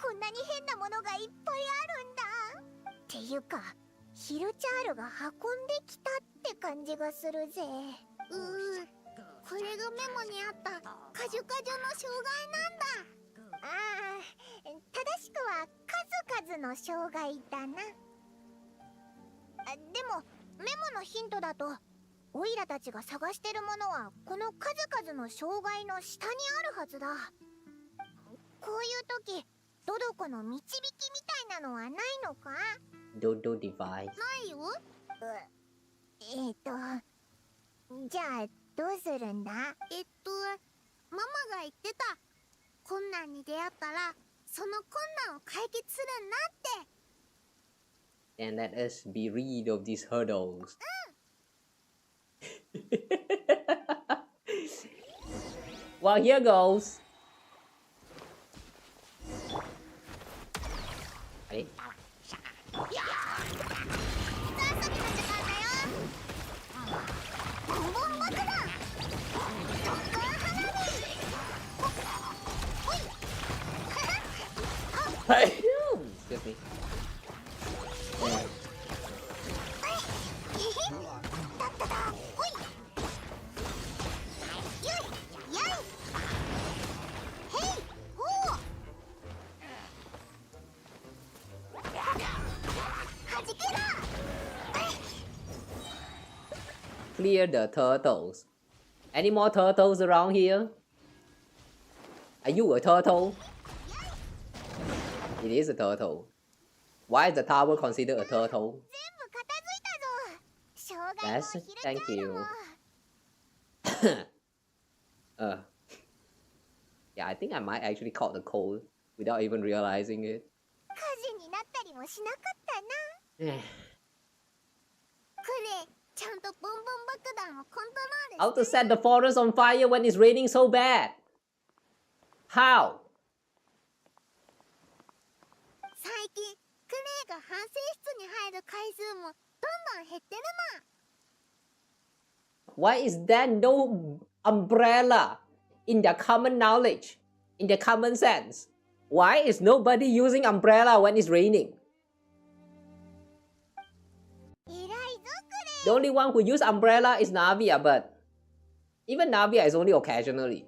こんなに変なものがいっぱいあるんだ。っていうか、ヒルチャールが運んできたって感じがするぜ。これがメモにあったカジュカジュの障害なんだ。正しくは数々の障害だな。でもメモのヒントだと、オイラたちが探してるものはこの数々の障害の下にあるはずだ。こういう時、ドドコの導きみたいなのはないのか？ Dodo device. ないよ。じゃあどうするんだ？ママが言ってた。困難に出会ったらその困難を解決するんだって。 And let us be rid of these hurdles. Well, here goes. Hey. はい。Excuse me. 'Clear the turtles. Any more turtles around here? Are you a turtle? It is a turtle. Why is the tower considered a turtle? Yes, thank you. Yeah, I think I might actually caught the cold without even realizing it. 火事になったりもしなかったな。クレイ、ちゃんとボンボン爆弾をコントロール How to set the forest on fire when it's raining so bad? How? 最近クレイが反省室に入る回数もどんどん減ってるな。 Why is there no umbrella in their common knowledge, in their common sense? Why is nobody using umbrella when it's raining? The only one who use umbrella is Navia, but even Navia is only occasionally.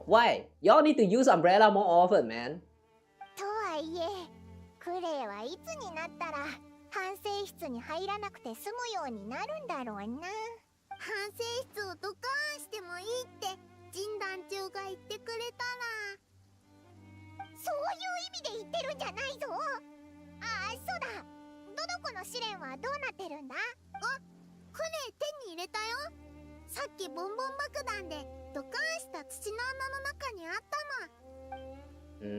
Why? Y'all need to use umbrella more often, man. とはいえ、クレイはいつになったら反省室に入らなくて済むようになるんだろうな。反省室をドカーンしてもいいって神団長が言ってくれたら。そういう意味で言ってるんじゃないぞ。ああ、そうだ。ドドコの試練はどうなってるんだ？あ、船手に入れたよ。さっきボンボン爆弾でドカーンした土の穴の中にあったの。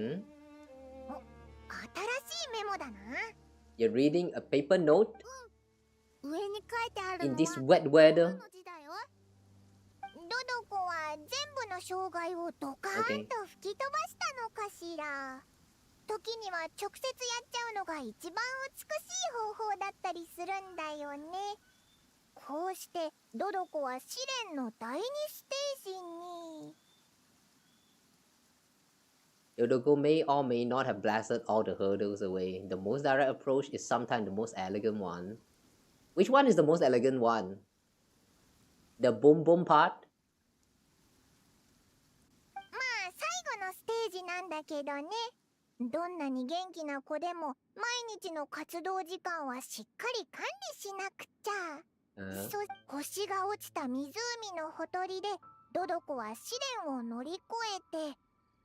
お、新しいメモだな。You're reading a paper note 上に書いてある in のは this wet weather. ドドコは全部の障害をドカーンと吹き飛ばしたのかしら。時には直接やっちゃうのが一番美しい方法だったりするんだよね。こうしてドドコは試練の第二ステージに。Yodogo may or may not have blasted all the hurdles away. The most direct approach is sometimes the most elegant one. Which one is the most elegant one? The boom boom part? まあ最後のステージなんだけどね。どんなに元気な子でも毎日の活動時間はしっかり管理しなくちゃ。星が落ちた湖のほとりでドドコは試練を乗り越えて、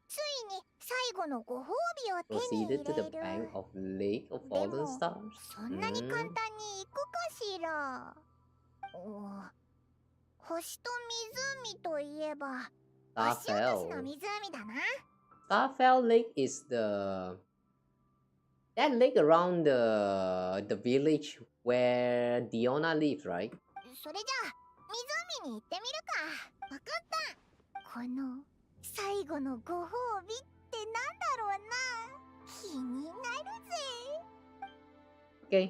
ついに最後のご褒美を手に入れ Proceeded to the る。 bank of Lake of Fallen Stars. そんなに簡単に行くかしら。星と湖といえば星落としの湖だな。Starfell Lake is that lake around the village where Diona lives, right? それじゃあ湖に行ってみるか。わかった。この最後のご褒美ってなんだろうな。気になるぜ。 Okay.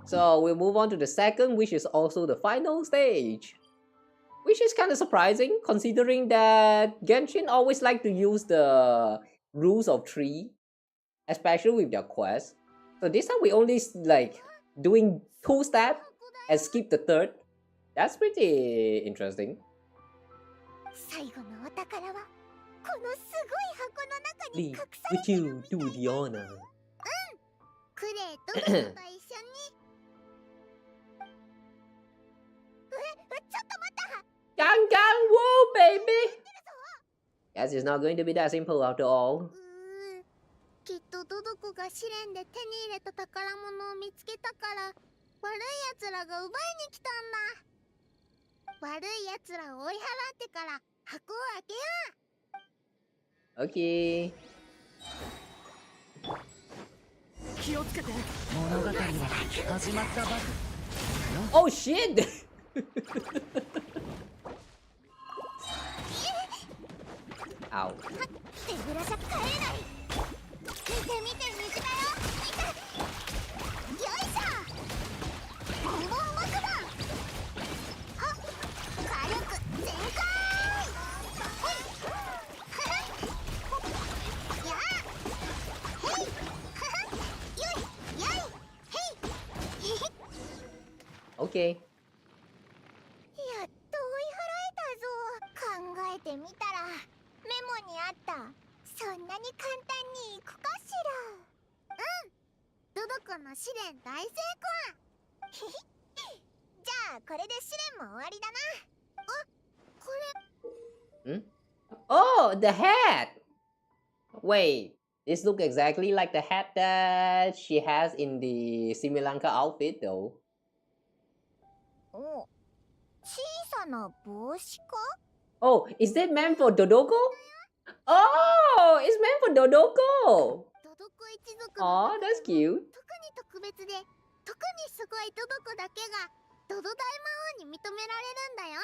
So we'll move on to the second, which is also the final stage. Which is kind of surprising, considering that Genshin always like to use the rules of three, especially with their quests. So this time we only like doing 2 steps and skip the third. That's pretty interesting. 最後のお宝はこのすごい箱の中に隠 Leave され with てる you to Diona. クレイとドドコと一緒に。ちょっと待った。 Gang gang woo, baby! Yes, it's not going to be that simple after all. きっとドドコが試練で手に入れた宝物を見つけたから悪い奴らが奪いに来たんだ。悪い奴らを追い払ってから箱を開けよう。 Okay. 気をつけて。物語は始まったばかり。 Oh shit! あお。手ぶらじゃ帰れない。見て見て水だよ。よいしょ。ボンボン爆弾。はっ、軽く全開。ほい。はは。やあ。へい。はは。よい。やい。へい。えへ。 Okay. やっと追い払えたぞ。考えてみたらメモにあった。そんなに簡単にいくかしら。うん。ドドコの試練大成功。じゃあこれで試練も終わりだな。あ、これ。Oh, the hat! Wait, this looks exactly like the hat that she has in the Similanka outfit though. お、小さな帽子か。 Oh, is that meant for Dodoko? Oh, it's meant for Dodoko! ドドコ一族の Oh, that's cute. 特に特別で特にすごいドドコだけがドド大魔王に認められるんだよ。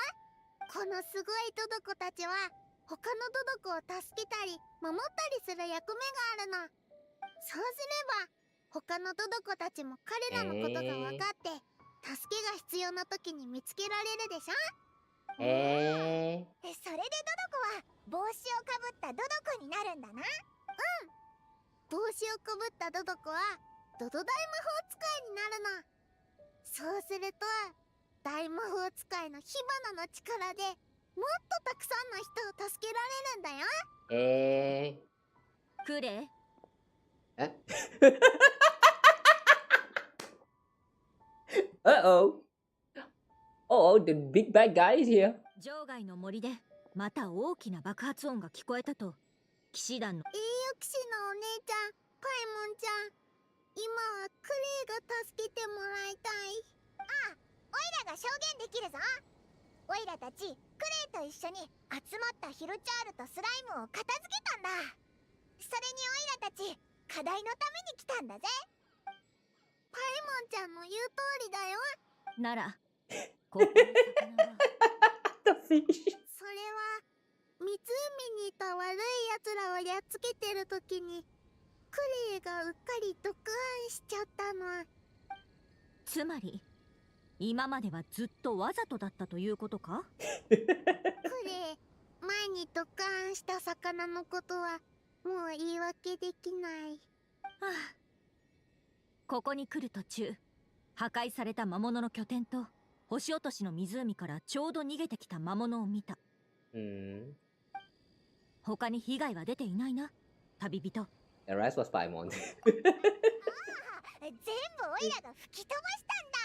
このすごいドドコたちは他のドドコを助けたり守ったりする役目があるの。そうすれば他のドドコたちも彼らのことが分かって、助けが必要な時に見つけられるでしょ。それでドドコは帽子をかぶったドドコになるんだな。うん。帽子をかぶったドドコはドド大魔法使いになるの。そうすると大魔法使いの火花の力でもっとたくさんの人を助けられるんだよ。クレイ。え Uh-oh. Oh, the big bad guy is here. 場外の森でまた大きな爆発音が聞こえたと騎士団の栄誉騎士のお姉ちゃんパイモンちゃん、今はクレイが助けてもらいたい。ああ、オイラが証言できるぞ。オイラたちクレイと一緒に集まったヒルチャールとスライムを片付けたんだ。それにオイラたち課題のために来たんだぜ。パイモンちゃんの言う通りだよ。ならここの魚はそれは湖にいた悪い奴らをやっつけてる時にクレイがうっかり毒犯しちゃったの。つまり今まではずっとわざとだったということか？クレイ、前に毒犯した魚のことはもう言い訳できない。はあ、ここに来る途中破壊された魔物の拠点と星落としの湖からちょうど逃げてきた魔物を見た。他に被害は出ていないな、旅人。The rest was Paimon. 全部オイラが吹き飛ばしたんだ。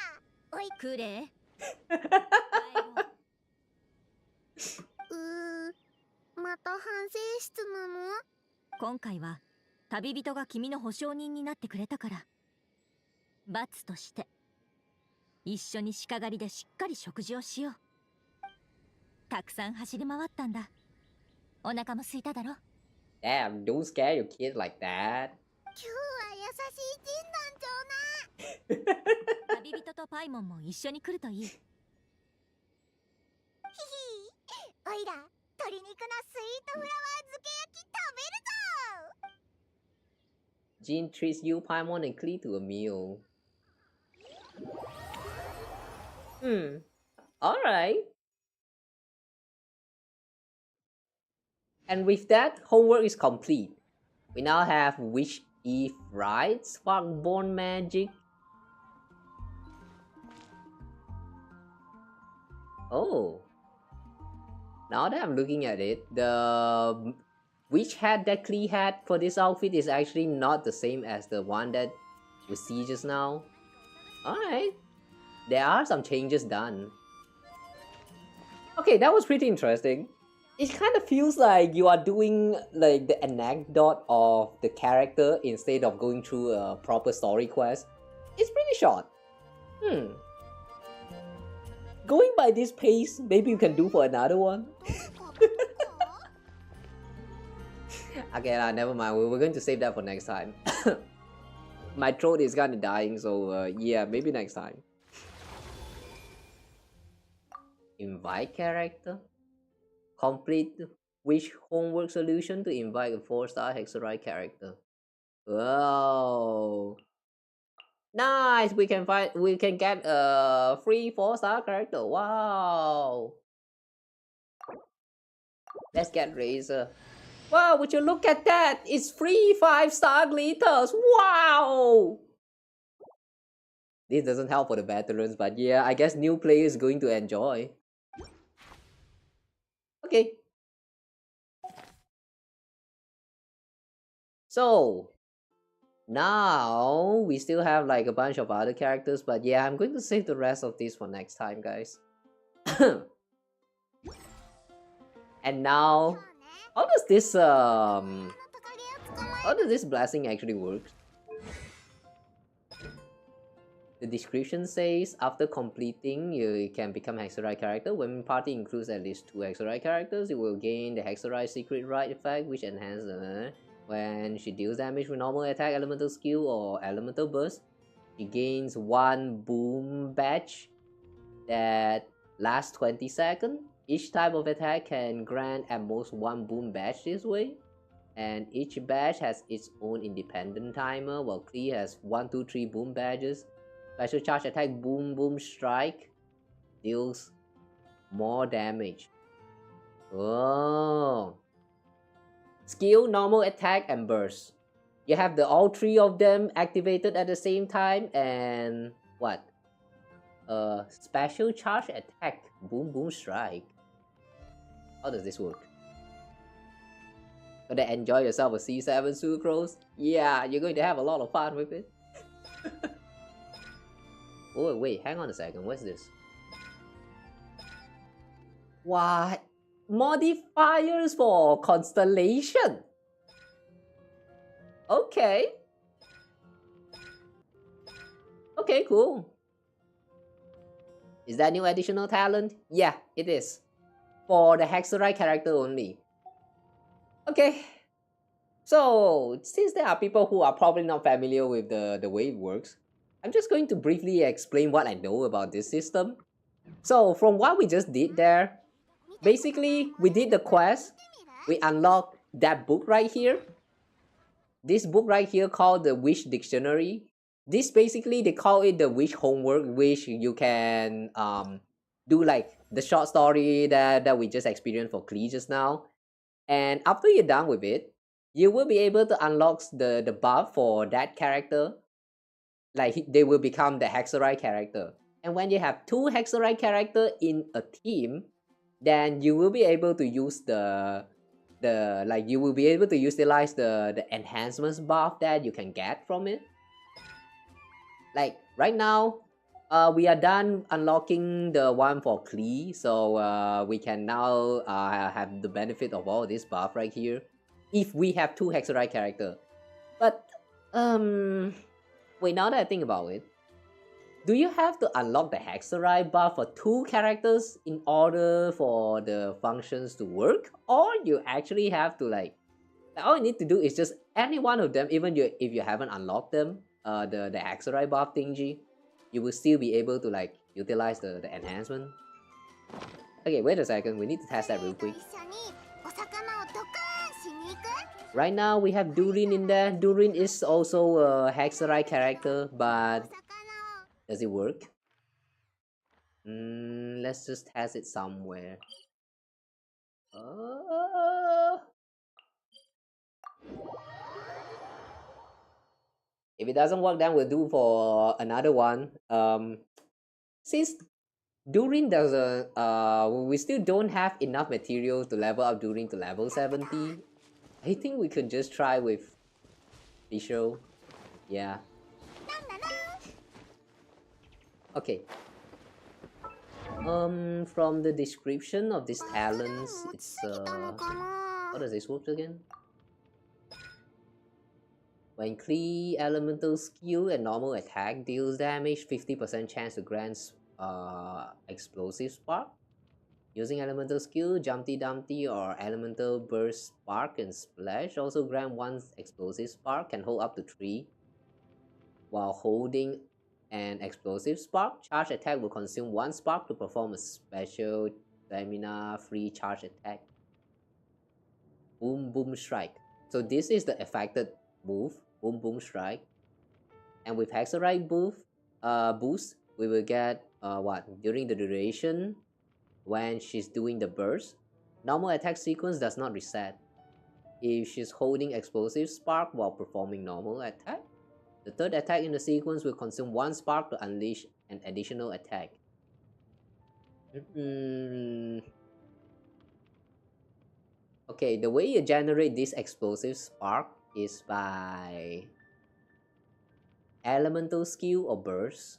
おいクレイまた反省室なの？今回は旅人が君の保証人になってくれたから罰として一緒に鹿狩りでしっかり食事をしよう。たくさん走り回ったんだ。お腹も空いただろ。Damn, don't scare your kid like that. 今日は優しい陣団長な。旅人とパイモンも一緒に来るといい。ひひ、おいら鶏肉のスイートフラワー漬け焼き食べるぞ。 Jean treats you, Paimon, and Klee to a meal. Alright. And with that, homework is complete. We now have Witch Eve Ride, Sparkborn Magic. Oh. Now that I'm looking at it, the witch hat that Klee had for this outfit is actually not the same as the one that we see just now. Alright. There are some changes done. Okay, that was pretty interesting. It kind of feels like you are doing like the anecdote of the character instead of going through a proper story quest. It's pretty short. Going by this pace, maybe you can do for another one. Okay, never mind. We're going to save that for next time. My throat is kind of dying, so yeah, maybe next time. Invite character. Complete which homework solution to invite a 4-star Hexerite character. Wow. Nice! We can get a free 4-star character. Wow. Let's get Razor. Wow, would you look at that? It's free 5-star glitters. Wow! This doesn't help for the veterans, but yeah, I guess new players going to enjoy. Okay. So, now we still have like a bunch of other characters, but yeah, I'm going to save the rest of this for next time, guys. And now, how does this blessing actually work? The description says, after completing, you can become Hexerite character. When party includes at least 2 Hexerite characters, you will gain the Hexerite Secret Right effect, which enhances when she deals damage with normal attack, elemental skill, or elemental burst. She gains 1 boom badge that lasts 20 seconds. Each type of attack can grant at most 1 boom badge this way. And each badge has its own independent timer, while Klee has 1, 2, 3 boom badges. Special charge attack Boom Boom Strike deals more damage. Oh. Skill, normal attack, and burst. You have all 3 of them activated at the same time, and what? Special charge attack Boom Boom Strike. How does this work? Gonna enjoy yourself a C7 Sucrose? Yeah, you're going to have a lot of fun with it. Oh wait, hang on a second. What's this? What? Modifiers for constellation. Okay. Okay, cool. Is that new additional talent? Yeah, it is. For the Hexerite character only. Okay. So, since there are people who are probably not familiar with the way it works, I'm just going to briefly explain what I know about this system. So, from what we just did there, basically, we did the quest. We unlocked that book right here. This book right here called the Wish Dictionary. This basically, they call it the Wish homework, which you can do like the short story that we just experienced for Klee just now. And after you're done with it, you will be able to unlock the buff for that character. Like they will become the Hexerite character. And when you have two Hexerite character in a team, then you will be able to use you will be able to utilize the enhancements buff that you can get from it. Like right now, we are done unlocking the one for Klee, so we can now have the benefit of all this buff right here if we have two Hexerite character. But wait, now that I think about it, do you have to unlock the Hexerite buff for two characters in order for the functions to work? Or you actually have to like all you need to do is just any one of them, even if you haven't unlocked them, the Hexerite buff thingy, you will still be able to like utilize the enhancement. Okay, wait a second, we need to test that real quick. Right now we have Durin in there. Durin is also a Hexerite character, but does it work? Let's just test it somewhere. If it doesn't work, then we'll do for another one. Since Durin doesn't, we still don't have enough material to level up Durin to level 70. I think we could just try with Bisho. Yeah. Okay. From the description of these talents, it's how does this work again? When Klee elemental skill and normal attack deals damage, 50% chance to grant explosive spark. Using elemental skill, Jumpty Dumpty or elemental burst spark and splash also grant one explosive spark, can hold up to 3. While holding an explosive spark, charge attack will consume 1 spark to perform a special stamina free charge attack. Boom Boom Strike. So this is the affected move, Boom Boom Strike. And with Hexerite boost, we will get during the duration when she's doing the burst. Normal attack sequence does not reset if she's holding explosive spark while performing normal attack. The third attack in the sequence will consume 1 spark to unleash an additional attack. Okay, the way you generate this explosive spark is by elemental skill or burst.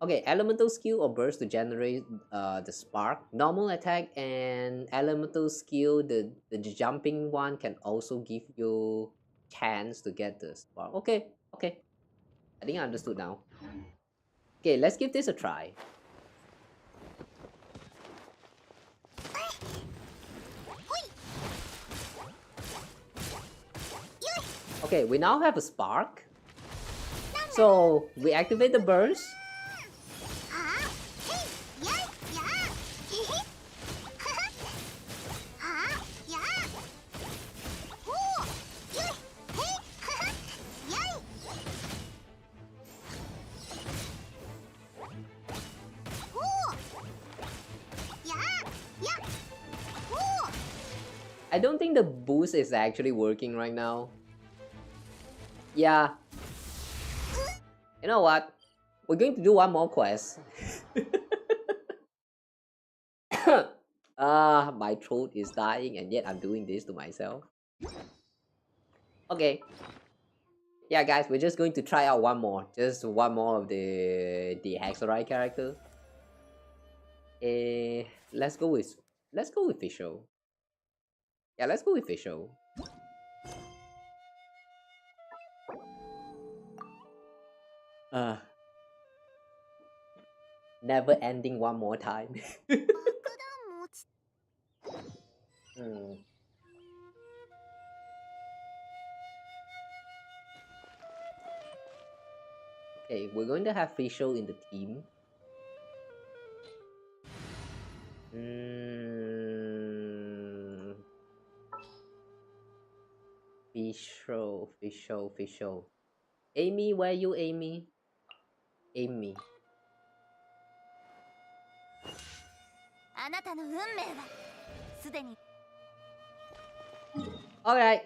Okay, elemental skill or burst to generate the spark. Normal attack and elemental skill, the jumping one can also give you chance to get the spark. Okay. I think I understood now. Okay, let's give this a try. Okay, we now have a spark. So we activate the burst. I don't think the boost is actually working right now. Yeah. You know what? We're going to do one more quest. My throat is dying and yet I'm doing this to myself. Okay. Yeah, guys, we're just going to try out one more. Just one more of the Hexarai character. Let's go with Fischl. Yeah, let's go with Fischl. Never ending one more time. Okay, we're going to have Fischl in the team. Fischl. Amy, where you, Amy? Amy. あなたの運命はすでに Alright.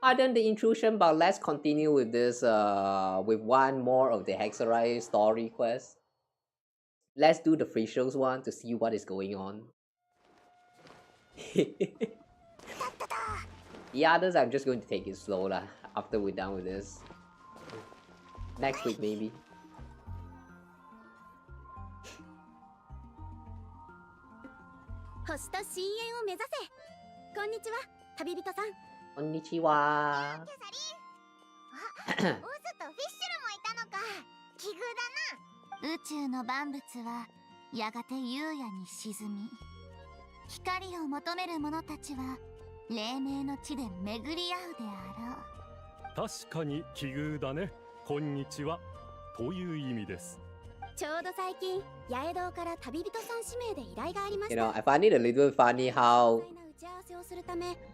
Pardon the intrusion, but let's continue with this with one more of the Hexarai story quest. Let's do the free shows one to see what is going on. The others I'm just going to take it slow lah after we're done with this. Next week maybe. 星と深淵を目指せ。こんにちは、旅人さん。こんにちは。あ、オズとフィッシュルもいたのか。奇遇だな。宇宙の万物はやがて夕夜に沈み、光を求める者たちは黎明の地で巡り合うであろう。確かに奇遇だね。こんにちはという意味です。ちょうど最近、八重堂から旅人さん指名で依頼がありました。You know, I find it a little funny how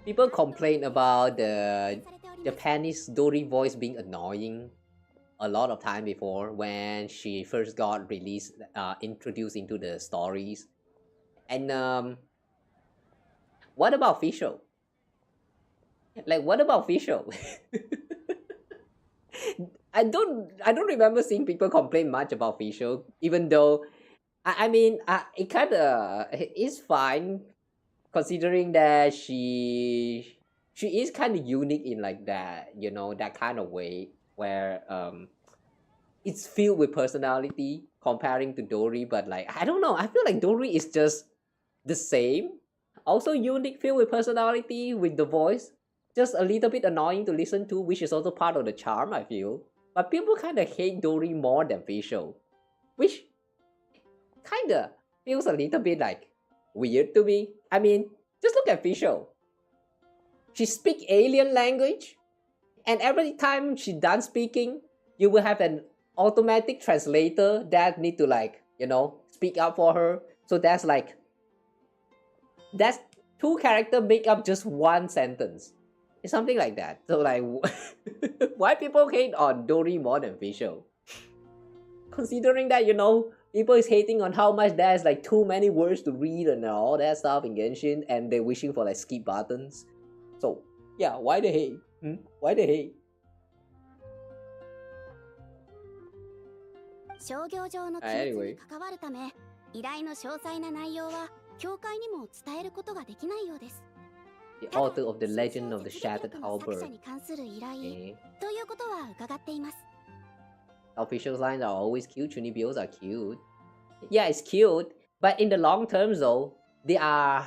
people complain about the Japanese Dori voice being annoying a lot of time before when she first got released, introduced into the stories. And what about Fischl? Like, what about Fischl? I don't remember seeing people complain much about Fischl, even though I mean it kinda is fine considering that she is kinda unique in like that, you know, that kind of way where it's filled with personality comparing to Dori, but like I don't know, I feel like Dori is just the same. Also unique, filled with personality with the voice. Just a little bit annoying to listen to, which is also part of the charm, I feel. But people kind of hate Dori more than Fischl, which kind of feels a little bit like weird to me. I mean, just look at Fischl. She speaks alien language, and every time she done speaking, you will have an automatic translator that need to like, you know, speak up for her. So that's two characters make up just one sentence. It's something like that. So like, why people hate on Dori more than Fischl? Considering that, you know, people is hating on how much there's like too many words to read and all that stuff in Genshin, and they're wishing for like skip buttons. So yeah, why the hate? Why the hate? 商業上の機密に関わるため、依頼の詳細な内容は教会にも伝えることができないようです。The author of the Legend of the Shattered Halberd. 作者に関する依頼ということは伺っています。Official lines are always cute. Chunibyo's are cute. Yeah, it's cute, but in the long term though, they are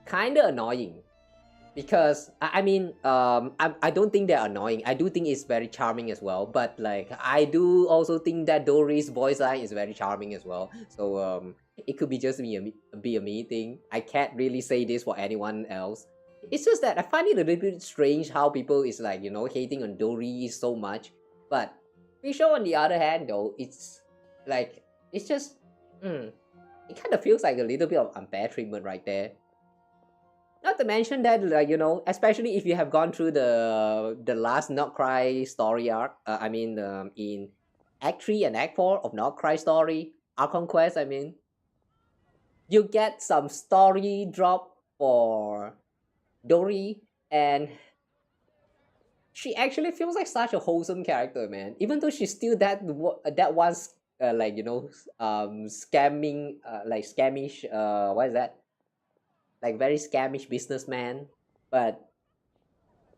kind of annoying. Because I mean, I don't think they're annoying. I do think it's very charming as well. But like, I do also think that Dori's voice line is very charming as well. So it could be just be a me thing. I can't really say this for anyone else. It's just that I find it a little bit strange how people is like, you know, hating on Dori so much. But Fischl on the other hand though, it's like, it's just, it kind of feels like a little bit of unfair treatment right there. Not to mention that, like, you know, especially if you have gone through the last Not Cry story arc, I mean, in Act 3 and Act 4 of Not Cry story, Archon quest, I mean, you get some story drop for Dori, and she actually feels like such a wholesome character, man. Even though she's still that one's like, you know, scamming, like scamish, what is that? Like very scamish businessman, but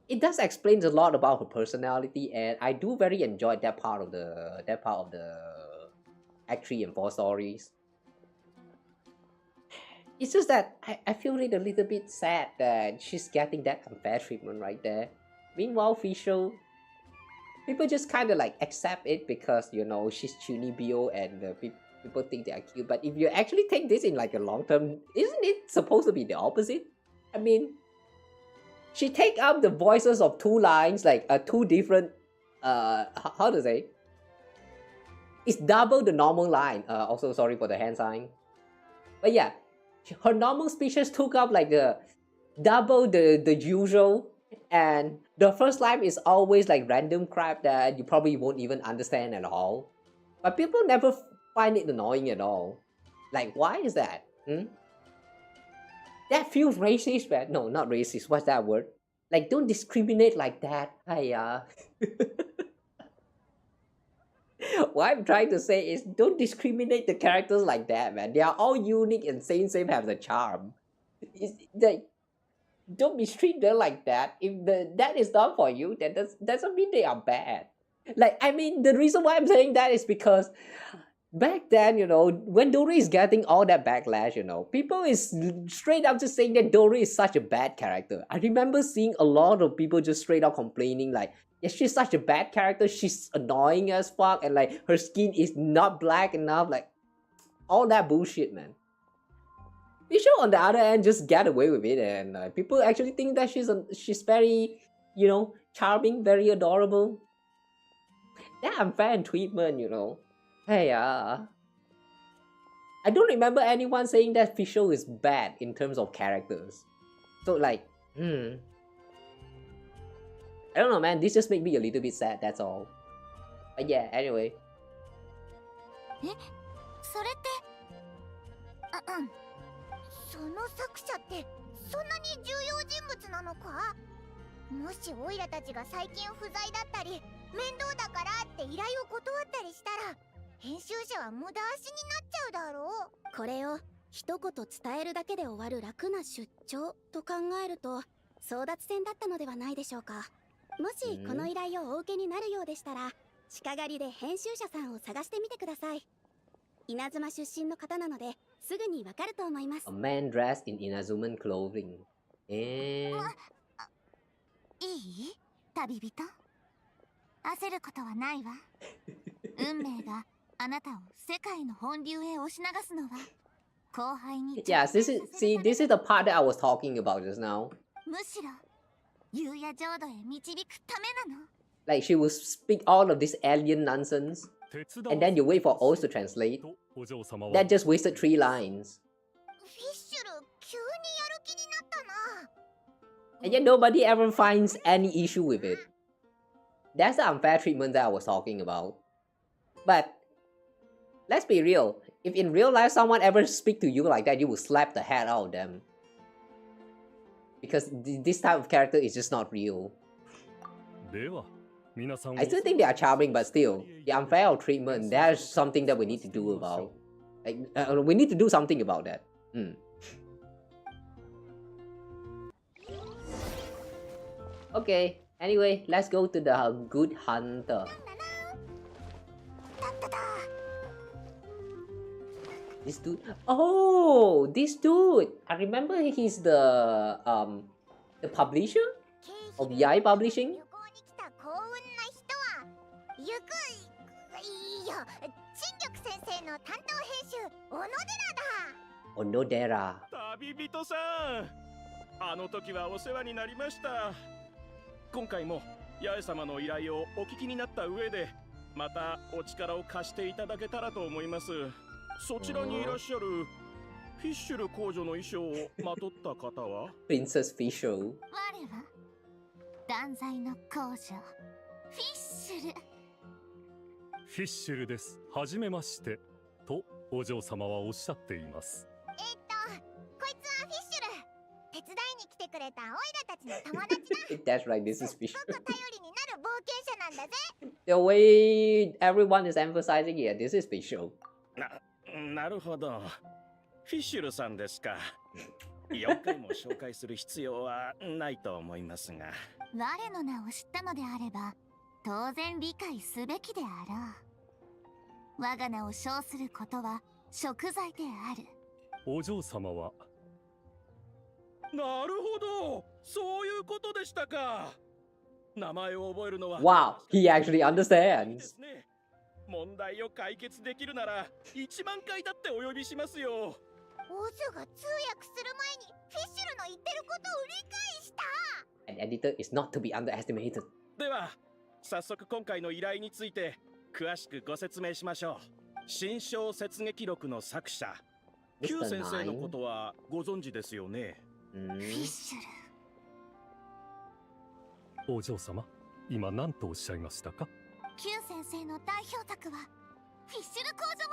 it does explain a lot about her personality, and I do very enjoy that part of the Act 3 and 4 stories. It's just that I feel it a little bit sad that she's getting that unfair treatment right there. Meanwhile, Fischl, people just kind of like accept it because, you know, she's Chunibyo and people think they are cute. But if you actually take this in like a long term, isn't it supposed to be the opposite? I mean, she take up the voices of two lines, like two different, how to say? It's double the normal line. Also, sorry for the hand sign. But yeah, her normal speeches took up like double the usual, and the first line is always like random crap that you probably won't even understand at all. But people never find it annoying at all. Like, why is that? That feels racist, man. No, not racist. What's that word? Like, don't discriminate like that. What I'm trying to say is, don't discriminate the characters like that, man. They are all unique and same have the charm. Don't mistreat them like that. If that is not for you, then doesn't mean they are bad. Like, I mean, the reason why I'm saying that is because back then, you know, when Durin is getting all that backlash, you know, people is straight up just saying that Durin is such a bad character. I remember seeing a lot of people just straight up complaining like, yeah, she's such a bad character, she's annoying as fuck, and like her skin is not black enough, like all that bullshit, man. Fischl, on the other hand, just get away with it, and people actually think that she's very, you know, charming, very adorable. That unfair treatment, you know. Hey, I don't remember anyone saying that Fischl is bad in terms of characters. So like, I don't know, man. This just made me a little bit sad. That's all. But yeah, anyway. それってその作者ってそんなに重要人物なのか？もしオイラたちが最近不在だったり面倒だからって依頼を断ったりしたら編集者は無駄足になっちゃうだろう。これを一言伝えるだけで終わる楽な出張と考えると争奪戦だったのではないでしょうか。もしこの依頼をお受けになるようでしたら近狩りで編集者さんを探してみてください。稲妻出身の方なのですぐにわかると思います。 A man dressed in Inazuman clothing. いい？旅人？焦ることはないわ。運命があなたを世界の本流へ押し流すのは後輩に。Yeah, this is the part that I was talking about just now. むしろ夕夜浄土へ導くためなの。 Like she will speak all of this alien nonsense, and then you wait for Oz to translate. That just wasted 3 lines. フィッシュル急にやる気になったな。 And yet nobody ever finds any issue with it. That's the unfair treatment that I was talking about. But let's be real. If in real life someone ever speak to you like that, you will slap the head out of them. Because this type of character is just not real. I still think they are charming, but still, the unfair treatment, that's something that we need to do about. Like, we need to do something about that. Okay, anyway, let's go to the Good Hunter. This dude. Oh, this dude. I remember he's the publisher of Yai Publishing. 小野寺。旅人さん、あの時はお世話になりました。今回も八重様の依頼をお聞きになった上で、またお力を貸していただけたらと思います。そちらにいらっしゃるフィッシュル公女の衣装をまとった方は Princess Fischl。我は断罪の公女フィッシュル。フィッシュルです。はじめまして。とお嬢様はおっしゃっています。こいつはフィッシュル。手伝いに来てくれたオイラたちの友達だ。That's right, this is Fischl. 頼りになる冒険者なんだぜ。The way everyone is emphasizing here, this is Fischl. なるほど。フィッシュルさんですか。4回も紹介する必要はないと思いますが。我の名を知ったのであれば当然理解すべきであろう。我が名を称することは贖罪である。お嬢様は。なるほど、そういうことでしたか。名前を覚えるのは Wow, he actually understands. 問題を解決できるなら1万回だってお呼びしますよ。オズが通訳する前にフィッシュルの言ってることを理解した。 An editor is not to be underestimated. では早速今回の依頼について詳しくご説明しましょう。新小雪劇録の作者 Q 先生のことはご存知ですよね。フィッシュル。お嬢様、今何とおっしゃいましたか。 Q 先生の代表作はフィッシュル工女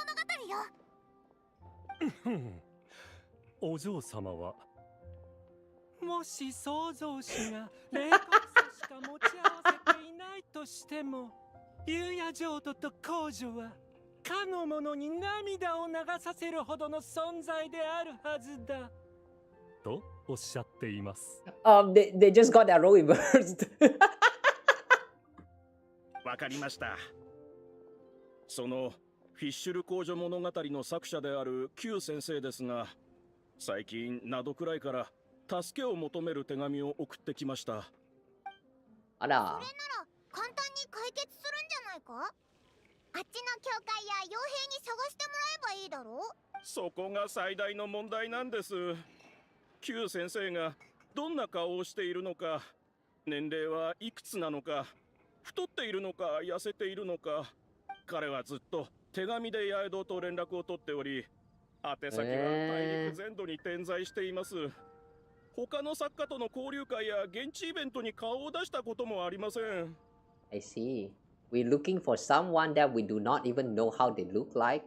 物語よ。お嬢様は。もし創造主が冷酷さしか持ち合わせていないとしても、優也浄土と公女はかの者に涙を流させるほどの存在であるはずだとおっしゃっています。They just got their role reversed. わかりました。そのフィッシュル公女物語の作者である Q 先生ですが、最近ナドくらいから助けを求める手紙を送ってきました。あら。それなら簡単に解決するんじゃないか。あっちの教会や傭兵に探してもらえばいいだろう。そこが最大の問題なんです。Q 先生がどんな顔をしているのか、年齢はいくつなのか、太っているのか痩せているのか、彼はずっと手紙で八重堂と連絡を取っており、宛先は大陸全土に点在しています。他の作家との交流会や現地イベントに顔を出したこともありません。I see. We're looking for someone that we do not even know how they look like,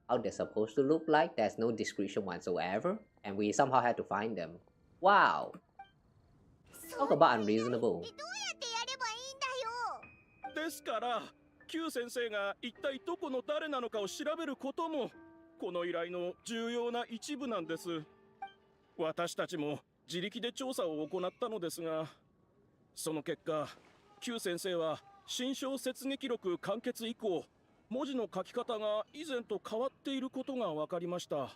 how they're supposed to look like. There's no description whatsoever, and we somehow had to find them. Wow. Talk about unreasonable. ですから Q 先生が一体どこの誰なのかを調べることもこの依頼の重要な一部なんです。私たちも自力で調査を行ったのですが、その結果 Q 先生は新小雪劇録完結以降、文字の書き方が以前と変わっていることが分かりました。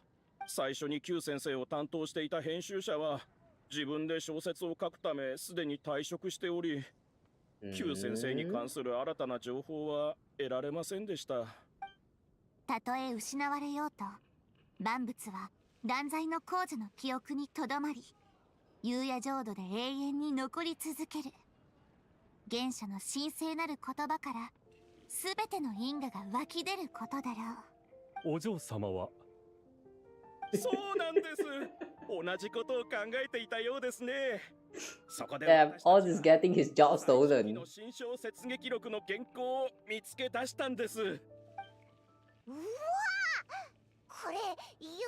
最初に Q 先生を担当していた編集者は自分で小説を書くためすでに退職しており、Q 先生に関する新たな情報は得られませんでした。たとえ失われようと、万物は断罪の公女の記憶にとどまり、優也浄土で永遠に残り続ける。原初の神聖なる言葉からすべての因果が湧き出ることだろう。お嬢様は。そうなんです。同じことを考えていたようですね。そこで Damn, Oz is getting his job stolen. 新小雪劇録の原稿を見つけ出したんです。うわ、これ新緑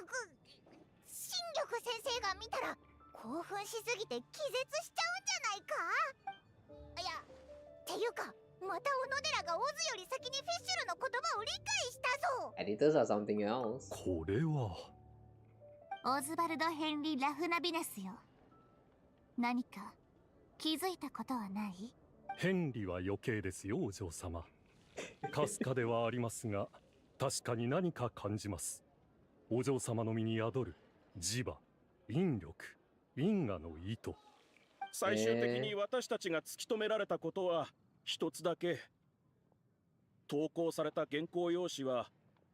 先生が見たら興奮しすぎて気絶しちゃうんじゃないか。いや、っていうかまた小野寺がオズより先にフィッシュルの言葉を理解したぞ。 Editors are something else. これはオズバルド・ヘンリー・ラフナビネスよ。何か気づいたことはない？ヘンリは余計ですよ、お嬢様。かすかではありますが、確かに何か感じます。お嬢様の身に宿る磁場、引力、因果の意図。最終的に私たちが突き止められたことは一つだけ。投稿された原稿用紙は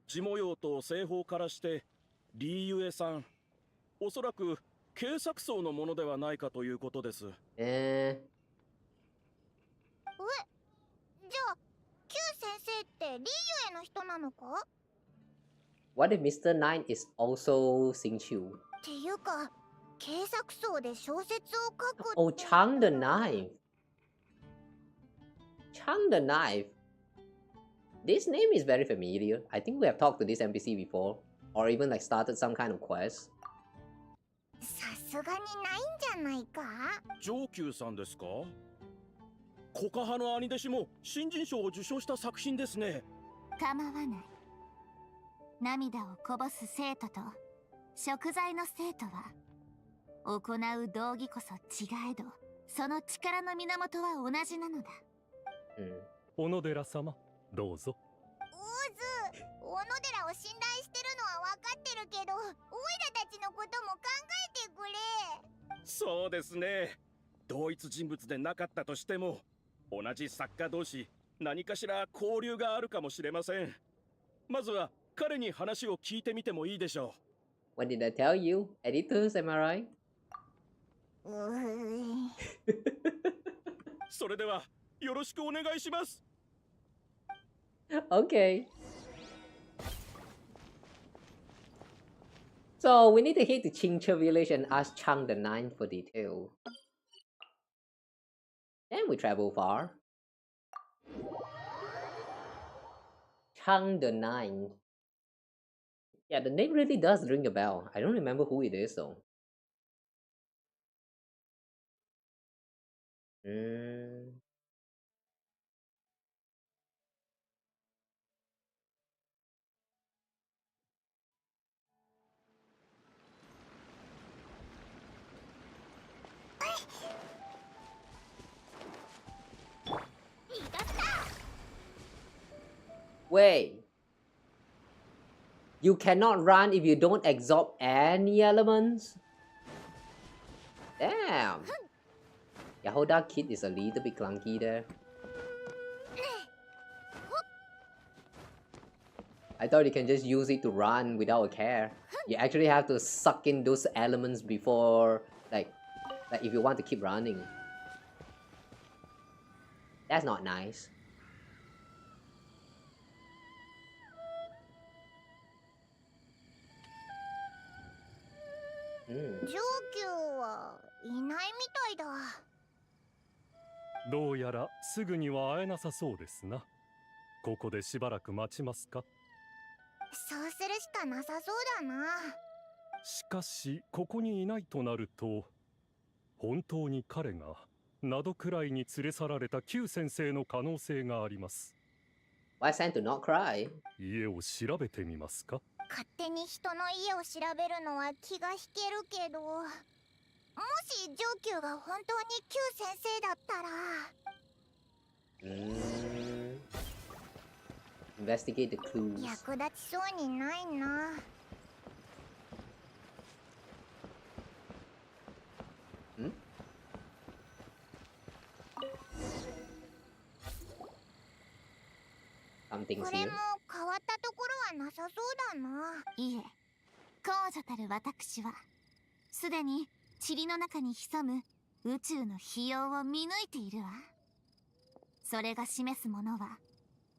字模様と製法からしてリーユエさん、おそらく警作層のものではないかということです。じゃあ Q 先生ってリーユエの人なのか？ What if Mr. Nine is also Xingqiu? っていうか警作層で小説を書く。 Oh, Chang the Knife. Chang the Knife. This name is very familiar. I think we have talked to this NPC before, or even like started some kind of quest. さすがにないんじゃないか？上級さんですか？コカハの兄弟子も新人賞を受賞した作品ですね。構わない。涙をこぼす生徒と贖罪の生徒は行う道義こそ違えど、その力の源は同じなのだ。小野寺様、どうぞ。小野寺を信頼してるのは分かってるけど、オイラたちのことも考えてくれ。そうですね。同一人物でなかったとしても、同じ作家同士何かしら交流があるかもしれません。まずは彼に話を聞いてみてもいいでしょう。What did I tell you? Editors, am I right? それではよろしくお願いします。Okay. So we need to hit the Qingche village and ask Chang the Ninth for detail. Then we travel far. Chang the Ninth. Yeah, the name really does ring a bell. I don't remember who it is though. Wait. You cannot run if you don't absorb any elements? Damn. Jahoda kit is a little bit clunky there. I thought you can just use it to run without a care. You actually have to suck in those elements before, like if you want to keep running. That's not nice.上級はいないみたいだ。どうやらすぐには会えなさそうですな。ここでしばらく待ちますか。そうするしかなさそうだな。しかしここにいないとなると、本当に彼が灘くらいに連れ去られた旧先生の可能性があります。Why Sam to not cry? 家を調べてみますか。勝手に人の家を調べるのは気が引けるけど、もし上級が本当に旧先生だったら。Investigate the clues. 役立ちそうにないな。これも変わったところはなさそうだな。いえ、公女たる私はすでに塵の中に潜む宇宙の費用を見抜いているわ。それが示すものは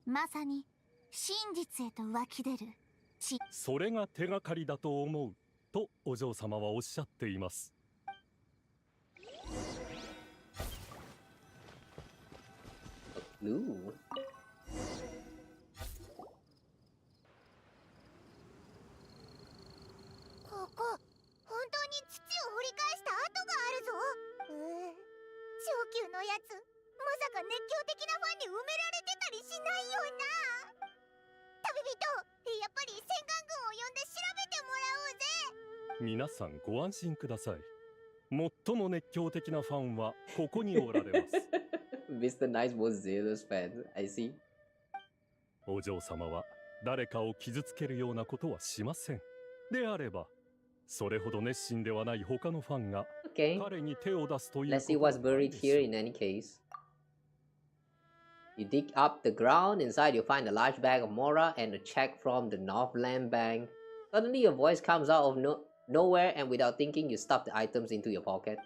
まさに真実へと湧き出るそれが手がかりだと思うとお嬢様はおっしゃっています。ここ、本当に土を掘り返した跡があるぞ。上級のやつ、まさか熱狂的なファンに埋められてたりしないよな。旅人、やっぱり戦艦軍を呼んで調べてもらおうぜ。皆さんご安心ください。最も熱狂的なファンはここにおられます。Mr. Nice was Zealous fan. I see. お嬢様は誰かを傷つけるようなことはしません。であれば、それほど熱心ではない他のファンが彼に手を出すという。Let's see what's buried here in any case. You dig up the ground. Inside you find a large bag of mora and a check from the Northland Bank. Suddenly a voice comes out of nowhere and without thinking you stuff the items into your pocket.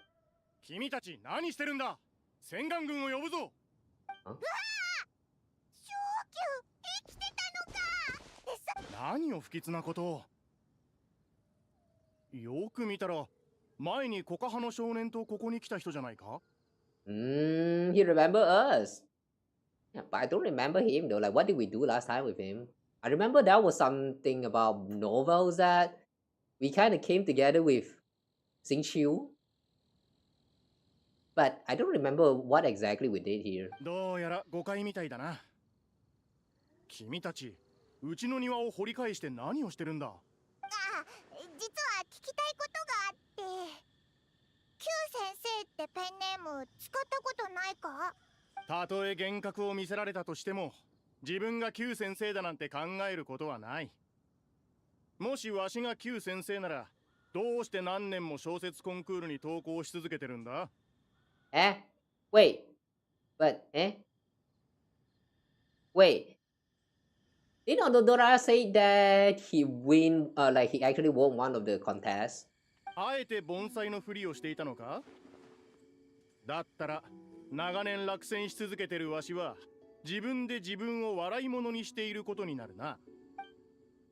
君たち何してるんだ。戦艦軍を呼ぶぞ。うわあ、上級生きてたのか。何を不吉なことを。よく見たら前にコカハの少年とここに来た人じゃないか。He remember us. Yeah, but I don't remember him though. Like, what did we do last time with him? I remember that was something about novels that we kind of came together with Xingqiu. But I don't remember what exactly we did here. どうやら誤解みたいだな。君たち、うちの庭を掘り返して何をしてるんだ。実は聞きたいことがあって。使ったことないか？たとえ幻覚を見せられたとしても、自分が旧先生だなんて考えることはない。もしわしが旧先生なら、どうして何年も小説コンクールに投稿し続けてるんだ？ Wait, but wait. Did Dora say that he win? Like he actually won one of the contests. あえて盆栽のふりをしていたのか？だったら長年落選し続けてるわしは自分で自分を笑い物にしていることになるな。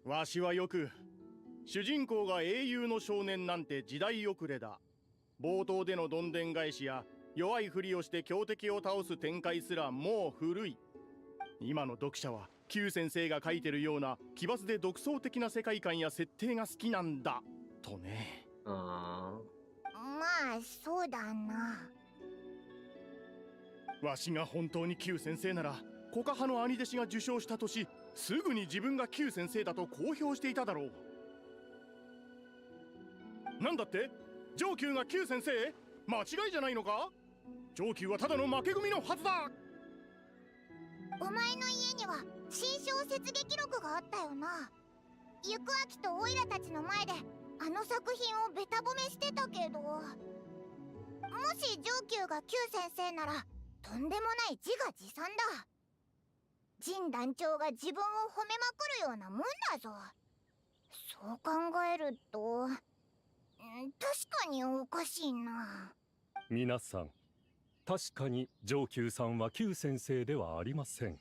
わしはよく主人公が英雄の少年なんて時代遅れだ、冒頭でのどんでん返しや弱いふりをして強敵を倒す展開すらもう古い、今の読者は旧先生が書いてるような奇抜で独創的な世界観や設定が好きなんだとね。まあそうだな。わしが本当に旧先生なら、コカ派の兄弟子が受賞した年、すぐに自分が旧先生だと公表していただろう。なんだって？上級が旧先生？間違いじゃないのか？上級はただの負け組のはずだ。お前の家には新小説劇録があったよな。行く秋とオイラたちの前であの作品をベタ褒めしてたけど、もし上級が旧先生ならとんでもない自画自賛だ。陣団長が自分を褒めまくるようなもんだぞ。そう考えると確かにおかしいな。皆さん、確かに上級さんは旧先生ではありません。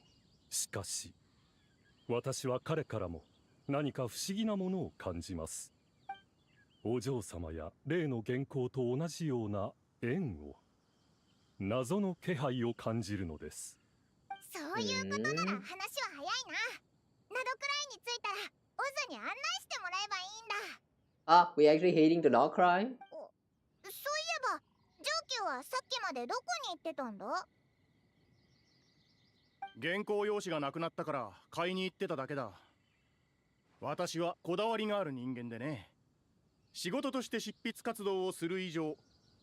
しかし私は彼からも何か不思議なものを感じます。お嬢様や例の原稿と同じような縁を、謎の気配を感じるのです。そういうことなら話は早いな。ナドくらいに着いたらオズに案内してもらえばいいんだ。We actually hating the dog crime? そういえば上級はさっきまでどこに行ってたんだ？原稿用紙がなくなったから買いに行ってただけだ。私はこだわりがある人間でね。仕事として執筆活動をする以上、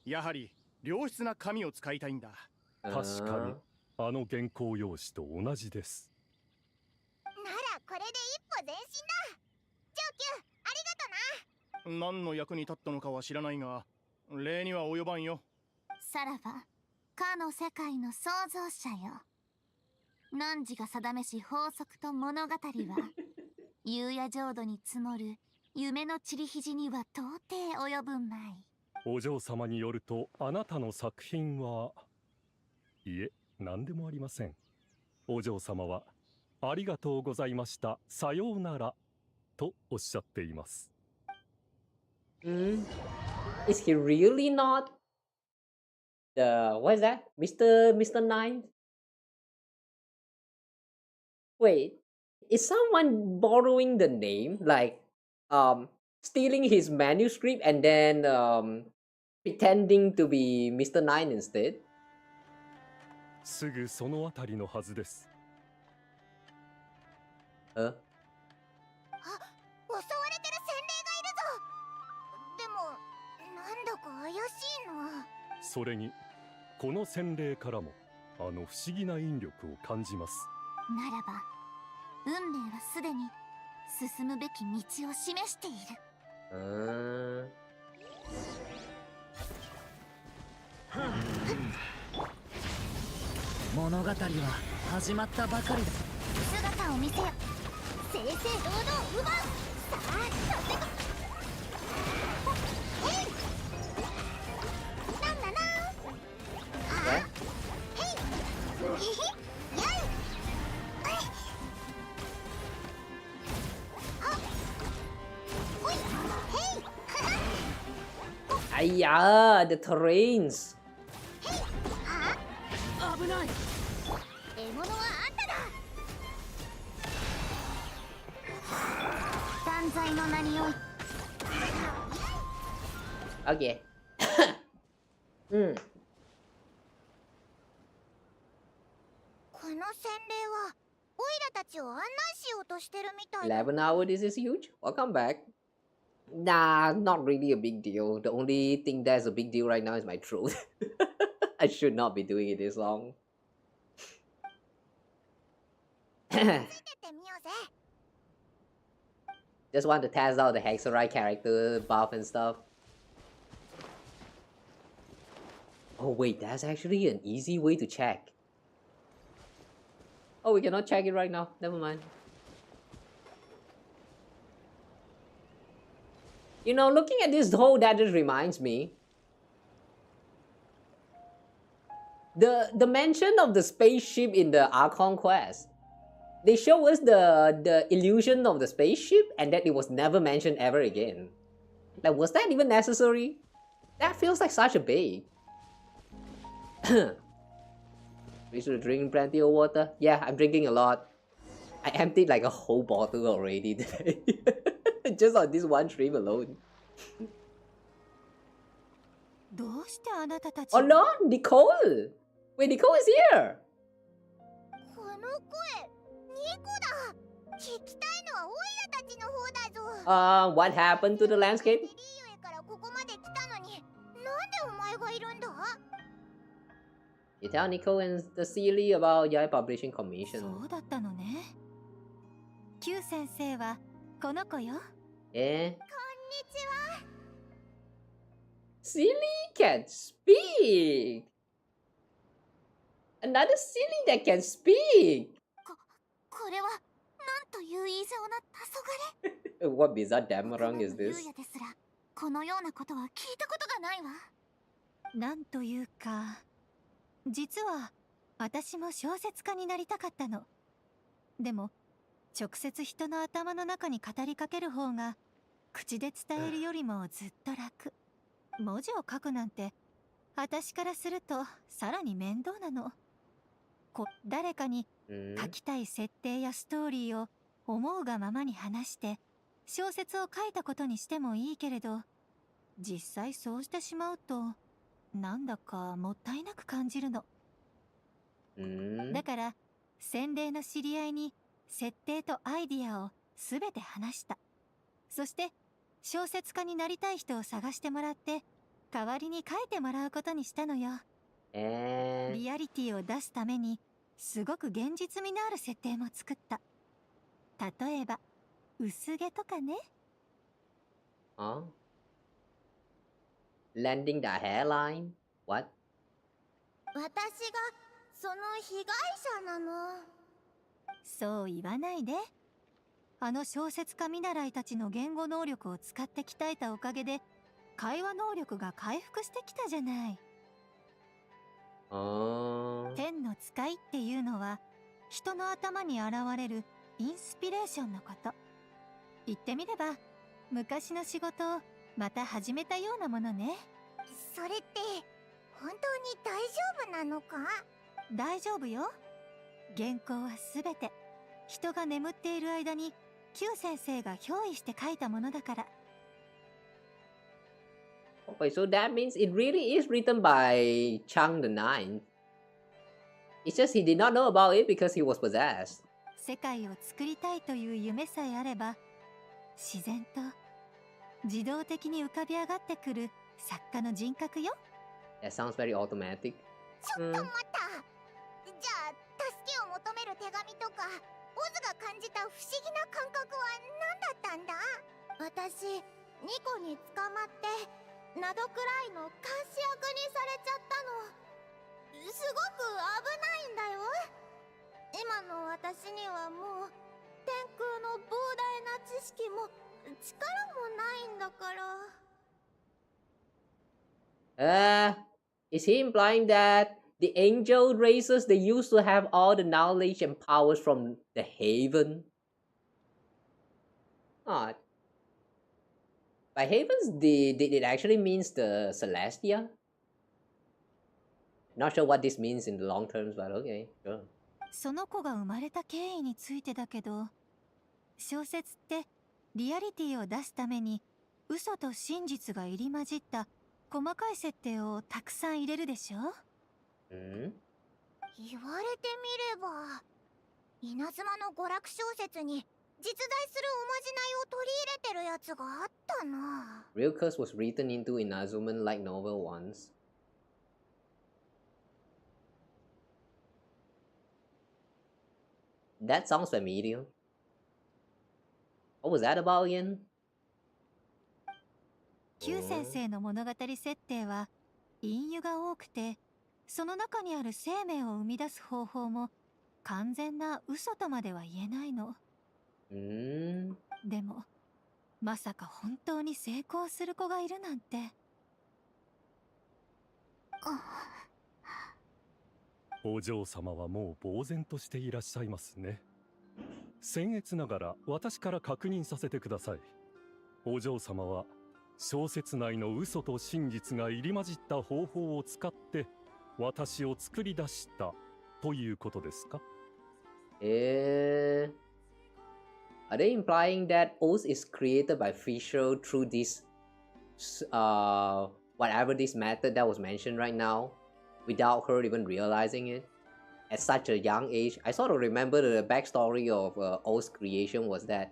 やはり良質な紙を使いたいんだ。確かにあの原稿用紙と同じです。ならこれで一歩前進だ。上級ありがとな。何の役に立ったのかは知らないが、礼には及ばんよ。さらばかの世界の創造者よ。汝が定めし法則と物語は夕夜浄土に積もる夢の散り肘には到底及ぶまい。お嬢様によると、あなたの作品は、いえ、何でもありません。お嬢様はありがとうございました、さようならとおっしゃっています。Is he really not the what is that? Mr. Nine? Wait, is someone borrowing the name? Like stealing his manuscript and then pretending to be Mr. Nine instead? すぐそのあたりのはずです。襲われてる洗礼がいるぞ。でもなんだか怪しいな。それにこの洗礼からもあの不思議な引力を感じます。ならば運命はすでに進むべき道を示している。物語は始まったばかりだ。姿を見せよ。正々堂々奪う。さあ飛んでこ。へいなんだなあ。へいひひやいおいへいAyah, the terrains. 危ない。獲物はあんただ。断罪の名におい。Okay. この洗礼はオイラたちを案内しようとしてるみたいだ。 11 hours, this is huge. Welcome back. Nah, not really a big deal. The only thing that's a big deal right now is my throat. I should not be doing it this long. Just want to test out the Hexorite character buff and stuff. Oh wait, that's actually an easy way to check. Oh, we cannot check it right now. Never mind. You know, looking at this hole, that just reminds me. The mention of the spaceship in the Archon quest. They show us the illusion of the spaceship and that it was never mentioned ever again. Like, was that even necessary? That feels like such a bait. We should drink plenty of water. Yeah, I'm drinking a lot. I emptied like a whole bottle already today. Just on this one stream alone. Oh no, Nicole! Wait, Nicole is here! What happened to the landscape? You tell Nico and the Sealy about your publishing commission. Eh? Sealy can speak! Another Sealy that can speak! What bizarre damarang is this? このようなことは聞いたことがないわ。なんというか、実は私も小説家になりたかったの。でも直接人の頭の中に語りかける方が口で伝えるよりもずっと楽。文字を書くなんて私からするとさらに面倒なの。誰かに書きたい設定やストーリーを思うがままに話して小説を書いたことにしてもいいけれど、実際そうしてしまうとなんだかもったいなく感じるの。だから洗礼の知り合いに設定とアイディアをすべて話した。そして小説家になりたい人を探してもらって代わりに書いてもらうことにしたのよ。リアリティを出すためにすごく現実味のある設定も作った。例えば薄毛とかね。Landing the hairline? What? 私がその被害者なの。そう言わないで。あの小説家見習いたちの言語能力を使って鍛えたおかげで会話能力が回復してきたじゃない。天の使いっていうのは人の頭に現れるインスピレーションのこと。言ってみれば昔の仕事をまた始めたようなものね。それって本当に大丈夫なのか？大丈夫よ。原稿はすべて人が眠っている間にQ先生が憑依して書いたものだから。Okay, so that means it really is written by Chang the Ninth. It's just he did not know about it because he was possessed. 世界を作りたいという夢さえあれば自然と自動的に浮かび上がってくる作家の人格よ。That sounds very automatic. ちょっと待った。じゃあ助けを求める手紙とかオズが感じた不思議な感覚は何だったんだ？私ニコに捕まってナドくらいの監視役にされちゃったの。すごく危ないんだよ。今の私にはもう天空の膨大な知識も力もないんだから。Is he implying that the angel races, they used to have all the knowledge and powers from the haven? By havens, did it actually means the Celestia? Not sure what this means in the long terms, but okay, sure. その子が生まれた経緯についてだけど、小説ってリアリティを出すために嘘と真実が入り混じった細かい設定をたくさん入れるでしょ？言われてみれば、稲妻の娯楽小説に実在するおまじないを取り入れてるやつがあったな。Real Curse was written into Inazuman like novel once. That sounds familiar. What was that about again? Q 先生の物語設定は隠喩が多くて、その中にある生命を生み出す方法も完全な嘘とまでは言えないの。でもまさか本当に成功する子がいるなんて。お嬢様はもう呆然としていらっしゃいますね。僭越ながら私から確認させてください。お嬢様は小説内の嘘と真実が入り混じった方法を使って私を作り出したということですか？ Are they implying that Oz is created by Fisher through this whatever this method that was mentioned right now, without her even realizing it at such a young age? I sort of remember the backstory of O's creation was that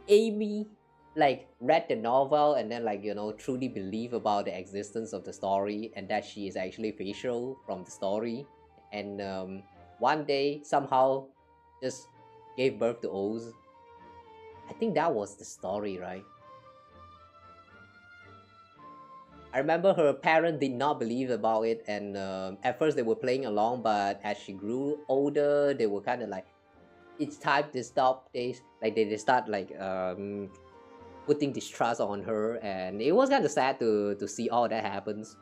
Amy like read the novel and then like, you know, truly believe about the existence of the story and that she is actually Fisher from the story, and one day somehow just gave birth to Oz. I think that was the story, right? I remember her parents did not believe about it, and at first they were playing along, but as she grew older, they were kind of like, it's time to stop this. Like they start like putting distrust on her, and it was kind of sad to see all that happens.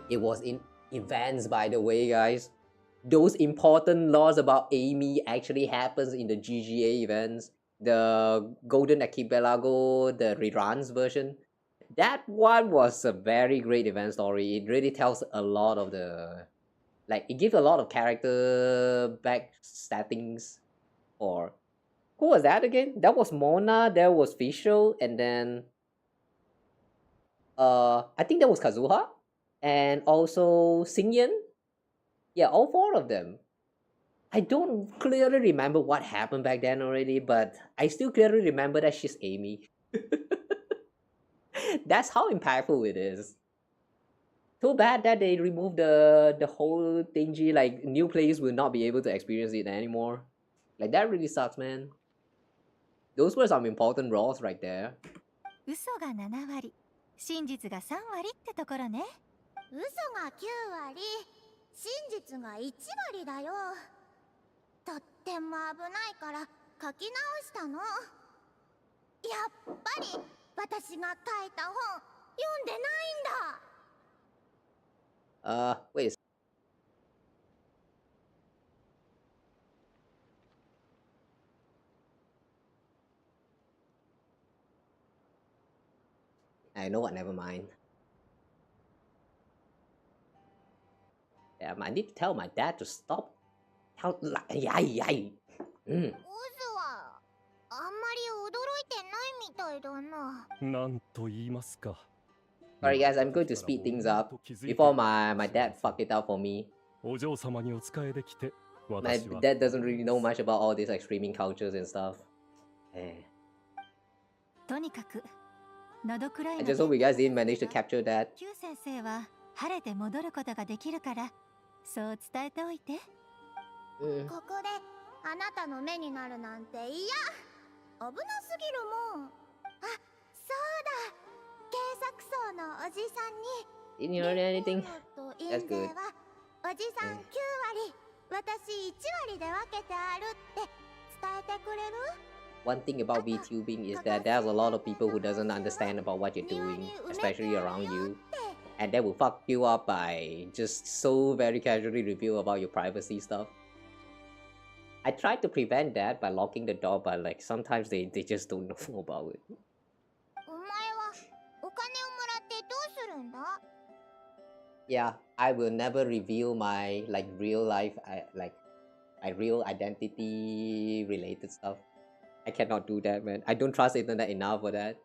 It was in events, by the way, guys. Those important laws about Amy actually happens in the GGA events. The Golden Archipelago, the reruns version. That one was a very great event story. It really tells a lot of the... like, it gives a lot of character back settings for... Who was that again? That was Mona, there was Fischl, and then... I think that was Kazuha, and also Xingyan. Yeah, all four of them. I don't clearly remember what happened back then already, but I still clearly remember that she's Amy. That's how impactful it is. Too bad that they removed the whole thingy, like new players will not be able to experience it anymore. Like that really sucks, man. Those were some important roles right there. 嘘が7割、真実が3割ってところね。嘘が9割、真実が1割だよ。とっても危ないから書き直したの。やっぱり私が書いた本読んでないんだ。Wait a second. I know what, never mind. Yeah, I need to tell my dad to stop. How... yay. オズはあんまり驚いてないみたいだな。なんと言いますか。Alright guys, I'm going to speed things up before my dad fuck it up for me. お嬢様にお仕えできて、 My dad doesn't really know much about all these like streaming cultures and stuff. とにかく喉くらい I just hope you guys didn't manage to capture that. Q 先生は晴れて戻ることができるから、そう伝えておいて。ここであなたの目になるなんて嫌。危なすぎるもん。あ、そうだ。警察層のおじさんに Didn't you hear anything? と印税はおじさん9割、私1割で分けてあるって伝えてくれる？ One thing about VTubing is that there's a lot of people who doesn't understand about what you're doing, especially around you. And they will fuck you up by just so very casually reveal about your privacy stuff. I tried to prevent that by locking the door, but like sometimes they just don't know about it. お前はお金をもらってどうするんだ？ Yeah, I will never reveal my like real life, like my real identity related stuff. I cannot do that, man. I don't trust internet enough for that.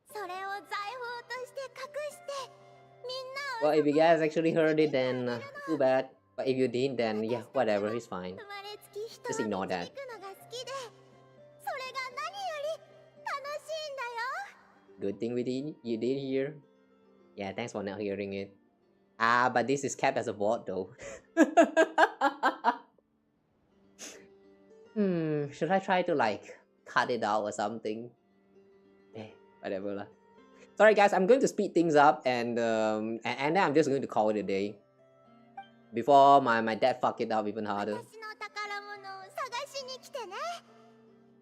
それを財宝として隠してみんなを Well, if you guys actually heard it, then too bad. But if you didn't, then yeah, whatever, it's fine. Just ignore that. 行くのが好きで、それが何より楽しいんだよ。 Good thing you did hear. Yeah, thanks for not hearing it. Ah, but this is kept as a VOD though. Should I try to like cut it out or something? Eh, whatever lah. Sorry guys, I'm going to speed things up and then I'm just going to call it a day. Before my dad fuck it up even harder.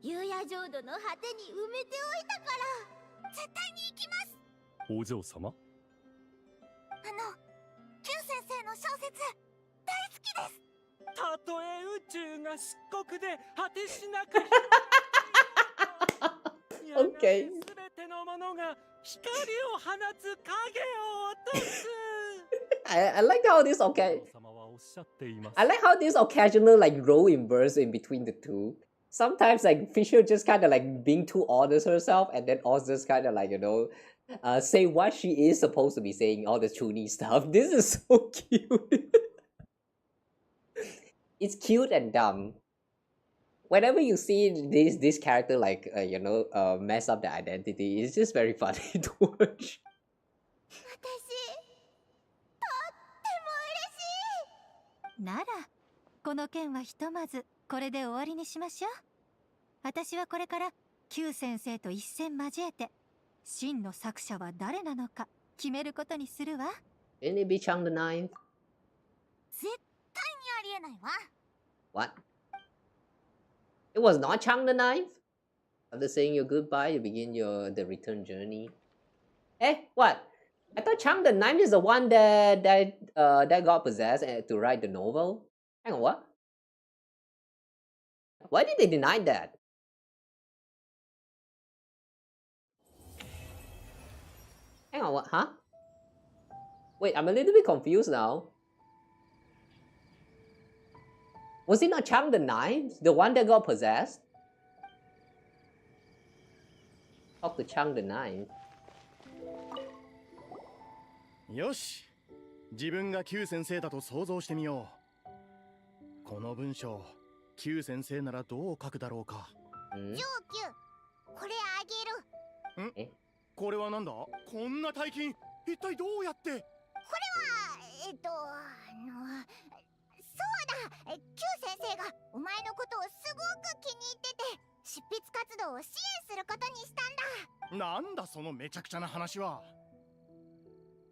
夕夜浄土の果てに埋めておいたから絶対に行きます。お嬢様。キュウ先生の小説大好きです。たとえ宇宙が漆黒で果てしなく Okay. すべてのものが光を放つ影を落とす。I like how this okay. I like how this occasional like role inverse in between the two. Sometimes like Fisher just kind of like being too honest herself, and then also just kind of like say what she is supposed to be saying, all the chuny stuff. This is so cute. It's cute and dumb. Whenever you see this character like mess up the identity, it's just very funny to watch. ならこの件はひとまずこれで終わりにしましょう。私はこれからキュウ先生と一戦交えて真の作者は誰なのか決めることにするわ。 Can it be Chang the Ninth? 絶対にありえないわ。 What? It was not Chang the Ninth? After saying your goodbye, you begin the return journey. Eh, what? I thought Chang the Ninth is the one that got possessed to write the novel. Hang on, what? Why did they deny that? Hang on, what? Huh? Wait, I'm a little bit confused now. Was it not Chang the Ninth, the one that got possessed? Talk to Chang the Ninth. よし、自分がキュウ先生だと想像してみよう。この文章、キュウ先生ならどう書くだろうか。上級、これあげる。これはなんだ？こんな大金、一体どうやって？これはそうだ、キュウ先生がお前のことをすごく気に入ってて、執筆活動を支援することにしたんだ。なんだそのめちゃくちゃな話は。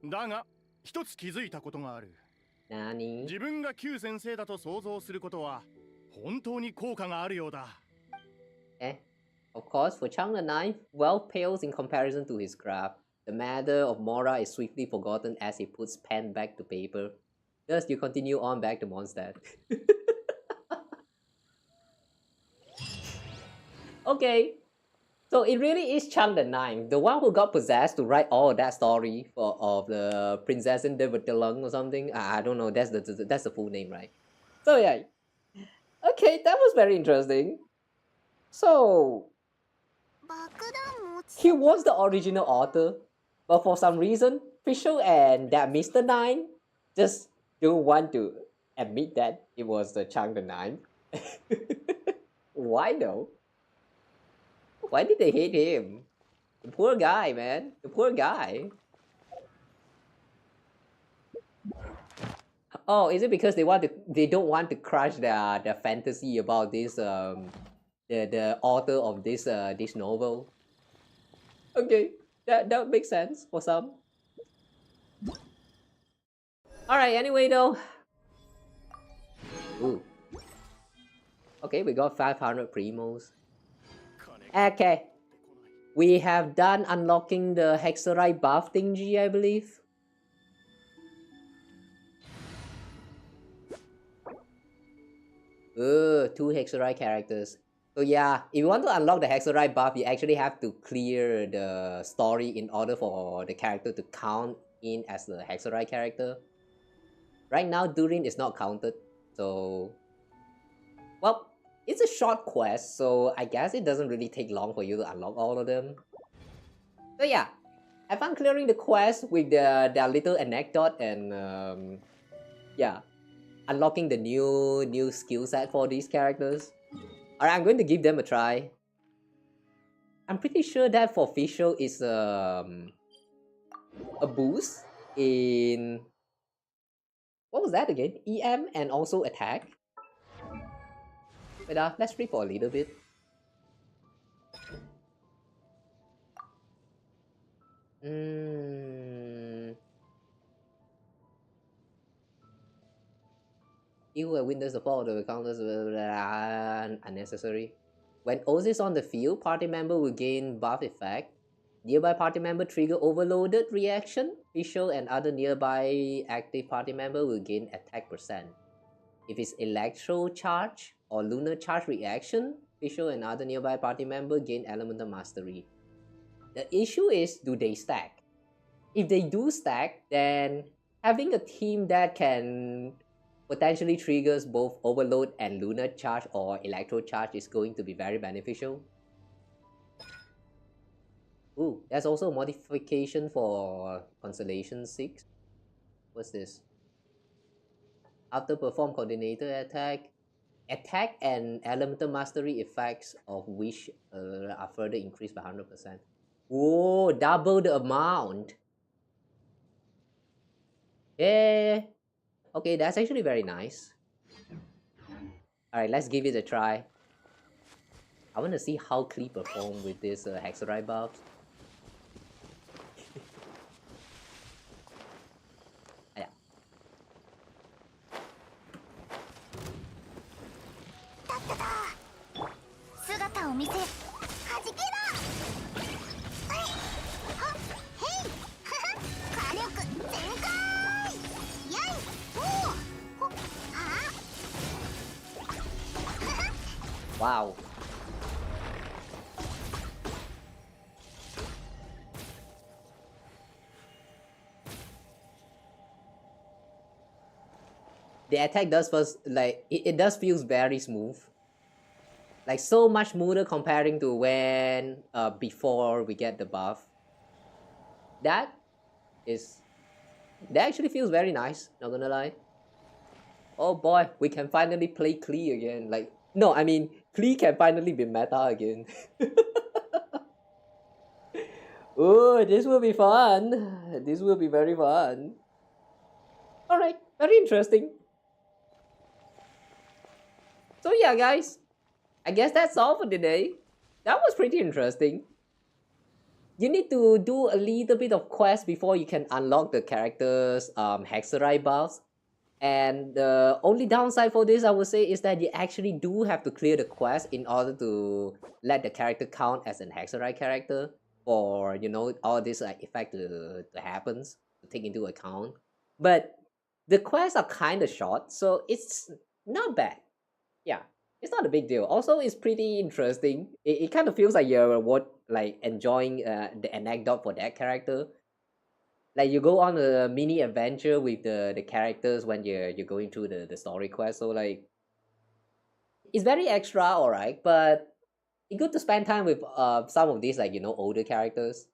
だが一つ気づいたことがある。何？自分がキュウ先生だと想像することは本当に効果があるようだ。Of course, for Chang the Ninth, wealth pales in comparison to his craft. The matter of Mora is swiftly forgotten as he puts pen back to paper. Thus, you continue on back to Mondstadt. Okay, so it really is Chang the Ninth, the one who got possessed to write all of that story of the Princess in Devertelung or something. I don't know. That's the full name, right? So yeah. Okay, that was very interesting. So he was the original author, but for some reason, Fischl and that Mr. Nine just don't want to admit that it was the Chang the Ninth. Why though? Why did they hate him? The poor guy, man. The poor guy. Oh, is it because they don't want to crush their fantasy about this the author of this novel? Okay, that makes sense for some. Alright, anyway though. Ooh. Okay, we got 500 primos. Okay. We have done unlocking the Hexerite buff thingy, I believe. Two Hexerite characters. So yeah, if you want to unlock the Hexerite buff, you actually have to clear the story in order for the character to count in as the Hexerite character. Right now, Durin is not counted, so... Well, it's a short quest, so I guess it doesn't really take long for you to unlock all of them. So yeah, have fun clearing the quest with their little anecdote and yeah, unlocking the new skill set for these characters. Alright, I'm going to give them a try. I'm pretty sure that for Fischl is a boost in What was that again? EM and also attack? Wait, let's read for a little bit. Equal Windows support the counters unnecessary. When Oz is on the field, party member will gain buff effect. Nearby party member trigger overloaded reaction. Visual and other nearby active party member will gain attack percent. If it's electro charge or lunar charge reaction, Visual and other nearby party member gain elemental mastery. The issue is, do they stack? If they do stack, then having a team that can potentially triggers both overload and lunar charge or electro charge is going to be very beneficial. Ooh, there's also a modification for Constellation 6. What's this? After perform coordinator attack and elemental mastery effects of which are further increased by 100%. Whoa, double the amount. Yeah. Okay, that's actually very nice. Alright, let's give it a try. I want to see how Klee perform with this Hexerite buffs. Yeah. 姿を見せ弾けろ。へい火力全開。やいおおは Wow. The attack does first, like, it does feels very smooth. Like, so much smoother comparing to when, before we get the buff. That actually feels very nice, not gonna lie. Oh boy, we can finally play Klee again. Like, no, I mean, Klee can finally be meta again. Oh, this will be fun. This will be very fun. Alright, very interesting. So yeah, guys, I guess that's all for today. That was pretty interesting. You need to do a little bit of quest before you can unlock the character's Hexerite buffs. And the only downside for this, I would say, is that you actually do have to clear the quest in order to let the character count as an Hexerite character for, you know, all this effect to happens to take into account. But the quests are kind of short, so it's not bad. Yeah, it's not a big deal. Also, it's pretty interesting. It kind of feels like you're enjoying the anecdote for that character. Like, you go on a mini adventure with the characters when you're going through the story quest. So like, it's very extra, alright, but it's good to spend time with some of these, like, you know, older characters.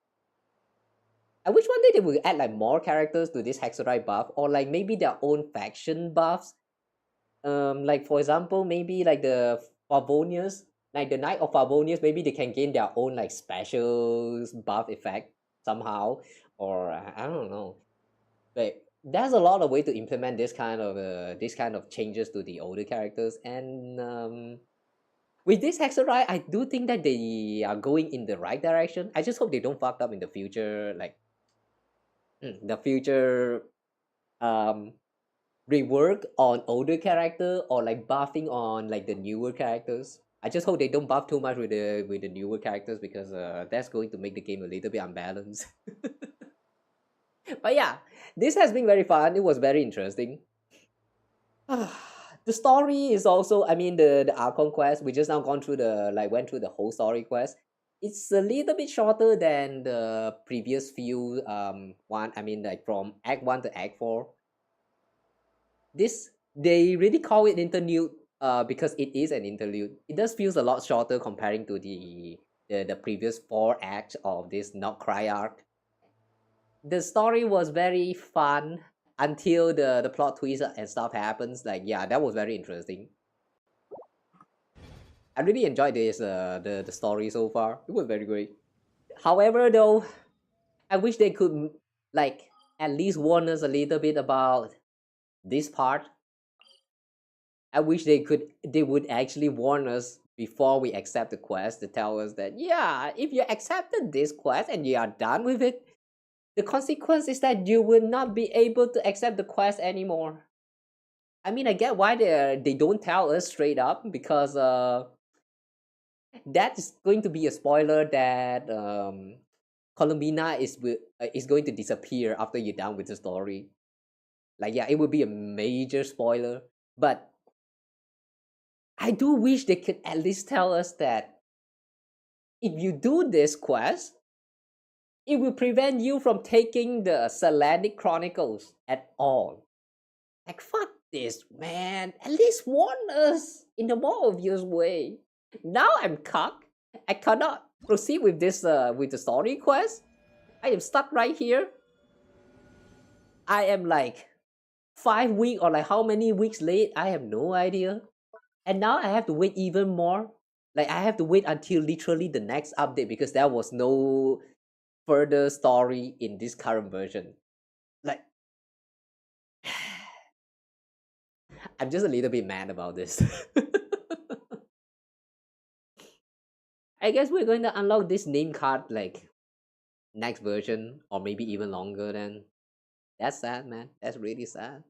I wish one day they would add like more characters to this Hexerite buff, or like maybe their own faction buffs. Like, for example, maybe like the Favonius, like the Knight of Favonius, maybe they can gain their own like special buff effect somehow, or I don't know. But there's a lot of way to implement this kind of changes to the older characters, and with this Hexerite, I do think that they are going in the right direction. I just hope they don't fuck up in the future, like the future rework on older character, or like buffing on like the newer characters. I just hope they don't buff too much with the newer characters, because that's going to make the game a little bit unbalanced. But yeah, this has been very fun. It was very interesting. The story is also, I mean, the Archon quest, we just now went through the whole story quest. It's a little bit shorter than the previous few one. I mean, like from Act 1 to Act 4. This, they really call it interlude because it is an interlude. It does feels a lot shorter comparing to the previous 4 acts of this Not Cry arc. The story was very fun until the plot twist and stuff happens. Like, yeah, that was very interesting. I really enjoyed this the story so far. It was very great. However, though, I wish they could like at least warn us a little bit about this part, I wish they would actually warn us before we accept the quest to tell us that, yeah, if you accepted this quest and you are done with it, the consequence is that you will not be able to accept the quest anymore. I mean, I get why they don't tell us straight up, because that's going to be a spoiler that Columbina is going to disappear after you're done with the story. Like, yeah, it would be a major spoiler, but I do wish they could at least tell us that if you do this quest, it will prevent you from taking the Selenic Chronicles at all. Like, fuck this, man. At least warn us in a more obvious way. Now I'm cucked. I cannot proceed with this with the story quest. I am stuck right here. I am like 5 weeks or like how many weeks late, I have no idea. And now I have to wait even more. Like, I have to wait until literally the next update, because there was no further story in this current version. Like, I'm just a little bit mad about this. I guess we're going to unlock this name card like next version, or maybe even longer then. That's sad, man. That's really sad.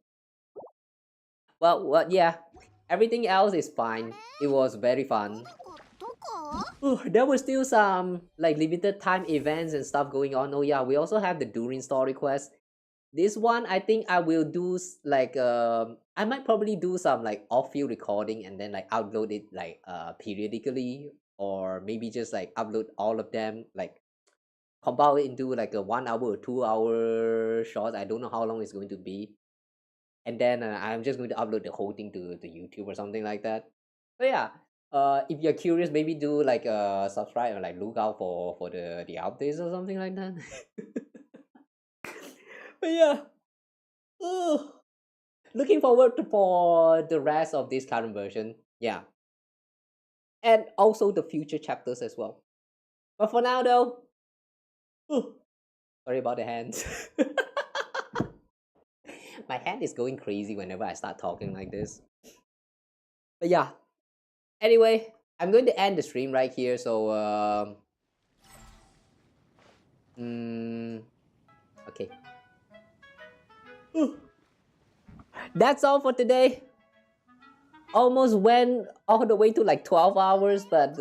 Well, yeah. Everything else is fine. It was very fun. There were still some like limited time events and stuff going on. Oh yeah, we also have the Durin story quest. This one, I think I will do like I might probably do some like off-field recording and then like upload it like periodically, or maybe just like upload all of them, like compile it into like a 1 hour or 2 hour short. I don't know how long it's going to be, and then I'm just going to upload the whole thing to YouTube or something like that. So yeah, if you're curious, maybe do like subscribe and like look out for the updates or something like that. But yeah, looking forward for the rest of this current version. Yeah, and also the future chapters as well. But for now though, sorry about the hands. My hand is going crazy whenever I start talking like this. But yeah, anyway, I'm going to end the stream right here. So okay. That's all for today. Almost went all the way to like 12 hours, but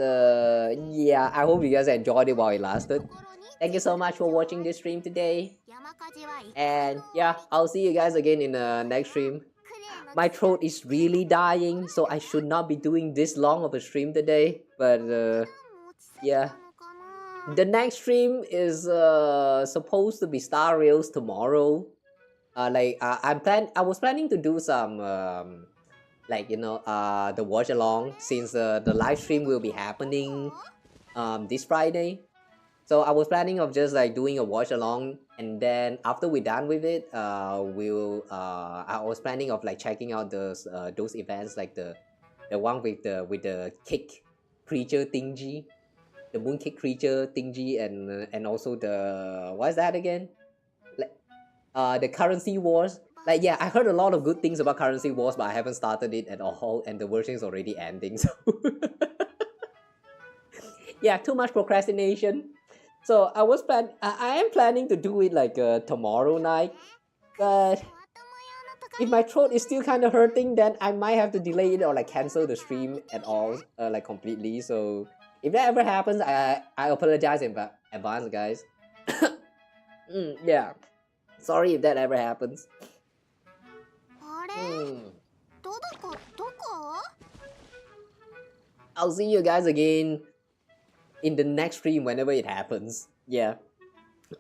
yeah, I hope you guys enjoyed it while it lasted. Thank you so much for watching this stream today. And yeah, I'll see you guys again in the next stream. My throat is really dying, so I should not be doing this long of a stream today. But yeah, the next stream is supposed to be Star Rails tomorrow. I was planning to do some like, you know, the watch along, since the live stream will be happening this Friday. So I was planning of just like doing a watch along, and then after we're done with it, I was planning of like checking out those events, like the one with the kick creature thingy, the moon kick creature thingy, and also the, what's that again? Like the currency wars. Like, yeah, I heard a lot of good things about currency wars, but I haven't started it at all, and the version is already ending. So yeah, too much procrastination. So I am planning to do it like tomorrow night, but if my throat is still kind of hurting, then I might have to delay it or like cancel the stream at all, like completely. So if that ever happens, I apologize in advance, guys. Yeah, sorry if that ever happens. I'll see you guys again in the next stream whenever it happens. Yeah,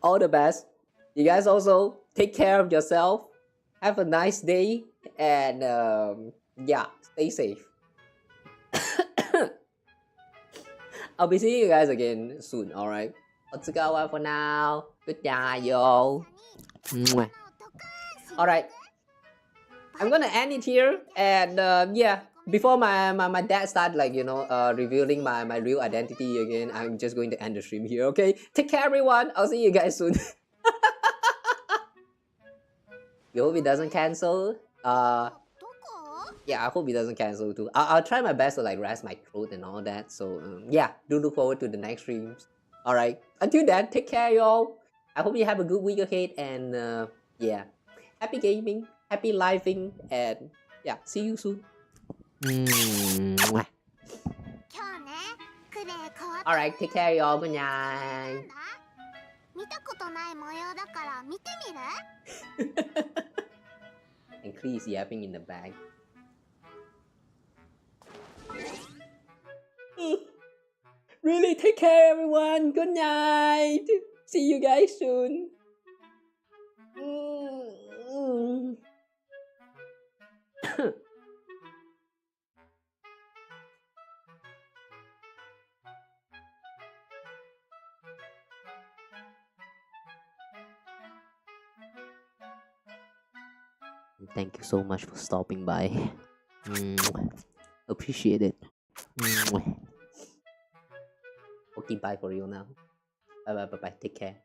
all the best. You guys also take care of yourself. Have a nice day, and yeah, stay safe. I'll be seeing you guys again soon. All right. Otsukawa for now. Goodbye, yo. All right. I'm gonna end it here, and yeah, before my dad start like, you know, revealing my real identity again, I'm just going to end the stream here. Okay, take care everyone. I'll see you guys soon. We hope it doesn't cancel. Yeah, I hope he doesn't cancel too. I'll try my best to like rest my throat and all that. So yeah, do look forward to the next streams. All right. Until then, take care, y'all. I hope you have a good week ahead, and yeah, happy gaming, happy living, and yeah, see you soon. Mwah. All right, take care, y'all. Good night. 見たことない模様だから見てみる And Chris yapping in the back. Really, take care, everyone. Good night. See you guys soon. Thank you so much for stopping by. Appreciate it. Okay, bye for you now. Bye bye bye bye. Take care.